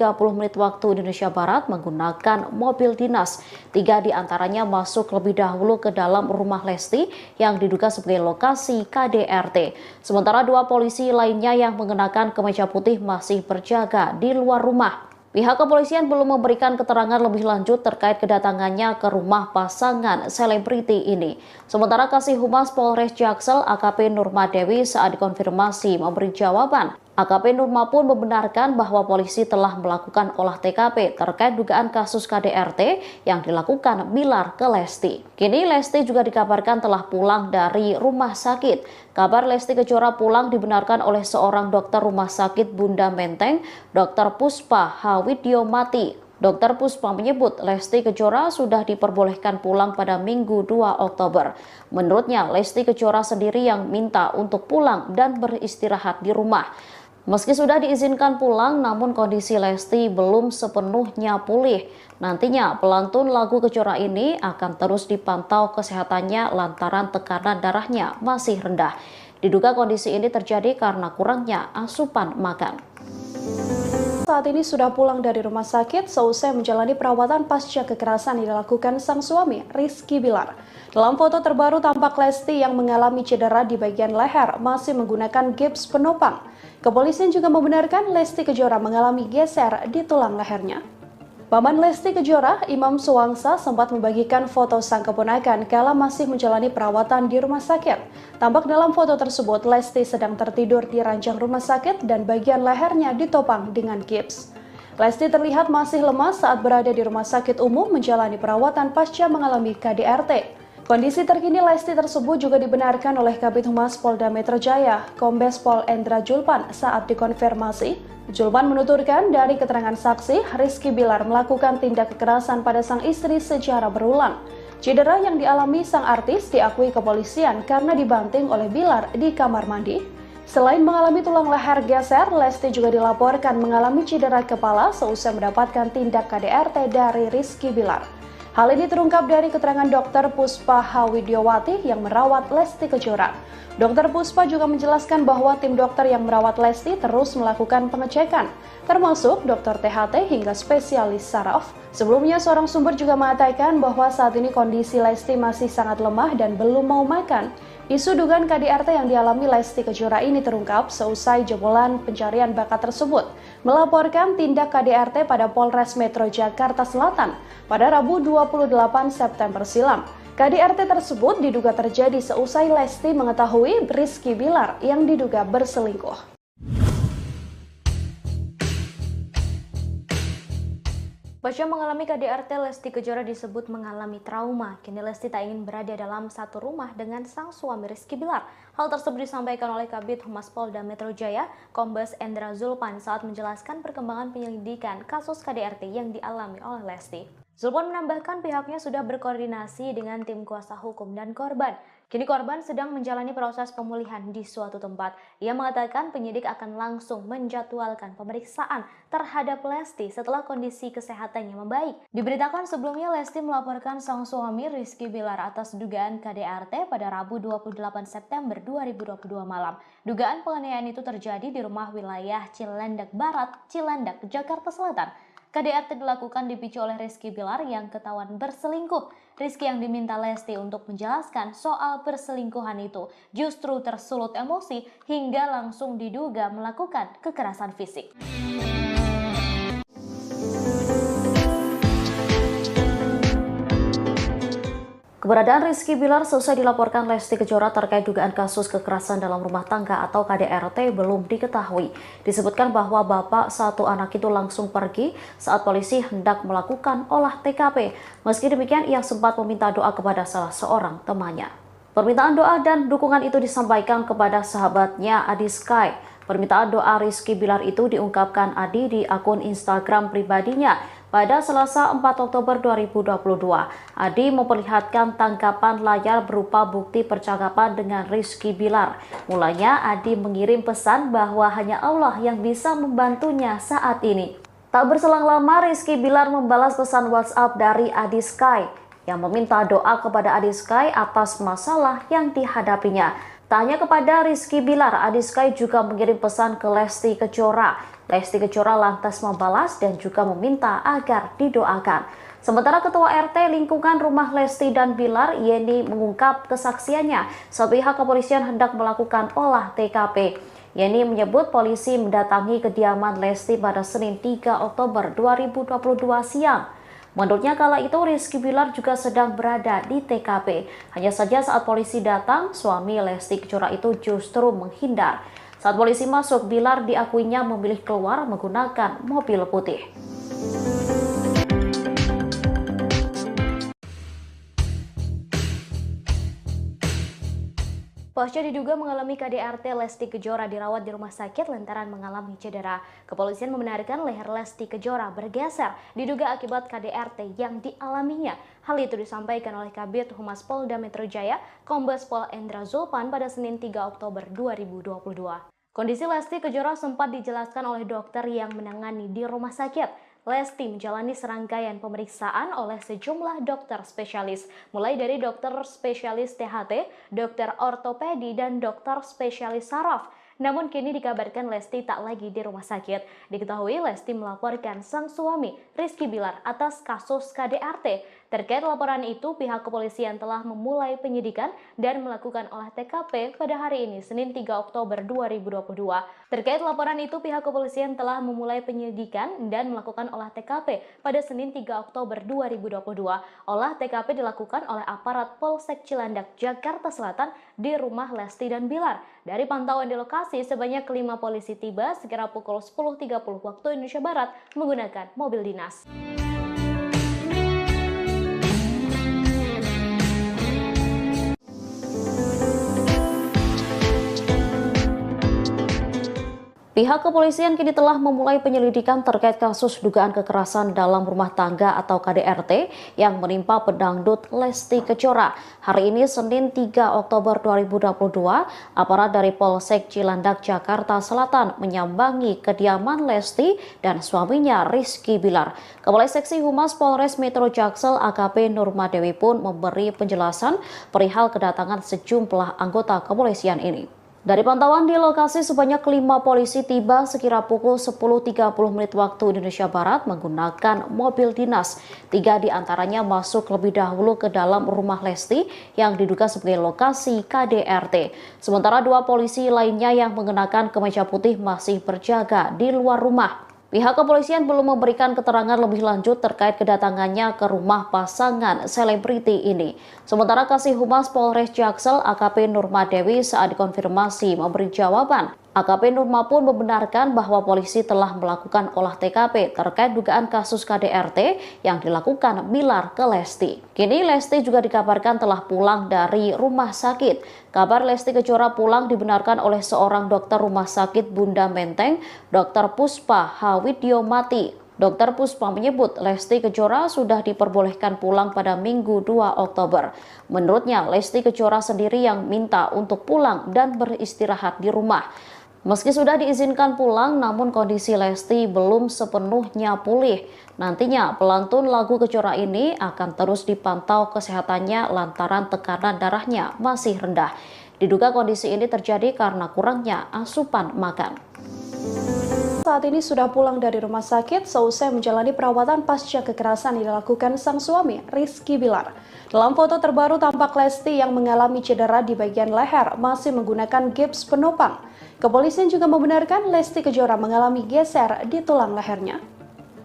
waktu Indonesia Barat menggunakan mobil dinas. 3 diantaranya masuk lebih dahulu ke dalam rumah Lesti yang diduga sebagai lokasi KDRT. Sementara 2 polisi lainnya yang mengenakan kemeja putih masih berjaga di luar rumah. Pihak kepolisian belum memberikan keterangan lebih lanjut terkait kedatangannya ke rumah pasangan selebriti ini. Sementara Kasih Humas Polres Jaksel AKP Nurmadewi saat dikonfirmasi memberi jawaban. AKP Nurma pun membenarkan bahwa polisi telah melakukan olah TKP terkait dugaan kasus KDRT yang dilakukan Bilar ke Lesti. Kini Lesti juga dikabarkan telah pulang dari rumah sakit. Kabar Lesti Kejora pulang dibenarkan oleh seorang dokter rumah sakit Bunda Menteng, Dr. Puspa Hawidyomati. Dr. Puspa menyebut Lesti Kejora sudah diperbolehkan pulang pada Minggu 2 Oktober. Menurutnya, Lesti Kejora sendiri yang minta untuk pulang dan beristirahat di rumah. Meski sudah diizinkan pulang, namun kondisi Lesti belum sepenuhnya pulih. Nantinya pelantun lagu Kejora ini akan terus dipantau kesehatannya lantaran tekanan darahnya masih rendah. Diduga kondisi ini terjadi karena kurangnya asupan makan. Saat ini sudah pulang dari rumah sakit seusai menjalani perawatan pasca kekerasan yang dilakukan sang suami, Rizky Bilar. Dalam foto terbaru tampak Lesti yang mengalami cedera di bagian leher masih menggunakan gips penopang. Kepolisian juga membenarkan Lesti Kejora mengalami geser di tulang lehernya. Paman Lesti Kejora, Imam Suwangsa, sempat membagikan foto sang keponakan kala masih menjalani perawatan di rumah sakit. Tampak dalam foto tersebut, Lesti sedang tertidur di ranjang rumah sakit dan bagian lehernya ditopang dengan gips. Lesti terlihat masih lemas saat berada di rumah sakit umum menjalani perawatan pasca mengalami KDRT. Kondisi terkini Lesti tersebut juga dibenarkan oleh Kabid Humas Polda Metro Jaya, Kombes Pol Endra Zulpan saat dikonfirmasi. Zulpan menuturkan dari keterangan saksi, Rizky Bilar melakukan tindak kekerasan pada sang istri secara berulang. Cedera yang dialami sang artis diakui kepolisian karena dibanting oleh Bilar di kamar mandi. Selain mengalami tulang leher geser, Lesti juga dilaporkan mengalami cedera kepala seusai mendapatkan tindak KDRT dari Rizky Bilar. Hal ini terungkap dari keterangan Dr. Puspa Hawidyomati yang merawat Lesti Kejora. Dr. Puspa juga menjelaskan bahwa tim dokter yang merawat Lesti terus melakukan pengecekan, termasuk dokter THT hingga spesialis saraf. Sebelumnya, seorang sumber juga mengatakan bahwa saat ini kondisi Lesti masih sangat lemah dan belum mau makan. Isu dugaan KDRT yang dialami Lesti Kejora ini terungkap seusai jebolan pencarian bakat tersebut melaporkan tindak KDRT pada Polres Metro Jakarta Selatan pada Rabu 28 September silam. KDRT tersebut diduga terjadi seusai Lesti mengetahui Rizky Bilar yang diduga berselingkuh. Pasca mengalami KDRT, Lesti Kejora disebut mengalami trauma. Kini Lesti tak ingin berada dalam satu rumah dengan sang suami Rizky Bilar. Hal tersebut disampaikan oleh Kabid Humas Polda Metro Jaya, Kombes Endra Zulpan saat menjelaskan perkembangan penyelidikan kasus KDRT yang dialami oleh Lesti. Zulpan menambahkan pihaknya sudah berkoordinasi dengan tim kuasa hukum dan korban. Kini korban sedang menjalani proses pemulihan di suatu tempat. Ia mengatakan penyidik akan langsung menjadwalkan pemeriksaan terhadap Lesti setelah kondisi kesehatannya membaik. Diberitakan sebelumnya Lesti melaporkan sang suami Rizky Bilar atas dugaan KDRT pada Rabu 28 September 2022 malam. Dugaan penganiayaan itu terjadi di rumah wilayah Cilandak Barat, Cilandak, Jakarta Selatan. KDRT dilakukan dipicu oleh Rizky Bilar yang ketahuan berselingkuh. Rizky yang diminta Lesti untuk menjelaskan soal perselingkuhan itu justru tersulut emosi hingga langsung diduga melakukan kekerasan fisik. Keberadaan Rizky Bilar selesai dilaporkan Lesti Kejora terkait dugaan kasus kekerasan dalam rumah tangga atau KDRT belum diketahui. Disebutkan bahwa bapak satu anak itu langsung pergi saat polisi hendak melakukan olah TKP. Meski demikian, ia sempat meminta doa kepada salah seorang temannya. Permintaan doa dan dukungan itu disampaikan kepada sahabatnya Adi Sky. Permintaan doa Rizky Bilar itu diungkapkan Adi di akun Instagram pribadinya. Pada Selasa 4 Oktober 2022, Adi memperlihatkan tangkapan layar berupa bukti percakapan dengan Rizky Bilar. Mulanya Adi mengirim pesan bahwa hanya Allah yang bisa membantunya saat ini. Tak berselang lama, Rizky Bilar membalas pesan WhatsApp dari Adi Sky yang meminta doa kepada Adi Sky atas masalah yang dihadapinya. Tak hanya kepada Rizky Bilar, Adi Sky juga mengirim pesan ke Lesti Kejora. Lesti Kejora lantas membalas dan juga meminta agar didoakan. Sementara Ketua RT lingkungan rumah Lesti dan Bilar, Yeni, mengungkap kesaksiannya saat pihak kepolisian hendak melakukan olah TKP. Yeni menyebut polisi mendatangi kediaman Lesti pada Senin 3 Oktober 2022 siang. Menurutnya kala itu Rizky Bilar juga sedang berada di TKP. Hanya saja saat polisi datang, suami Lesti Kejora itu justru menghindar. Saat polisi masuk, Bilar diakuinya memilih keluar menggunakan mobil putih. Pasca diduga mengalami KDRT, Lesti Kejora dirawat di rumah sakit lantaran mengalami cedera. Kepolisian membenarkan leher Lesti Kejora bergeser diduga akibat KDRT yang dialaminya. Hal itu disampaikan oleh Kabid Humas Polda Metro Jaya, Kombes Pol Endra Zulpan pada Senin 3 Oktober 2022. Kondisi Lesti Kejora sempat dijelaskan oleh dokter yang menangani di rumah sakit. Lesti menjalani serangkaian pemeriksaan oleh sejumlah dokter spesialis, mulai dari dokter spesialis THT, dokter ortopedi, dan dokter spesialis saraf. Namun kini dikabarkan Lesti tak lagi di rumah sakit. Diketahui Lesti melaporkan sang suami Rizky Bilar atas kasus KDRT. Terkait laporan itu, pihak kepolisian telah memulai penyidikan dan melakukan olah TKP pada hari ini, Senin 3 Oktober 2022. Terkait laporan itu, pihak kepolisian telah memulai penyidikan dan melakukan olah TKP pada Senin 3 Oktober 2022. Olah TKP dilakukan oleh aparat Polsek Cilandak, Jakarta Selatan di rumah Lesti dan Bilar. Dari pantauan di lokasi, sebanyak 5 polisi tiba sekira pukul 10.30 waktu Indonesia Barat menggunakan mobil dinas. Pihak kepolisian kini telah memulai penyelidikan terkait kasus dugaan kekerasan dalam rumah tangga atau KDRT yang menimpa pedangdut Lesti Kejora. Hari ini Senin 3 Oktober 2022, aparat dari Polsek Cilandak, Jakarta Selatan menyambangi kediaman Lesti dan suaminya Rizky Bilar. Kepala Seksi Humas Polres Metro Jaksel AKP Nurmadewi pun memberi penjelasan perihal kedatangan sejumlah anggota kepolisian ini. Dari pantauan di lokasi, sebanyak 5 polisi tiba sekira pukul 10.30 menit waktu Indonesia Barat menggunakan mobil dinas. 3 diantaranya masuk lebih dahulu ke dalam rumah Lesti yang diduga sebagai lokasi KDRT. Sementara 2 polisi lainnya yang mengenakan kemeja putih masih berjaga di luar rumah. Pihak kepolisian belum memberikan keterangan lebih lanjut terkait kedatangannya ke rumah pasangan selebriti ini. Sementara Kasih Humas Polres Jaksel AKP Nurmadewi saat dikonfirmasi memberi jawaban. AKP Nurma pun membenarkan bahwa polisi telah melakukan olah TKP terkait dugaan kasus KDRT yang dilakukan Bilar ke Lesti. Kini Lesti juga dikabarkan telah pulang dari rumah sakit. Kabar Lesti Kejora pulang dibenarkan oleh seorang dokter rumah sakit Bunda Menteng, Dr. Puspa Hawidyomati. Dr. Puspa menyebut Lesti Kejora sudah diperbolehkan pulang pada Minggu 2 Oktober. Menurutnya, Lesti Kejora sendiri yang minta untuk pulang dan beristirahat di rumah. Meski sudah diizinkan pulang, namun kondisi Lesti belum sepenuhnya pulih. Nantinya, pelantun lagu Kejora ini akan terus dipantau kesehatannya lantaran tekanan darahnya masih rendah. Diduga kondisi ini terjadi karena kurangnya asupan makan. Saat ini sudah pulang dari rumah sakit seusai menjalani perawatan pasca kekerasan yang dilakukan sang suami, Rizky Bilar. Dalam foto terbaru tampak Lesti yang mengalami cedera di bagian leher masih menggunakan gips penopang. Kepolisian juga membenarkan Lesti Kejora mengalami geser di tulang lehernya.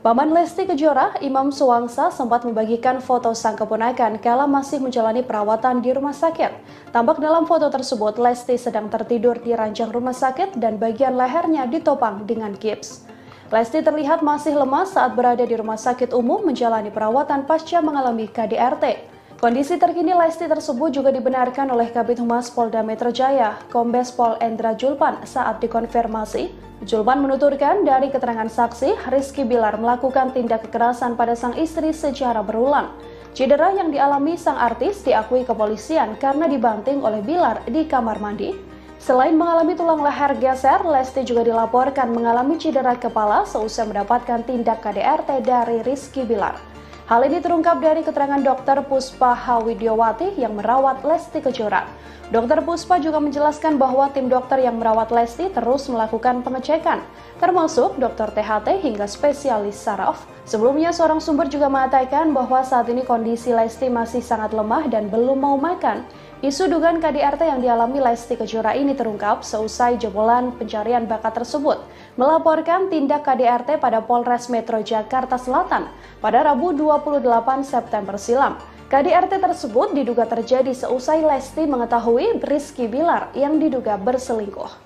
Paman Lesti Kejora, Imam Suwangsa, sempat membagikan foto sang keponakan kala masih menjalani perawatan di rumah sakit. Tampak dalam foto tersebut, Lesti sedang tertidur di ranjang rumah sakit dan bagian lehernya ditopang dengan gips. Lesti terlihat masih lemas saat berada di rumah sakit umum menjalani perawatan pasca mengalami KDRT. Kondisi terkini Lesti tersebut juga dibenarkan oleh Kabid Humas Polda Metro Jaya, Kombes Pol Endra Julpan saat dikonfirmasi. Julpan menuturkan dari keterangan saksi, Rizky Bilar melakukan tindak kekerasan pada sang istri secara berulang. Cedera yang dialami sang artis diakui kepolisian karena dibanting oleh Bilar di kamar mandi. Selain mengalami tulang leher geser, Lesti juga dilaporkan mengalami cedera kepala seusai mendapatkan tindak KDRT dari Rizky Bilar. Hal ini terungkap dari keterangan Dr. Puspa Hawidyomati yang merawat Lesti Kejora. Dr. Puspa juga menjelaskan bahwa tim dokter yang merawat Lesti terus melakukan pengecekan, termasuk dokter THT hingga spesialis saraf. Sebelumnya, seorang sumber juga mengatakan bahwa saat ini kondisi Lesti masih sangat lemah dan belum mau makan. Isu dugaan KDRT yang dialami Lesti Kejora ini terungkap seusai jebolan pencarian bakat tersebut melaporkan tindak KDRT pada Polres Metro Jakarta Selatan pada Rabu 28 September silam. KDRT tersebut diduga terjadi seusai Lesti mengetahui Rizky Bilar yang diduga berselingkuh.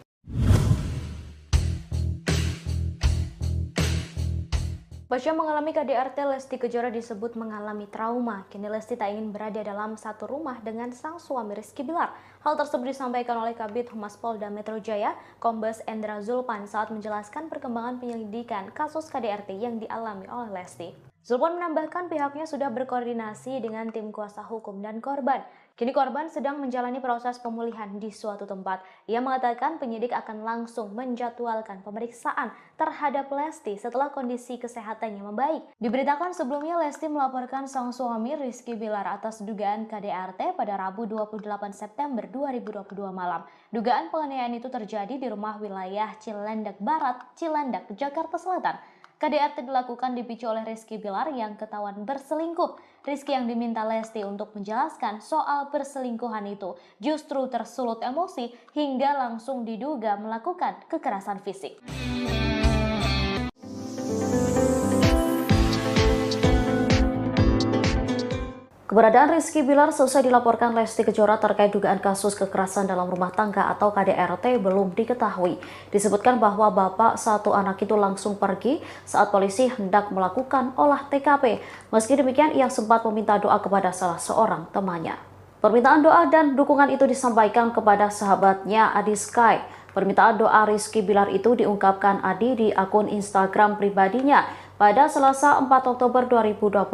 Pasca mengalami KDRT, Lesti Kejora disebut mengalami trauma. Kini Lesti tak ingin berada dalam satu rumah dengan sang suami Rizky Bilar. Hal tersebut disampaikan oleh Kabid Humas Polda Metro Jaya, Kombes Endra Julpan saat menjelaskan perkembangan penyelidikan kasus KDRT yang dialami oleh Lesti. Julpan menambahkan pihaknya sudah berkoordinasi dengan tim kuasa hukum dan korban. Kini korban sedang menjalani proses pemulihan di suatu tempat. Ia mengatakan penyidik akan langsung menjadwalkan pemeriksaan terhadap Lesti setelah kondisi kesehatannya membaik. Diberitakan sebelumnya Lesti melaporkan sang suami Rizky Bilar atas dugaan KDRT pada Rabu 28 September 2022 malam. Dugaan penganiayaan itu terjadi di rumah wilayah Cilandak Barat, Cilandak, Jakarta Selatan. KDRT dilakukan dipicu oleh Rizky Bilar yang ketahuan berselingkuh. Rizky yang diminta Lesti untuk menjelaskan soal perselingkuhan itu justru tersulut emosi hingga langsung diduga melakukan kekerasan fisik. Keberadaan Rizky Bilar selesai dilaporkan Lesti Kejora terkait dugaan kasus kekerasan dalam rumah tangga atau KDRT belum diketahui. Disebutkan bahwa bapak satu anak itu langsung pergi saat polisi hendak melakukan olah TKP. Meski demikian, ia sempat meminta doa kepada salah seorang temannya. Permintaan doa dan dukungan itu disampaikan kepada sahabatnya Adi Sky. Permintaan doa Rizky Bilar itu diungkapkan Adi di akun Instagram pribadinya. Pada Selasa 4 Oktober 2022,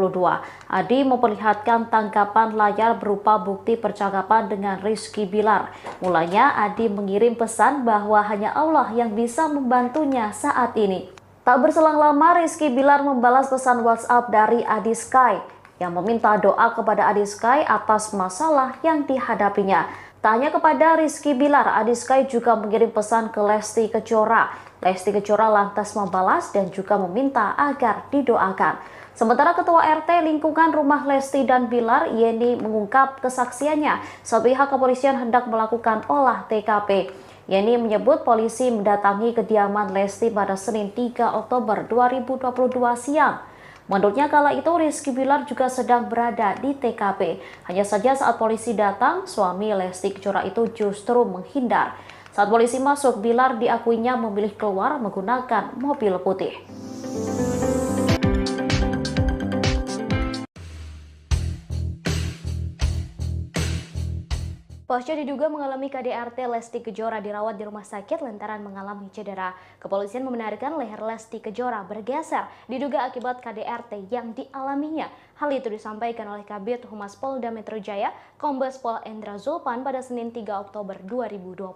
Adi memperlihatkan tangkapan layar berupa bukti percakapan dengan Rizky Bilar. Mulanya Adi mengirim pesan bahwa hanya Allah yang bisa membantunya saat ini. Tak berselang lama, Rizky Bilar membalas pesan WhatsApp dari Adi Sky yang meminta doa kepada Adi Sky atas masalah yang dihadapinya. Tak hanya kepada Rizky Bilar, Adi Sky juga mengirim pesan ke Lesti Kejora. Lesti Kejora lantas membalas dan juga meminta agar didoakan. Sementara Ketua RT lingkungan rumah Lesti dan Bilar, Yeni, mengungkap kesaksiannya saat pihak kepolisian hendak melakukan olah TKP. Yeni menyebut polisi mendatangi kediaman Lesti pada Senin 3 Oktober 2022 siang. Menurutnya kala itu Rizky Bilar juga sedang berada di TKP. Hanya saja saat polisi datang, suami Lesti Kejora itu justru menghindar. Saat polisi masuk, Bilar diakuinya memilih keluar menggunakan mobil putih. Pasca diduga mengalami KDRT, Lesti Kejora dirawat di rumah sakit lantaran mengalami cedera. Kepolisian membenarkan leher Lesti Kejora bergeser diduga akibat KDRT yang dialaminya. Hal itu disampaikan oleh Kabid Humas Polda Metro Jaya, Kombes Pol Endra Zulpan pada Senin 3 Oktober 2022.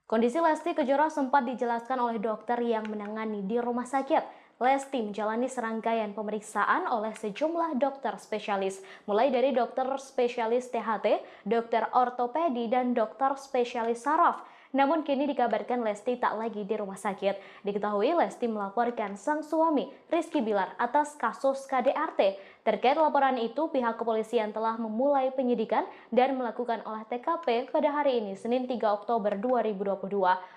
Kondisi Lesti Kejora sempat dijelaskan oleh dokter yang menangani di rumah sakit. Lesti menjalani serangkaian pemeriksaan oleh sejumlah dokter spesialis, mulai dari dokter spesialis THT, dokter ortopedi, dan dokter spesialis saraf. Namun kini dikabarkan Lesti tak lagi di rumah sakit. Diketahui Lesti melaporkan sang suami, Rizky Bilar, atas kasus KDRT. Terkait laporan itu, pihak kepolisian telah memulai penyidikan dan melakukan olah TKP pada hari ini, Senin 3 Oktober 2022.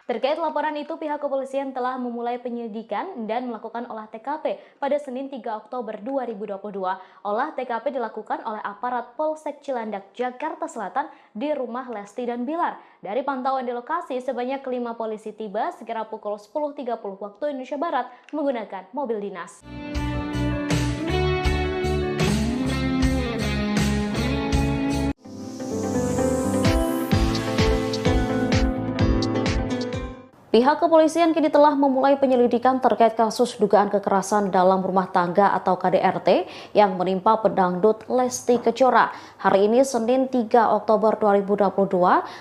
Terkait laporan itu, pihak kepolisian telah memulai penyidikan dan melakukan olah TKP pada Senin 3 Oktober 2022. Olah TKP dilakukan oleh aparat Polsek Cilandak, Jakarta Selatan di rumah Lesti dan Bilar. Dari pantauan di lokasi, sebanyak 5 polisi tiba sekira pukul 10.30 waktu Indonesia Barat menggunakan mobil dinas. Pihak kepolisian kini telah memulai penyelidikan terkait kasus dugaan kekerasan dalam rumah tangga atau KDRT yang menimpa pedangdut Lesti Kejora. Hari ini Senin 3 Oktober 2022,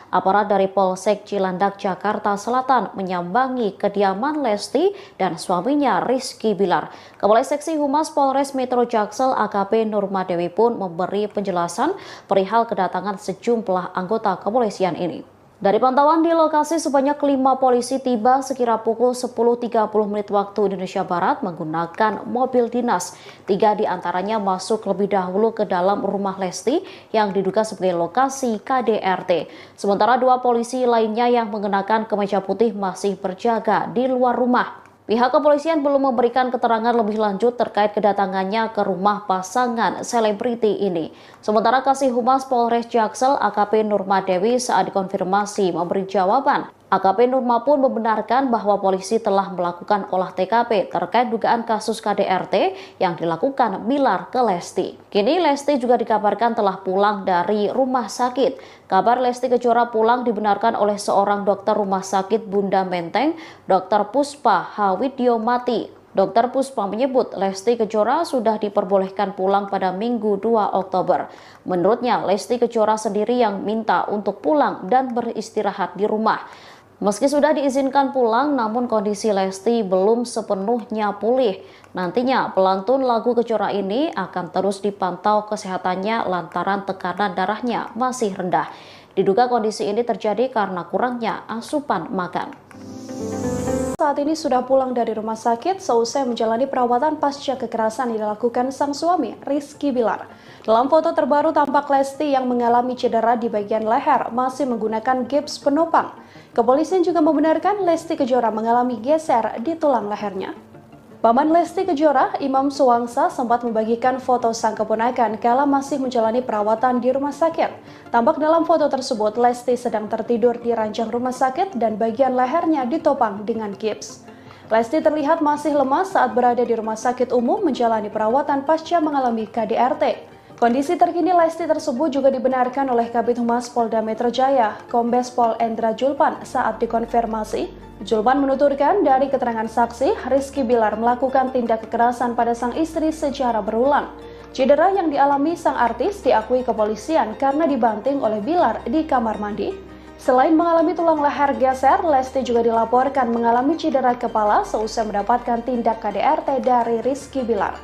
aparat dari Polsek Cilandak, Jakarta Selatan menyambangi kediaman Lesti dan suaminya Rizky Bilar. Kepala Seksi Humas Polres Metro Jaksel AKP Nurmadewi pun memberi penjelasan perihal kedatangan sejumlah anggota kepolisian ini. Dari pantauan di lokasi, sebanyak 5 polisi tiba sekira pukul 10.30 menit waktu Indonesia Barat menggunakan mobil dinas. 3 diantaranya masuk lebih dahulu ke dalam rumah Lesti yang diduga sebagai lokasi KDRT. Sementara 2 polisi lainnya yang mengenakan kemeja putih masih berjaga di luar rumah. Pihak kepolisian belum memberikan keterangan lebih lanjut terkait kedatangannya ke rumah pasangan selebriti ini. Sementara Kasih Humas Polres Jaksel AKP Nurmadewi saat dikonfirmasi memberi jawaban. AKP Nurma pun membenarkan bahwa polisi telah melakukan olah TKP terkait dugaan kasus KDRT yang dilakukan Bilar ke Lesti. Kini Lesti juga dikabarkan telah pulang dari rumah sakit. Kabar Lesti Kejora pulang dibenarkan oleh seorang dokter rumah sakit Bunda Menteng, Dr. Puspa Hawidyomati. Dr. Puspa menyebut Lesti Kejora sudah diperbolehkan pulang pada Minggu 2 Oktober. Menurutnya, Lesti Kejora sendiri yang minta untuk pulang dan beristirahat di rumah. Meski sudah diizinkan pulang, namun kondisi Lesti belum sepenuhnya pulih. Nantinya pelantun lagu Kejora ini akan terus dipantau kesehatannya lantaran tekanan darahnya masih rendah. Diduga kondisi ini terjadi karena kurangnya asupan makan. Saat ini sudah pulang dari rumah sakit seusai menjalani perawatan pasca kekerasan yang dilakukan sang suami, Rizky Bilar. Dalam foto terbaru tampak Lesti yang mengalami cedera di bagian leher masih menggunakan gips penopang. Kepolisian juga membenarkan Lesti Kejora mengalami geser di tulang lehernya. Paman Lesti Kejora, Imam Suwangsa, sempat membagikan foto sang keponakan kala masih menjalani perawatan di rumah sakit. Tampak dalam foto tersebut, Lesti sedang tertidur di ranjang rumah sakit dan bagian lehernya ditopang dengan gips. Lesti terlihat masih lemas saat berada di rumah sakit umum menjalani perawatan pasca mengalami KDRT. Kondisi terkini Lesti tersebut juga dibenarkan oleh Kabid Humas Polda Metro Jaya, Kombes Pol Endra Zulpan saat dikonfirmasi. Zulpan menuturkan dari keterangan saksi, Rizky Bilar melakukan tindak kekerasan pada sang istri secara berulang. Cedera yang dialami sang artis diakui kepolisian karena dibanting oleh Bilar di kamar mandi. Selain mengalami tulang leher geser, Lesti juga dilaporkan mengalami cedera kepala seusai mendapatkan tindak KDRT dari Rizky Bilar.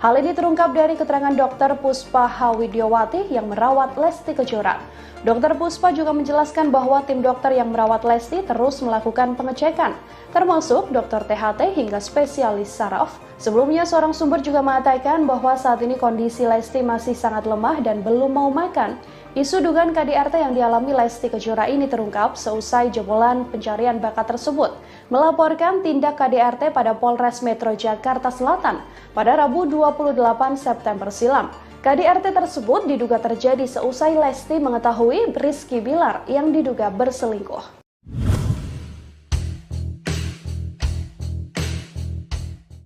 Hal ini terungkap dari keterangan Dr. Puspa Hawidyowati yang merawat Lesti Kejora. Dr. Puspa juga menjelaskan bahwa tim dokter yang merawat Lesti terus melakukan pengecekan, termasuk dokter THT hingga spesialis saraf. Sebelumnya, seorang sumber juga mengatakan bahwa saat ini kondisi Lesti masih sangat lemah dan belum mau makan. Isu dugaan KDRT yang dialami Lesti Kejora ini terungkap seusai jebolan pencarian bakat tersebut melaporkan tindak KDRT pada Polres Metro Jakarta Selatan pada Rabu 28 September silam. KDRT tersebut diduga terjadi seusai Lesti mengetahui Rizky Bilar yang diduga berselingkuh.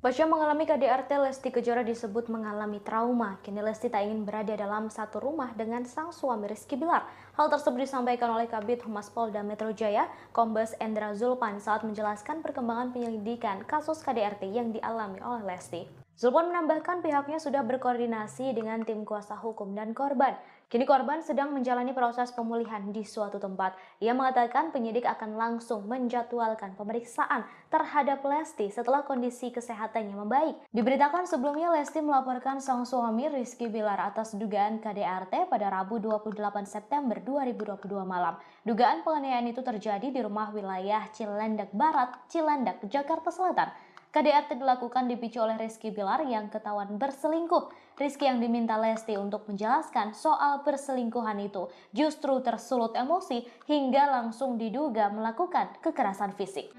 Pasca mengalami KDRT, Lesti Kejora disebut mengalami trauma. Kini Lesti tak ingin berada dalam satu rumah dengan sang suami Rizky Bilar. Hal tersebut disampaikan oleh Kabid Humas Polda Metro Jaya, Kombes Endra Zulpan saat menjelaskan perkembangan penyelidikan kasus KDRT yang dialami oleh Lesti. Zulpan menambahkan pihaknya sudah berkoordinasi dengan tim kuasa hukum dan korban. Kini korban sedang menjalani proses pemulihan di suatu tempat. Ia mengatakan penyidik akan langsung menjadwalkan pemeriksaan terhadap Lesti setelah kondisi kesehatannya membaik. Diberitakan sebelumnya Lesti melaporkan sang suami Rizky Bilar atas dugaan KDRT pada Rabu 28 September 2022 malam. Dugaan penganiayaan itu terjadi di rumah wilayah Cilandak Barat, Cilandak, Jakarta Selatan. KDRT dilakukan dipicu oleh Rizky Bilar yang ketahuan berselingkuh. Rizky yang diminta Lesti untuk menjelaskan soal perselingkuhan itu justru tersulut emosi hingga langsung diduga melakukan kekerasan fisik.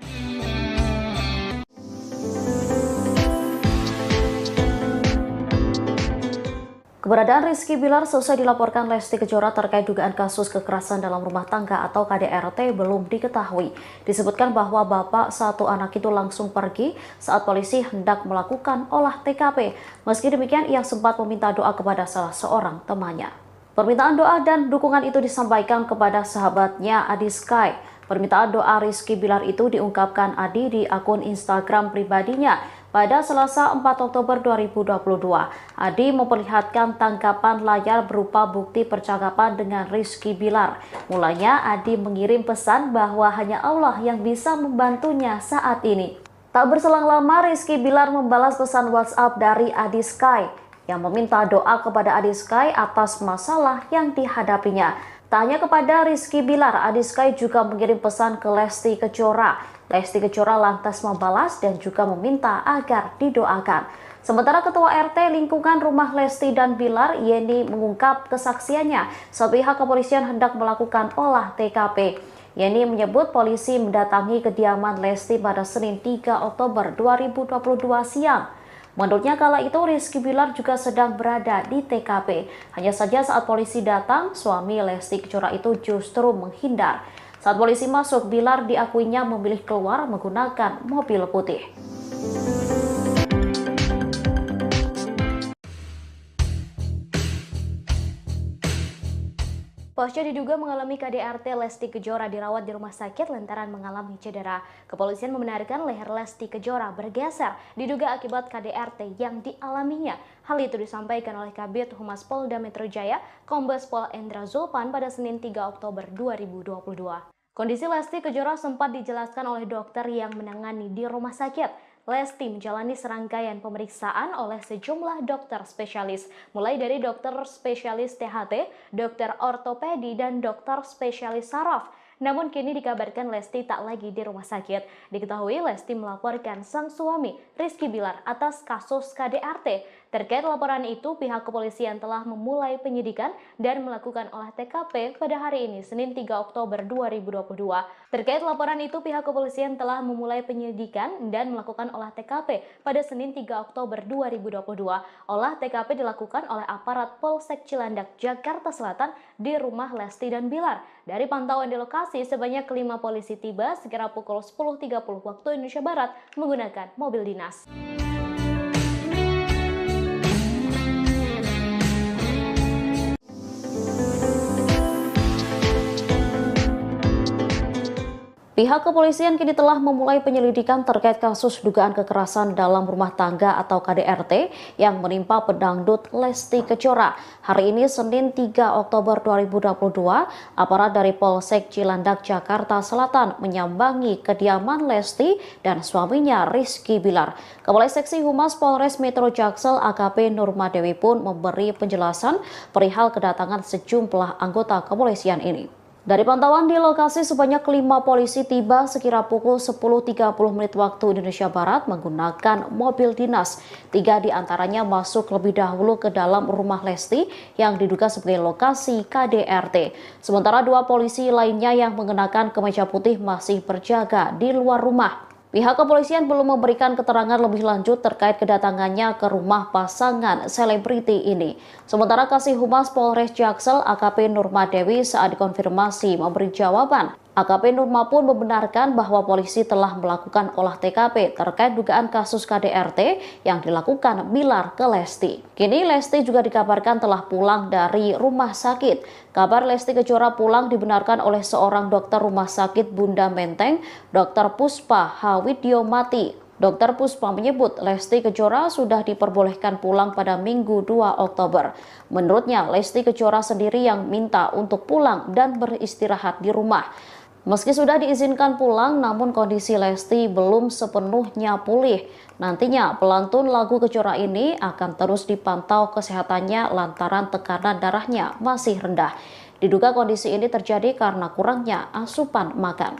Keberadaan Rizky Bilar selesai dilaporkan Lesti Kejora terkait dugaan kasus kekerasan dalam rumah tangga atau KDRT belum diketahui. Disebutkan bahwa bapak satu anak itu langsung pergi saat polisi hendak melakukan olah TKP. Meski demikian, ia sempat meminta doa kepada salah seorang temannya. Permintaan doa dan dukungan itu disampaikan kepada sahabatnya Adi Sky. Permintaan doa Rizky Bilar itu diungkapkan Adi di akun Instagram pribadinya. Pada Selasa 4 Oktober 2022, Adi memperlihatkan tangkapan layar berupa bukti percakapan dengan Rizky Bilar. Mulanya Adi mengirim pesan bahwa hanya Allah yang bisa membantunya saat ini. Tak berselang lama, Rizky Bilar membalas pesan WhatsApp dari Adi Sky yang meminta doa kepada Adi Sky atas masalah yang dihadapinya. Tak hanya kepada Rizky Bilar, Adi Sky juga mengirim pesan ke Lesti Kejora. Lesti Kejora lantas membalas dan juga meminta agar didoakan. Sementara Ketua RT lingkungan rumah Lesti dan Bilar, Yeni, mengungkap kesaksiannya saat pihak kepolisian hendak melakukan olah TKP. Yeni menyebut polisi mendatangi kediaman Lesti pada Senin 3 Oktober 2022 siang. Menurutnya kala itu Rizky Bilar juga sedang berada di TKP. Hanya saja saat polisi datang, suami Lesti Kejora itu justru menghindar. Saat polisi masuk, Bilar diakuinya memilih keluar menggunakan mobil putih. Pasca diduga mengalami KDRT, Lesti Kejora dirawat di rumah sakit lantaran mengalami cedera. Kepolisian membenarkan leher Lesti Kejora bergeser diduga akibat KDRT yang dialaminya. Hal itu disampaikan oleh Kabid Humas Polda Metro Jaya, Kombes Pol Endra Zulpan pada Senin 3 Oktober 2022. Kondisi Lesti Kejora sempat dijelaskan oleh dokter yang menangani di rumah sakit. Lesti menjalani serangkaian pemeriksaan oleh sejumlah dokter spesialis, mulai dari dokter spesialis THT, dokter ortopedi, dan dokter spesialis saraf. Namun kini dikabarkan Lesti tak lagi di rumah sakit. Diketahui Lesti melaporkan sang suami Rizky Bilar atas kasus KDRT. Terkait laporan itu, pihak kepolisian telah memulai penyidikan dan melakukan olah TKP pada hari ini, Senin 3 Oktober 2022. Terkait laporan itu, pihak kepolisian telah memulai penyidikan dan melakukan olah TKP pada Senin 3 Oktober 2022. Olah TKP dilakukan oleh aparat Polsek Cilandak, Jakarta Selatan di rumah Lesti dan Bilar. Dari pantauan di lokasi, sebanyak 5 polisi tiba sekira pukul 10.30 waktu Indonesia Barat menggunakan mobil dinas. Pihak kepolisian kini telah memulai penyelidikan terkait kasus dugaan kekerasan dalam rumah tangga atau KDRT yang menimpa pedangdut Lesti Kejora. Hari ini Senin 3 Oktober 2022, aparat dari Polsek Cilandak, Jakarta Selatan menyambangi kediaman Lesti dan suaminya Rizky Bilar. Kepala Seksi Humas Polres Metro Jaksel AKP Nurmadewi pun memberi penjelasan perihal kedatangan sejumlah anggota kepolisian ini. Dari pantauan di lokasi, sebanyak 5 polisi tiba sekira pukul 10.30 menit waktu Indonesia Barat menggunakan mobil dinas. 3 diantaranya masuk lebih dahulu ke dalam rumah Lesti yang diduga sebagai lokasi KDRT. Sementara 2 polisi lainnya yang mengenakan kemeja putih masih berjaga di luar rumah. Pihak kepolisian belum memberikan keterangan lebih lanjut terkait kedatangannya ke rumah pasangan selebriti ini. Sementara Kasih Humas Polres Jaksel AKP Nurmadewi saat dikonfirmasi memberi jawaban. AKP Nurma pun membenarkan bahwa polisi telah melakukan olah TKP terkait dugaan kasus KDRT yang dilakukan Bilar ke Lesti. Kini Lesti juga dikabarkan telah pulang dari rumah sakit. Kabar Lesti Kejora pulang dibenarkan oleh seorang dokter rumah sakit Bunda Menteng, Dr. Puspa Hawidyomati. Dr. Puspa menyebut Lesti Kejora sudah diperbolehkan pulang pada Minggu 2 Oktober. Menurutnya, Lesti Kejora sendiri yang minta untuk pulang dan beristirahat di rumah. Meski sudah diizinkan pulang, namun kondisi Lesti belum sepenuhnya pulih. Nantinya, pelantun lagu Kejora ini akan terus dipantau kesehatannya lantaran tekanan darahnya masih rendah. Diduga kondisi ini terjadi karena kurangnya asupan makan.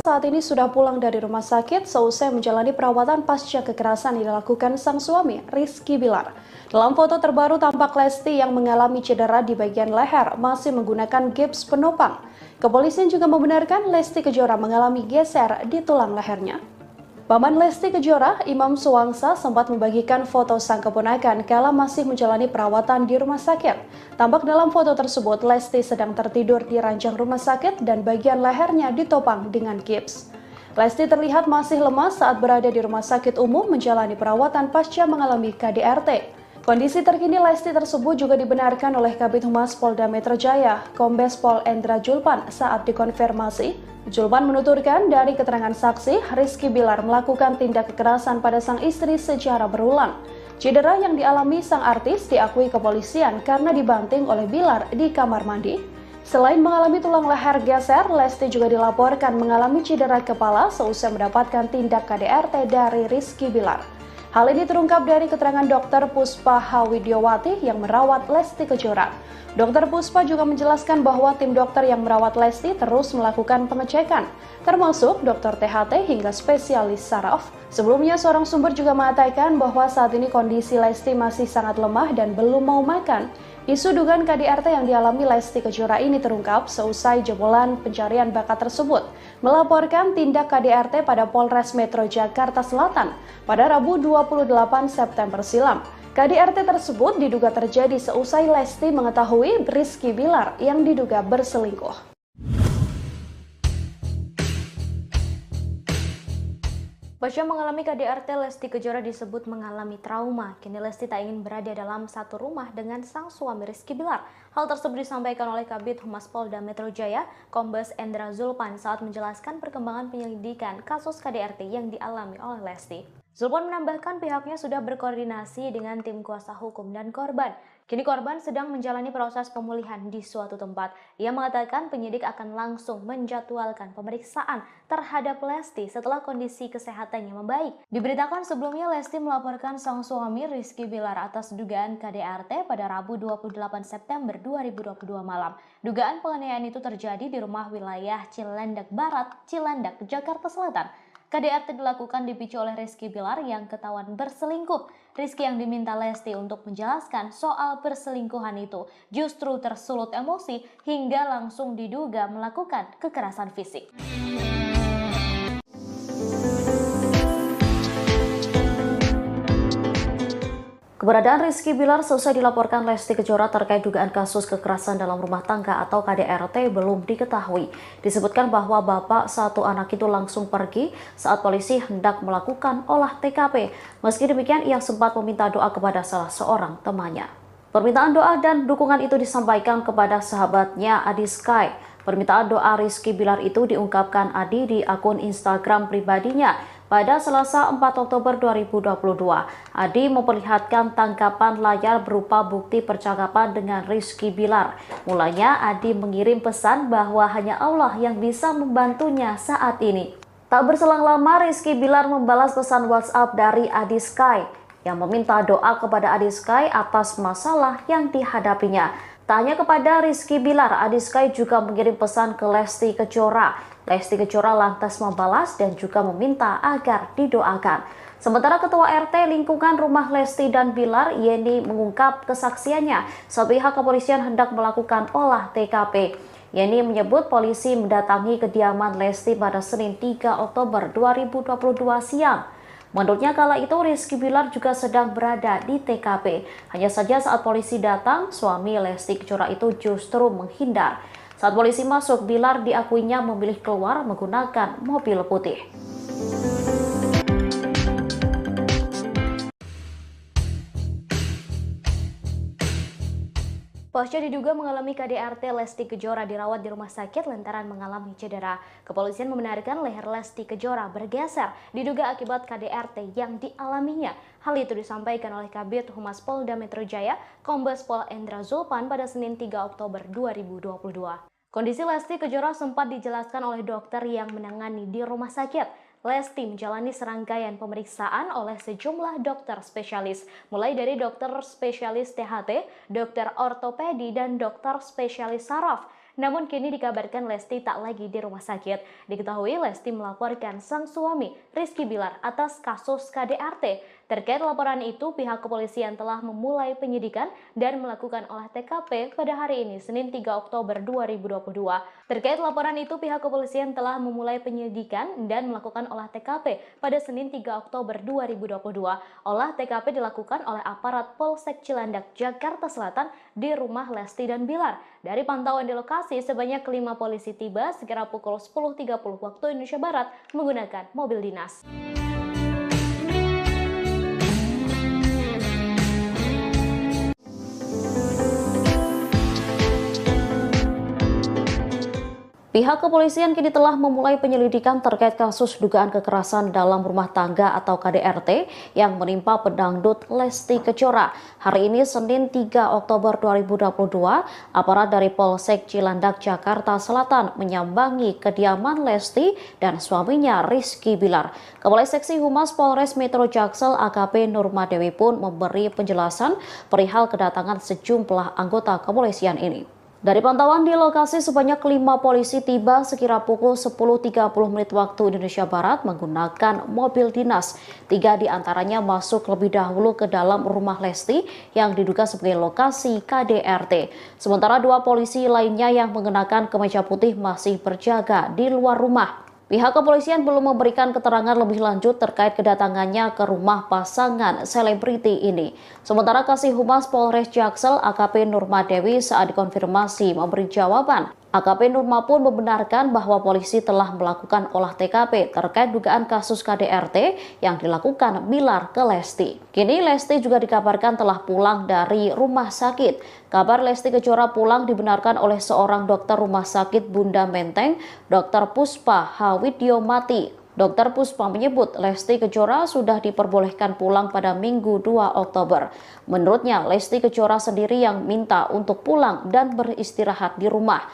Saat ini sudah pulang dari rumah sakit seusai menjalani perawatan pasca kekerasan yang dilakukan sang suami, Rizky Bilar. Dalam foto terbaru tampak Lesti yang mengalami cedera di bagian leher masih menggunakan gips penopang. Kepolisian juga membenarkan Lesti Kejora mengalami geser di tulang lehernya. Paman Lesti Kejora, Imam Suwangsa, sempat membagikan foto sang keponakan kala masih menjalani perawatan di rumah sakit. Tampak dalam foto tersebut, Lesti sedang tertidur di ranjang rumah sakit dan bagian lehernya ditopang dengan gips. Lesti terlihat masih lemas saat berada di rumah sakit umum menjalani perawatan pasca mengalami KDRT. Kondisi terkini Lesti tersebut juga dibenarkan oleh Kabid Humas Polda Metro Jaya, Kombes Pol Endra Julpan saat dikonfirmasi. Julpan menuturkan dari keterangan saksi, Rizky Bilar melakukan tindak kekerasan pada sang istri secara berulang. Cedera yang dialami sang artis diakui kepolisian karena dibanting oleh Bilar di kamar mandi. Selain mengalami tulang leher geser, Lesti juga dilaporkan mengalami cedera kepala seusai mendapatkan tindak KDRT dari Rizky Bilar. Hal ini terungkap dari keterangan Dr. Puspa Hawidyomati yang merawat Lesti Kejora. Dr. Puspa juga menjelaskan bahwa tim dokter yang merawat Lesti terus melakukan pengecekan, termasuk dokter THT hingga spesialis saraf. Sebelumnya, seorang sumber juga mengatakan bahwa saat ini kondisi Lesti masih sangat lemah dan belum mau makan. Isu dugaan KDRT yang dialami Lesti Kejora ini terungkap seusai jebolan pencarian bakat tersebut melaporkan tindak KDRT pada Polres Metro Jakarta Selatan pada Rabu 28 September silam. KDRT tersebut diduga terjadi seusai Lesti mengetahui Rizky Bilar yang diduga berselingkuh. Pasca mengalami KDRT, Lesti Kejora disebut mengalami trauma. Kini Lesti tak ingin berada dalam satu rumah dengan sang suami Rizky Bilar. Hal tersebut disampaikan oleh Kabid Humas Polda Metro Jaya, Kombes Endra Julpan saat menjelaskan perkembangan penyelidikan kasus KDRT yang dialami oleh Lesti. Julpan menambahkan pihaknya sudah berkoordinasi dengan tim kuasa hukum dan korban. Kini korban sedang menjalani proses pemulihan di suatu tempat. Ia mengatakan penyidik akan langsung menjadwalkan pemeriksaan terhadap Lesti setelah kondisi kesehatannya membaik. Diberitakan sebelumnya Lesti melaporkan sang suami Rizky Bilar atas dugaan KDRT pada Rabu 28 September 2022 malam. Dugaan penganiayaan itu terjadi di rumah wilayah Cilandak Barat, Cilandak, Jakarta Selatan. KDRT dilakukan dipicu oleh Rizky Bilar yang ketahuan berselingkuh. Rizky yang diminta Lesti untuk menjelaskan soal perselingkuhan itu justru tersulut emosi hingga langsung diduga melakukan kekerasan fisik. Keberadaan Rizky Bilar seusai dilaporkan Lesti Kejora terkait dugaan kasus kekerasan dalam rumah tangga atau KDRT belum diketahui. Disebutkan bahwa bapak satu anak itu langsung pergi saat polisi hendak melakukan olah TKP. Meski demikian, ia sempat meminta doa kepada salah seorang temannya. Permintaan doa dan dukungan itu disampaikan kepada sahabatnya Adi Sky. Permintaan doa Rizky Bilar itu diungkapkan Adi di akun Instagram pribadinya. Pada Selasa 4 Oktober 2022, Adi memperlihatkan tangkapan layar berupa bukti percakapan dengan Rizky Bilar. Mulanya Adi mengirim pesan bahwa hanya Allah yang bisa membantunya saat ini. Tak berselang lama, Rizky Bilar membalas pesan WhatsApp dari Adi Sky yang meminta doa kepada Adi Sky atas masalah yang dihadapinya. Tak hanya kepada Rizky Bilar, Adi Sky juga mengirim pesan ke Lesti Kejora. Lesti Kejora lantas membalas dan juga meminta agar didoakan. Sementara Ketua RT lingkungan rumah Lesti dan Bilar, Yeni, mengungkap kesaksiannya saat pihak kepolisian hendak melakukan olah TKP. Yeni menyebut polisi mendatangi kediaman Lesti pada Senin 3 Oktober 2022 siang. Menurutnya kala itu Rizky Bilar juga sedang berada di TKP. Hanya saja saat polisi datang, suami Lesti Kejora itu justru menghindar. Saat polisi masuk, Bilar diakuinya memilih keluar menggunakan mobil putih. Pasca diduga mengalami KDRT, Lesti Kejora dirawat di rumah sakit lantaran mengalami cedera. Kepolisian membenarkan leher Lesti Kejora bergeser diduga akibat KDRT yang dialaminya. Hal itu disampaikan oleh Kabid Humas Polda Metro Jaya, Kombes Pol Endra Zulpan pada Senin 3 Oktober 2022. Kondisi Lesti Kejora sempat dijelaskan oleh dokter yang menangani di rumah sakit. Lesti menjalani serangkaian pemeriksaan oleh sejumlah dokter spesialis, mulai dari dokter spesialis THT, dokter ortopedi, dan dokter spesialis saraf. Namun kini dikabarkan Lesti tak lagi di rumah sakit. Diketahui Lesti melaporkan sang suami, Rizky Bilar, atas kasus KDRT. Terkait laporan itu, pihak kepolisian telah memulai penyidikan dan melakukan olah TKP pada hari ini, Senin 3 Oktober 2022. Terkait laporan itu, pihak kepolisian telah memulai penyidikan dan melakukan olah TKP pada Senin 3 Oktober 2022. Olah TKP dilakukan oleh aparat Polsek Cilandak, Jakarta Selatan di rumah Lesti dan Bilar. Dari pantauan di lokasi, sebanyak 5 polisi tiba sekira pukul 10.30 waktu Indonesia Barat menggunakan mobil dinas. Pihak kepolisian kini telah memulai penyelidikan terkait kasus dugaan kekerasan dalam rumah tangga atau KDRT yang menimpa pedangdut Lesti Kejora. Hari ini Senin 3 Oktober 2022, aparat dari Polsek Cilandak, Jakarta Selatan menyambangi kediaman Lesti dan suaminya Rizky Bilar. Kepala Seksi Humas Polres Metro Jaksel AKP Nurmadewi pun memberi penjelasan perihal kedatangan sejumlah anggota kepolisian ini. Dari pantauan di lokasi, sebanyak 5 polisi tiba sekira pukul 10.30 waktu Indonesia Barat menggunakan mobil dinas. 3 diantaranya masuk lebih dahulu ke dalam rumah Lesti yang diduga sebagai lokasi KDRT. Sementara 2 polisi lainnya yang mengenakan kemeja putih masih berjaga di luar rumah. Pihak kepolisian belum memberikan keterangan lebih lanjut terkait kedatangannya ke rumah pasangan selebriti ini. Sementara Kasih Humas Polres Jaksel AKP Nurmadewi saat dikonfirmasi memberi jawaban. AKP Nurma pun membenarkan bahwa polisi telah melakukan olah TKP terkait dugaan kasus KDRT yang dilakukan Bilar ke Lesti. Kini Lesti juga dikabarkan telah pulang dari rumah sakit. Kabar Lesti Kejora pulang dibenarkan oleh seorang dokter rumah sakit Bunda Menteng, Dr. Puspa Hawidyomati. Dr. Puspa menyebut Lesti Kejora sudah diperbolehkan pulang pada Minggu 2 Oktober. Menurutnya, Lesti Kejora sendiri yang minta untuk pulang dan beristirahat di rumah.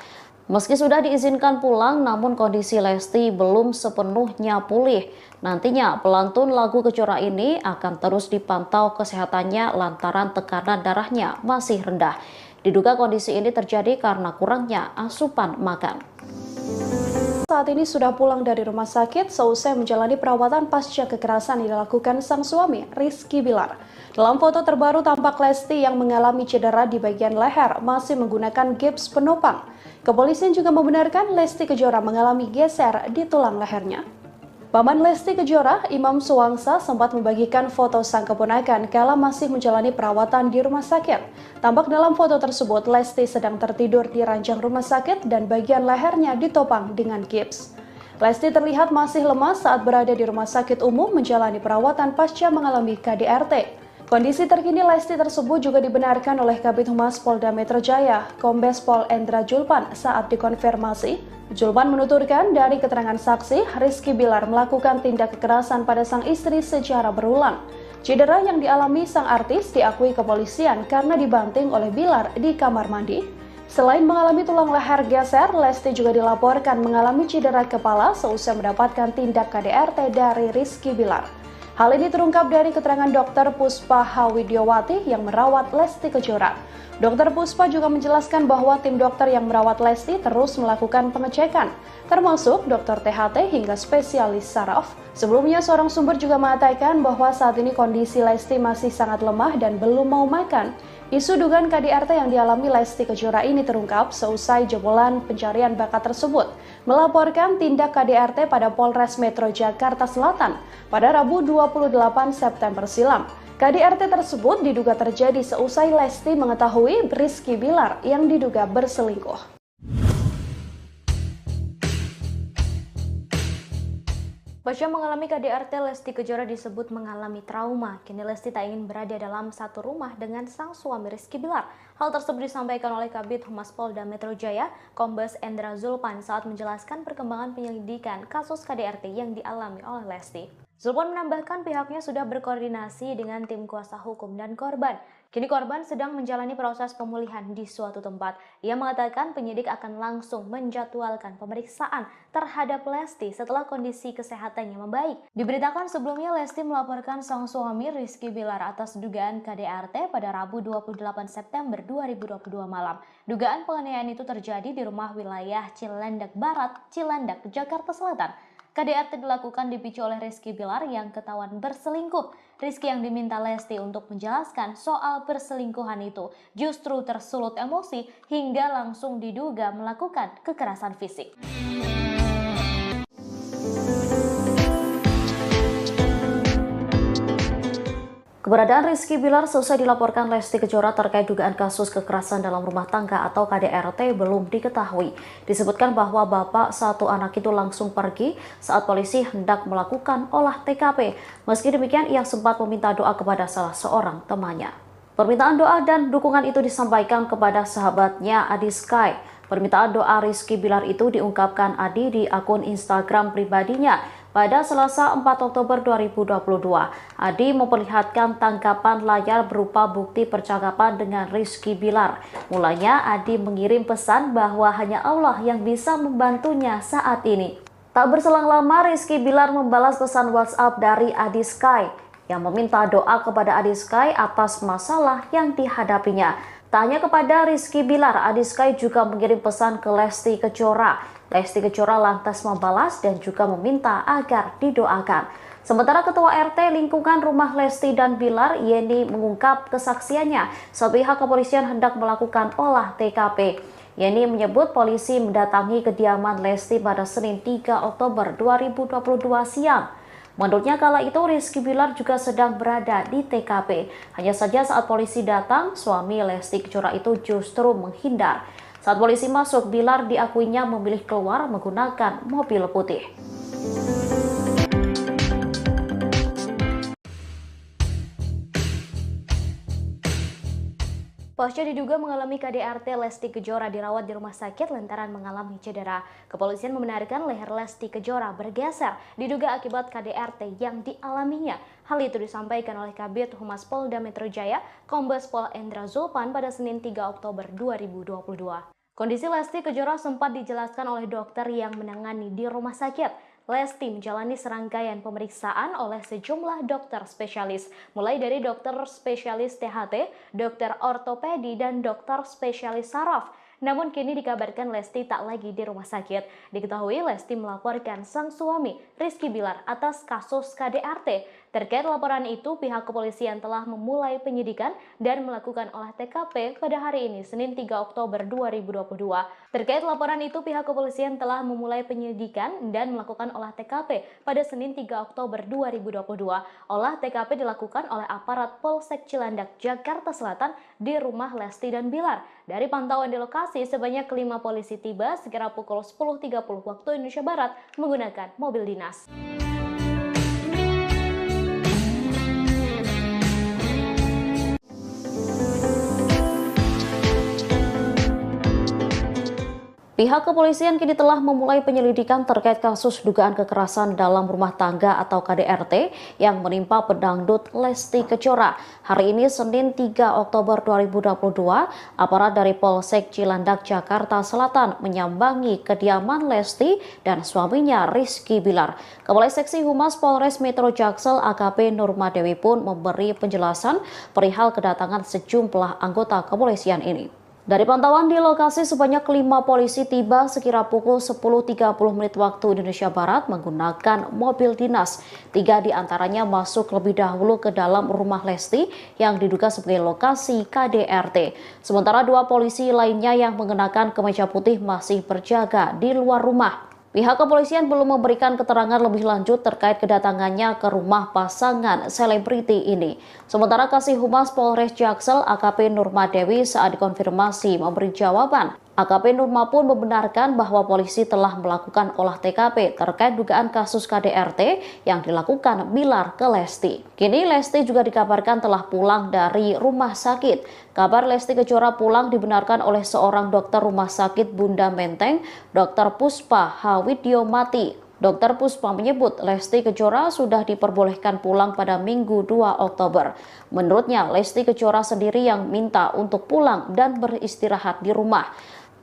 Meski sudah diizinkan pulang, namun kondisi Lesti belum sepenuhnya pulih. Nantinya pelantun lagu Kejora ini akan terus dipantau kesehatannya lantaran tekanan darahnya masih rendah. Diduga kondisi ini terjadi karena kurangnya asupan makan. Saat ini sudah pulang dari rumah sakit seusai menjalani perawatan pasca kekerasan yang dilakukan sang suami, Rizky Bilar. Dalam foto terbaru tampak Lesti yang mengalami cedera di bagian leher masih menggunakan gips penopang. Kepolisian juga membenarkan Lesti Kejora mengalami geser di tulang lehernya. Paman Lesti Kejora, Imam Suwangsa, sempat membagikan foto sang keponakan kala masih menjalani perawatan di rumah sakit. Tampak dalam foto tersebut, Lesti sedang tertidur di ranjang rumah sakit dan bagian lehernya ditopang dengan gips. Lesti terlihat masih lemas saat berada di rumah sakit umum menjalani perawatan pasca mengalami KDRT. Kondisi terkini Lesti tersebut juga dibenarkan oleh Kabid Humas Polda Metro Jaya, Kombes Pol Endra Zulpan saat dikonfirmasi. Zulpan menuturkan dari keterangan saksi, Rizky Bilar melakukan tindak kekerasan pada sang istri secara berulang. Cedera yang dialami sang artis diakui kepolisian karena dibanting oleh Bilar di kamar mandi. Selain mengalami tulang leher geser, Lesti juga dilaporkan mengalami cedera kepala seusai mendapatkan tindak KDRT dari Rizky Bilar. Hal ini terungkap dari keterangan Dr. Puspa Hawidyomati yang merawat Lesti Kejora. Dr. Puspa juga menjelaskan bahwa tim dokter yang merawat Lesti terus melakukan pengecekan, termasuk dokter THT hingga spesialis saraf. Sebelumnya, seorang sumber juga mengatakan bahwa saat ini kondisi Lesti masih sangat lemah dan belum mau makan. Isu dugaan KDRT yang dialami Lesti Kejora ini terungkap seusai jebolan pencarian bakat tersebut melaporkan tindak KDRT pada Polres Metro Jakarta Selatan pada Rabu 28 September silam. KDRT tersebut diduga terjadi seusai Lesti mengetahui Rizky Bilar yang diduga berselingkuh. Pasca mengalami KDRT, Lesti Kejora disebut mengalami trauma. Kini Lesti tak ingin berada dalam satu rumah dengan sang suami Rizky Bilar. Hal tersebut disampaikan oleh Kabid Humas Polda Metro Jaya, Kombes Endra Zulpan saat menjelaskan perkembangan penyelidikan kasus KDRT yang dialami oleh Lesti. Zulpan menambahkan pihaknya sudah berkoordinasi dengan tim kuasa hukum dan korban. Kini korban sedang menjalani proses pemulihan di suatu tempat. Ia mengatakan penyidik akan langsung menjadwalkan pemeriksaan terhadap Lesti setelah kondisi kesehatannya membaik. Diberitakan sebelumnya Lesti melaporkan sang suami Rizky Bilar atas dugaan KDRT pada Rabu 28 September 2022 malam. Dugaan penganiayaan itu terjadi di rumah wilayah Cilandak Barat, Cilandak, Jakarta Selatan. KDRT dilakukan dipicu oleh Rizky Bilar yang ketahuan berselingkuh. Rizky yang diminta Lesti untuk menjelaskan soal perselingkuhan itu justru tersulut emosi hingga langsung diduga melakukan kekerasan fisik. Keberadaan Rizky Bilar selesai dilaporkan Lesti Kejora terkait dugaan kasus kekerasan dalam rumah tangga atau KDRT belum diketahui. Disebutkan bahwa bapak satu anak itu langsung pergi saat polisi hendak melakukan olah TKP. Meski demikian, ia sempat meminta doa kepada salah seorang temannya. Permintaan doa dan dukungan itu disampaikan kepada sahabatnya Adi Sky. Permintaan doa Rizky Bilar itu diungkapkan Adi di akun Instagram pribadinya. Pada Selasa 4 Oktober 2022, Adi memperlihatkan tangkapan layar berupa bukti percakapan dengan Rizky Bilar. Mulanya Adi mengirim pesan bahwa hanya Allah yang bisa membantunya saat ini. Tak berselang lama, Rizky Bilar membalas pesan WhatsApp dari Adi Sky yang meminta doa kepada Adi Sky atas masalah yang dihadapinya. Tak hanya kepada Rizky Bilar, Adi Sky juga mengirim pesan ke Lesti Kejora. Lesti Kejora lantas membalas dan juga meminta agar didoakan. Sementara Ketua RT lingkungan rumah Lesti dan Bilar, Yeni, mengungkap kesaksiannya saat pihak kepolisian hendak melakukan olah TKP. Yeni menyebut polisi mendatangi kediaman Lesti pada Senin 3 Oktober 2022 siang. Menurutnya kala itu Rizky Bilar juga sedang berada di TKP. Hanya saja saat polisi datang, suami Lesti Kejora itu justru menghindar. Saat polisi masuk, Bilar diakuinya memilih keluar menggunakan mobil putih. Pasca diduga mengalami KDRT, Lesti Kejora dirawat di rumah sakit lantaran mengalami cedera. Kepolisian membenarkan leher Lesti Kejora bergeser diduga akibat KDRT yang dialaminya. Hal itu disampaikan oleh Kabid Humas Polda Metro Jaya, Kombes Pol Endra Zulpan pada Senin 3 Oktober 2022. Kondisi Lesti Kejora sempat dijelaskan oleh dokter yang menangani di rumah sakit. Lesti menjalani serangkaian pemeriksaan oleh sejumlah dokter spesialis, mulai dari dokter spesialis THT, dokter ortopedi, dan dokter spesialis saraf. Namun kini dikabarkan Lesti tak lagi di rumah sakit. Diketahui Lesti melaporkan sang suami Rizky Bilar atas kasus KDRT. Terkait laporan itu, pihak kepolisian telah memulai penyidikan dan melakukan olah TKP pada hari ini, Senin 3 Oktober 2022. Terkait laporan itu, pihak kepolisian telah memulai penyidikan dan melakukan olah TKP pada Senin 3 Oktober 2022. Olah TKP dilakukan oleh aparat Polsek Cilandak, Jakarta Selatan di rumah Lesti dan Bilar. Dari pantauan di lokasi, sebanyak 5 polisi tiba sekira pukul 10.30 waktu Indonesia Barat menggunakan mobil dinas. Pihak kepolisian kini telah memulai penyelidikan terkait kasus dugaan kekerasan dalam rumah tangga atau KDRT yang menimpa pedangdut Lesti Kejora. Hari ini Senin 3 Oktober 2022, aparat dari Polsek Cilandak, Jakarta Selatan menyambangi kediaman Lesti dan suaminya Rizky Bilar. Kepala Seksi Humas Polres Metro Jaksel AKP Nurmadewi pun memberi penjelasan perihal kedatangan sejumlah anggota kepolisian ini. Dari pantauan di lokasi, sebanyak 5 polisi tiba sekira pukul 10.30 menit waktu Indonesia Barat menggunakan mobil dinas. 3 diantaranya masuk lebih dahulu ke dalam rumah Lesti yang diduga sebagai lokasi KDRT. Sementara 2 polisi lainnya yang mengenakan kemeja putih masih berjaga di luar rumah. Pihak kepolisian belum memberikan keterangan lebih lanjut terkait kedatangannya ke rumah pasangan selebriti ini. Sementara Kasih Humas Polres Jaksel AKP Nurmadewi saat dikonfirmasi memberi jawaban. AKP Nurma pun membenarkan bahwa polisi telah melakukan olah TKP terkait dugaan kasus KDRT yang dilakukan Bilar ke Lesti. Kini Lesti juga dikabarkan telah pulang dari rumah sakit. Kabar Lesti Kejora pulang dibenarkan oleh seorang dokter rumah sakit Bunda Menteng, Dr. Puspa Hawidyomati. Dr. Puspa menyebut Lesti Kejora sudah diperbolehkan pulang pada Minggu 2 Oktober. Menurutnya, Lesti Kejora sendiri yang minta untuk pulang dan beristirahat di rumah.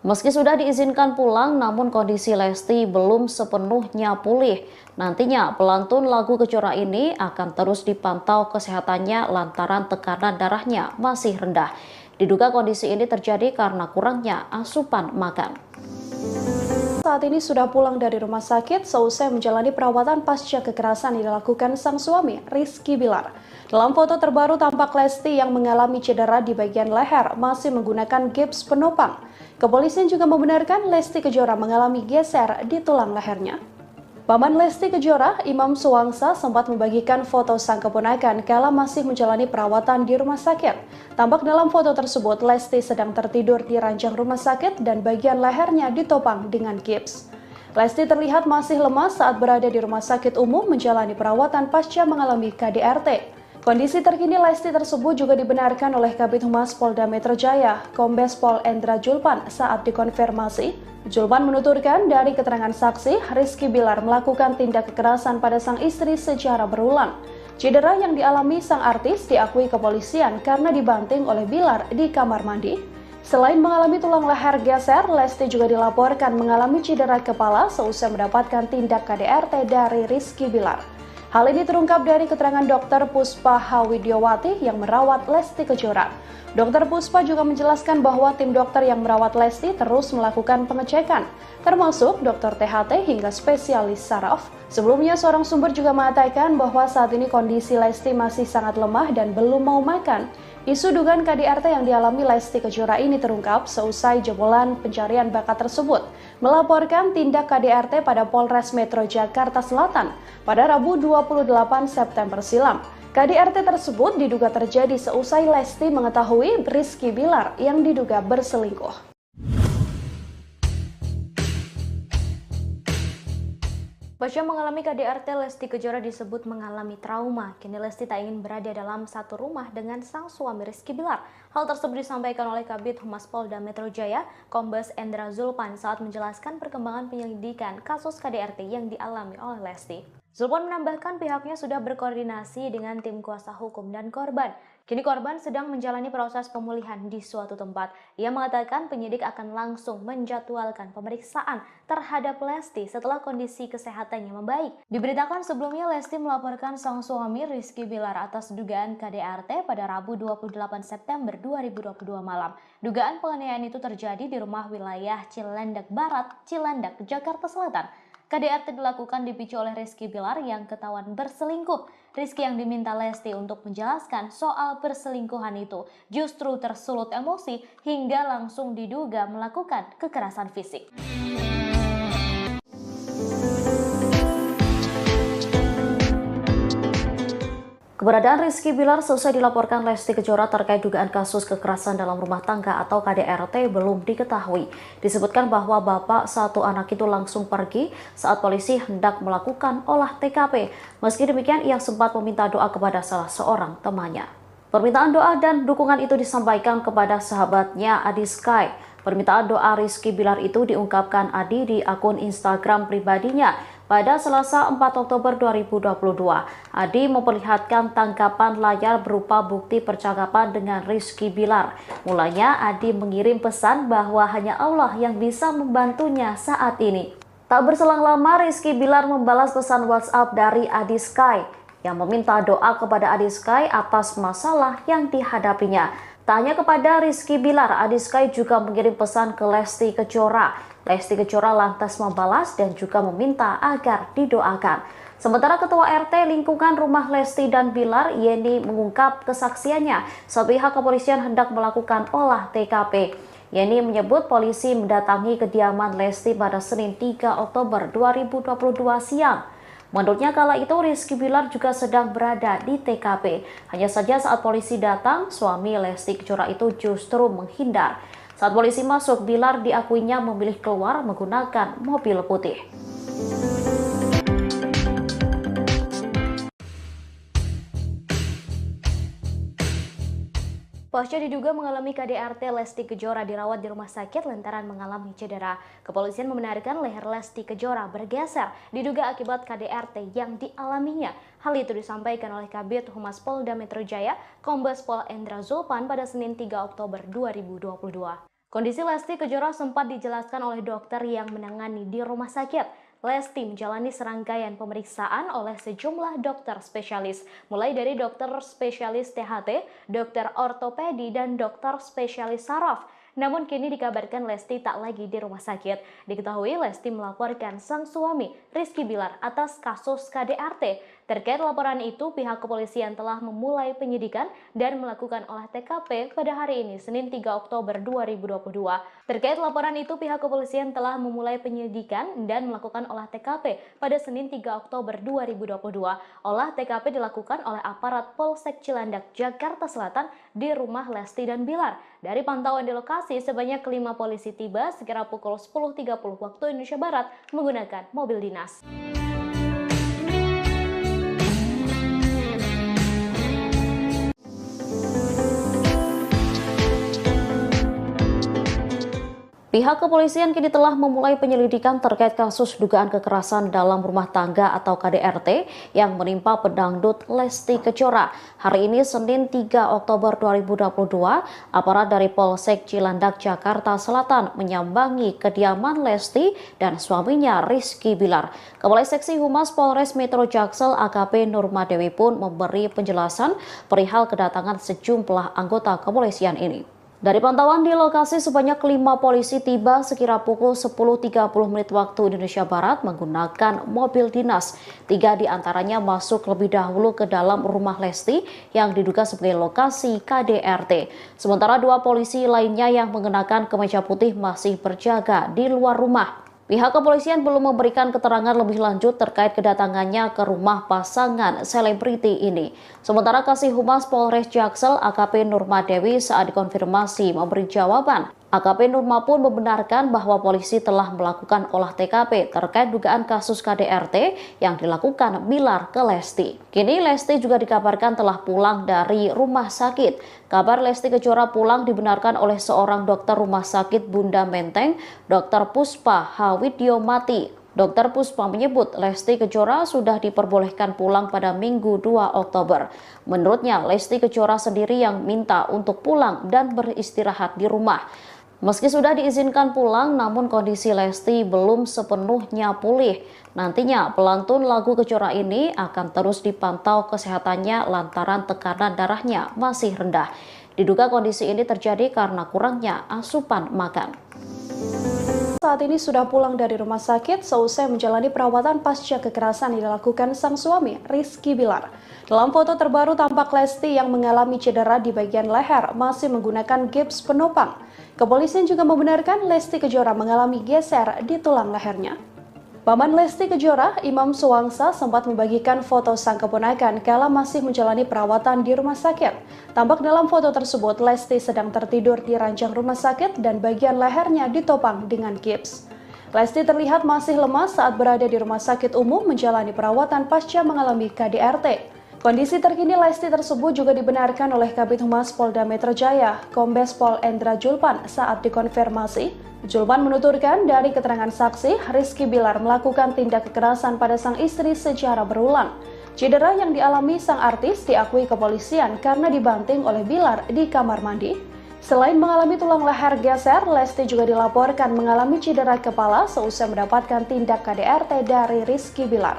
Meski sudah diizinkan pulang, namun kondisi Lesti belum sepenuhnya pulih. Nantinya, pelantun lagu Kejora ini akan terus dipantau kesehatannya lantaran tekanan darahnya masih rendah. Diduga kondisi ini terjadi karena kurangnya asupan makan. Saat ini sudah pulang dari rumah sakit seusai menjalani perawatan pasca kekerasan yang dilakukan sang suami, Rizky Bilar. Dalam foto terbaru tampak Lesti yang mengalami cedera di bagian leher masih menggunakan gips penopang. Kepolisian juga membenarkan Lesti Kejora mengalami geser di tulang lehernya. Paman Lesti Kejora, Imam Suwangsa, sempat membagikan foto sang keponakan kala masih menjalani perawatan di rumah sakit. Tampak dalam foto tersebut, Lesti sedang tertidur di ranjang rumah sakit dan bagian lehernya ditopang dengan gips. Lesti terlihat masih lemas saat berada di rumah sakit umum menjalani perawatan pasca mengalami KDRT. Kondisi terkini Lesti tersebut juga dibenarkan oleh Kabid Humas Polda Metro Jaya, Kombes Pol Endra Julpan saat dikonfirmasi. Julpan menuturkan dari keterangan saksi, Rizky Bilar melakukan tindak kekerasan pada sang istri secara berulang. Cedera yang dialami sang artis diakui kepolisian karena dibanting oleh Bilar di kamar mandi. Selain mengalami tulang leher geser, Lesti juga dilaporkan mengalami cedera kepala seusai mendapatkan tindak KDRT dari Rizky Bilar. Hal ini terungkap dari keterangan Dr. Puspa Hawidyomati yang merawat Lesti Kejora. Dr. Puspa juga menjelaskan bahwa tim dokter yang merawat Lesti terus melakukan pengecekan, termasuk dokter THT hingga spesialis saraf. Sebelumnya, seorang sumber juga mengatakan bahwa saat ini kondisi Lesti masih sangat lemah dan belum mau makan. Isu dugaan KDRT yang dialami Lesti Kejora ini terungkap seusai jebolan pencarian bakat tersebut melaporkan tindak KDRT pada Polres Metro Jakarta Selatan pada Rabu 28 September silam. KDRT tersebut diduga terjadi seusai Lesti mengetahui Rizky Bilar yang diduga berselingkuh. Pasca mengalami KDRT, Lesti Kejora disebut mengalami trauma. Kini Lesti tak ingin berada dalam satu rumah dengan sang suami Rizky Bilar. Hal tersebut disampaikan oleh Kabid Humas Polda Metro Jaya, Kombes Endra Julpan saat menjelaskan perkembangan penyelidikan kasus KDRT yang dialami oleh Lesti. Julpan menambahkan pihaknya sudah berkoordinasi dengan tim kuasa hukum dan korban. Kini korban sedang menjalani proses pemulihan di suatu tempat. Ia mengatakan penyidik akan langsung menjadwalkan pemeriksaan terhadap Lesti setelah kondisi kesehatannya membaik. Diberitakan sebelumnya Lesti melaporkan sang suami Rizky Bilar atas dugaan KDRT pada Rabu 28 September 2022 malam. Dugaan penganiayaan itu terjadi di rumah wilayah Cilandak Barat, Cilandak, Jakarta Selatan. KDRT dilakukan dipicu oleh Rizky Bilar yang ketahuan berselingkuh. Rizky yang diminta Lesti untuk menjelaskan soal perselingkuhan itu justru tersulut emosi hingga langsung diduga melakukan kekerasan fisik. Keberadaan Rizky Bilar selesai dilaporkan Lesti Kejora terkait dugaan kasus kekerasan dalam rumah tangga atau KDRT belum diketahui. Disebutkan bahwa bapak satu anak itu langsung pergi saat polisi hendak melakukan olah TKP. Meski demikian, ia sempat meminta doa kepada salah seorang temannya. Permintaan doa dan dukungan itu disampaikan kepada sahabatnya Adi Sky. Permintaan doa Rizky Bilar itu diungkapkan Adi di akun Instagram pribadinya. Pada Selasa 4 Oktober 2022, Adi memperlihatkan tangkapan layar berupa bukti percakapan dengan Rizky Bilar. Mulanya Adi mengirim pesan bahwa hanya Allah yang bisa membantunya saat ini. Tak berselang lama, Rizky Bilar membalas pesan WhatsApp dari Adi Sky yang meminta doa kepada Adi Sky atas masalah yang dihadapinya. Tak hanya kepada Rizky Bilar, Adi Sky juga mengirim pesan ke Lesti Kejora. Lesti Kejora lantas membalas dan juga meminta agar didoakan. Sementara Ketua RT lingkungan rumah Lesti dan Bilar, Yeni, mengungkap kesaksiannya saat pihak kepolisian hendak melakukan olah TKP. Yeni menyebut polisi mendatangi kediaman Lesti pada Senin 3 Oktober 2022 siang. Menurutnya kala itu Rizky Bilar juga sedang berada di TKP. Hanya saja saat polisi datang, suami Lesti Kejora itu justru menghindar. Saat polisi masuk, Bilar diakuinya memilih keluar menggunakan mobil putih. Pasca diduga mengalami KDRT, Lesti Kejora dirawat di rumah sakit lantaran mengalami cedera. Kepolisian membenarkan leher Lesti Kejora bergeser diduga akibat KDRT yang dialaminya. Hal itu disampaikan oleh Kabid Humas Polda Metro Jaya, Kombes Pol Endra Zulpan pada Senin 3 Oktober 2022. Kondisi Lesti Kejora sempat dijelaskan oleh dokter yang menangani di rumah sakit. Lesti menjalani serangkaian pemeriksaan oleh sejumlah dokter spesialis, mulai dari dokter spesialis THT, dokter ortopedi, dan dokter spesialis saraf. Namun kini dikabarkan Lesti tak lagi di rumah sakit. Diketahui Lesti melaporkan sang suami, Rizky Bilar, atas kasus KDRT. Terkait laporan itu, pihak kepolisian telah memulai penyidikan dan melakukan olah TKP pada hari ini, Senin 3 Oktober 2022. Terkait laporan itu, pihak kepolisian telah memulai penyidikan dan melakukan olah TKP pada Senin 3 Oktober 2022. Olah TKP dilakukan oleh aparat Polsek Cilandak, Jakarta Selatan di rumah Lesti dan Bilar. Dari pantauan di lokasi, sebanyak 5 polisi tiba sekira pukul 10.30 waktu Indonesia Barat menggunakan mobil dinas. Pihak kepolisian kini telah memulai penyelidikan terkait kasus dugaan kekerasan dalam rumah tangga atau KDRT yang menimpa pedangdut Lesti Kejora. Hari ini Senin 3 Oktober 2022, aparat dari Polsek Cilandak, Jakarta Selatan menyambangi kediaman Lesti dan suaminya Rizky Bilar. Kepala Seksi Humas Polres Metro Jaksel AKP Nurmadewi pun memberi penjelasan perihal kedatangan sejumlah anggota kepolisian ini. Dari pantauan di lokasi, sebanyak 5 polisi tiba sekira pukul 10.30 menit waktu Indonesia Barat menggunakan mobil dinas. 3 diantaranya masuk lebih dahulu ke dalam rumah Lesti yang diduga sebagai lokasi KDRT. Sementara 2 polisi lainnya yang mengenakan kemeja putih masih berjaga di luar rumah. Pihak kepolisian belum memberikan keterangan lebih lanjut terkait kedatangannya ke rumah pasangan selebriti ini. Sementara Kasih Humas Polres Jaksel AKP Nurmadewi saat dikonfirmasi memberi jawaban. AKP Nurma pun membenarkan bahwa polisi telah melakukan olah TKP terkait dugaan kasus KDRT yang dilakukan Bilar ke Lesti. Kini Lesti juga dikabarkan telah pulang dari rumah sakit. Kabar Lesti Kejora pulang dibenarkan oleh seorang dokter rumah sakit Bunda Menteng, Dr. Puspa Hawidyomati. Dr. Puspa menyebut Lesti Kejora sudah diperbolehkan pulang pada Minggu 2 Oktober. Menurutnya, Lesti Kejora sendiri yang minta untuk pulang dan beristirahat di rumah. Meski sudah diizinkan pulang, namun kondisi Lesti belum sepenuhnya pulih. Nantinya pelantun lagu Kejora ini akan terus dipantau kesehatannya lantaran tekanan darahnya masih rendah. Diduga kondisi ini terjadi karena kurangnya asupan makan. Saat ini sudah pulang dari rumah sakit seusai menjalani perawatan pasca kekerasan yang dilakukan sang suami, Rizky Bilar. Dalam foto terbaru tampak Lesti yang mengalami cedera di bagian leher masih menggunakan gips penopang. Kepolisian juga membenarkan Lesti Kejora mengalami geser di tulang lehernya. Paman Lesti Kejora, Imam Suwangsa, sempat membagikan foto sang keponakan kala masih menjalani perawatan di rumah sakit. Tampak dalam foto tersebut, Lesti sedang tertidur di ranjang rumah sakit dan bagian lehernya ditopang dengan gips. Lesti terlihat masih lemas saat berada di rumah sakit umum menjalani perawatan pasca mengalami KDRT. Kondisi terkini Lesti tersebut juga dibenarkan oleh Kabid Humas Polda Metro Jaya, Kombes Pol Endra Zulpan saat dikonfirmasi. Zulpan menuturkan dari keterangan saksi, Rizky Bilar melakukan tindak kekerasan pada sang istri secara berulang. Cedera yang dialami sang artis diakui kepolisian karena dibanting oleh Bilar di kamar mandi. Selain mengalami tulang leher geser, Lesti juga dilaporkan mengalami cedera kepala seusai mendapatkan tindak KDRT dari Rizky Bilar.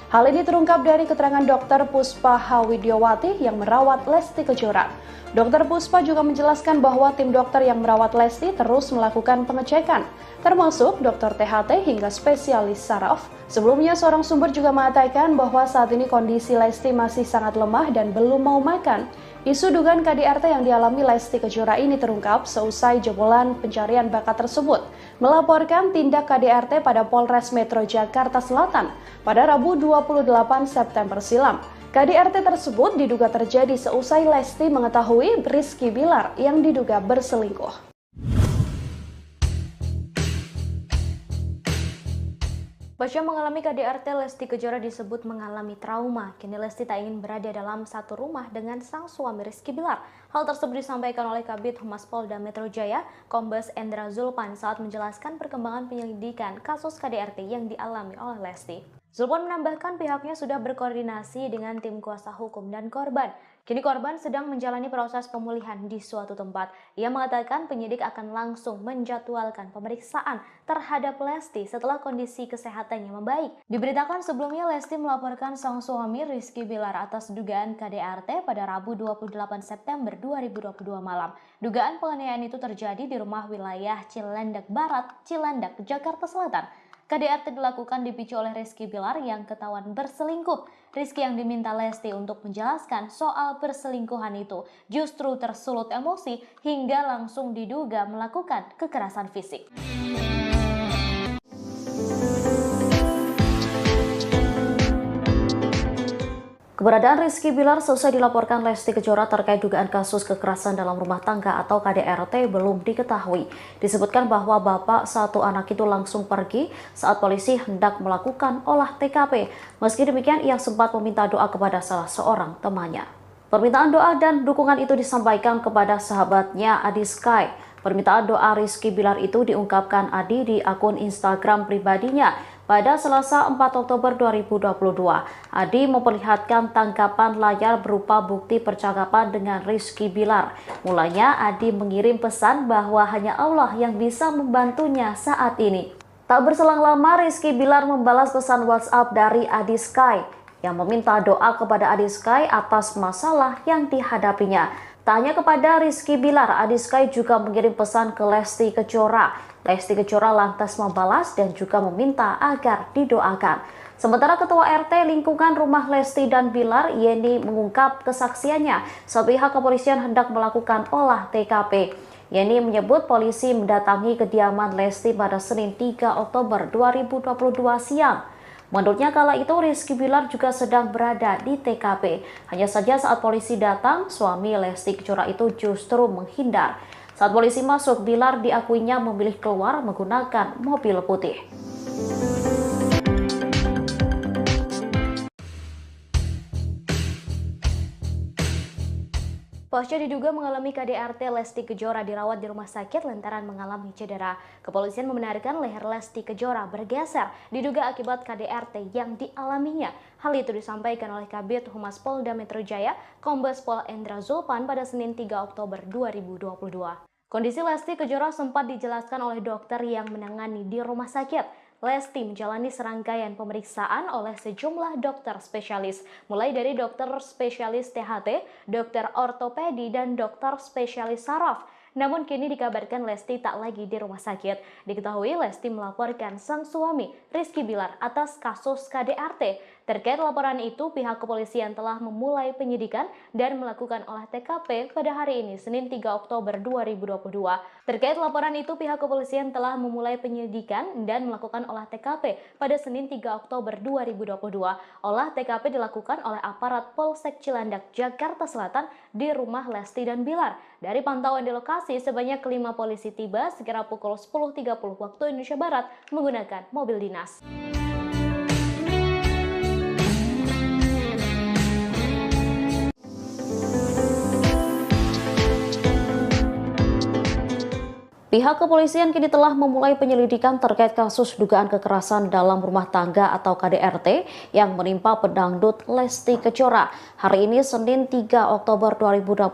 Hal ini terungkap dari keterangan Dr. Puspa Hawidyomati yang merawat Lesti Kejora. Dr. Puspa juga menjelaskan bahwa tim dokter yang merawat Lesti terus melakukan pengecekan, termasuk dokter THT hingga spesialis saraf. Sebelumnya, seorang sumber juga mengatakan bahwa saat ini kondisi Lesti masih sangat lemah dan belum mau makan. Isu dugaan KDRT yang dialami Lesti Kejora ini terungkap seusai jebolan pencarian bakat tersebut melaporkan tindak KDRT pada Polres Metro Jakarta Selatan pada Rabu 28 September silam. KDRT tersebut diduga terjadi seusai Lesti mengetahui Rizky Bilar yang diduga berselingkuh. Pasca mengalami KDRT, Lesti Kejora disebut mengalami trauma. Kini Lesti tak ingin berada dalam satu rumah dengan sang suami Rizky Bilar. Hal tersebut disampaikan oleh Kabid Humas Polda Metro Jaya, Kombes Endra Zulpan saat menjelaskan perkembangan penyelidikan kasus KDRT yang dialami oleh Lesti. Zulpan menambahkan pihaknya sudah berkoordinasi dengan tim kuasa hukum dan korban. Kini korban sedang menjalani proses pemulihan di suatu tempat. Ia mengatakan penyidik akan langsung menjadwalkan pemeriksaan terhadap Lesti setelah kondisi kesehatannya membaik. Diberitakan sebelumnya Lesti melaporkan sang suami Rizky Bilar atas dugaan KDRT pada Rabu 28 September 2022 malam. Dugaan penganiayaan itu terjadi di rumah wilayah Cilandak Barat, Cilandak, Jakarta Selatan. KDRT dilakukan dipicu oleh Rizky Bilar yang ketahuan berselingkuh. Rizky yang diminta Lesti untuk menjelaskan soal perselingkuhan itu justru tersulut emosi hingga langsung diduga melakukan kekerasan fisik. Keberadaan Rizky Bilar selesai dilaporkan Lesti Kejora terkait dugaan kasus kekerasan dalam rumah tangga atau KDRT belum diketahui. Disebutkan bahwa bapak satu anak itu langsung pergi saat polisi hendak melakukan olah TKP. Meski demikian, ia sempat meminta doa kepada salah seorang temannya. Permintaan doa dan dukungan itu disampaikan kepada sahabatnya Adi Sky. Permintaan doa Rizky Bilar itu diungkapkan Adi di akun Instagram pribadinya. Pada Selasa 4 Oktober 2022, Adi memperlihatkan tangkapan layar berupa bukti percakapan dengan Rizky Bilar. Mulanya Adi mengirim pesan bahwa hanya Allah yang bisa membantunya saat ini. Tak berselang lama Rizky Bilar membalas pesan WhatsApp dari Adi Sky yang meminta doa kepada Adi Sky atas masalah yang dihadapinya. Tak hanya kepada Rizky Bilar, Adi Sky juga mengirim pesan ke Lesti Kejora. Lesti Kejora lantas membalas dan juga meminta agar didoakan. Sementara Ketua RT lingkungan rumah Lesti dan Bilar, Yeni, mengungkap kesaksiannya saat pihak kepolisian hendak melakukan olah TKP. Yeni menyebut polisi mendatangi kediaman Lesti pada Senin 3 Oktober 2022 siang. Menurutnya kala itu Rizky Bilar juga sedang berada di TKP. Hanya saja saat polisi datang, suami Lesti Kejora itu justru menghindar. Saat polisi masuk, Bilar diakuinya memilih keluar menggunakan mobil putih. Pasca diduga mengalami KDRT, Lesti Kejora dirawat di rumah sakit lantaran mengalami cedera. Kepolisian membenarkan leher Lesti Kejora bergeser diduga akibat KDRT yang dialaminya. Hal itu disampaikan oleh Kabid Humas Polda Metro Jaya, Kombes Pol Endra Zulpan pada Senin 3 Oktober 2022. Kondisi Lesti Kejora sempat dijelaskan oleh dokter yang menangani di rumah sakit. Lesti menjalani serangkaian pemeriksaan oleh sejumlah dokter spesialis, mulai dari dokter spesialis THT, dokter ortopedi, dan dokter spesialis saraf. Namun kini dikabarkan Lesti tak lagi di rumah sakit. Diketahui Lesti melaporkan sang suami Rizky Bilar atas kasus KDRT. Terkait laporan itu, pihak kepolisian telah memulai penyidikan dan melakukan olah TKP pada hari ini, Senin 3 Oktober 2022. Terkait laporan itu, pihak kepolisian telah memulai penyidikan dan melakukan olah TKP pada Senin 3 Oktober 2022. Olah TKP dilakukan oleh aparat Polsek Cilandak, Jakarta Selatan di rumah Lesti dan Bilar. Dari pantauan di lokasi, sebanyak 5 polisi tiba sekira pukul 10.30 waktu Indonesia Barat menggunakan mobil dinas. Pihak kepolisian kini telah memulai penyelidikan terkait kasus dugaan kekerasan dalam rumah tangga atau KDRT yang menimpa pedangdut Lesti Kejora. Hari ini Senin 3 Oktober 2022,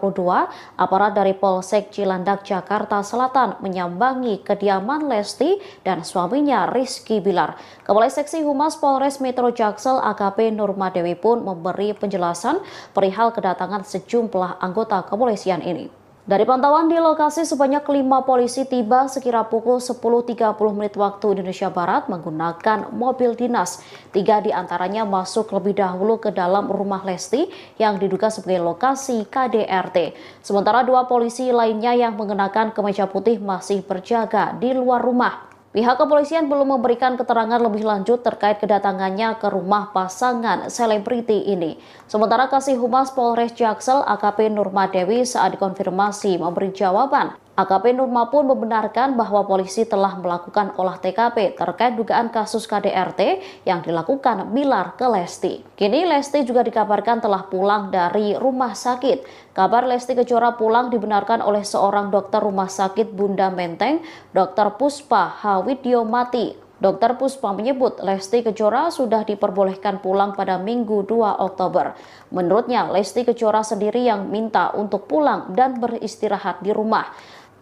aparat dari Polsek Cilandak, Jakarta Selatan menyambangi kediaman Lesti dan suaminya Rizky Bilar. Kepala Seksi Humas Polres Metro Jaksel AKP Nurmadewi pun memberi penjelasan perihal kedatangan sejumlah anggota kepolisian ini. Dari pantauan di lokasi, sebanyak 5 polisi tiba sekira pukul 10.30 menit waktu Indonesia Barat menggunakan mobil dinas. 3 diantaranya masuk lebih dahulu ke dalam rumah Lesti yang diduga sebagai lokasi KDRT. Sementara 2 polisi lainnya yang mengenakan kemeja putih masih berjaga di luar rumah. Pihak kepolisian belum memberikan keterangan lebih lanjut terkait kedatangannya ke rumah pasangan selebriti ini. Sementara Kasih Humas Polres Jaksel AKP Nurmadewi saat dikonfirmasi memberi jawaban. AKP Nurma pun membenarkan bahwa polisi telah melakukan olah TKP terkait dugaan kasus KDRT yang dilakukan Bilar ke Lesti. Kini Lesti juga dikabarkan telah pulang dari rumah sakit. Kabar Lesti Kejora pulang dibenarkan oleh seorang dokter rumah sakit Bunda Menteng, Dr. Puspa Hawidyomati. Dr. Puspa menyebut Lesti Kejora sudah diperbolehkan pulang pada Minggu 2 Oktober. Menurutnya, Lesti Kejora sendiri yang minta untuk pulang dan beristirahat di rumah.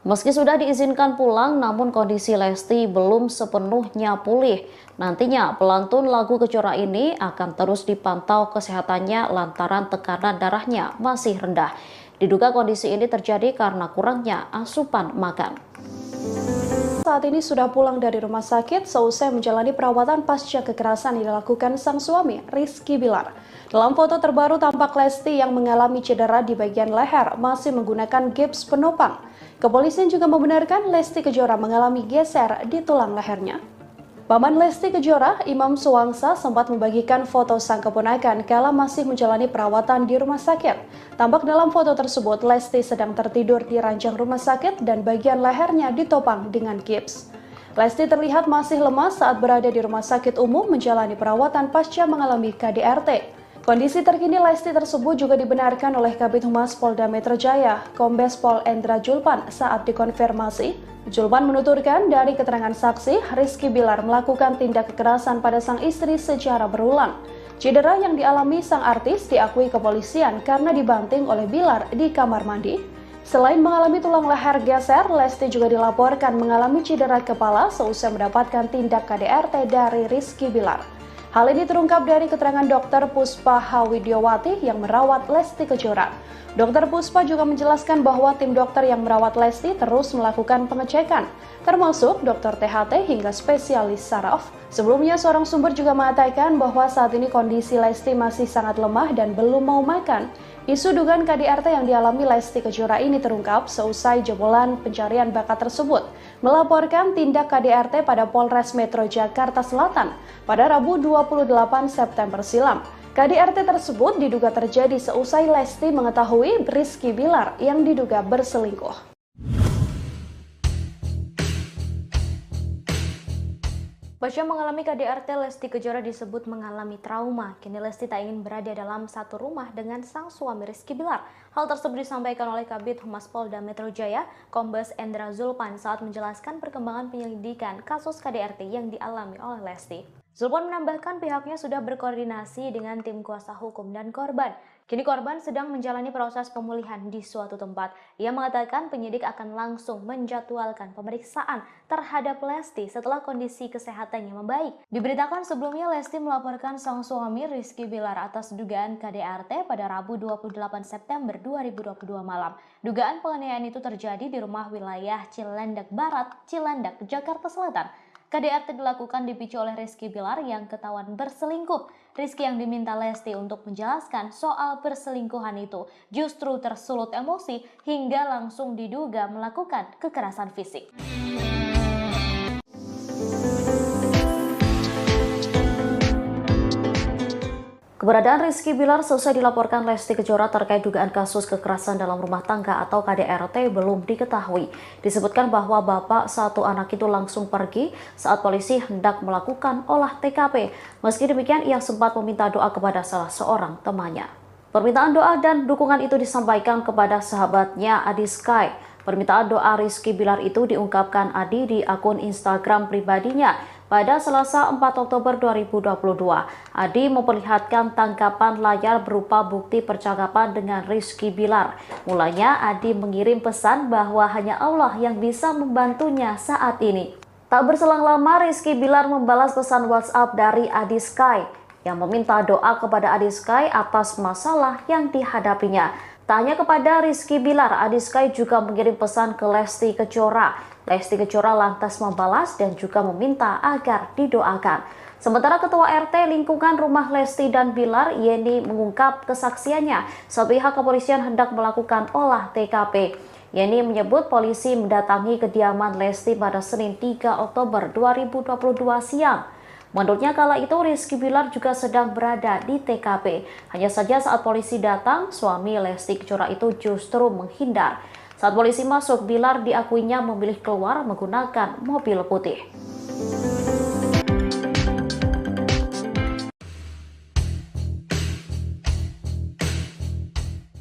Meski sudah diizinkan pulang, namun kondisi Lesti belum sepenuhnya pulih. Nantinya, pelantun lagu Kejora ini akan terus dipantau kesehatannya lantaran tekanan darahnya masih rendah. Diduga kondisi ini terjadi karena kurangnya asupan makan. Saat ini sudah pulang dari rumah sakit seusai menjalani perawatan pasca kekerasan yang dilakukan sang suami, Rizky Bilar. Dalam foto terbaru tampak Lesti yang mengalami cedera di bagian leher masih menggunakan gips penopang. Kepolisian juga membenarkan Lesti Kejora mengalami geser di tulang lehernya. Paman Lesti Kejora, Imam Suwangsa, sempat membagikan foto sang keponakan kala masih menjalani perawatan di rumah sakit. Tampak dalam foto tersebut, Lesti sedang tertidur di ranjang rumah sakit dan bagian lehernya ditopang dengan gips. Lesti terlihat masih lemas saat berada di rumah sakit umum menjalani perawatan pasca mengalami KDRT. Kondisi terkini Lesti tersebut juga dibenarkan oleh Kabid Humas Polda Metro Jaya, Kombes Pol Endra Julpan saat dikonfirmasi. Julpan menuturkan dari keterangan saksi, Rizky Bilar melakukan tindak kekerasan pada sang istri secara berulang. Cedera yang dialami sang artis diakui kepolisian karena dibanting oleh Bilar di kamar mandi. Selain mengalami tulang leher geser, Lesti juga dilaporkan mengalami cedera kepala seusai mendapatkan tindak KDRT dari Rizky Bilar. Hal ini terungkap dari keterangan Dr. Puspa Hawidyomati yang merawat Lesti Kejora. Dr. Puspa juga menjelaskan bahwa tim dokter yang merawat Lesti terus melakukan pengecekan, termasuk dokter THT hingga spesialis saraf. Sebelumnya, seorang sumber juga mengatakan bahwa saat ini kondisi Lesti masih sangat lemah dan belum mau makan. Isu dugaan KDRT yang dialami Lesti Kejora ini terungkap seusai jebolan pencarian bakat tersebut melaporkan tindak KDRT pada Polres Metro Jakarta Selatan pada Rabu 28 September silam. KDRT tersebut diduga terjadi seusai Lesti mengetahui Rizky Bilar yang diduga berselingkuh. Pasca mengalami KDRT, Lesti Kejora disebut mengalami trauma. Kini Lesti tak ingin berada dalam satu rumah dengan sang suami Rizky Bilar. Hal tersebut disampaikan oleh Kabid Humas Polda Metro Jaya, Kombes Endra Julpan saat menjelaskan perkembangan penyelidikan kasus KDRT yang dialami oleh Lesti. Julpan menambahkan pihaknya sudah berkoordinasi dengan tim kuasa hukum dan korban. Kini korban sedang menjalani proses pemulihan di suatu tempat. Ia mengatakan penyidik akan langsung menjadwalkan pemeriksaan terhadap Lesti setelah kondisi kesehatannya membaik. Diberitakan sebelumnya Lesti melaporkan sang suami Rizky Bilar atas dugaan KDRT pada Rabu 28 September 2022 malam. Dugaan penganiayaan itu terjadi di rumah wilayah Cilandak Barat, Cilandak, Jakarta Selatan. KDRT dilakukan dipicu oleh Rizky Bilar yang ketahuan berselingkuh. Rizky yang diminta Lesti untuk menjelaskan soal perselingkuhan itu justru tersulut emosi hingga langsung diduga melakukan kekerasan fisik. Keberadaan Rizky Bilar selesai dilaporkan Lesti Kejora terkait dugaan kasus kekerasan dalam rumah tangga atau KDRT belum diketahui. Disebutkan bahwa bapak satu anak itu langsung pergi saat polisi hendak melakukan olah TKP. Meski demikian, ia sempat meminta doa kepada salah seorang temannya. Permintaan doa dan dukungan itu disampaikan kepada sahabatnya Adi Sky. Permintaan doa Rizky Bilar itu diungkapkan Adi di akun Instagram pribadinya. Pada Selasa 4 Oktober 2022, Adi memperlihatkan tangkapan layar berupa bukti percakapan dengan Rizky Bilar. Mulanya Adi mengirim pesan bahwa hanya Allah yang bisa membantunya saat ini. Tak berselang lama, Rizky Bilar membalas pesan WhatsApp dari Adi Sky yang meminta doa kepada Adi Sky atas masalah yang dihadapinya. Tak hanya kepada Rizky Bilar, Adi Sky juga mengirim pesan ke Lesti Kejora. Lesti Kejora lantas membalas dan juga meminta agar didoakan. Sementara Ketua RT lingkungan rumah Lesti dan Bilar, Yeni, mengungkap kesaksiannya saat pihak kepolisian hendak melakukan olah TKP. Yeni menyebut polisi mendatangi kediaman Lesti pada Senin 3 Oktober 2022 siang. Menurutnya kala itu Rizky Bilar juga sedang berada di TKP. Hanya saja saat polisi datang, suami Lesti Kejora itu justru menghindar. Saat polisi masuk, Bilar diakuinya memilih keluar menggunakan mobil putih.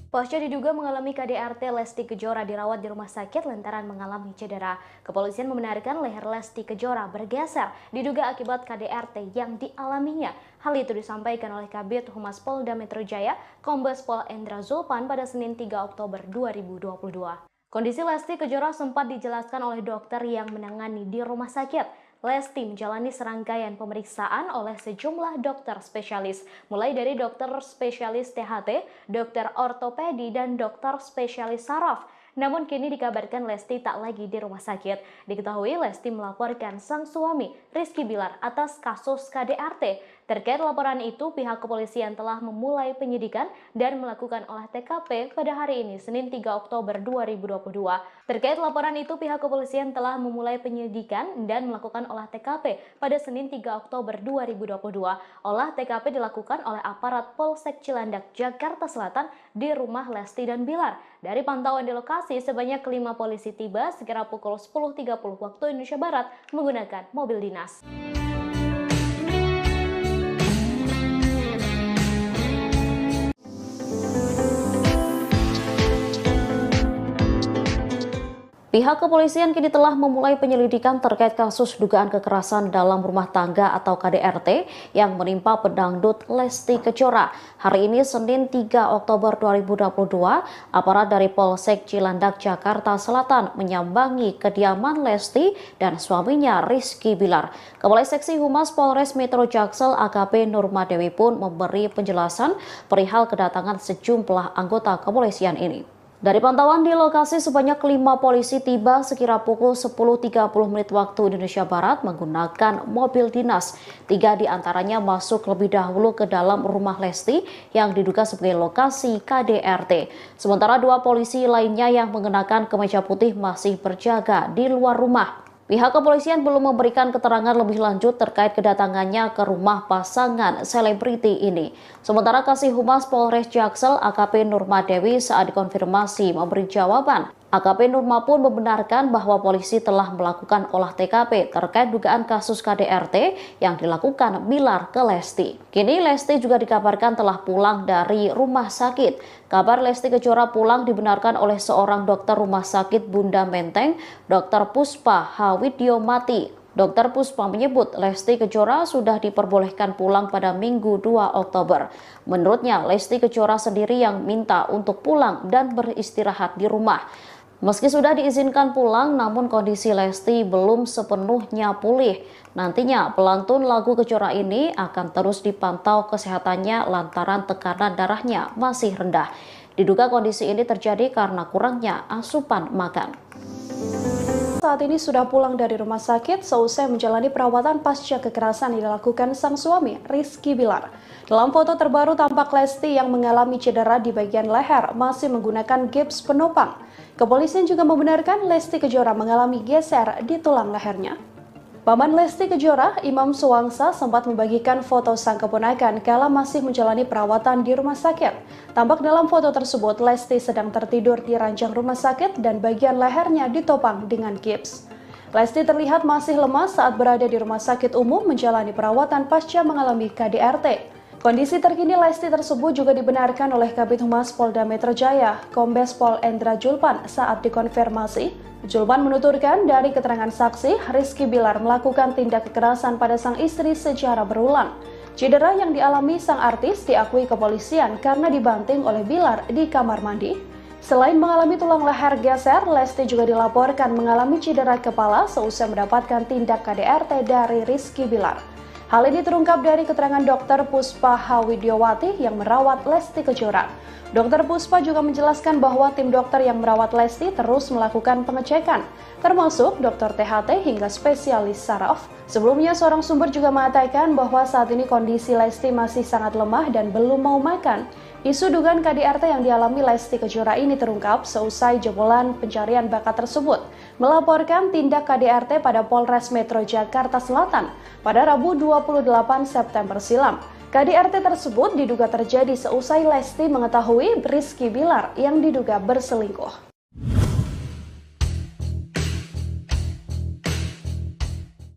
Pasca diduga mengalami KDRT, Lesti Kejora dirawat di rumah sakit lantaran mengalami cedera. Kepolisian membenarkan leher Lesti Kejora bergeser, diduga akibat KDRT yang dialaminya. Hal itu disampaikan oleh Kabid Humas Polda Metro Jaya, Kombes Pol Endra Zulpan pada Senin 3 Oktober 2022. Kondisi Lesti Kejora sempat dijelaskan oleh dokter yang menangani di rumah sakit. Lesti menjalani serangkaian pemeriksaan oleh sejumlah dokter spesialis, mulai dari dokter spesialis THT, dokter ortopedi, dan dokter spesialis saraf. Namun kini dikabarkan Lesti tak lagi di rumah sakit. Diketahui Lesti melaporkan sang suami, Rizky Bilar, atas kasus KDRT. Terkait laporan itu, pihak kepolisian telah memulai penyidikan dan melakukan olah TKP pada hari ini, Senin 3 Oktober 2022. Terkait laporan itu, pihak kepolisian telah memulai penyidikan dan melakukan olah TKP pada Senin 3 Oktober 2022. Olah TKP dilakukan oleh aparat Polsek Cilandak, Jakarta Selatan di rumah Lesti dan Bilar. Dari pantauan di lokasi, sebanyak 5 polisi tiba sekira pukul 10.30 waktu Indonesia Barat menggunakan mobil dinas. Pihak kepolisian kini telah memulai penyelidikan terkait kasus dugaan kekerasan dalam rumah tangga atau KDRT yang menimpa pedangdut Lesti Kejora. Hari ini Senin 3 Oktober 2022, aparat dari Polsek Cilandak, Jakarta Selatan menyambangi kediaman Lesti dan suaminya Rizky Bilar. Kepala Seksi Humas Polres Metro Jaksel AKP Nurmadewi pun memberi penjelasan perihal kedatangan sejumlah anggota kepolisian ini. Dari pantauan di lokasi, sebanyak 5 polisi tiba sekira pukul 10.30 menit waktu Indonesia Barat menggunakan mobil dinas. 3 diantaranya masuk lebih dahulu ke dalam rumah Lesti yang diduga sebagai lokasi KDRT. Sementara 2 polisi lainnya yang mengenakan kemeja putih masih berjaga di luar rumah. Pihak kepolisian belum memberikan keterangan lebih lanjut terkait kedatangannya ke rumah pasangan selebriti ini. Sementara Kasih Humas Polres Jaksel AKP Nurmadewi saat dikonfirmasi memberi jawaban. AKP Nurma pun membenarkan bahwa polisi telah melakukan olah TKP terkait dugaan kasus KDRT yang dilakukan Bilar ke Lesti. Kini Lesti juga dikabarkan telah pulang dari rumah sakit. Kabar Lesti Kejora pulang dibenarkan oleh seorang dokter rumah sakit Bunda Menteng, Dr. Puspa Hawidyomati. Dr. Puspa menyebut Lesti Kejora sudah diperbolehkan pulang pada Minggu 2 Oktober. Menurutnya, Lesti Kejora sendiri yang minta untuk pulang dan beristirahat di rumah. Meski sudah diizinkan pulang, namun kondisi Lesti belum sepenuhnya pulih. Nantinya pelantun lagu Kejora ini akan terus dipantau kesehatannya lantaran tekanan darahnya masih rendah. Diduga kondisi ini terjadi karena kurangnya asupan makan. Saat ini sudah pulang dari rumah sakit seusai menjalani perawatan pasca kekerasan yang dilakukan sang suami, Rizky Bilar. Dalam foto terbaru tampak Lesti yang mengalami cedera di bagian leher masih menggunakan gips penopang. Kepolisian juga membenarkan Lesti Kejora mengalami geser di tulang lehernya. Paman Lesti Kejora, Imam Suwangsa, sempat membagikan foto sang keponakan kala masih menjalani perawatan di rumah sakit. Tampak dalam foto tersebut, Lesti sedang tertidur di ranjang rumah sakit dan bagian lehernya ditopang dengan gips. Lesti terlihat masih lemas saat berada di rumah sakit umum menjalani perawatan pasca mengalami KDRT. Kondisi terkini Lesti tersebut juga dibenarkan oleh Kabid Humas Polda Metro Jaya, Kombes Pol Endra Zulpan saat dikonfirmasi. Zulpan menuturkan dari keterangan saksi, Rizky Bilar melakukan tindak kekerasan pada sang istri secara berulang. Cedera yang dialami sang artis diakui kepolisian karena dibanting oleh Bilar di kamar mandi. Selain mengalami tulang leher geser, Lesti juga dilaporkan mengalami cedera kepala seusai mendapatkan tindak KDRT dari Rizky Bilar. Hal ini terungkap dari keterangan Dr. Puspa Hawidyomati yang merawat Lesti Kejora. Dr. Puspa juga menjelaskan bahwa tim dokter yang merawat Lesti terus melakukan pengecekan, termasuk dokter THT hingga spesialis saraf. Sebelumnya, seorang sumber juga mengatakan bahwa saat ini kondisi Lesti masih sangat lemah dan belum mau makan. Isu dugaan KDRT yang dialami Lesti Kejora ini terungkap seusai jebolan pencarian bakat tersebut melaporkan tindak KDRT pada Polres Metro Jakarta Selatan pada Rabu 28 September silam. KDRT tersebut diduga terjadi seusai Lesti mengetahui Rizky Bilar yang diduga berselingkuh.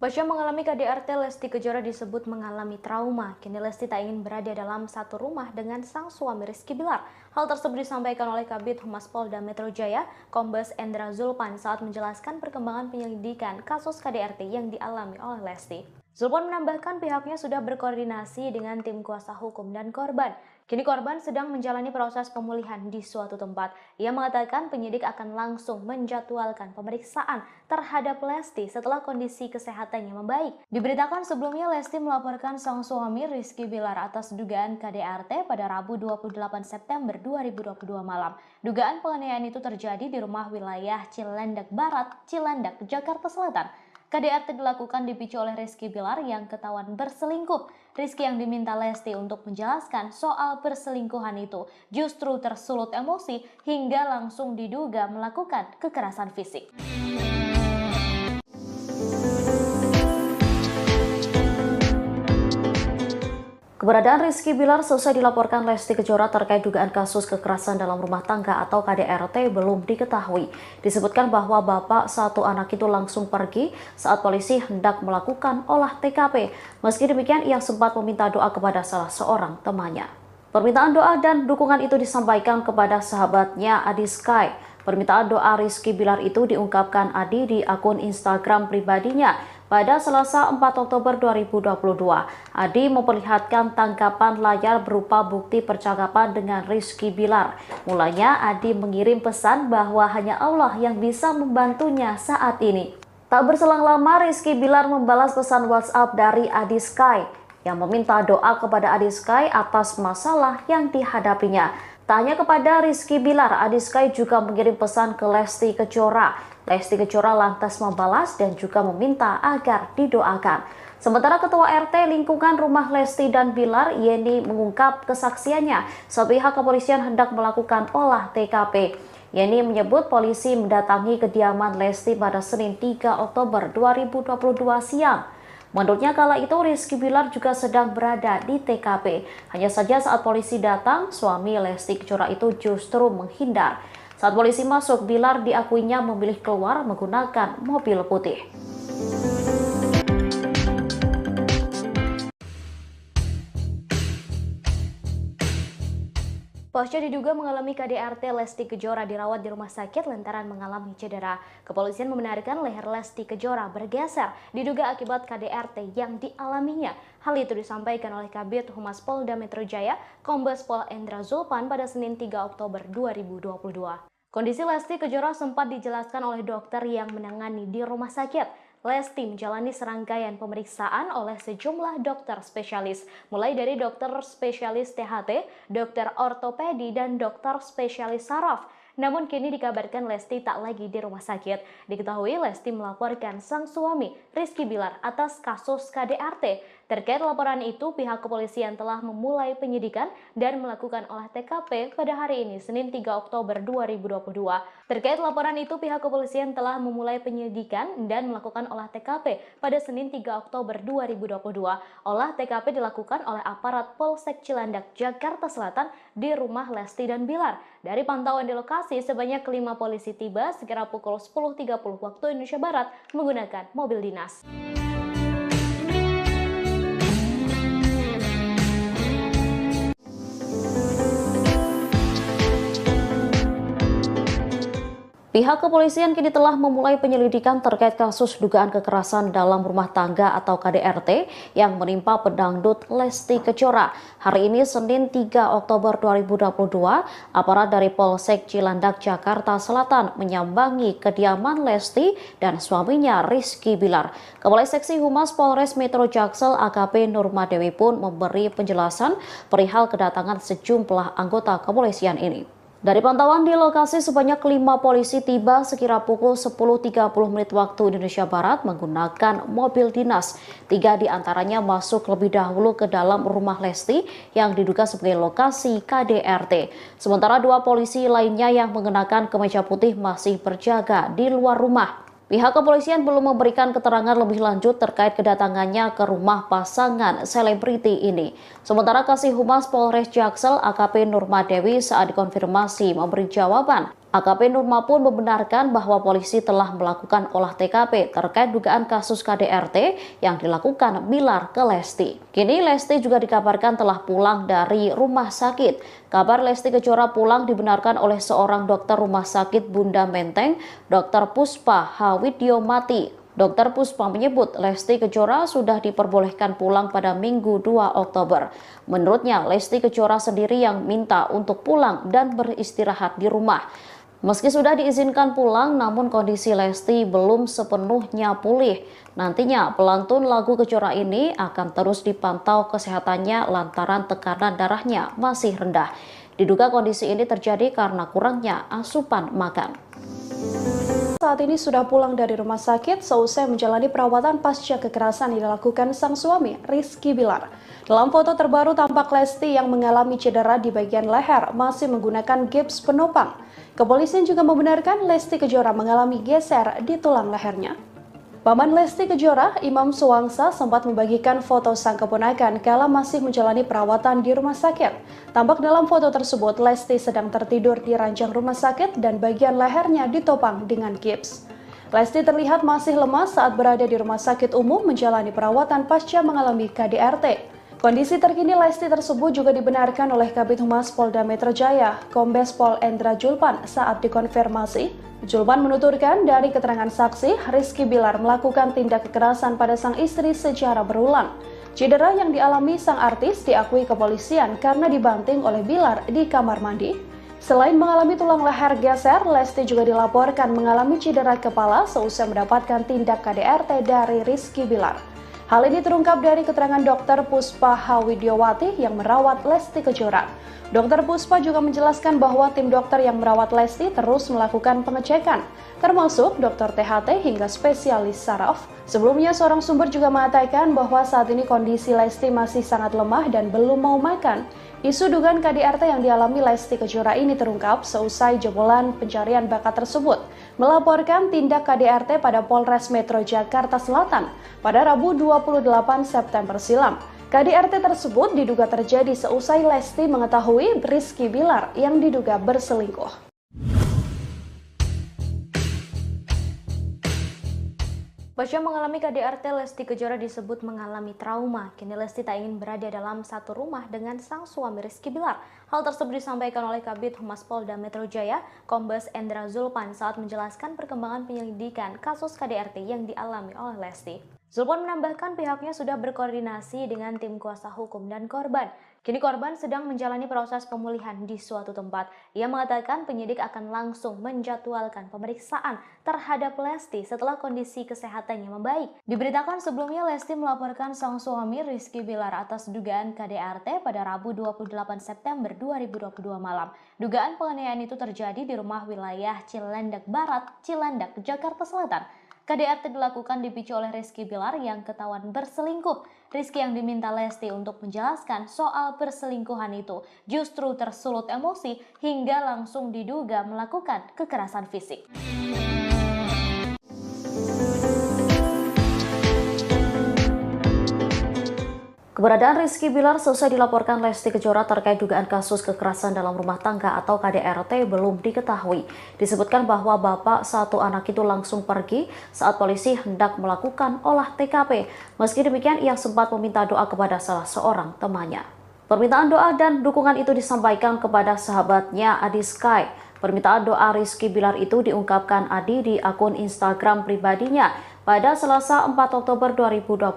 Pasca mengalami KDRT, Lesti Kejora disebut mengalami trauma. Kini Lesti tak ingin berada dalam satu rumah dengan sang suami Rizky Bilar. Hal tersebut disampaikan oleh Kabid Humas Polda Metro Jaya, Kombes Endra Zulpan saat menjelaskan perkembangan penyelidikan kasus KDRT yang dialami oleh Lesti. Zulpan menambahkan pihaknya sudah berkoordinasi dengan tim kuasa hukum dan korban. Kini korban sedang menjalani proses pemulihan di suatu tempat. Ia mengatakan penyidik akan langsung menjadwalkan pemeriksaan terhadap Lesti setelah kondisi kesehatannya membaik. Diberitakan sebelumnya Lesti melaporkan sang suami Rizky Bilar atas dugaan KDRT pada Rabu 28 September 2022 malam. Dugaan penganiayaan itu terjadi di rumah wilayah Cilandak Barat, Cilandak, Jakarta Selatan. KDRT dilakukan dipicu oleh Rizky Bilar yang ketahuan berselingkuh. Rizky yang diminta Lesti untuk menjelaskan soal perselingkuhan itu justru tersulut emosi hingga langsung diduga melakukan kekerasan fisik. Keberadaan Rizky Bilar selesai dilaporkan Lesti Kejora terkait dugaan kasus kekerasan dalam rumah tangga atau KDRT belum diketahui. Disebutkan bahwa bapak satu anak itu langsung pergi saat polisi hendak melakukan olah TKP. Meski demikian, ia sempat meminta doa kepada salah seorang temannya. Permintaan doa dan dukungan itu disampaikan kepada sahabatnya Adi Sky. Permintaan doa Rizky Bilar itu diungkapkan Adi di akun Instagram pribadinya. Pada Selasa 4 Oktober 2022, Adi memperlihatkan tangkapan layar berupa bukti percakapan dengan Rizky Bilar. Mulanya Adi mengirim pesan bahwa hanya Allah yang bisa membantunya saat ini. Tak berselang lama, Rizky Bilar membalas pesan WhatsApp dari Adi Sky yang meminta doa kepada Adi Sky atas masalah yang dihadapinya. Tak hanya kepada Rizky Bilar, Adi Sky juga mengirim pesan ke Lesti Kejora. Lesti Kejora lantas membalas dan juga meminta agar didoakan. Sementara Ketua RT lingkungan rumah Lesti dan Bilar, Yeni, mengungkap kesaksiannya saat pihak kepolisian hendak melakukan olah TKP. Yeni menyebut polisi mendatangi kediaman Lesti pada Senin 3 Oktober 2022 siang. Menurutnya kala itu Rizky Bilar juga sedang berada di TKP. Hanya saja saat polisi datang, suami Lesti Kejora itu justru menghindar. Saat polisi masuk, Bilar diakuinya memilih keluar menggunakan mobil putih. Pasca diduga mengalami KDRT, Lesti Kejora dirawat di rumah sakit lantaran mengalami cedera. Kepolisian membenarkan leher Lesti Kejora bergeser diduga akibat KDRT yang dialaminya. Hal itu disampaikan oleh Kabid Humas Polda Metro Jaya, Kombes Pol Endra Zulpan pada Senin 3 Oktober 2022. Kondisi Lesti Kejora sempat dijelaskan oleh dokter yang menangani di rumah sakit. Lesti menjalani serangkaian pemeriksaan oleh sejumlah dokter spesialis, mulai dari dokter spesialis THT, dokter ortopedi, dan dokter spesialis saraf. Namun kini dikabarkan Lesti tak lagi di rumah sakit. Diketahui Lesti melaporkan sang suami Rizky Bilar atas kasus KDRT. Terkait laporan itu, pihak kepolisian telah memulai penyidikan dan melakukan olah TKP pada hari ini, Senin 3 Oktober 2022. Terkait laporan itu, pihak kepolisian telah memulai penyidikan dan melakukan olah TKP pada Senin 3 Oktober 2022. Olah TKP dilakukan oleh aparat Polsek Cilandak, Jakarta Selatan di rumah Lesti dan Bilar. Dari pantauan di lokasi, sebanyak 5 polisi tiba sekira pukul 10.30 waktu Indonesia Barat menggunakan mobil dinas. Pihak kepolisian kini telah memulai penyelidikan terkait kasus dugaan kekerasan dalam rumah tangga atau KDRT yang menimpa pedangdut Lesti Kejora. Hari ini Senin 3 Oktober 2022, aparat dari Polsek Cilandak, Jakarta Selatan menyambangi kediaman Lesti dan suaminya Rizky Bilar. Kepala Seksi Humas Polres Metro Jaksel AKP Nurmadewi pun memberi penjelasan perihal kedatangan sejumlah anggota kepolisian ini. Dari pantauan di lokasi, sebanyak 5 polisi tiba sekira pukul 10.30 waktu Indonesia Barat menggunakan mobil dinas. 3 diantaranya masuk lebih dahulu ke dalam rumah Lesti yang diduga sebagai lokasi KDRT. Sementara 2 polisi lainnya yang mengenakan kemeja putih masih berjaga di luar rumah. Pihak kepolisian belum memberikan keterangan lebih lanjut terkait kedatangannya ke rumah pasangan selebriti ini. Sementara Kasih Humas Polres Jaksel AKP Nurmadewi saat dikonfirmasi memberi jawaban. AKP Nurma pun membenarkan bahwa polisi telah melakukan olah TKP terkait dugaan kasus KDRT yang dilakukan Bilar ke Lesti. Kini Lesti juga dikabarkan telah pulang dari rumah sakit. Kabar Lesti Kejora pulang dibenarkan oleh seorang dokter rumah sakit Bunda Menteng, Dr. Puspa Hawidyomati. Dr. Puspa menyebut Lesti Kejora sudah diperbolehkan pulang pada Minggu 2 Oktober. Menurutnya, Lesti Kejora sendiri yang minta untuk pulang dan beristirahat di rumah. Meski sudah diizinkan pulang, namun kondisi Lesti belum sepenuhnya pulih. Nantinya pelantun lagu Kejora ini akan terus dipantau kesehatannya lantaran tekanan darahnya masih rendah. Diduga kondisi ini terjadi karena kurangnya asupan makan. Saat ini sudah pulang dari rumah sakit seusai menjalani perawatan pasca kekerasan yang dilakukan sang suami, Rizky Bilar. Dalam foto terbaru tampak Lesti yang mengalami cedera di bagian leher masih menggunakan gips penopang. Kepolisian juga membenarkan Lesti Kejora mengalami geser di tulang lehernya. Paman Lesti Kejora, Imam Suwangsa, sempat membagikan foto sang keponakan kala masih menjalani perawatan di rumah sakit. Tampak dalam foto tersebut, Lesti sedang tertidur di ranjang rumah sakit dan bagian lehernya ditopang dengan gips. Lesti terlihat masih lemas saat berada di rumah sakit umum menjalani perawatan pasca mengalami KDRT. Kondisi terkini Lesti tersebut juga dibenarkan oleh Kabid Humas Polda Metro Jaya, Kombes Pol Endra Julpan saat dikonfirmasi. Julpan menuturkan dari keterangan saksi, Rizky Bilar melakukan tindak kekerasan pada sang istri secara berulang. Cedera yang dialami sang artis diakui kepolisian karena dibanting oleh Bilar di kamar mandi. Selain mengalami tulang leher geser, Lesti juga dilaporkan mengalami cedera kepala seusai mendapatkan tindak KDRT dari Rizky Bilar. Hal ini terungkap dari keterangan Dr. Puspa Hawidyomati yang merawat Lesti Kejora. Dr. Puspa juga menjelaskan bahwa tim dokter yang merawat Lesti terus melakukan pengecekan, termasuk dokter THT hingga spesialis saraf. Sebelumnya, seorang sumber juga mengatakan bahwa saat ini kondisi Lesti masih sangat lemah dan belum mau makan. Isu dugaan KDRT yang dialami Lesti Kejora ini terungkap seusai jebolan pencarian bakat tersebut melaporkan tindak KDRT pada Polres Metro Jakarta Selatan pada Rabu 28 September silam. KDRT tersebut diduga terjadi seusai Lesti mengetahui Rizky Bilar yang diduga berselingkuh. Pasca mengalami KDRT, Lesti Kejora disebut mengalami trauma. Kini Lesti tak ingin berada dalam satu rumah dengan sang suami Rizky Bilar. Hal tersebut disampaikan oleh Kabid Humas Polda Metro Jaya, Kombes Endra Julpan saat menjelaskan perkembangan penyelidikan kasus KDRT yang dialami oleh Lesti. Julpan menambahkan pihaknya sudah berkoordinasi dengan tim kuasa hukum dan korban. Kini korban sedang menjalani proses pemulihan di suatu tempat. Ia mengatakan penyidik akan langsung menjadwalkan pemeriksaan terhadap Lesti setelah kondisi kesehatannya membaik. Diberitakan sebelumnya Lesti melaporkan sang suami Rizky Bilar atas dugaan KDRT pada Rabu 28 September 2022 malam. Dugaan penganiayaan itu terjadi di rumah wilayah Cilandak Barat, Cilandak, Jakarta Selatan. KDRT dilakukan dipicu oleh Rizky Bilar yang ketahuan berselingkuh. Rizky yang diminta Lesti untuk menjelaskan soal perselingkuhan itu justru tersulut emosi hingga langsung diduga melakukan kekerasan fisik. Keberadaan Rizky Bilar selesai dilaporkan Lesti Kejora terkait dugaan kasus kekerasan dalam rumah tangga atau KDRT belum diketahui. Disebutkan bahwa bapak satu anak itu langsung pergi saat polisi hendak melakukan olah TKP. Meski demikian, ia sempat meminta doa kepada salah seorang temannya. Permintaan doa dan dukungan itu disampaikan kepada sahabatnya Adi Sky. Permintaan doa Rizky Bilar itu diungkapkan Adi di akun Instagram pribadinya pada Selasa 4 Oktober 2022.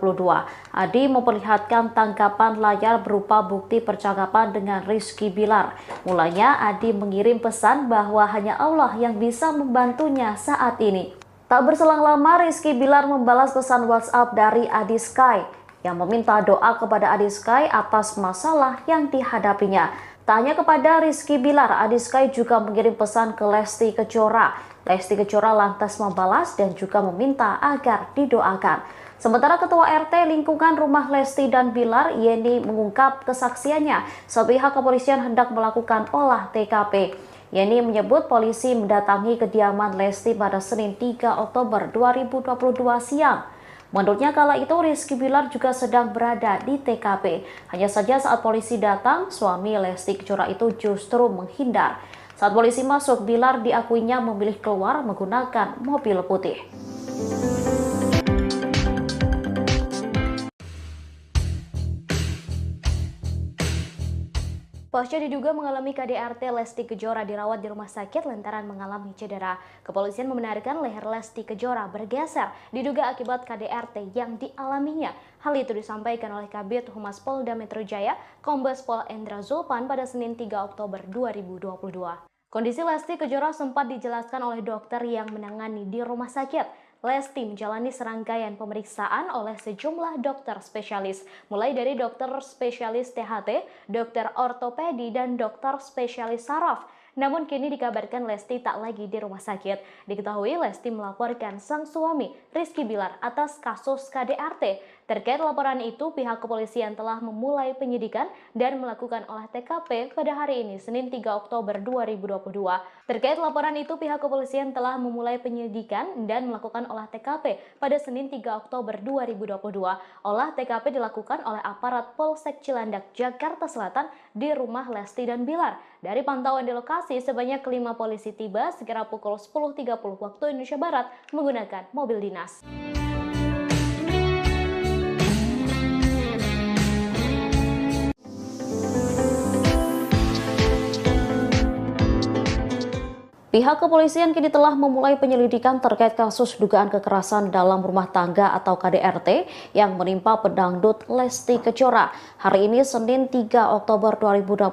Adi memperlihatkan tangkapan layar berupa bukti percakapan dengan Rizky Bilar. Mulanya Adi mengirim pesan bahwa hanya Allah yang bisa membantunya saat ini. Tak berselang lama Rizky Bilar membalas pesan WhatsApp dari Adi Sky yang meminta doa kepada Adi Sky atas masalah yang dihadapinya. Tak hanya kepada Rizky Bilar, Adi Sky juga mengirim pesan ke Lesti Kejora. Lesti Kejora lantas membalas dan juga meminta agar didoakan. Sementara Ketua RT lingkungan rumah Lesti dan Bilar, Yeni, mengungkap kesaksiannya saat pihak kepolisian hendak melakukan olah TKP. Yeni menyebut polisi mendatangi kediaman Lesti pada Senin 3 Oktober 2022 siang. Menurutnya kala itu Rizky Bilar juga sedang berada di TKP. Hanya saja saat polisi datang, suami Lesti Kejora itu justru menghindar. Saat polisi masuk, Bilar diakuinya memilih keluar menggunakan mobil putih. Pasca diduga mengalami KDRT, Lesti Kejora dirawat di rumah sakit lantaran mengalami cedera. Kepolisian membenarkan leher Lesti Kejora bergeser diduga akibat KDRT yang dialaminya. Hal itu disampaikan oleh Kabid Humas Polda Metro Jaya, Kombes Pol Endra Zulpan pada Senin 3 Oktober 2022. Kondisi Lesti Kejora sempat dijelaskan oleh dokter yang menangani di rumah sakit. Lesti menjalani serangkaian pemeriksaan oleh sejumlah dokter spesialis, mulai dari dokter spesialis THT, dokter ortopedi, dan dokter spesialis saraf. Namun kini dikabarkan Lesti tak lagi di rumah sakit. Diketahui Lesti melaporkan sang suami, Rizky Bilar, atas kasus KDRT. Terkait laporan itu, pihak kepolisian telah memulai penyidikan dan melakukan olah TKP pada hari ini, Senin 3 Oktober 2022. Terkait laporan itu, pihak kepolisian telah memulai penyidikan dan melakukan olah TKP pada Senin 3 Oktober 2022. Olah TKP dilakukan oleh aparat Polsek Cilandak, Jakarta Selatan di rumah Lesti dan Bilar. Dari pantauan di lokasi, sebanyak 5 polisi tiba sekira pukul 10.30 waktu Indonesia Barat menggunakan mobil dinas. Pihak kepolisian kini telah memulai penyelidikan terkait kasus dugaan kekerasan dalam rumah tangga atau KDRT yang menimpa pedangdut Lesti Kejora. Hari ini Senin 3 Oktober 2022,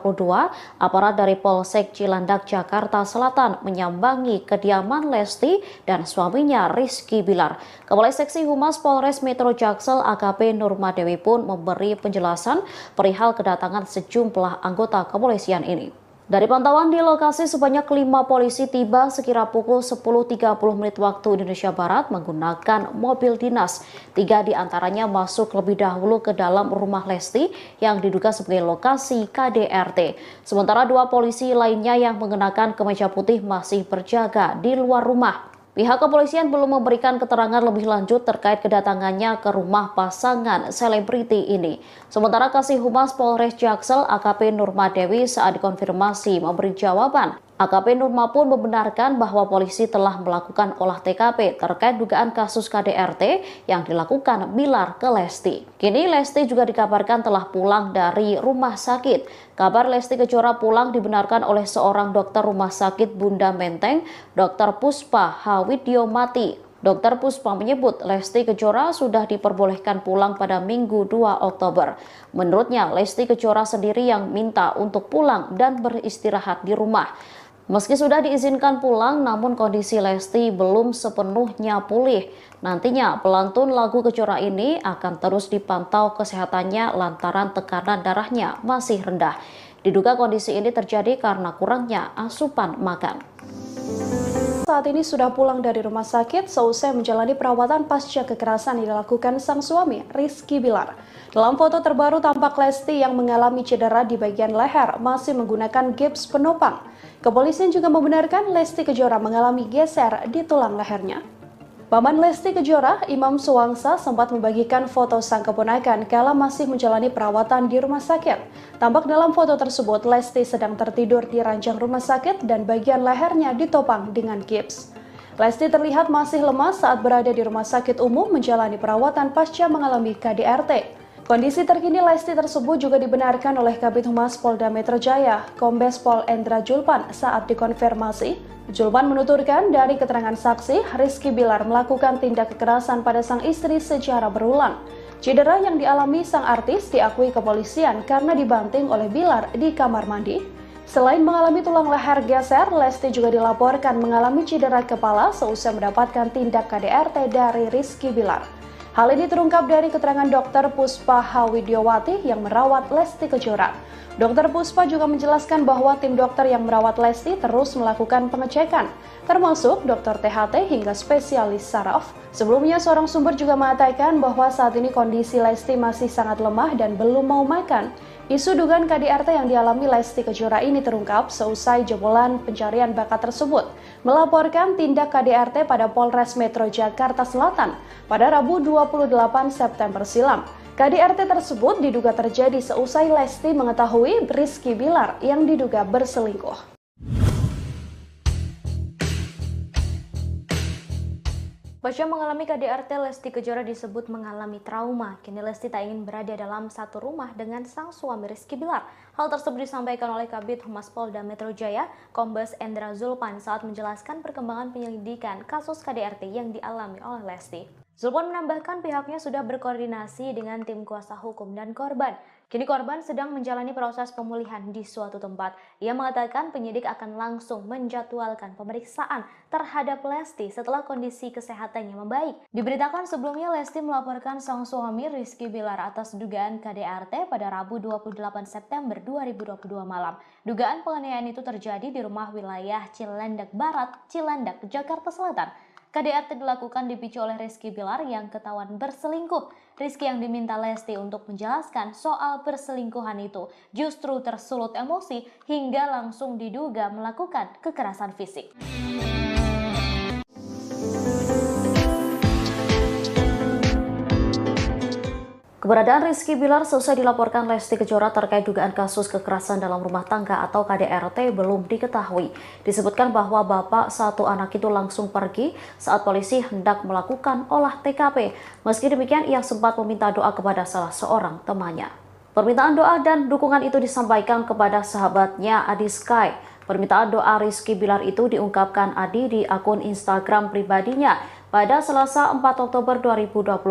aparat dari Polsek Cilandak, Jakarta Selatan menyambangi kediaman Lesti dan suaminya Rizky Bilar. Kepala Seksi Humas Polres Metro Jaksel AKP Nurmadewi pun memberi penjelasan perihal kedatangan sejumlah anggota kepolisian ini. Dari pantauan di lokasi, sebanyak 5 polisi tiba sekira pukul 10.30 menit waktu Indonesia Barat menggunakan mobil dinas. 3 diantaranya masuk lebih dahulu ke dalam rumah Lesti yang diduga sebagai lokasi KDRT. Sementara 2 polisi lainnya yang mengenakan kemeja putih masih berjaga di luar rumah. Pihak kepolisian belum memberikan keterangan lebih lanjut terkait kedatangannya ke rumah pasangan selebriti ini. Sementara Kasih Humas Polres Jaksel AKP Nurmadewi saat dikonfirmasi memberi jawaban. AKP Nurma pun membenarkan bahwa polisi telah melakukan olah TKP terkait dugaan kasus KDRT yang dilakukan Bilar ke Lesti. Kini Lesti juga dikabarkan telah pulang dari rumah sakit. Kabar Lesti Kejora pulang dibenarkan oleh seorang dokter rumah sakit Bunda Menteng, Dr. Puspa Hawidyomati. Dr. Puspa menyebut Lesti Kejora sudah diperbolehkan pulang pada Minggu 2 Oktober. Menurutnya, Lesti Kejora sendiri yang minta untuk pulang dan beristirahat di rumah. Meski sudah diizinkan pulang, namun kondisi Lesti belum sepenuhnya pulih. Nantinya pelantun lagu Kejora ini akan terus dipantau kesehatannya lantaran tekanan darahnya masih rendah. Diduga kondisi ini terjadi karena kurangnya asupan makan. Saat ini sudah pulang dari rumah sakit seusai menjalani perawatan pasca kekerasan yang dilakukan sang suami, Rizky Bilar. Dalam foto terbaru tampak Lesti yang mengalami cedera di bagian leher masih menggunakan gips penopang. Kepolisian juga membenarkan Lesti Kejora mengalami geser di tulang lehernya. Paman Lesti Kejora, Imam Suwangsa, sempat membagikan foto sang keponakan kala masih menjalani perawatan di rumah sakit. Tampak dalam foto tersebut Lesti sedang tertidur di ranjang rumah sakit dan bagian lehernya ditopang dengan gips. Lesti terlihat masih lemas saat berada di rumah sakit umum menjalani perawatan pasca mengalami KDRT. Kondisi terkini Lesti tersebut juga dibenarkan oleh Kabid Humas Polda Metro Jaya, Kombes Pol Endra Zulpan saat dikonfirmasi. Zulpan menuturkan dari keterangan saksi, Rizky Bilar melakukan tindak kekerasan pada sang istri secara berulang. Cedera yang dialami sang artis diakui kepolisian karena dibanting oleh Bilar di kamar mandi. Selain mengalami tulang leher geser, Lesti juga dilaporkan mengalami cedera kepala seusai mendapatkan tindak KDRT dari Rizky Bilar. Hal ini terungkap dari keterangan Dr. Puspa Hawidyowati yang merawat Lesti Kejora. Dr. Puspa juga menjelaskan bahwa tim dokter yang merawat Lesti terus melakukan pengecekan, termasuk dokter THT hingga spesialis saraf. Sebelumnya, seorang sumber juga mengatakan bahwa saat ini kondisi Lesti masih sangat lemah dan belum mau makan. Isu dugaan KDRT yang dialami Lesti Kejora ini terungkap seusai jebolan pencarian bakat tersebut melaporkan tindak KDRT pada Polres Metro Jakarta Selatan pada Rabu 28 September silam. KDRT tersebut diduga terjadi seusai Lesti mengetahui Rizky Bilar yang diduga berselingkuh. Pasca mengalami KDRT, Lesti Kejora disebut mengalami trauma. Kini Lesti tak ingin berada dalam satu rumah dengan sang suami Rizky Bilar. Hal tersebut disampaikan oleh Kabid Humas Polda Metro Jaya, Kombes Endra Zulpan saat menjelaskan perkembangan penyelidikan kasus KDRT yang dialami oleh Lesti. Zulpan menambahkan pihaknya sudah berkoordinasi dengan tim kuasa hukum dan korban. Kini korban sedang menjalani proses pemulihan di suatu tempat. Ia mengatakan penyidik akan langsung menjadwalkan pemeriksaan terhadap Lesti setelah kondisi kesehatannya membaik. Diberitakan sebelumnya Lesti melaporkan sang suami Rizky Bilar atas dugaan KDRT pada Rabu 28 September 2022 malam. Dugaan penganiayaan itu terjadi di rumah wilayah Cilandak Barat, Cilandak, Jakarta Selatan. KDRT dilakukan dipicu oleh Rizky Bilar yang ketahuan berselingkuh. Rizky yang diminta Lesti untuk menjelaskan soal perselingkuhan itu justru tersulut emosi hingga langsung diduga melakukan kekerasan fisik. Keberadaan Rizky Bilar selesai dilaporkan Lesti Kejora terkait dugaan kasus kekerasan dalam rumah tangga atau KDRT belum diketahui. Disebutkan bahwa bapak satu anak itu langsung pergi saat polisi hendak melakukan olah TKP. Meski demikian, ia sempat meminta doa kepada salah seorang temannya. Permintaan doa dan dukungan itu disampaikan kepada sahabatnya Adi Sky. Permintaan doa Rizky Bilar itu diungkapkan Adi di akun Instagram pribadinya. Pada Selasa 4 Oktober 2022,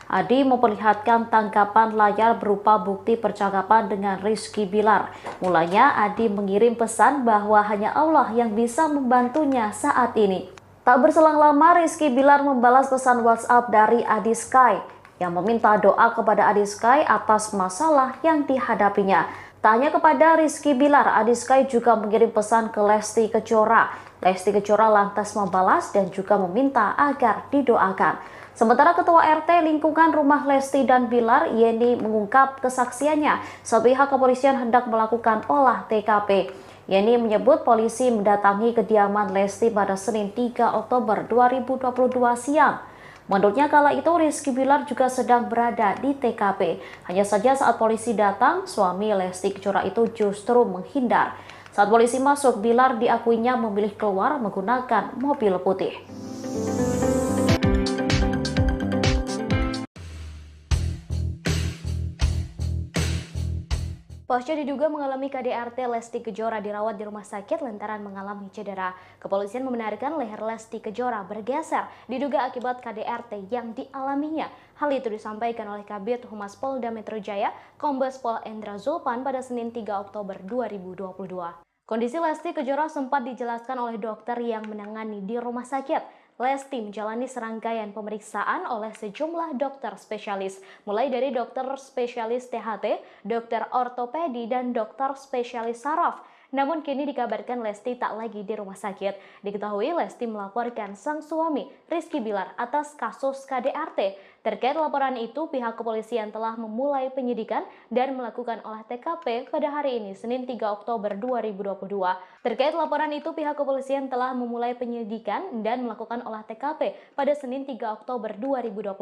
Adi memperlihatkan tangkapan layar berupa bukti percakapan dengan Rizky Bilar. Mulanya Adi mengirim pesan bahwa hanya Allah yang bisa membantunya saat ini. Tak berselang lama, Rizky Bilar membalas pesan WhatsApp dari Adi Sky yang meminta doa kepada Adi Sky atas masalah yang dihadapinya. Tak hanya kepada Rizky Bilar, Adi Sky juga mengirim pesan ke Lesti Kejora. Lesti Kejora lantas membalas dan juga meminta agar didoakan. Sementara Ketua RT lingkungan rumah Lesti dan Bilar, Yeni, mengungkap kesaksiannya saat pihak kepolisian hendak melakukan olah TKP. Yeni menyebut polisi mendatangi kediaman Lesti pada Senin 3 Oktober 2022 siang. Menurutnya kala itu Rizky Bilar juga sedang berada di TKP. Hanya saja saat polisi datang, suami Lesti Kejora itu justru menghindar. Saat polisi masuk, Bilar diakuinya memilih keluar menggunakan mobil putih. Pasca diduga mengalami KDRT, Lesti Kejora dirawat di rumah sakit lantaran mengalami cedera. Kepolisian membenarkan leher Lesti Kejora bergeser diduga akibat KDRT yang dialaminya. Hal itu disampaikan oleh Kabid Humas Polda Metro Jaya, Kombes Pol Endra Zulpan pada Senin 3 Oktober 2022. Kondisi Lesti Kejora sempat dijelaskan oleh dokter yang menangani di rumah sakit. Lesti menjalani serangkaian pemeriksaan oleh sejumlah dokter spesialis, mulai dari dokter spesialis THT, dokter ortopedi, dan dokter spesialis saraf. Namun kini dikabarkan Lesti tak lagi di rumah sakit. Diketahui Lesti melaporkan sang suami Rizky Bilar atas kasus KDRT. Terkait laporan itu, pihak kepolisian telah memulai penyidikan dan melakukan olah TKP pada hari ini, Senin 3 Oktober 2022. Terkait laporan itu, pihak kepolisian telah memulai penyidikan dan melakukan olah TKP pada Senin 3 Oktober 2022.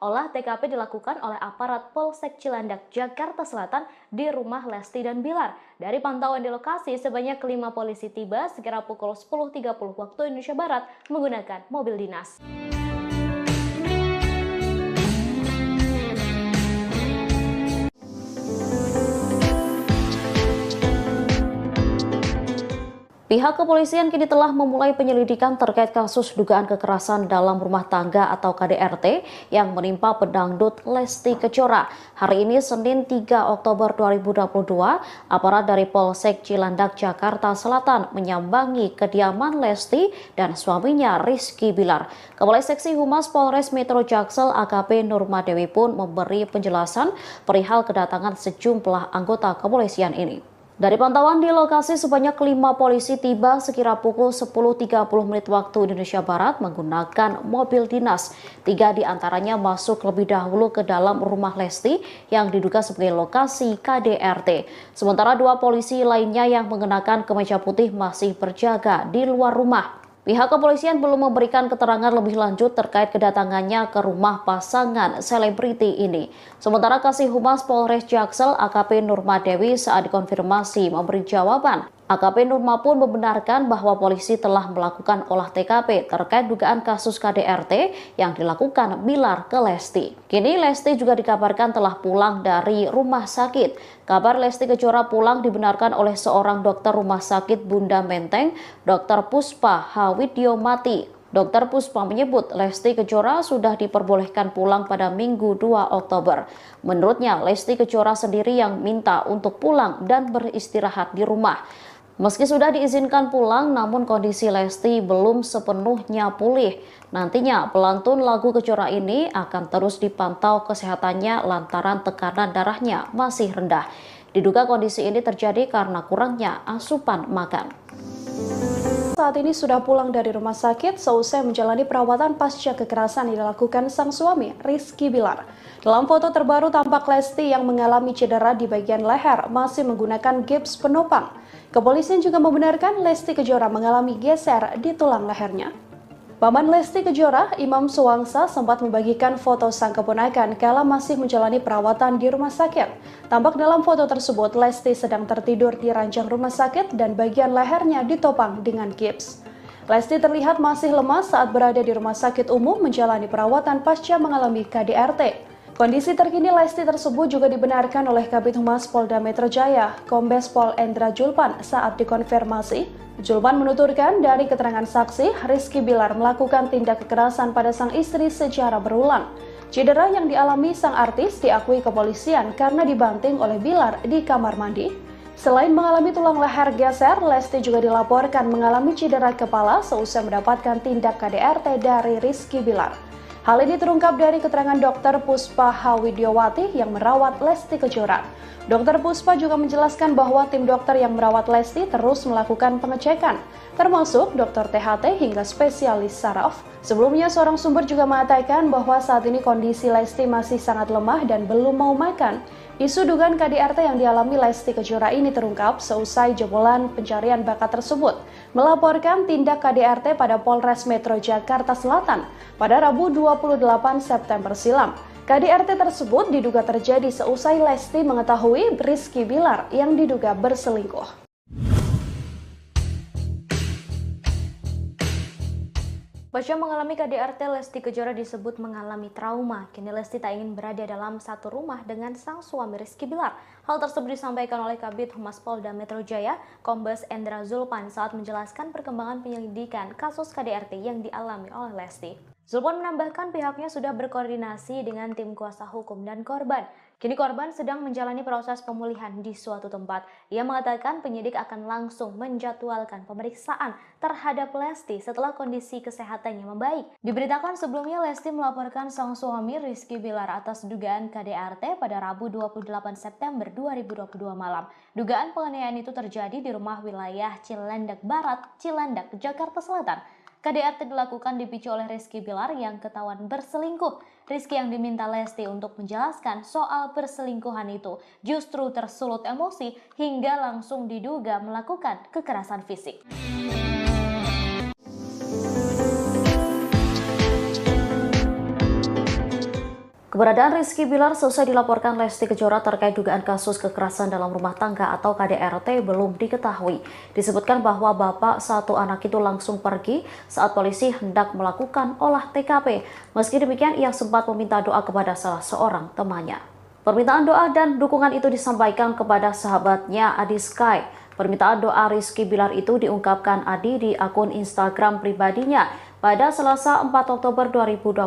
Olah TKP dilakukan oleh aparat Polsek Cilandak, Jakarta Selatan di rumah Lesti dan Bilar. Dari pantauan di lokasi, sebanyak 5 polisi tiba sekira pukul 10.30 waktu Indonesia Barat menggunakan mobil dinas. Pihak kepolisian kini telah memulai penyelidikan terkait kasus dugaan kekerasan dalam rumah tangga atau KDRT yang menimpa pedangdut Lesti Kejora. Hari ini Senin 3 Oktober 2022, aparat dari Polsek Cilandak, Jakarta Selatan menyambangi kediaman Lesti dan suaminya Rizky Bilar. Kepala Seksi Humas Polres Metro Jaksel AKP Nurma Dewi pun memberi penjelasan perihal kedatangan sejumlah anggota kepolisian ini. Dari pantauan di lokasi, sebanyak 5 polisi tiba sekira pukul 10.30 menit waktu Indonesia Barat menggunakan mobil dinas. 3 diantaranya masuk lebih dahulu ke dalam rumah Lesti yang diduga sebagai lokasi KDRT. Sementara 2 polisi lainnya yang mengenakan kemeja putih masih berjaga di luar rumah. Pihak kepolisian belum memberikan keterangan lebih lanjut terkait kedatangannya ke rumah pasangan selebriti ini. Sementara Kasih Humas Polres Jaksel AKP Nurma Dewi saat dikonfirmasi memberi jawaban. AKP Nurma pun membenarkan bahwa polisi telah melakukan olah TKP terkait dugaan kasus KDRT yang dilakukan Bilar ke Lesti. Kini Lesti juga dikabarkan telah pulang dari rumah sakit. Kabar Lesti Kejora pulang dibenarkan oleh seorang dokter rumah sakit Bunda Menteng, Dr. Puspa Hawidyomati. Dr. Puspa menyebut Lesti Kejora sudah diperbolehkan pulang pada Minggu 2 Oktober. Menurutnya, Lesti Kejora sendiri yang minta untuk pulang dan beristirahat di rumah. Meski sudah diizinkan pulang, namun kondisi Lesti belum sepenuhnya pulih. Nantinya, pelantun lagu Kejora ini akan terus dipantau kesehatannya lantaran tekanan darahnya masih rendah. Diduga kondisi ini terjadi karena kurangnya asupan makan. Saat ini sudah pulang dari rumah sakit seusai menjalani perawatan pasca kekerasan yang dilakukan sang suami, Rizky Bilar. Dalam foto terbaru tampak Lesti yang mengalami cedera di bagian leher masih menggunakan gips penopang. Kepolisian juga membenarkan Lesti Kejora mengalami geser di tulang lehernya. Paman Lesti Kejora, Imam Suwangsa, sempat membagikan foto sang keponakan kala masih menjalani perawatan di rumah sakit. Tampak dalam foto tersebut, Lesti sedang tertidur di ranjang rumah sakit dan bagian lehernya ditopang dengan gips. Lesti terlihat masih lemas saat berada di rumah sakit umum menjalani perawatan pasca mengalami KDRT. Kondisi terkini Lesti tersebut juga dibenarkan oleh Kabid Humas Polda Metro Jaya, Kombes Pol Endra Julpan saat dikonfirmasi. Julpan menuturkan dari keterangan saksi, Rizky Bilar melakukan tindak kekerasan pada sang istri secara berulang. Cedera yang dialami sang artis diakui kepolisian karena dibanting oleh Bilar di kamar mandi. Selain mengalami tulang leher geser, Lesti juga dilaporkan mengalami cedera kepala seusai mendapatkan tindak KDRT dari Rizky Bilar. Hal ini terungkap dari keterangan Dr. Puspa Hawidyomati yang merawat Lesti Kejora. Dr. Puspa juga menjelaskan bahwa tim dokter yang merawat Lesti terus melakukan pengecekan, termasuk dokter THT hingga spesialis saraf. Sebelumnya, seorang sumber juga mengatakan bahwa saat ini kondisi Lesti masih sangat lemah dan belum mau makan. Isu dugaan KDRT yang dialami Lesti Kejora ini terungkap seusai jebolan pencarian bakat tersebut melaporkan tindak KDRT pada Polres Metro Jakarta Selatan pada Rabu 28 September silam. KDRT tersebut diduga terjadi seusai Lesti mengetahui Rizky Bilar yang diduga berselingkuh. Pasca mengalami KDRT, Lesti Kejora disebut mengalami trauma. Kini Lesti tak ingin berada dalam satu rumah dengan sang suami Rizky Bilar. Hal tersebut disampaikan oleh Kabid Humas Polda Metro Jaya, Kombes Endra Julpan saat menjelaskan perkembangan penyelidikan kasus KDRT yang dialami oleh Lesti. Julpan menambahkan pihaknya sudah berkoordinasi dengan tim kuasa hukum dan korban. Kini korban sedang menjalani proses pemulihan di suatu tempat. Ia mengatakan penyidik akan langsung menjadwalkan pemeriksaan terhadap Lesti setelah kondisi kesehatannya membaik. Diberitakan sebelumnya Lesti melaporkan sang suami Rizky Bilar atas dugaan KDRT pada Rabu 28 September 2022 malam. Dugaan penganiayaan itu terjadi di rumah wilayah Cilandak Barat, Cilandak, Jakarta Selatan. KDRT dilakukan dipicu oleh Rizky Bilar yang ketahuan berselingkuh. Rizky yang diminta Lesti untuk menjelaskan soal perselingkuhan itu justru tersulut emosi hingga langsung diduga melakukan kekerasan fisik. Keberadaan Rizky Bilar selesai dilaporkan Lesti Kejora terkait dugaan kasus kekerasan dalam rumah tangga atau KDRT belum diketahui. Disebutkan bahwa bapak satu anak itu langsung pergi saat polisi hendak melakukan olah TKP. Meski demikian, ia sempat meminta doa kepada salah seorang temannya. Permintaan doa dan dukungan itu disampaikan kepada sahabatnya Adi Sky. Permintaan doa Rizky Bilar itu diungkapkan Adi di akun Instagram pribadinya. Pada Selasa 4 Oktober 2022,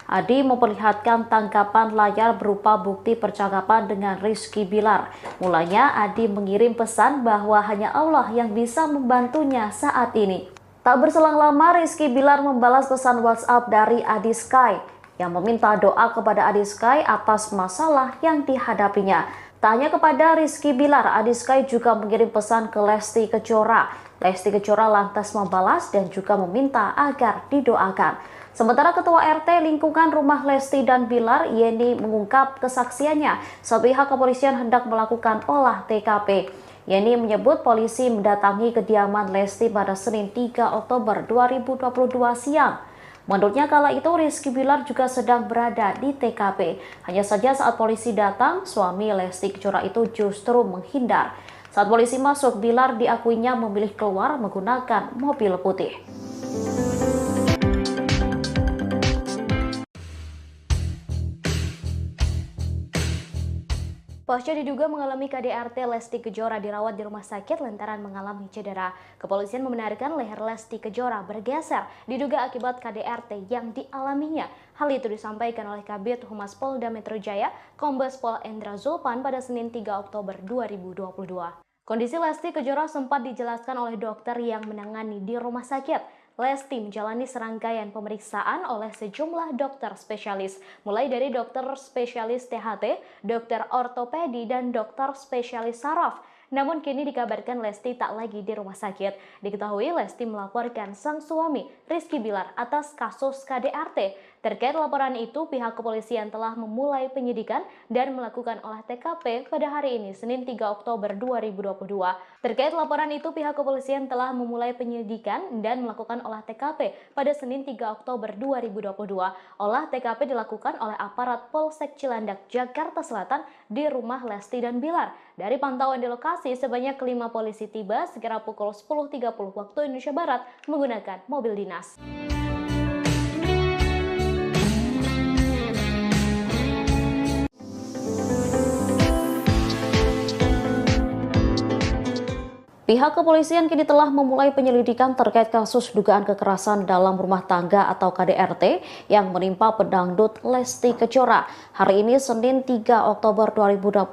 Adi memperlihatkan tangkapan layar berupa bukti percakapan dengan Rizky Bilar. Mulanya Adi mengirim pesan bahwa hanya Allah yang bisa membantunya saat ini. Tak berselang lama, Rizky Bilar membalas pesan WhatsApp dari Adi Sky yang meminta doa kepada Adi Sky atas masalah yang dihadapinya. Tak hanya kepada Rizky Bilar, Adi Sky juga mengirim pesan ke Lesti Kejora. Lesti Kejora lantas membalas dan juga meminta agar didoakan. Sementara Ketua RT lingkungan rumah Lesti dan Bilar, Yeni, mengungkap kesaksiannya saat pihak kepolisian hendak melakukan olah TKP. Yeni menyebut polisi mendatangi kediaman Lesti pada Senin 3 Oktober 2022 siang. Menurutnya kala itu Rizky Bilar juga sedang berada di TKP. Hanya saja saat polisi datang, suami Lesti Kejora itu justru menghindar. Saat polisi masuk, Bilar diakuinya memilih keluar menggunakan mobil putih. Pasca diduga mengalami KDRT, Lesti Kejora dirawat di rumah sakit lantaran mengalami cedera. Kepolisian membenarkan leher Lesti Kejora bergeser diduga akibat KDRT yang dialaminya. Hal itu disampaikan oleh Kabid Humas Polda Metro Jaya, Kombes Pol Endra Zulpan pada Senin 3 Oktober 2022. Kondisi Lesti Kejora sempat dijelaskan oleh dokter yang menangani di rumah sakit. Lesti menjalani serangkaian pemeriksaan oleh sejumlah dokter spesialis, mulai dari dokter spesialis THT, dokter ortopedi, dan dokter spesialis saraf. Namun kini dikabarkan Lesti tak lagi di rumah sakit. Diketahui Lesti melaporkan sang suami, Rizky Bilar, atas kasus KDRT. Terkait laporan itu, pihak kepolisian telah memulai penyidikan dan melakukan olah TKP pada hari ini, Senin 3 Oktober 2022. Terkait laporan itu, pihak kepolisian telah memulai penyidikan dan melakukan olah TKP pada Senin 3 Oktober 2022. Olah TKP dilakukan oleh aparat Polsek Cilandak, Jakarta Selatan di rumah Lesti dan Bilar. Dari pantauan di lokasi, sebanyak 5 polisi tiba sekira pukul 10.30 waktu Indonesia Barat menggunakan mobil dinas. Pihak kepolisian kini telah memulai penyelidikan terkait kasus dugaan kekerasan dalam rumah tangga atau KDRT yang menimpa pedangdut Lesti Kejora. Hari ini Senin 3 Oktober 2022,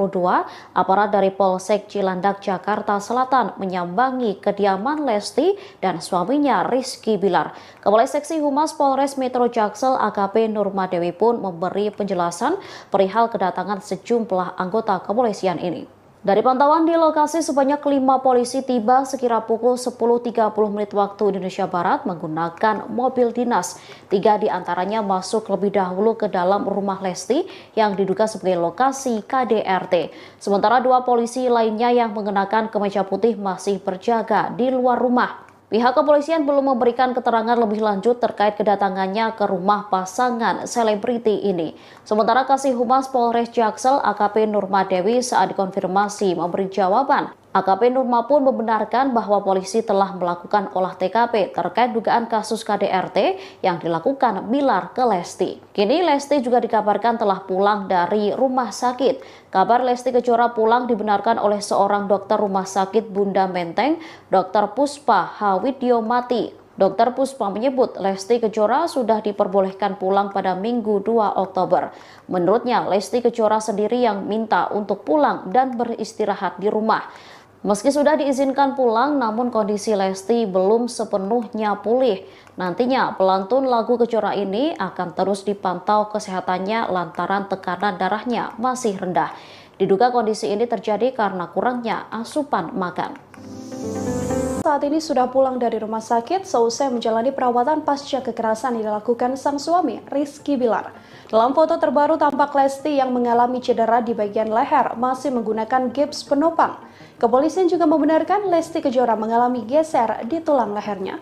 aparat dari Polsek Cilandak, Jakarta Selatan menyambangi kediaman Lesti dan suaminya Rizky Bilar. Kepala Seksi Humas Polres Metro Jaksel AKP Nurmadewi pun memberi penjelasan perihal kedatangan sejumlah anggota kepolisian ini. Dari pantauan di lokasi, sebanyak 5 polisi tiba sekira pukul 10.30 menit waktu Indonesia Barat menggunakan mobil dinas. 3 diantaranya masuk lebih dahulu ke dalam rumah Lesti yang diduga sebagai lokasi KDRT. Sementara 2 polisi lainnya yang mengenakan kemeja putih masih berjaga di luar rumah. Pihak kepolisian belum memberikan keterangan lebih lanjut terkait kedatangannya ke rumah pasangan selebriti ini. Sementara Kasih Humas Polres Jaksel AKP Nurmadewi saat dikonfirmasi memberi jawaban. AKP Nurma pun membenarkan bahwa polisi telah melakukan olah TKP terkait dugaan kasus KDRT yang dilakukan Bilar ke Lesti. Kini Lesti juga dikabarkan telah pulang dari rumah sakit. Kabar Lesti Kejora pulang dibenarkan oleh seorang dokter rumah sakit Bunda Menteng, Dr. Puspa Hawidyomati. Dr. Puspa menyebut Lesti Kejora sudah diperbolehkan pulang pada Minggu 2 Oktober. Menurutnya, Lesti Kejora sendiri yang minta untuk pulang dan beristirahat di rumah. Meski sudah diizinkan pulang, namun kondisi Lesti belum sepenuhnya pulih. Nantinya pelantun lagu Kejora ini akan terus dipantau kesehatannya lantaran tekanan darahnya masih rendah. Diduga kondisi ini terjadi karena kurangnya asupan makan. Saat ini sudah pulang dari rumah sakit seusai menjalani perawatan pasca kekerasan yang dilakukan sang suami, Rizky Bilar. Dalam foto terbaru tampak Lesti yang mengalami cedera di bagian leher masih menggunakan gips penopang. Kepolisian juga membenarkan Lesti Kejora mengalami geser di tulang lehernya.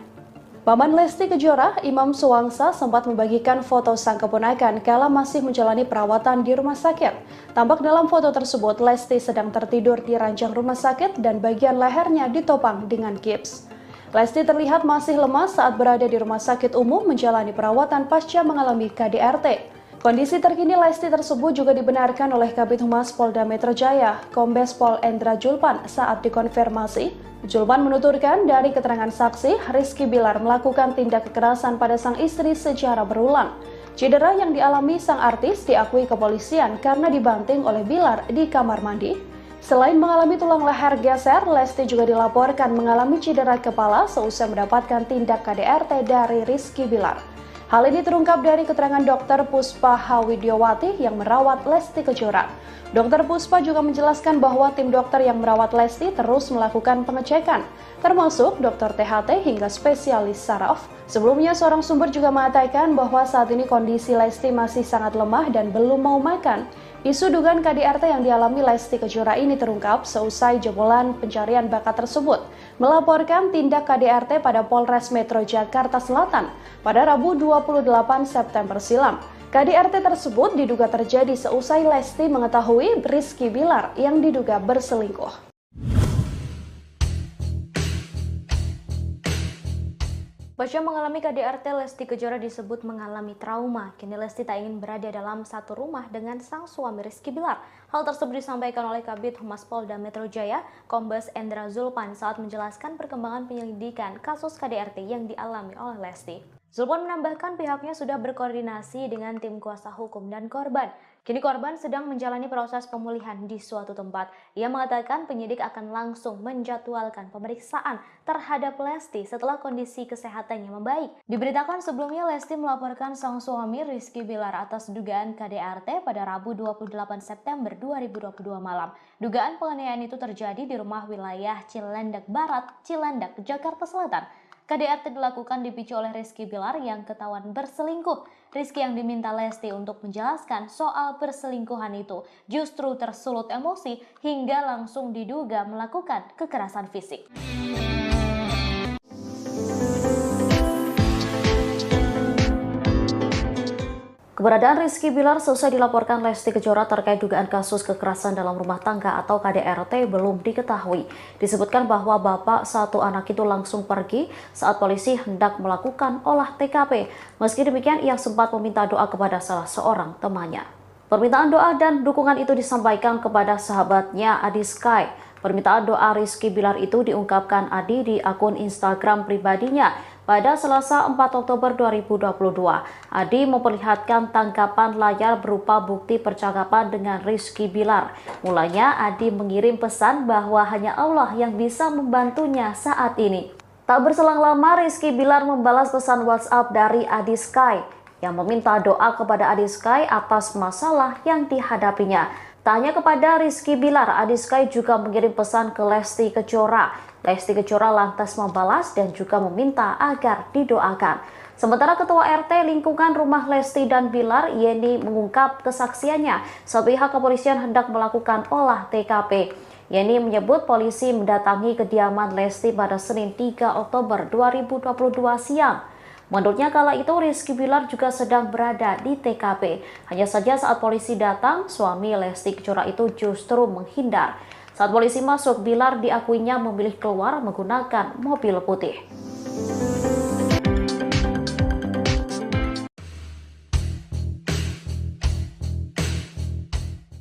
Paman Lesti Kejora, Imam Suwangsa, sempat membagikan foto sang keponakan kala masih menjalani perawatan di rumah sakit. Tampak dalam foto tersebut, Lesti sedang tertidur di ranjang rumah sakit dan bagian lehernya ditopang dengan gips. Lesti terlihat masih lemas saat berada di rumah sakit umum menjalani perawatan pasca mengalami KDRT. Kondisi terkini Lesti tersebut juga dibenarkan oleh Kabid Humas Polda Metro Jaya, Kombes Pol Endra Zulpan saat dikonfirmasi. Zulpan menuturkan dari keterangan saksi, Rizky Bilar melakukan tindak kekerasan pada sang istri secara berulang. Cedera yang dialami sang artis diakui kepolisian karena dibanting oleh Bilar di kamar mandi. Selain mengalami tulang leher geser, Lesti juga dilaporkan mengalami cedera kepala seusai mendapatkan tindak KDRT dari Rizky Bilar. Hal ini terungkap dari keterangan Dr. Puspa Hawidyomati yang merawat Lesti Kejora. Dr. Puspa juga menjelaskan bahwa tim dokter yang merawat Lesti terus melakukan pengecekan, termasuk dokter THT hingga spesialis saraf. Sebelumnya, seorang sumber juga mengatakan bahwa saat ini kondisi Lesti masih sangat lemah dan belum mau makan. Isu dugaan KDRT yang dialami Lesti Kejora ini terungkap seusai jebolan pencarian bakat tersebut melaporkan tindak KDRT pada Polres Metro Jakarta Selatan pada Rabu 28 September silam. KDRT tersebut diduga terjadi seusai Lesti mengetahui Rizky Bilar yang diduga berselingkuh. Pasca mengalami KDRT, Lesti Kejora disebut mengalami trauma. Kini Lesti tak ingin berada dalam satu rumah dengan sang suami Rizky Bilar. Hal tersebut disampaikan oleh Kabid Humas Polda Metro Jaya, Kombes Endra Zulpan saat menjelaskan perkembangan penyelidikan kasus KDRT yang dialami oleh Lesti. Zulpan menambahkan pihaknya sudah berkoordinasi dengan tim kuasa hukum dan korban. Kini korban sedang menjalani proses pemulihan di suatu tempat. Ia mengatakan penyidik akan langsung menjadwalkan pemeriksaan terhadap Lesti setelah kondisi kesehatannya membaik. Diberitakan sebelumnya Lesti melaporkan sang suami Rizky Bilar atas dugaan KDRT pada Rabu 28 September 2022 malam. Dugaan penganiayaan itu terjadi di rumah wilayah Cilandak Barat, Cilandak, Jakarta Selatan. KDRT dilakukan dipicu oleh Rizky Bilar yang ketahuan berselingkuh. Rizky yang diminta Lesti untuk menjelaskan soal perselingkuhan itu justru tersulut emosi hingga langsung diduga melakukan kekerasan fisik. Keberadaan Rizky Bilar selesai dilaporkan Lesti Kejora terkait dugaan kasus kekerasan dalam rumah tangga atau KDRT belum diketahui. Disebutkan bahwa bapak satu anak itu langsung pergi saat polisi hendak melakukan olah TKP. Meski demikian, ia sempat meminta doa kepada salah seorang temannya. Permintaan doa dan dukungan itu disampaikan kepada sahabatnya Adi Sky. Permintaan doa Rizky Bilar itu diungkapkan Adi di akun Instagram pribadinya. Pada Selasa 4 Oktober 2022, Adi memperlihatkan tangkapan layar berupa bukti percakapan dengan Rizky Bilar. Mulanya Adi mengirim pesan bahwa hanya Allah yang bisa membantunya saat ini. Tak berselang lama Rizky Bilar membalas pesan WhatsApp dari Adi Sky yang meminta doa kepada Adi Sky atas masalah yang dihadapinya. Tak hanya kepada Rizky Bilar, Adi Sky juga mengirim pesan ke Lesti Kejora. Lesti Kejora lantas membalas dan juga meminta agar didoakan. Sementara Ketua RT lingkungan rumah Lesti dan Bilar, Yeni, mengungkap kesaksiannya saat pihak kepolisian hendak melakukan olah TKP. Yeni menyebut polisi mendatangi kediaman Lesti pada Senin 3 Oktober 2022 siang. Menurutnya kala itu Rizky Bilar juga sedang berada di TKP. Hanya saja saat polisi datang, suami Lesti Kejora itu justru menghindar. Saat polisi masuk, Bilar diakuinya memilih keluar menggunakan mobil putih.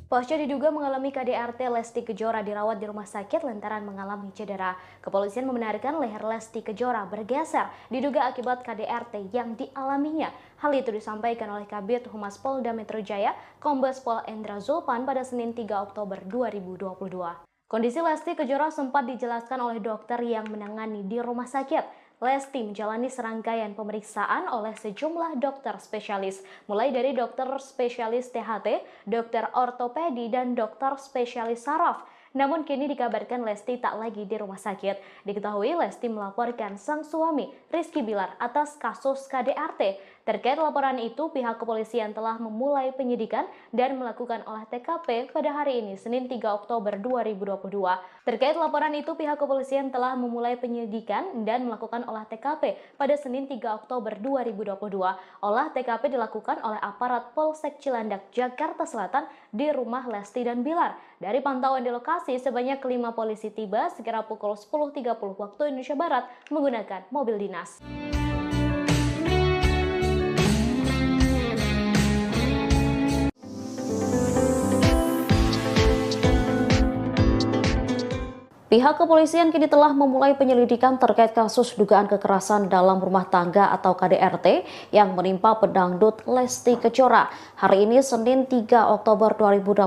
Pasca diduga mengalami KDRT, Lesti Kejora dirawat di rumah sakit lantaran mengalami cedera. Kepolisian membenarkan leher Lesti Kejora bergeser diduga akibat KDRT yang dialaminya. Hal itu disampaikan oleh Kabid Humas Polda Metro Jaya, Kombes Pol Endra Zulpan pada Senin 3 Oktober 2022. Kondisi Lesti Kejora sempat dijelaskan oleh dokter yang menangani di rumah sakit. Lesti menjalani serangkaian pemeriksaan oleh sejumlah dokter spesialis, mulai dari dokter spesialis THT, dokter ortopedi, dan dokter spesialis saraf. Namun kini dikabarkan Lesti tak lagi di rumah sakit. Diketahui Lesti melaporkan sang suami Rizky Bilar atas kasus KDRT. Terkait laporan itu, pihak kepolisian telah memulai penyidikan dan melakukan olah TKP pada hari ini, Senin 3 Oktober 2022. Terkait laporan itu, pihak kepolisian telah memulai penyidikan dan melakukan olah TKP pada Senin 3 Oktober 2022. Olah TKP dilakukan oleh aparat Polsek Cilandak, Jakarta Selatan di rumah Lesti dan Bilar. Dari pantauan di lokasi, sebanyak 5 polisi tiba sekira pukul 10.30 waktu Indonesia Barat menggunakan mobil dinas. Pihak kepolisian kini telah memulai penyelidikan terkait kasus dugaan kekerasan dalam rumah tangga atau KDRT yang menimpa pedangdut Lesti Kejora. Hari ini Senin 3 Oktober 2022,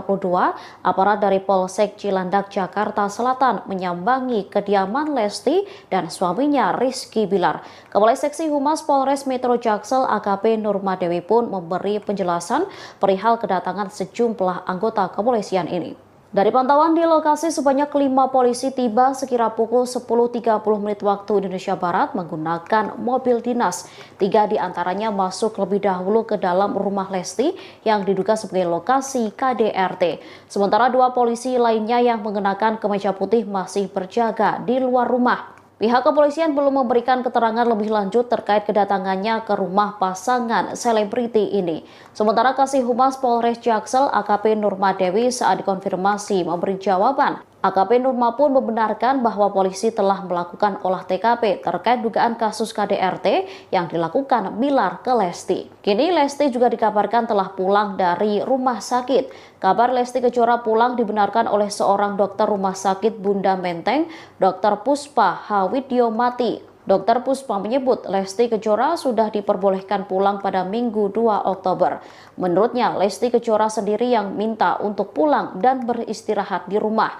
aparat dari Polsek Cilandak, Jakarta Selatan menyambangi kediaman Lesti dan suaminya Rizky Bilar. Kepala Seksi Humas Polres Metro Jaksel AKP Nurmadewi pun memberi penjelasan perihal kedatangan sejumlah anggota kepolisian ini. Dari pantauan di lokasi, sebanyak 5 polisi tiba sekira pukul 10.30 menit waktu Indonesia Barat menggunakan mobil dinas. 3 diantaranya masuk lebih dahulu ke dalam rumah Lesti yang diduga sebagai lokasi KDRT. Sementara 2 polisi lainnya yang mengenakan kemeja putih masih berjaga di luar rumah. Pihak kepolisian belum memberikan keterangan lebih lanjut terkait kedatangannya ke rumah pasangan selebriti ini. Sementara Kasih Humas Polres Jaksel AKP Nurmadewi saat dikonfirmasi memberi jawaban. AKP Nurma pun membenarkan bahwa polisi telah melakukan olah TKP terkait dugaan kasus KDRT yang dilakukan Bilar ke Lesti. Kini Lesti juga dikabarkan telah pulang dari rumah sakit. Kabar Lesti Kejora pulang dibenarkan oleh seorang dokter rumah sakit Bunda Menteng, Dr. Puspa Hawidyomati. Dr. Puspa menyebut Lesti Kejora sudah diperbolehkan pulang pada Minggu 2 Oktober. Menurutnya, Lesti Kejora sendiri yang minta untuk pulang dan beristirahat di rumah.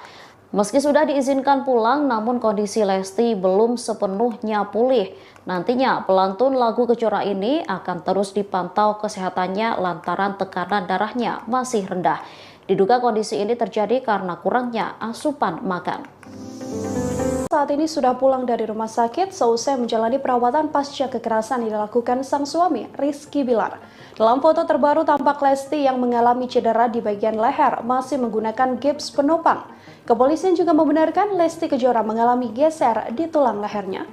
Meski sudah diizinkan pulang, namun kondisi Lesti belum sepenuhnya pulih. Nantinya, pelantun lagu Kejora ini akan terus dipantau kesehatannya lantaran tekanan darahnya masih rendah. Diduga kondisi ini terjadi karena kurangnya asupan makan. Saat ini sudah pulang dari rumah sakit seusai menjalani perawatan pasca kekerasan yang dilakukan sang suami, Rizky Bilar. Dalam foto terbaru tampak Lesti yang mengalami cedera di bagian leher masih menggunakan gips penopang. Kepolisian juga membenarkan Lesti Kejora mengalami geser di tulang lehernya.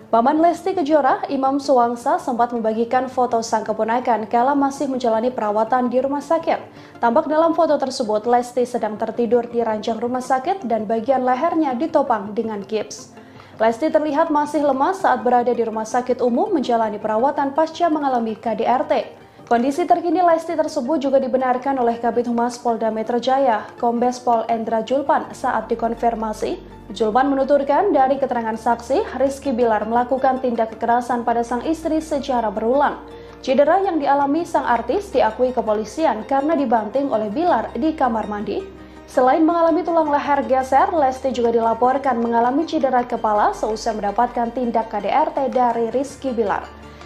Paman Lesti Kejora, Imam Suwangsa, sempat membagikan foto sang keponakan kala masih menjalani perawatan di rumah sakit. Tampak dalam foto tersebut, Lesti sedang tertidur di ranjang rumah sakit dan bagian lehernya ditopang dengan gips. Lesti terlihat masih lemas saat berada di rumah sakit umum menjalani perawatan pasca mengalami KDRT. Kondisi terkini Lesti tersebut juga dibenarkan oleh Kabid Humas Polda Metro Jaya, Kombes Pol Endra Julpan saat dikonfirmasi. Julpan menuturkan dari keterangan saksi, Rizky Bilar melakukan tindak kekerasan pada sang istri secara berulang. Cedera yang dialami sang artis diakui kepolisian karena dibanting oleh Bilar di kamar mandi. Selain mengalami tulang leher geser, Lesti juga dilaporkan mengalami cedera kepala seusai mendapatkan tindak KDRT dari Rizky Bilar.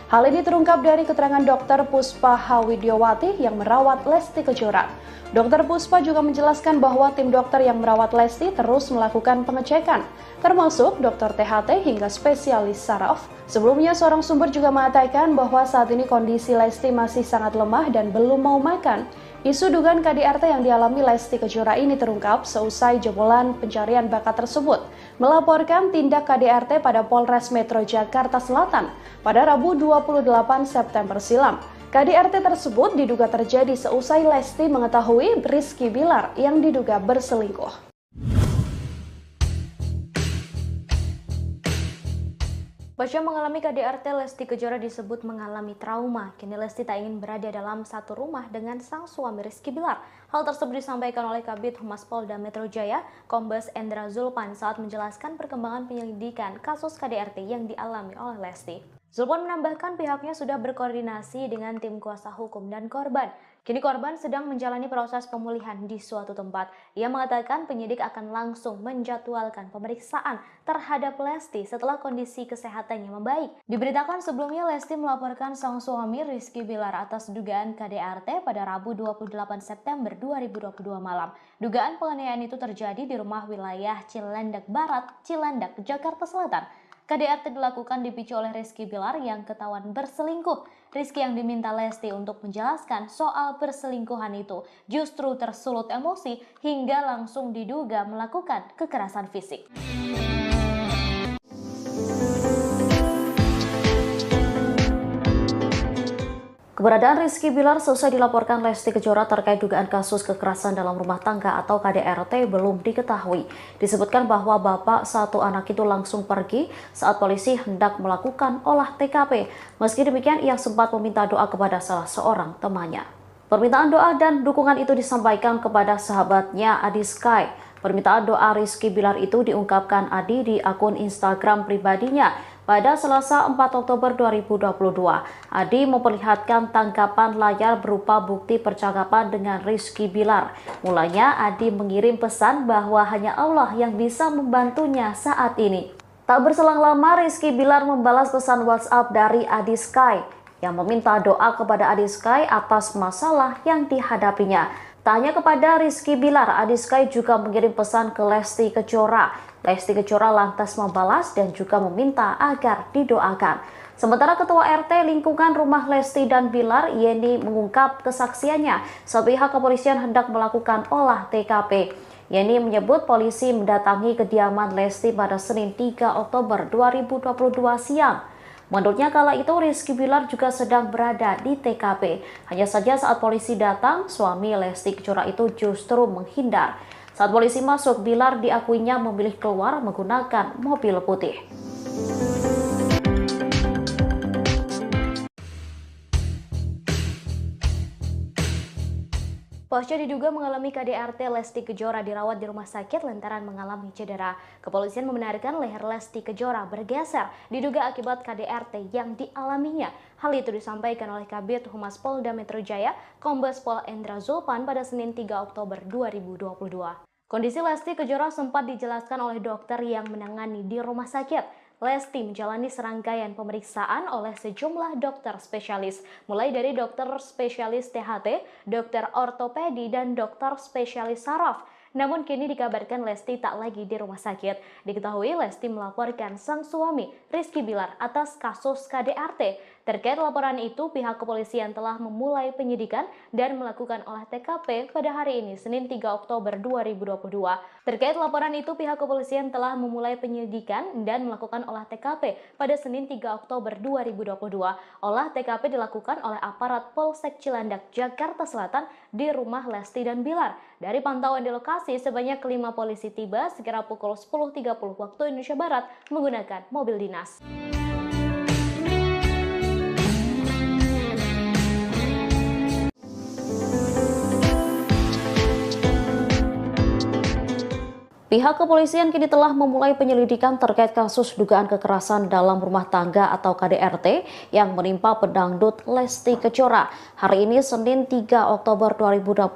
Hal ini terungkap dari keterangan Dr. Puspa Hawidyomati yang merawat Lesti Kejora. Dr. Puspa juga menjelaskan bahwa tim dokter yang merawat Lesti terus melakukan pengecekan, termasuk dokter THT hingga spesialis saraf. Sebelumnya, seorang sumber juga mengatakan bahwa saat ini kondisi Lesti masih sangat lemah dan belum mau makan. Isu dugaan KDRT yang dialami Lesti Kejora ini terungkap seusai jebolan pencarian bakat tersebut melaporkan tindak KDRT pada Polres Metro Jakarta Selatan pada Rabu 28 September silam. KDRT tersebut diduga terjadi seusai Lesti mengetahui Rizky Bilar yang diduga berselingkuh. Pasca mengalami KDRT, Lesti Kejora disebut mengalami trauma. Kini Lesti tak ingin berada dalam satu rumah dengan sang suami Rizky Bilar. Hal tersebut disampaikan oleh Kabid Humas Polda Metro Jaya, Kombes Endra Julpan saat menjelaskan perkembangan penyelidikan kasus KDRT yang dialami oleh Lesti. Julpan menambahkan pihaknya sudah berkoordinasi dengan tim kuasa hukum dan korban. Kini korban sedang menjalani proses pemulihan di suatu tempat. Ia mengatakan penyidik akan langsung menjadwalkan pemeriksaan terhadap Lesti setelah kondisi kesehatannya membaik. Diberitakan sebelumnya Lesti melaporkan sang suami Rizky Bilar atas dugaan KDRT pada Rabu 28 September 2022 malam. Dugaan penganiayaan itu terjadi di rumah wilayah Cilandak Barat, Cilandak, Jakarta Selatan. KDRT dilakukan dipicu oleh Rizky Bilar yang ketahuan berselingkuh. Rizky yang diminta Lesti untuk menjelaskan soal perselingkuhan itu justru tersulut emosi hingga langsung diduga melakukan kekerasan fisik. Keberadaan Rizky Bilar selesai dilaporkan Lesti Kejora terkait dugaan kasus kekerasan dalam rumah tangga atau KDRT belum diketahui. Disebutkan bahwa bapak satu anak itu langsung pergi saat polisi hendak melakukan olah TKP. Meski demikian, ia sempat meminta doa kepada salah seorang temannya. Permintaan doa dan dukungan itu disampaikan kepada sahabatnya Adi Sky. Permintaan doa Rizky Bilar itu diungkapkan Adi di akun Instagram pribadinya. Pada Selasa 4 Oktober 2022, Adi memperlihatkan tangkapan layar berupa bukti percakapan dengan Rizky Bilar. Mulanya Adi mengirim pesan bahwa hanya Allah yang bisa membantunya saat ini. Tak berselang lama, Rizky Bilar membalas pesan WhatsApp dari Adi Sky yang meminta doa kepada Adi Sky atas masalah yang dihadapinya. Tak hanya kepada Rizky Bilar, Adi Sky juga mengirim pesan ke Lesti Kejora. Lesti Kejora lantas membalas dan juga meminta agar didoakan. Sementara Ketua RT lingkungan rumah Lesti dan Bilar, Yeni, mengungkap kesaksiannya saat pihak kepolisian hendak melakukan olah TKP. Yeni menyebut polisi mendatangi kediaman Lesti pada Senin 3 Oktober 2022 siang. Menurutnya kala itu Rizky Bilar juga sedang berada di TKP. Hanya saja saat polisi datang, suami Lesti Kejora itu justru menghindar. Saat polisi masuk, Bilar diakuinya memilih keluar menggunakan mobil putih. Pasca diduga mengalami KDRT, Lesti Kejora dirawat di rumah sakit lantaran mengalami cedera. Kepolisian membenarkan leher Lesti Kejora bergeser diduga akibat KDRT yang dialaminya. Hal itu disampaikan oleh Kabid Humas Polda Metro Jaya, Kombes Pol Endra Zulpan pada Senin 3 Oktober 2022. Kondisi Lesti Kejora sempat dijelaskan oleh dokter yang menangani di rumah sakit. Lesti menjalani serangkaian pemeriksaan oleh sejumlah dokter spesialis, mulai dari dokter spesialis THT, dokter ortopedi, dan dokter spesialis saraf. Namun kini dikabarkan Lesti tak lagi di rumah sakit. Diketahui Lesti melaporkan sang suami, Rizky Bilar, atas kasus KDRT. Terkait laporan itu, pihak kepolisian telah memulai penyidikan dan melakukan olah TKP pada hari ini, Senin 3 Oktober 2022. Terkait laporan itu, pihak kepolisian telah memulai penyidikan dan melakukan olah TKP pada Senin 3 Oktober 2022. Olah TKP dilakukan oleh aparat Polsek Cilandak, Jakarta Selatan di rumah Lesti dan Bilar. Dari pantauan di lokasi, sebanyak 5 polisi tiba sekira pukul 10.30 waktu Indonesia Barat menggunakan mobil dinas. Pihak kepolisian kini telah memulai penyelidikan terkait kasus dugaan kekerasan dalam rumah tangga atau KDRT yang menimpa pedangdut Lesti Kejora. Hari ini Senin 3 Oktober 2022,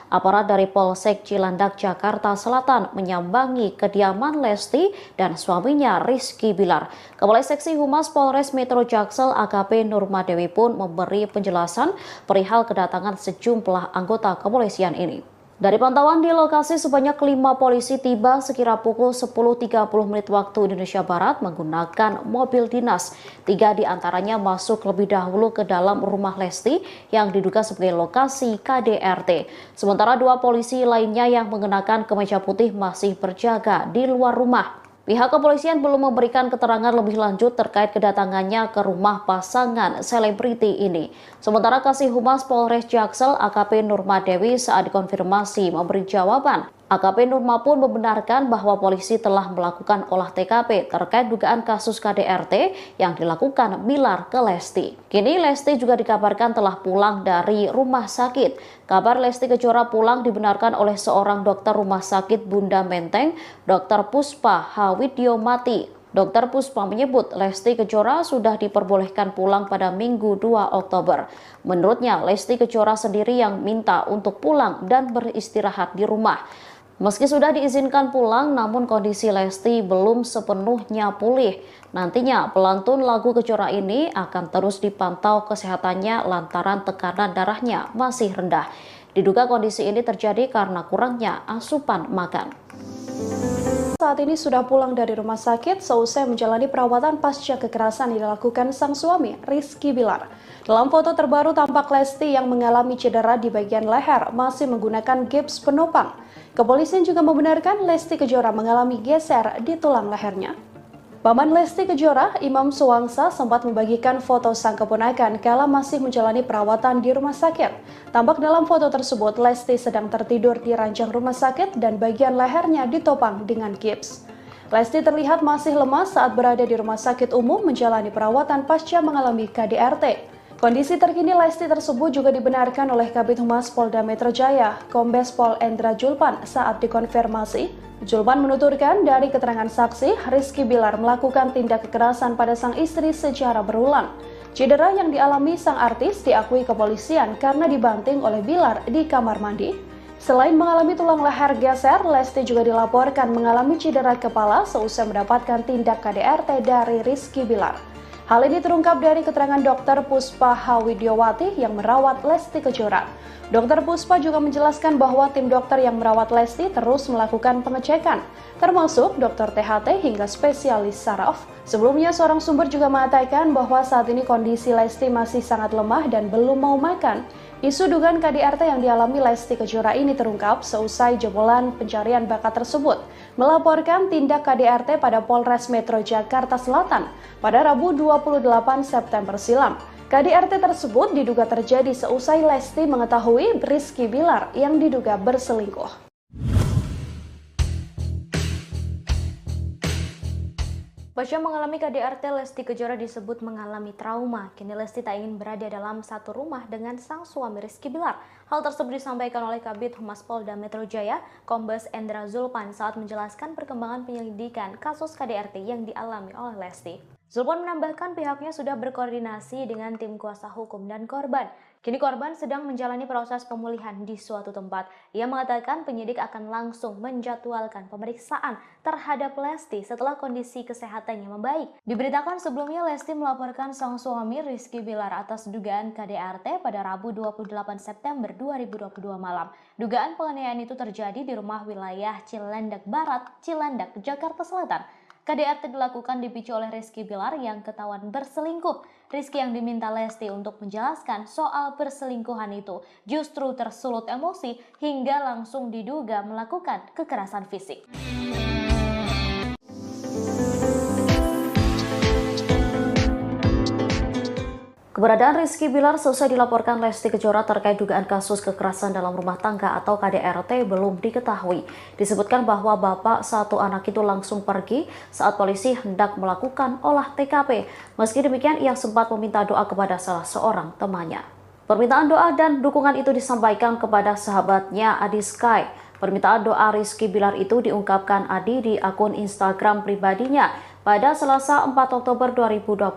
aparat dari Polsek Cilandak, Jakarta Selatan menyambangi kediaman Lesti dan suaminya Rizky Bilar. Kepala Seksi Humas Polres Metro Jaksel AKP Nurmadewi pun memberi penjelasan perihal kedatangan sejumlah anggota kepolisian ini. Dari pantauan di lokasi, sebanyak 5 polisi tiba sekira pukul 10.30 menit waktu Indonesia Barat menggunakan mobil dinas. 3 diantaranya masuk lebih dahulu ke dalam rumah Lesti yang diduga sebagai lokasi KDRT. Sementara 2 polisi lainnya yang mengenakan kemeja putih masih berjaga di luar rumah. Pihak kepolisian belum memberikan keterangan lebih lanjut terkait kedatangannya ke rumah pasangan selebriti ini. Sementara Kasih Humas Polres Jaksel AKP Nurmadewi saat dikonfirmasi memberi jawaban. AKP Nurma pun membenarkan bahwa polisi telah melakukan olah TKP terkait dugaan kasus KDRT yang dilakukan Bilar ke Lesti. Kini Lesti juga dikabarkan telah pulang dari rumah sakit. Kabar Lesti Kejora pulang dibenarkan oleh seorang dokter rumah sakit Bunda Menteng, Dr. Puspa Hawidyomati. Dr. Puspa menyebut Lesti Kejora sudah diperbolehkan pulang pada Minggu 2 Oktober. Menurutnya, Lesti Kejora sendiri yang minta untuk pulang dan beristirahat di rumah. Meski sudah diizinkan pulang, namun kondisi Lesti belum sepenuhnya pulih. Nantinya pelantun lagu Kejora ini akan terus dipantau kesehatannya lantaran tekanan darahnya masih rendah. Diduga kondisi ini terjadi karena kurangnya asupan makan. Saat ini sudah pulang dari rumah sakit seusai menjalani perawatan pasca kekerasan yang dilakukan sang suami, Rizky Bilar. Dalam foto terbaru tampak Lesti yang mengalami cedera di bagian leher masih menggunakan gips penopang. Kepolisian juga membenarkan Lesti Kejora mengalami geser di tulang lehernya. Paman Lesti Kejora, Imam Suwangsa, sempat membagikan foto sang keponakan kala masih menjalani perawatan di rumah sakit. Tampak dalam foto tersebut, Lesti sedang tertidur di ranjang rumah sakit dan bagian lehernya ditopang dengan gips. Lesti terlihat masih lemas saat berada di rumah sakit umum menjalani perawatan pasca mengalami KDRT. Kondisi terkini Lesti tersebut juga dibenarkan oleh Kabid Humas Polda Metro Jaya, Kombes Pol Endra Zulpan saat dikonfirmasi. Zulpan menuturkan dari keterangan saksi, Rizky Bilar melakukan tindak kekerasan pada sang istri secara berulang. Cedera yang dialami sang artis diakui kepolisian karena dibanting oleh Bilar di kamar mandi. Selain mengalami tulang leher geser, Lesti juga dilaporkan mengalami cedera kepala seusai mendapatkan tindak KDRT dari Rizky Bilar. Hal ini terungkap dari keterangan Dr. Puspa Hawidyomati yang merawat Lesti Kejora. Dr. Puspa juga menjelaskan bahwa tim dokter yang merawat Lesti terus melakukan pengecekan, termasuk dokter THT hingga spesialis saraf. Sebelumnya, seorang sumber juga mengatakan bahwa saat ini kondisi Lesti masih sangat lemah dan belum mau makan. Isu dugaan KDRT yang dialami Lesti Kejora ini terungkap seusai jebolan pencarian bakat tersebut melaporkan tindak KDRT pada Polres Metro Jakarta Selatan pada Rabu 28 September silam. KDRT tersebut diduga terjadi seusai Lesti mengetahui Rizky Bilar yang diduga berselingkuh. Pasca mengalami KDRT, Lesti Kejora disebut mengalami trauma. Kini Lesti tak ingin berada dalam satu rumah dengan sang suami Rizky Bilar. Hal tersebut disampaikan oleh Kabid Humas Polda Metro Jaya, Kombes Endra Zulpan saat menjelaskan perkembangan penyelidikan kasus KDRT yang dialami oleh Lesti. Zulpan menambahkan pihaknya sudah berkoordinasi dengan tim kuasa hukum dan korban. Kini korban sedang menjalani proses pemulihan di suatu tempat. Ia mengatakan penyidik akan langsung menjadwalkan pemeriksaan terhadap Lesti setelah kondisi kesehatannya membaik. Diberitakan sebelumnya Lesti melaporkan sang suami Rizky Bilar atas dugaan KDRT pada Rabu 28 September 2022 malam. Dugaan penganiayaan itu terjadi di rumah wilayah Cilandak Barat, Cilandak, Jakarta Selatan. KDRT dilakukan dipicu oleh Rizky Bilar yang ketahuan berselingkuh. Rizky yang diminta Lesti untuk menjelaskan soal perselingkuhan itu justru tersulut emosi hingga langsung diduga melakukan kekerasan fisik. Keberadaan Rizky Bilar selesai dilaporkan Lesti Kejora terkait dugaan kasus kekerasan dalam rumah tangga atau KDRT belum diketahui. Disebutkan bahwa bapak satu anak itu langsung pergi saat polisi hendak melakukan olah TKP. Meski demikian, ia sempat meminta doa kepada salah seorang temannya. Permintaan doa dan dukungan itu disampaikan kepada sahabatnya Adi Sky. Permintaan doa Rizky Bilar itu diungkapkan Adi di akun Instagram pribadinya. Pada Selasa 4 Oktober 2022,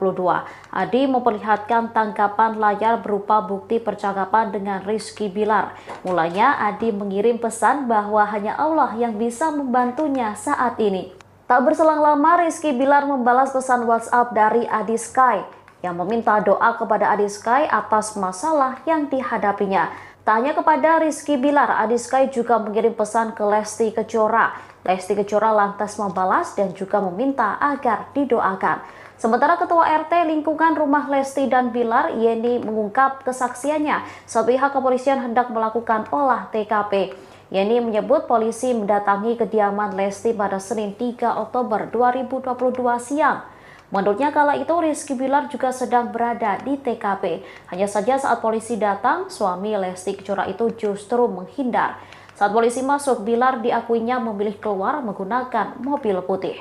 Adi memperlihatkan tangkapan layar berupa bukti percakapan dengan Rizky Bilar. Mulanya Adi mengirim pesan bahwa hanya Allah yang bisa membantunya saat ini. Tak berselang lama, Rizky Bilar membalas pesan WhatsApp dari Adi Sky yang meminta doa kepada Adi Sky atas masalah yang dihadapinya. Tak hanya kepada Rizky Bilar, Adi Sky juga mengirim pesan ke Lesti Kejora. Lesti Kejora lantas membalas dan juga meminta agar didoakan. Sementara Ketua RT lingkungan rumah Lesti dan Bilar, Yeni, mengungkap kesaksiannya saat pihak kepolisian hendak melakukan olah TKP. Yeni menyebut polisi mendatangi kediaman Lesti pada Senin 3 Oktober 2022 siang. Menurutnya kala itu Rizky Bilar juga sedang berada di TKP. Hanya saja saat polisi datang, suami Lesti Kejora itu justru menghindar. Saat polisi masuk, Bilar diakuinya memilih keluar menggunakan mobil putih.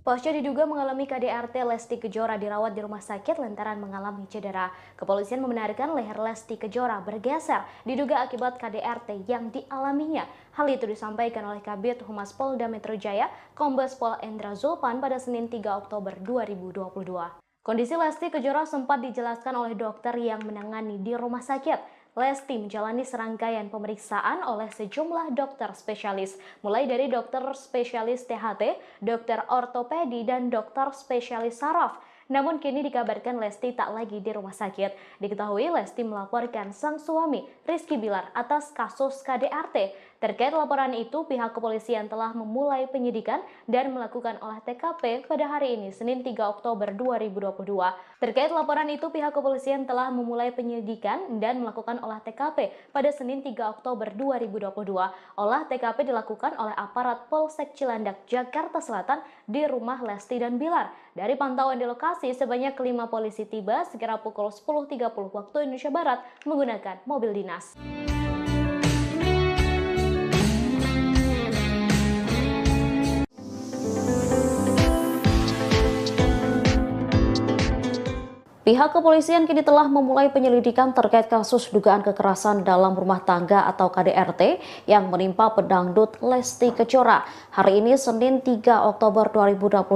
Pasca diduga mengalami KDRT, Lesti Kejora dirawat di rumah sakit lantaran mengalami cedera. Kepolisian membenarkan leher Lesti Kejora bergeser diduga akibat KDRT yang dialaminya. Hal itu disampaikan oleh Kabid Humas Polda Metro Jaya, Kombes Pol Endra Zulpan pada Senin 3 Oktober 2022. Kondisi Lesti Kejora sempat dijelaskan oleh dokter yang menangani di rumah sakit. Lesti menjalani serangkaian pemeriksaan oleh sejumlah dokter spesialis, mulai dari dokter spesialis THT, dokter ortopedi, dan dokter spesialis saraf. Namun kini dikabarkan Lesti tak lagi di rumah sakit. Diketahui Lesti melaporkan sang suami Rizky Bilar atas kasus KDRT. Terkait laporan itu, pihak kepolisian telah memulai penyidikan dan melakukan olah TKP pada hari ini, Senin 3 Oktober 2022. Terkait laporan itu, pihak kepolisian telah memulai penyidikan dan melakukan olah TKP pada Senin 3 Oktober 2022. Olah TKP dilakukan oleh aparat Polsek Cilandak, Jakarta Selatan di rumah Lesti dan Bilar. Dari pantauan di lokasi, sebanyak 5 polisi tiba sekira pukul 10.30 waktu Indonesia Barat menggunakan mobil dinas. Pihak kepolisian kini telah memulai penyelidikan terkait kasus dugaan kekerasan dalam rumah tangga atau KDRT yang menimpa pedangdut Lesti Kejora. Hari ini Senin 3 Oktober 2022,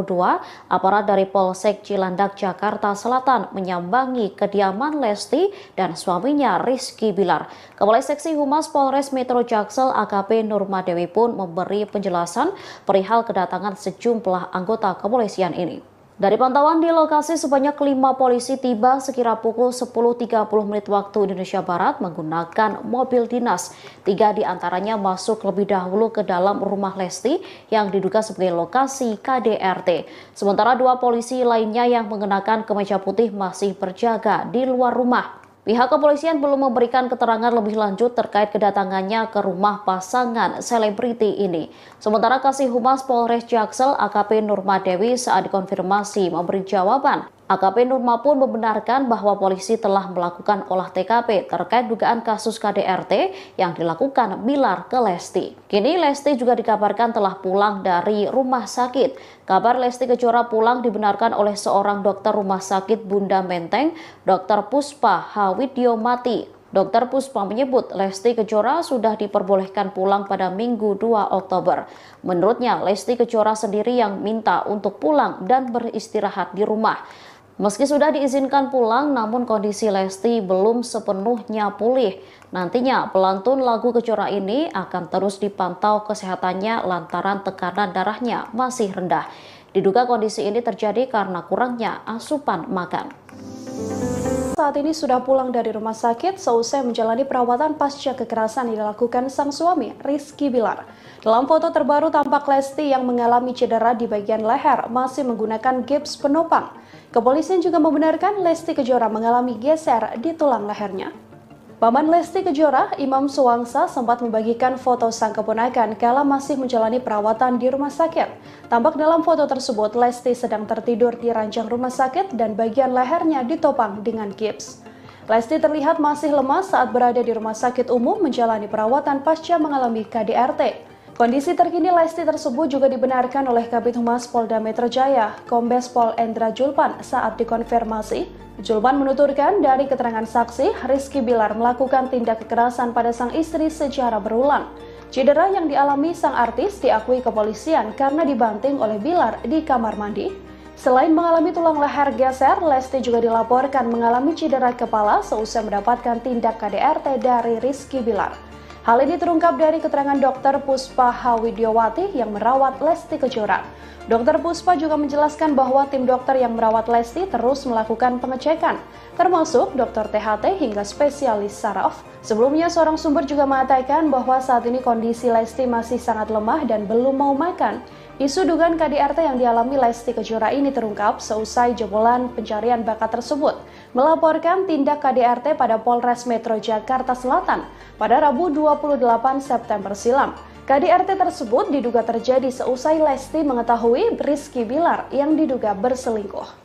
aparat dari Polsek Cilandak, Jakarta Selatan menyambangi kediaman Lesti dan suaminya Rizky Bilar. Kepala Seksi Humas Polres Metro Jaksel AKP Nurmadewi pun memberi penjelasan perihal kedatangan sejumlah anggota kepolisian ini. Dari pantauan di lokasi, sebanyak 5 polisi tiba sekira pukul 10.30 waktu Indonesia Barat menggunakan mobil dinas. 3 diantaranya masuk lebih dahulu ke dalam rumah Lesti yang diduga sebagai lokasi KDRT. Sementara 2 polisi lainnya yang mengenakan kemeja putih masih berjaga di luar rumah. Pihak kepolisian belum memberikan keterangan lebih lanjut terkait kedatangannya ke rumah pasangan selebriti ini. Sementara Kasih Humas Polres Jaksel AKP Nurmadewi saat dikonfirmasi memberi jawaban. AKP Nurma pun membenarkan bahwa polisi telah melakukan olah TKP terkait dugaan kasus KDRT yang dilakukan Bilar ke Lesti. Kini Lesti juga dikabarkan telah pulang dari rumah sakit. Kabar Lesti Kejora pulang dibenarkan oleh seorang dokter rumah sakit Bunda Menteng, Dr. Puspa Hawidyomati. Dr. Puspa menyebut Lesti Kejora sudah diperbolehkan pulang pada Minggu 2 Oktober. Menurutnya, Lesti Kejora sendiri yang minta untuk pulang dan beristirahat di rumah. Meski sudah diizinkan pulang, namun kondisi Lesti belum sepenuhnya pulih. Nantinya pelantun lagu Kejora ini akan terus dipantau kesehatannya lantaran tekanan darahnya masih rendah. Diduga kondisi ini terjadi karena kurangnya asupan makan. Saat ini sudah pulang dari rumah sakit seusai menjalani perawatan pasca kekerasan yang dilakukan sang suami, Rizky Bilar. Dalam foto terbaru tampak Lesti yang mengalami cedera di bagian leher masih menggunakan gips penopang. Kepolisian juga membenarkan Lesti Kejora mengalami geser di tulang lehernya. Paman Lesti Kejora, Imam Suwangsa, sempat membagikan foto sang keponakan kala masih menjalani perawatan di rumah sakit. Tampak dalam foto tersebut, Lesti sedang tertidur di ranjang rumah sakit dan bagian lehernya ditopang dengan gips. Lesti terlihat masih lemas saat berada di rumah sakit umum menjalani perawatan pasca mengalami KDRT. Kondisi terkini Lesti tersebut juga dibenarkan oleh Kabid Humas Polda Metro Jaya, Kombes Pol Endra Julpan saat dikonfirmasi. Julpan menuturkan dari keterangan saksi, Rizky Bilar melakukan tindak kekerasan pada sang istri secara berulang. Cedera yang dialami sang artis diakui kepolisian karena dibanting oleh Bilar di kamar mandi. Selain mengalami tulang leher geser, Lesti juga dilaporkan mengalami cedera kepala seusai mendapatkan tindak KDRT dari Rizky Bilar. Hal ini terungkap dari keterangan Dr. Puspa Hawidyomati yang merawat Lesti Kejora. Dr. Puspa juga menjelaskan bahwa tim dokter yang merawat Lesti terus melakukan pengecekan, termasuk dokter THT hingga spesialis saraf. Sebelumnya, seorang sumber juga mengatakan bahwa saat ini kondisi Lesti masih sangat lemah dan belum mau makan. Isu dugaan KDRT yang dialami Lesti Kejora ini terungkap seusai jebolan pencarian bakat tersebut melaporkan tindak KDRT pada Polres Metro Jakarta Selatan pada Rabu 28 September silam. KDRT tersebut diduga terjadi seusai Lesti mengetahui Rizky Bilar yang diduga berselingkuh.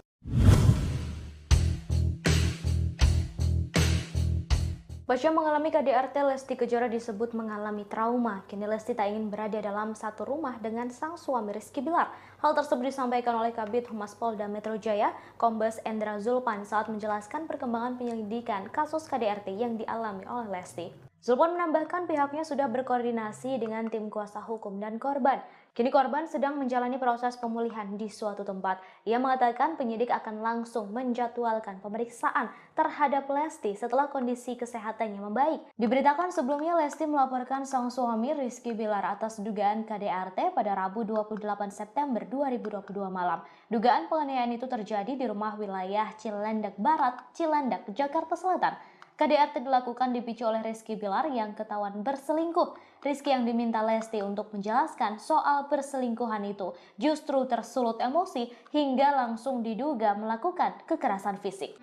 Pasca mengalami KDRT, Lesti Kejora disebut mengalami trauma. Kini Lesti tak ingin berada dalam satu rumah dengan sang suami Rizky Bilar. Hal tersebut disampaikan oleh Kabid Humas Polda Metro Jaya, Kombes Endra Julpan saat menjelaskan perkembangan penyelidikan kasus KDRT yang dialami oleh Lesti. Julpan menambahkan pihaknya sudah berkoordinasi dengan tim kuasa hukum dan korban. Kini korban sedang menjalani proses pemulihan di suatu tempat. Ia mengatakan penyidik akan langsung menjadwalkan pemeriksaan terhadap Lesti setelah kondisi kesehatannya membaik. Diberitakan sebelumnya Lesti melaporkan sang suami Rizky Bilar atas dugaan KDRT pada Rabu 28 September 2022 malam. Dugaan penganiayaan itu terjadi di rumah wilayah Cilandak Barat, Cilandak, Jakarta Selatan. KDRT dilakukan dipicu oleh Rizky Bilar yang ketahuan berselingkuh. Rizky yang diminta Lesti untuk menjelaskan soal perselingkuhan itu justru tersulut emosi hingga langsung diduga melakukan kekerasan fisik.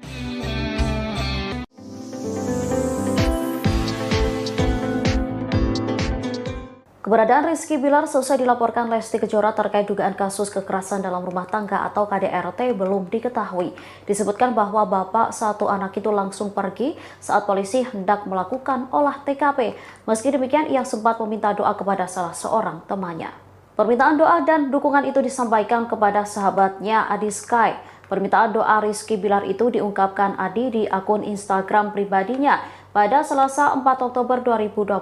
Keberadaan Rizky Bilar selesai dilaporkan Lesti Kejora terkait dugaan kasus kekerasan dalam rumah tangga atau KDRT belum diketahui. Disebutkan bahwa bapak satu anak itu langsung pergi saat polisi hendak melakukan olah TKP. Meski demikian, ia sempat meminta doa kepada salah seorang temannya. Permintaan doa dan dukungan itu disampaikan kepada sahabatnya Adi Sky. Permintaan doa Rizky Bilar itu diungkapkan Adi di akun Instagram pribadinya pada Selasa 4 Oktober 2022.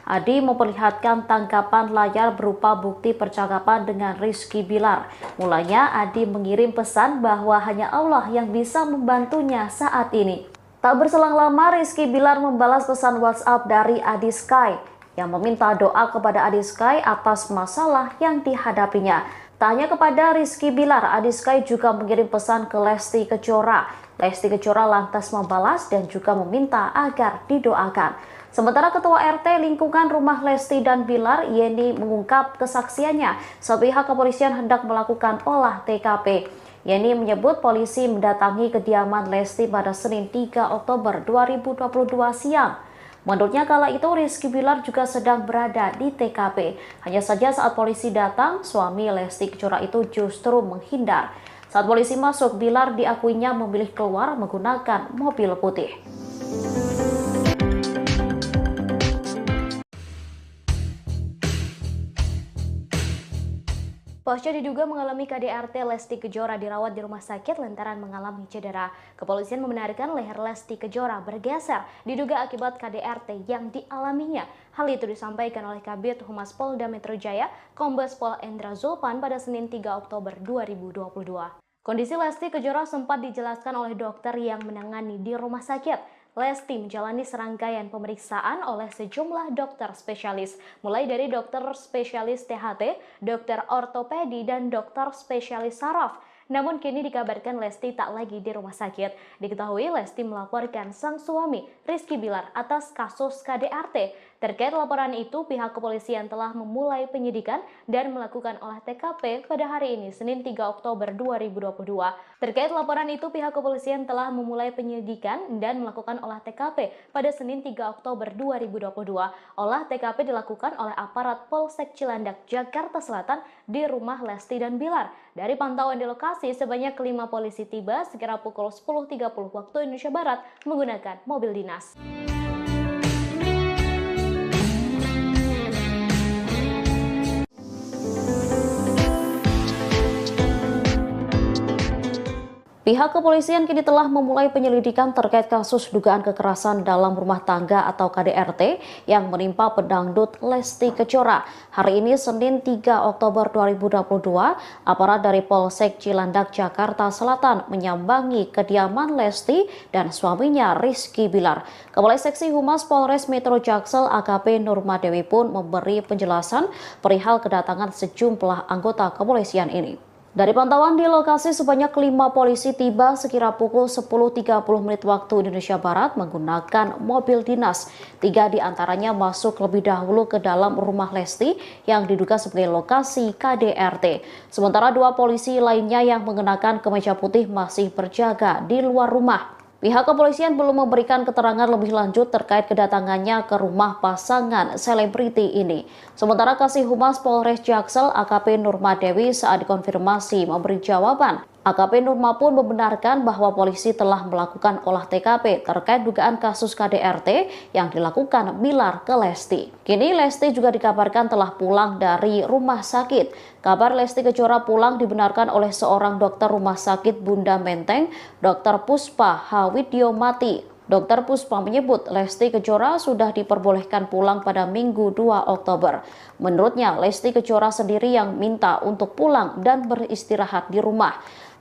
Adi memperlihatkan tangkapan layar berupa bukti percakapan dengan Rizky Bilar. Mulanya Adi mengirim pesan bahwa hanya Allah yang bisa membantunya saat ini. Tak berselang lama Rizky Bilar membalas pesan WhatsApp dari Adi Sky yang meminta doa kepada Adi Sky atas masalah yang dihadapinya. Tak hanya kepada Rizky Bilar, Adi Sky juga mengirim pesan ke Lesti Kejora. Lesti Kejora lantas membalas dan juga meminta agar didoakan. Sementara Ketua RT lingkungan rumah Lesti dan Bilar, Yeni, mengungkap kesaksiannya saat pihak kepolisian hendak melakukan olah TKP. Yeni menyebut polisi mendatangi kediaman Lesti pada Senin 3 Oktober 2022 siang. Menurutnya kala itu Rizky Bilar juga sedang berada di TKP. Hanya saja saat polisi datang, suami Lesti Kejora itu justru menghindar. Saat polisi masuk, Bilar diakuinya memilih keluar menggunakan mobil putih. Pasca diduga mengalami KDRT, Lesti Kejora dirawat di rumah sakit lantaran mengalami cedera. Kepolisian membenarkan leher Lesti Kejora bergeser diduga akibat KDRT yang dialaminya. Hal itu disampaikan oleh Kabid Humas Polda Metro Jaya, Kombes Pol Endra Zulpan pada Senin 3 Oktober 2022. Kondisi Lesti Kejora sempat dijelaskan oleh dokter yang menangani di rumah sakit. Lesti menjalani serangkaian pemeriksaan oleh sejumlah dokter spesialis, mulai dari dokter spesialis THT, dokter ortopedi, dan dokter spesialis saraf. Namun kini dikabarkan Lesti tak lagi di rumah sakit. Diketahui Lesti melaporkan sang suami, Rizky Bilar, atas kasus KDRT. Terkait laporan itu, pihak kepolisian telah memulai penyidikan dan melakukan olah TKP pada hari ini, Senin 3 Oktober 2022. Terkait laporan itu, pihak kepolisian telah memulai penyidikan dan melakukan olah TKP pada Senin 3 Oktober 2022. Olah TKP dilakukan oleh aparat Polsek Cilandak, Jakarta Selatan di rumah Lesti dan Bilar. Dari pantauan di lokasi, sebanyak 5 polisi tiba sekira pukul 10.30 waktu Indonesia Barat menggunakan mobil dinas. Pihak kepolisian kini telah memulai penyelidikan terkait kasus dugaan kekerasan dalam rumah tangga atau KDRT yang menimpa pedangdut Lesti Kejora. Hari ini Senin 3 Oktober 2022, aparat dari Polsek Cilandak, Jakarta Selatan menyambangi kediaman Lesti dan suaminya Rizky Bilar. Kepala Seksi Humas Polres Metro Jaksel AKP Nurmadewi pun memberi penjelasan perihal kedatangan sejumlah anggota kepolisian ini. Dari pantauan di lokasi, sebanyak 5 polisi tiba sekira pukul 10.30 menit waktu Indonesia Barat menggunakan mobil dinas. 3 diantaranya masuk lebih dahulu ke dalam rumah Lesti yang diduga sebagai lokasi KDRT. Sementara 2 polisi lainnya yang mengenakan kemeja putih masih berjaga di luar rumah. Pihak kepolisian belum memberikan keterangan lebih lanjut terkait kedatangannya ke rumah pasangan selebriti ini. Sementara Kasih Humas Polres Jaksel AKP Nurmadewi saat dikonfirmasi memberi jawaban. AKP Nurma pun membenarkan bahwa polisi telah melakukan olah TKP terkait dugaan kasus KDRT yang dilakukan Bilar ke Lesti. Kini Lesti juga dikabarkan telah pulang dari rumah sakit. Kabar Lesti Kejora pulang dibenarkan oleh seorang dokter rumah sakit Bunda Menteng, Dr. Puspa Hawidyomati. Dr. Puspa menyebut Lesti Kejora sudah diperbolehkan pulang pada Minggu 2 Oktober. Menurutnya, Lesti Kejora sendiri yang minta untuk pulang dan beristirahat di rumah.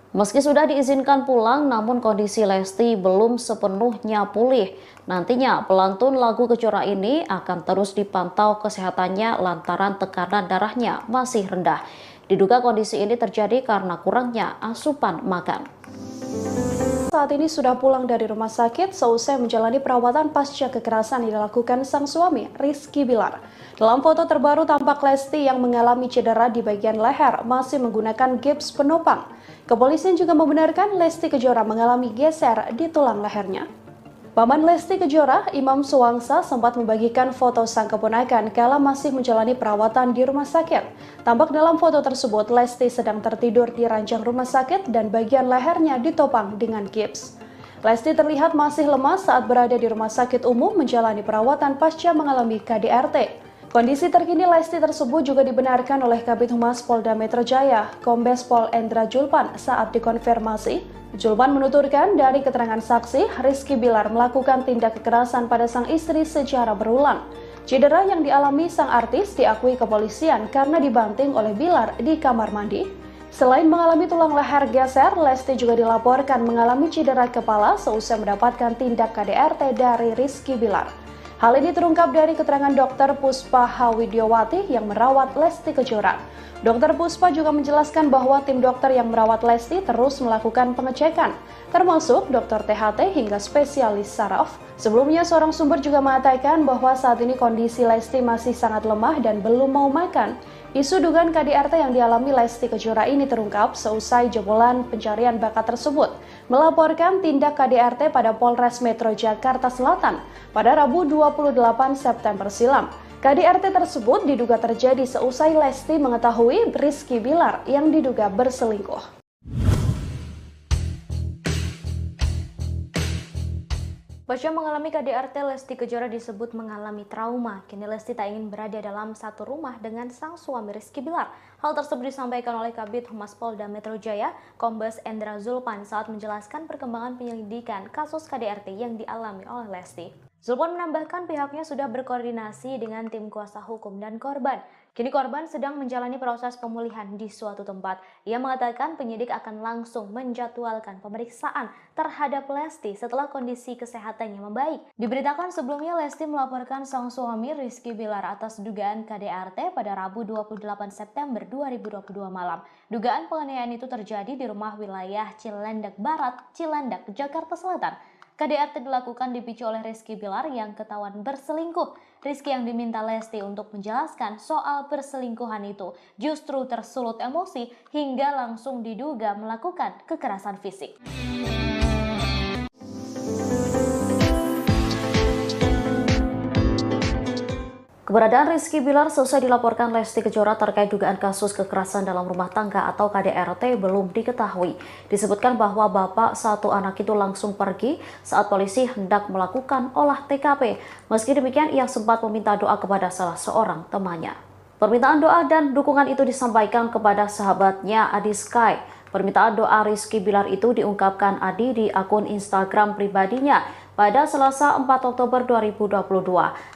Meski sudah diizinkan pulang, namun kondisi Lesti belum sepenuhnya pulih. Nantinya pelantun lagu Kejora ini akan terus dipantau kesehatannya lantaran tekanan darahnya masih rendah. Diduga kondisi ini terjadi karena kurangnya asupan makan. Saat ini sudah pulang dari rumah sakit seusai menjalani perawatan pasca kekerasan yang dilakukan sang suami, Rizky Bilar. Dalam foto terbaru tampak Lesti yang mengalami cedera di bagian leher masih menggunakan gips penopang. Kepolisian juga membenarkan Lesti Kejora mengalami geser di tulang lehernya. Paman Lesti Kejora, Imam Suwangsa, sempat membagikan foto sang keponakan kala masih menjalani perawatan di rumah sakit. Tampak dalam foto tersebut Lesti sedang tertidur di ranjang rumah sakit dan bagian lehernya ditopang dengan gips. Lesti terlihat masih lemas saat berada di rumah sakit umum menjalani perawatan pasca mengalami KDRT. Kondisi terkini Lesti tersebut juga dibenarkan oleh Kabid Humas Polda Metro Jaya, Kombes Pol Endra Zulpan saat dikonfirmasi. Zulpan menuturkan dari keterangan saksi, Rizky Bilar melakukan tindak kekerasan pada sang istri secara berulang. Cedera yang dialami sang artis diakui kepolisian karena dibanting oleh Bilar di kamar mandi. Selain mengalami tulang leher geser, Lesti juga dilaporkan mengalami cedera kepala seusai mendapatkan tindak KDRT dari Rizky Bilar. Hal ini terungkap dari keterangan Dr. Puspa Hawidyowati yang merawat Lesti Kejora. Dr. Puspa juga menjelaskan bahwa tim dokter yang merawat Lesti terus melakukan pengecekan, termasuk dokter THT hingga spesialis saraf. Sebelumnya, seorang sumber juga mengatakan bahwa saat ini kondisi Lesti masih sangat lemah dan belum mau makan. Isu dugaan KDRT yang dialami Lesti Kejora ini terungkap seusai jebolan pencarian bakat tersebut melaporkan tindak KDRT pada Polres Metro Jakarta Selatan pada Rabu 28 September silam. KDRT tersebut diduga terjadi seusai Lesti mengetahui Rizky Bilar yang diduga berselingkuh. Pasca mengalami KDRT, Lesti Kejora disebut mengalami trauma. Kini Lesti tak ingin berada dalam satu rumah dengan sang suami Rizky Bilar. Hal tersebut disampaikan oleh Kabid Humas Polda Metro Jaya, Kombes Endra Zulpan saat menjelaskan perkembangan penyelidikan kasus KDRT yang dialami oleh Lesti. Zulpan menambahkan pihaknya sudah berkoordinasi dengan tim kuasa hukum dan korban. Kini korban sedang menjalani proses pemulihan di suatu tempat. Ia mengatakan penyidik akan langsung menjadwalkan pemeriksaan terhadap Lesti setelah kondisi kesehatannya membaik. Diberitakan sebelumnya Lesti melaporkan sang suami Rizky Bilar atas dugaan KDRT pada Rabu 28 September 2022 malam. Dugaan penganiayaan itu terjadi di rumah wilayah Cilandak Barat, Cilandak, Jakarta Selatan. KDRT dilakukan dipicu oleh Rizky Bilar yang ketahuan berselingkuh. Rizky yang diminta Lesti untuk menjelaskan soal perselingkuhan itu justru tersulut emosi hingga langsung diduga melakukan kekerasan fisik. Keberadaan Rizky Bilar selesai dilaporkan Lesti Kejora terkait dugaan kasus kekerasan dalam rumah tangga atau KDRT belum diketahui. Disebutkan bahwa bapak satu anak itu langsung pergi saat polisi hendak melakukan olah TKP. Meski demikian, ia sempat meminta doa kepada salah seorang temannya. Permintaan doa dan dukungan itu disampaikan kepada sahabatnya Adi Sky. Permintaan doa Rizky Bilar itu diungkapkan Adi di akun Instagram pribadinya. Pada Selasa 4 Oktober 2022,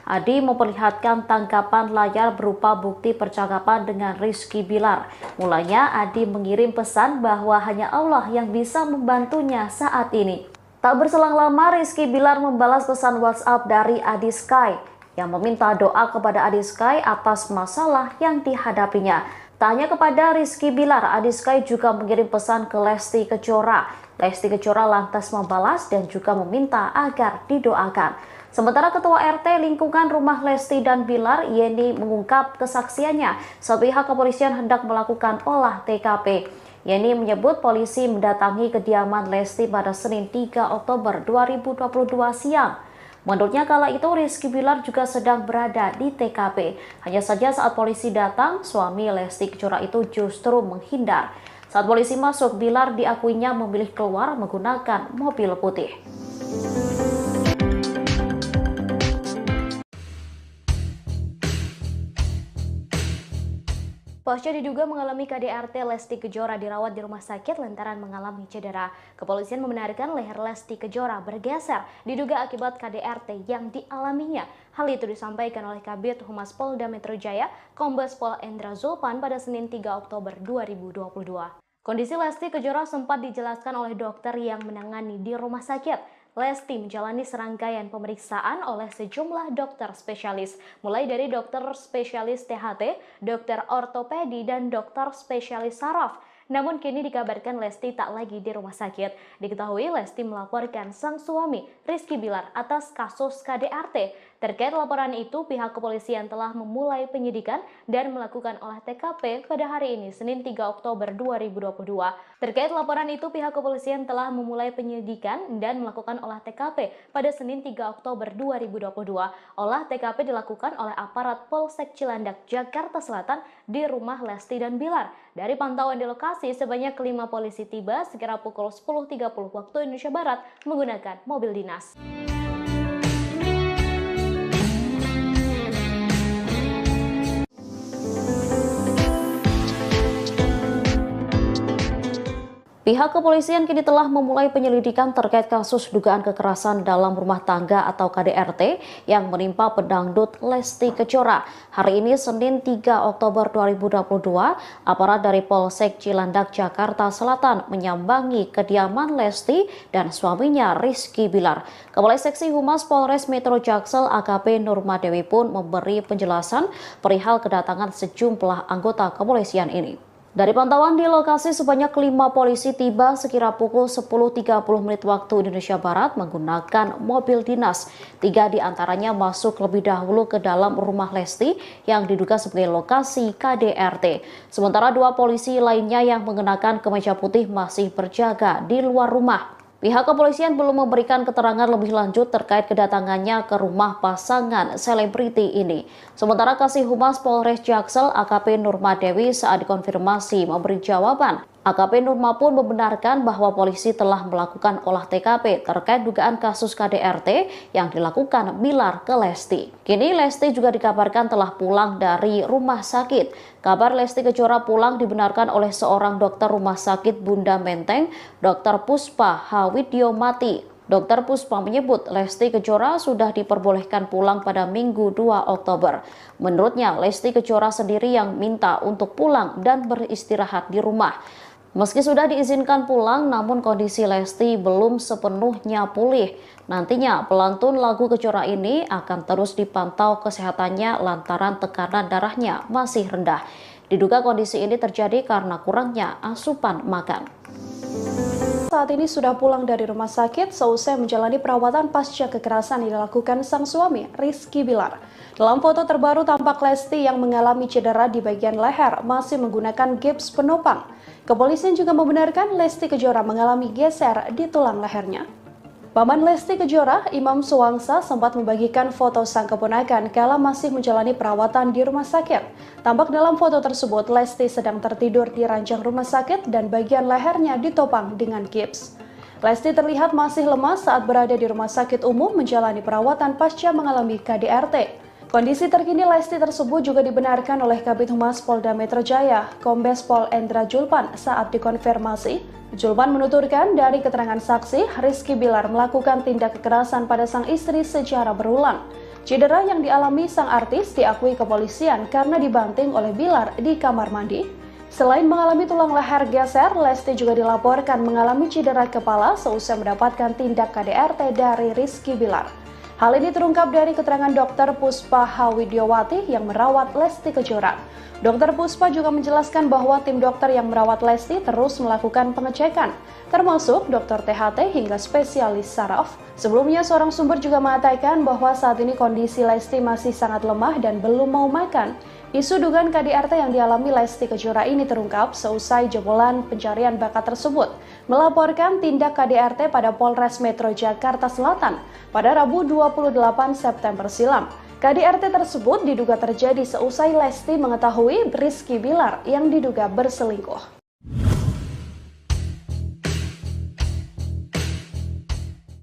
Adi memperlihatkan tangkapan layar berupa bukti percakapan dengan Rizky Bilar. Mulanya Adi mengirim pesan bahwa hanya Allah yang bisa membantunya saat ini. Tak berselang lama Rizky Bilar membalas pesan WhatsApp dari Adi Sky yang meminta doa kepada Adi Sky atas masalah yang dihadapinya. Tak hanya kepada Rizky Bilar, Adi Sky juga mengirim pesan ke Lesti Kejora. Lesti Kejora lantas membalas dan juga meminta agar didoakan. Sementara Ketua RT lingkungan rumah Lesti dan Bilar, Yeni, mengungkap kesaksiannya saat pihak kepolisian hendak melakukan olah TKP. Yeni menyebut polisi mendatangi kediaman Lesti pada Senin 3 Oktober 2022 siang. Menurutnya kala itu Rizky Bilar juga sedang berada di TKP. Hanya saja saat polisi datang, suami Lesti Kejora itu justru menghindar. Saat polisi masuk, Bilar diakuinya memilih keluar menggunakan mobil putih. Pasca diduga mengalami KDRT, Lesti Kejora dirawat di rumah sakit lantaran mengalami cedera. Kepolisian membenarkan leher Lesti Kejora bergeser diduga akibat KDRT yang dialaminya. Hal itu disampaikan oleh Kabid Humas Polda Metro Jaya, Kombes Pol Endra Zulpan pada Senin 3 Oktober 2022. Kondisi Lesti Kejora sempat dijelaskan oleh dokter yang menangani di rumah sakit. Lesti menjalani serangkaian pemeriksaan oleh sejumlah dokter spesialis, mulai dari dokter spesialis THT, dokter ortopedi, dan dokter spesialis saraf. Namun kini dikabarkan Lesti tak lagi di rumah sakit. Diketahui Lesti melaporkan sang suami Rizky Bilar atas kasus KDRT. Terkait laporan itu, pihak kepolisian telah memulai penyidikan dan melakukan olah TKP pada hari ini, Senin 3 Oktober 2022. Terkait laporan itu, pihak kepolisian telah memulai penyidikan dan melakukan olah TKP pada Senin 3 Oktober 2022. Olah TKP dilakukan oleh aparat Polsek Cilandak, Jakarta Selatan di rumah Lesti dan Bilar. Dari pantauan di lokasi, sebanyak 5 polisi tiba sekira pukul 10.30 waktu Indonesia Barat menggunakan mobil dinas. Pihak kepolisian kini telah memulai penyelidikan terkait kasus dugaan kekerasan dalam rumah tangga atau KDRT yang menimpa pedangdut Lesti Kejora. Hari ini Senin 3 Oktober 2022, aparat dari Polsek Cilandak, Jakarta Selatan menyambangi kediaman Lesti dan suaminya Rizky Bilar. Kepala Seksi Humas Polres Metro Jaksel AKP Nurma Dewi pun memberi penjelasan perihal kedatangan sejumlah anggota kepolisian ini. Dari pantauan di lokasi, sebanyak 5 polisi tiba sekira pukul 10.30 menit waktu Indonesia Barat menggunakan mobil dinas. 3 diantaranya masuk lebih dahulu ke dalam rumah Lesti yang diduga sebagai lokasi KDRT. Sementara 2 polisi lainnya yang mengenakan kemeja putih masih berjaga di luar rumah. Pihak kepolisian belum memberikan keterangan lebih lanjut terkait kedatangannya ke rumah pasangan selebriti ini. Sementara Kasih Humas Polres Jaksel AKP Nurma Dewi saat dikonfirmasi memberi jawaban. AKP Nurma pun membenarkan bahwa polisi telah melakukan olah TKP terkait dugaan kasus KDRT yang dilakukan Bilar ke Lesti. Kini Lesti juga dikabarkan telah pulang dari rumah sakit. Kabar Lesti Kejora pulang dibenarkan oleh seorang dokter rumah sakit Bunda Menteng, Dr. Puspa Hawidyomati. Dr. Puspa menyebut Lesti Kejora sudah diperbolehkan pulang pada Minggu 2 Oktober. Menurutnya, Lesti Kejora sendiri yang minta untuk pulang dan beristirahat di rumah. Meski sudah diizinkan pulang, namun kondisi Lesti belum sepenuhnya pulih. Nantinya, pelantun lagu Kejora ini akan terus dipantau kesehatannya lantaran tekanan darahnya masih rendah. Diduga kondisi ini terjadi karena kurangnya asupan makan. Saat ini sudah pulang dari rumah sakit seusai menjalani perawatan pasca kekerasan yang dilakukan sang suami, Rizky Bilar. Dalam foto terbaru tampak Lesti yang mengalami cedera di bagian leher masih menggunakan gips penopang. Kepolisian juga membenarkan Lesti Kejora mengalami geser di tulang lehernya. Paman Lesti Kejora, Imam Suwangsa, sempat membagikan foto sang keponakan kala masih menjalani perawatan di rumah sakit. Tampak dalam foto tersebut, Lesti sedang tertidur di ranjang rumah sakit dan bagian lehernya ditopang dengan gips. Lesti terlihat masih lemas saat berada di rumah sakit umum menjalani perawatan pasca mengalami KDRT. Kondisi terkini Lesti tersebut juga dibenarkan oleh Kabid Humas Polda Metro Jaya, Kombes Pol Endra Julpan saat dikonfirmasi. Julpan menuturkan dari keterangan saksi, Rizky Bilar melakukan tindak kekerasan pada sang istri secara berulang. Cedera yang dialami sang artis diakui kepolisian karena dibanting oleh Bilar di kamar mandi. Selain mengalami tulang leher geser, Lesti juga dilaporkan mengalami cedera kepala seusai mendapatkan tindak KDRT dari Rizky Bilar. Hal ini terungkap dari keterangan Dr. Puspa Hawidyomati yang merawat Lesti Kejora. Dr. Puspa juga menjelaskan bahwa tim dokter yang merawat Lesti terus melakukan pengecekan, termasuk dokter THT hingga spesialis saraf. Sebelumnya, seorang sumber juga mengatakan bahwa saat ini kondisi Lesti masih sangat lemah dan belum mau makan. Isu dugaan KDRT yang dialami Lesti Kejora ini terungkap seusai jebolan pencarian bakat tersebut melaporkan tindak KDRT pada Polres Metro Jakarta Selatan pada Rabu 28 September silam. KDRT tersebut diduga terjadi seusai Lesti mengetahui Rizky Bilar yang diduga berselingkuh.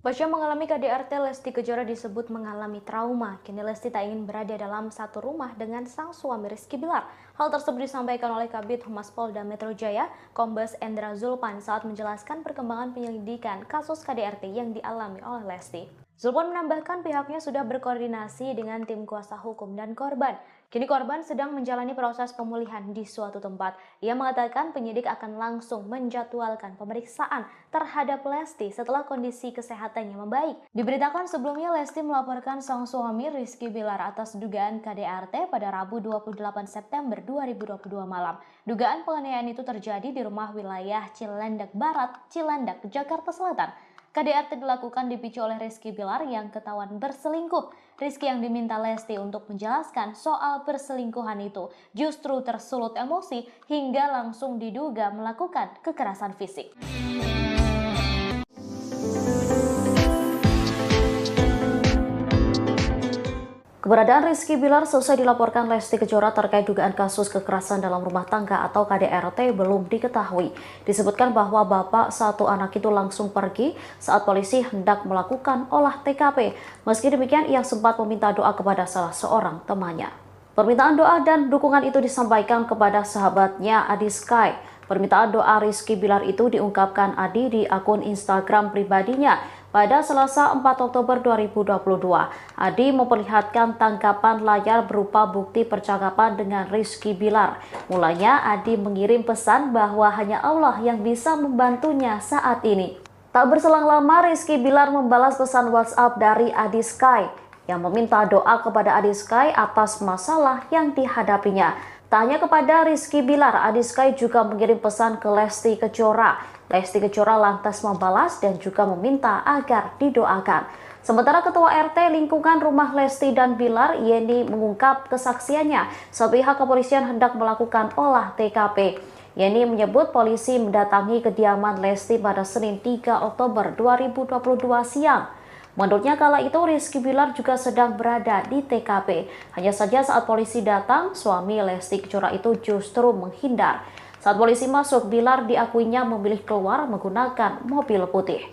Pasca mengalami KDRT, Lesti Kejora disebut mengalami trauma. Kini Lesti tak ingin berada dalam satu rumah dengan sang suami Rizky Bilar. Hal tersebut disampaikan oleh Kabid Humas Polda Metro Jaya, Kombes Endra Julpan saat menjelaskan perkembangan penyelidikan kasus KDRT yang dialami oleh Lesti. Julpan menambahkan pihaknya sudah berkoordinasi dengan tim kuasa hukum dan korban. Kini korban sedang menjalani proses pemulihan di suatu tempat. Ia mengatakan penyidik akan langsung menjadwalkan pemeriksaan terhadap Lesti setelah kondisi kesehatannya membaik. Diberitakan sebelumnya Lesti melaporkan sang suami Rizky Bilar atas dugaan KDRT pada Rabu 28 September 2022 malam. Dugaan penganiayaan itu terjadi di rumah wilayah Cilandak Barat, Cilandak, Jakarta Selatan. KDRT dilakukan dipicu oleh Rizky Bilar yang ketahuan berselingkuh. Rizky yang diminta Lesti untuk menjelaskan soal perselingkuhan itu justru tersulut emosi hingga langsung diduga melakukan kekerasan fisik. Keberadaan Rizky Bilar selesai dilaporkan Lesti Kejora terkait dugaan kasus kekerasan dalam rumah tangga atau KDRT belum diketahui. Disebutkan bahwa bapak satu anak itu langsung pergi saat polisi hendak melakukan olah TKP. Meski demikian, ia sempat meminta doa kepada salah seorang temannya. Permintaan doa dan dukungan itu disampaikan kepada sahabatnya Adi Sky. Permintaan doa Rizky Bilar itu diungkapkan Adi di akun Instagram pribadinya pada Selasa 4 Oktober 2022. Adi memperlihatkan tangkapan layar berupa bukti percakapan dengan Rizky Bilar. Mulanya Adi mengirim pesan bahwa hanya Allah yang bisa membantunya saat ini. Tak berselang lama Rizky Bilar membalas pesan WhatsApp dari Adi Sky yang meminta doa kepada Adi Sky atas masalah yang dihadapinya. Tak hanya kepada Rizky Bilar, Adi Sky juga mengirim pesan ke Lesti Kejora. Lesti Kejora lantas membalas dan juga meminta agar didoakan. Sementara Ketua RT lingkungan rumah Lesti dan Bilar, Yeni, mengungkap kesaksiannya saat pihak kepolisian hendak melakukan olah TKP. Yeni menyebut polisi mendatangi kediaman Lesti pada Senin 3 Oktober 2022 siang. Menurutnya kala itu Rizky Bilar juga sedang berada di TKP. Hanya saja saat polisi datang, suami Lesti Kejora itu justru menghindar. Saat polisi masuk, Bilar diakuinya memilih keluar menggunakan mobil putih.